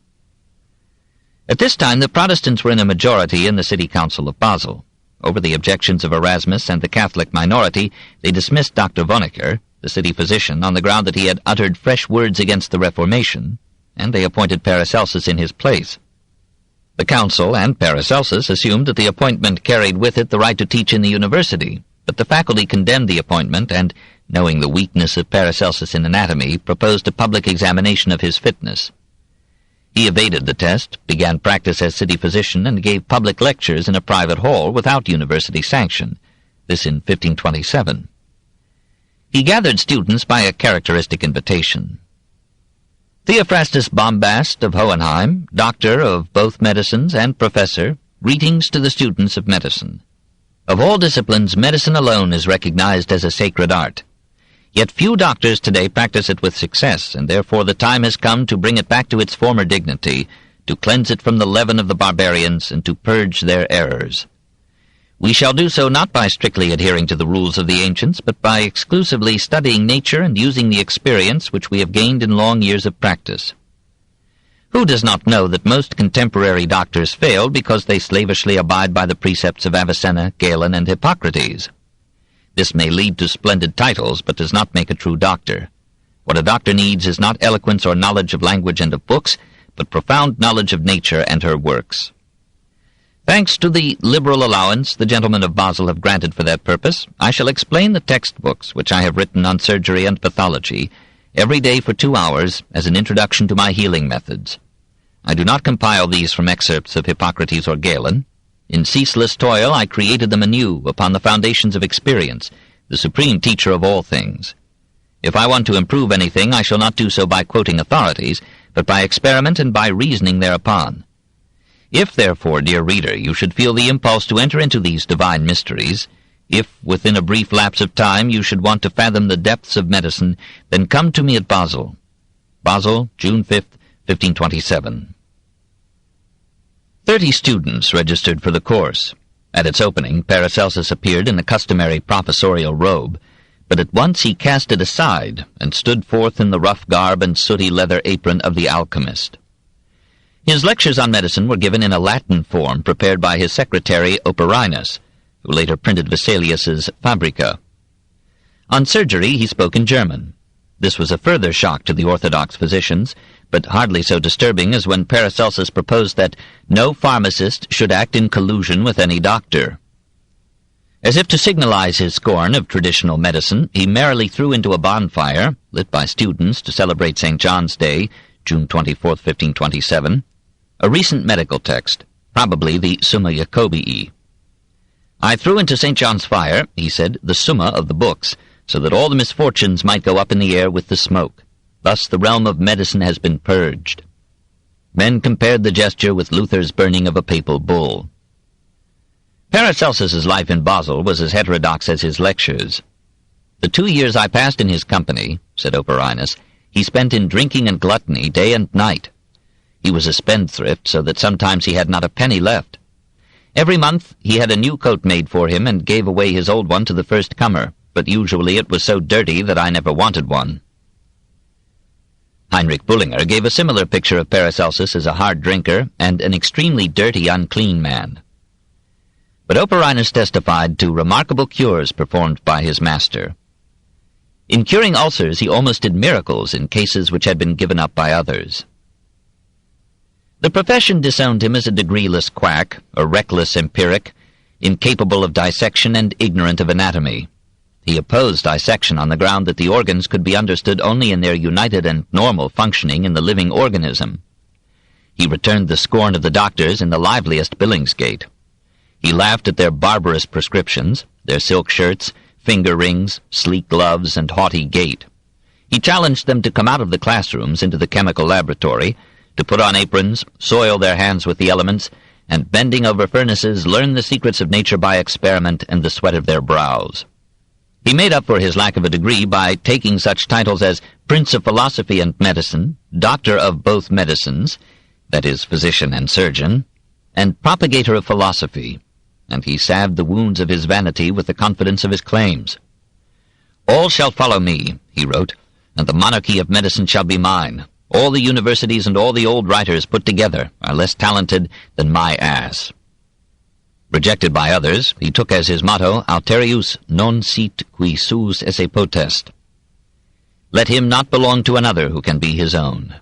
At this time the Protestants were in a majority in the city council of Basel. Over the objections of Erasmus and the Catholic minority, they dismissed Dr. Wonnecker, the city physician, on the ground that he had uttered fresh words against the Reformation, and they appointed Paracelsus in his place. The council and Paracelsus assumed that the appointment carried with it the right to teach in the university, but the faculty condemned the appointment and, knowing the weakness of Paracelsus in anatomy, proposed a public examination of his fitness. He evaded the test, began practice as city physician, and gave public lectures in a private hall without university sanction, this in 1527. He gathered students by a characteristic invitation. Theophrastus Bombast of Hohenheim, doctor of both medicines and professor, greetings to the students of medicine. Of all disciplines, medicine alone is recognized as a sacred art. Yet few doctors today practice it with success, and therefore the time has come to bring it back to its former dignity, to cleanse it from the leaven of the barbarians, and to purge their errors. We shall do so not by strictly adhering to the rules of the ancients, but by exclusively studying nature and using the experience which we have gained in long years of practice. Who does not know that most contemporary doctors fail because they slavishly abide by the precepts of Avicenna, Galen, and Hippocrates? This may lead to splendid titles, but does not make a true doctor. What a doctor needs is not eloquence or knowledge of language and of books, but profound knowledge of nature and her works. Thanks to the liberal allowance the gentlemen of Basel have granted for that purpose, I shall explain the textbooks which I have written on surgery and pathology every day for 2 hours as an introduction to my healing methods. I do not compile these from excerpts of Hippocrates or Galen. In ceaseless toil I created them anew upon the foundations of experience, the supreme teacher of all things. If I want to improve anything, I shall not do so by quoting authorities, but by experiment and by reasoning thereupon. If, therefore, dear reader, you should feel the impulse to enter into these divine mysteries, if, within a brief lapse of time, you should want to fathom the depths of medicine, then come to me at Basel. Basel, June 5th, 1527. 30 students registered for the course. At its opening, Paracelsus appeared in the customary professorial robe, but at once he cast it aside and stood forth in the rough garb and sooty leather apron of the alchemist. His lectures on medicine were given in a Latin form prepared by his secretary Operinus, who later printed Vesalius's Fabrica. On surgery he spoke in German. This was a further shock to the orthodox physicians, but hardly so disturbing as when Paracelsus proposed that no pharmacist should act in collusion with any doctor. As if to signalize his scorn of traditional medicine, he merrily threw into a bonfire, lit by students to celebrate St. John's Day, June 24, 1527, a recent medical text, probably the Summa Jacobii. I threw into St. John's fire, he said, the Summa of the books, so that all the misfortunes might go up in the air with the smoke. Thus the realm of medicine has been purged. Men compared the gesture with Luther's burning of a papal bull. Paracelsus's life in Basel was as heterodox as his lectures. The 2 years I passed in his company, said Operinus, he spent in drinking and gluttony day and night. He was a spendthrift, so that sometimes he had not a penny left. Every month he had a new coat made for him and gave away his old one to the first comer, but usually it was so dirty that I never wanted one. Heinrich Bullinger gave a similar picture of Paracelsus as a hard drinker and an extremely dirty, unclean man. But Operinus testified to remarkable cures performed by his master. In curing ulcers he almost did miracles in cases which had been given up by others. The profession disowned him as a degreeless quack, a reckless empiric, incapable of dissection and ignorant of anatomy. He opposed dissection on the ground that the organs could be understood only in their united and normal functioning in the living organism. He returned the scorn of the doctors in the liveliest Billingsgate. He laughed at their barbarous prescriptions, their silk shirts, finger rings, sleek gloves, and haughty gait. He challenged them to come out of the classrooms into the chemical laboratory, to put on aprons, soil their hands with the elements, and bending over furnaces learn the secrets of nature by experiment and the sweat of their brows. He made up for his lack of a degree by taking such titles as Prince of Philosophy and Medicine, Doctor of both Medicines, that is, physician and surgeon, and propagator of philosophy, and he salved the wounds of his vanity with the confidence of his claims. "All shall follow me," he wrote, "and the monarchy of medicine shall be mine. All the universities and all the old writers put together are less talented than my ass." Rejected by others, he took as his motto, "Alterius non sit qui sus esse potest." Let him not belong to another who can be his own.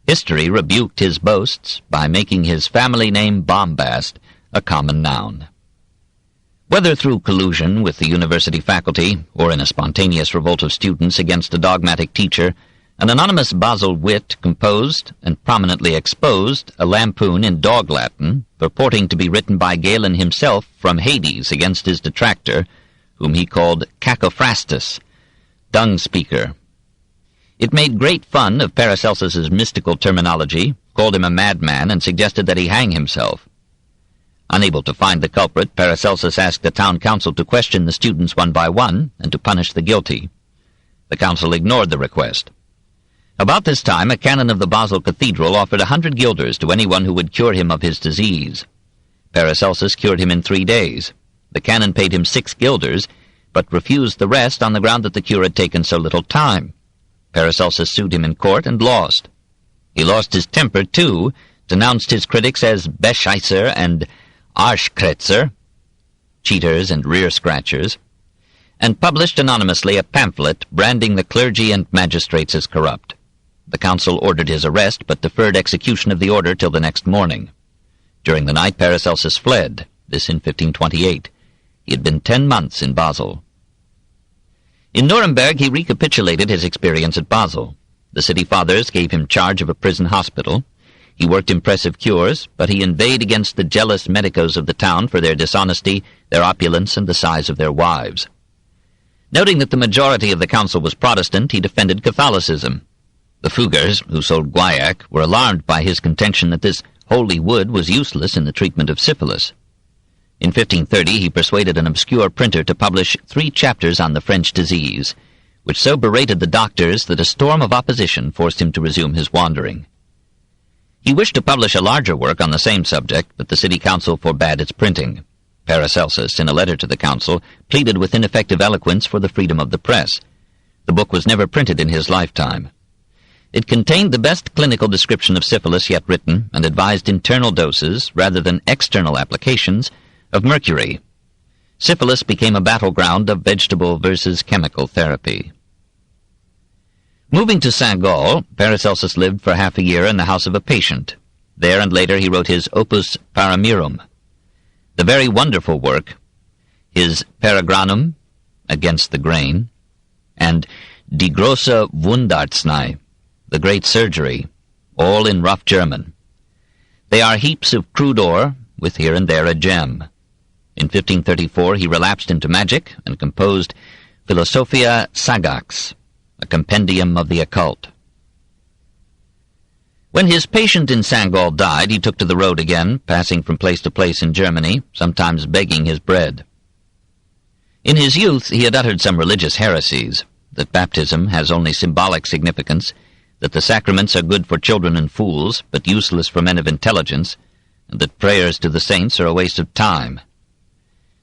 History rebuked his boasts by making his family name Bombast a common noun. Whether through collusion with the university faculty or in a spontaneous revolt of students against a dogmatic teacher, an anonymous Basel wit composed and prominently exposed a lampoon in dog Latin, purporting to be written by Galen himself from Hades against his detractor, whom he called Cacophrastus, dung speaker. It made great fun of Paracelsus's mystical terminology, called him a madman, and suggested that he hang himself. Unable to find the culprit, Paracelsus asked the town council to question the students one by one and to punish the guilty. The council ignored the request. About this time, a canon of the Basel Cathedral offered 100 guilders to anyone who would cure him of his disease. Paracelsus cured him in 3 days. The canon paid him 6 guilders, but refused the rest on the ground that the cure had taken so little time. Paracelsus sued him in court and lost. He lost his temper, too, denounced his critics as Bescheißer and Arschkretzer, cheaters and rear-scratchers, and published anonymously a pamphlet branding the clergy and magistrates as corrupt. The council ordered his arrest, but deferred execution of the order till the next morning. During the night, Paracelsus fled, this in 1528. He had been 10 months in Basel. In Nuremberg, he recapitulated his experience at Basel. The city fathers gave him charge of a prison hospital. He worked impressive cures, but he inveighed against the jealous medicos of the town for their dishonesty, their opulence, and the size of their wives. Noting that the majority of the council was Protestant, he defended Catholicism. The Fuggers, who sold guaiac, were alarmed by his contention that this holy wood was useless in the treatment of syphilis. In 1530 he persuaded an obscure printer to publish 3 chapters on the French disease, which so berated the doctors that a storm of opposition forced him to resume his wandering. He wished to publish a larger work on the same subject, but the city council forbade its printing. Paracelsus, in a letter to the council, pleaded with ineffective eloquence for the freedom of the press. The book was never printed in his lifetime. It contained the best clinical description of syphilis yet written, and advised internal doses, rather than external applications, of mercury. Syphilis became a battleground of vegetable versus chemical therapy. Moving to Saint-Gall, Paracelsus lived for half a year in the house of a patient. There and later he wrote his Opus Paramirum, the very wonderful work, his Paragranum, Against the Grain, and Die große Wundarznei, the Great Surgery, all in rough German. They are heaps of crude ore, with here and there a gem. In 1534 he relapsed into magic and composed Philosophia Sagax, a compendium of the occult. When his patient in Saint-Gall died, he took to the road again, passing from place to place in Germany, sometimes begging his bread. In his youth he had uttered some religious heresies, that baptism has only symbolic significance, that the sacraments are good for children and fools, but useless for men of intelligence, and that prayers to the saints are a waste of time.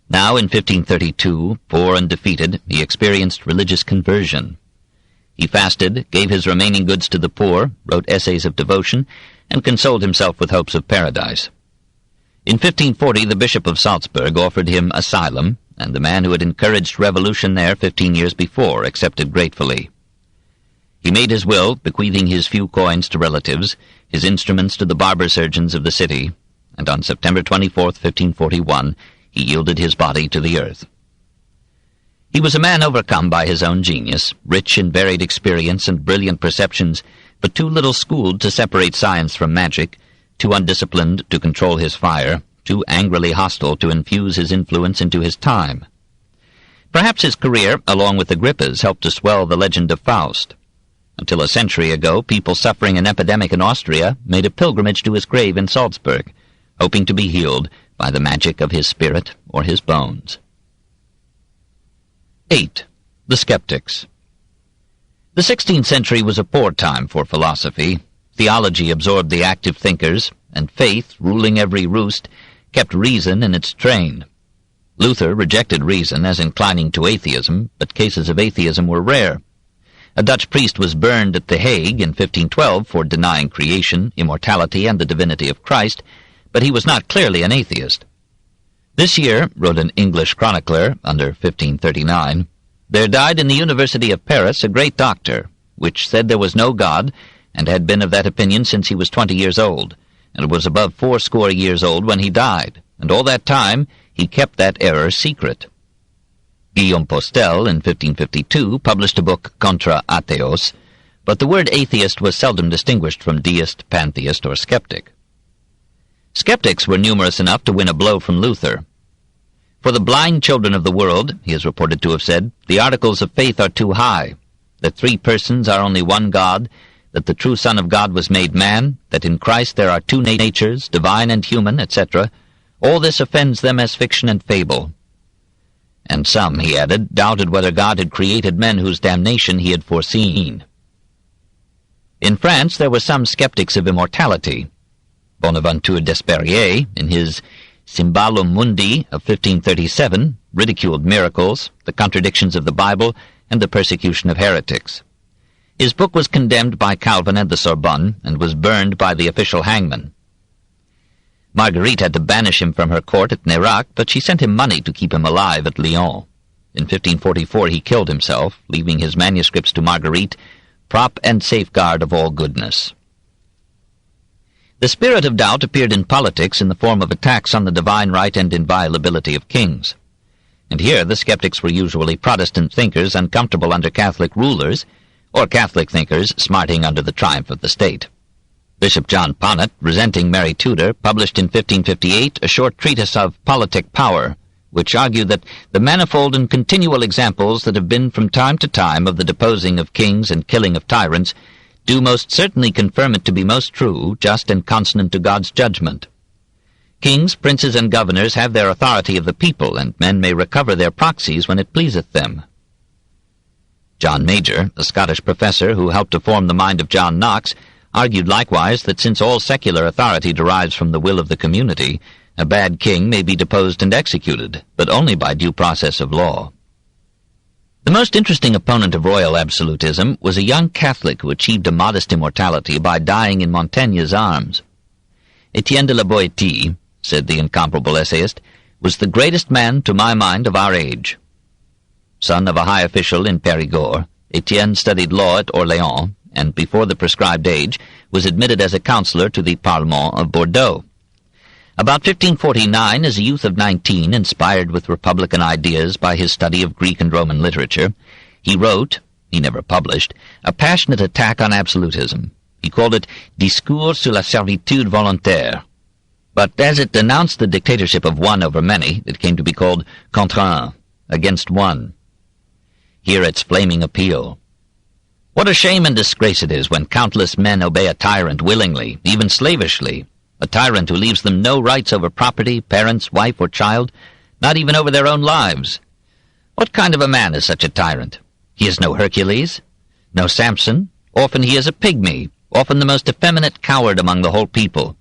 Now, in 1532, poor and defeated, he experienced religious conversion. He fasted, gave his remaining goods to the poor, wrote essays of devotion, and consoled himself with hopes of paradise. In 1540, the Bishop of Salzburg offered him asylum, and the man who had encouraged revolution there 15 years before accepted gratefully. He made his will, bequeathing his few coins to relatives, his instruments to the barber surgeons of the city, and on September 24, 1541, he yielded his body to the earth. He was a man overcome by his own genius, rich in varied experience and brilliant perceptions, but too little schooled to separate science from magic, too undisciplined to control his fire, too angrily hostile to infuse his influence into his time. Perhaps his career, along with Agrippa's, helped to swell the legend of Faust. Until a century ago, people suffering an epidemic in Austria made a pilgrimage to his grave in Salzburg, hoping to be healed by the magic of his spirit or his bones. 8. The Skeptics. The 16th century was a poor time for philosophy. Theology absorbed the active thinkers, and faith, ruling every roost, kept reason in its train. Luther rejected reason as inclining to atheism, but cases of atheism were rare. A Dutch priest was burned at The Hague in 1512 for denying creation, immortality, and the divinity of Christ, but he was not clearly an atheist. "This year," wrote an English chronicler under 1539, "there died in the University of Paris a great doctor, which said there was no God, and had been of that opinion since he was 20 years old, and was above 80 years old when he died, and all that time he kept that error secret." Guillaume Postel, in 1552, published a book Contra Atheos, but the word atheist was seldom distinguished from deist, pantheist, or skeptic. Skeptics were numerous enough to win a blow from Luther. "For the blind children of the world," he is reported to have said, "the articles of faith are too high, that 3 persons are only one God, that the true Son of God was made man, that in Christ there are 2 natures, divine and human, etc. All this offends them as fiction and fable." And some, he added, doubted whether God had created men whose damnation he had foreseen. In France there were some skeptics of immortality. Bonaventure Desperriers, in his Symbolum Mundi of 1537, ridiculed miracles, the contradictions of the Bible, and the persecution of heretics. His book was condemned by Calvin at the Sorbonne, and was burned by the official hangman. Marguerite had to banish him from her court at Nérac, but she sent him money to keep him alive at Lyon. In 1544 he killed himself, leaving his manuscripts to Marguerite, prop and safeguard of all goodness. The spirit of doubt appeared in politics in the form of attacks on the divine right and inviolability of kings. And here the skeptics were usually Protestant thinkers uncomfortable under Catholic rulers, or Catholic thinkers smarting under the triumph of the state. Bishop John Ponnet, resenting Mary Tudor, published in 1558 a short treatise of politic power, which argued that the manifold and continual examples that have been from time to time of the deposing of kings and killing of tyrants do most certainly confirm it to be most true, just, and consonant to God's judgment. Kings, princes, and governors have their authority of the people, and men may recover their proxies when it pleaseth them. John Major, a Scottish professor who helped to form the mind of John Knox, argued likewise that since all secular authority derives from the will of the community, a bad king may be deposed and executed, but only by due process of law. The most interesting opponent of royal absolutism was a young Catholic who achieved a modest immortality by dying in Montaigne's arms. Etienne de la Boétie, said the incomparable essayist, was the greatest man, to my mind, of our age. Son of a high official in Périgord, Etienne studied law at Orléans, and before the prescribed age was admitted as a councillor to the Parlement of Bordeaux. About 1549, as a youth of 19, inspired with republican ideas by his study of Greek and Roman literature, he wrote, he never published, a passionate attack on absolutism. He called it Discours sur la servitude volontaire. But as it denounced the dictatorship of one over many, it came to be called contre un, against one. Hear its flaming appeal. What a shame and disgrace it is when countless men obey a tyrant willingly, even slavishly, a tyrant who leaves them no rights over property, parents, wife, or child, not even over their own lives. What kind of a man is such a tyrant? He is no Hercules, no Samson. Often he is a pygmy, often the most effeminate coward among the whole people.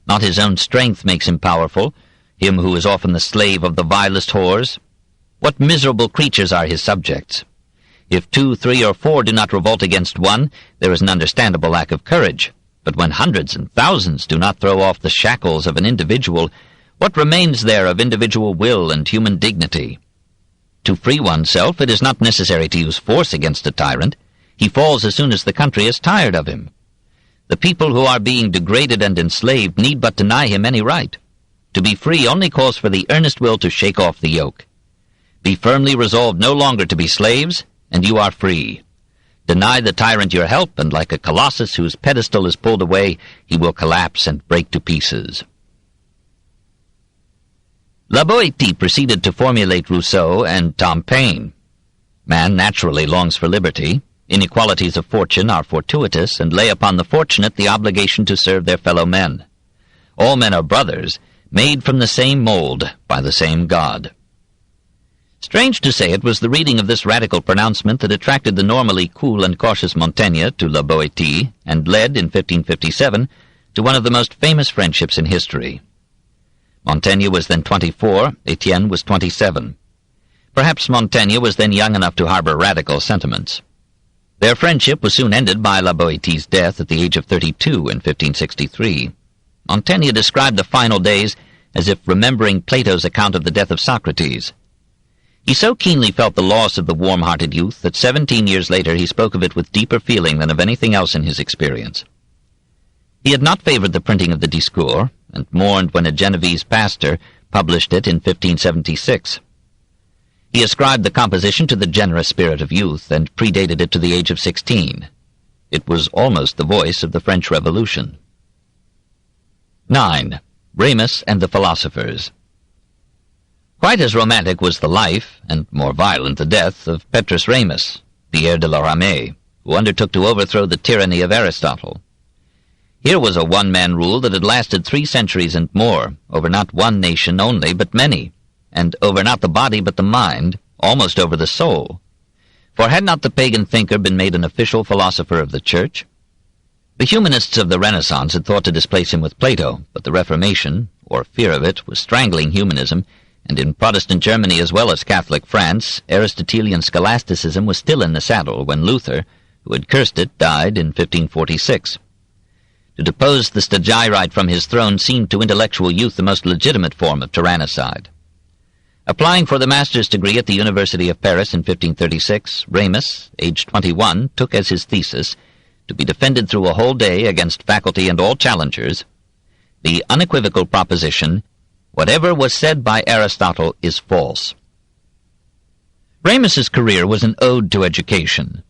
Not his own strength makes him powerful, him who is often the slave of the vilest whores. What miserable creatures are his subjects! If 2, 3, or 4 do not revolt against one, there is an understandable lack of courage. But when hundreds and thousands do not throw off the shackles of an individual, what remains there of individual will and human dignity? To free oneself, it is not necessary to use force against a tyrant. He falls as soon as the country is tired of him. The people who are being degraded and enslaved need but deny him any right. To be free only calls for the earnest will to shake off the yoke. Be firmly resolved no longer to be slaves, and you are free. Deny the tyrant your help, and like a colossus whose pedestal is pulled away, he will collapse and break to pieces. La Boétie proceeded to formulate Rousseau and Tom Paine. Man naturally longs for liberty. Inequalities of fortune are fortuitous, and lay upon the fortunate the obligation to serve their fellow men. All men are brothers, made from the same mold by the same God. Strange to say, it was the reading of this radical pronouncement that attracted the normally cool and cautious Montaigne to La Boétie, and led, in 1557, to one of the most famous friendships in history. Montaigne was then 24, Etienne was 27. Perhaps Montaigne was then young enough to harbor radical sentiments. Their friendship was soon ended by La Boétie's death at the age of 32 in 1563. Montaigne described the final days as if remembering Plato's account of the death of Socrates. He so keenly felt the loss of the warm-hearted youth that 17 years later he spoke of it with deeper feeling than of anything else in his experience. He had not favored the printing of the Discours, and mourned when a Genevese pastor published it in 1576. He ascribed the composition to the generous spirit of youth, and predated it to the age of 16. It was almost the voice of the French Revolution. 9. Ramus and the Philosophers. Quite as romantic was the life, and more violent the death, of Petrus Ramus, the heir de la Ramée, who undertook to overthrow the tyranny of Aristotle. Here was a one-man rule that had lasted 3 centuries and more, over not one nation only, but many, and over not the body but the mind, almost over the soul. For had not the pagan thinker been made an official philosopher of the Church? The humanists of the Renaissance had thought to displace him with Plato, but the Reformation, or fear of it, was strangling humanism, and in Protestant Germany as well as Catholic France, Aristotelian scholasticism was still in the saddle when Luther, who had cursed it, died in 1546. To depose the Stagirite from his throne seemed to intellectual youth the most legitimate form of tyrannicide. Applying for the master's degree at the University of Paris in 1536, Ramus, aged 21, took as his thesis, to be defended through a whole day against faculty and all challengers, the unequivocal proposition, "Whatever was said by Aristotle is false." Ramus's career was an ode to education.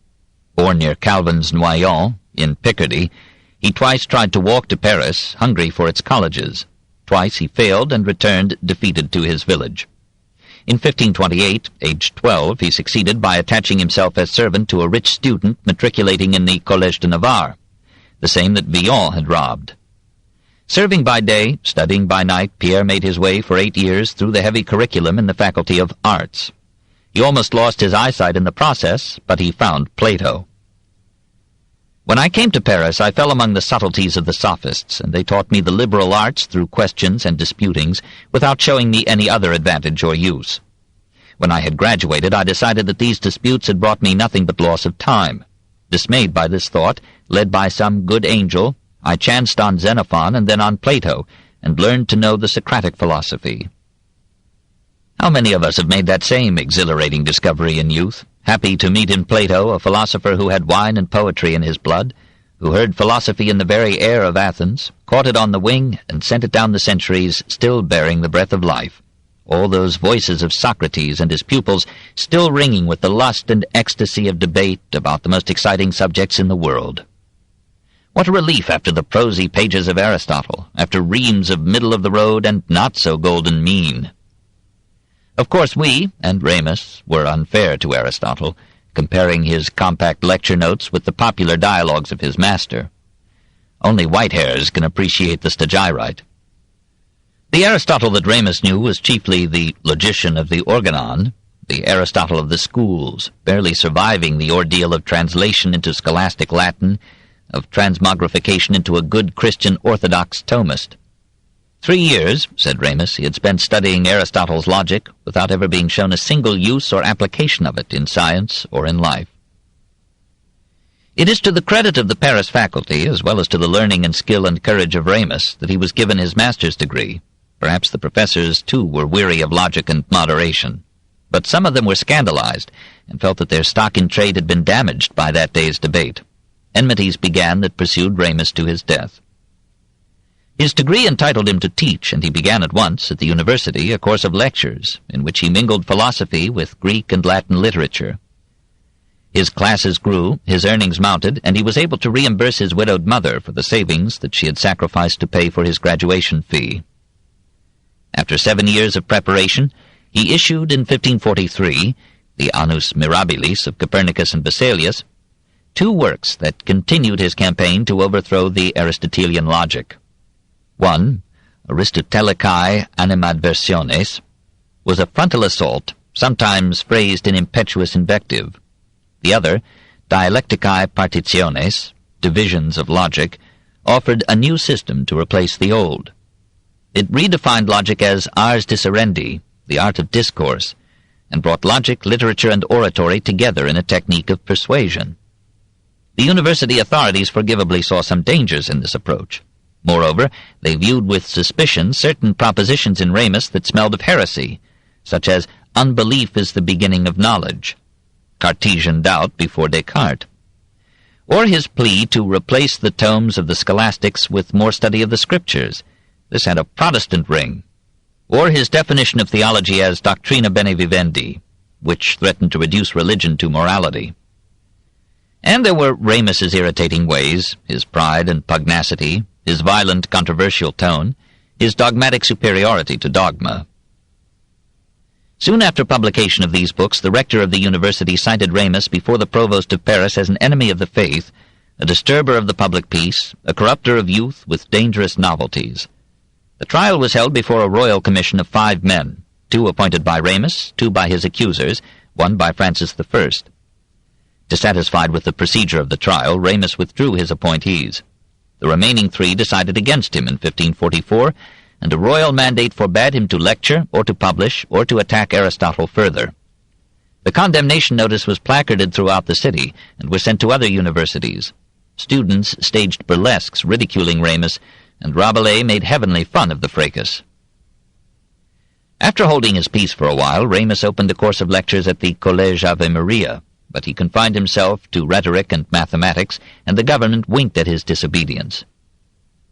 Born near Calvin's Noyon, in Picardy, he twice tried to walk to Paris, hungry for its colleges. Twice he failed and returned defeated to his village. In 1528, aged 12, he succeeded by attaching himself as servant to a rich student matriculating in the Collège de Navarre, the same that Villon had robbed. Serving by day, studying by night, Pierre made his way for 8 years through the heavy curriculum in the Faculty of Arts. He almost lost his eyesight in the process, but he found Plato. When I came to Paris, I fell among the subtleties of the sophists, and they taught me the liberal arts through questions and disputings, without showing me any other advantage or use. When I had graduated, I decided that these disputes had brought me nothing but loss of time. Dismayed by this thought, led by some good angel, I chanced on Xenophon and then on Plato, and learned to know the Socratic philosophy. How many of us have made that same exhilarating discovery in youth, happy to meet in Plato a philosopher who had wine and poetry in his blood, who heard philosophy in the very air of Athens, caught it on the wing, and sent it down the centuries, still bearing the breath of life, all those voices of Socrates and his pupils still ringing with the lust and ecstasy of debate about the most exciting subjects in the world. What a relief after the prosy pages of Aristotle, after reams of middle-of-the-road and not-so-golden mean. Of course we, and Ramus, were unfair to Aristotle, comparing his compact lecture notes with the popular dialogues of his master. Only white hairs can appreciate the Stagirite. The Aristotle that Ramus knew was chiefly the logician of the Organon, the Aristotle of the schools, barely surviving the ordeal of translation into scholastic Latin, of transmogrification into a good Christian Orthodox Thomist. 3 years, said Ramus, he had spent studying Aristotle's logic without ever being shown a single use or application of it in science or in life. It is to the credit of the Paris faculty, as well as to the learning and skill and courage of Ramus, that he was given his master's degree. Perhaps the professors, too, were weary of logic and moderation. But some of them were scandalized, and felt that their stock in trade had been damaged by that day's debate. Enmities began that pursued Ramus to his death. His degree entitled him to teach, and he began at once, at the university, a course of lectures, in which he mingled philosophy with Greek and Latin literature. His classes grew, his earnings mounted, and he was able to reimburse his widowed mother for the savings that she had sacrificed to pay for his graduation fee. After 7 years of preparation, he issued in 1543, the Annus Mirabilis of Copernicus and Vesalius, 2 works that continued his campaign to overthrow the Aristotelian logic. One, Aristotelicae Animadversiones, was a frontal assault, sometimes phrased in impetuous invective. The other, Dialecticae Partitiones, Divisions of Logic, offered a new system to replace the old. It redefined logic as ars discerendi, the art of discourse, and brought logic, literature, and oratory together in a technique of persuasion. The university authorities forgivably saw some dangers in this approach. Moreover, they viewed with suspicion certain propositions in Ramus that smelled of heresy, such as unbelief is the beginning of knowledge, Cartesian doubt before Descartes, or his plea to replace the tomes of the scholastics with more study of the Scriptures. This had a Protestant ring, or his definition of theology as doctrina bene vivendi, which threatened to reduce religion to morality. And there were Ramus's irritating ways, his pride and pugnacity, his violent controversial tone, his dogmatic superiority to dogma. Soon after publication of these books, the rector of the university cited Ramus before the provost of Paris as an enemy of the faith, a disturber of the public peace, a corrupter of youth with dangerous novelties. The trial was held before a royal commission of 5 men, 2 appointed by Ramus, 2 by his accusers, 1 by Francis I. Dissatisfied with the procedure of the trial, Ramus withdrew his appointees. The remaining 3 decided against him in 1544, and a royal mandate forbade him to lecture, or to publish, or to attack Aristotle further. The condemnation notice was placarded throughout the city, and was sent to other universities. Students staged burlesques ridiculing Ramus, and Rabelais made heavenly fun of the fracas. After holding his peace for a while, Ramus opened a course of lectures at the Collège Ave Maria, but he confined himself to rhetoric and mathematics, and the government winked at his disobedience.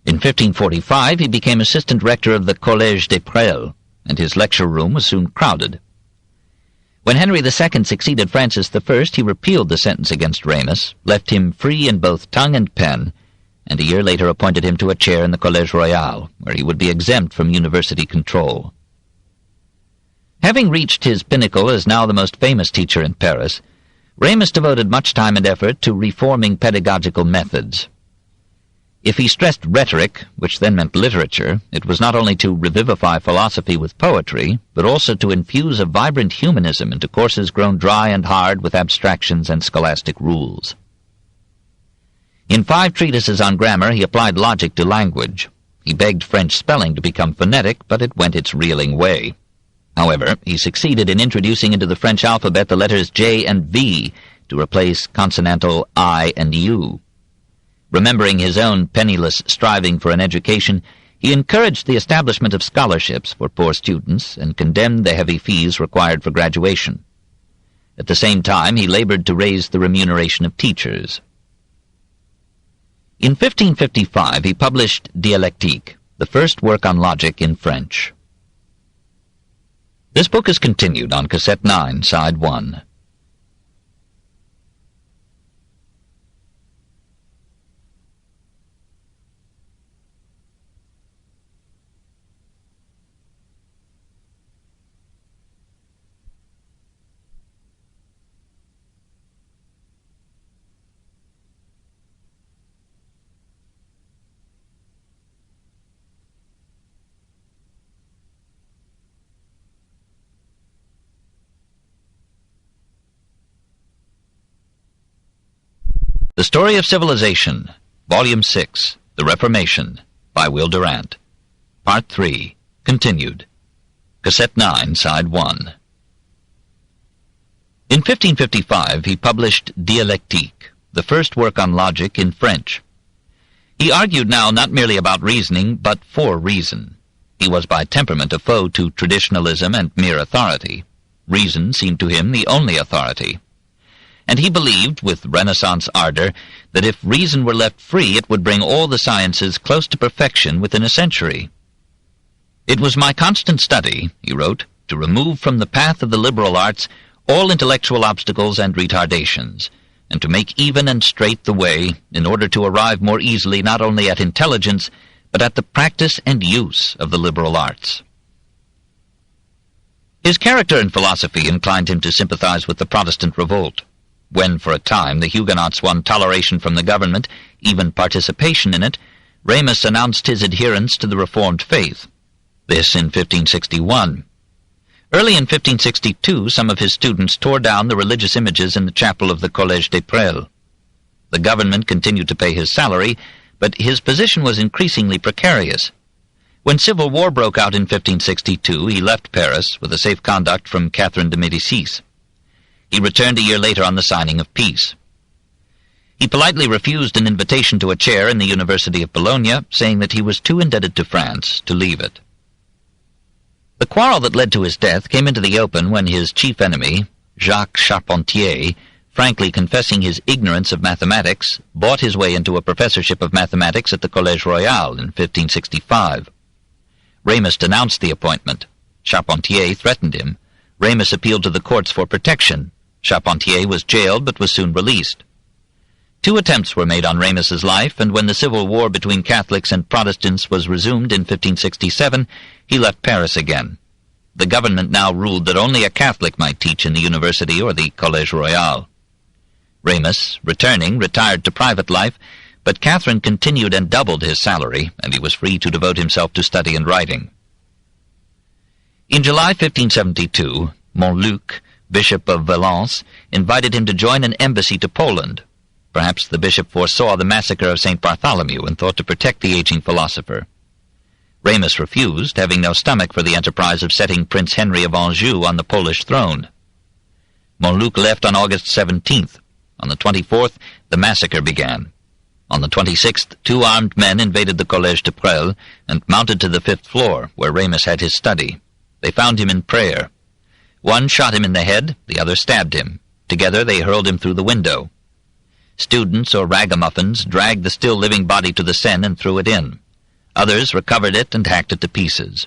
In 1545 he became assistant rector of the Collège des Prels, and his lecture room was soon crowded. When Henry II succeeded Francis I, he repealed the sentence against Ramus, left him free in both tongue and pen, and a year later appointed him to a chair in the Collège Royal, where he would be exempt from university control. Having reached his pinnacle as now the most famous teacher in Paris, Ramus devoted much time and effort to reforming pedagogical methods. If he stressed rhetoric, which then meant literature, it was not only to revivify philosophy with poetry, but also to infuse a vibrant humanism into courses grown dry and hard with abstractions and scholastic rules. In 5 treatises on grammar he applied logic to language. He begged French spelling to become phonetic, but it went its reeling way. However, he succeeded in introducing into the French alphabet the letters J and V to replace consonantal I and U. Remembering his own penniless striving for an education, he encouraged the establishment of scholarships for poor students and condemned the heavy fees required for graduation. At the same time, he labored to raise the remuneration of teachers. In 1555 he published Dialectique, the first work on logic in French. This book is continued on Cassette 9, Side 1. The Story of Civilization, Volume 6, The Reformation, by Will Durant. Part 3, continued. Cassette 9, Side 1. In 1555 he published Dialectique, the first work on logic in French. He argued now not merely about reasoning, but for reason. He was by temperament a foe to traditionalism and mere authority. Reason seemed to him the only authority. And he believed, with Renaissance ardor, that if reason were left free it would bring all the sciences close to perfection within a century. "It was my constant study," he wrote, "to remove from the path of the liberal arts all intellectual obstacles and retardations, and to make even and straight the way, in order to arrive more easily not only at intelligence, but at the practice and use of the liberal arts." His character and philosophy inclined him to sympathize with the Protestant revolt. When, for a time, the Huguenots won toleration from the government, even participation in it, Ramus announced his adherence to the Reformed faith. This in 1561. Early in 1562, some of his students tore down the religious images in the chapel of the Collège des Prels. The government continued to pay his salary, but his position was increasingly precarious. When civil war broke out in 1562, he left Paris with a safe conduct from Catherine de Médicis. He returned a year later on the signing of peace. He politely refused an invitation to a chair in the University of Bologna, saying that he was too indebted to France to leave it. The quarrel that led to his death came into the open when his chief enemy, Jacques Charpentier, frankly confessing his ignorance of mathematics, bought his way into a professorship of mathematics at the Collège Royal in 1565. Ramus denounced the appointment. Charpentier threatened him. Ramus appealed to the courts for protection. Charpentier was jailed but was soon released. 2 attempts were made on Ramus's life, and when the civil war between Catholics and Protestants was resumed in 1567, he left Paris again. The government now ruled that only a Catholic might teach in the university or the Collège Royal. Ramus, returning, retired to private life, but Catherine continued and doubled his salary, and he was free to devote himself to study and writing. In July 1572, Montluc, Bishop of Valence, invited him to join an embassy to Poland. Perhaps the bishop foresaw the massacre of St. Bartholomew and thought to protect the aging philosopher. Ramus refused, having no stomach for the enterprise of setting Prince Henry of Anjou on the Polish throne. Montluc left on August 17th. On the 24th, the massacre began. On the 26th, 2 armed men invaded the Collège de Presles and mounted to the 5th floor, where Ramus had his study. They found him in prayer. One shot him in the head, the other stabbed him. Together they hurled him through the window. Students or ragamuffins dragged the still living body to the Seine and threw it in. Others recovered it and hacked it to pieces.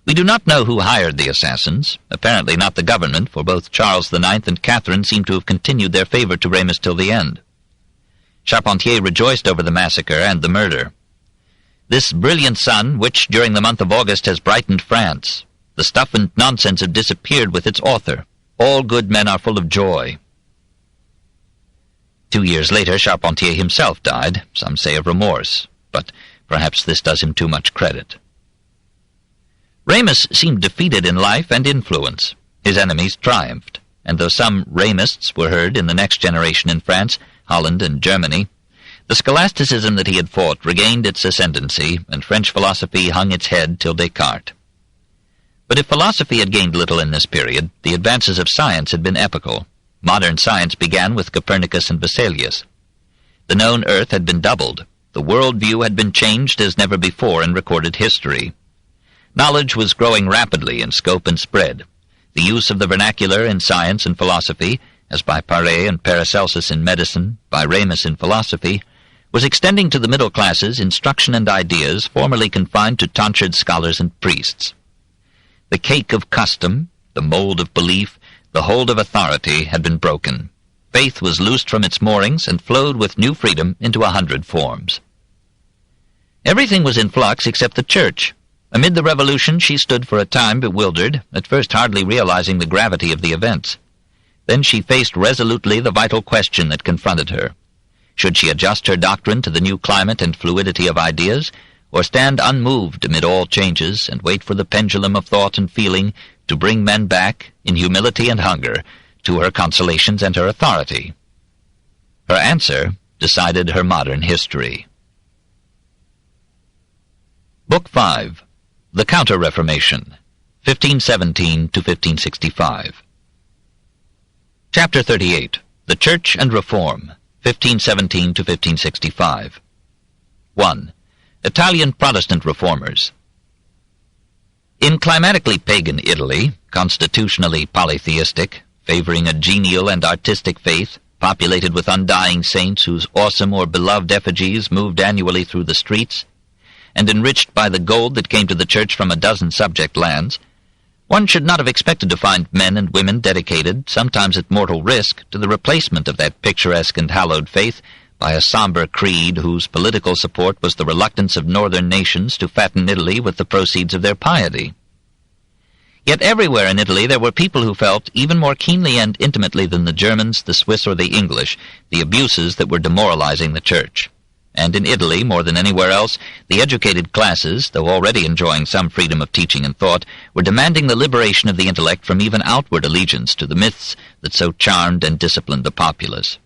We do not know who hired the assassins, apparently not the government, for both Charles IX and Catherine seem to have continued their favor to Ramus till the end. Charpentier rejoiced over the massacre and the murder. This brilliant sun, which during the month of August has brightened France, the stuff and nonsense have disappeared with its author. All good men are full of joy. 2 years later, Charpentier himself died, some say of remorse, but perhaps this does him too much credit. Ramus seemed defeated in life and influence. His enemies triumphed, and though some Ramists were heard in the next generation in France, Holland, and Germany, the scholasticism that he had fought regained its ascendancy, and French philosophy hung its head till Descartes. But if philosophy had gained little in this period, the advances of science had been epochal. Modern science began with Copernicus and Vesalius. The known earth had been doubled. The world view had been changed as never before in recorded history. Knowledge was growing rapidly in scope and spread. The use of the vernacular in science and philosophy, as by Paré and Paracelsus in medicine, by Ramus in philosophy, was extending to the middle classes instruction and ideas formerly confined to tonsured scholars and priests. The cake of custom, the mold of belief, the hold of authority had been broken. Faith was loosed from its moorings and flowed with new freedom into 100 forms. Everything was in flux except the Church. Amid the Revolution she stood for a time bewildered, at first hardly realizing the gravity of the events. Then she faced resolutely the vital question that confronted her. Should she adjust her doctrine to the new climate and fluidity of ideas, or stand unmoved amid all changes and wait for the pendulum of thought and feeling to bring men back, in humility and hunger, to her consolations and her authority? Her answer decided her modern history. Book 5. The Counter-Reformation, 1517 to 1565. Chapter 38. The Church and Reform, 1517 to 1565. 1. Italian Protestant Reformers. In climatically pagan Italy, constitutionally polytheistic, favoring a genial and artistic faith, populated with undying saints whose awesome or beloved effigies moved annually through the streets, and enriched by the gold that came to the Church from a dozen subject lands, one should not have expected to find men and women dedicated, sometimes at mortal risk, to the replacement of that picturesque and hallowed faith by a somber creed whose political support was the reluctance of northern nations to fatten Italy with the proceeds of their piety. Yet everywhere in Italy there were people who felt, even more keenly and intimately than the Germans, the Swiss, or the English, the abuses that were demoralizing the Church. And in Italy, more than anywhere else, the educated classes, though already enjoying some freedom of teaching and thought, were demanding the liberation of the intellect from even outward allegiance to the myths that so charmed and disciplined the populace.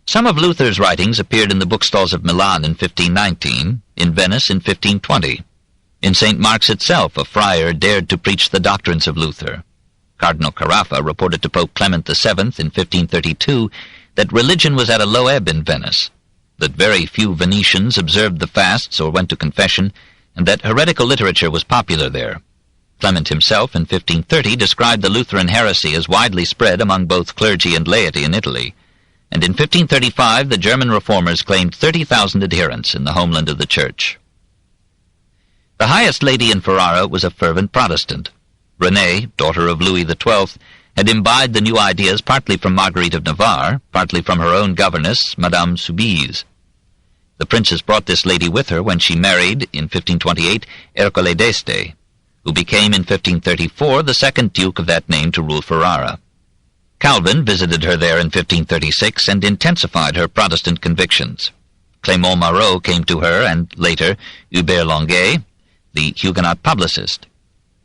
Some of Luther's writings appeared in the bookstalls of Milan in 1519, in Venice in 1520. In St. Mark's itself, a friar dared to preach the doctrines of Luther. Cardinal Carafa reported to Pope Clement VII in 1532 that religion was at a low ebb in Venice, that very few Venetians observed the fasts or went to confession, and that heretical literature was popular there. Clement himself in 1530 described the Lutheran heresy as widely spread among both clergy and laity in Italy, and in 1535 the German reformers claimed 30,000 adherents in the homeland of the Church. The highest lady in Ferrara was a fervent Protestant. Renée, daughter of Louis XII, had imbibed the new ideas partly from Marguerite of Navarre, partly from her own governess, Madame Soubise. The princess brought this lady with her when she married, in 1528, Ercole d'Este, who became in 1534 the second duke of that name to rule Ferrara. Calvin visited her there in 1536 and intensified her Protestant convictions. Clément Marot came to her, and later Hubert Longuet, the Huguenot publicist.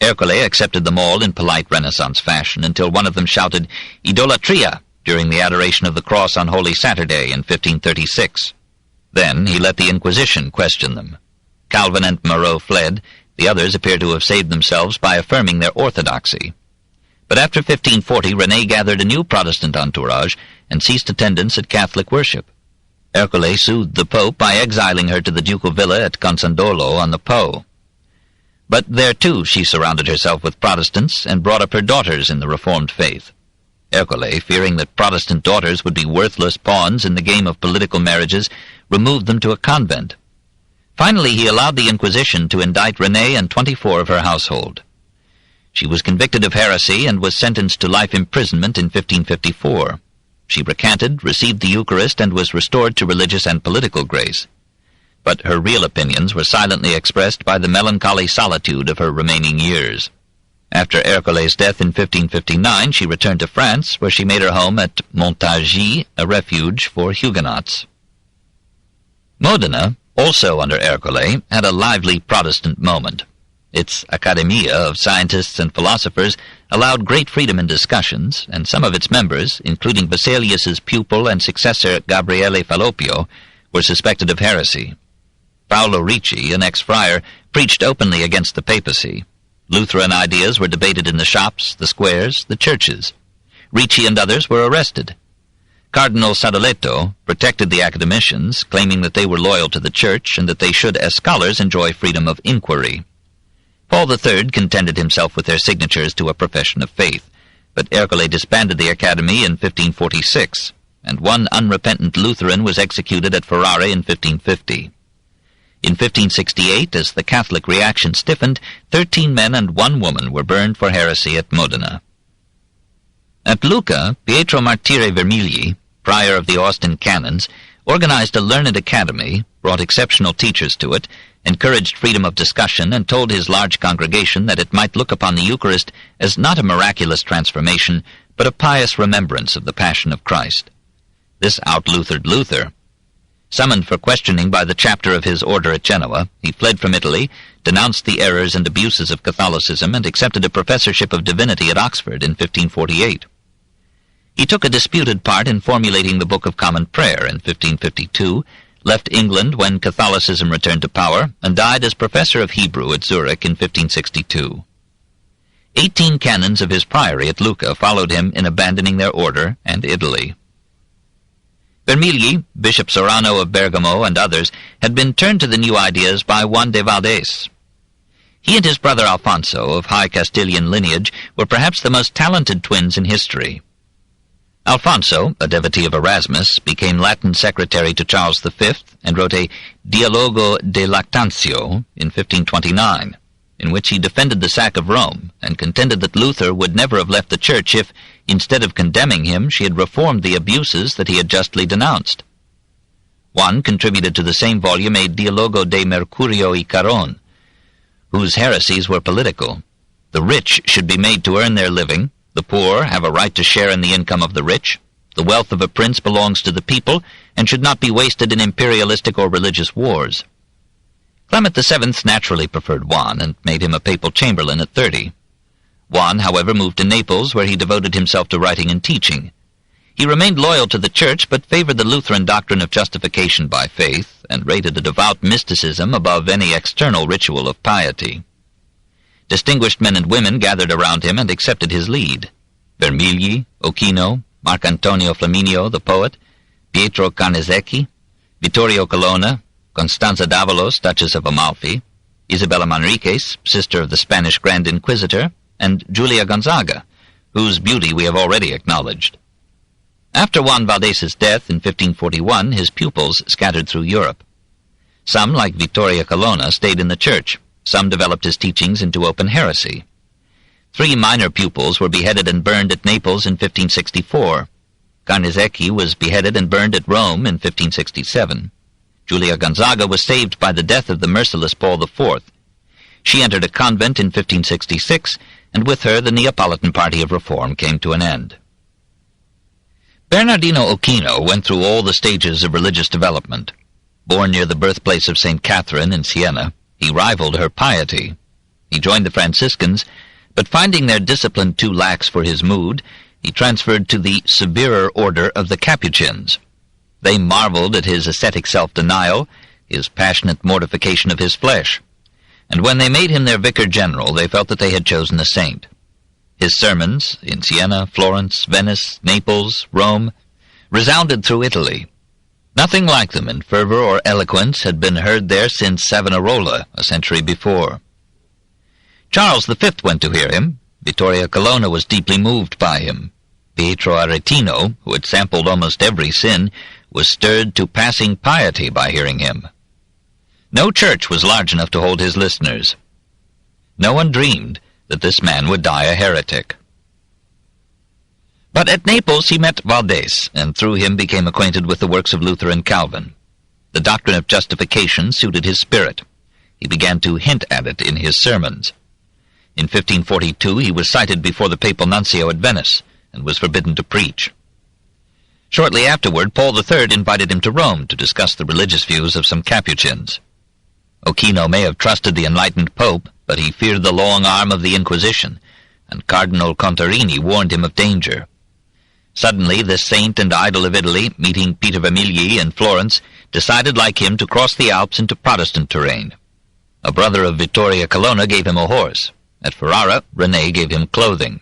Ercole accepted them all in polite Renaissance fashion until one of them shouted "Idolatria" during the adoration of the cross on Holy Saturday in 1536. Then he let the Inquisition question them. Calvin and Marot fled. The others appear to have saved themselves by affirming their orthodoxy. But after 1540, Renée gathered a new Protestant entourage and ceased attendance at Catholic worship. Ercole soothed the Pope by exiling her to the ducal villa at Consandolo on the Po. But there, too, she surrounded herself with Protestants and brought up her daughters in the Reformed faith. Ercole, fearing that Protestant daughters would be worthless pawns in the game of political marriages, removed them to a convent. Finally, he allowed the Inquisition to indict Renée and 24 of her household. She was convicted of heresy and was sentenced to life imprisonment in 1554. She recanted, received the Eucharist, and was restored to religious and political grace. But her real opinions were silently expressed by the melancholy solitude of her remaining years. After Ercole's death in 1559, she returned to France, where she made her home at Montargis, a refuge for Huguenots. Modena, also under Ercole, had a lively Protestant moment. Its Accademia of scientists and philosophers allowed great freedom in discussions, and some of its members, including Vesalius's pupil and successor Gabriele Fallopio, were suspected of heresy. Paolo Ricci, an ex-friar, preached openly against the papacy. Lutheran ideas were debated in the shops, the squares, the churches. Ricci and others were arrested. Cardinal Sadoleto protected the academicians, claiming that they were loyal to the Church and that they should, as scholars, enjoy freedom of inquiry. Paul III contented himself with their signatures to a profession of faith, but Ercole disbanded the Academy in 1546, and one unrepentant Lutheran was executed at Ferrara in 1550. In 1568, as the Catholic reaction stiffened, 13 men and 1 woman were burned for heresy at Modena. At Lucca, Pietro Martire Vermigli, prior of the Austin Canons, organized a learned academy, brought exceptional teachers to it, encouraged freedom of discussion, and told his large congregation that it might look upon the Eucharist as not a miraculous transformation, but a pious remembrance of the Passion of Christ. This out-Luthered Luther. Summoned for questioning by the chapter of his order at Genoa, he fled from Italy, denounced the errors and abuses of Catholicism, and accepted a professorship of divinity at Oxford in 1548. He took a disputed part in formulating the Book of Common Prayer in 1552, left England when Catholicism returned to power, and died as professor of Hebrew at Zurich in 1562. 18 canons of his priory at Lucca followed him in abandoning their order and Italy. Vermigli, Bishop Sorano of Bergamo, and others had been turned to the new ideas by Juan de Valdés. He and his brother Alfonso, of high Castilian lineage, were perhaps the most talented twins in history. Alfonso, a devotee of Erasmus, became Latin secretary to Charles V and wrote a Dialogo de Lactancio in 1529, in which he defended the sack of Rome and contended that Luther would never have left the Church if, instead of condemning him, she had reformed the abuses that he had justly denounced. One contributed to the same volume a Dialogo de Mercurio y Caron, whose heresies were political. The rich should be made to earn their living, the poor have a right to share in the income of the rich, the wealth of a prince belongs to the people, and should not be wasted in imperialistic or religious wars. Clement VII naturally preferred Juan, and made him a papal chamberlain at 30. Juan, however, moved to Naples, where he devoted himself to writing and teaching. He remained loyal to the Church, but favored the Lutheran doctrine of justification by faith, and rated a devout mysticism above any external ritual of piety. Distinguished men and women gathered around him and accepted his lead. Vermigli, Ochino, Marcantonio Flaminio, the poet, Pietro Carnesecchi, Vittorio Colonna, Constanza d'Avalos, Duchess of Amalfi, Isabella Manriquez, sister of the Spanish Grand Inquisitor, and Julia Gonzaga, whose beauty we have already acknowledged. After Juan Valdes's death in 1541, his pupils scattered through Europe. Some, like Vittoria Colonna, stayed in the Church. Some developed his teachings into open heresy. 3 minor pupils were beheaded and burned at Naples in 1564. Carnesecchi was beheaded and burned at Rome in 1567. Julia Gonzaga was saved by the death of the merciless Paul IV. She entered a convent in 1566, and with her the Neapolitan party of reform came to an end. Bernardino Ochino went through all the stages of religious development. Born near the birthplace of St. Catherine in Siena, he rivaled her piety. He joined the Franciscans, but finding their discipline too lax for his mood, he transferred to the severer order of the Capuchins. They marveled at his ascetic self-denial, his passionate mortification of his flesh, and when they made him their vicar general, they felt that they had chosen a saint. His sermons, in Siena, Florence, Venice, Naples, Rome, resounded through Italy. Nothing like them in fervor or eloquence had been heard there since Savonarola, a century before. Charles V went to hear him. Vittoria Colonna was deeply moved by him. Pietro Aretino, who had sampled almost every sin, was stirred to passing piety by hearing him. No church was large enough to hold his listeners. No one dreamed that this man would die a heretic. But at Naples he met Valdés, and through him became acquainted with the works of Luther and Calvin. The doctrine of justification suited his spirit. He began to hint at it in his sermons. In 1542 he was cited before the papal nuncio at Venice, and was forbidden to preach. Shortly afterward, Paul III invited him to Rome to discuss the religious views of some Capuchins. Ochino may have trusted the enlightened Pope, but he feared the long arm of the Inquisition, and Cardinal Contarini warned him of danger. Suddenly, this saint and idol of Italy, meeting Peter Vermigli in Florence, decided like him to cross the Alps into Protestant terrain. A brother of Vittoria Colonna gave him a horse. At Ferrara, René gave him clothing.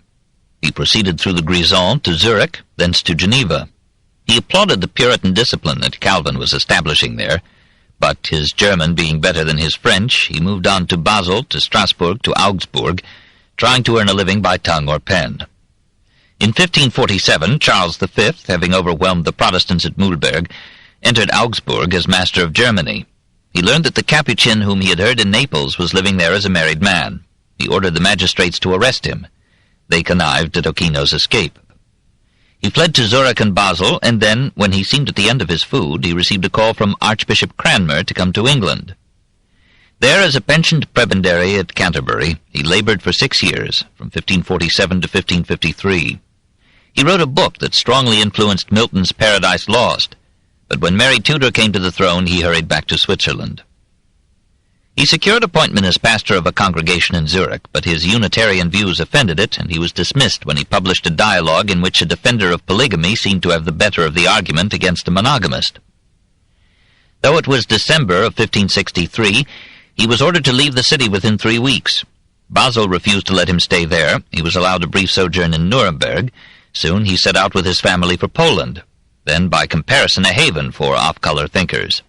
He proceeded through the Grisons to Zurich, thence to Geneva. He applauded the Puritan discipline that Calvin was establishing there, but his German being better than his French, he moved on to Basel, to Strasbourg, to Augsburg, trying to earn a living by tongue or pen. In 1547, Charles V, having overwhelmed the Protestants at Mühlberg, entered Augsburg as master of Germany. He learned that the Capuchin whom he had heard in Naples was living there as a married man. He ordered the magistrates to arrest him. They connived at Ochino's escape. He fled to Zurich and Basel, and then, when he seemed at the end of his food, he received a call from Archbishop Cranmer to come to England. There, as a pensioned prebendary at Canterbury, he labored for 6 years, from 1547 to 1553. He wrote a book that strongly influenced Milton's Paradise Lost, but when Mary Tudor came to the throne, he hurried back to Switzerland. He secured appointment as pastor of a congregation in Zurich, but his Unitarian views offended it, and he was dismissed when he published a dialogue in which a defender of polygamy seemed to have the better of the argument against a monogamist. Though it was December of 1563, he was ordered to leave the city within 3 weeks. Basel refused to let him stay there. He was allowed a brief sojourn in Nuremberg. Soon he set out with his family for Poland, then by comparison a haven for off-color thinkers.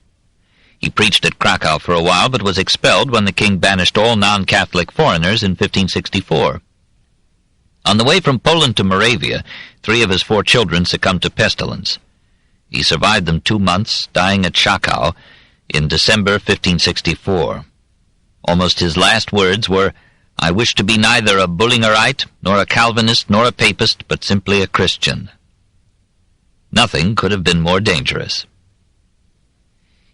He preached at Krakow for a while, but was expelled when the king banished all non-Catholic foreigners in 1564. On the way from Poland to Moravia, 3 of his 4 children succumbed to pestilence. He survived them 2 months, dying at Schachau in December 1564. Almost his last words were, "I wish to be neither a Bullingerite, nor a Calvinist, nor a Papist, but simply a Christian." Nothing could have been more dangerous.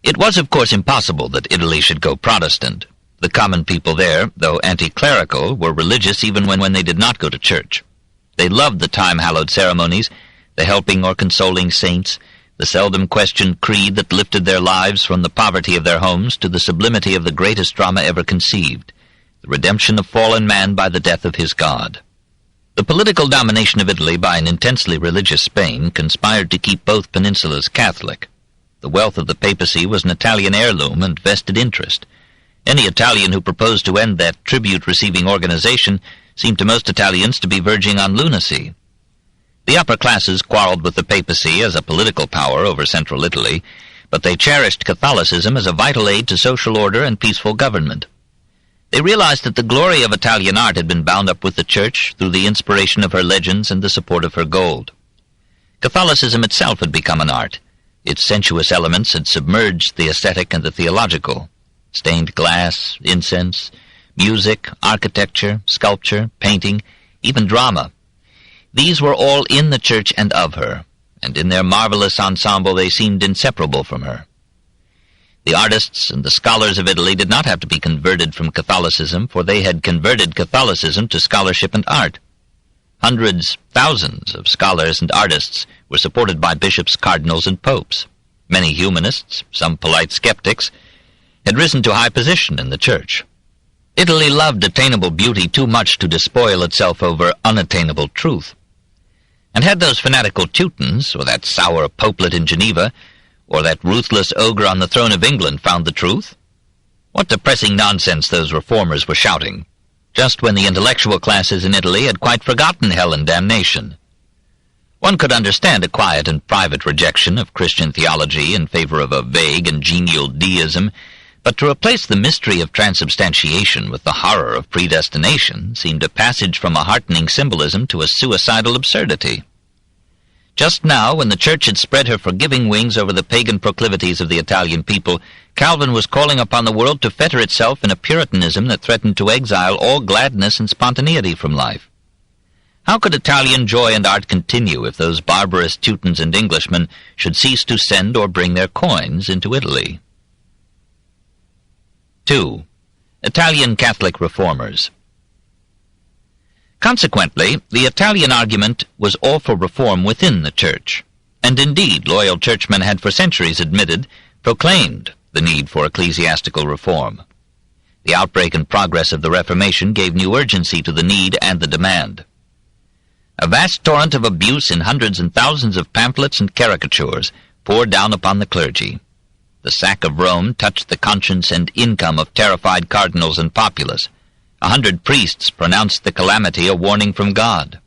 It was, of course, impossible that Italy should go Protestant. The common people there, though anti-clerical, were religious even when they did not go to church. They loved the time-hallowed ceremonies, the helping or consoling saints, the seldom questioned creed that lifted their lives from the poverty of their homes to the sublimity of the greatest drama ever conceived, the redemption of fallen man by the death of his God. The political domination of Italy by an intensely religious Spain conspired to keep both peninsulas Catholic. The wealth of the papacy was an Italian heirloom and vested interest. Any Italian who proposed to end that tribute-receiving organization seemed to most Italians to be verging on lunacy. The upper classes quarreled with the papacy as a political power over central Italy, but they cherished Catholicism as a vital aid to social order and peaceful government. They realized that the glory of Italian art had been bound up with the Church through the inspiration of her legends and the support of her gold. Catholicism itself had become an art. Its sensuous elements had submerged the aesthetic and the theological. Stained glass, incense, music, architecture, sculpture, painting, even drama. These were all in the Church and of her, and in their marvelous ensemble they seemed inseparable from her. The artists and the scholars of Italy did not have to be converted from Catholicism, for they had converted Catholicism to scholarship and art. Hundreds, thousands of scholars and artists were supported by bishops, cardinals, and popes. Many humanists, some polite skeptics, had risen to high position in the Church. Italy loved attainable beauty too much to despoil itself over unattainable truth. And had those fanatical Teutons, or that sour popelet in Geneva, or that ruthless ogre on the throne of England found the truth? What depressing nonsense those reformers were shouting, just when the intellectual classes in Italy had quite forgotten hell and damnation. One could understand a quiet and private rejection of Christian theology in favor of a vague and genial deism, but to replace the mystery of transubstantiation with the horror of predestination seemed a passage from a heartening symbolism to a suicidal absurdity. Just now, when the Church had spread her forgiving wings over the pagan proclivities of the Italian people, Calvin was calling upon the world to fetter itself in a Puritanism that threatened to exile all gladness and spontaneity from life. How could Italian joy and art continue if those barbarous Teutons and Englishmen should cease to send or bring their coins into Italy? 2. Italian Catholic reformers. Consequently, the Italian argument was all for reform within the Church, and indeed loyal churchmen had for centuries proclaimed the need for ecclesiastical reform. The outbreak and progress of the Reformation gave new urgency to the need and the demand. A vast torrent of abuse in hundreds and thousands of pamphlets and caricatures poured down upon the clergy. The sack of Rome touched the conscience and income of terrified cardinals and populace. 100 priests pronounced the calamity a warning from God.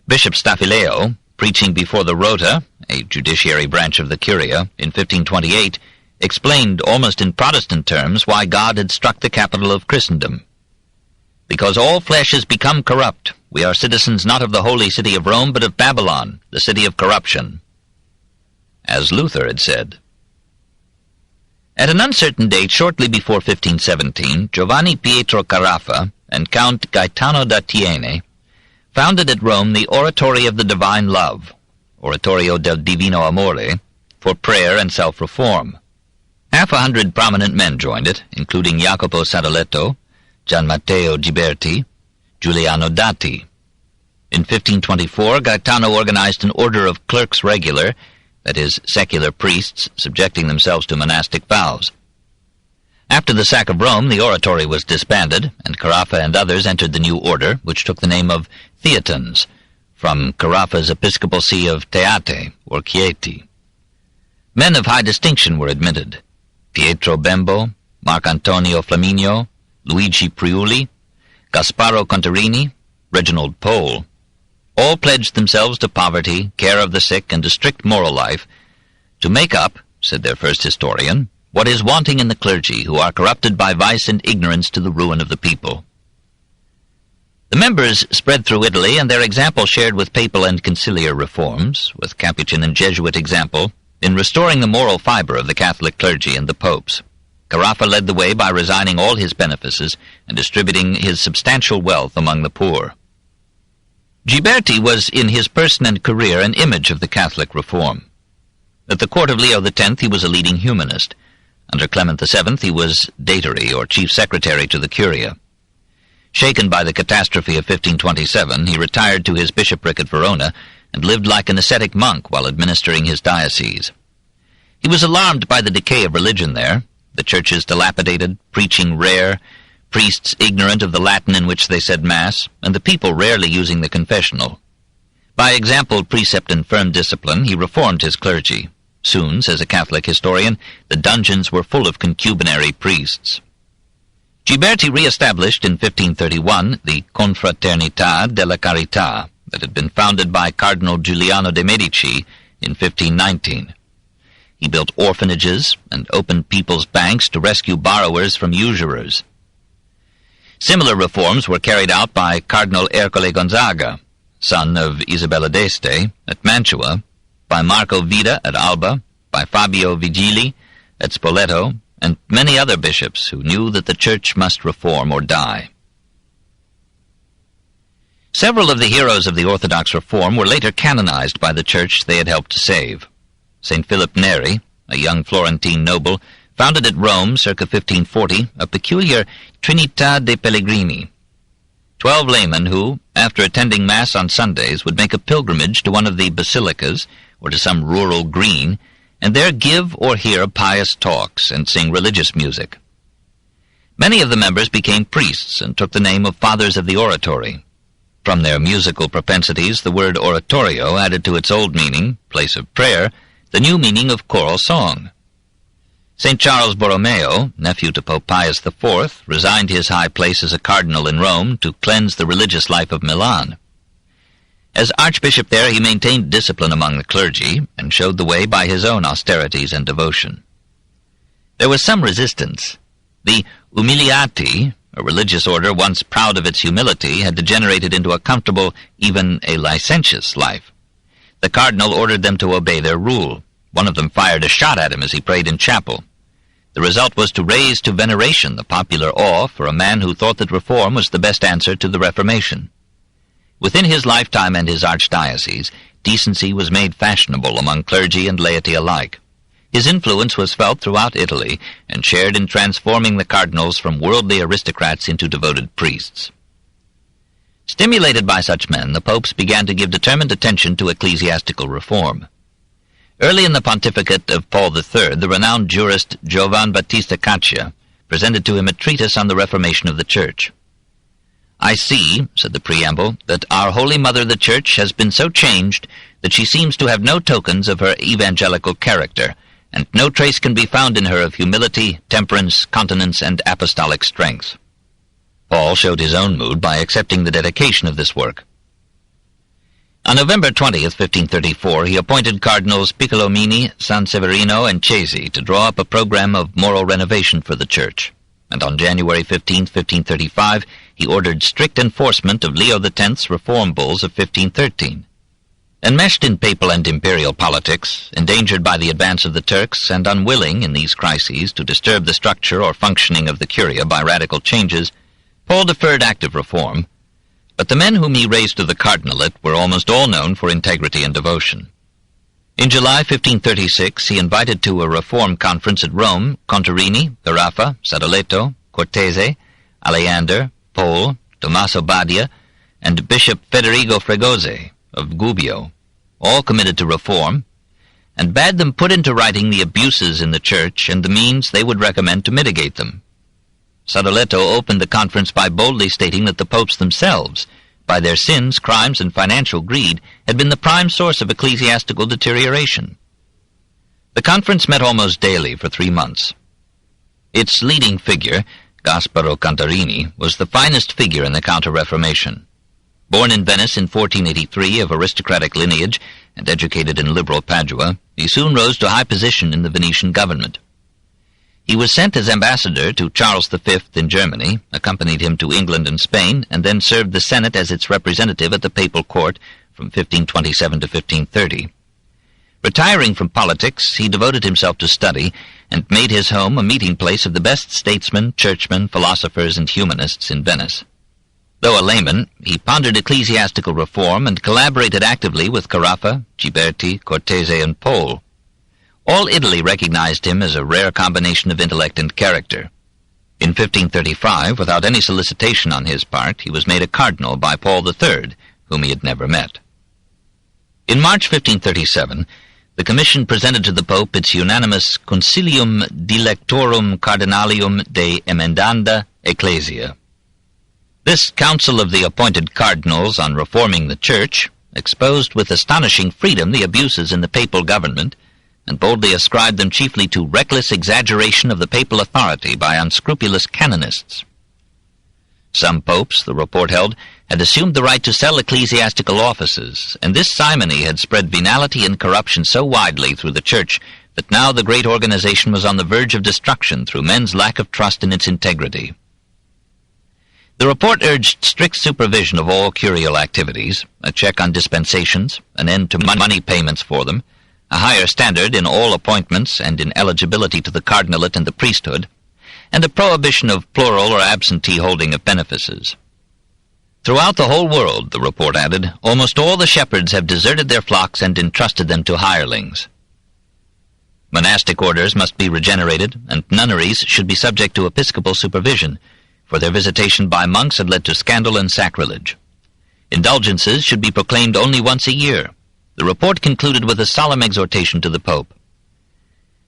Bishop Staphyleo, preaching before the Rota, a judiciary branch of the Curia, in 1528, explained almost in Protestant terms why God had struck the capital of Christendom. Because all flesh has become corrupt, we are citizens not of the holy city of Rome, but of Babylon, the city of corruption. As Luther had said. At an uncertain date shortly before 1517, Giovanni Pietro Carafa and Count Gaetano da Tiene founded at Rome the Oratory of the Divine Love, Oratorio del Divino Amore, for prayer and self-reform. 100 prominent men joined it, including Jacopo Sadaletto, Gian Matteo Ghiberti, Giuliano Dati. In 1524, Gaetano organized an order of clerks regular, that is, secular priests subjecting themselves to monastic vows. After the sack of Rome, the oratory was disbanded, and Carafa and others entered the new order, which took the name of Theatins, from Carafa's episcopal see of Teate, or Chieti. Men of high distinction were admitted: Pietro Bembo, Marcantonio Flaminio, Luigi Priuli, Gasparo Contarini, Reginald Pole. All pledged themselves to poverty, care of the sick, and a strict moral life, to make up, said their first historian, what is wanting in the clergy, who are corrupted by vice and ignorance to the ruin of the people. The members spread through Italy, and their example shared with papal and conciliar reforms, with Capuchin and Jesuit example, in restoring the moral fiber of the Catholic clergy and the popes. Carafa led the way by resigning all his benefices and distributing his substantial wealth among the poor. Ghiberti was in his person and career an image of the Catholic reform. At the court of Leo X he was a leading humanist. Under Clement VII he was datary, or chief secretary to the Curia. Shaken by the catastrophe of 1527, he retired to his bishopric at Verona and lived like an ascetic monk while administering his diocese. He was alarmed by the decay of religion there, the churches dilapidated, preaching rare, priests ignorant of the Latin in which they said Mass, and the people rarely using the confessional. By example, precept, and firm discipline, he reformed his clergy. Soon, says a Catholic historian, the dungeons were full of concubinary priests. Ghiberti re-established in 1531 the Confraternità della Carità that had been founded by Cardinal Giuliano de' Medici in 1519. He built orphanages and opened people's banks to rescue borrowers from usurers. Similar reforms were carried out by Cardinal Ercole Gonzaga, son of Isabella d'Este, at Mantua, by Marco Vida at Alba, by Fabio Vigili at Spoleto, and many other bishops who knew that the Church must reform or die. Several of the heroes of the Orthodox reform were later canonized by the Church they had helped to save. St. Philip Neri, a young Florentine noble, founded at Rome circa 1540 a peculiar Trinità dei Pellegrini. 12 laymen who, after attending Mass on Sundays, would make a pilgrimage to one of the basilicas or to some rural green, and there give or hear pious talks and sing religious music. Many of the members became priests and took the name of Fathers of the Oratory. From their musical propensities, the word oratorio added to its old meaning, place of prayer, the new meaning of choral song. St. Charles Borromeo, nephew to Pope Pius IV, resigned his high place as a cardinal in Rome to cleanse the religious life of Milan. As archbishop there, he maintained discipline among the clergy and showed the way by his own austerities and devotion. There was some resistance. The Umiliati, a religious order once proud of its humility, had degenerated into a comfortable, even a licentious life. The cardinal ordered them to obey their rule. One of them fired a shot at him as he prayed in chapel. The result was to raise to veneration the popular awe for a man who thought that reform was the best answer to the Reformation. Within his lifetime and his archdiocese, decency was made fashionable among clergy and laity alike. His influence was felt throughout Italy and shared in transforming the cardinals from worldly aristocrats into devoted priests. Stimulated by such men, the popes began to give determined attention to ecclesiastical reform. Early in the pontificate of Paul III, the renowned jurist Giovan Battista Caccia presented to him a treatise on the reformation of the Church. "I see," said the preamble, "that our Holy Mother the Church has been so changed that she seems to have no tokens of her evangelical character, and no trace can be found in her of humility, temperance, continence, and apostolic strength." Paul showed his own mood by accepting the dedication of this work. On November 20th, 1534, he appointed Cardinals Piccolomini, Sanseverino, and Cesi to draw up a program of moral renovation for the Church, and on January 15, 1535, he ordered strict enforcement of Leo X's reform bulls of 1513. Enmeshed in papal and imperial politics, endangered by the advance of the Turks, and unwilling in these crises to disturb the structure or functioning of the Curia by radical changes, Paul deferred active reform, but the men whom he raised to the cardinalate were almost all known for integrity and devotion. In July 1536, he invited to a reform conference at Rome Contarini, Garaffa, Sadoleto, Cortese, Aleander, Pole, Tommaso Badia, and Bishop Federigo Fregoso of Gubbio, all committed to reform, and bade them put into writing the abuses in the Church and the means they would recommend to mitigate them. Sadoleto opened the conference by boldly stating that the popes themselves, by their sins, crimes, and financial greed, had been the prime source of ecclesiastical deterioration. The conference met almost daily for 3 months. Its leading figure, Gasparo Contarini, was the finest figure in the Counter-Reformation. Born in Venice in 1483 of aristocratic lineage and educated in liberal Padua, he soon rose to high position in the Venetian government. He was sent as ambassador to Charles V in Germany, accompanied him to England and Spain, and then served the Senate as its representative at the papal court from 1527 to 1530. Retiring from politics, he devoted himself to study and made his home a meeting place of the best statesmen, churchmen, philosophers, and humanists in Venice. Though a layman, he pondered ecclesiastical reform and collaborated actively with Caraffa, Ghiberti, Cortese, and Pole. All Italy recognized him as a rare combination of intellect and character. In 1535, without any solicitation on his part, he was made a cardinal by Paul III, whom he had never met. In March 1537, the Commission presented to the Pope its unanimous Concilium Dilectorum Cardinalium de Emendanda Ecclesia. This council of the appointed cardinals on reforming the Church exposed with astonishing freedom the abuses in the papal government, and boldly ascribed them chiefly to reckless exaggeration of the papal authority by unscrupulous canonists. Some popes, the report held, had assumed the right to sell ecclesiastical offices, and this simony had spread venality and corruption so widely through the Church that now the great organization was on the verge of destruction through men's lack of trust in its integrity. The report urged strict supervision of all curial activities, a check on dispensations, an end to money payments for them, a higher standard in all appointments and in eligibility to the cardinalate and the priesthood, and a prohibition of plural or absentee holding of benefices. Throughout the whole world, the report added, almost all the shepherds have deserted their flocks and entrusted them to hirelings. Monastic orders must be regenerated, and nunneries should be subject to episcopal supervision, for their visitation by monks had led to scandal and sacrilege. Indulgences should be proclaimed only once a year. The report concluded with a solemn exhortation to the Pope.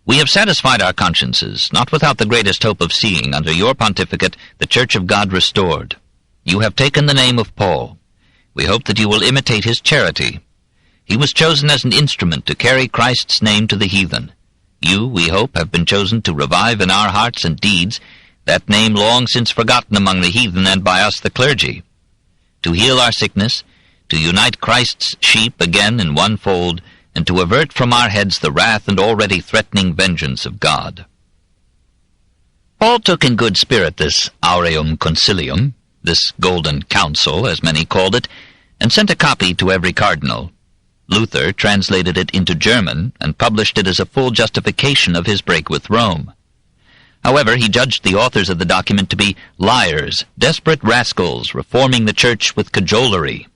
We have satisfied our consciences, not without the greatest hope of seeing, under your pontificate, the Church of God restored. You have taken the name of Paul. We hope that you will imitate his charity. He was chosen as an instrument to carry Christ's name to the heathen. You, we hope, have been chosen to revive in our hearts and deeds that name long since forgotten among the heathen and by us the clergy, to heal our sickness, to unite Christ's sheep again in one fold, and to avert from our heads the wrath and already threatening vengeance of God. Paul took in good spirit this aureum concilium, this golden council, as many called it, and sent a copy to every cardinal. Luther translated it into German and published it as a full justification of his break with Rome. However, he judged the authors of the document to be liars, desperate rascals, reforming the Church with cajolery.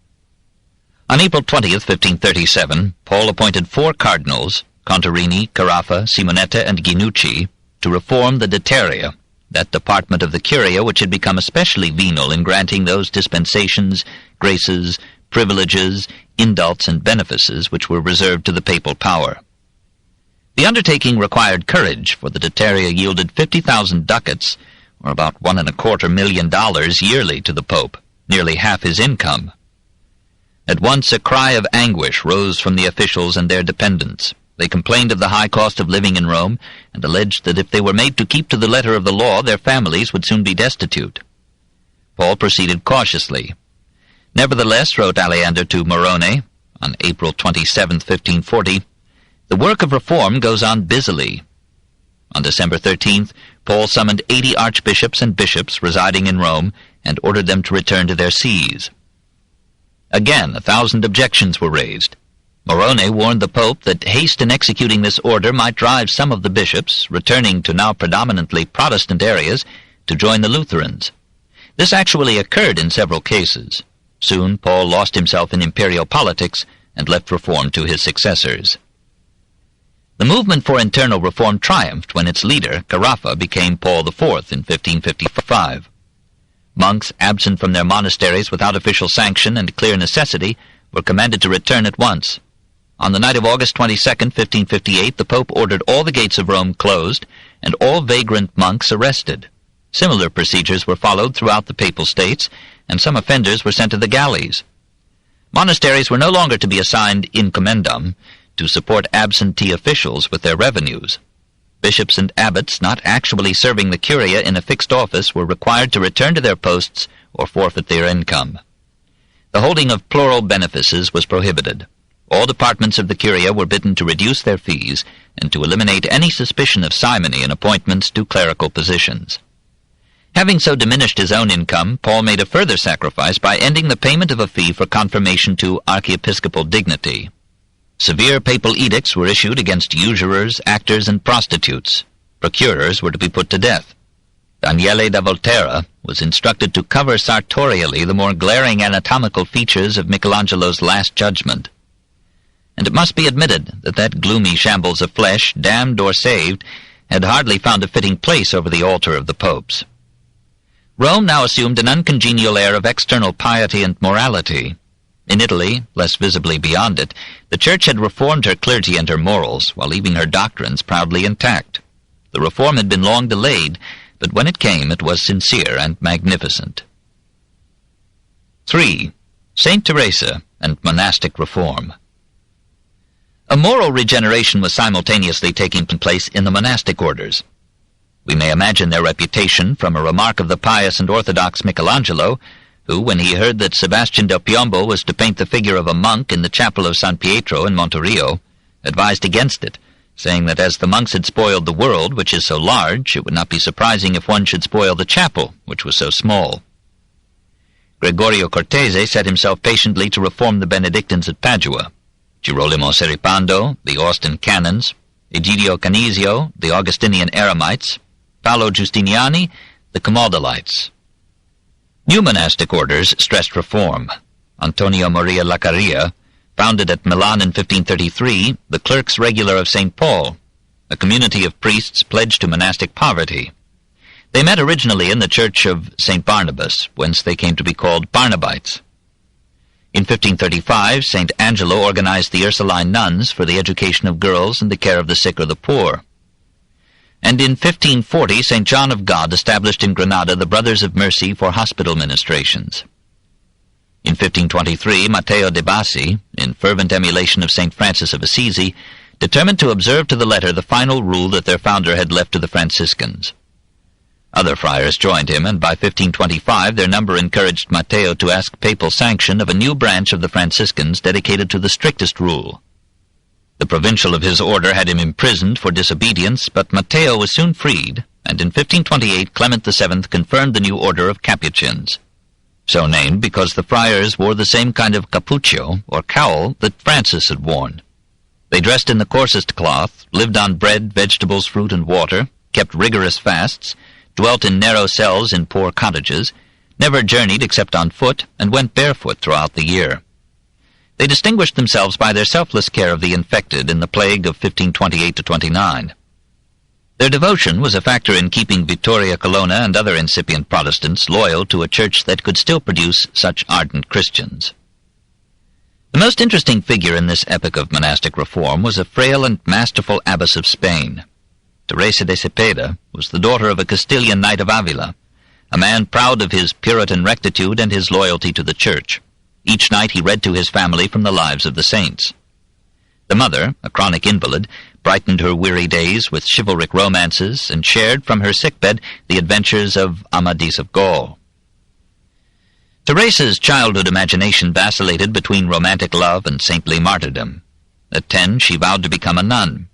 On April 20th, 1537, Paul appointed 4 cardinals, Contarini, Carafa, Simonetta, and Ghinucci, to reform the Deteria, that department of the Curia which had become especially venal in granting those dispensations, graces, privileges, indults, and benefices which were reserved to the papal power. The undertaking required courage, for the Deteria yielded 50,000 ducats, or about $1.25 million yearly to the Pope, nearly half his income. At once a cry of anguish rose from the officials and their dependents. They complained of the high cost of living in Rome, and alleged that if they were made to keep to the letter of the law, their families would soon be destitute. Paul proceeded cautiously. Nevertheless, wrote Aleander to Morone, on April 27, 1540, the work of reform goes on busily. On December 13th, Paul summoned 80 archbishops and bishops residing in Rome and ordered them to return to their sees. Again, 1,000 objections were raised. Morone warned the Pope that haste in executing this order might drive some of the bishops, returning to now predominantly Protestant areas, to join the Lutherans. This actually occurred in several cases. Soon Paul lost himself in imperial politics and left reform to his successors. The movement for internal reform triumphed when its leader, Carafa, became Paul IV in 1555. Monks absent from their monasteries without official sanction and clear necessity were commanded to return at once. On the night of August 22, 1558, the Pope ordered all the gates of Rome closed and all vagrant monks arrested. Similar procedures were followed throughout the Papal States, and some offenders were sent to the galleys. Monasteries were no longer to be assigned in commendam to support absentee officials with their revenues. Bishops and abbots not actually serving the curia in a fixed office were required to return to their posts or forfeit their income. The holding of plural benefices was prohibited. All departments of the curia were bidden to reduce their fees and to eliminate any suspicion of simony in appointments to clerical positions. Having so diminished his own income, Paul made a further sacrifice by ending the payment of a fee for confirmation to archiepiscopal dignity. Severe papal edicts were issued against usurers, actors, and prostitutes. Procurers were to be put to death. Daniele da Volterra was instructed to cover sartorially the more glaring anatomical features of Michelangelo's Last Judgment. And it must be admitted that that gloomy shambles of flesh, damned or saved, had hardly found a fitting place over the altar of the popes. Rome now assumed an uncongenial air of external piety and morality. In Italy, less visibly beyond it, the Church had reformed her clergy and her morals, while leaving her doctrines proudly intact. The reform had been long delayed, but when it came it was sincere and magnificent. 3. Saint Teresa and monastic reform. A moral regeneration was simultaneously taking place in the monastic orders. We may imagine their reputation from a remark of the pious and orthodox Michelangelo, who, when he heard that Sebastian del Piombo was to paint the figure of a monk in the chapel of San Pietro in Monterio, advised against it, saying that as the monks had spoiled the world, which is so large, it would not be surprising if one should spoil the chapel, which was so small. Gregorio Cortese set himself patiently to reform the Benedictines at Padua, Girolamo Seripando, the Austin Canons, Egidio Canisio, the Augustinian Eremites, Paolo Giustiniani, the Camaldolites. New monastic orders stressed reform. Antonio Maria Laccaria founded at Milan in 1533 the Clerks Regular of St. Paul, a community of priests pledged to monastic poverty. They met originally in the church of St. Barnabas, whence they came to be called Barnabites. In 1535, St. Angelo organized the Ursuline nuns for the education of girls and the care of the sick or the poor. And in 1540, St. John of God established in Granada the Brothers of Mercy for hospital ministrations. In 1523, Matteo de Bassi, in fervent emulation of St. Francis of Assisi, determined to observe to the letter the final rule that their founder had left to the Franciscans. Other friars joined him, and by 1525 their number encouraged Matteo to ask papal sanction of a new branch of the Franciscans dedicated to the strictest rule. The provincial of his order had him imprisoned for disobedience, but Matteo was soon freed, and in 1528 Clement VII confirmed the new order of Capuchins, so named because the friars wore the same kind of cappuccio, or cowl, that Francis had worn. They dressed in the coarsest cloth, lived on bread, vegetables, fruit, and water, kept rigorous fasts, dwelt in narrow cells in poor cottages, never journeyed except on foot, and went barefoot throughout the year. They distinguished themselves by their selfless care of the infected in the plague of 1528-29. Their devotion was a factor in keeping Vittoria Colonna and other incipient Protestants loyal to a church that could still produce such ardent Christians. The most interesting figure in this epoch of monastic reform was a frail and masterful abbess of Spain. Teresa de Cepeda was the daughter of a Castilian knight of Avila, a man proud of his Puritan rectitude and his loyalty to the church. Each night he read to his family from the lives of the saints. The mother, a chronic invalid, brightened her weary days with chivalric romances and shared from her sickbed the adventures of Amadis of Gaul. Teresa's childhood imagination vacillated between romantic love and saintly martyrdom. At 10 she vowed to become a nun.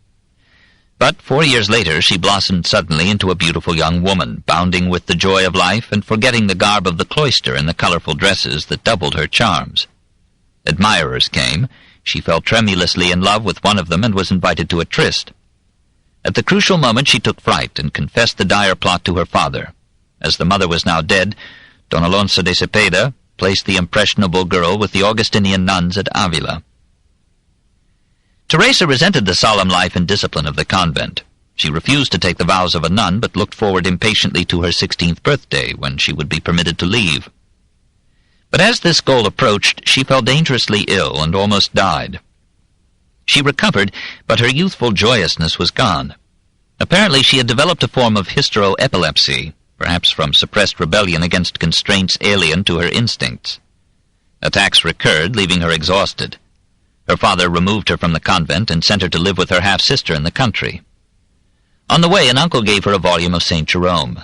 But 4 years later she blossomed suddenly into a beautiful young woman, bounding with the joy of life and forgetting the garb of the cloister and the colorful dresses that doubled her charms. Admirers came. She fell tremulously in love with one of them and was invited to a tryst. At the crucial moment she took fright and confessed the dire plot to her father. As the mother was now dead, Don Alonso de Cepeda placed the impressionable girl with the Augustinian nuns at Avila. Teresa resented the solemn life and discipline of the convent. She refused to take the vows of a nun, but looked forward impatiently to her 16th birthday, when she would be permitted to leave. But as this goal approached, she fell dangerously ill and almost died. She recovered, but her youthful joyousness was gone. Apparently she had developed a form of hystero-epilepsy, perhaps from suppressed rebellion against constraints alien to her instincts. Attacks recurred, leaving her exhausted. Her father removed her from the convent and sent her to live with her half-sister in the country. On the way, an uncle gave her a volume of St. Jerome.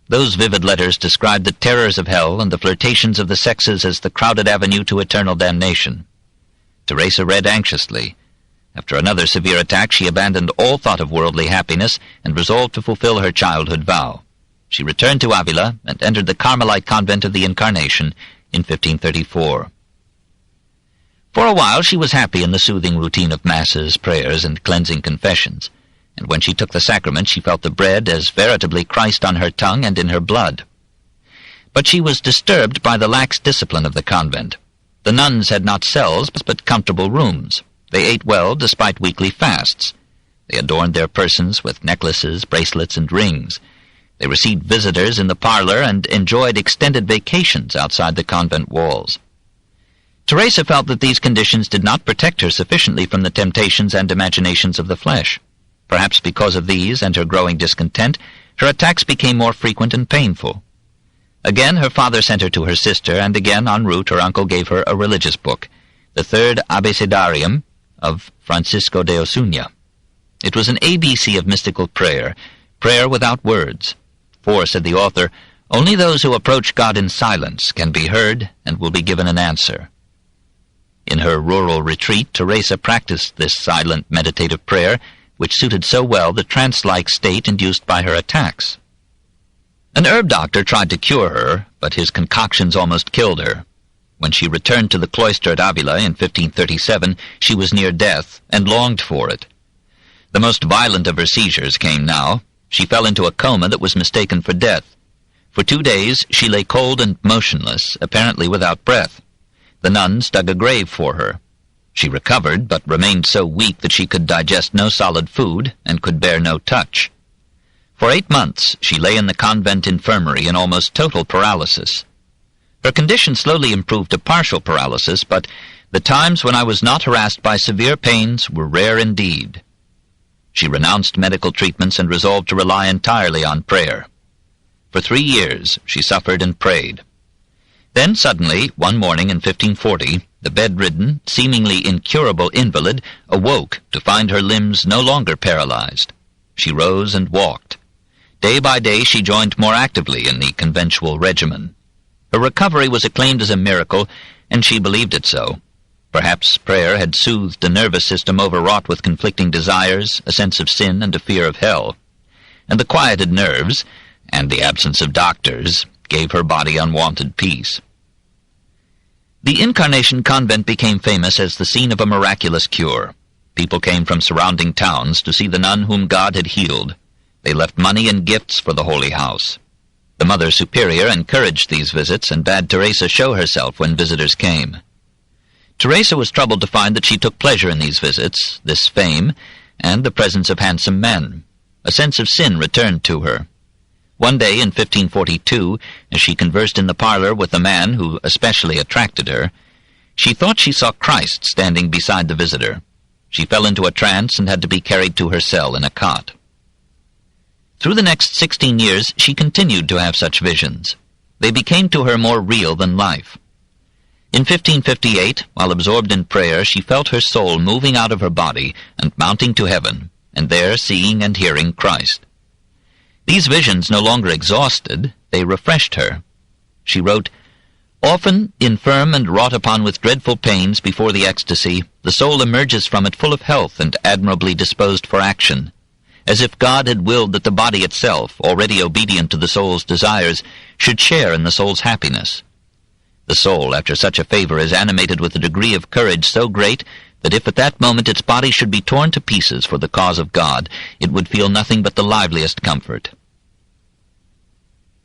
Those vivid letters described the terrors of hell and the flirtations of the sexes as the crowded avenue to eternal damnation. Teresa read anxiously. After another severe attack, she abandoned all thought of worldly happiness and resolved to fulfill her childhood vow. She returned to Avila and entered the Carmelite convent of the Incarnation in 1534. For a while she was happy in the soothing routine of masses, prayers, and cleansing confessions, and when she took the sacrament she felt the bread as veritably Christ on her tongue and in her blood. But she was disturbed by the lax discipline of the convent. The nuns had not cells, but comfortable rooms. They ate well despite weekly fasts. They adorned their persons with necklaces, bracelets, and rings. They received visitors in the parlor and enjoyed extended vacations outside the convent walls. Teresa felt that these conditions did not protect her sufficiently from the temptations and imaginations of the flesh. Perhaps because of these and her growing discontent, Her attacks became more frequent and painful. Again her father sent her to her sister, and again en route her uncle gave her a religious book, the Third Abecedarium of Francisco de Osuna. It was an ABC of mystical prayer without words. For, said the author, only those who approach God in silence can be heard and will be given an answer. In her rural retreat, Teresa practiced this silent meditative prayer, which suited so well the trance-like state induced by her attacks. An herb doctor tried to cure her, but his concoctions almost killed her. When she returned to the cloister at Avila in 1537, she was near death, and longed for it. The most violent of her seizures came now. She fell into a coma that was mistaken for death. For 2 days she lay cold and motionless, apparently without breath. The nuns dug a grave for her. She recovered, but remained so weak that she could digest no solid food, and could bear no touch. For 8 months she lay in the convent infirmary in almost total paralysis. Her condition slowly improved to partial paralysis, but the times when I was not harassed by severe pains were rare indeed. She renounced medical treatments and resolved to rely entirely on prayer. For 3 years she suffered and prayed. Then suddenly, one morning in 1540, the bedridden, seemingly incurable invalid awoke to find her limbs no longer paralyzed. She rose and walked. Day by day she joined more actively in the conventual regimen. Her recovery was acclaimed as a miracle, and she believed it so. Perhaps prayer had soothed a nervous system overwrought with conflicting desires, a sense of sin, and a fear of hell. And the quieted nerves, and the absence of doctors, gave her body unwonted peace. The Incarnation Convent became famous as the scene of a miraculous cure. People came from surrounding towns to see the nun whom God had healed. They left money and gifts for the Holy House. The Mother Superior encouraged these visits and bade Teresa show herself when visitors came. Teresa was troubled to find that she took pleasure in these visits, this fame, and the presence of handsome men. A sense of sin returned to her. One day in 1542, as she conversed in the parlor with a man who especially attracted her, she thought she saw Christ standing beside the visitor. She fell into a trance and had to be carried to her cell in a cot. Through the next 16 years she continued to have such visions. They became to her more real than life. In 1558, while absorbed in prayer, she felt her soul moving out of her body and mounting to heaven, and there seeing and hearing Christ. These visions no longer exhausted, they refreshed her. She wrote, "Often, infirm and wrought upon with dreadful pains before the ecstasy, the soul emerges from it full of health and admirably disposed for action, as if God had willed that the body itself, already obedient to the soul's desires, should share in the soul's happiness. The soul, after such a favor, is animated with a degree of courage so great that if at that moment its body should be torn to pieces for the cause of God, it would feel nothing but the liveliest comfort."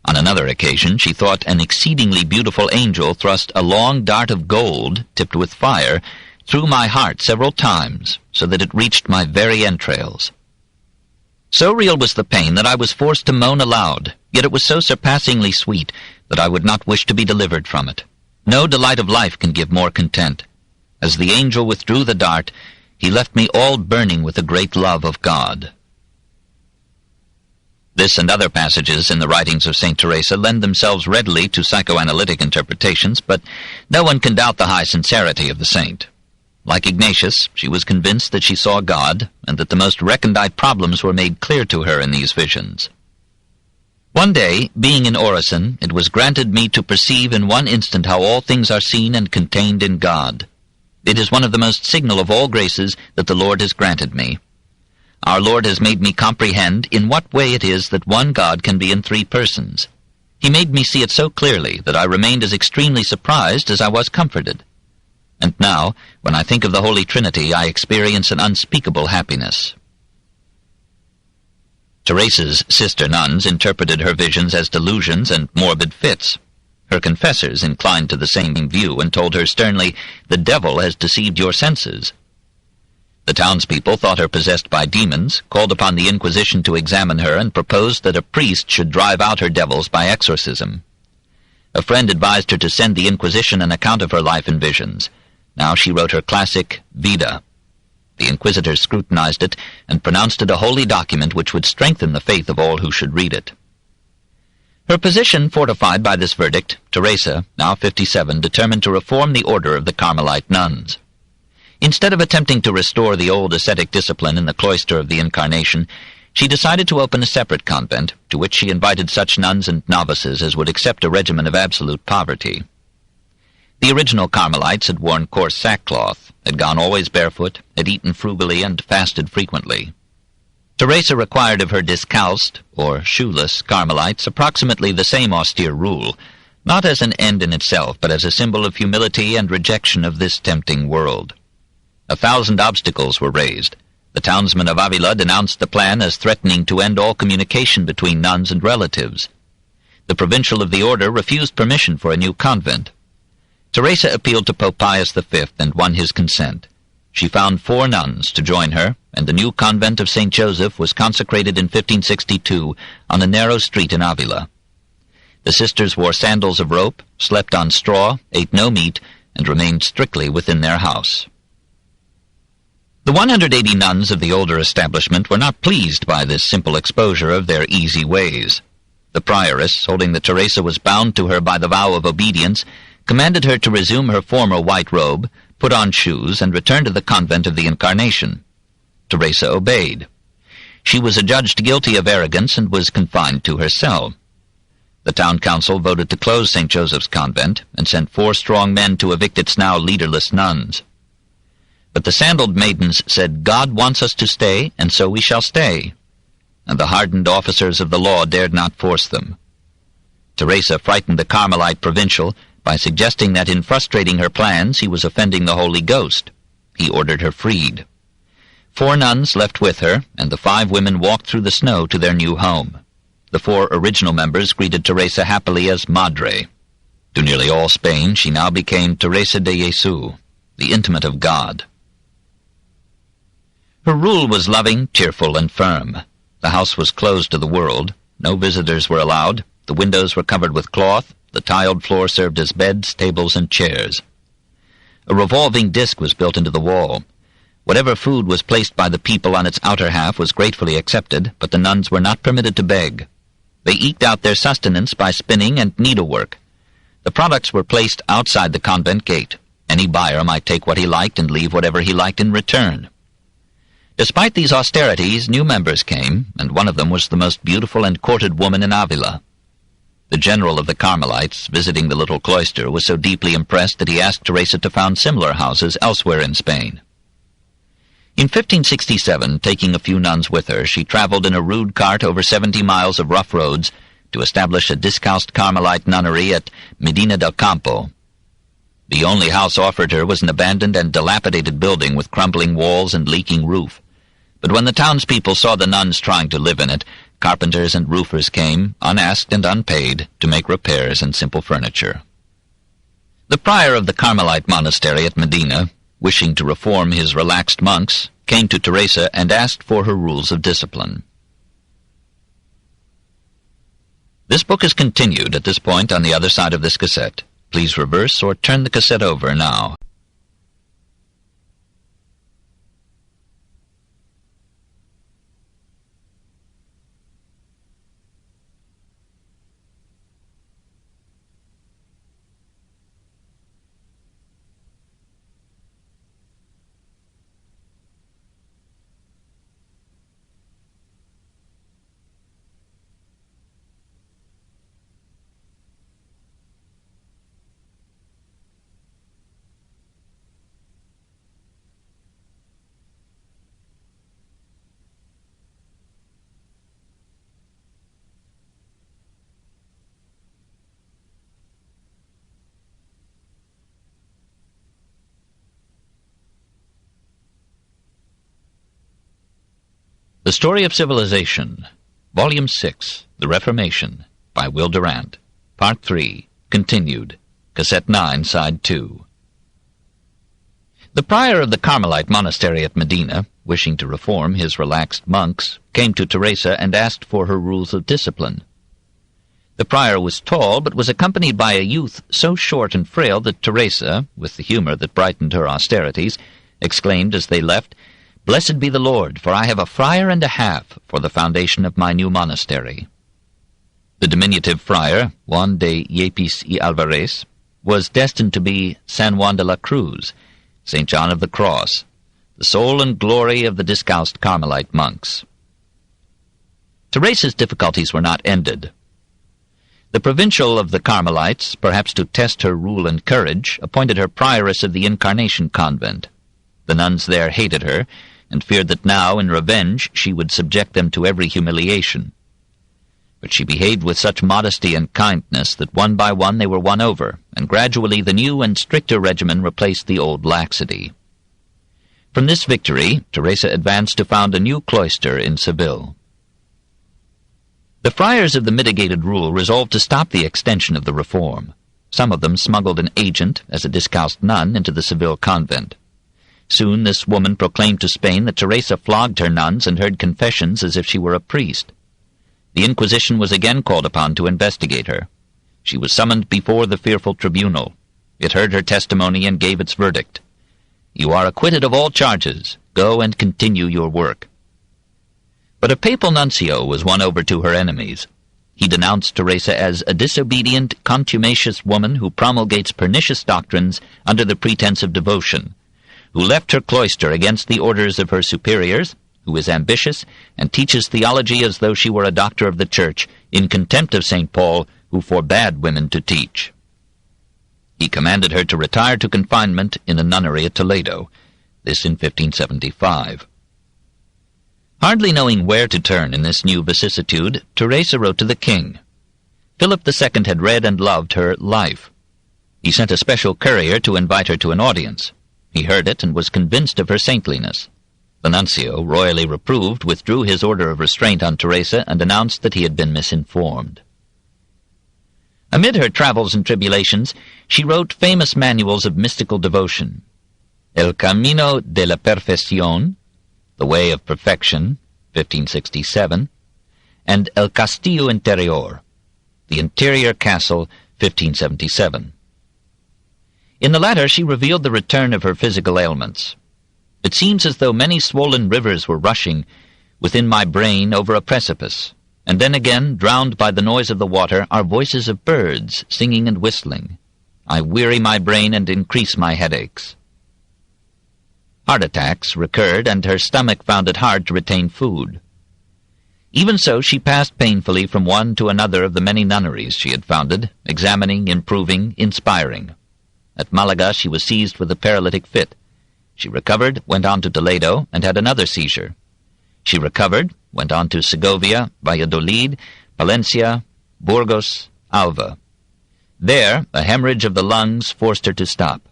On another occasion she thought an exceedingly beautiful angel thrust a long dart of gold, tipped with fire, through my heart several times, so that it reached my very entrails. So real was the pain that I was forced to moan aloud, yet it was so surpassingly sweet that I would not wish to be delivered from it. No delight of life can give more content. As the angel withdrew the dart, he left me all burning with the great love of God. This and other passages in the writings of St. Teresa lend themselves readily to psychoanalytic interpretations, but no one can doubt the high sincerity of the saint. Like Ignatius, she was convinced that she saw God, and that the most recondite problems were made clear to her in these visions. One day, being in orison, it was granted me to perceive in one instant how all things are seen and contained in God. It is one of the most signal of all graces that the Lord has granted me. Our Lord has made me comprehend in what way it is that one God can be in 3 persons. He made me see it so clearly that I remained as extremely surprised as I was comforted. And now, when I think of the Holy Trinity, I experience an unspeakable happiness. Teresa's sister nuns interpreted her visions as delusions and morbid fits. Her confessors inclined to the same view and told her sternly, "The devil has deceived your senses." The townspeople thought her possessed by demons, called upon the Inquisition to examine her, and proposed that a priest should drive out her devils by exorcism. A friend advised her to send the Inquisition an account of her life and visions. Now she wrote her classic Vida. The inquisitors scrutinized it and pronounced it a holy document which would strengthen the faith of all who should read it. Her position fortified by this verdict, Teresa, now 57, determined to reform the order of the Carmelite nuns. Instead of attempting to restore the old ascetic discipline in the cloister of the Incarnation, she decided to open a separate convent, to which she invited such nuns and novices as would accept a regimen of absolute poverty. The original Carmelites had worn coarse sackcloth, had gone always barefoot, had eaten frugally, and fasted frequently. Teresa required of her discalced, or shoeless, Carmelites approximately the same austere rule, not as an end in itself, but as a symbol of humility and rejection of this tempting world. 1,000 obstacles were raised. The townsmen of Avila denounced the plan as threatening to end all communication between nuns and relatives. The provincial of the order refused permission for a new convent. Teresa appealed to Pope Pius V and won his consent. She found 4 nuns to join her, and the new convent of St. Joseph was consecrated in 1562 on a narrow street in Avila. The sisters wore sandals of rope, slept on straw, ate no meat, and remained strictly within their house. The 180 nuns of the older establishment were not pleased by this simple exposure of their easy ways. The prioress, holding that Teresa was bound to her by the vow of obedience, commanded her to resume her former white robe, put on shoes, and return to the convent of the Incarnation. Teresa obeyed. She was adjudged guilty of arrogance and was confined to her cell. The town council voted to close St. Joseph's convent and sent 4 strong men to evict its now leaderless nuns. But the sandaled maidens said, "God wants us to stay, and so we shall stay." And the hardened officers of the law dared not force them. Teresa frightened the Carmelite provincial by suggesting that in frustrating her plans he was offending the Holy Ghost. He ordered her freed. 4 nuns left with her, and the 5 women walked through the snow to their new home. The 4 original members greeted Teresa happily as Madre. To nearly all Spain she now became Teresa de Jesús, the intimate of God. Her rule was loving, cheerful, and firm. The house was closed to the world. No visitors were allowed. The windows were covered with cloth. The tiled floor served as beds, tables, and chairs. A revolving disc was built into the wall. Whatever food was placed by the people on its outer half was gratefully accepted, but the nuns were not permitted to beg. They eked out their sustenance by spinning and needlework. The products were placed outside the convent gate. Any buyer might take what he liked and leave whatever he liked in return. Despite these austerities, new members came, and one of them was the most beautiful and courted woman in Avila. The general of the Carmelites, visiting the little cloister, was so deeply impressed that he asked Teresa to found similar houses elsewhere in Spain. In 1567, taking a few nuns with her, she traveled in a rude cart over 70 miles of rough roads to establish a discalced Carmelite nunnery at Medina del Campo. The only house offered her was an abandoned and dilapidated building with crumbling walls and leaking roof. But when the townspeople saw the nuns trying to live in it, carpenters and roofers came, unasked and unpaid, to make repairs and simple furniture. The prior of the Carmelite monastery at Medina, wishing to reform his relaxed monks, came to Teresa and asked for her rules of discipline. This book is continued at this point on the other side of this cassette. Please reverse or turn the cassette over now. The Story of Civilization, Volume 6, The Reformation, by Will Durant, Part 3, Continued, Cassette 9, Side 2. The prior of the Carmelite monastery at Medina, wishing to reform his relaxed monks, came to Teresa and asked for her rules of discipline. The prior was tall, but was accompanied by a youth so short and frail that Teresa, with the humor that brightened her austerities, exclaimed as they left, Blessed be the Lord, for I have a friar and a half for the foundation of my new monastery. The diminutive friar, Juan de Yepes y Alvarez, was destined to be San Juan de la Cruz, St. John of the Cross, the soul and glory of the discalced Carmelite monks. Teresa's difficulties were not ended. The provincial of the Carmelites, perhaps to test her rule and courage, appointed her prioress of the Incarnation convent. The nuns there hated her, and feared that now, in revenge, she would subject them to every humiliation. But she behaved with such modesty and kindness that one by one they were won over, and gradually the new and stricter regimen replaced the old laxity. From this victory, Teresa advanced to found a new cloister in Seville. The friars of the mitigated rule resolved to stop the extension of the reform. Some of them smuggled an agent, as a discalced nun, into the Seville convent. Soon this woman proclaimed to Spain that Teresa flogged her nuns and heard confessions as if she were a priest. The Inquisition was again called upon to investigate her. She was summoned before the fearful tribunal. It heard her testimony and gave its verdict. You are acquitted of all charges. Go and continue your work. But a papal nuncio was won over to her enemies. He denounced Teresa as a disobedient, contumacious woman who promulgates pernicious doctrines under the pretense of devotion, who left her cloister against the orders of her superiors, who is ambitious, and teaches theology as though she were a doctor of the Church, in contempt of St. Paul, who forbade women to teach. He commanded her to retire to confinement in a nunnery at Toledo, this in 1575. Hardly knowing where to turn in this new vicissitude, Teresa wrote to the king. Philip II had read and loved her Life. He sent a special courier to invite her to an audience. He heard it and was convinced of her saintliness. The nuncio, royally reproved, withdrew his order of restraint on Teresa and announced that he had been misinformed. Amid her travels and tribulations, she wrote famous manuals of mystical devotion. El Camino de la Perfección, The Way of Perfection, 1567, and El Castillo Interior, The Interior Castle, 1577. In the latter she revealed the return of her physical ailments. It seems as though many swollen rivers were rushing within my brain over a precipice, and then again, drowned by the noise of the water, are voices of birds singing and whistling. I weary my brain and increase my headaches. Heart attacks recurred, and her stomach found it hard to retain food. Even so, she passed painfully from one to another of the many nunneries she had founded, examining, improving, inspiring. At Malaga she was seized with a paralytic fit. She recovered, went on to Toledo, and had another seizure. She recovered, went on to Segovia, Valladolid, Palencia, Burgos, Alva. There, a hemorrhage of the lungs forced her to stop.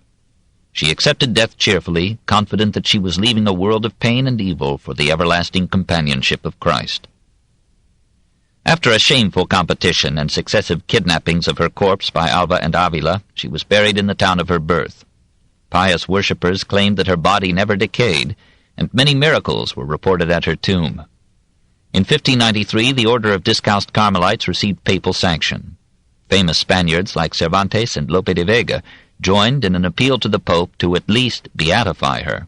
She accepted death cheerfully, confident that she was leaving a world of pain and evil for the everlasting companionship of Christ. After a shameful competition and successive kidnappings of her corpse by Alva and Avila, she was buried in the town of her birth. Pious worshippers claimed that her body never decayed, and many miracles were reported at her tomb. In 1593, the Order of Discalced Carmelites received papal sanction. Famous Spaniards like Cervantes and Lope de Vega joined in an appeal to the Pope to at least beatify her.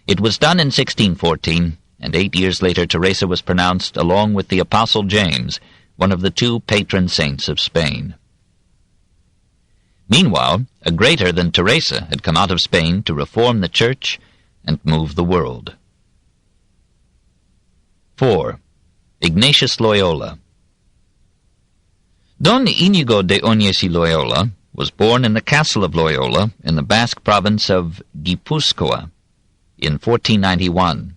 It was done in 1614, and 8 years later Teresa was pronounced, along with the Apostle James, one of the two patron saints of Spain. Meanwhile, a greater than Teresa had come out of Spain to reform the Church and move the world. 4. Ignatius Loyola. Don Íñigo de Oñez y Loyola was born in the castle of Loyola in the Basque province of Guipúzcoa in 1491.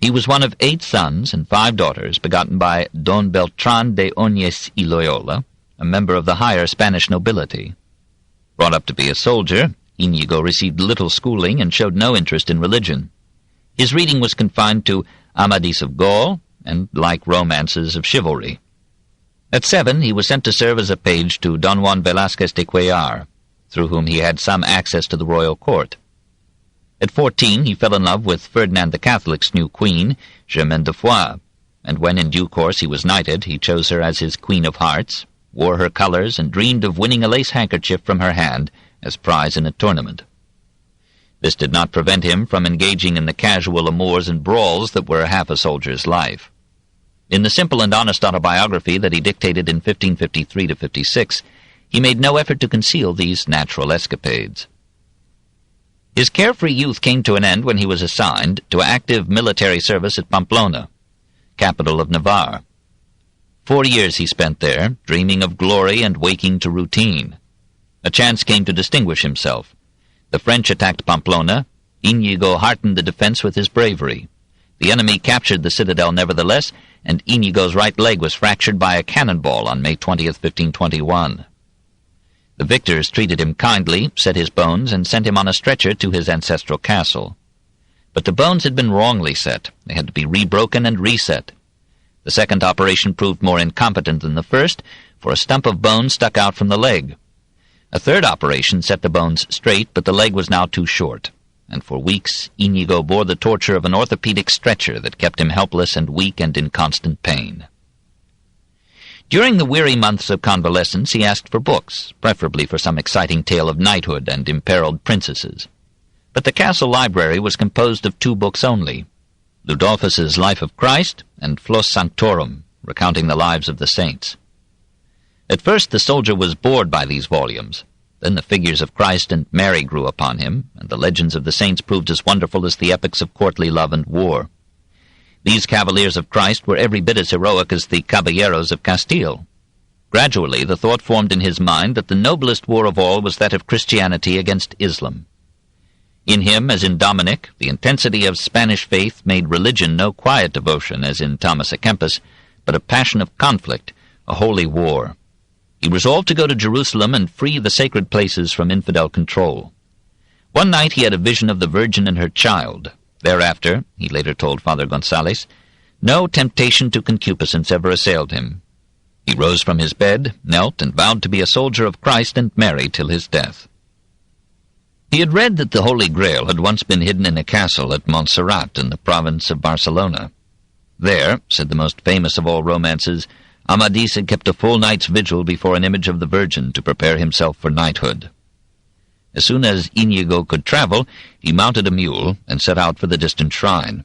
He was one of 8 sons and 5 daughters begotten by Don Beltrán de Oñez y Loyola, a member of the higher Spanish nobility. Brought up to be a soldier, Íñigo received little schooling and showed no interest in religion. His reading was confined to Amadis of Gaul and light romances of chivalry. At 7, he was sent to serve as a page to Don Juan Velázquez de Cuellar, through whom he had some access to the royal court. At 14, he fell in love with Ferdinand the Catholic's new queen, Germaine de Foix, and when in due course he was knighted, he chose her as his Queen of Hearts, wore her colors, and dreamed of winning a lace handkerchief from her hand as prize in a tournament. This did not prevent him from engaging in the casual amours and brawls that were half a soldier's life. In the simple and honest autobiography that he dictated in 1553 to 56, he made no effort to conceal these natural escapades. His carefree youth came to an end when he was assigned to active military service at Pamplona, capital of Navarre. 4 years he spent there, dreaming of glory and waking to routine. A chance came to distinguish himself. The French attacked Pamplona. Íñigo heartened the defense with his bravery. The enemy captured the citadel nevertheless, and Íñigo's right leg was fractured by a cannonball on May 20th, 1521. The victors treated him kindly, set his bones, and sent him on a stretcher to his ancestral castle. But the bones had been wrongly set. They had to be rebroken and reset. The second operation proved more incompetent than the first, for a stump of bone stuck out from the leg. A third operation set the bones straight, but the leg was now too short, and for weeks Íñigo bore the torture of an orthopedic stretcher that kept him helpless and weak and in constant pain. During the weary months of convalescence he asked for books, preferably for some exciting tale of knighthood and imperiled princesses. But the castle library was composed of 2 books only, Ludolphus's Life of Christ and Flos Sanctorum, recounting the lives of the saints. At first the soldier was bored by these volumes. Then the figures of Christ and Mary grew upon him, and the legends of the saints proved as wonderful as the epics of courtly love and war. These cavaliers of Christ were every bit as heroic as the caballeros of Castile. Gradually the thought formed in his mind that the noblest war of all was that of Christianity against Islam. In him, as in Dominic, the intensity of Spanish faith made religion no quiet devotion, as in Thomas à Kempis, but a passion of conflict, a holy war. He resolved to go to Jerusalem and free the sacred places from infidel control. One night he had a vision of the Virgin and her child. Thereafter, he later told Father Gonzales, no temptation to concupiscence ever assailed him. He rose from his bed, knelt, and vowed to be a soldier of Christ and Mary till his death. He had read that the Holy Grail had once been hidden in a castle at Montserrat in the province of Barcelona. There, said the most famous of all romances, Amadis had kept a full night's vigil before an image of the Virgin to prepare himself for knighthood. As soon as Íñigo could travel, he mounted a mule and set out for the distant shrine.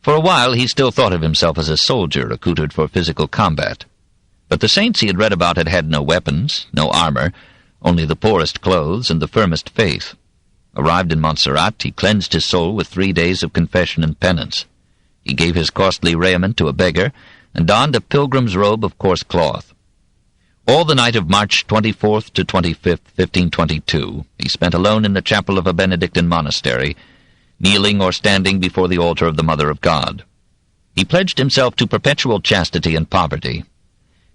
For a while he still thought of himself as a soldier accoutered for physical combat. But the saints he had read about had had no weapons, no armor, only the poorest clothes and the firmest faith. Arrived in Montserrat, he cleansed his soul with 3 days of confession and penance. He gave his costly raiment to a beggar, and donned a pilgrim's robe of coarse cloth. All the night of March 24th to 25th, 1522, he spent alone in the chapel of a Benedictine monastery, kneeling or standing before the altar of the Mother of God. He pledged himself to perpetual chastity and poverty.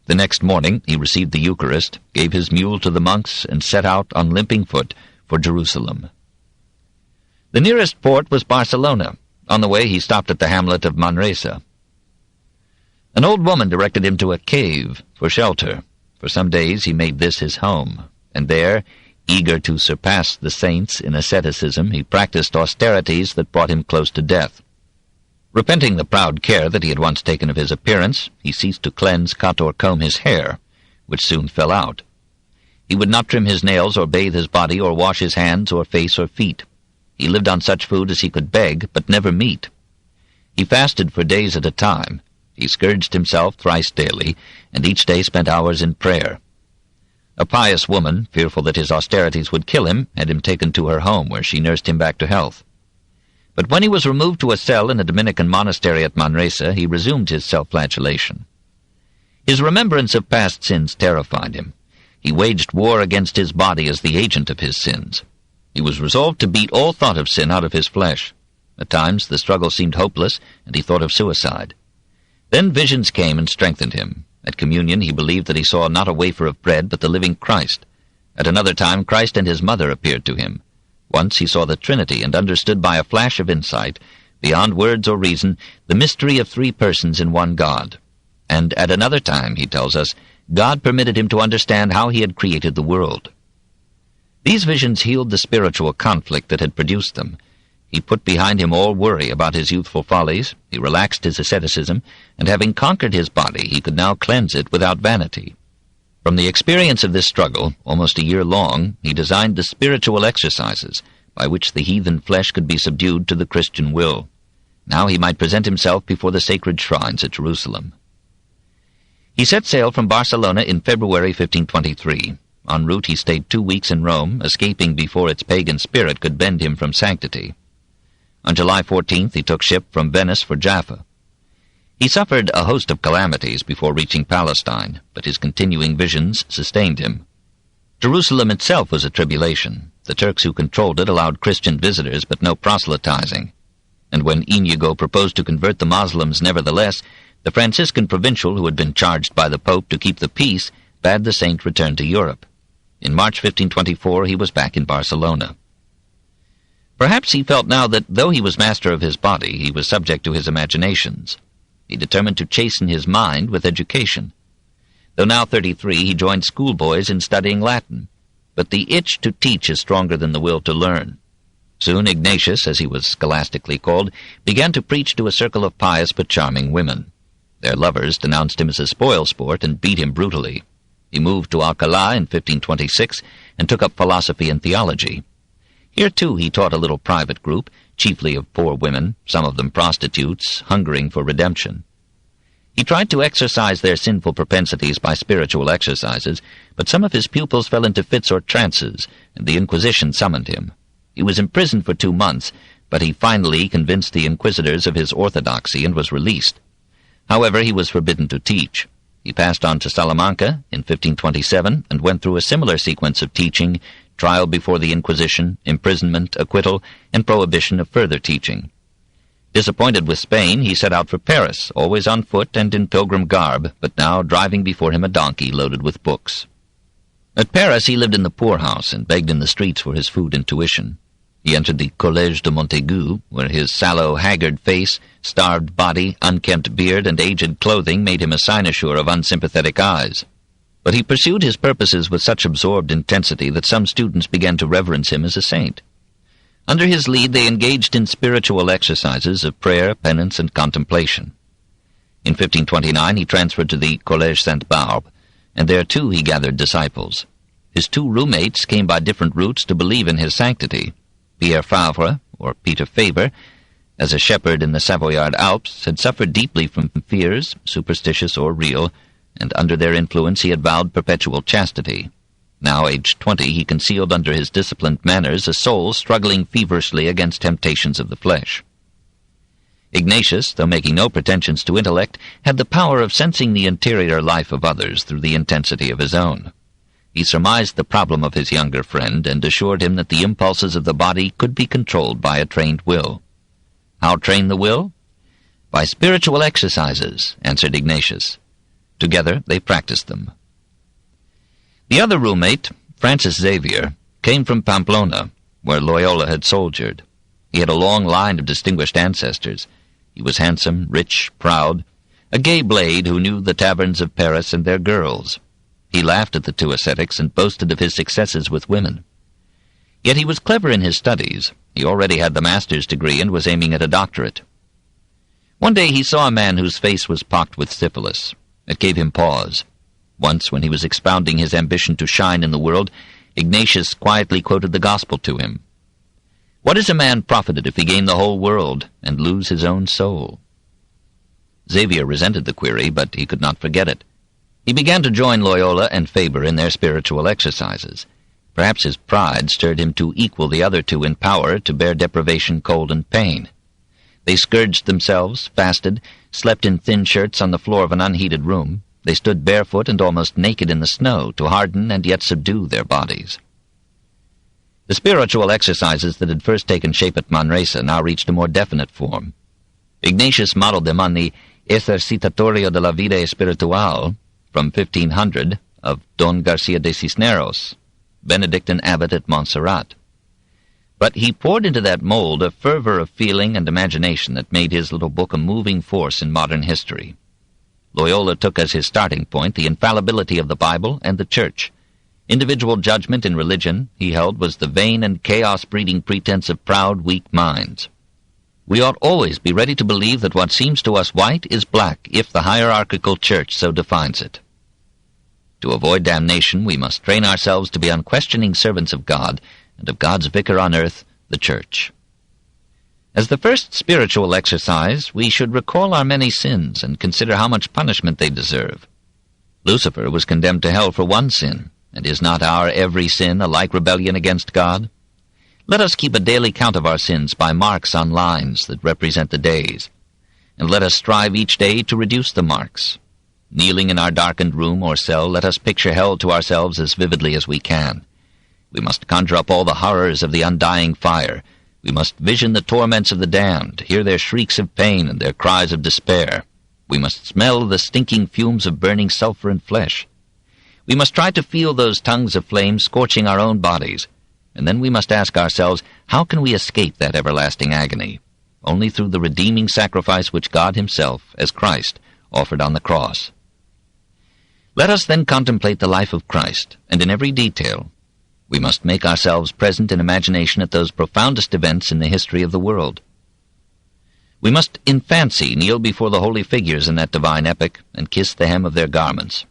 The next morning he received the Eucharist, gave his mule to the monks, and set out on limping foot for Jerusalem. The nearest port was Barcelona. On the way he stopped at the hamlet of Manresa. An old woman directed him to a cave for shelter. For some days he made this his home, and there, eager to surpass the saints in asceticism, he practiced austerities that brought him close to death. Repenting the proud care that he had once taken of his appearance, he ceased to cleanse, cut, or comb his hair, which soon fell out. He would not trim his nails or bathe his body or wash his hands or face or feet. He lived on such food as he could beg, but never meat. He fasted for days at a time. He scourged himself thrice daily, and each day spent hours in prayer. A pious woman, fearful that his austerities would kill him, had him taken to her home, where she nursed him back to health. But when he was removed to a cell in a Dominican monastery at Manresa, he resumed his self-flagellation. His remembrance of past sins terrified him. He waged war against his body as the agent of his sins. He was resolved to beat all thought of sin out of his flesh. At times the struggle seemed hopeless, and he thought of suicide. Then visions came and strengthened him. At communion he believed that he saw not a wafer of bread, but the living Christ. At another time Christ and his mother appeared to him. Once he saw the Trinity and understood by a flash of insight, beyond words or reason, the mystery of 3 persons in one God. And at another time, he tells us, God permitted him to understand how he had created the world. These visions healed the spiritual conflict that had produced them. He put behind him all worry about his youthful follies, he relaxed his asceticism, and having conquered his body, he could now cleanse it without vanity. From the experience of this struggle, almost a year long, he designed the spiritual exercises, by which the heathen flesh could be subdued to the Christian will. Now he might present himself before the sacred shrines at Jerusalem. He set sail from Barcelona in February 1523. En route he stayed 2 weeks in Rome, escaping before its pagan spirit could bend him from sanctity. On July 14th he took ship from Venice for Jaffa. He suffered a host of calamities before reaching Palestine, but his continuing visions sustained him. Jerusalem itself was a tribulation. The Turks who controlled it allowed Christian visitors, but no proselytizing. And when Inigo proposed to convert the Moslems nevertheless, the Franciscan provincial who had been charged by the Pope to keep the peace bade the saint return to Europe. In March 1524 he was back in Barcelona. Perhaps he felt now that, though he was master of his body, he was subject to his imaginations. He determined to chasten his mind with education. Though now 33, he joined schoolboys in studying Latin. But the itch to teach is stronger than the will to learn. Soon Ignatius, as he was scholastically called, began to preach to a circle of pious but charming women. Their lovers denounced him as a spoil-sport and beat him brutally. He moved to Alcalá in 1526 and took up philosophy and theology. Here, too, he taught a little private group, chiefly of poor women, some of them prostitutes, hungering for redemption. He tried to exorcise their sinful propensities by spiritual exercises, but some of his pupils fell into fits or trances, and the Inquisition summoned him. He was imprisoned for 2 months, but he finally convinced the inquisitors of his orthodoxy and was released. However, he was forbidden to teach. He passed on to Salamanca in 1527 and went through a similar sequence of teaching, trial before the Inquisition, imprisonment, acquittal, and prohibition of further teaching. Disappointed with Spain, he set out for Paris, always on foot and in pilgrim garb, but now driving before him a donkey loaded with books. At Paris he lived in the poorhouse and begged in the streets for his food and tuition. He entered the Collège de Montaigu, where his sallow, haggard face, starved body, unkempt beard, and aged clothing made him a cynosure of unsympathetic eyes. But he pursued his purposes with such absorbed intensity that some students began to reverence him as a saint. Under his lead they engaged in spiritual exercises of prayer, penance, and contemplation. In 1529 he transferred to the Collège Sainte-Barbe, and there too he gathered disciples. His 2 roommates came by different routes to believe in his sanctity. Pierre Favre, or Peter Faber, as a shepherd in the Savoyard Alps, had suffered deeply from fears, superstitious or real, and under their influence he had vowed perpetual chastity. Now, aged 20, he concealed under his disciplined manners a soul struggling feverishly against temptations of the flesh. Ignatius, though making no pretensions to intellect, had the power of sensing the interior life of others through the intensity of his own. He surmised the problem of his younger friend and assured him that the impulses of the body could be controlled by a trained will. How train the will? By spiritual exercises, answered Ignatius. Together they practiced them. The other roommate, Francis Xavier, came from Pamplona, where Loyola had soldiered. He had a long line of distinguished ancestors. He was handsome, rich, proud, a gay blade who knew the taverns of Paris and their girls. He laughed at the 2 ascetics and boasted of his successes with women. Yet he was clever in his studies. He already had the master's degree and was aiming at a doctorate. One day he saw a man whose face was pocked with syphilis. It gave him pause. Once, when he was expounding his ambition to shine in the world, Ignatius quietly quoted the gospel to him. "What is a man profited if he gain the whole world and lose his own soul?" Xavier resented the query, but he could not forget it. He began to join Loyola and Faber in their spiritual exercises. Perhaps his pride stirred him to equal the other 2 in power to bear deprivation, cold, and pain. They scourged themselves, fasted, slept in thin shirts on the floor of an unheated room. They stood barefoot and almost naked in the snow to harden and yet subdue their bodies. The spiritual exercises that had first taken shape at Manresa now reached a more definite form. Ignatius modeled them on the Ejercitatorio de la Vida Espiritual from 1500 of Don Garcia de Cisneros, Benedictine abbot at Montserrat. But he poured into that mold a fervor of feeling and imagination that made his little book a moving force in modern history. Loyola took as his starting point the infallibility of the Bible and the Church. Individual judgment in religion, he held, was the vain and chaos-breeding pretense of proud, weak minds. We ought always be ready to believe that what seems to us white is black, if the hierarchical Church so defines it. To avoid damnation, we must train ourselves to be unquestioning servants of God, and of God's vicar on earth, the Church. As the first spiritual exercise, we should recall our many sins and consider how much punishment they deserve. Lucifer was condemned to hell for one sin, and is not our every sin a like rebellion against God? Let us keep a daily count of our sins by marks on lines that represent the days, and let us strive each day to reduce the marks. Kneeling in our darkened room or cell, let us picture hell to ourselves as vividly as we can. We must conjure up all the horrors of the undying fire. We must vision the torments of the damned, hear their shrieks of pain and their cries of despair. We must smell the stinking fumes of burning sulfur and flesh. We must try to feel those tongues of flame scorching our own bodies, and then we must ask ourselves, how can we escape that everlasting agony? Only through the redeeming sacrifice which God himself, as Christ, offered on the cross. Let us then contemplate the life of Christ, and in every detail. We must make ourselves present in imagination at those profoundest events in the history of the world. We must in fancy kneel before the holy figures in that divine epoch and kiss the hem of their garments.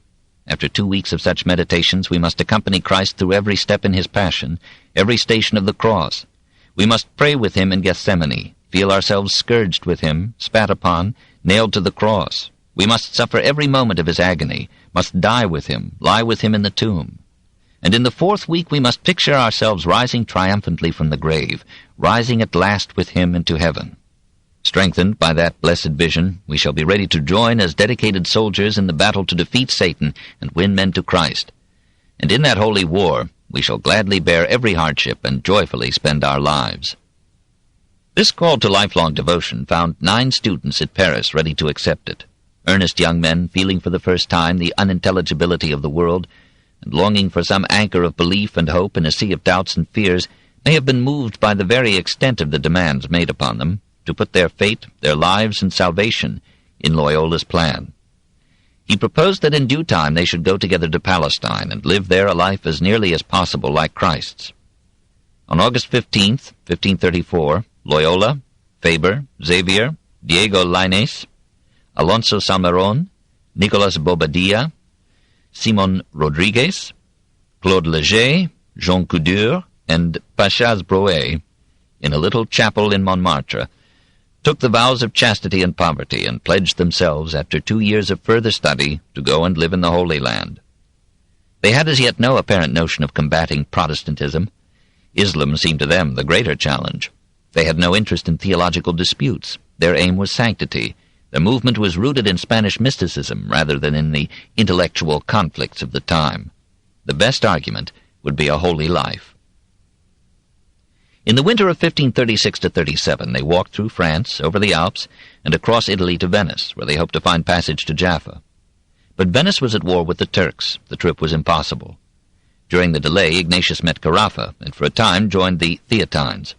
After 2 weeks of such meditations, we must accompany Christ through every step in his passion, every station of the cross. We must pray with him in Gethsemane, feel ourselves scourged with him, spat upon, nailed to the cross. We must suffer every moment of his agony, must die with him, lie with him in the tomb. And in the 4th week we must picture ourselves rising triumphantly from the grave, rising at last with him into heaven. Strengthened by that blessed vision, we shall be ready to join as dedicated soldiers in the battle to defeat Satan and win men to Christ. And in that holy war, we shall gladly bear every hardship and joyfully spend our lives. This call to lifelong devotion found 9 students at Paris ready to accept it. Earnest young men, feeling for the first time the unintelligibility of the world, and longing for some anchor of belief and hope in a sea of doubts and fears, may have been moved by the very extent of the demands made upon them, to put their fate, their lives, and salvation in Loyola's plan. He proposed that in due time they should go together to Palestine and live there a life as nearly as possible like Christ's. On August 15th, 1534, Loyola, Faber, Xavier, Diego Lainez, Alonso Salmeron, Nicolas Bobadilla, Simon Rodriguez, Claude Leger, Jean Couture, and Pachas Broet, in a little chapel in Montmartre, took the vows of chastity and poverty and pledged themselves, after 2 years of further study, to go and live in the Holy Land. They had as yet no apparent notion of combating Protestantism. Islam seemed to them the greater challenge. They had no interest in theological disputes. Their aim was sanctity. Their movement was rooted in Spanish mysticism rather than in the intellectual conflicts of the time. The best argument would be a holy life. In the winter of 1536-37, they walked through France, over the Alps, and across Italy to Venice, where they hoped to find passage to Jaffa. But Venice was at war with the Turks. The trip was impossible. During the delay, Ignatius met Carafa, and for a time joined the Theatines.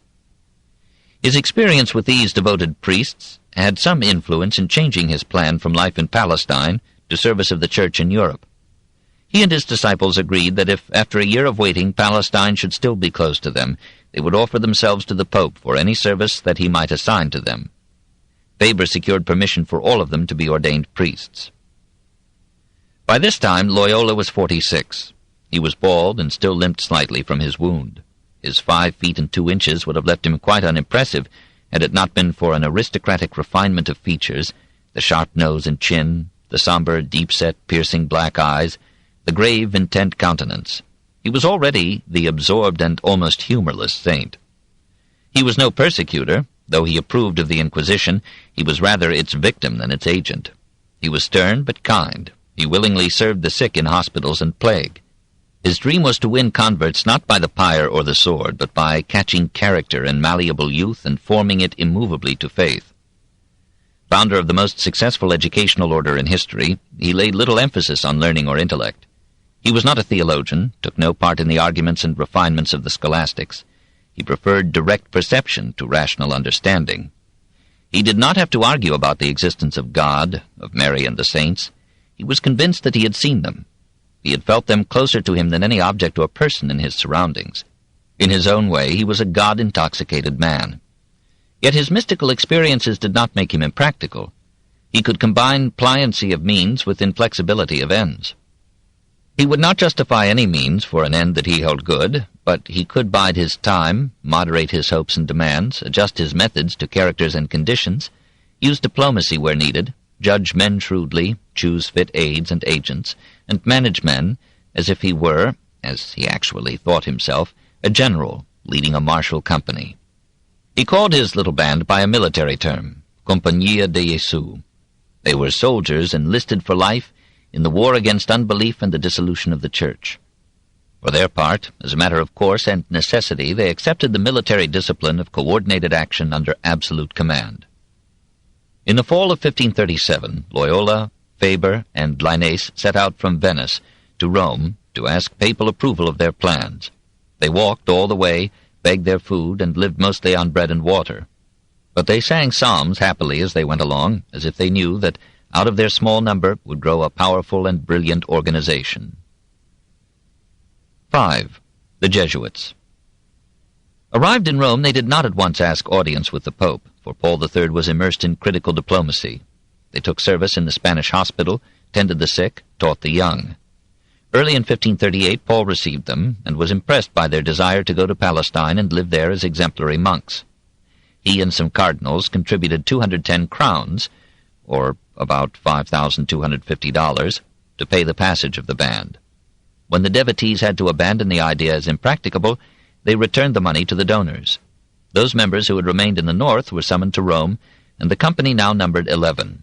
His experience with these devoted priests had some influence in changing his plan from life in Palestine to service of the Church in Europe. He and his disciples agreed that if, after a year of waiting, Palestine should still be closed to them, they would offer themselves to the Pope for any service that he might assign to them. Faber secured permission for all of them to be ordained priests. By this time, Loyola was 46. He was bald and still limped slightly from his wound. His 5 feet and 2 inches would have left him quite unimpressive had it not been for an aristocratic refinement of features, the sharp nose and chin, the somber, deep-set, piercing black eyes, the grave, intent countenance. He was already the absorbed and almost humorless saint. He was no persecutor. Though he approved of the Inquisition, he was rather its victim than its agent. He was stern but kind. He willingly served the sick in hospitals and plague. His dream was to win converts not by the pyre or the sword, but by catching character in malleable youth and forming it immovably to faith. Founder of the most successful educational order in history, he laid little emphasis on learning or intellect. He was not a theologian, took no part in the arguments and refinements of the scholastics. He preferred direct perception to rational understanding. He did not have to argue about the existence of God, of Mary and the saints. He was convinced that he had seen them. He had felt them closer to him than any object or person in his surroundings. In his own way, he was a God-intoxicated man. Yet his mystical experiences did not make him impractical. He could combine pliancy of means with inflexibility of ends. He would not justify any means for an end that he held good, but he could bide his time, moderate his hopes and demands, adjust his methods to characters and conditions, use diplomacy where needed, judge men shrewdly, choose fit aids and agents, and manage men as if he were, as he actually thought himself, a general leading a martial company. He called his little band by a military term, Compañía de Jesús. They were soldiers enlisted for life in the war against unbelief and the dissolution of the Church. For their part, as a matter of course and necessity, they accepted the military discipline of coordinated action under absolute command. In the fall of 1537, Loyola, Faber, and Linnaeus set out from Venice to Rome to ask papal approval of their plans. They walked all the way, begged their food, and lived mostly on bread and water. But they sang psalms happily as they went along, as if they knew that out of their small number would grow a powerful and brilliant organization. 5. The Jesuits. Arrived in Rome, they did not at once ask audience with the Pope, for Paul III was immersed in critical diplomacy. They took service in the Spanish hospital, tended the sick, taught the young. Early in 1538, Paul received them, and was impressed by their desire to go to Palestine and live there as exemplary monks. He and some cardinals contributed 210 crowns, or about $5,250, to pay the passage of the band. When the devotees had to abandon the idea as impracticable, they returned the money to the donors. Those members who had remained in the north were summoned to Rome, and the company now numbered 11.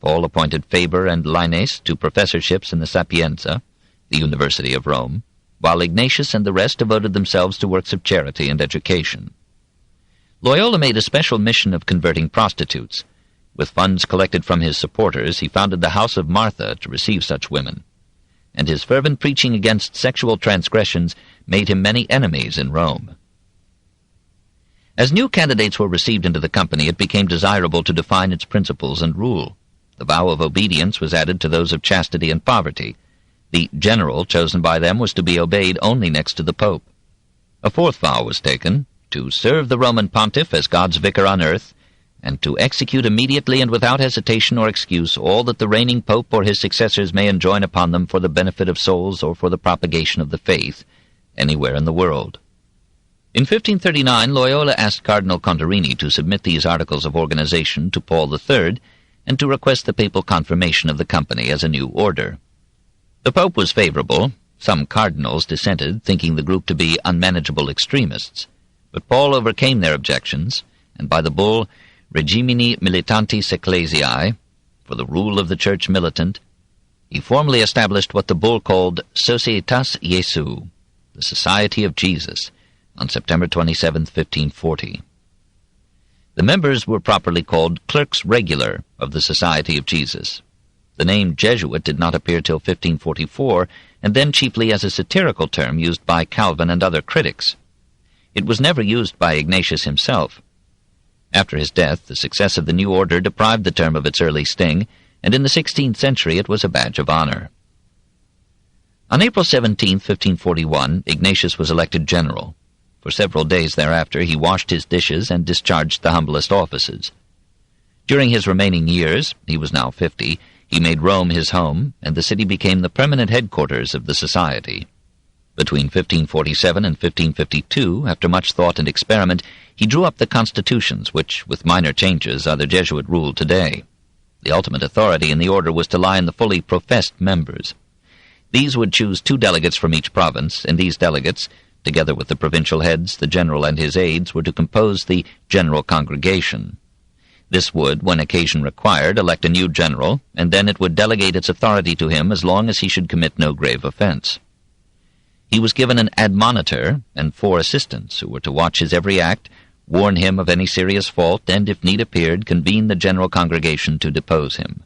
Paul appointed Faber and Linnaeus to professorships in the Sapienza, the University of Rome, while Ignatius and the rest devoted themselves to works of charity and education. Loyola made a special mission of converting prostitutes. With funds collected from his supporters, he founded the House of Martha to receive such women, and his fervent preaching against sexual transgressions made him many enemies in Rome. As new candidates were received into the company, it became desirable to define its principles and rule. The vow of obedience was added to those of chastity and poverty. The general chosen by them was to be obeyed only next to the Pope. A fourth vow was taken, to serve the Roman pontiff as God's vicar on earth, and to execute immediately and without hesitation or excuse all that the reigning pope or his successors may enjoin upon them for the benefit of souls or for the propagation of the faith, anywhere in the world. In 1539, Loyola asked Cardinal Contarini to submit these articles of organization to Paul III and to request the papal confirmation of the company as a new order. The Pope was favorable. Some cardinals dissented, thinking the group to be unmanageable extremists, but Paul overcame their objections, and by the bull Regimini Militantis Ecclesiae, for the rule of the Church militant, he formally established what the bull called Societas Jesu, the Society of Jesus, on September 27, 1540. The members were properly called clerks regular of the Society of Jesus. The name Jesuit did not appear till 1544, and then chiefly as a satirical term used by Calvin and other critics. It was never used by Ignatius himself. After his death, the success of the new order deprived the term of its early sting, and in the 16th century it was a badge of honor. On April 17, 1541, Ignatius was elected general. For several days thereafter he washed his dishes and discharged the humblest offices. During his remaining years, he was now 50, he made Rome his home, and the city became the permanent headquarters of the society. Between 1547 and 1552, after much thought and experiment, he drew up the constitutions which, with minor changes, are the Jesuit rule today. The ultimate authority in the order was to lie in the fully professed members. These would choose 2 delegates from each province, and these delegates, together with the provincial heads, the general and his aides, were to compose the general congregation. This would, when occasion required, elect a new general, and then it would delegate its authority to him as long as he should commit no grave offense. He was given an admonitor and 4 assistants who were to watch his every act, warn him of any serious fault, and, if need appeared, convene the general congregation to depose him.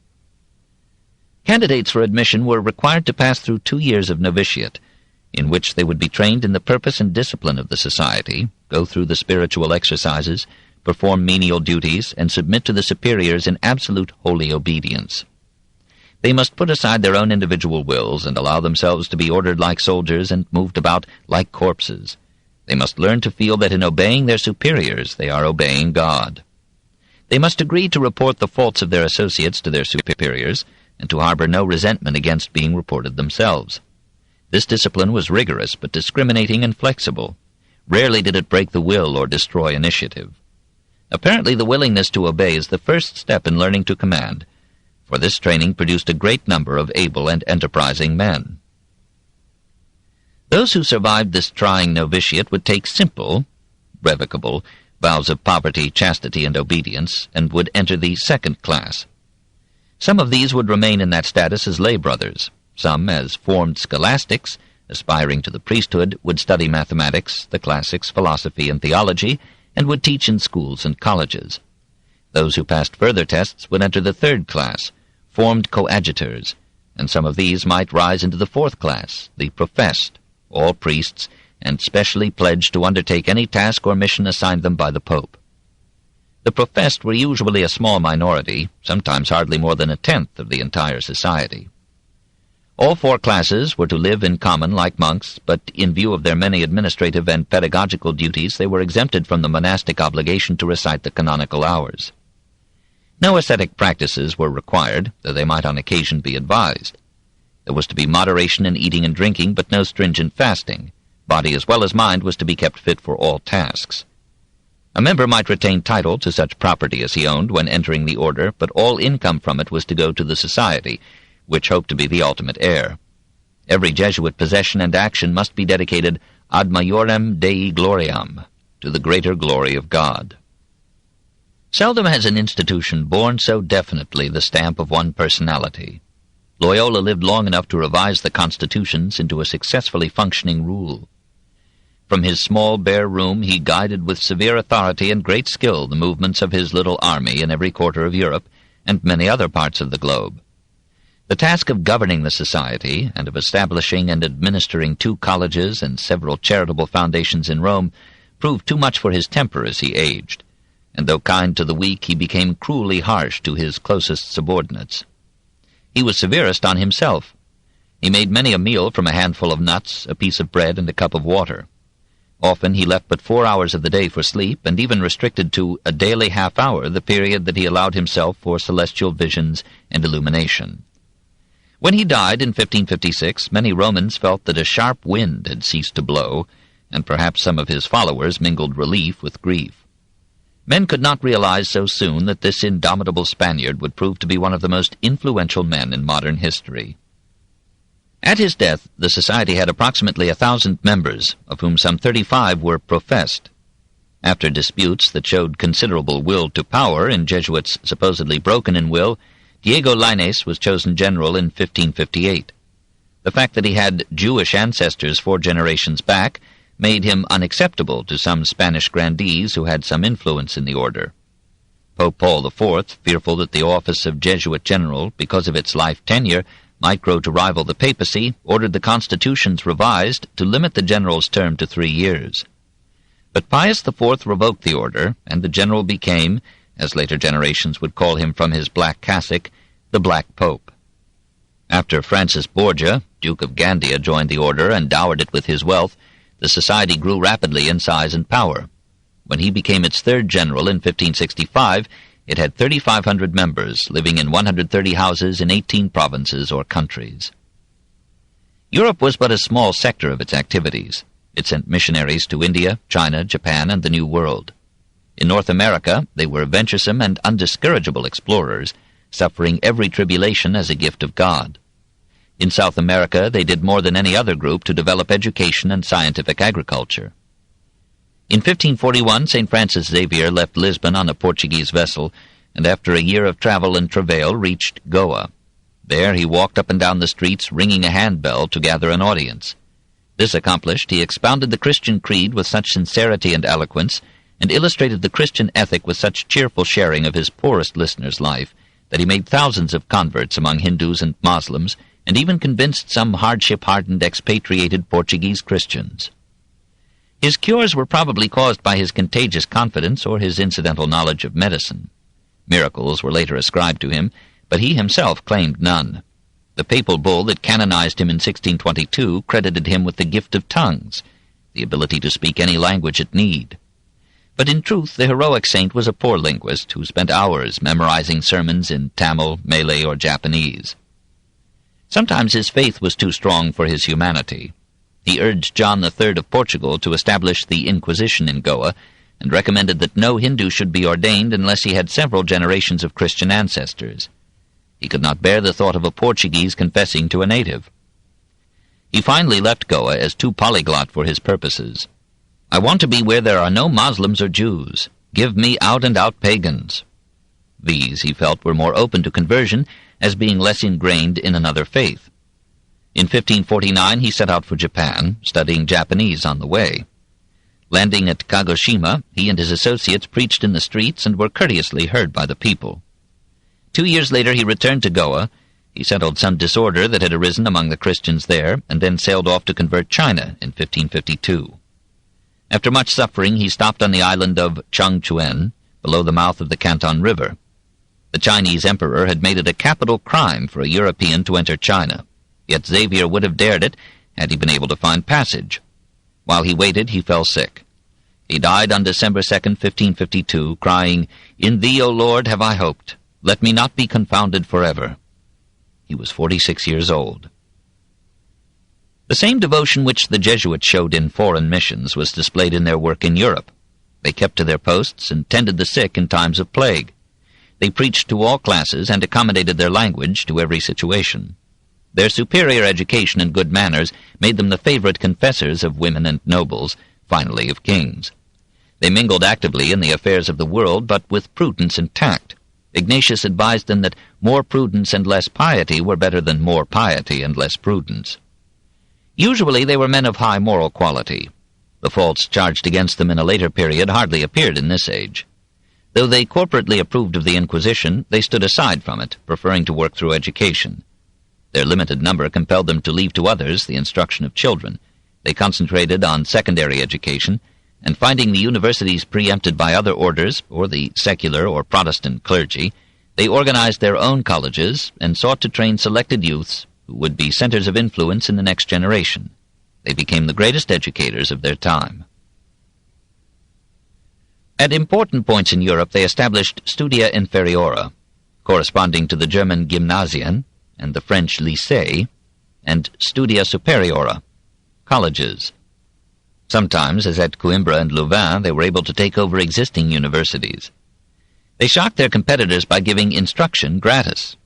Candidates for admission were required to pass through 2 years of novitiate, in which they would be trained in the purpose and discipline of the society, go through the spiritual exercises, perform menial duties, and submit to the superiors in absolute holy obedience. They must put aside their own individual wills and allow themselves to be ordered like soldiers and moved about like corpses. They must learn to feel that in obeying their superiors they are obeying God. They must agree to report the faults of their associates to their superiors, and to harbor no resentment against being reported themselves. This discipline was rigorous but discriminating and flexible. Rarely did it break the will or destroy initiative. Apparently the willingness to obey is the first step in learning to command, for this training produced a great number of able and enterprising men. Those who survived this trying novitiate would take simple, revocable, vows of poverty, chastity, and obedience, and would enter the second class. Some of these would remain in that status as lay brothers. Some, as formed scholastics, aspiring to the priesthood, would study mathematics, the classics, philosophy, and theology, and would teach in schools and colleges. Those who passed further tests would enter the third class, formed coadjutors, and some of these might rise into the fourth class, the professed, all priests, and specially pledged to undertake any task or mission assigned them by the Pope. The professed were usually a small minority, sometimes hardly more than a tenth of the entire society. All four classes were to live in common like monks, but in view of their many administrative and pedagogical duties, they were exempted from the monastic obligation to recite the canonical hours. No ascetic practices were required, though they might on occasion be advised. There was to be moderation in eating and drinking, but no stringent fasting. Body as well as mind was to be kept fit for all tasks. A member might retain title to such property as he owned when entering the order, but all income from it was to go to the society, which hoped to be the ultimate heir. Every Jesuit possession and action must be dedicated ad majorem Dei gloriam, to the greater glory of God. Seldom has an institution borne so definitely the stamp of one personality. Loyola lived long enough to revise the constitutions into a successfully functioning rule. From his small, bare room he guided with severe authority and great skill the movements of his little army in every quarter of Europe and many other parts of the globe. The task of governing the society and of establishing and administering 2 colleges and several charitable foundations in Rome proved too much for his temper as he aged, and though kind to the weak, he became cruelly harsh to his closest subordinates. He was severest on himself. He made many a meal from a handful of nuts, a piece of bread, and a cup of water. Often he left but 4 hours of the day for sleep, and even restricted to a daily half-hour the period that he allowed himself for celestial visions and illumination. When he died in 1556, many Romans felt that a sharp wind had ceased to blow, and perhaps some of his followers mingled relief with grief. Men could not realize so soon that this indomitable Spaniard would prove to be one of the most influential men in modern history. At his death, the society had approximately 1,000 members, of whom some 35 were professed. After disputes that showed considerable will to power in Jesuits supposedly broken in will, Diego Lainez was chosen general in 1558. The fact that he had Jewish ancestors 4 generations back made him unacceptable to some Spanish grandees who had some influence in the order. Pope Paul IV, fearful that the office of Jesuit general, because of its life tenure, might grow to rival the papacy, ordered the constitutions revised to limit the general's term to 3 years. But Pius IV revoked the order, and the general became, as later generations would call him from his black cassock, the Black Pope. After Francis Borgia, Duke of Gandia, joined the order and dowered it with his wealth, the society grew rapidly in size and power. When he became its 3rd general in 1565, it had 3,500 members, living in 130 houses in 18 provinces or countries. Europe was but a small sector of its activities. It sent missionaries to India, China, Japan, and the New World. In North America, they were venturesome and undiscourageable explorers, suffering every tribulation as a gift of God. In South America, they did more than any other group to develop education and scientific agriculture. In 1541, St. Francis Xavier left Lisbon on a Portuguese vessel, and after a year of travel and travail reached Goa. There he walked up and down the streets, ringing a handbell to gather an audience. This accomplished, he expounded the Christian creed with such sincerity and eloquence, and illustrated the Christian ethic with such cheerful sharing of his poorest listener's life, that he made thousands of converts among Hindus and Moslems, and even convinced some hardship-hardened expatriated Portuguese Christians. His cures were probably caused by his contagious confidence or his incidental knowledge of medicine. Miracles were later ascribed to him, but he himself claimed none. The papal bull that canonized him in 1622 credited him with the gift of tongues, the ability to speak any language at need. But in truth, the heroic saint was a poor linguist who spent hours memorizing sermons in Tamil, Malay, or Japanese. Sometimes his faith was too strong for his humanity. He urged John III of Portugal to establish the Inquisition in Goa, and recommended that no Hindu should be ordained unless he had several generations of Christian ancestors. He could not bear the thought of a Portuguese confessing to a native. He finally left Goa as too polyglot for his purposes. "I want to be where there are no Moslems or Jews. Give me out-and-out pagans." These, he felt, were more open to conversion, as being less ingrained in another faith. In 1549 he set out for Japan, studying Japanese on the way. Landing at Kagoshima, he and his associates preached in the streets and were courteously heard by the people. 2 years later he returned to Goa. He settled some disorder that had arisen among the Christians there, and then sailed off to convert China in 1552. After much suffering, he stopped on the island of Changchuen, below the mouth of the Canton River. The Chinese emperor had made it a capital crime for a European to enter China, yet Xavier would have dared it had he been able to find passage. While he waited, he fell sick. He died on December 2, 1552, crying, "In thee, O Lord, have I hoped. Let me not be confounded forever." He was 46 years old. The same devotion which the Jesuits showed in foreign missions was displayed in their work in Europe. They kept to their posts and tended the sick in times of plague. They preached to all classes and accommodated their language to every situation. Their superior education and good manners made them the favorite confessors of women and nobles, finally of kings. They mingled actively in the affairs of the world, but with prudence and tact. Ignatius advised them that more prudence and less piety were better than more piety and less prudence. Usually they were men of high moral quality. The faults charged against them in a later period hardly appeared in this age. Though they corporately approved of the Inquisition, they stood aside from it, preferring to work through education. Their limited number compelled them to leave to others the instruction of children. They concentrated on secondary education, and finding the universities preempted by other orders, or the secular or Protestant clergy, they organized their own colleges and sought to train selected youths who would be centers of influence in the next generation. They became the greatest educators of their time. At important points in Europe they established studia inferiora, corresponding to the German Gymnasien and the French lycée, and studia superiora, colleges. Sometimes, as at Coimbra and Louvain, they were able to take over existing universities. They shocked their competitors by giving instruction gratis.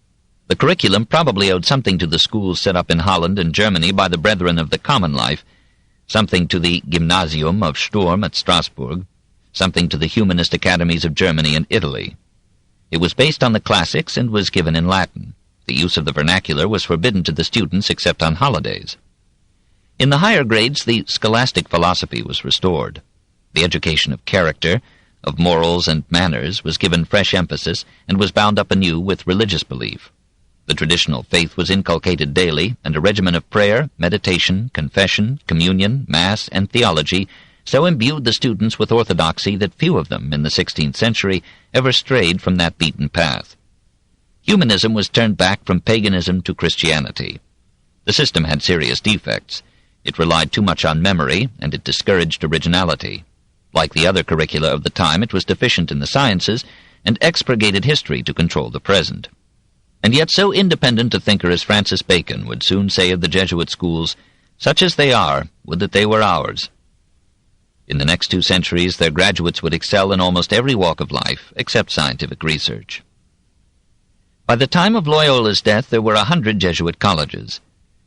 The curriculum probably owed something to the schools set up in Holland and Germany by the Brethren of the Common Life, something to the Gymnasium of Sturm at Strasbourg, something to the humanist academies of Germany and Italy. It was based on the classics and was given in Latin. The use of the vernacular was forbidden to the students except on holidays. In the higher grades, the scholastic philosophy was restored. The education of character, of morals and manners, was given fresh emphasis and was bound up anew with religious belief. The traditional faith was inculcated daily, and a regimen of prayer, meditation, confession, communion, mass, and theology so imbued the students with orthodoxy that few of them in the 16th century ever strayed from that beaten path. Humanism was turned back from paganism to Christianity. The system had serious defects. It relied too much on memory, and it discouraged originality. Like the other curricula of the time, it was deficient in the sciences, and expurgated history to control the present. And yet so independent a thinker as Francis Bacon would soon say of the Jesuit schools, "Such as they are, would that they were ours." In the next 2 centuries, their graduates would excel in almost every walk of life, except scientific research. By the time of Loyola's death, there were 100 Jesuit colleges.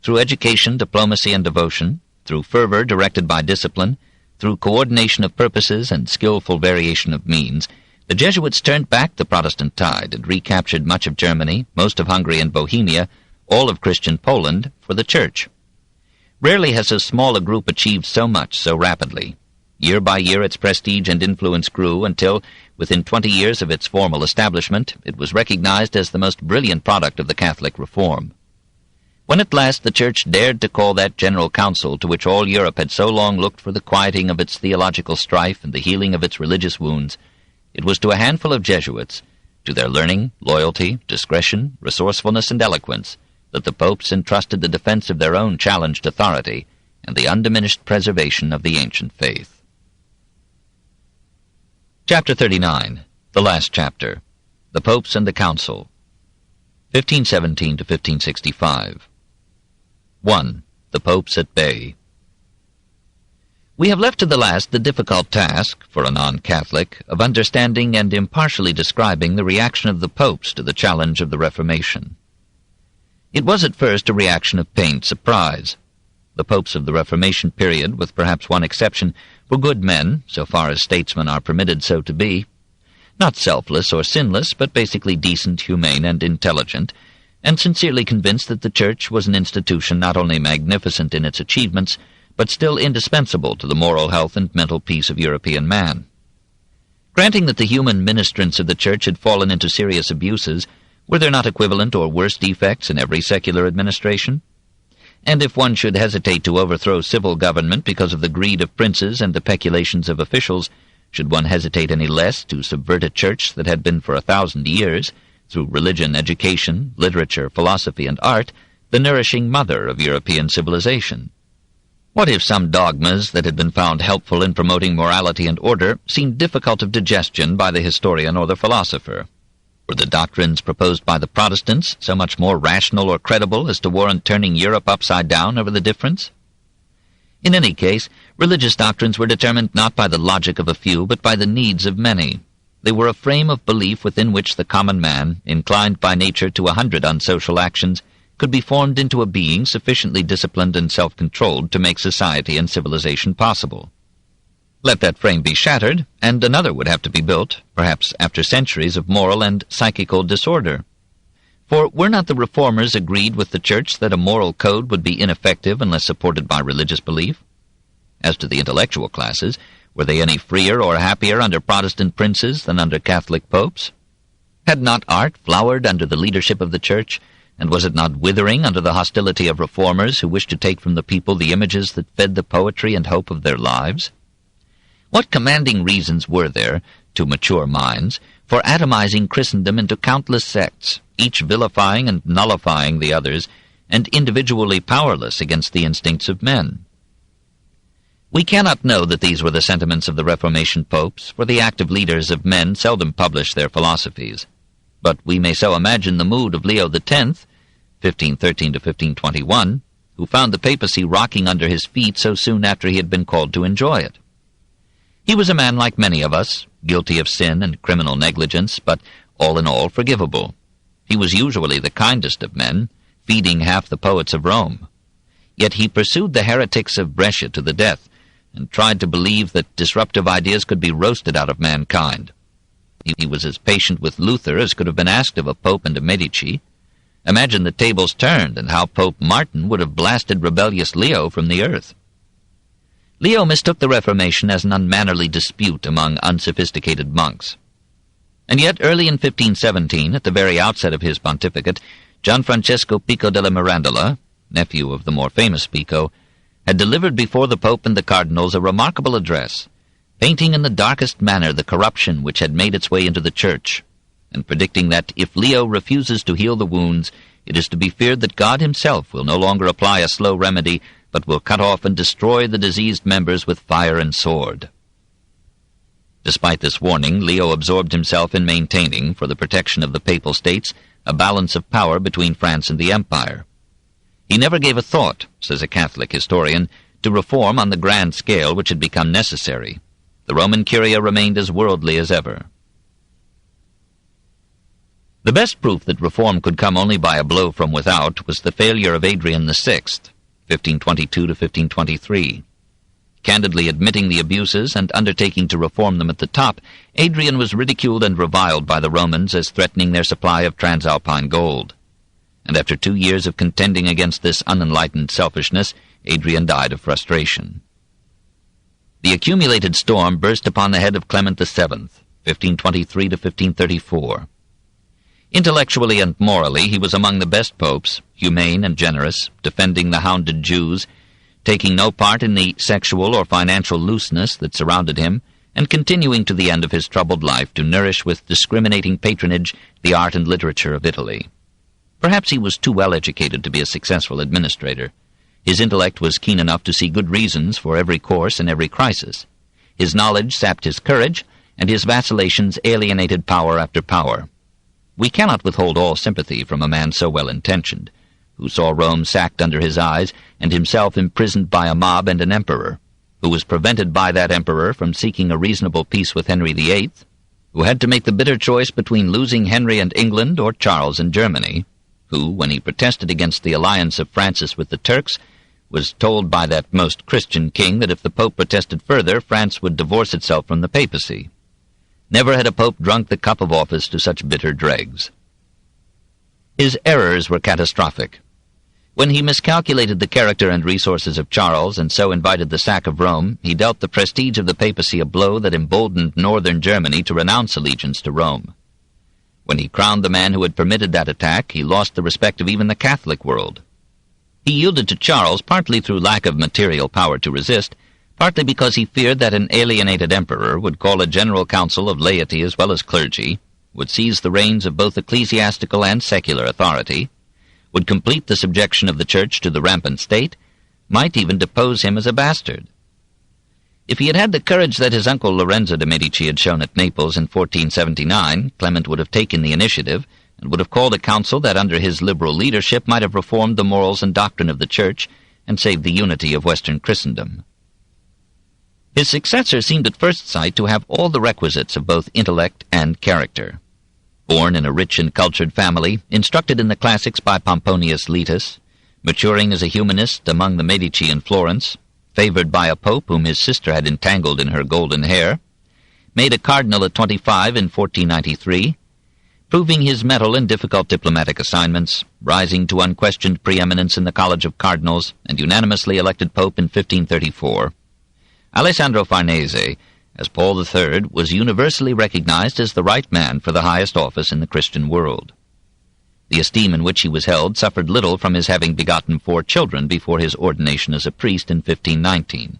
Through education, diplomacy, and devotion, through fervor directed by discipline, through coordination of purposes and skillful variation of means, the Jesuits turned back the Protestant tide and recaptured much of Germany, most of Hungary and Bohemia, all of Christian Poland, for the Church. Rarely has so small a group achieved so much so rapidly. Year by year its prestige and influence grew until, within 20 years of its formal establishment, it was recognized as the most brilliant product of the Catholic reform. When at last the Church dared to call that General Council to which all Europe had so long looked for the quieting of its theological strife and the healing of its religious wounds, it was to a handful of Jesuits, to their learning, loyalty, discretion, resourcefulness, and eloquence, that the popes entrusted the defense of their own challenged authority and the undiminished preservation of the ancient faith. Chapter 39, the last chapter, the Popes and the Council, 1517 to 1565. 1. The Popes at Bay. We have left to the last the difficult task, for a non-Catholic, of understanding and impartially describing the reaction of the popes to the challenge of the Reformation. It was at first a reaction of pained surprise. The popes of the Reformation period, with perhaps one exception, were good men, so far as statesmen are permitted so to be, not selfless or sinless, but basically decent, humane, and intelligent, and sincerely convinced that the Church was an institution not only magnificent in its achievements, but still indispensable to the moral health and mental peace of European man. Granting that the human ministrants of the Church had fallen into serious abuses, were there not equivalent or worse defects in every secular administration? And if one should hesitate to overthrow civil government because of the greed of princes and the peculations of officials, should one hesitate any less to subvert a Church that had been for 1,000 years, through religion, education, literature, philosophy, and art, the nourishing mother of European civilization? What if some dogmas that had been found helpful in promoting morality and order seemed difficult of digestion by the historian or the philosopher? Were the doctrines proposed by the Protestants so much more rational or credible as to warrant turning Europe upside down over the difference? In any case, religious doctrines were determined not by the logic of a few, but by the needs of many. They were a frame of belief within which the common man, inclined by nature to 100 unsocial actions, could be formed into a being sufficiently disciplined and self-controlled to make society and civilization possible. Let that frame be shattered, and another would have to be built, perhaps after centuries of moral and psychical disorder. For were not the Reformers agreed with the Church that a moral code would be ineffective unless supported by religious belief? As to the intellectual classes, were they any freer or happier under Protestant princes than under Catholic popes? Had not art flowered under the leadership of the Church, and was it not withering under the hostility of reformers who wished to take from the people the images that fed the poetry and hope of their lives? What commanding reasons were there, to mature minds, for atomizing Christendom into countless sects, each vilifying and nullifying the others, and individually powerless against the instincts of men? We cannot know that these were the sentiments of the Reformation popes, for the active leaders of men seldom publish their philosophies. But we may so imagine the mood of Leo X, 1513 to 1521, who found the papacy rocking under his feet so soon after he had been called to enjoy it. He was a man like many of us, guilty of sin and criminal negligence, but all in all forgivable. He was usually the kindest of men, feeding half the poets of Rome. Yet he pursued the heretics of Brescia to the death, and tried to believe that disruptive ideas could be roasted out of mankind. He was as patient with Luther as could have been asked of a pope and a Medici. Imagine the tables turned, and how Pope Martin would have blasted rebellious Leo from the earth. Leo mistook the Reformation as an unmannerly dispute among unsophisticated monks. And yet, early in 1517, at the very outset of his pontificate, Gianfrancesco Pico della Mirandola, nephew of the more famous Pico, had delivered before the Pope and the cardinals a remarkable address, painting in the darkest manner the corruption which had made its way into the Church, and predicting that if Leo refuses to heal the wounds, it is to be feared that God himself will no longer apply a slow remedy, but will cut off and destroy the diseased members with fire and sword. Despite this warning, Leo absorbed himself in maintaining, for the protection of the Papal States, a balance of power between France and the Empire. He never gave a thought, says a Catholic historian, to reform on the grand scale which had become necessary. The Roman Curia remained as worldly as ever. The best proof that reform could come only by a blow from without was the failure of Adrian VI, 1522 to 1523. Candidly admitting the abuses and undertaking to reform them at the top, Adrian was ridiculed and reviled by the Romans as threatening their supply of transalpine gold. And after 2 years of contending against this unenlightened selfishness, Adrian died of frustration. The accumulated storm burst upon the head of Clement VII, 1523 to 1534. Intellectually and morally, he was among the best popes, humane and generous, defending the hounded Jews, taking no part in the sexual or financial looseness that surrounded him, and continuing to the end of his troubled life to nourish with discriminating patronage the art and literature of Italy. Perhaps he was too well educated to be a successful administrator. His intellect was keen enough to see good reasons for every course and every crisis. His knowledge sapped his courage, and his vacillations alienated power after power. We cannot withhold all sympathy from a man so well-intentioned, who saw Rome sacked under his eyes and himself imprisoned by a mob and an emperor, who was prevented by that emperor from seeking a reasonable peace with Henry VIII, who had to make the bitter choice between losing Henry and England or Charles and Germany, who, when he protested against the alliance of Francis with the Turks, was told by that most Christian king that if the Pope protested further, France would divorce itself from the papacy. Never had a pope drunk the cup of office to such bitter dregs. His errors were catastrophic. When he miscalculated the character and resources of Charles and so invited the sack of Rome, he dealt the prestige of the papacy a blow that emboldened northern Germany to renounce allegiance to Rome. When he crowned the man who had permitted that attack, he lost the respect of even the Catholic world. He yielded to Charles partly through lack of material power to resist, partly because he feared that an alienated emperor would call a general council of laity as well as clergy, would seize the reins of both ecclesiastical and secular authority, would complete the subjection of the Church to the rampant state, might even depose him as a bastard. If he had had the courage that his uncle Lorenzo de' Medici had shown at Naples in 1479, Clement would have taken the initiative, and would have called a council that under his liberal leadership might have reformed the morals and doctrine of the Church and saved the unity of Western Christendom. His successor seemed at first sight to have all the requisites of both intellect and character. Born in a rich and cultured family, instructed in the classics by Pomponius Letus, maturing as a humanist among the Medici in Florence, favored by a pope whom his sister had entangled in her golden hair, made a cardinal at 25 in 1493, proving his mettle in difficult diplomatic assignments, rising to unquestioned preeminence in the College of Cardinals, and unanimously elected pope in 1534, Alessandro Farnese, as Paul III, was universally recognized as the right man for the highest office in the Christian world. The esteem in which he was held suffered little from his having begotten 4 children before his ordination as a priest in 1519.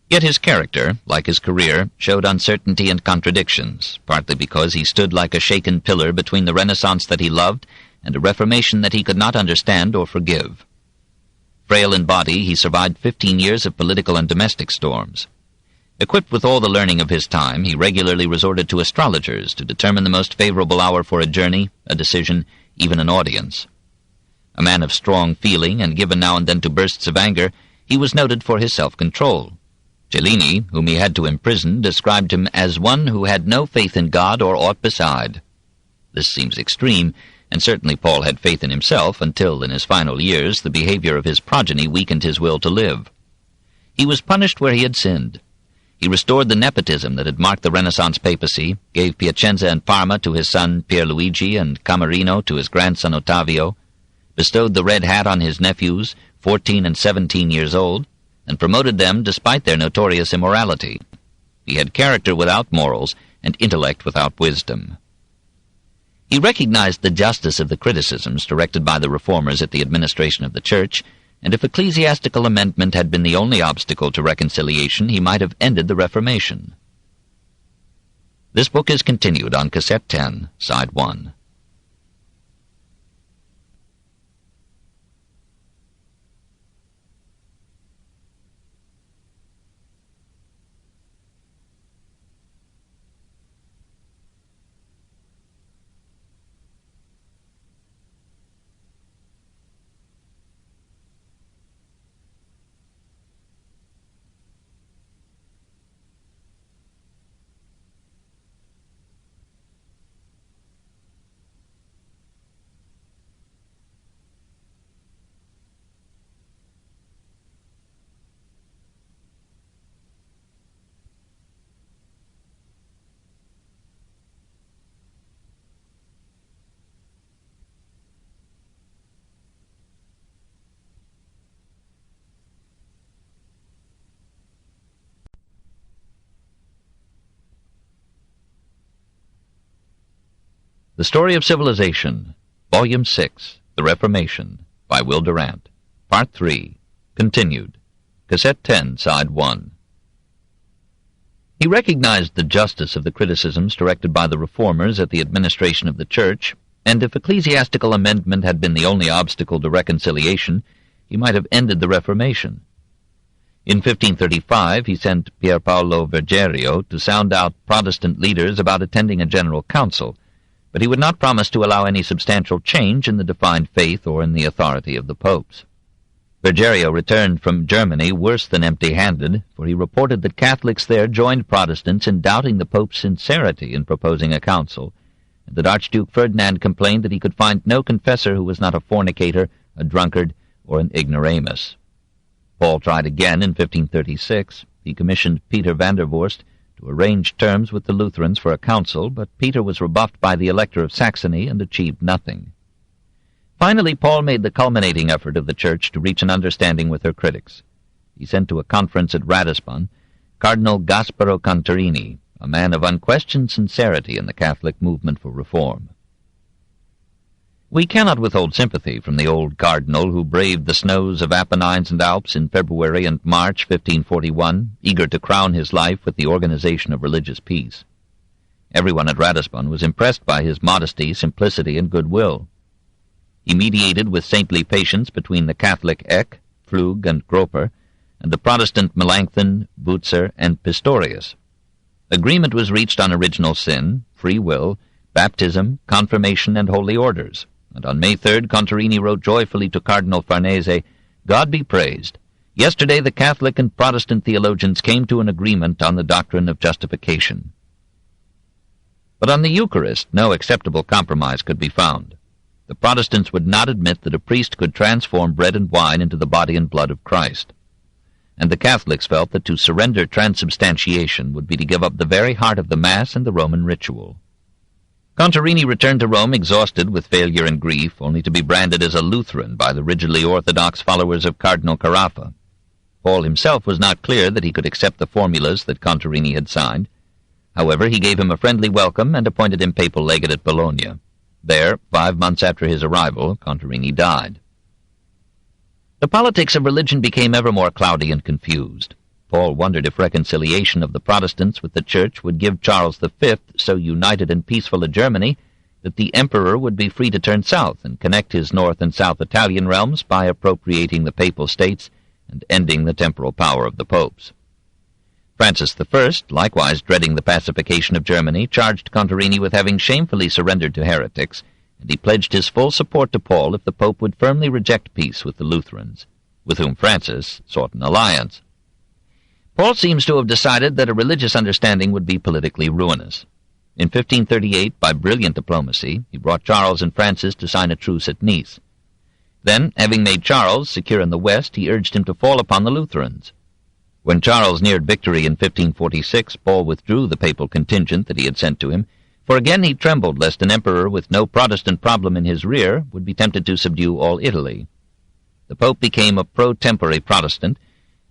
Yet his character, like his career, showed uncertainty and contradictions, partly because he stood like a shaken pillar between the Renaissance that he loved and a Reformation that he could not understand or forgive. Frail in body, he survived 15 years of political and domestic storms. Equipped with all the learning of his time, he regularly resorted to astrologers to determine the most favorable hour for a journey, a decision, even an audience. A man of strong feeling and given now and then to bursts of anger, he was noted for his self-control. Cellini, whom he had to imprison, described him as one who had no faith in God or aught beside. This seems extreme, and certainly Paul had faith in himself until, in his final years, the behavior of his progeny weakened his will to live. He was punished where he had sinned. He restored the nepotism that had marked the Renaissance papacy, gave Piacenza and Parma to his son Pierluigi and Camerino to his grandson Ottavio, bestowed the red hat on his nephews, 14 and 17 years old, and promoted them despite their notorious immorality. He had character without morals and intellect without wisdom. He recognized the justice of the criticisms directed by the reformers at the administration of the Church, and if ecclesiastical amendment had been the only obstacle to reconciliation, he might have ended the Reformation. This book is continued on Cassette 10, Side 1. The Story of Civilization, Volume 6, The Reformation, by Will Durant, Part 3, continued, Cassette 10, Side 1. He recognized the justice of the criticisms directed by the reformers at the administration of the Church, and if ecclesiastical amendment had been the only obstacle to reconciliation, he might have ended the Reformation. In 1535 he sent Pier Paolo Vergerio to sound out Protestant leaders about attending a general council, but he would not promise to allow any substantial change in the defined faith or in the authority of the popes. Bergerio returned from Germany worse than empty-handed, for he reported that Catholics there joined Protestants in doubting the Pope's sincerity in proposing a council, and that Archduke Ferdinand complained that he could find no confessor who was not a fornicator, a drunkard, or an ignoramus. Paul tried again in 1536. He commissioned Peter van der Vorst to arrange terms with the Lutherans for a council, but Peter was rebuffed by the Elector of Saxony and achieved nothing. Finally, Paul made the culminating effort of the Church to reach an understanding with her critics. He sent to a conference at Ratisbon Cardinal Gasparo Contarini, a man of unquestioned sincerity in the Catholic movement for reform. We cannot withhold sympathy from the old cardinal who braved the snows of Apennines and Alps in February and March 1541, eager to crown his life with the organization of religious peace. Everyone at Ratisbon was impressed by his modesty, simplicity, and goodwill. He mediated with saintly patience between the Catholic Eck, Pflug, and Groper, and the Protestant Melanchthon, Butzer, and Pistorius. Agreement was reached on original sin, free will, baptism, confirmation, and holy orders, and on May 3rd Contarini wrote joyfully to Cardinal Farnese, "God be praised. Yesterday the Catholic and Protestant theologians came to an agreement on the doctrine of justification." But on the Eucharist no acceptable compromise could be found. The Protestants would not admit that a priest could transform bread and wine into the body and blood of Christ. And the Catholics felt that to surrender transubstantiation would be to give up the very heart of the Mass and the Roman ritual. Contarini returned to Rome exhausted with failure and grief, only to be branded as a Lutheran by the rigidly orthodox followers of Cardinal Carafa. Paul himself was not clear that he could accept the formulas that Contarini had signed. However, he gave him a friendly welcome and appointed him papal legate at Bologna. There, 5 months after his arrival, Contarini died. The politics of religion became ever more cloudy and confused. Paul wondered if reconciliation of the Protestants with the Church would give Charles V so united and peaceful a Germany that the Emperor would be free to turn south and connect his North and South Italian realms by appropriating the Papal States and ending the temporal power of the popes. Francis I, likewise dreading the pacification of Germany, charged Contarini with having shamefully surrendered to heretics, and he pledged his full support to Paul if the Pope would firmly reject peace with the Lutherans, with whom Francis sought an alliance. Paul seems to have decided that a religious understanding would be politically ruinous. In 1538, by brilliant diplomacy, he brought Charles and Francis to sign a truce at Nice. Then, having made Charles secure in the west, he urged him to fall upon the Lutherans. When Charles neared victory in 1546, Paul withdrew the papal contingent that he had sent to him, for again he trembled lest an emperor with no Protestant problem in his rear would be tempted to subdue all Italy. The Pope became a pro-tempore Protestant,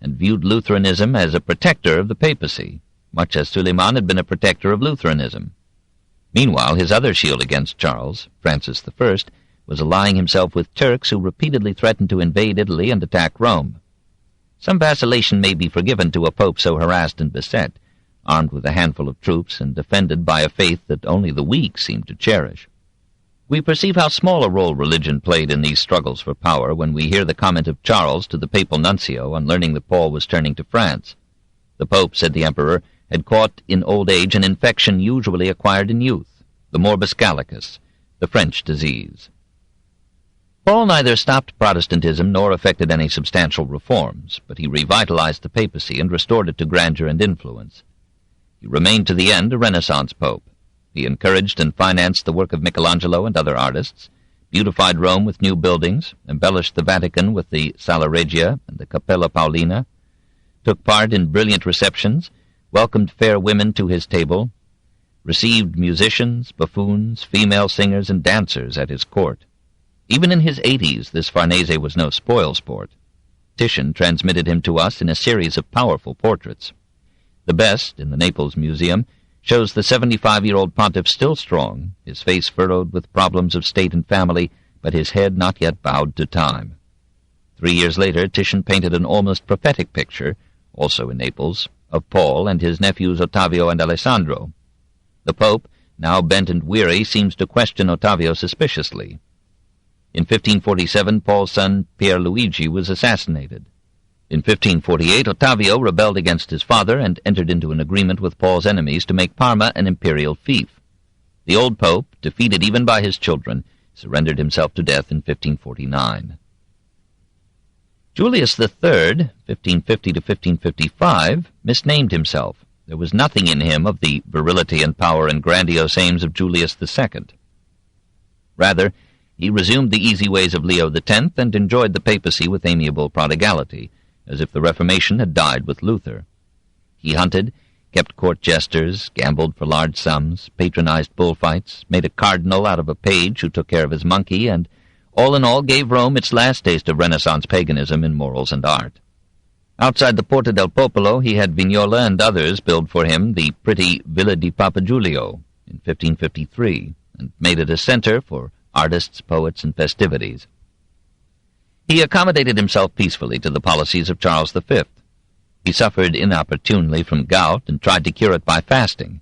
and viewed Lutheranism as a protector of the papacy, much as Suleiman had been a protector of Lutheranism. Meanwhile, his other shield against Charles, Francis I, was allying himself with Turks who repeatedly threatened to invade Italy and attack Rome. Some vacillation may be forgiven to a pope so harassed and beset, armed with a handful of troops and defended by a faith that only the weak seem to cherish. We perceive how small a role religion played in these struggles for power when we hear the comment of Charles to the papal nuncio on learning that Paul was turning to France. The Pope, said the emperor, had caught in old age an infection usually acquired in youth, the morbus gallicus, the French disease. Paul neither stopped Protestantism nor effected any substantial reforms, but he revitalized the papacy and restored it to grandeur and influence. He remained to the end a Renaissance pope. He encouraged and financed the work of Michelangelo and other artists, beautified Rome with new buildings, embellished the Vatican with the Sala Regia and the Capella Paulina, took part in brilliant receptions, welcomed fair women to his table, received musicians, buffoons, female singers, and dancers at his court. Even in his 80s, this Farnese was no spoil-sport. Titian transmitted him to us in a series of powerful portraits. The best, in the Naples Museum, shows the 75-year-old pontiff still strong, his face furrowed with problems of state and family, but his head not yet bowed to time. 3 years later, Titian painted an almost prophetic picture, also in Naples, of Paul and his nephews Ottavio and Alessandro. The Pope, now bent and weary, seems to question Ottavio suspiciously. In 1547, Paul's son Pier Luigi was assassinated. In 1548, Ottavio rebelled against his father and entered into an agreement with Paul's enemies to make Parma an imperial fief. The old pope, defeated even by his children, surrendered himself to death in 1549. Julius III, 1550 to 1555, misnamed himself. There was nothing in him of the virility and power and grandiose aims of Julius II. Rather, he resumed the easy ways of Leo X and enjoyed the papacy with amiable prodigality, as if the Reformation had died with Luther. He hunted, kept court jesters, gambled for large sums, patronized bullfights, made a cardinal out of a page who took care of his monkey, and all in all gave Rome its last taste of Renaissance paganism in morals and art. Outside the Porta del Popolo he had Vignola and others build for him the pretty Villa di Papa Giulio in 1553, and made it a center for artists, poets, and festivities. He accommodated himself peacefully to the policies of Charles V. He suffered inopportunely from gout and tried to cure it by fasting.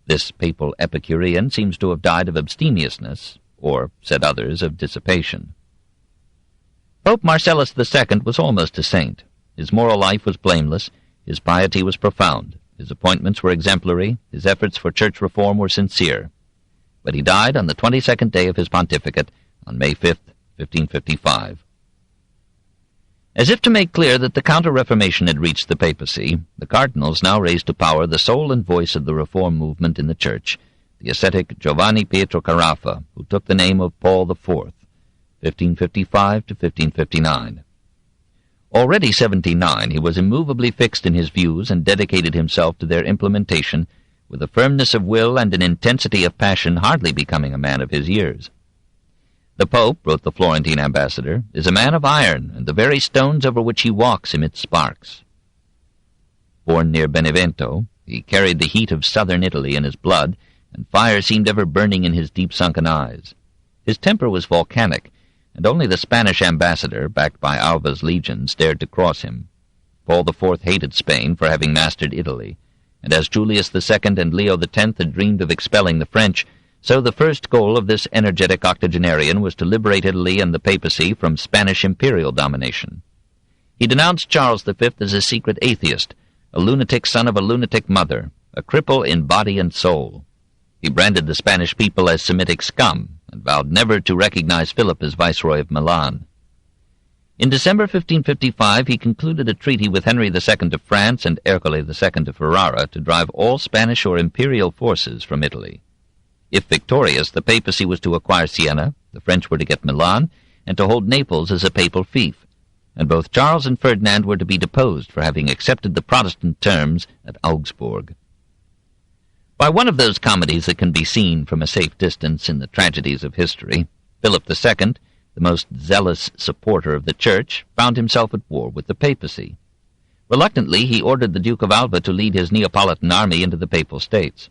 This papal Epicurean seems to have died of abstemiousness, or, said others, of dissipation. Pope Marcellus II was almost a saint. His moral life was blameless, his piety was profound, his appointments were exemplary, his efforts for church reform were sincere. But he died on the 22nd day of his pontificate, on May 5, 1555. As if to make clear that the Counter-Reformation had reached the papacy, the cardinals now raised to power the soul and voice of the reform movement in the Church, the ascetic Giovanni Pietro Carafa, who took the name of Paul IV, 1555 to 1559. Already 79, he was immovably fixed in his views and dedicated himself to their implementation with a firmness of will and an intensity of passion hardly becoming a man of his years. "The Pope," wrote the Florentine ambassador, "is a man of iron, and the very stones over which he walks emit sparks." Born near Benevento, he carried the heat of southern Italy in his blood, and fire seemed ever burning in his deep-sunken eyes. His temper was volcanic, and only the Spanish ambassador, backed by Alva's legions, dared to cross him. Paul IV hated Spain for having mastered Italy, and as Julius II and Leo X had dreamed of expelling the French, so the first goal of this energetic octogenarian was to liberate Italy and the papacy from Spanish imperial domination. He denounced Charles V as a secret atheist, a lunatic son of a lunatic mother, a cripple in body and soul. He branded the Spanish people as Semitic scum, and vowed never to recognize Philip as Viceroy of Milan. In December 1555 he concluded a treaty with Henry II of France and Ercole II of Ferrara to drive all Spanish or imperial forces from Italy. If victorious, the papacy was to acquire Siena, the French were to get Milan, and to hold Naples as a papal fief, and both Charles and Ferdinand were to be deposed for having accepted the Protestant terms at Augsburg. By one of those comedies that can be seen from a safe distance in the tragedies of history, Philip II, the most zealous supporter of the Church, found himself at war with the papacy. Reluctantly, he ordered the Duke of Alva to lead his Neapolitan army into the Papal States.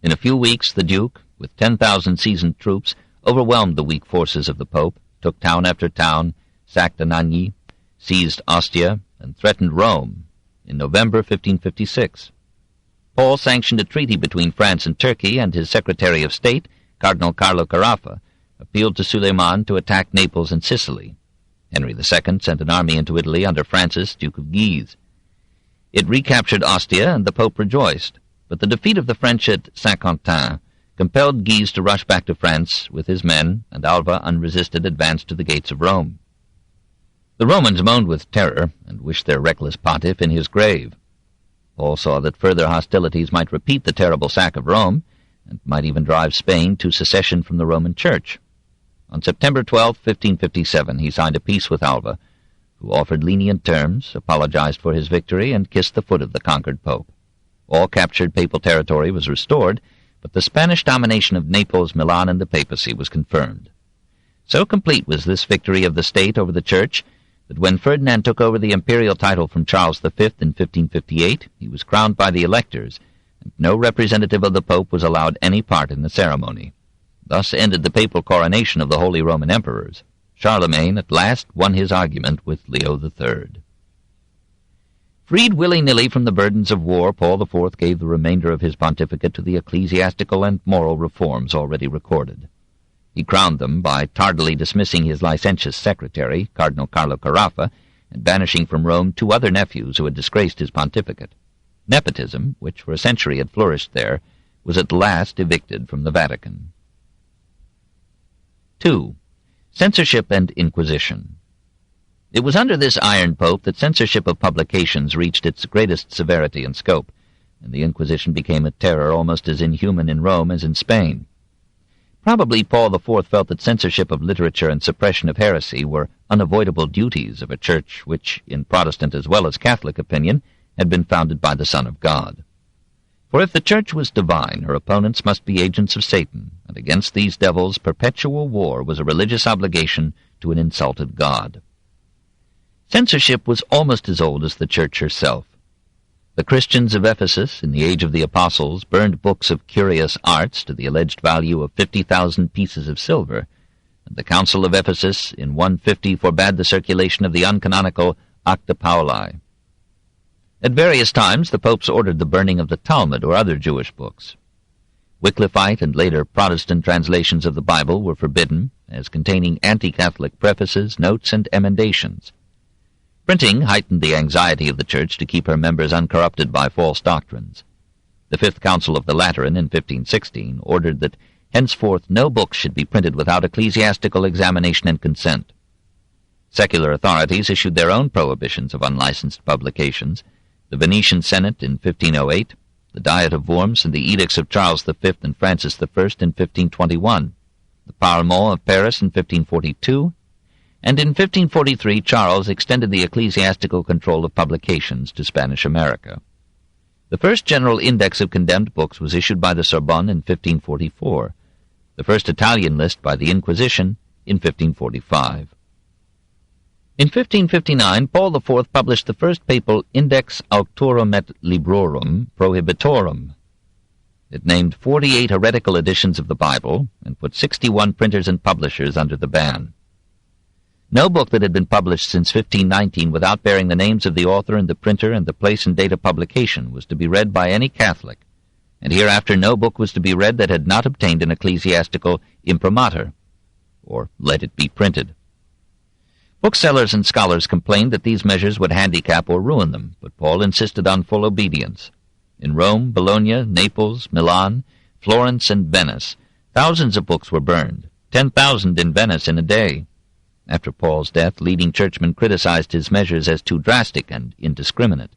In a few weeks, the Duke, with 10,000 seasoned troops, overwhelmed the weak forces of the Pope, took town after town, sacked Anagni, seized Ostia, and threatened Rome in November 1556. Paul sanctioned a treaty between France and Turkey, and his Secretary of State, Cardinal Carlo Carafa, appealed to Suleiman to attack Naples and Sicily. Henry II sent an army into Italy under Francis, Duke of Guise. It recaptured Ostia, and the Pope rejoiced, but the defeat of the French at Saint-Quentin compelled Guise to rush back to France with his men, and Alva, unresisted, advanced to the gates of Rome. The Romans moaned with terror, and wished their reckless pontiff in his grave. Paul saw that further hostilities might repeat the terrible sack of Rome, and might even drive Spain to secession from the Roman Church. On September 12, 1557, he signed a peace with Alva, who offered lenient terms, apologized for his victory, and kissed the foot of the conquered pope. All captured papal territory was restored, but the Spanish domination of Naples, Milan, and the papacy was confirmed. So complete was this victory of the state over the Church that when Ferdinand took over the imperial title from Charles V in 1558, he was crowned by the electors, and no representative of the Pope was allowed any part in the ceremony. Thus ended the papal coronation of the Holy Roman Emperors. Charlemagne at last won his argument with Leo III. Freed willy-nilly from the burdens of war, Paul IV gave the remainder of his pontificate to the ecclesiastical and moral reforms already recorded. He crowned them by tardily dismissing his licentious secretary, Cardinal Carlo Carafa, and banishing from Rome 2 other nephews who had disgraced his pontificate. Nepotism, which for a century had flourished there, was at last evicted from the Vatican. 2. Censorship and Inquisition. It was under this Iron Pope that censorship of publications reached its greatest severity and scope, and the Inquisition became a terror almost as inhuman in Rome as in Spain. Probably Paul IV felt that censorship of literature and suppression of heresy were unavoidable duties of a church which, in Protestant as well as Catholic opinion, had been founded by the Son of God. For if the church was divine, her opponents must be agents of Satan, and against these devils perpetual war was a religious obligation to an insulted God. Censorship was almost as old as the church herself. The Christians of Ephesus, in the age of the Apostles, burned books of curious arts to the alleged value of 50,000 pieces of silver, and the Council of Ephesus in 150 forbade the circulation of the uncanonical Acta Pauli. At various times the popes ordered the burning of the Talmud or other Jewish books. Wycliffite and later Protestant translations of the Bible were forbidden, as containing anti-Catholic prefaces, notes, and emendations. Printing heightened the anxiety of the Church to keep her members uncorrupted by false doctrines. The Fifth Council of the Lateran in 1516 ordered that henceforth no books should be printed without ecclesiastical examination and consent. Secular authorities issued their own prohibitions of unlicensed publications. The Venetian Senate in 1508, the Diet of Worms, and the Edicts of Charles V and Francis I in 1521, the Parlement of Paris in 1542, and in 1543 Charles extended the ecclesiastical control of publications to Spanish America. The first general index of condemned books was issued by the Sorbonne in 1544, the first Italian list by the Inquisition in 1545. In 1559, Paul IV published the first papal Index Auctorum et Librorum Prohibitorum. It named 48 heretical editions of the Bible and put 61 printers and publishers under the ban. No book that had been published since 1519 without bearing the names of the author and the printer and the place and date of publication was to be read by any Catholic, and hereafter no book was to be read that had not obtained an ecclesiastical imprimatur, or let it be printed. Booksellers and scholars complained that these measures would handicap or ruin them, but Paul insisted on full obedience. In Rome, Bologna, Naples, Milan, Florence, and Venice, thousands of books were burned, 10,000 in Venice in a day. After Paul's death, leading churchmen criticized his measures as too drastic and indiscriminate.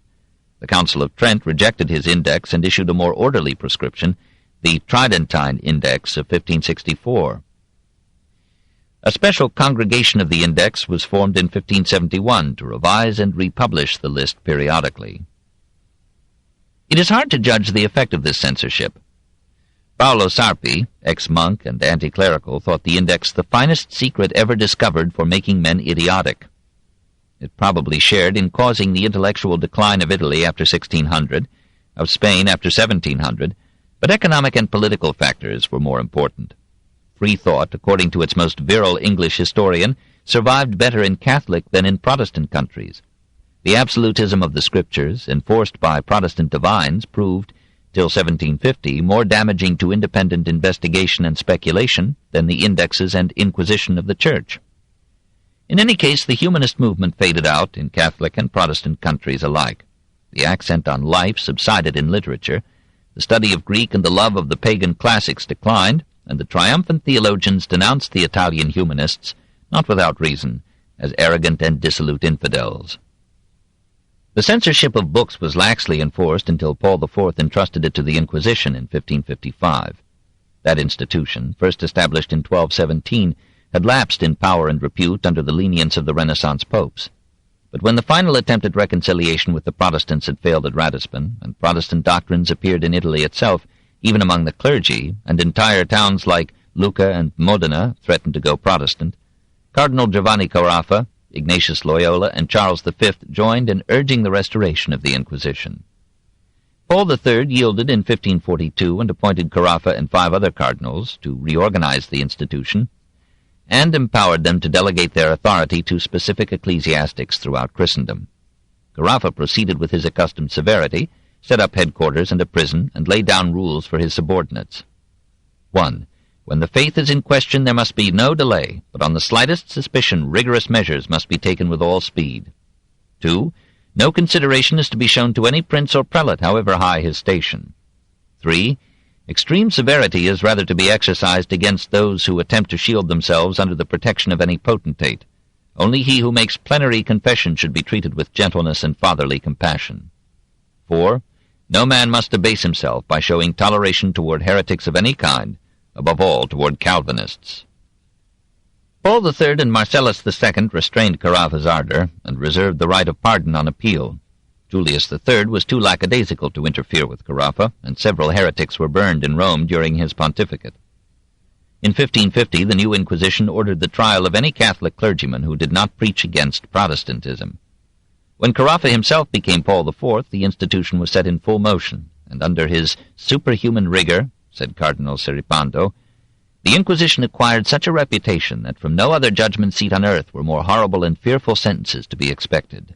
The Council of Trent rejected his index and issued a more orderly prescription, the Tridentine Index of 1564. A special congregation of the index was formed in 1571 to revise and republish the list periodically. It is hard to judge the effect of this censorship. Paolo Sarpi, ex-monk and anti-clerical, thought the index the finest secret ever discovered for making men idiotic. It probably shared in causing the intellectual decline of Italy after 1600, of Spain after 1700, but economic and political factors were more important. Free thought, according to its most virile English historian, survived better in Catholic than in Protestant countries. The absolutism of the Scriptures, enforced by Protestant divines, proved, till 1750, more damaging to independent investigation and speculation than the indexes and inquisition of the Church. In any case, the humanist movement faded out in Catholic and Protestant countries alike. The accent on life subsided in literature, the study of Greek and the love of the pagan classics declined, and the triumphant theologians denounced the Italian humanists, not without reason, as arrogant and dissolute infidels. The censorship of books was laxly enforced until Paul IV entrusted it to the Inquisition in 1555. That institution, first established in 1217, had lapsed in power and repute under the lenience of the Renaissance popes. But when the final attempt at reconciliation with the Protestants had failed at Ratisbon, and Protestant doctrines appeared in Italy itself, even among the clergy, and entire towns like Lucca and Modena threatened to go Protestant, Cardinal Giovanni Carafa, Ignatius Loyola, and Charles V joined in urging the restoration of the Inquisition. Paul III yielded in 1542 and appointed Carafa and 5 other cardinals to reorganize the institution, and empowered them to delegate their authority to specific ecclesiastics throughout Christendom. Carafa proceeded with his accustomed severity, set up headquarters and a prison, and laid down rules for his subordinates. 1. When the faith is in question, there must be no delay, but on the slightest suspicion rigorous measures must be taken with all speed. 2. No consideration is to be shown to any prince or prelate, however high his station. 3. Extreme severity is rather to be exercised against those who attempt to shield themselves under the protection of any potentate. Only he who makes plenary confession should be treated with gentleness and fatherly compassion. 4. No man must abase himself by showing toleration toward heretics of any kind, above all toward Calvinists. Paul III and Marcellus II restrained Carafa's ardor and reserved the right of pardon on appeal. Julius III was too lackadaisical to interfere with Carafa, and several heretics were burned in Rome during his pontificate. In 1550, the new Inquisition ordered the trial of any Catholic clergyman who did not preach against Protestantism. When Carafa himself became Paul IV, the institution was set in full motion, and under his superhuman rigor, said Cardinal Seripando, the Inquisition acquired such a reputation that from no other judgment seat on earth were more horrible and fearful sentences to be expected.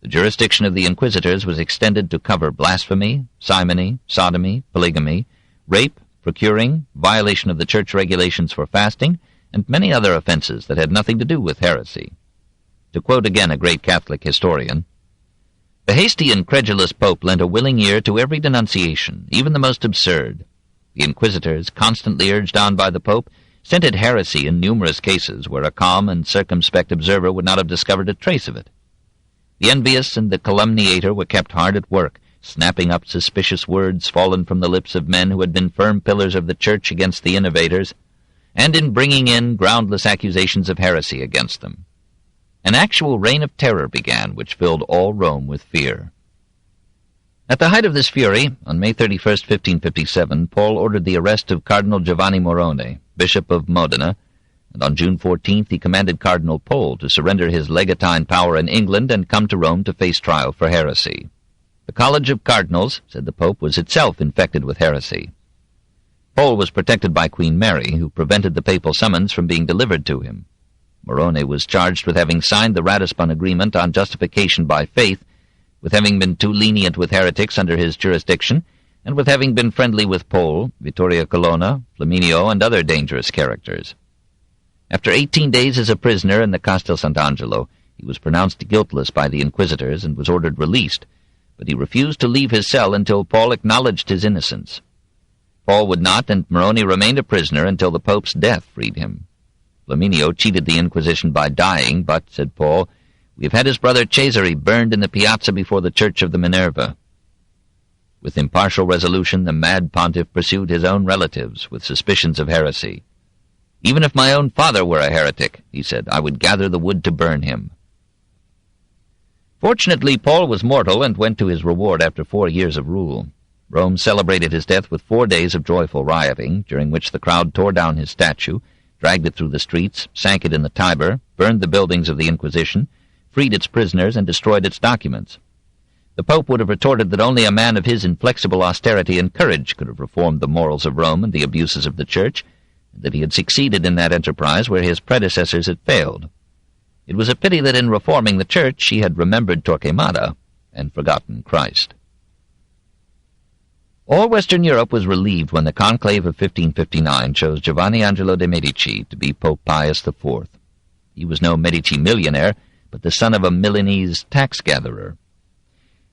The jurisdiction of the inquisitors was extended to cover blasphemy, simony, sodomy, polygamy, rape, procuring, violation of the church regulations for fasting, and many other offenses that had nothing to do with heresy. To quote again a great Catholic historian, "The hasty and credulous Pope lent a willing ear to every denunciation, even the most absurd. The inquisitors, constantly urged on by the Pope, scented heresy in numerous cases where a calm and circumspect observer would not have discovered a trace of it. The envious and the calumniator were kept hard at work, snapping up suspicious words fallen from the lips of men who had been firm pillars of the Church against the innovators, and in bringing in groundless accusations of heresy against them. An actual reign of terror began, which filled all Rome with fear." At the height of this fury, on May 31, 1557, Paul ordered the arrest of Cardinal Giovanni Morone, Bishop of Modena, and on June 14th he commanded Cardinal Pole to surrender his legatine power in England and come to Rome to face trial for heresy. The College of Cardinals, said the Pope, was itself infected with heresy. Pole was protected by Queen Mary, who prevented the papal summons from being delivered to him. Morone was charged with having signed the Ratisbon Agreement on justification by faith, with having been too lenient with heretics under his jurisdiction, and with having been friendly with Pole, Vittoria Colonna, Flaminio, and other dangerous characters. After 18 days as a prisoner in the Castel Sant'Angelo, he was pronounced guiltless by the inquisitors and was ordered released, but he refused to leave his cell until Paul acknowledged his innocence. Paul would not, and Morone remained a prisoner until the Pope's death freed him. Flaminio cheated the Inquisition by dying, but, said Paul, "We have had his brother Cesare burned in the piazza before the Church of the Minerva." With impartial resolution, the mad pontiff pursued his own relatives with suspicions of heresy. "Even if my own father were a heretic," he said, "I would gather the wood to burn him." Fortunately, Paul was mortal and went to his reward after 4 years of rule. Rome celebrated his death with 4 days of joyful rioting, during which the crowd tore down his statue, dragged it through the streets, sank it in the Tiber, burned the buildings of the Inquisition, freed its prisoners, and destroyed its documents. The Pope would have retorted that only a man of his inflexible austerity and courage could have reformed the morals of Rome and the abuses of the Church, and that he had succeeded in that enterprise where his predecessors had failed. It was a pity that in reforming the Church he had remembered Torquemada and forgotten Christ. All Western Europe was relieved when the conclave of 1559 chose Giovanni Angelo de' Medici to be Pope Pius IV. He was no Medici millionaire, but the son of a Milanese tax-gatherer.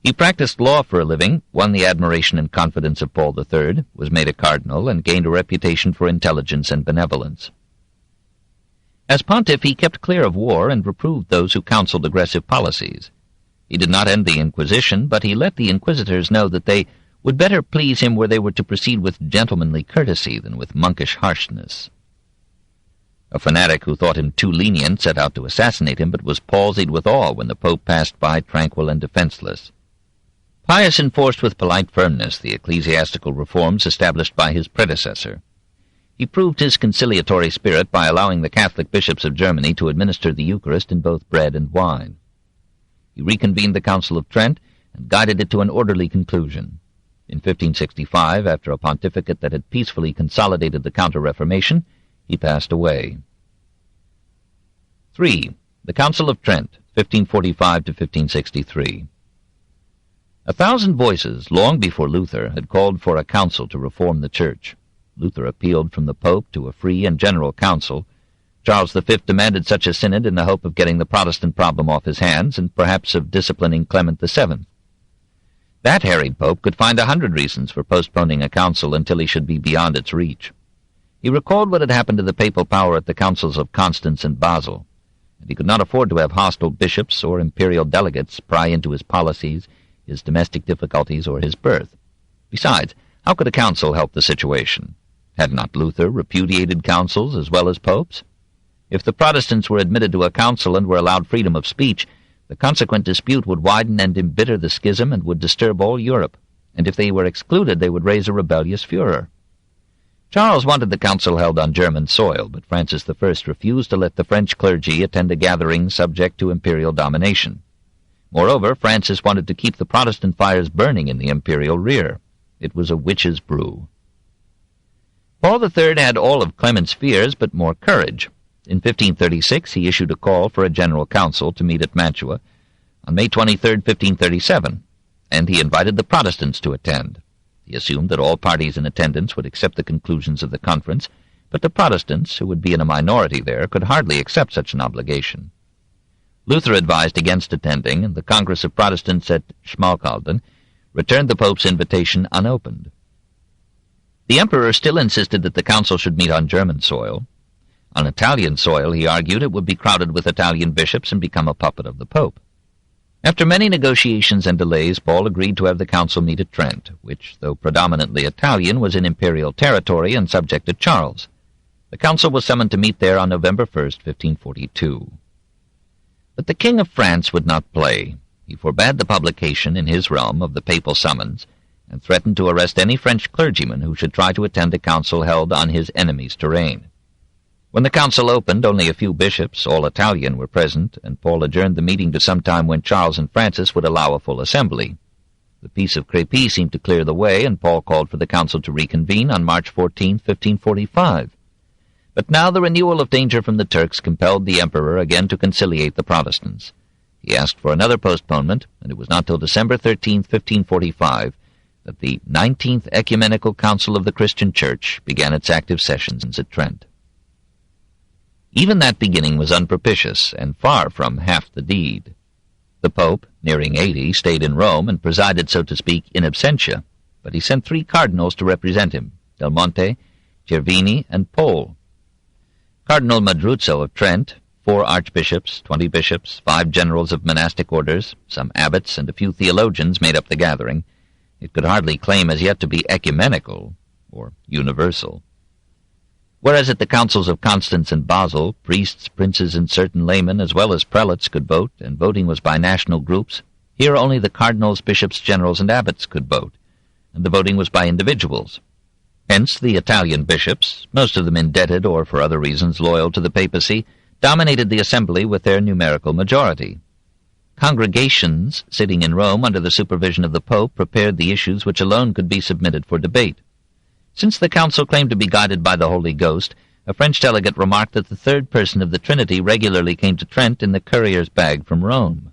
He practiced law for a living, won the admiration and confidence of Paul III, was made a cardinal, and gained a reputation for intelligence and benevolence. As pontiff, he kept clear of war and reproved those who counseled aggressive policies. He did not end the Inquisition, but he let the inquisitors know that they would better please him where they were to proceed with gentlemanly courtesy than with monkish harshness. A fanatic who thought him too lenient set out to assassinate him, but was palsied with awe when the Pope passed by tranquil and defenseless. Pius enforced with polite firmness the ecclesiastical reforms established by his predecessor. He proved his conciliatory spirit by allowing the Catholic bishops of Germany to administer the Eucharist in both bread and wine. He reconvened the Council of Trent and guided it to an orderly conclusion. In 1565, after a pontificate that had peacefully consolidated the Counter-Reformation, he passed away. 3. The Council of Trent, 1545 to 1563. 1,000 voices, long before Luther, had called for a council to reform the Church. Luther appealed from the Pope to a free and general council. Charles V demanded such a synod in the hope of getting the Protestant problem off his hands and perhaps of disciplining Clement VII. That harried pope could find 100 reasons for postponing a council until he should be beyond its reach. He recalled what had happened to the papal power at the councils of Constance and Basel, and he could not afford to have hostile bishops or imperial delegates pry into his policies, his domestic difficulties, or his birth. Besides, how could a council help the situation? Had not Luther repudiated councils as well as popes? If the Protestants were admitted to a council and were allowed freedom of speech, the consequent dispute would widen and embitter the schism and would disturb all Europe, and if they were excluded they would raise a rebellious furor. Charles wanted the council held on German soil, but Francis I refused to let the French clergy attend a gathering subject to imperial domination. Moreover, Francis wanted to keep the Protestant fires burning in the imperial rear. It was a witch's brew. Paul III had all of Clement's fears, but more courage. In 1536 he issued a call for a general council to meet at Mantua on May 23, 1537, and he invited the Protestants to attend. He assumed that all parties in attendance would accept the conclusions of the conference, but the Protestants, who would be in a minority there, could hardly accept such an obligation. Luther advised against attending, and the Congress of Protestants at Schmalkalden returned the Pope's invitation unopened. The Emperor still insisted that the council should meet on German soil. On Italian soil, he argued, it would be crowded with Italian bishops and become a puppet of the Pope. After many negotiations and delays, Paul agreed to have the council meet at Trent, which, though predominantly Italian, was in imperial territory and subject to Charles. The council was summoned to meet there on November 1, 1542. But the King of France would not play. He forbade the publication in his realm of the papal summons, and threatened to arrest any French clergyman who should try to attend a council held on his enemy's terrain. When the council opened, only a few bishops, all Italian, were present, and Paul adjourned the meeting to some time when Charles and Francis would allow a full assembly. The Peace of Crépy seemed to clear the way, and Paul called for the council to reconvene on March 14, 1545. But now the renewal of danger from the Turks compelled the emperor again to conciliate the Protestants. He asked for another postponement, and it was not till December 13, 1545, that the 19th Ecumenical Council of the Christian Church began its active sessions at Trent. Even that beginning was unpropitious, and far from half the deed. The Pope, nearing 80, stayed in Rome and presided, so to speak, in absentia, but he sent 3 cardinals to represent him, Del Monte, Cervini, and Pole. Cardinal Madruzzo of Trent, 4 archbishops, 20 bishops, 5 generals of monastic orders, some abbots, and a few theologians made up the gathering. It could hardly claim as yet to be ecumenical, or universal. Whereas at the councils of Constance and Basel, priests, princes, and certain laymen, as well as prelates, could vote, and voting was by national groups, here only the cardinals, bishops, generals, and abbots could vote, and the voting was by individuals. Hence the Italian bishops, most of them indebted or for other reasons loyal to the papacy, dominated the assembly with their numerical majority. Congregations, sitting in Rome under the supervision of the Pope, prepared the issues which alone could be submitted for debate. Since the council claimed to be guided by the Holy Ghost, a French delegate remarked that the third person of the Trinity regularly came to Trent in the courier's bag from Rome.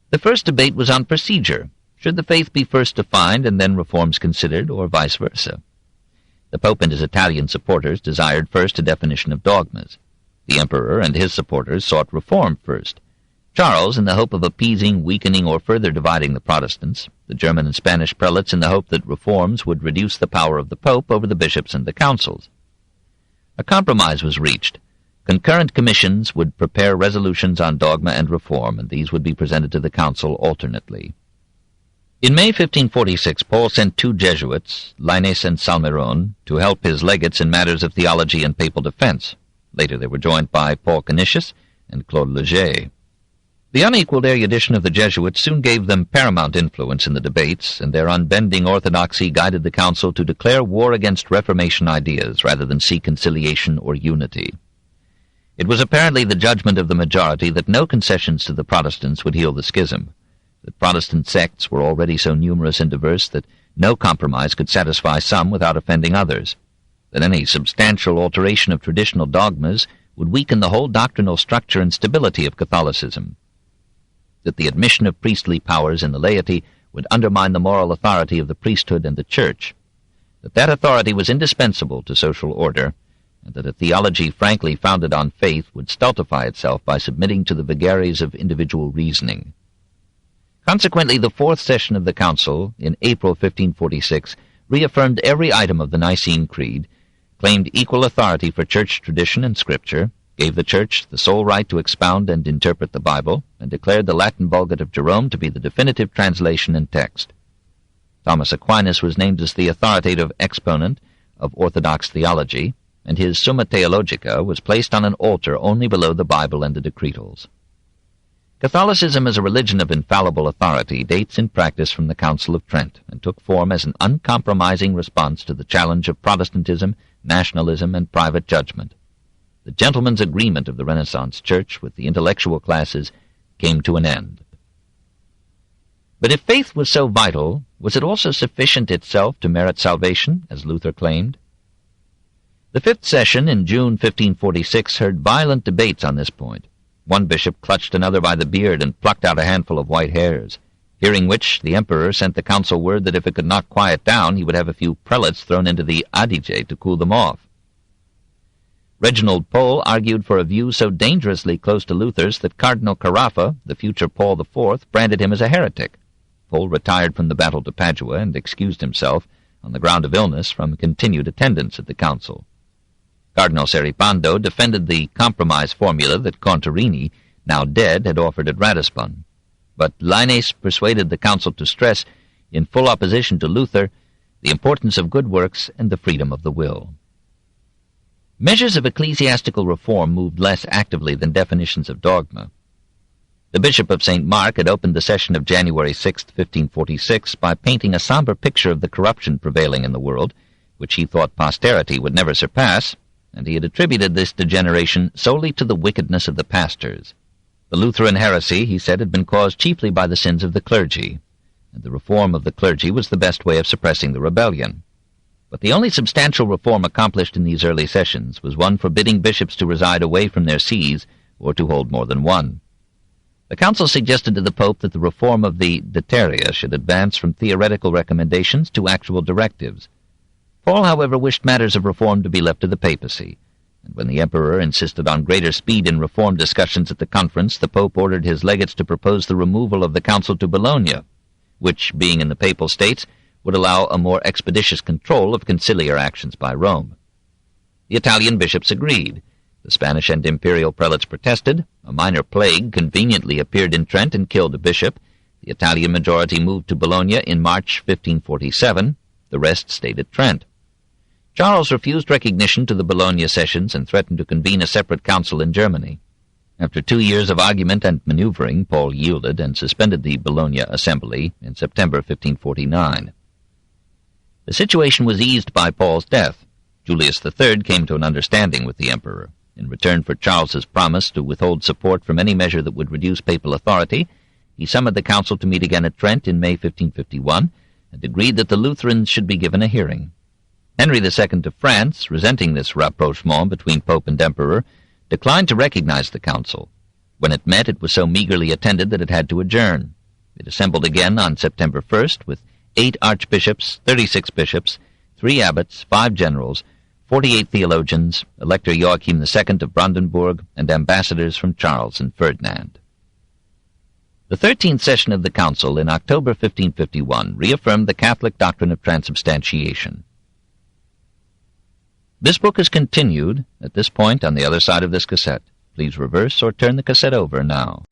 The first debate was on procedure. Should the faith be first defined and then reforms considered, or vice versa? The Pope and his Italian supporters desired first a definition of dogmas. The Emperor and his supporters sought reform first. Charles, in the hope of appeasing, weakening, or further dividing the Protestants, the German and Spanish prelates in the hope that reforms would reduce the power of the Pope over the bishops and the councils. A compromise was reached. Concurrent commissions would prepare resolutions on dogma and reform, and these would be presented to the council alternately. In May 1546, Paul sent 2 Jesuits, Lainez and Salmeron, to help his legates in matters of theology and papal defense. Later they were joined by Paul Canisius and Claude Leger. The unequaled erudition of the Jesuits soon gave them paramount influence in the debates, and their unbending orthodoxy guided the council to declare war against Reformation ideas rather than seek conciliation or unity. It was apparently the judgment of the majority that no concessions to the Protestants would heal the schism, that Protestant sects were already so numerous and diverse that no compromise could satisfy some without offending others, that any substantial alteration of traditional dogmas would weaken the whole doctrinal structure and stability of Catholicism, that the admission of priestly powers in the laity would undermine the moral authority of the priesthood and the Church, that authority was indispensable to social order, and that a theology frankly founded on faith would stultify itself by submitting to the vagaries of individual reasoning. Consequently, the fourth session of the Council, in April 1546, reaffirmed every item of the Nicene Creed, claimed equal authority for church tradition and scripture, gave the Church the sole right to expound and interpret the Bible, and declared the Latin Vulgate of Jerome to be the definitive translation and text. Thomas Aquinas was named as the authoritative exponent of Orthodox theology, and his Summa Theologica was placed on an altar only below the Bible and the decretals. Catholicism as a religion of infallible authority dates in practice from the Council of Trent, and took form as an uncompromising response to the challenge of Protestantism, nationalism, and private judgment. The gentleman's agreement of the Renaissance Church with the intellectual classes came to an end. But if faith was so vital, was it also sufficient itself to merit salvation, as Luther claimed? The fifth session in June 1546 heard violent debates on this point. One bishop clutched another by the beard and plucked out a handful of white hairs, hearing which the emperor sent the council word that if it could not quiet down, he would have a few prelates thrown into the Adige to cool them off. Reginald Pole argued for a view so dangerously close to Luther's that Cardinal Carafa, the future Paul IV, branded him as a heretic. Pole retired from the battle to Padua and excused himself, on the ground of illness, from continued attendance at the council. Cardinal Seripando defended the compromise formula that Contarini, now dead, had offered at Ratisbon. But Lainez persuaded the council to stress, in full opposition to Luther, the importance of good works and the freedom of the will. Measures of ecclesiastical reform moved less actively than definitions of dogma. The Bishop of St. Mark had opened the session of January 6, 1546, by painting a somber picture of the corruption prevailing in the world, which he thought posterity would never surpass, and he had attributed this degeneration solely to the wickedness of the pastors. The Lutheran heresy, he said, had been caused chiefly by the sins of the clergy, and the reform of the clergy was the best way of suppressing the rebellion. But the only substantial reform accomplished in these early sessions was one forbidding bishops to reside away from their sees or to hold more than one. The council suggested to the Pope that the reform of the Dateria should advance from theoretical recommendations to actual directives. Paul, however, wished matters of reform to be left to the papacy, and when the emperor insisted on greater speed in reform discussions at the conference, the Pope ordered his legates to propose the removal of the council to Bologna, which, being in the Papal States, would allow a more expeditious control of conciliar actions by Rome. The Italian bishops agreed. The Spanish and imperial prelates protested. A minor plague conveniently appeared in Trent and killed a bishop. The Italian majority moved to Bologna in March 1547. The rest stayed at Trent. Charles refused recognition to the Bologna sessions and threatened to convene a separate council in Germany. After 2 years of argument and maneuvering, Paul yielded and suspended the Bologna Assembly in September 1549. The situation was eased by Paul's death. Julius III came to an understanding with the emperor. In return for Charles's promise to withhold support from any measure that would reduce papal authority, he summoned the council to meet again at Trent in May 1551 and agreed that the Lutherans should be given a hearing. Henry II of France, resenting this rapprochement between Pope and Emperor, declined to recognize the council. When it met, it was so meagerly attended that it had to adjourn. It assembled again on September 1st with 8 archbishops, 36 bishops, 3 abbots, 5 generals, 48 theologians, Elector Joachim II of Brandenburg, and ambassadors from Charles and Ferdinand. The 13th session of the Council in October 1551 reaffirmed the Catholic doctrine of transubstantiation. This book is continued at this point on the other side of this cassette. Please reverse or turn the cassette over now.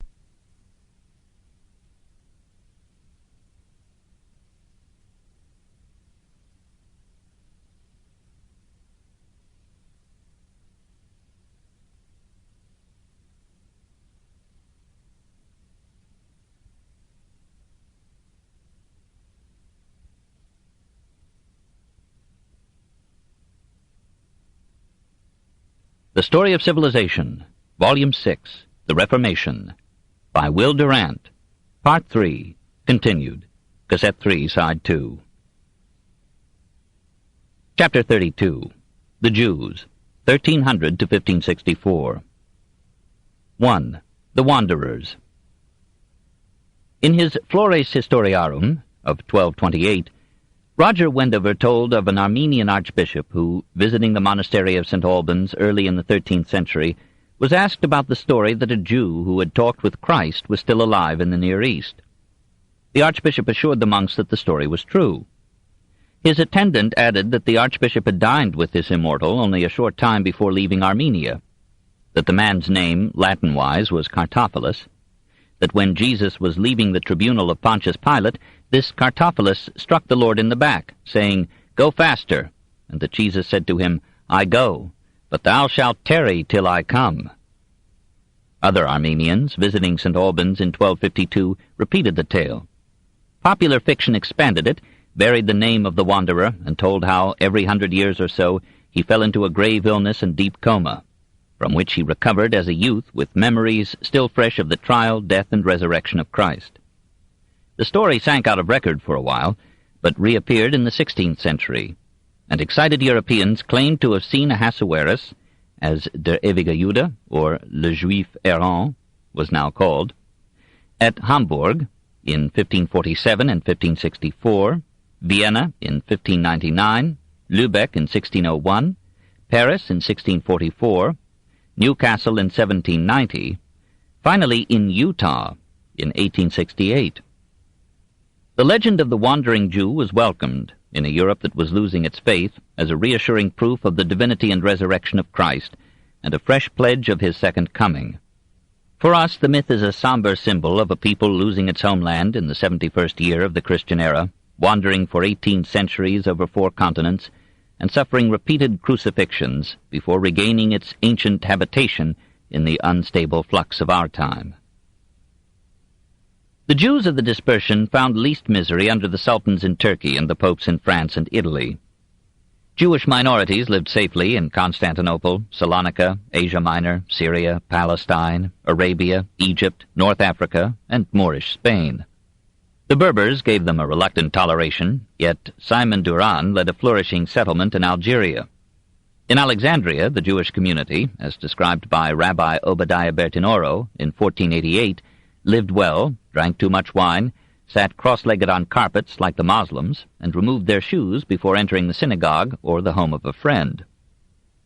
The Story of Civilization, Volume 6, The Reformation, by Will Durant, Part 3, continued, Cassette 3, Side 2. Chapter 32, The Jews, 1300 to 1564. 1. The Wanderers. In his Flores Historiarum of 1228, Roger Wendover told of an Armenian archbishop who, visiting the monastery of St. Albans early in the 13th century, was asked about the story that a Jew who had talked with Christ was still alive in the Near East. The archbishop assured the monks that the story was true. His attendant added that the archbishop had dined with this immortal only a short time before leaving Armenia, that the man's name, Latin-wise, was Cartophilus, that when Jesus was leaving the tribunal of Pontius Pilate, this Cartophilus struck the Lord in the back, saying, "Go faster," and that Jesus said to him, "I go, but thou shalt tarry till I come." Other Armenians, visiting St. Albans in 1252, repeated the tale. Popular fiction expanded it, buried the name of the wanderer, and told how, every 100 years or so, he fell into a grave illness and deep coma, from which he recovered as a youth with memories still fresh of the trial, death, and resurrection of Christ. The story sank out of record for a while, but reappeared in the 16th century, and excited Europeans claimed to have seen Ahasuerus, as Der ewige Jude, or Le Juif errant, was now called, at Hamburg in 1547 and 1564, Vienna in 1599, Lübeck in 1601, Paris in 1644, Newcastle in 1790, finally in Utah in 1868. The legend of the wandering Jew was welcomed in a Europe that was losing its faith as a reassuring proof of the divinity and resurrection of Christ, and a fresh pledge of his second coming. For us, the myth is a somber symbol of a people losing its homeland in the 71st year of the Christian era, wandering for 18 centuries over 4 continents, and suffering repeated crucifixions before regaining its ancient habitation in the unstable flux of our time. The Jews of the Dispersion found least misery under the sultans in Turkey and the popes in France and Italy. Jewish minorities lived safely in Constantinople, Salonika, Asia Minor, Syria, Palestine, Arabia, Egypt, North Africa, and Moorish Spain. The Berbers gave them a reluctant toleration, yet Simon Durant led a flourishing settlement in Algeria. In Alexandria, the Jewish community, as described by Rabbi Obadiah Bertinoro in 1488, lived well, drank too much wine, sat cross-legged on carpets like the Moslems, and removed their shoes before entering the synagogue or the home of a friend.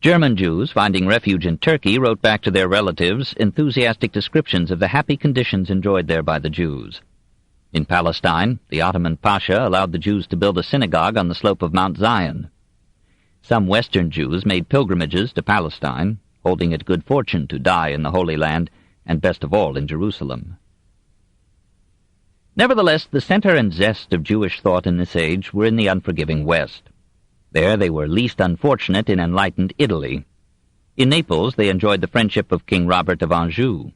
German Jews, finding refuge in Turkey, wrote back to their relatives enthusiastic descriptions of the happy conditions enjoyed there by the Jews. In Palestine, the Ottoman Pasha allowed the Jews to build a synagogue on the slope of Mount Zion. Some Western Jews made pilgrimages to Palestine, holding it good fortune to die in the Holy Land, and best of all in Jerusalem. Nevertheless, the center and zest of Jewish thought in this age were in the unforgiving West. There they were least unfortunate in enlightened Italy. In Naples they enjoyed the friendship of King Robert of Anjou.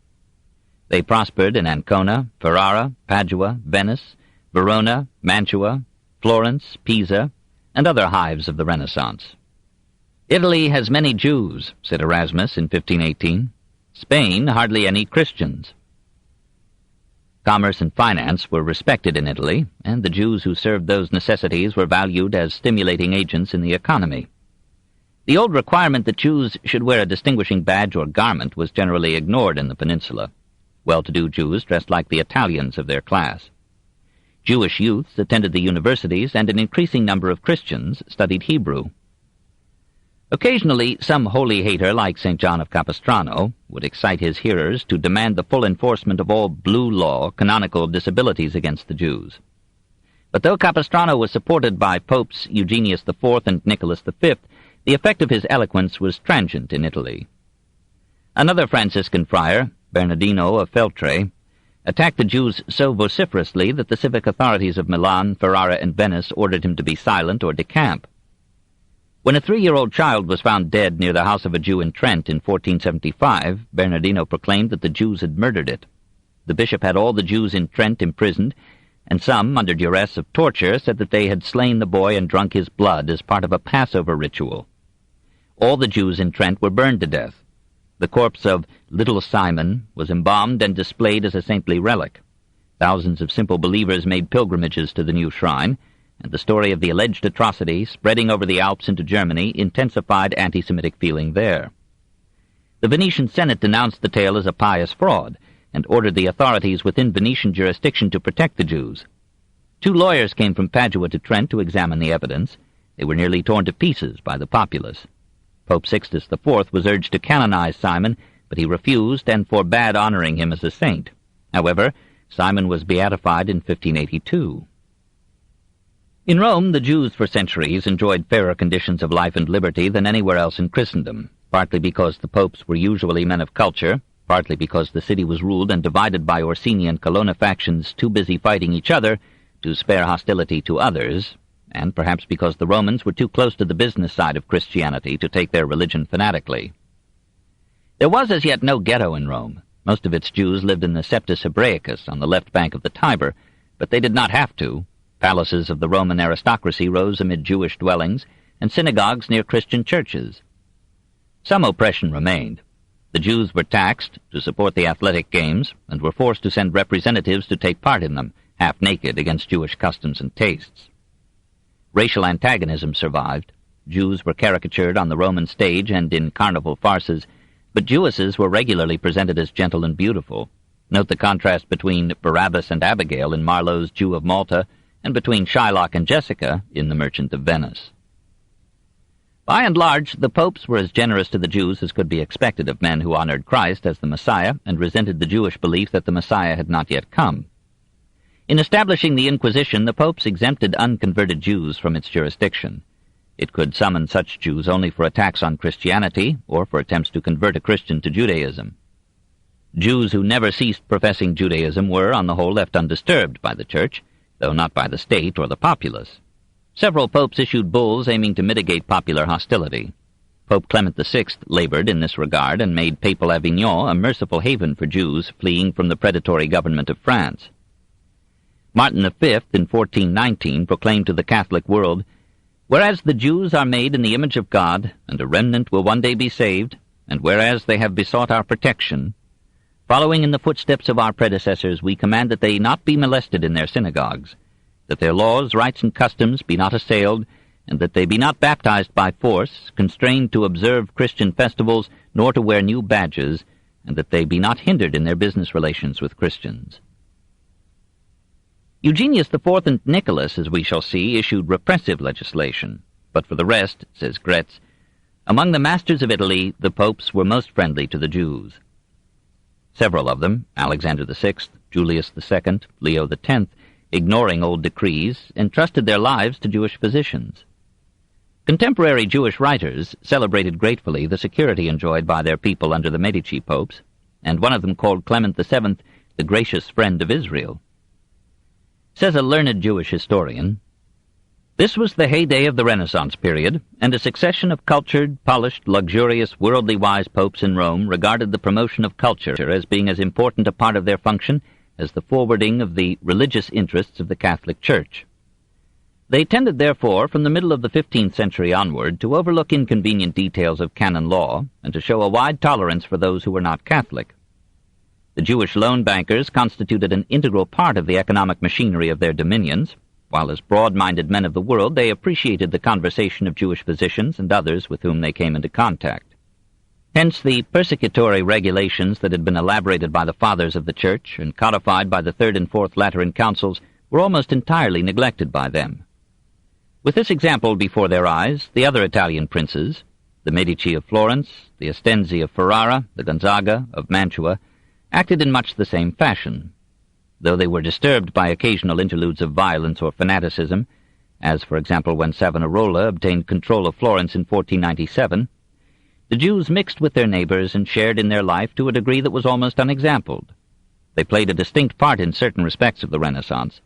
They prospered in Ancona, Ferrara, Padua, Venice, Verona, Mantua, Florence, Pisa, and other hives of the Renaissance. "Italy has many Jews," said Erasmus in 1518. "Spain hardly any Christians." Commerce and finance were respected in Italy, and the Jews who served those necessities were valued as stimulating agents in the economy. The old requirement that Jews should wear a distinguishing badge or garment was generally ignored in the peninsula. Well-to-do Jews dressed like the Italians of their class. Jewish youths attended the universities, and an increasing number of Christians studied Hebrew. Occasionally, some holy hater like St. John of Capistrano would excite his hearers to demand the full enforcement of all blue law canonical disabilities against the Jews. But though Capistrano was supported by Popes Eugenius IV and Nicholas V, the effect of his eloquence was transient in Italy. Another Franciscan friar, Bernardino of Feltre, attacked the Jews so vociferously that the civic authorities of Milan, Ferrara, and Venice ordered him to be silent or decamp. When a 3-year-old child was found dead near the house of a Jew in Trent in 1475, Bernardino proclaimed that the Jews had murdered it. The bishop had all the Jews in Trent imprisoned, and some, under duress of torture, said that they had slain the boy and drunk his blood as part of a Passover ritual. All the Jews in Trent were burned to death. The corpse of little Simon was embalmed and displayed as a saintly relic. Thousands of simple believers made pilgrimages to the new shrine, and the story of the alleged atrocity, spreading over the Alps into Germany, intensified anti-Semitic feeling there. The Venetian Senate denounced the tale as a pious fraud, and ordered the authorities within Venetian jurisdiction to protect the Jews. 2 lawyers came from Padua to Trent to examine the evidence. They were nearly torn to pieces by the populace. Pope Sixtus IV was urged to canonize Simon, but he refused and forbade honoring him as a saint. However, Simon was beatified in 1582. In Rome, the Jews for centuries enjoyed fairer conditions of life and liberty than anywhere else in Christendom, partly because the popes were usually men of culture, partly because the city was ruled and divided by Orsini and Colonna factions too busy fighting each other to spare hostility to others, and perhaps because the Romans were too close to the business side of Christianity to take their religion fanatically. There was as yet no ghetto in Rome. Most of its Jews lived in the Septus Hebraicus on the left bank of the Tiber, but they did not have to. Palaces of the Roman aristocracy rose amid Jewish dwellings, and synagogues near Christian churches. Some oppression remained. The Jews were taxed to support the athletic games, and were forced to send representatives to take part in them, half-naked against Jewish customs and tastes. Racial antagonism survived. Jews were caricatured on the Roman stage and in carnival farces, but Jewesses were regularly presented as gentle and beautiful. Note the contrast between Barabbas and Abigail in Marlowe's Jew of Malta, and between Shylock and Jessica in The Merchant of Venice. By and large, the popes were as generous to the Jews as could be expected of men who honored Christ as the Messiah and resented the Jewish belief that the Messiah had not yet come. In establishing the Inquisition, the popes exempted unconverted Jews from its jurisdiction. It could summon such Jews only for attacks on Christianity or for attempts to convert a Christian to Judaism. Jews who never ceased professing Judaism were, on the whole, left undisturbed by the Church, though not by the state or the populace. Several popes issued bulls aiming to mitigate popular hostility. Pope Clement VI labored in this regard and made Papal Avignon a merciful haven for Jews fleeing from the predatory government of France. Martin V, in 1419, proclaimed to the Catholic world, "Whereas the Jews are made in the image of God, and a remnant will one day be saved, and whereas they have besought our protection, following in the footsteps of our predecessors, we command that they not be molested in their synagogues, that their laws, rites, and customs be not assailed, and that they be not baptized by force, constrained to observe Christian festivals, nor to wear new badges, and that they be not hindered in their business relations with Christians." Eugenius IV and Nicholas, as we shall see, issued repressive legislation, but for the rest, says Gretz, among the masters of Italy, the popes were most friendly to the Jews. Several of them, Alexander VI, Julius II, Leo X, ignoring old decrees, entrusted their lives to Jewish physicians. Contemporary Jewish writers celebrated gratefully the security enjoyed by their people under the Medici popes, and one of them called Clement VII the gracious friend of Israel. Says a learned Jewish historian, "This was the heyday of the Renaissance period, and a succession of cultured, polished, luxurious, worldly-wise popes in Rome regarded the promotion of culture as being as important a part of their function as the forwarding of the religious interests of the Catholic Church. They tended, therefore, from the middle of the 15th century onward, to overlook inconvenient details of canon law and to show a wide tolerance for those who were not Catholic. The Jewish loan bankers constituted an integral part of the economic machinery of their dominions, while as broad-minded men of the world they appreciated the conversation of Jewish physicians and others with whom they came into contact. Hence the persecutory regulations that had been elaborated by the Fathers of the Church and codified by the Third and Fourth Lateran Councils were almost entirely neglected by them. With this example before their eyes, the other Italian princes, the Medici of Florence, the Estensi of Ferrara, the Gonzaga of Mantua, acted in much the same fashion. Though they were disturbed by occasional interludes of violence or fanaticism, as, for example, when Savonarola obtained control of Florence in 1497, the Jews mixed with their neighbors and shared in their life to a degree that was almost unexampled. They played a distinct part in certain respects of the Renaissance.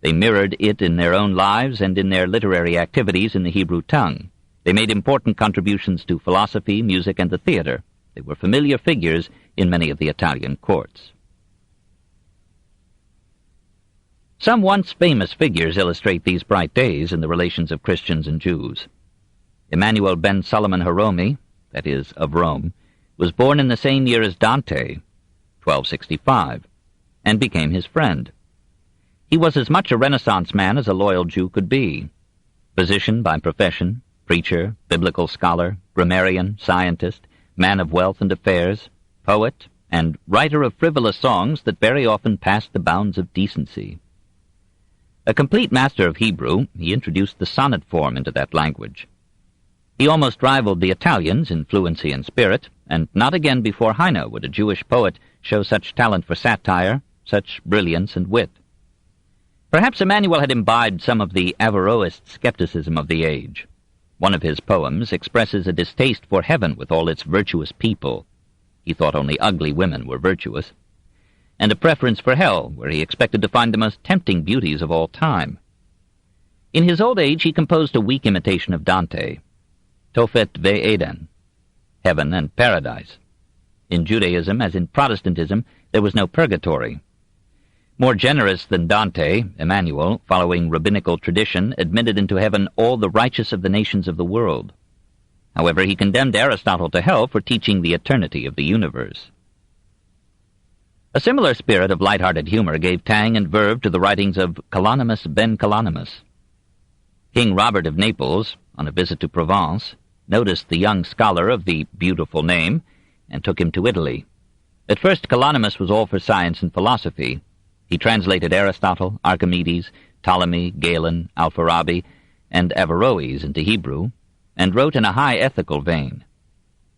They mirrored it in their own lives and in their literary activities in the Hebrew tongue. They made important contributions to philosophy, music, and the theater. They were familiar figures in many of the Italian courts. Some once famous figures illustrate these bright days in the relations of Christians and Jews. Emmanuel ben Solomon Hierome, that is, of Rome, was born in the same year as Dante, 1265, and became his friend. He was as much a Renaissance man as a loyal Jew could be. Physician by profession, preacher, biblical scholar, grammarian, scientist, man of wealth and affairs, poet, and writer of frivolous songs that very often passed the bounds of decency. A complete master of Hebrew, he introduced the sonnet form into that language. He almost rivaled the Italians in fluency and spirit, and not again before Heine would a Jewish poet show such talent for satire, such brilliance and wit. Perhaps Emmanuel had imbibed some of the Averroist skepticism of the age. One of his poems expresses a distaste for heaven with all its virtuous people. He thought only ugly women were virtuous. And a preference for hell, where he expected to find the most tempting beauties of all time. In his old age he composed a weak imitation of Dante, Tophet Ve'eden, heaven and paradise. In Judaism, as in Protestantism, there was no purgatory. More generous than Dante, Emmanuel, following rabbinical tradition, admitted into heaven all the righteous of the nations of the world. However, he condemned Aristotle to hell for teaching the eternity of the universe. A similar spirit of light-hearted humor gave tang and verve to the writings of Kalonymus ben Kalonymus. King Robert of Naples, on a visit to Provence, noticed the young scholar of the beautiful name and took him to Italy. At first, Kalonymus was all for science and philosophy. He translated Aristotle, Archimedes, Ptolemy, Galen, Alfarabi, and Averroes into Hebrew, and wrote in a high ethical vein.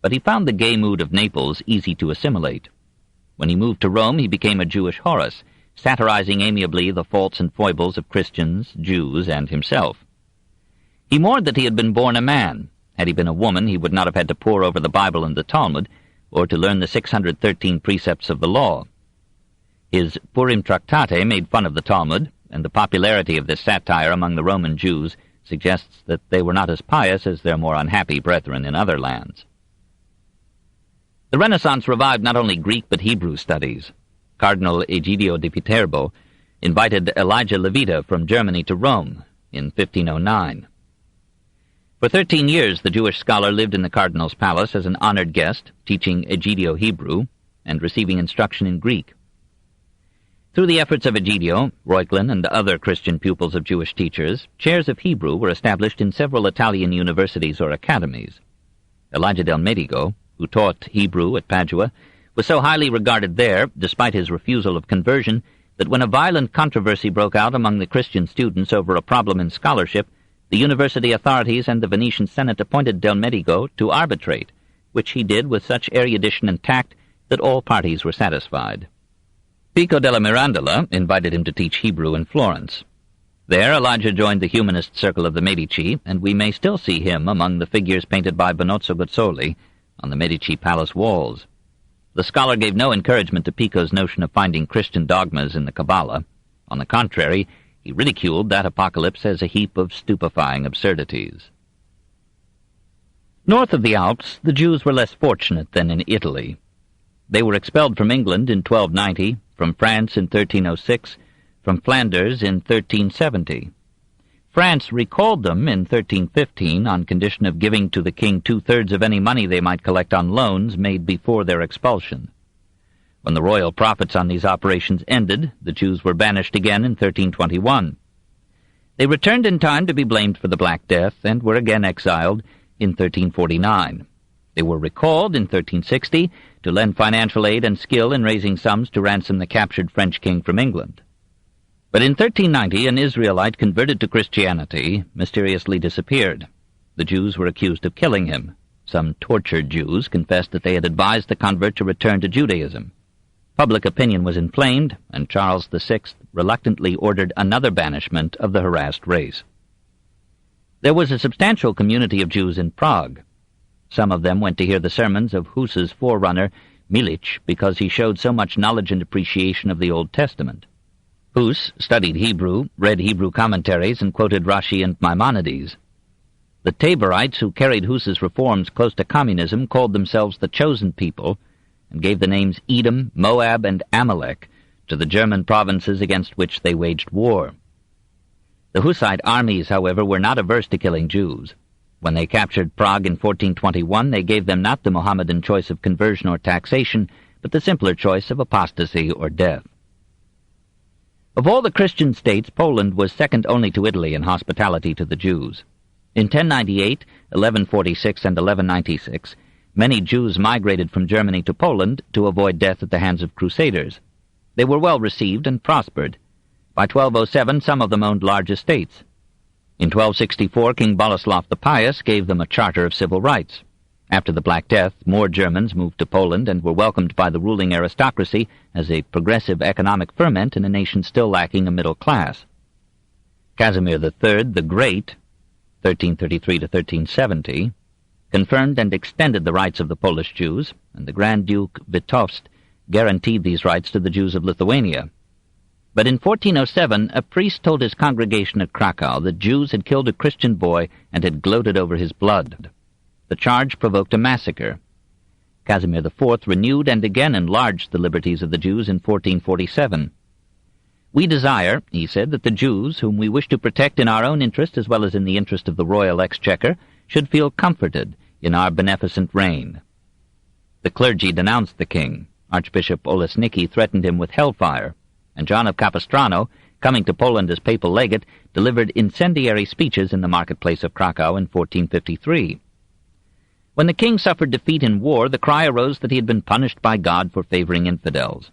But he found the gay mood of Naples easy to assimilate. When he moved to Rome, he became a Jewish Horace, satirizing amiably the faults and foibles of Christians, Jews, and himself. He mourned that he had been born a man. Had he been a woman, he would not have had to pore over the Bible and the Talmud, or to learn the 613 precepts of the law. His Purim Tractate made fun of the Talmud, and the popularity of this satire among the Roman Jews suggests that they were not as pious as their more unhappy brethren in other lands. The Renaissance revived not only Greek but Hebrew studies. Cardinal Egidio di Viterbo invited Elijah Levita from Germany to Rome in 1509. For 13 years the Jewish scholar lived in the cardinal's palace as an honored guest, teaching Egidio Hebrew and receiving instruction in Greek. Through the efforts of Egidio, Reuchlin, and other Christian pupils of Jewish teachers, chairs of Hebrew were established in several Italian universities or academies. Elijah del Medico, who taught Hebrew at Padua, was so highly regarded there, despite his refusal of conversion, that when a violent controversy broke out among the Christian students over a problem in scholarship, the university authorities and the Venetian Senate appointed del Medico to arbitrate, which he did with such erudition and tact that all parties were satisfied. Pico della Mirandola invited him to teach Hebrew in Florence. There Elijah joined the humanist circle of the Medici, and we may still see him among the figures painted by Benozzo Gozzoli on the Medici palace walls. The scholar gave no encouragement to Pico's notion of finding Christian dogmas in the Kabbalah. On the contrary, he ridiculed that apocalypse as a heap of stupefying absurdities. North of the Alps, the Jews were less fortunate than in Italy. They were expelled from England in 1290, from France in 1306, from Flanders in 1370. France recalled them in 1315 on condition of giving to the king 2/3 of any money they might collect on loans made before their expulsion. When the royal profits on these operations ended, the Jews were banished again in 1321. They returned in time to be blamed for the Black Death and were again exiled in 1349. They were recalled in 1360 to lend financial aid and skill in raising sums to ransom the captured French king from England. But in 1390, an Israelite converted to Christianity mysteriously disappeared. The Jews were accused of killing him. Some tortured Jews confessed that they had advised the convert to return to Judaism. Public opinion was inflamed, and Charles VI reluctantly ordered another banishment of the harassed race. There was a substantial community of Jews in Prague. Some of them went to hear the sermons of Hus's forerunner, Milich, because he showed so much knowledge and appreciation of the Old Testament. Hus studied Hebrew, read Hebrew commentaries, and quoted Rashi and Maimonides. The Taborites, who carried Hus's reforms close to communism, called themselves the Chosen People, and gave the names Edom, Moab, and Amalek to the German provinces against which they waged war. The Hussite armies, however, were not averse to killing Jews. When they captured Prague in 1421, they gave them not the Mohammedan choice of conversion or taxation, but the simpler choice of apostasy or death. Of all the Christian states, Poland was second only to Italy in hospitality to the Jews. In 1098, 1146, and 1196, many Jews migrated from Germany to Poland to avoid death at the hands of crusaders. They were well received and prospered. By 1207, some of them owned large estates. In 1264, King Boleslav the Pious gave them a charter of civil rights. After the Black Death, more Germans moved to Poland and were welcomed by the ruling aristocracy as a progressive economic ferment in a nation still lacking a middle class. Casimir III the Great, 1333 to 1370, confirmed and extended the rights of the Polish Jews, and the Grand Duke Vitovst guaranteed these rights to the Jews of Lithuania. But in 1407, a priest told his congregation at Krakow that Jews had killed a Christian boy and had gloated over his blood. The charge provoked a massacre. Casimir IV renewed and again enlarged the liberties of the Jews in 1447. "We desire," he said, "that the Jews, whom we wish to protect in our own interest as well as in the interest of the royal exchequer, should feel comforted in our beneficent reign." The clergy denounced the king. Archbishop Olesnicki threatened him with hellfire, and John of Capistrano, coming to Poland as papal legate, delivered incendiary speeches in the marketplace of Krakow in 1453. When the king suffered defeat in war, the cry arose that he had been punished by God for favoring infidels.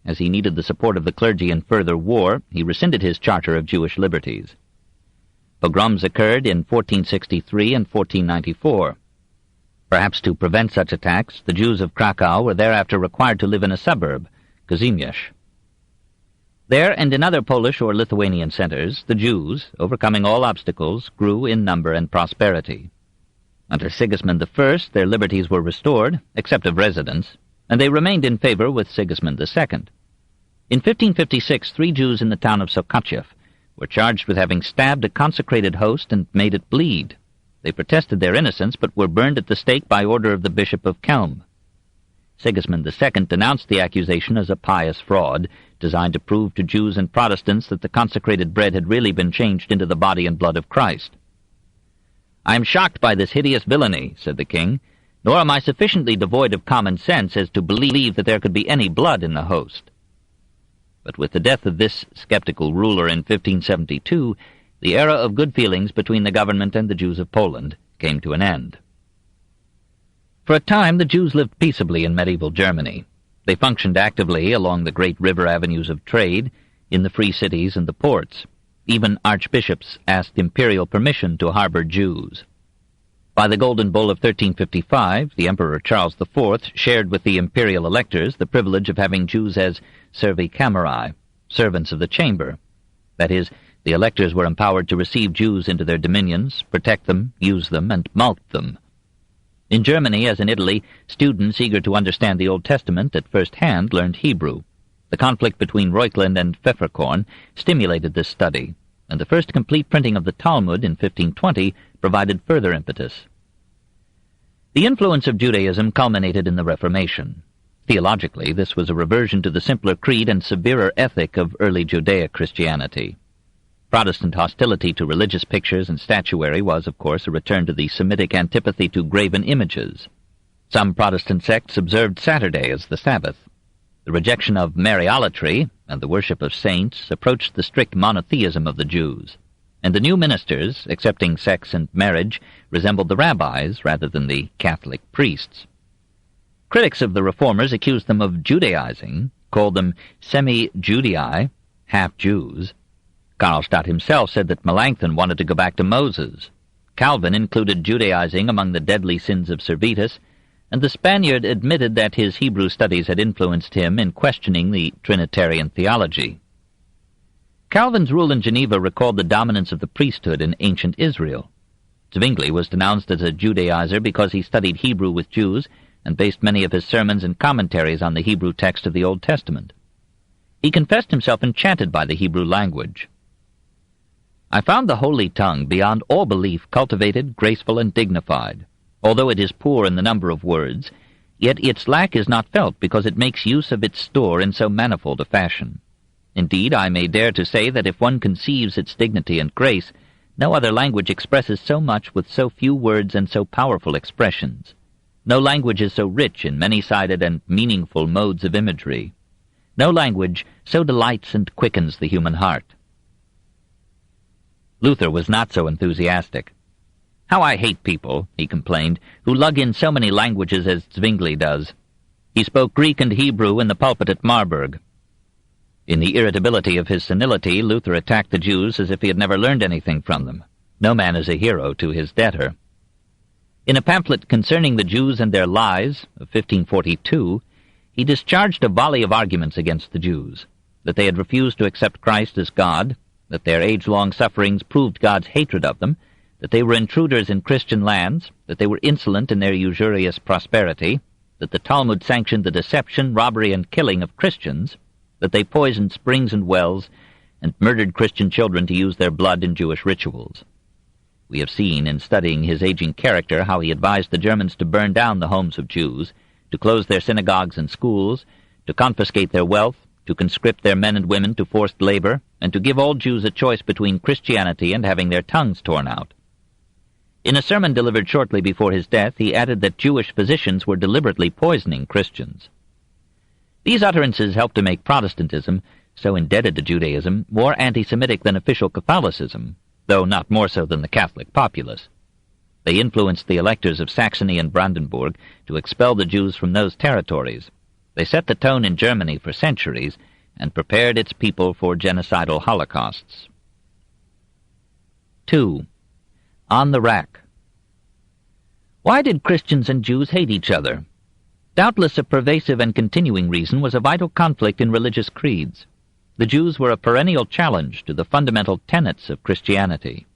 As he needed the support of the clergy in further war, he rescinded his charter of Jewish liberties. Pogroms occurred in 1463 and 1494. Perhaps to prevent such attacks, the Jews of Krakow were thereafter required to live in a suburb, Kazimierz. There and in other Polish or Lithuanian centers, the Jews, overcoming all obstacles, grew in number and prosperity. Under Sigismund I, their liberties were restored, except of residence, and they remained in favor with Sigismund II. In 1556, 3 Jews in the town of Sokachev were charged with having stabbed a consecrated host and made it bleed. They protested their innocence, but were burned at the stake by order of the Bishop of Kelm. Sigismund II denounced the accusation as a pious fraud, designed to prove to Jews and Protestants that the consecrated bread had really been changed into the body and blood of Christ. "I am shocked by this hideous villainy," said the king, "nor am I sufficiently devoid of common sense as to believe that there could be any blood in the host." But with the death of this skeptical ruler in 1572, the era of good feelings between the government and the Jews of Poland came to an end. For a time, the Jews lived peaceably in medieval Germany. They functioned actively along the great river avenues of trade, in the free cities and the ports. Even archbishops asked imperial permission to harbor Jews. By the Golden Bull of 1355, the Emperor Charles IV shared with the imperial electors the privilege of having Jews as servi camerae, servants of the chamber. That is, the electors were empowered to receive Jews into their dominions, protect them, use them, and mulct them. In Germany, as in Italy, students eager to understand the Old Testament at first hand learned Hebrew. The conflict between Reuchlin and Pfefferkorn stimulated this study, and the first complete printing of the Talmud in 1520 provided further impetus. The influence of Judaism culminated in the Reformation. Theologically, this was a reversion to the simpler creed and severer ethic of early Judaic Christianity. Protestant hostility to religious pictures and statuary was, of course, a return to the Semitic antipathy to graven images. Some Protestant sects observed Saturday as the Sabbath. The rejection of Mariolatry and the worship of saints approached the strict monotheism of the Jews, and the new ministers, accepting sex and marriage, resembled the rabbis rather than the Catholic priests. Critics of the Reformers accused them of Judaizing, called them semi-Judei, half-Jews. Karlstadt himself said that Melanchthon wanted to go back to Moses. Calvin included Judaizing among the deadly sins of Servetus, and the Spaniard admitted that his Hebrew studies had influenced him in questioning the Trinitarian theology. Calvin's rule in Geneva recalled the dominance of the priesthood in ancient Israel. Zwingli was denounced as a Judaizer because he studied Hebrew with Jews and based many of his sermons and commentaries on the Hebrew text of the Old Testament. He confessed himself enchanted by the Hebrew language. "I found the holy tongue beyond all belief cultivated, graceful, and dignified. Although it is poor in the number of words, yet its lack is not felt because it makes use of its store in so manifold a fashion. Indeed, I may dare to say that if one conceives its dignity and grace, no other language expresses so much with so few words and so powerful expressions. No language is so rich in many-sided and meaningful modes of imagery. No language so delights and quickens the human heart." Luther was not so enthusiastic. "How I hate people," he complained, "who lug in so many languages as Zwingli does. He spoke Greek and Hebrew in the pulpit at Marburg." In the irritability of his senility, Luther attacked the Jews as if he had never learned anything from them. No man is a hero to his debtor. In a pamphlet concerning the Jews and their lies of 1542, he discharged a volley of arguments against the Jews, that they had refused to accept Christ as God, that their age-long sufferings proved God's hatred of them, that they were intruders in Christian lands, that they were insolent in their usurious prosperity, that the Talmud sanctioned the deception, robbery, and killing of Christians, that they poisoned springs and wells, and murdered Christian children to use their blood in Jewish rituals. We have seen, in studying his aging character, how he advised the Germans to burn down the homes of Jews, to close their synagogues and schools, to confiscate their wealth, to conscript their men and women to forced labor, and to give all Jews a choice between Christianity and having their tongues torn out. In a sermon delivered shortly before his death, he added that Jewish physicians were deliberately poisoning Christians. These utterances helped to make Protestantism, so indebted to Judaism, more anti-Semitic than official Catholicism, though not more so than the Catholic populace. They influenced the electors of Saxony and Brandenburg to expel the Jews from those territories. They set the tone in Germany for centuries and prepared its people for genocidal holocausts. 2. On the rack. Why did Christians and Jews hate each other? Doubtless a pervasive and continuing reason was a vital conflict in religious creeds. The Jews were a perennial challenge to the fundamental tenets of Christianity.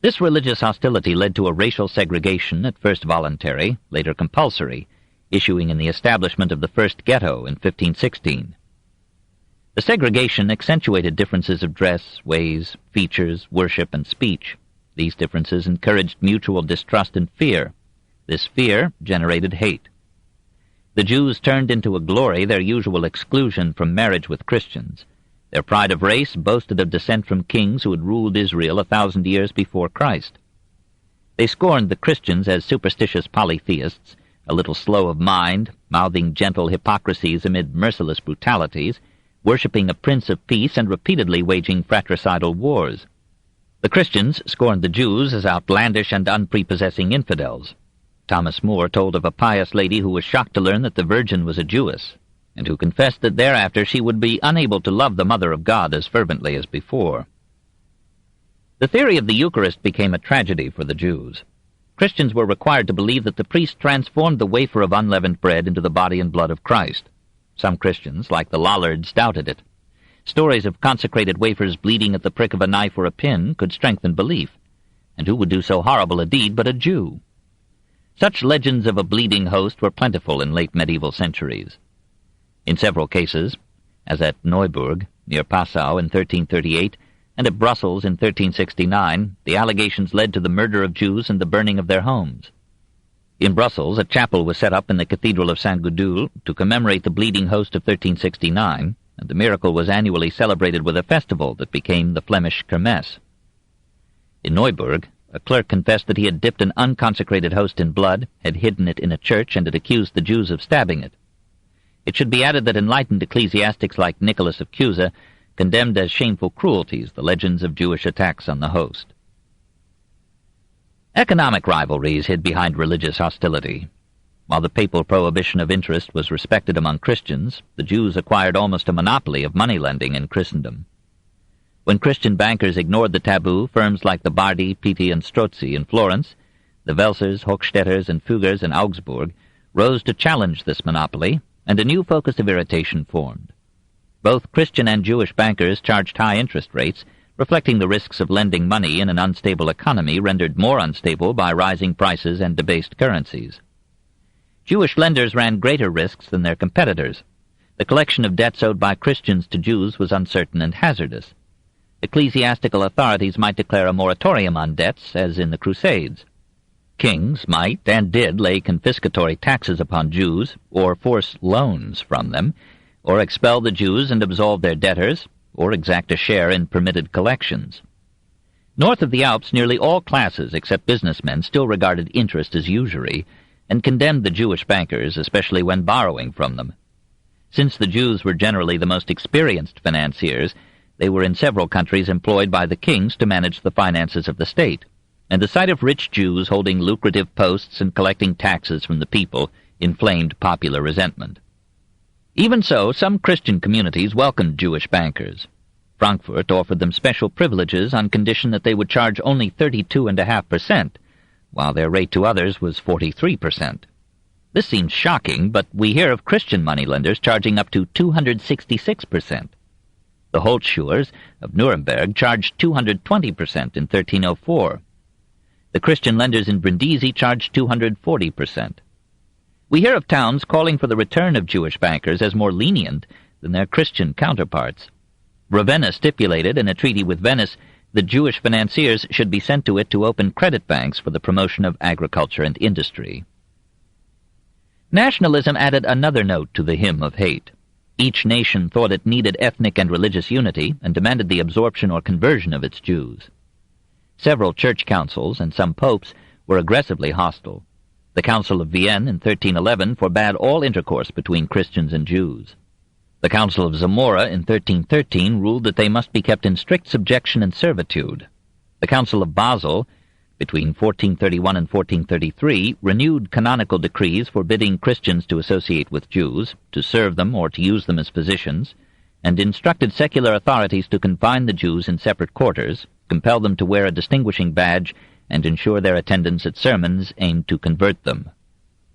This religious hostility led to a racial segregation, at first voluntary, later compulsory, issuing in the establishment of the first ghetto in 1516. The segregation accentuated differences of dress, ways, features, worship, and speech. These differences encouraged mutual distrust and fear. This fear generated hate. The Jews turned into a glory their usual exclusion from marriage with Christians. Their pride of race boasted of descent from kings who had ruled Israel 1,000 years before Christ. They scorned the Christians as superstitious polytheists, a little slow of mind, mouthing gentle hypocrisies amid merciless brutalities, worshipping a prince of peace and repeatedly waging fratricidal wars. The Christians scorned the Jews as outlandish and unprepossessing infidels. Thomas More told of a pious lady who was shocked to learn that the Virgin was a Jewess, and who confessed that thereafter she would be unable to love the Mother of God as fervently as before. The theory of the Eucharist became a tragedy for the Jews. Christians were required to believe that the priest transformed the wafer of unleavened bread into the body and blood of Christ. Some Christians, like the Lollards, doubted it. Stories of consecrated wafers bleeding at the prick of a knife or a pin could strengthen belief, and who would do so horrible a deed but a Jew? Such legends of a bleeding host were plentiful in late medieval centuries. In several cases, as at Neuburg, near Passau in 1338, and at Brussels in 1369, the allegations led to the murder of Jews and the burning of their homes. In Brussels, a chapel was set up in the Cathedral of Saint Gudule to commemorate the bleeding host of 1369, and the miracle was annually celebrated with a festival that became the Flemish Kermesse. In Neuburg, a clerk confessed that he had dipped an unconsecrated host in blood, had hidden it in a church, and had accused the Jews of stabbing it. It should be added that enlightened ecclesiastics like Nicholas of Cusa condemned as shameful cruelties the legends of Jewish attacks on the host. Economic rivalries hid behind religious hostility. While the papal prohibition of interest was respected among Christians, the Jews acquired almost a monopoly of money-lending in Christendom. When Christian bankers ignored the taboo, firms like the Bardi, Pitti, and Strozzi in Florence, the Welsers, Hochstetters, and Fugers in Augsburg, rose to challenge this monopoly, and a new focus of irritation formed. Both Christian and Jewish bankers charged high interest rates, reflecting the risks of lending money in an unstable economy rendered more unstable by rising prices and debased currencies. Jewish lenders ran greater risks than their competitors. The collection of debts owed by Christians to Jews was uncertain and hazardous. Ecclesiastical authorities might declare a moratorium on debts, as in the Crusades. Kings might and did lay confiscatory taxes upon Jews, or force loans from them, or expel the Jews and absolve their debtors, or exact a share in permitted collections. North of the Alps, nearly all classes except businessmen still regarded interest as usury, and condemned the Jewish bankers, especially when borrowing from them. Since the Jews were generally the most experienced financiers, they were in several countries employed by the kings to manage the finances of the state, and the sight of rich Jews holding lucrative posts and collecting taxes from the people inflamed popular resentment. Even so, some Christian communities welcomed Jewish bankers. Frankfurt offered them special privileges on condition that they would charge only 32.5%, while their rate to others was 43%. This seems shocking, but we hear of Christian moneylenders charging up to 266%. The Holzschuers of Nuremberg charged 220% in 1304. The Christian lenders in Brindisi charged 240%. We hear of towns calling for the return of Jewish bankers as more lenient than their Christian counterparts. Ravenna stipulated in a treaty with Venice that Jewish financiers should be sent to it to open credit banks for the promotion of agriculture and industry. Nationalism added another note to the hymn of hate. Each nation thought it needed ethnic and religious unity and demanded the absorption or conversion of its Jews. Several church councils and some popes were aggressively hostile. The Council of Vienne in 1311 forbade all intercourse between Christians and Jews. The Council of Zamora in 1313 ruled that they must be kept in strict subjection and servitude. The Council of Basel, between 1431 and 1433, renewed canonical decrees forbidding Christians to associate with Jews, to serve them or to use them as physicians, and instructed secular authorities to confine the Jews in separate quarters, compel them to wear a distinguishing badge, and ensure their attendance at sermons aimed to convert them.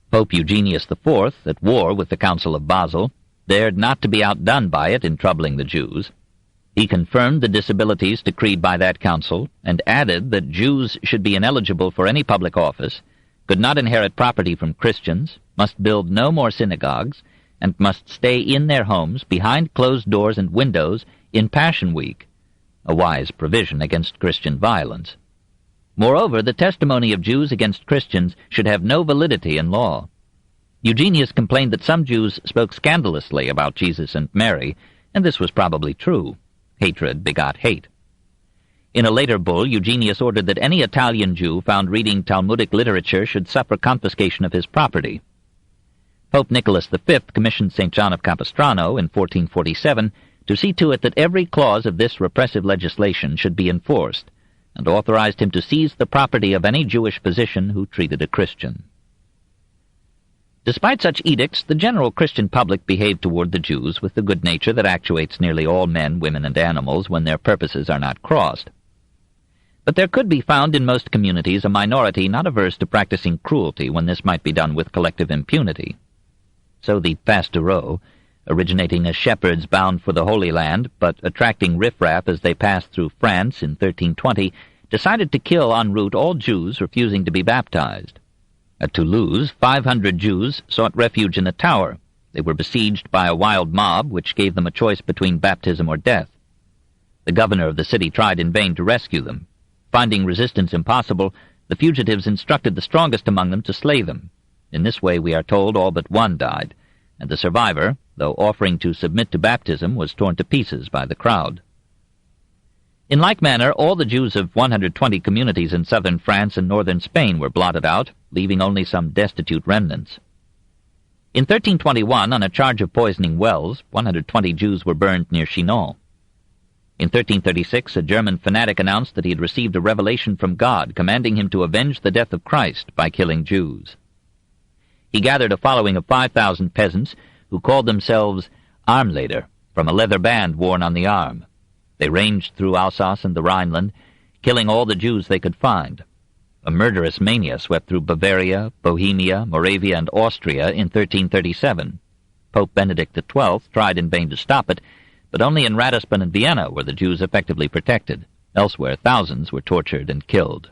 Pope Eugenius IV, at war with the Council of Basel, dared not to be outdone by it in troubling the Jews. He confirmed the disabilities decreed by that council, and added that Jews should be ineligible for any public office, could not inherit property from Christians, must build no more synagogues, and must stay in their homes behind closed doors and windows in Passion Week, a wise provision against Christian violence. Moreover, the testimony of Jews against Christians should have no validity in law. Eugenius complained that some Jews spoke scandalously about Jesus and Mary, and this was probably true. Hatred begot hate. In a later bull, Eugenius ordered that any Italian Jew found reading Talmudic literature should suffer confiscation of his property. Pope Nicholas V commissioned St. John of Capistrano in 1447 to see to it that every clause of this repressive legislation should be enforced, and authorized him to seize the property of any Jewish physician who treated a Christian. Despite such edicts, the general Christian public behaved toward the Jews with the good nature that actuates nearly all men, women, and animals when their purposes are not crossed. But there could be found in most communities a minority not averse to practicing cruelty when this might be done with collective impunity. So the Pastoureaux, originating as shepherds bound for the Holy Land, but attracting riffraff as they passed through France in 1320, decided to kill en route all Jews refusing to be baptized. At Toulouse, 500 Jews sought refuge in a tower. They were besieged by a wild mob, which gave them a choice between baptism or death. The governor of the city tried in vain to rescue them. Finding resistance impossible, the fugitives instructed the strongest among them to slay them. In this way, we are told, all but one died, and the survivor, though offering to submit to baptism, was torn to pieces by the crowd. In like manner, all the Jews of 120 communities in southern France and northern Spain were blotted out, leaving only some destitute remnants. In 1321, on a charge of poisoning wells, 120 Jews were burned near Chinon. In 1336, a German fanatic announced that he had received a revelation from God commanding him to avenge the death of Christ by killing Jews. He gathered a following of 5,000 peasants who called themselves Armleder, from a leather band worn on the arm. They ranged through Alsace and the Rhineland, killing all the Jews they could find. A murderous mania swept through Bavaria, Bohemia, Moravia, and Austria in 1337. Pope Benedict XII tried in vain to stop it, but only in Ratisbon and Vienna were the Jews effectively protected. Elsewhere, thousands were tortured and killed.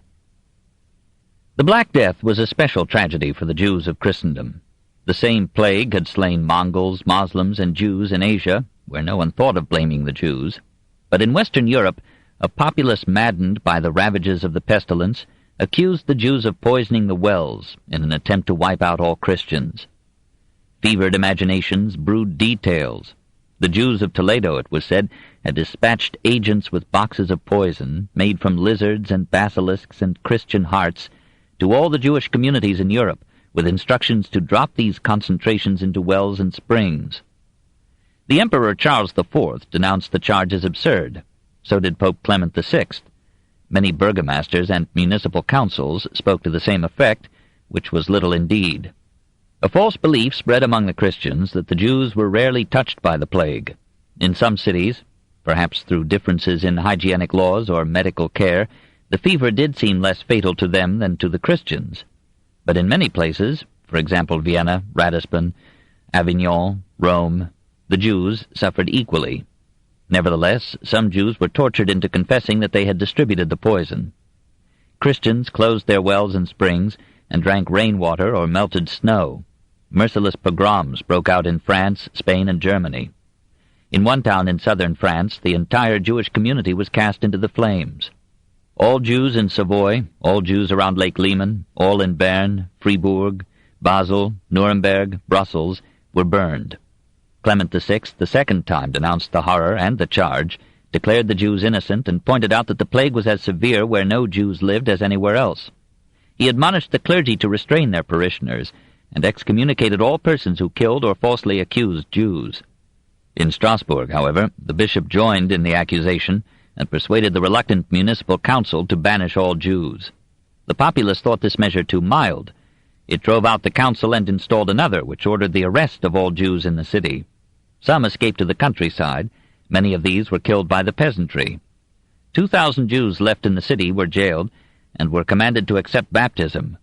The Black Death was a special tragedy for the Jews of Christendom. The same plague had slain Mongols, Moslems, and Jews in Asia, where no one thought of blaming the Jews. But in Western Europe, a populace maddened by the ravages of the pestilence accused the Jews of poisoning the wells in an attempt to wipe out all Christians. Fevered imaginations brewed details. The Jews of Toledo, it was said, had dispatched agents with boxes of poison, made from lizards and basilisks and Christian hearts, to all the Jewish communities in Europe, with instructions to drop these concentrations into wells and springs. The Emperor Charles IV denounced the charge as absurd. So did Pope Clement VI. Many burgomasters and municipal councils spoke to the same effect, which was little indeed. A false belief spread among the Christians that the Jews were rarely touched by the plague. In some cities, perhaps through differences in hygienic laws or medical care, The fever did seem less fatal to them than to the Christians, but in many places, for example Vienna, Ratisbon, Avignon, Rome, the Jews suffered equally. Nevertheless, some Jews were tortured into confessing that they had distributed the poison. Christians closed their wells and springs and drank rainwater or melted snow. Merciless pogroms broke out in France, Spain, and Germany. In one town in southern France, the entire Jewish community was cast into the flames. All Jews in Savoy, all Jews around Lake Leman, all in Bern, Fribourg, Basel, Nuremberg, Brussels, were burned. Clement VI, the second time, denounced the horror and the charge, declared the Jews innocent, and pointed out that the plague was as severe where no Jews lived as anywhere else. He admonished the clergy to restrain their parishioners, and excommunicated all persons who killed or falsely accused Jews. In Strasbourg, however, the bishop joined in the accusation and persuaded the reluctant municipal council to banish all Jews. The populace thought this measure too mild. It drove out the council and installed another, which ordered the arrest of all Jews in the city. Some escaped to the countryside. Many of these were killed by the peasantry. 2,000 Jews left in the city were jailed and were commanded to accept baptism.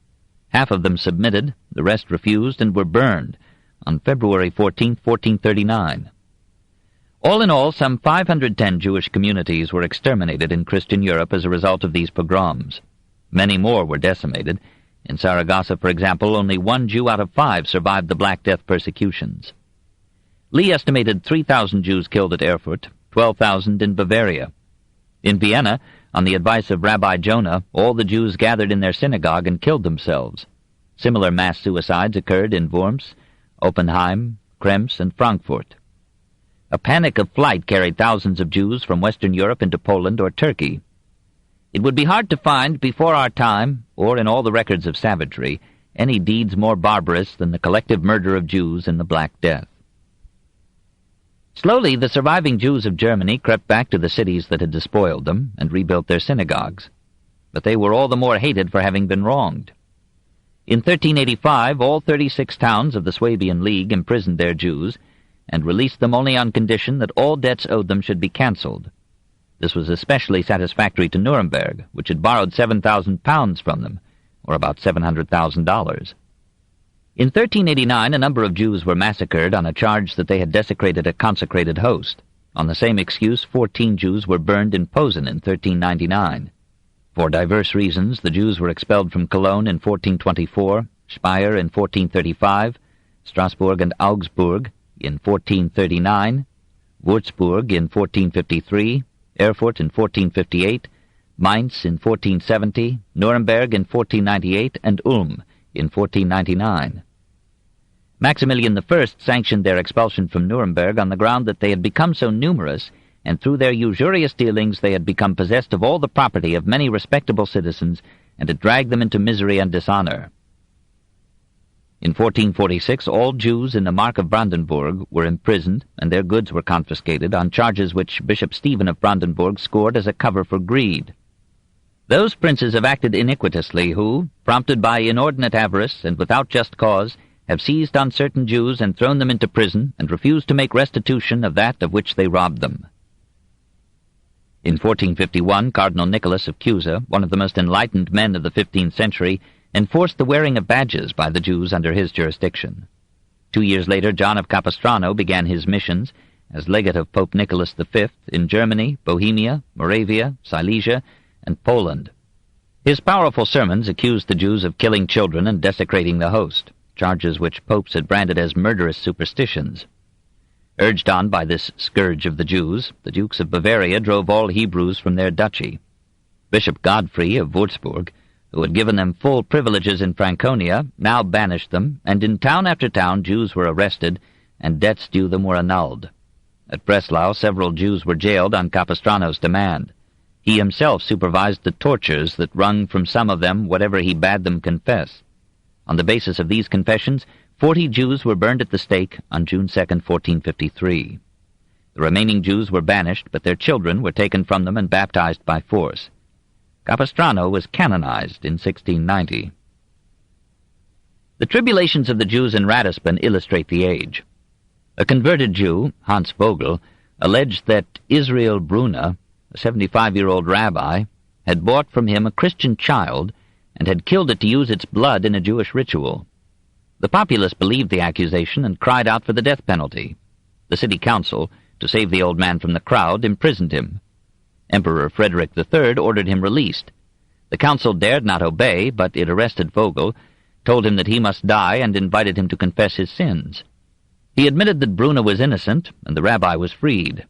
Half of them submitted, the rest refused, and were burned on February 14, 1439. All in all, some 510 Jewish communities were exterminated in Christian Europe as a result of these pogroms. Many more were decimated. In Saragossa, for example, only 1 Jew out of 5 survived the Black Death persecutions. Lee estimated 3,000 Jews killed at Erfurt, 12,000 in Bavaria. In Vienna, on the advice of Rabbi Jonah, all the Jews gathered in their synagogue and killed themselves. Similar mass suicides occurred in Worms, Oppenheim, Krems, and Frankfurt. A panic of flight carried thousands of Jews from Western Europe into Poland or Turkey. It would be hard to find, before our time, or in all the records of savagery, any deeds more barbarous than the collective murder of Jews in the Black Death. Slowly, the surviving Jews of Germany crept back to the cities that had despoiled them and rebuilt their synagogues. But they were all the more hated for having been wronged. In 1385, all 36 towns of the Swabian League imprisoned their Jews and released them only on condition that all debts owed them should be cancelled. This was especially satisfactory to Nuremberg, which had borrowed 7,000 pounds from them, or about $700,000. In 1389, a number of Jews were massacred on a charge that they had desecrated a consecrated host. On the same excuse, 14 Jews were burned in Posen in 1399. For diverse reasons, the Jews were expelled from Cologne in 1424, Speyer in 1435, Strasbourg and Augsburg in 1439, Würzburg in 1453, Erfurt in 1458, Mainz in 1470, Nuremberg in 1498, and Ulm in 1499. Maximilian I sanctioned their expulsion from Nuremberg on the ground that they had become so numerous, and through their usurious dealings they had become possessed of all the property of many respectable citizens, and had dragged them into misery and dishonor. In 1446, all Jews in the Mark of Brandenburg were imprisoned, and their goods were confiscated on charges which Bishop Stephen of Brandenburg scored as a cover for greed. Those princes have acted iniquitously who, prompted by inordinate avarice and without just cause, have seized on certain Jews and thrown them into prison, and refused to make restitution of that of which they robbed them. In 1451, Cardinal Nicholas of Cusa, one of the most enlightened men of the 15th century, enforced the wearing of badges by the Jews under his jurisdiction. 2 years later, John of Capistrano began his missions as legate of Pope Nicholas V in Germany, Bohemia, Moravia, Silesia, and Poland. His powerful sermons accused the Jews of killing children and desecrating the host, charges which popes had branded as murderous superstitions. Urged on by this scourge of the Jews, the Dukes of Bavaria drove all Hebrews from their duchy. Bishop Godfrey of Würzburg, who had given them full privileges in Franconia, now banished them, and in town after town Jews were arrested, and debts due them were annulled. At Breslau, several Jews were jailed on Capistrano's demand. He himself supervised the tortures that wrung from some of them whatever he bade them confess. On the basis of these confessions, 40 Jews were burned at the stake on June 2, 1453. The remaining Jews were banished, but their children were taken from them and baptized by force. Capistrano was canonized in 1690. The tribulations of the Jews in Ratisbon illustrate the age. A converted Jew, Hans Vogel, alleged that Israel Brunner, a 75-year-old rabbi, had bought from him a Christian child and had killed it to use its blood in a Jewish ritual. The populace believed the accusation and cried out for the death penalty. The city council, to save the old man from the crowd, imprisoned him. Emperor Frederick III ordered him released. The council dared not obey, but it arrested Vogel, told him that he must die, and invited him to confess his sins. He admitted that Bruna was innocent, and the rabbi was freed.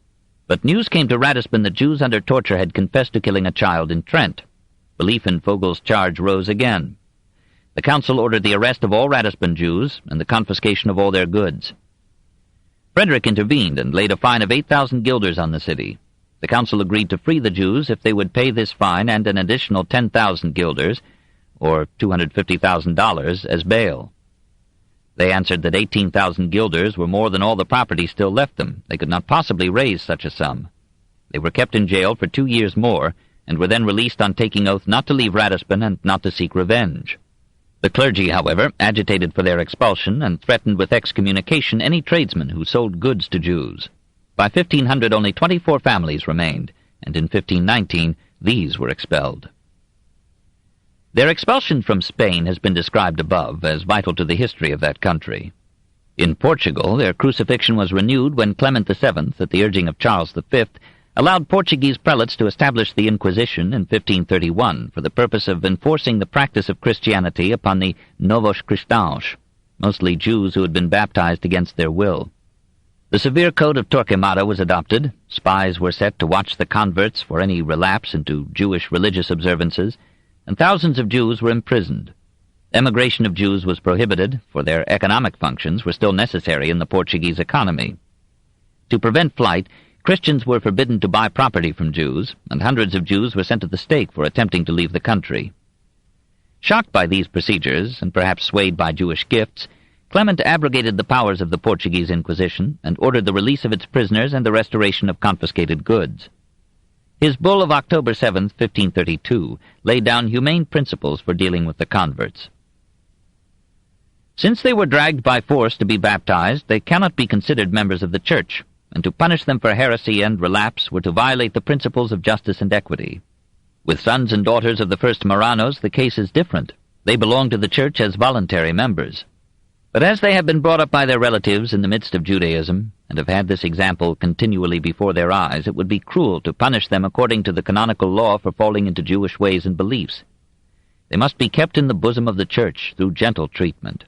But news came to Ratisbon that Jews under torture had confessed to killing a child in Trent. Belief in Vogel's charge rose again. The council ordered the arrest of all Ratisbon Jews and the confiscation of all their goods. Frederick intervened and laid a fine of 8,000 guilders on the city. The council agreed to free the Jews if they would pay this fine and an additional 10,000 guilders, or $250,000, as bail. They answered that 18,000 guilders were more than all the property still left them. They could not possibly raise such a sum. They were kept in jail for 2 years more, and were then released on taking oath not to leave Ratisbon and not to seek revenge. The clergy, however, agitated for their expulsion and threatened with excommunication any tradesman who sold goods to Jews. By 1500 only 24 families remained, and in 1519 these were expelled. Their expulsion from Spain has been described above as vital to the history of that country. In Portugal, their crucifixion was renewed when Clement VII, at the urging of Charles V, allowed Portuguese prelates to establish the Inquisition in 1531 for the purpose of enforcing the practice of Christianity upon the Novos Cristãos, mostly Jews who had been baptized against their will. The severe code of Torquemada was adopted. Spies were set to watch the converts for any relapse into Jewish religious observances, and thousands of Jews were imprisoned. Emigration of Jews was prohibited, for their economic functions were still necessary in the Portuguese economy. To prevent flight, Christians were forbidden to buy property from Jews, and hundreds of Jews were sent to the stake for attempting to leave the country. Shocked by these procedures, and perhaps swayed by Jewish gifts, Clement abrogated the powers of the Portuguese Inquisition and ordered the release of its prisoners and the restoration of confiscated goods. His bull of October 7, 1532, laid down humane principles for dealing with the converts. Since they were dragged by force to be baptized, they cannot be considered members of the Church, and to punish them for heresy and relapse were to violate the principles of justice and equity. With sons and daughters of the first Marranos, the case is different. They belong to the Church as voluntary members. But as they have been brought up by their relatives in the midst of Judaism, and have had this example continually before their eyes, it would be cruel to punish them according to the canonical law for falling into Jewish ways and beliefs. They must be kept in the bosom of the Church through gentle treatment.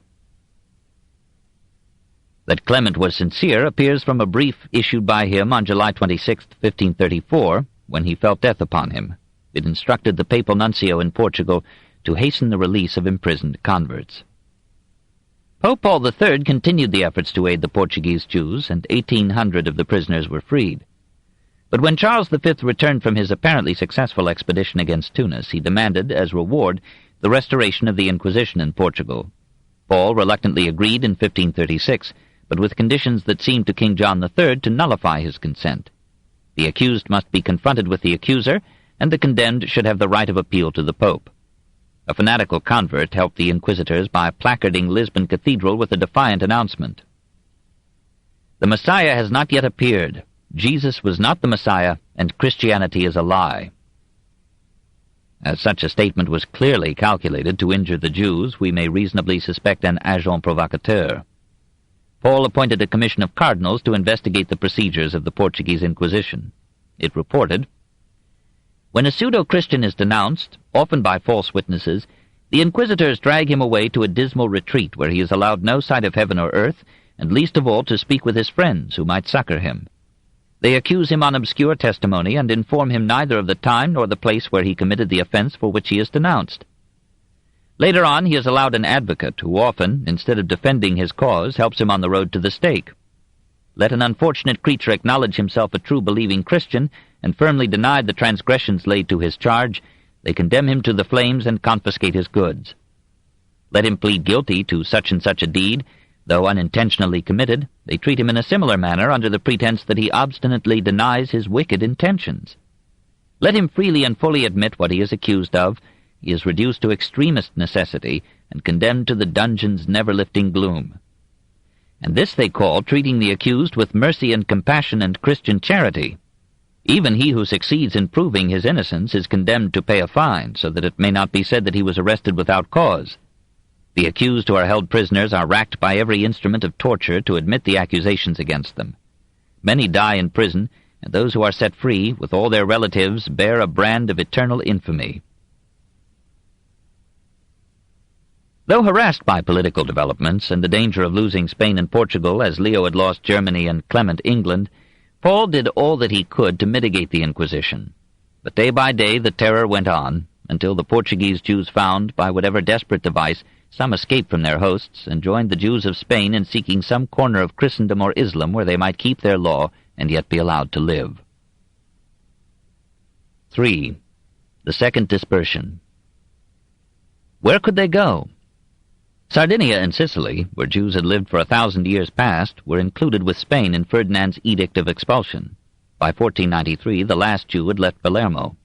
That Clement was sincere appears from a brief issued by him on July 26, 1534, when he felt death upon him. It instructed the papal nuncio in Portugal to hasten the release of imprisoned converts. Pope Paul III continued the efforts to aid the Portuguese Jews, and 1,800 of the prisoners were freed. But when Charles V returned from his apparently successful expedition against Tunis, he demanded, as reward, the restoration of the Inquisition in Portugal. Paul reluctantly agreed in 1536, but with conditions that seemed to King John III to nullify his consent. The accused must be confronted with the accuser, and the condemned should have the right of appeal to the Pope. A fanatical convert helped the inquisitors by placarding Lisbon Cathedral with a defiant announcement. "The Messiah has not yet appeared. Jesus was not the Messiah, and Christianity is a lie." As such a statement was clearly calculated to injure the Jews, we may reasonably suspect an agent provocateur. Paul appointed a commission of cardinals to investigate the procedures of the Portuguese Inquisition. It reported, "When a pseudo-Christian is denounced, often by false witnesses, the inquisitors drag him away to a dismal retreat where he is allowed no sight of heaven or earth, and least of all to speak with his friends who might succor him. They accuse him on obscure testimony and inform him neither of the time nor the place where he committed the offense for which he is denounced. Later on he is allowed an advocate who often, instead of defending his cause, helps him on the road to the stake. Let an unfortunate creature acknowledge himself a true believing Christian, and firmly deny the transgressions laid to his charge, they condemn him to the flames and confiscate his goods. Let him plead guilty to such and such a deed, though unintentionally committed, they treat him in a similar manner under the pretense that he obstinately denies his wicked intentions. Let him freely and fully admit what he is accused of, he is reduced to extremest necessity and condemned to the dungeon's never-lifting gloom. And this they call treating the accused with mercy and compassion and Christian charity. Even he who succeeds in proving his innocence is condemned to pay a fine, so that it may not be said that he was arrested without cause. The accused who are held prisoners are racked by every instrument of torture to admit the accusations against them. Many die in prison, and those who are set free, with all their relatives, bear a brand of eternal infamy. Though harassed by political developments and the danger of losing Spain and Portugal as Leo had lost Germany and Clement England, Paul did all that he could to mitigate the Inquisition. But day by day the terror went on, until the Portuguese Jews found, by whatever desperate device, some escape from their hosts and joined the Jews of Spain in seeking some corner of Christendom or Islam where they might keep their law and yet be allowed to live. 3. The Second Dispersion. Where could they go? Sardinia and Sicily, where Jews had lived for 1,000 years past, were included with Spain in Ferdinand's Edict of Expulsion. By 1493, the last Jew had left Palermo.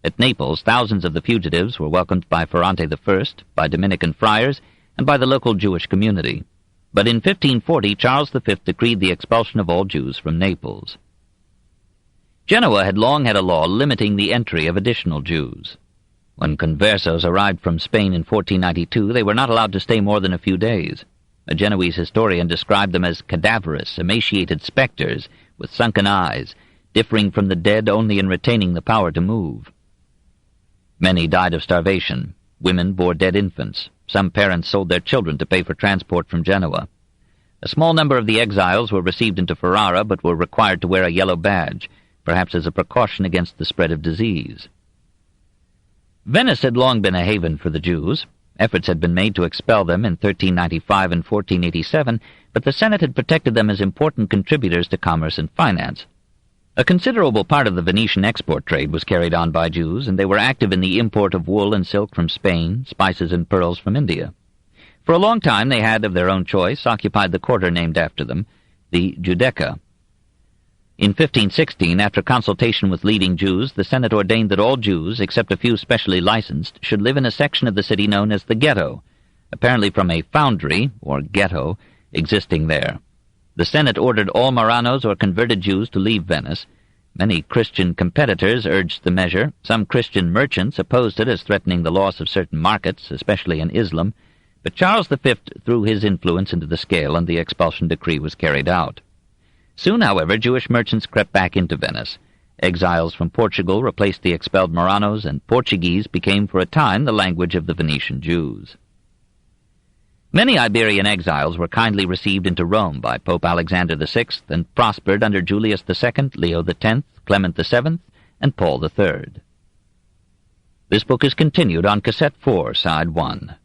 At Naples, thousands of the fugitives were welcomed by Ferrante I, by Dominican friars, and by the local Jewish community. But in 1540, Charles V decreed the expulsion of all Jews from Naples. Genoa had long had a law limiting the entry of additional Jews. When conversos arrived from Spain in 1492, they were not allowed to stay more than a few days. A Genoese historian described them as cadaverous, emaciated spectres with sunken eyes, differing from the dead only in retaining the power to move. Many died of starvation. Women bore dead infants. Some parents sold their children to pay for transport from Genoa. A small number of the exiles were received into Ferrara, but were required to wear a yellow badge, perhaps as a precaution against the spread of disease. Venice had long been a haven for the Jews. Efforts had been made to expel them in 1395 and 1487, but the Senate had protected them as important contributors to commerce and finance. A considerable part of the Venetian export trade was carried on by Jews, and they were active in the import of wool and silk from Spain, spices and pearls from India. For a long time they had, of their own choice, occupied the quarter named after them, the Giudecca. In 1516, after consultation with leading Jews, the Senate ordained that all Jews, except a few specially licensed, should live in a section of the city known as the ghetto, apparently from a foundry, or ghetto, existing there. The Senate ordered all Marranos or converted Jews to leave Venice. Many Christian competitors urged the measure. Some Christian merchants opposed it as threatening the loss of certain markets, especially in Islam, but Charles V threw his influence into the scale and the expulsion decree was carried out. Soon, however, Jewish merchants crept back into Venice. Exiles from Portugal replaced the expelled Marranos, and Portuguese became for a time the language of the Venetian Jews. Many Iberian exiles were kindly received into Rome by Pope Alexander VI and prospered under Julius II, Leo X, Clement VII, and Paul III. This book is continued on Cassette 4, Side 1.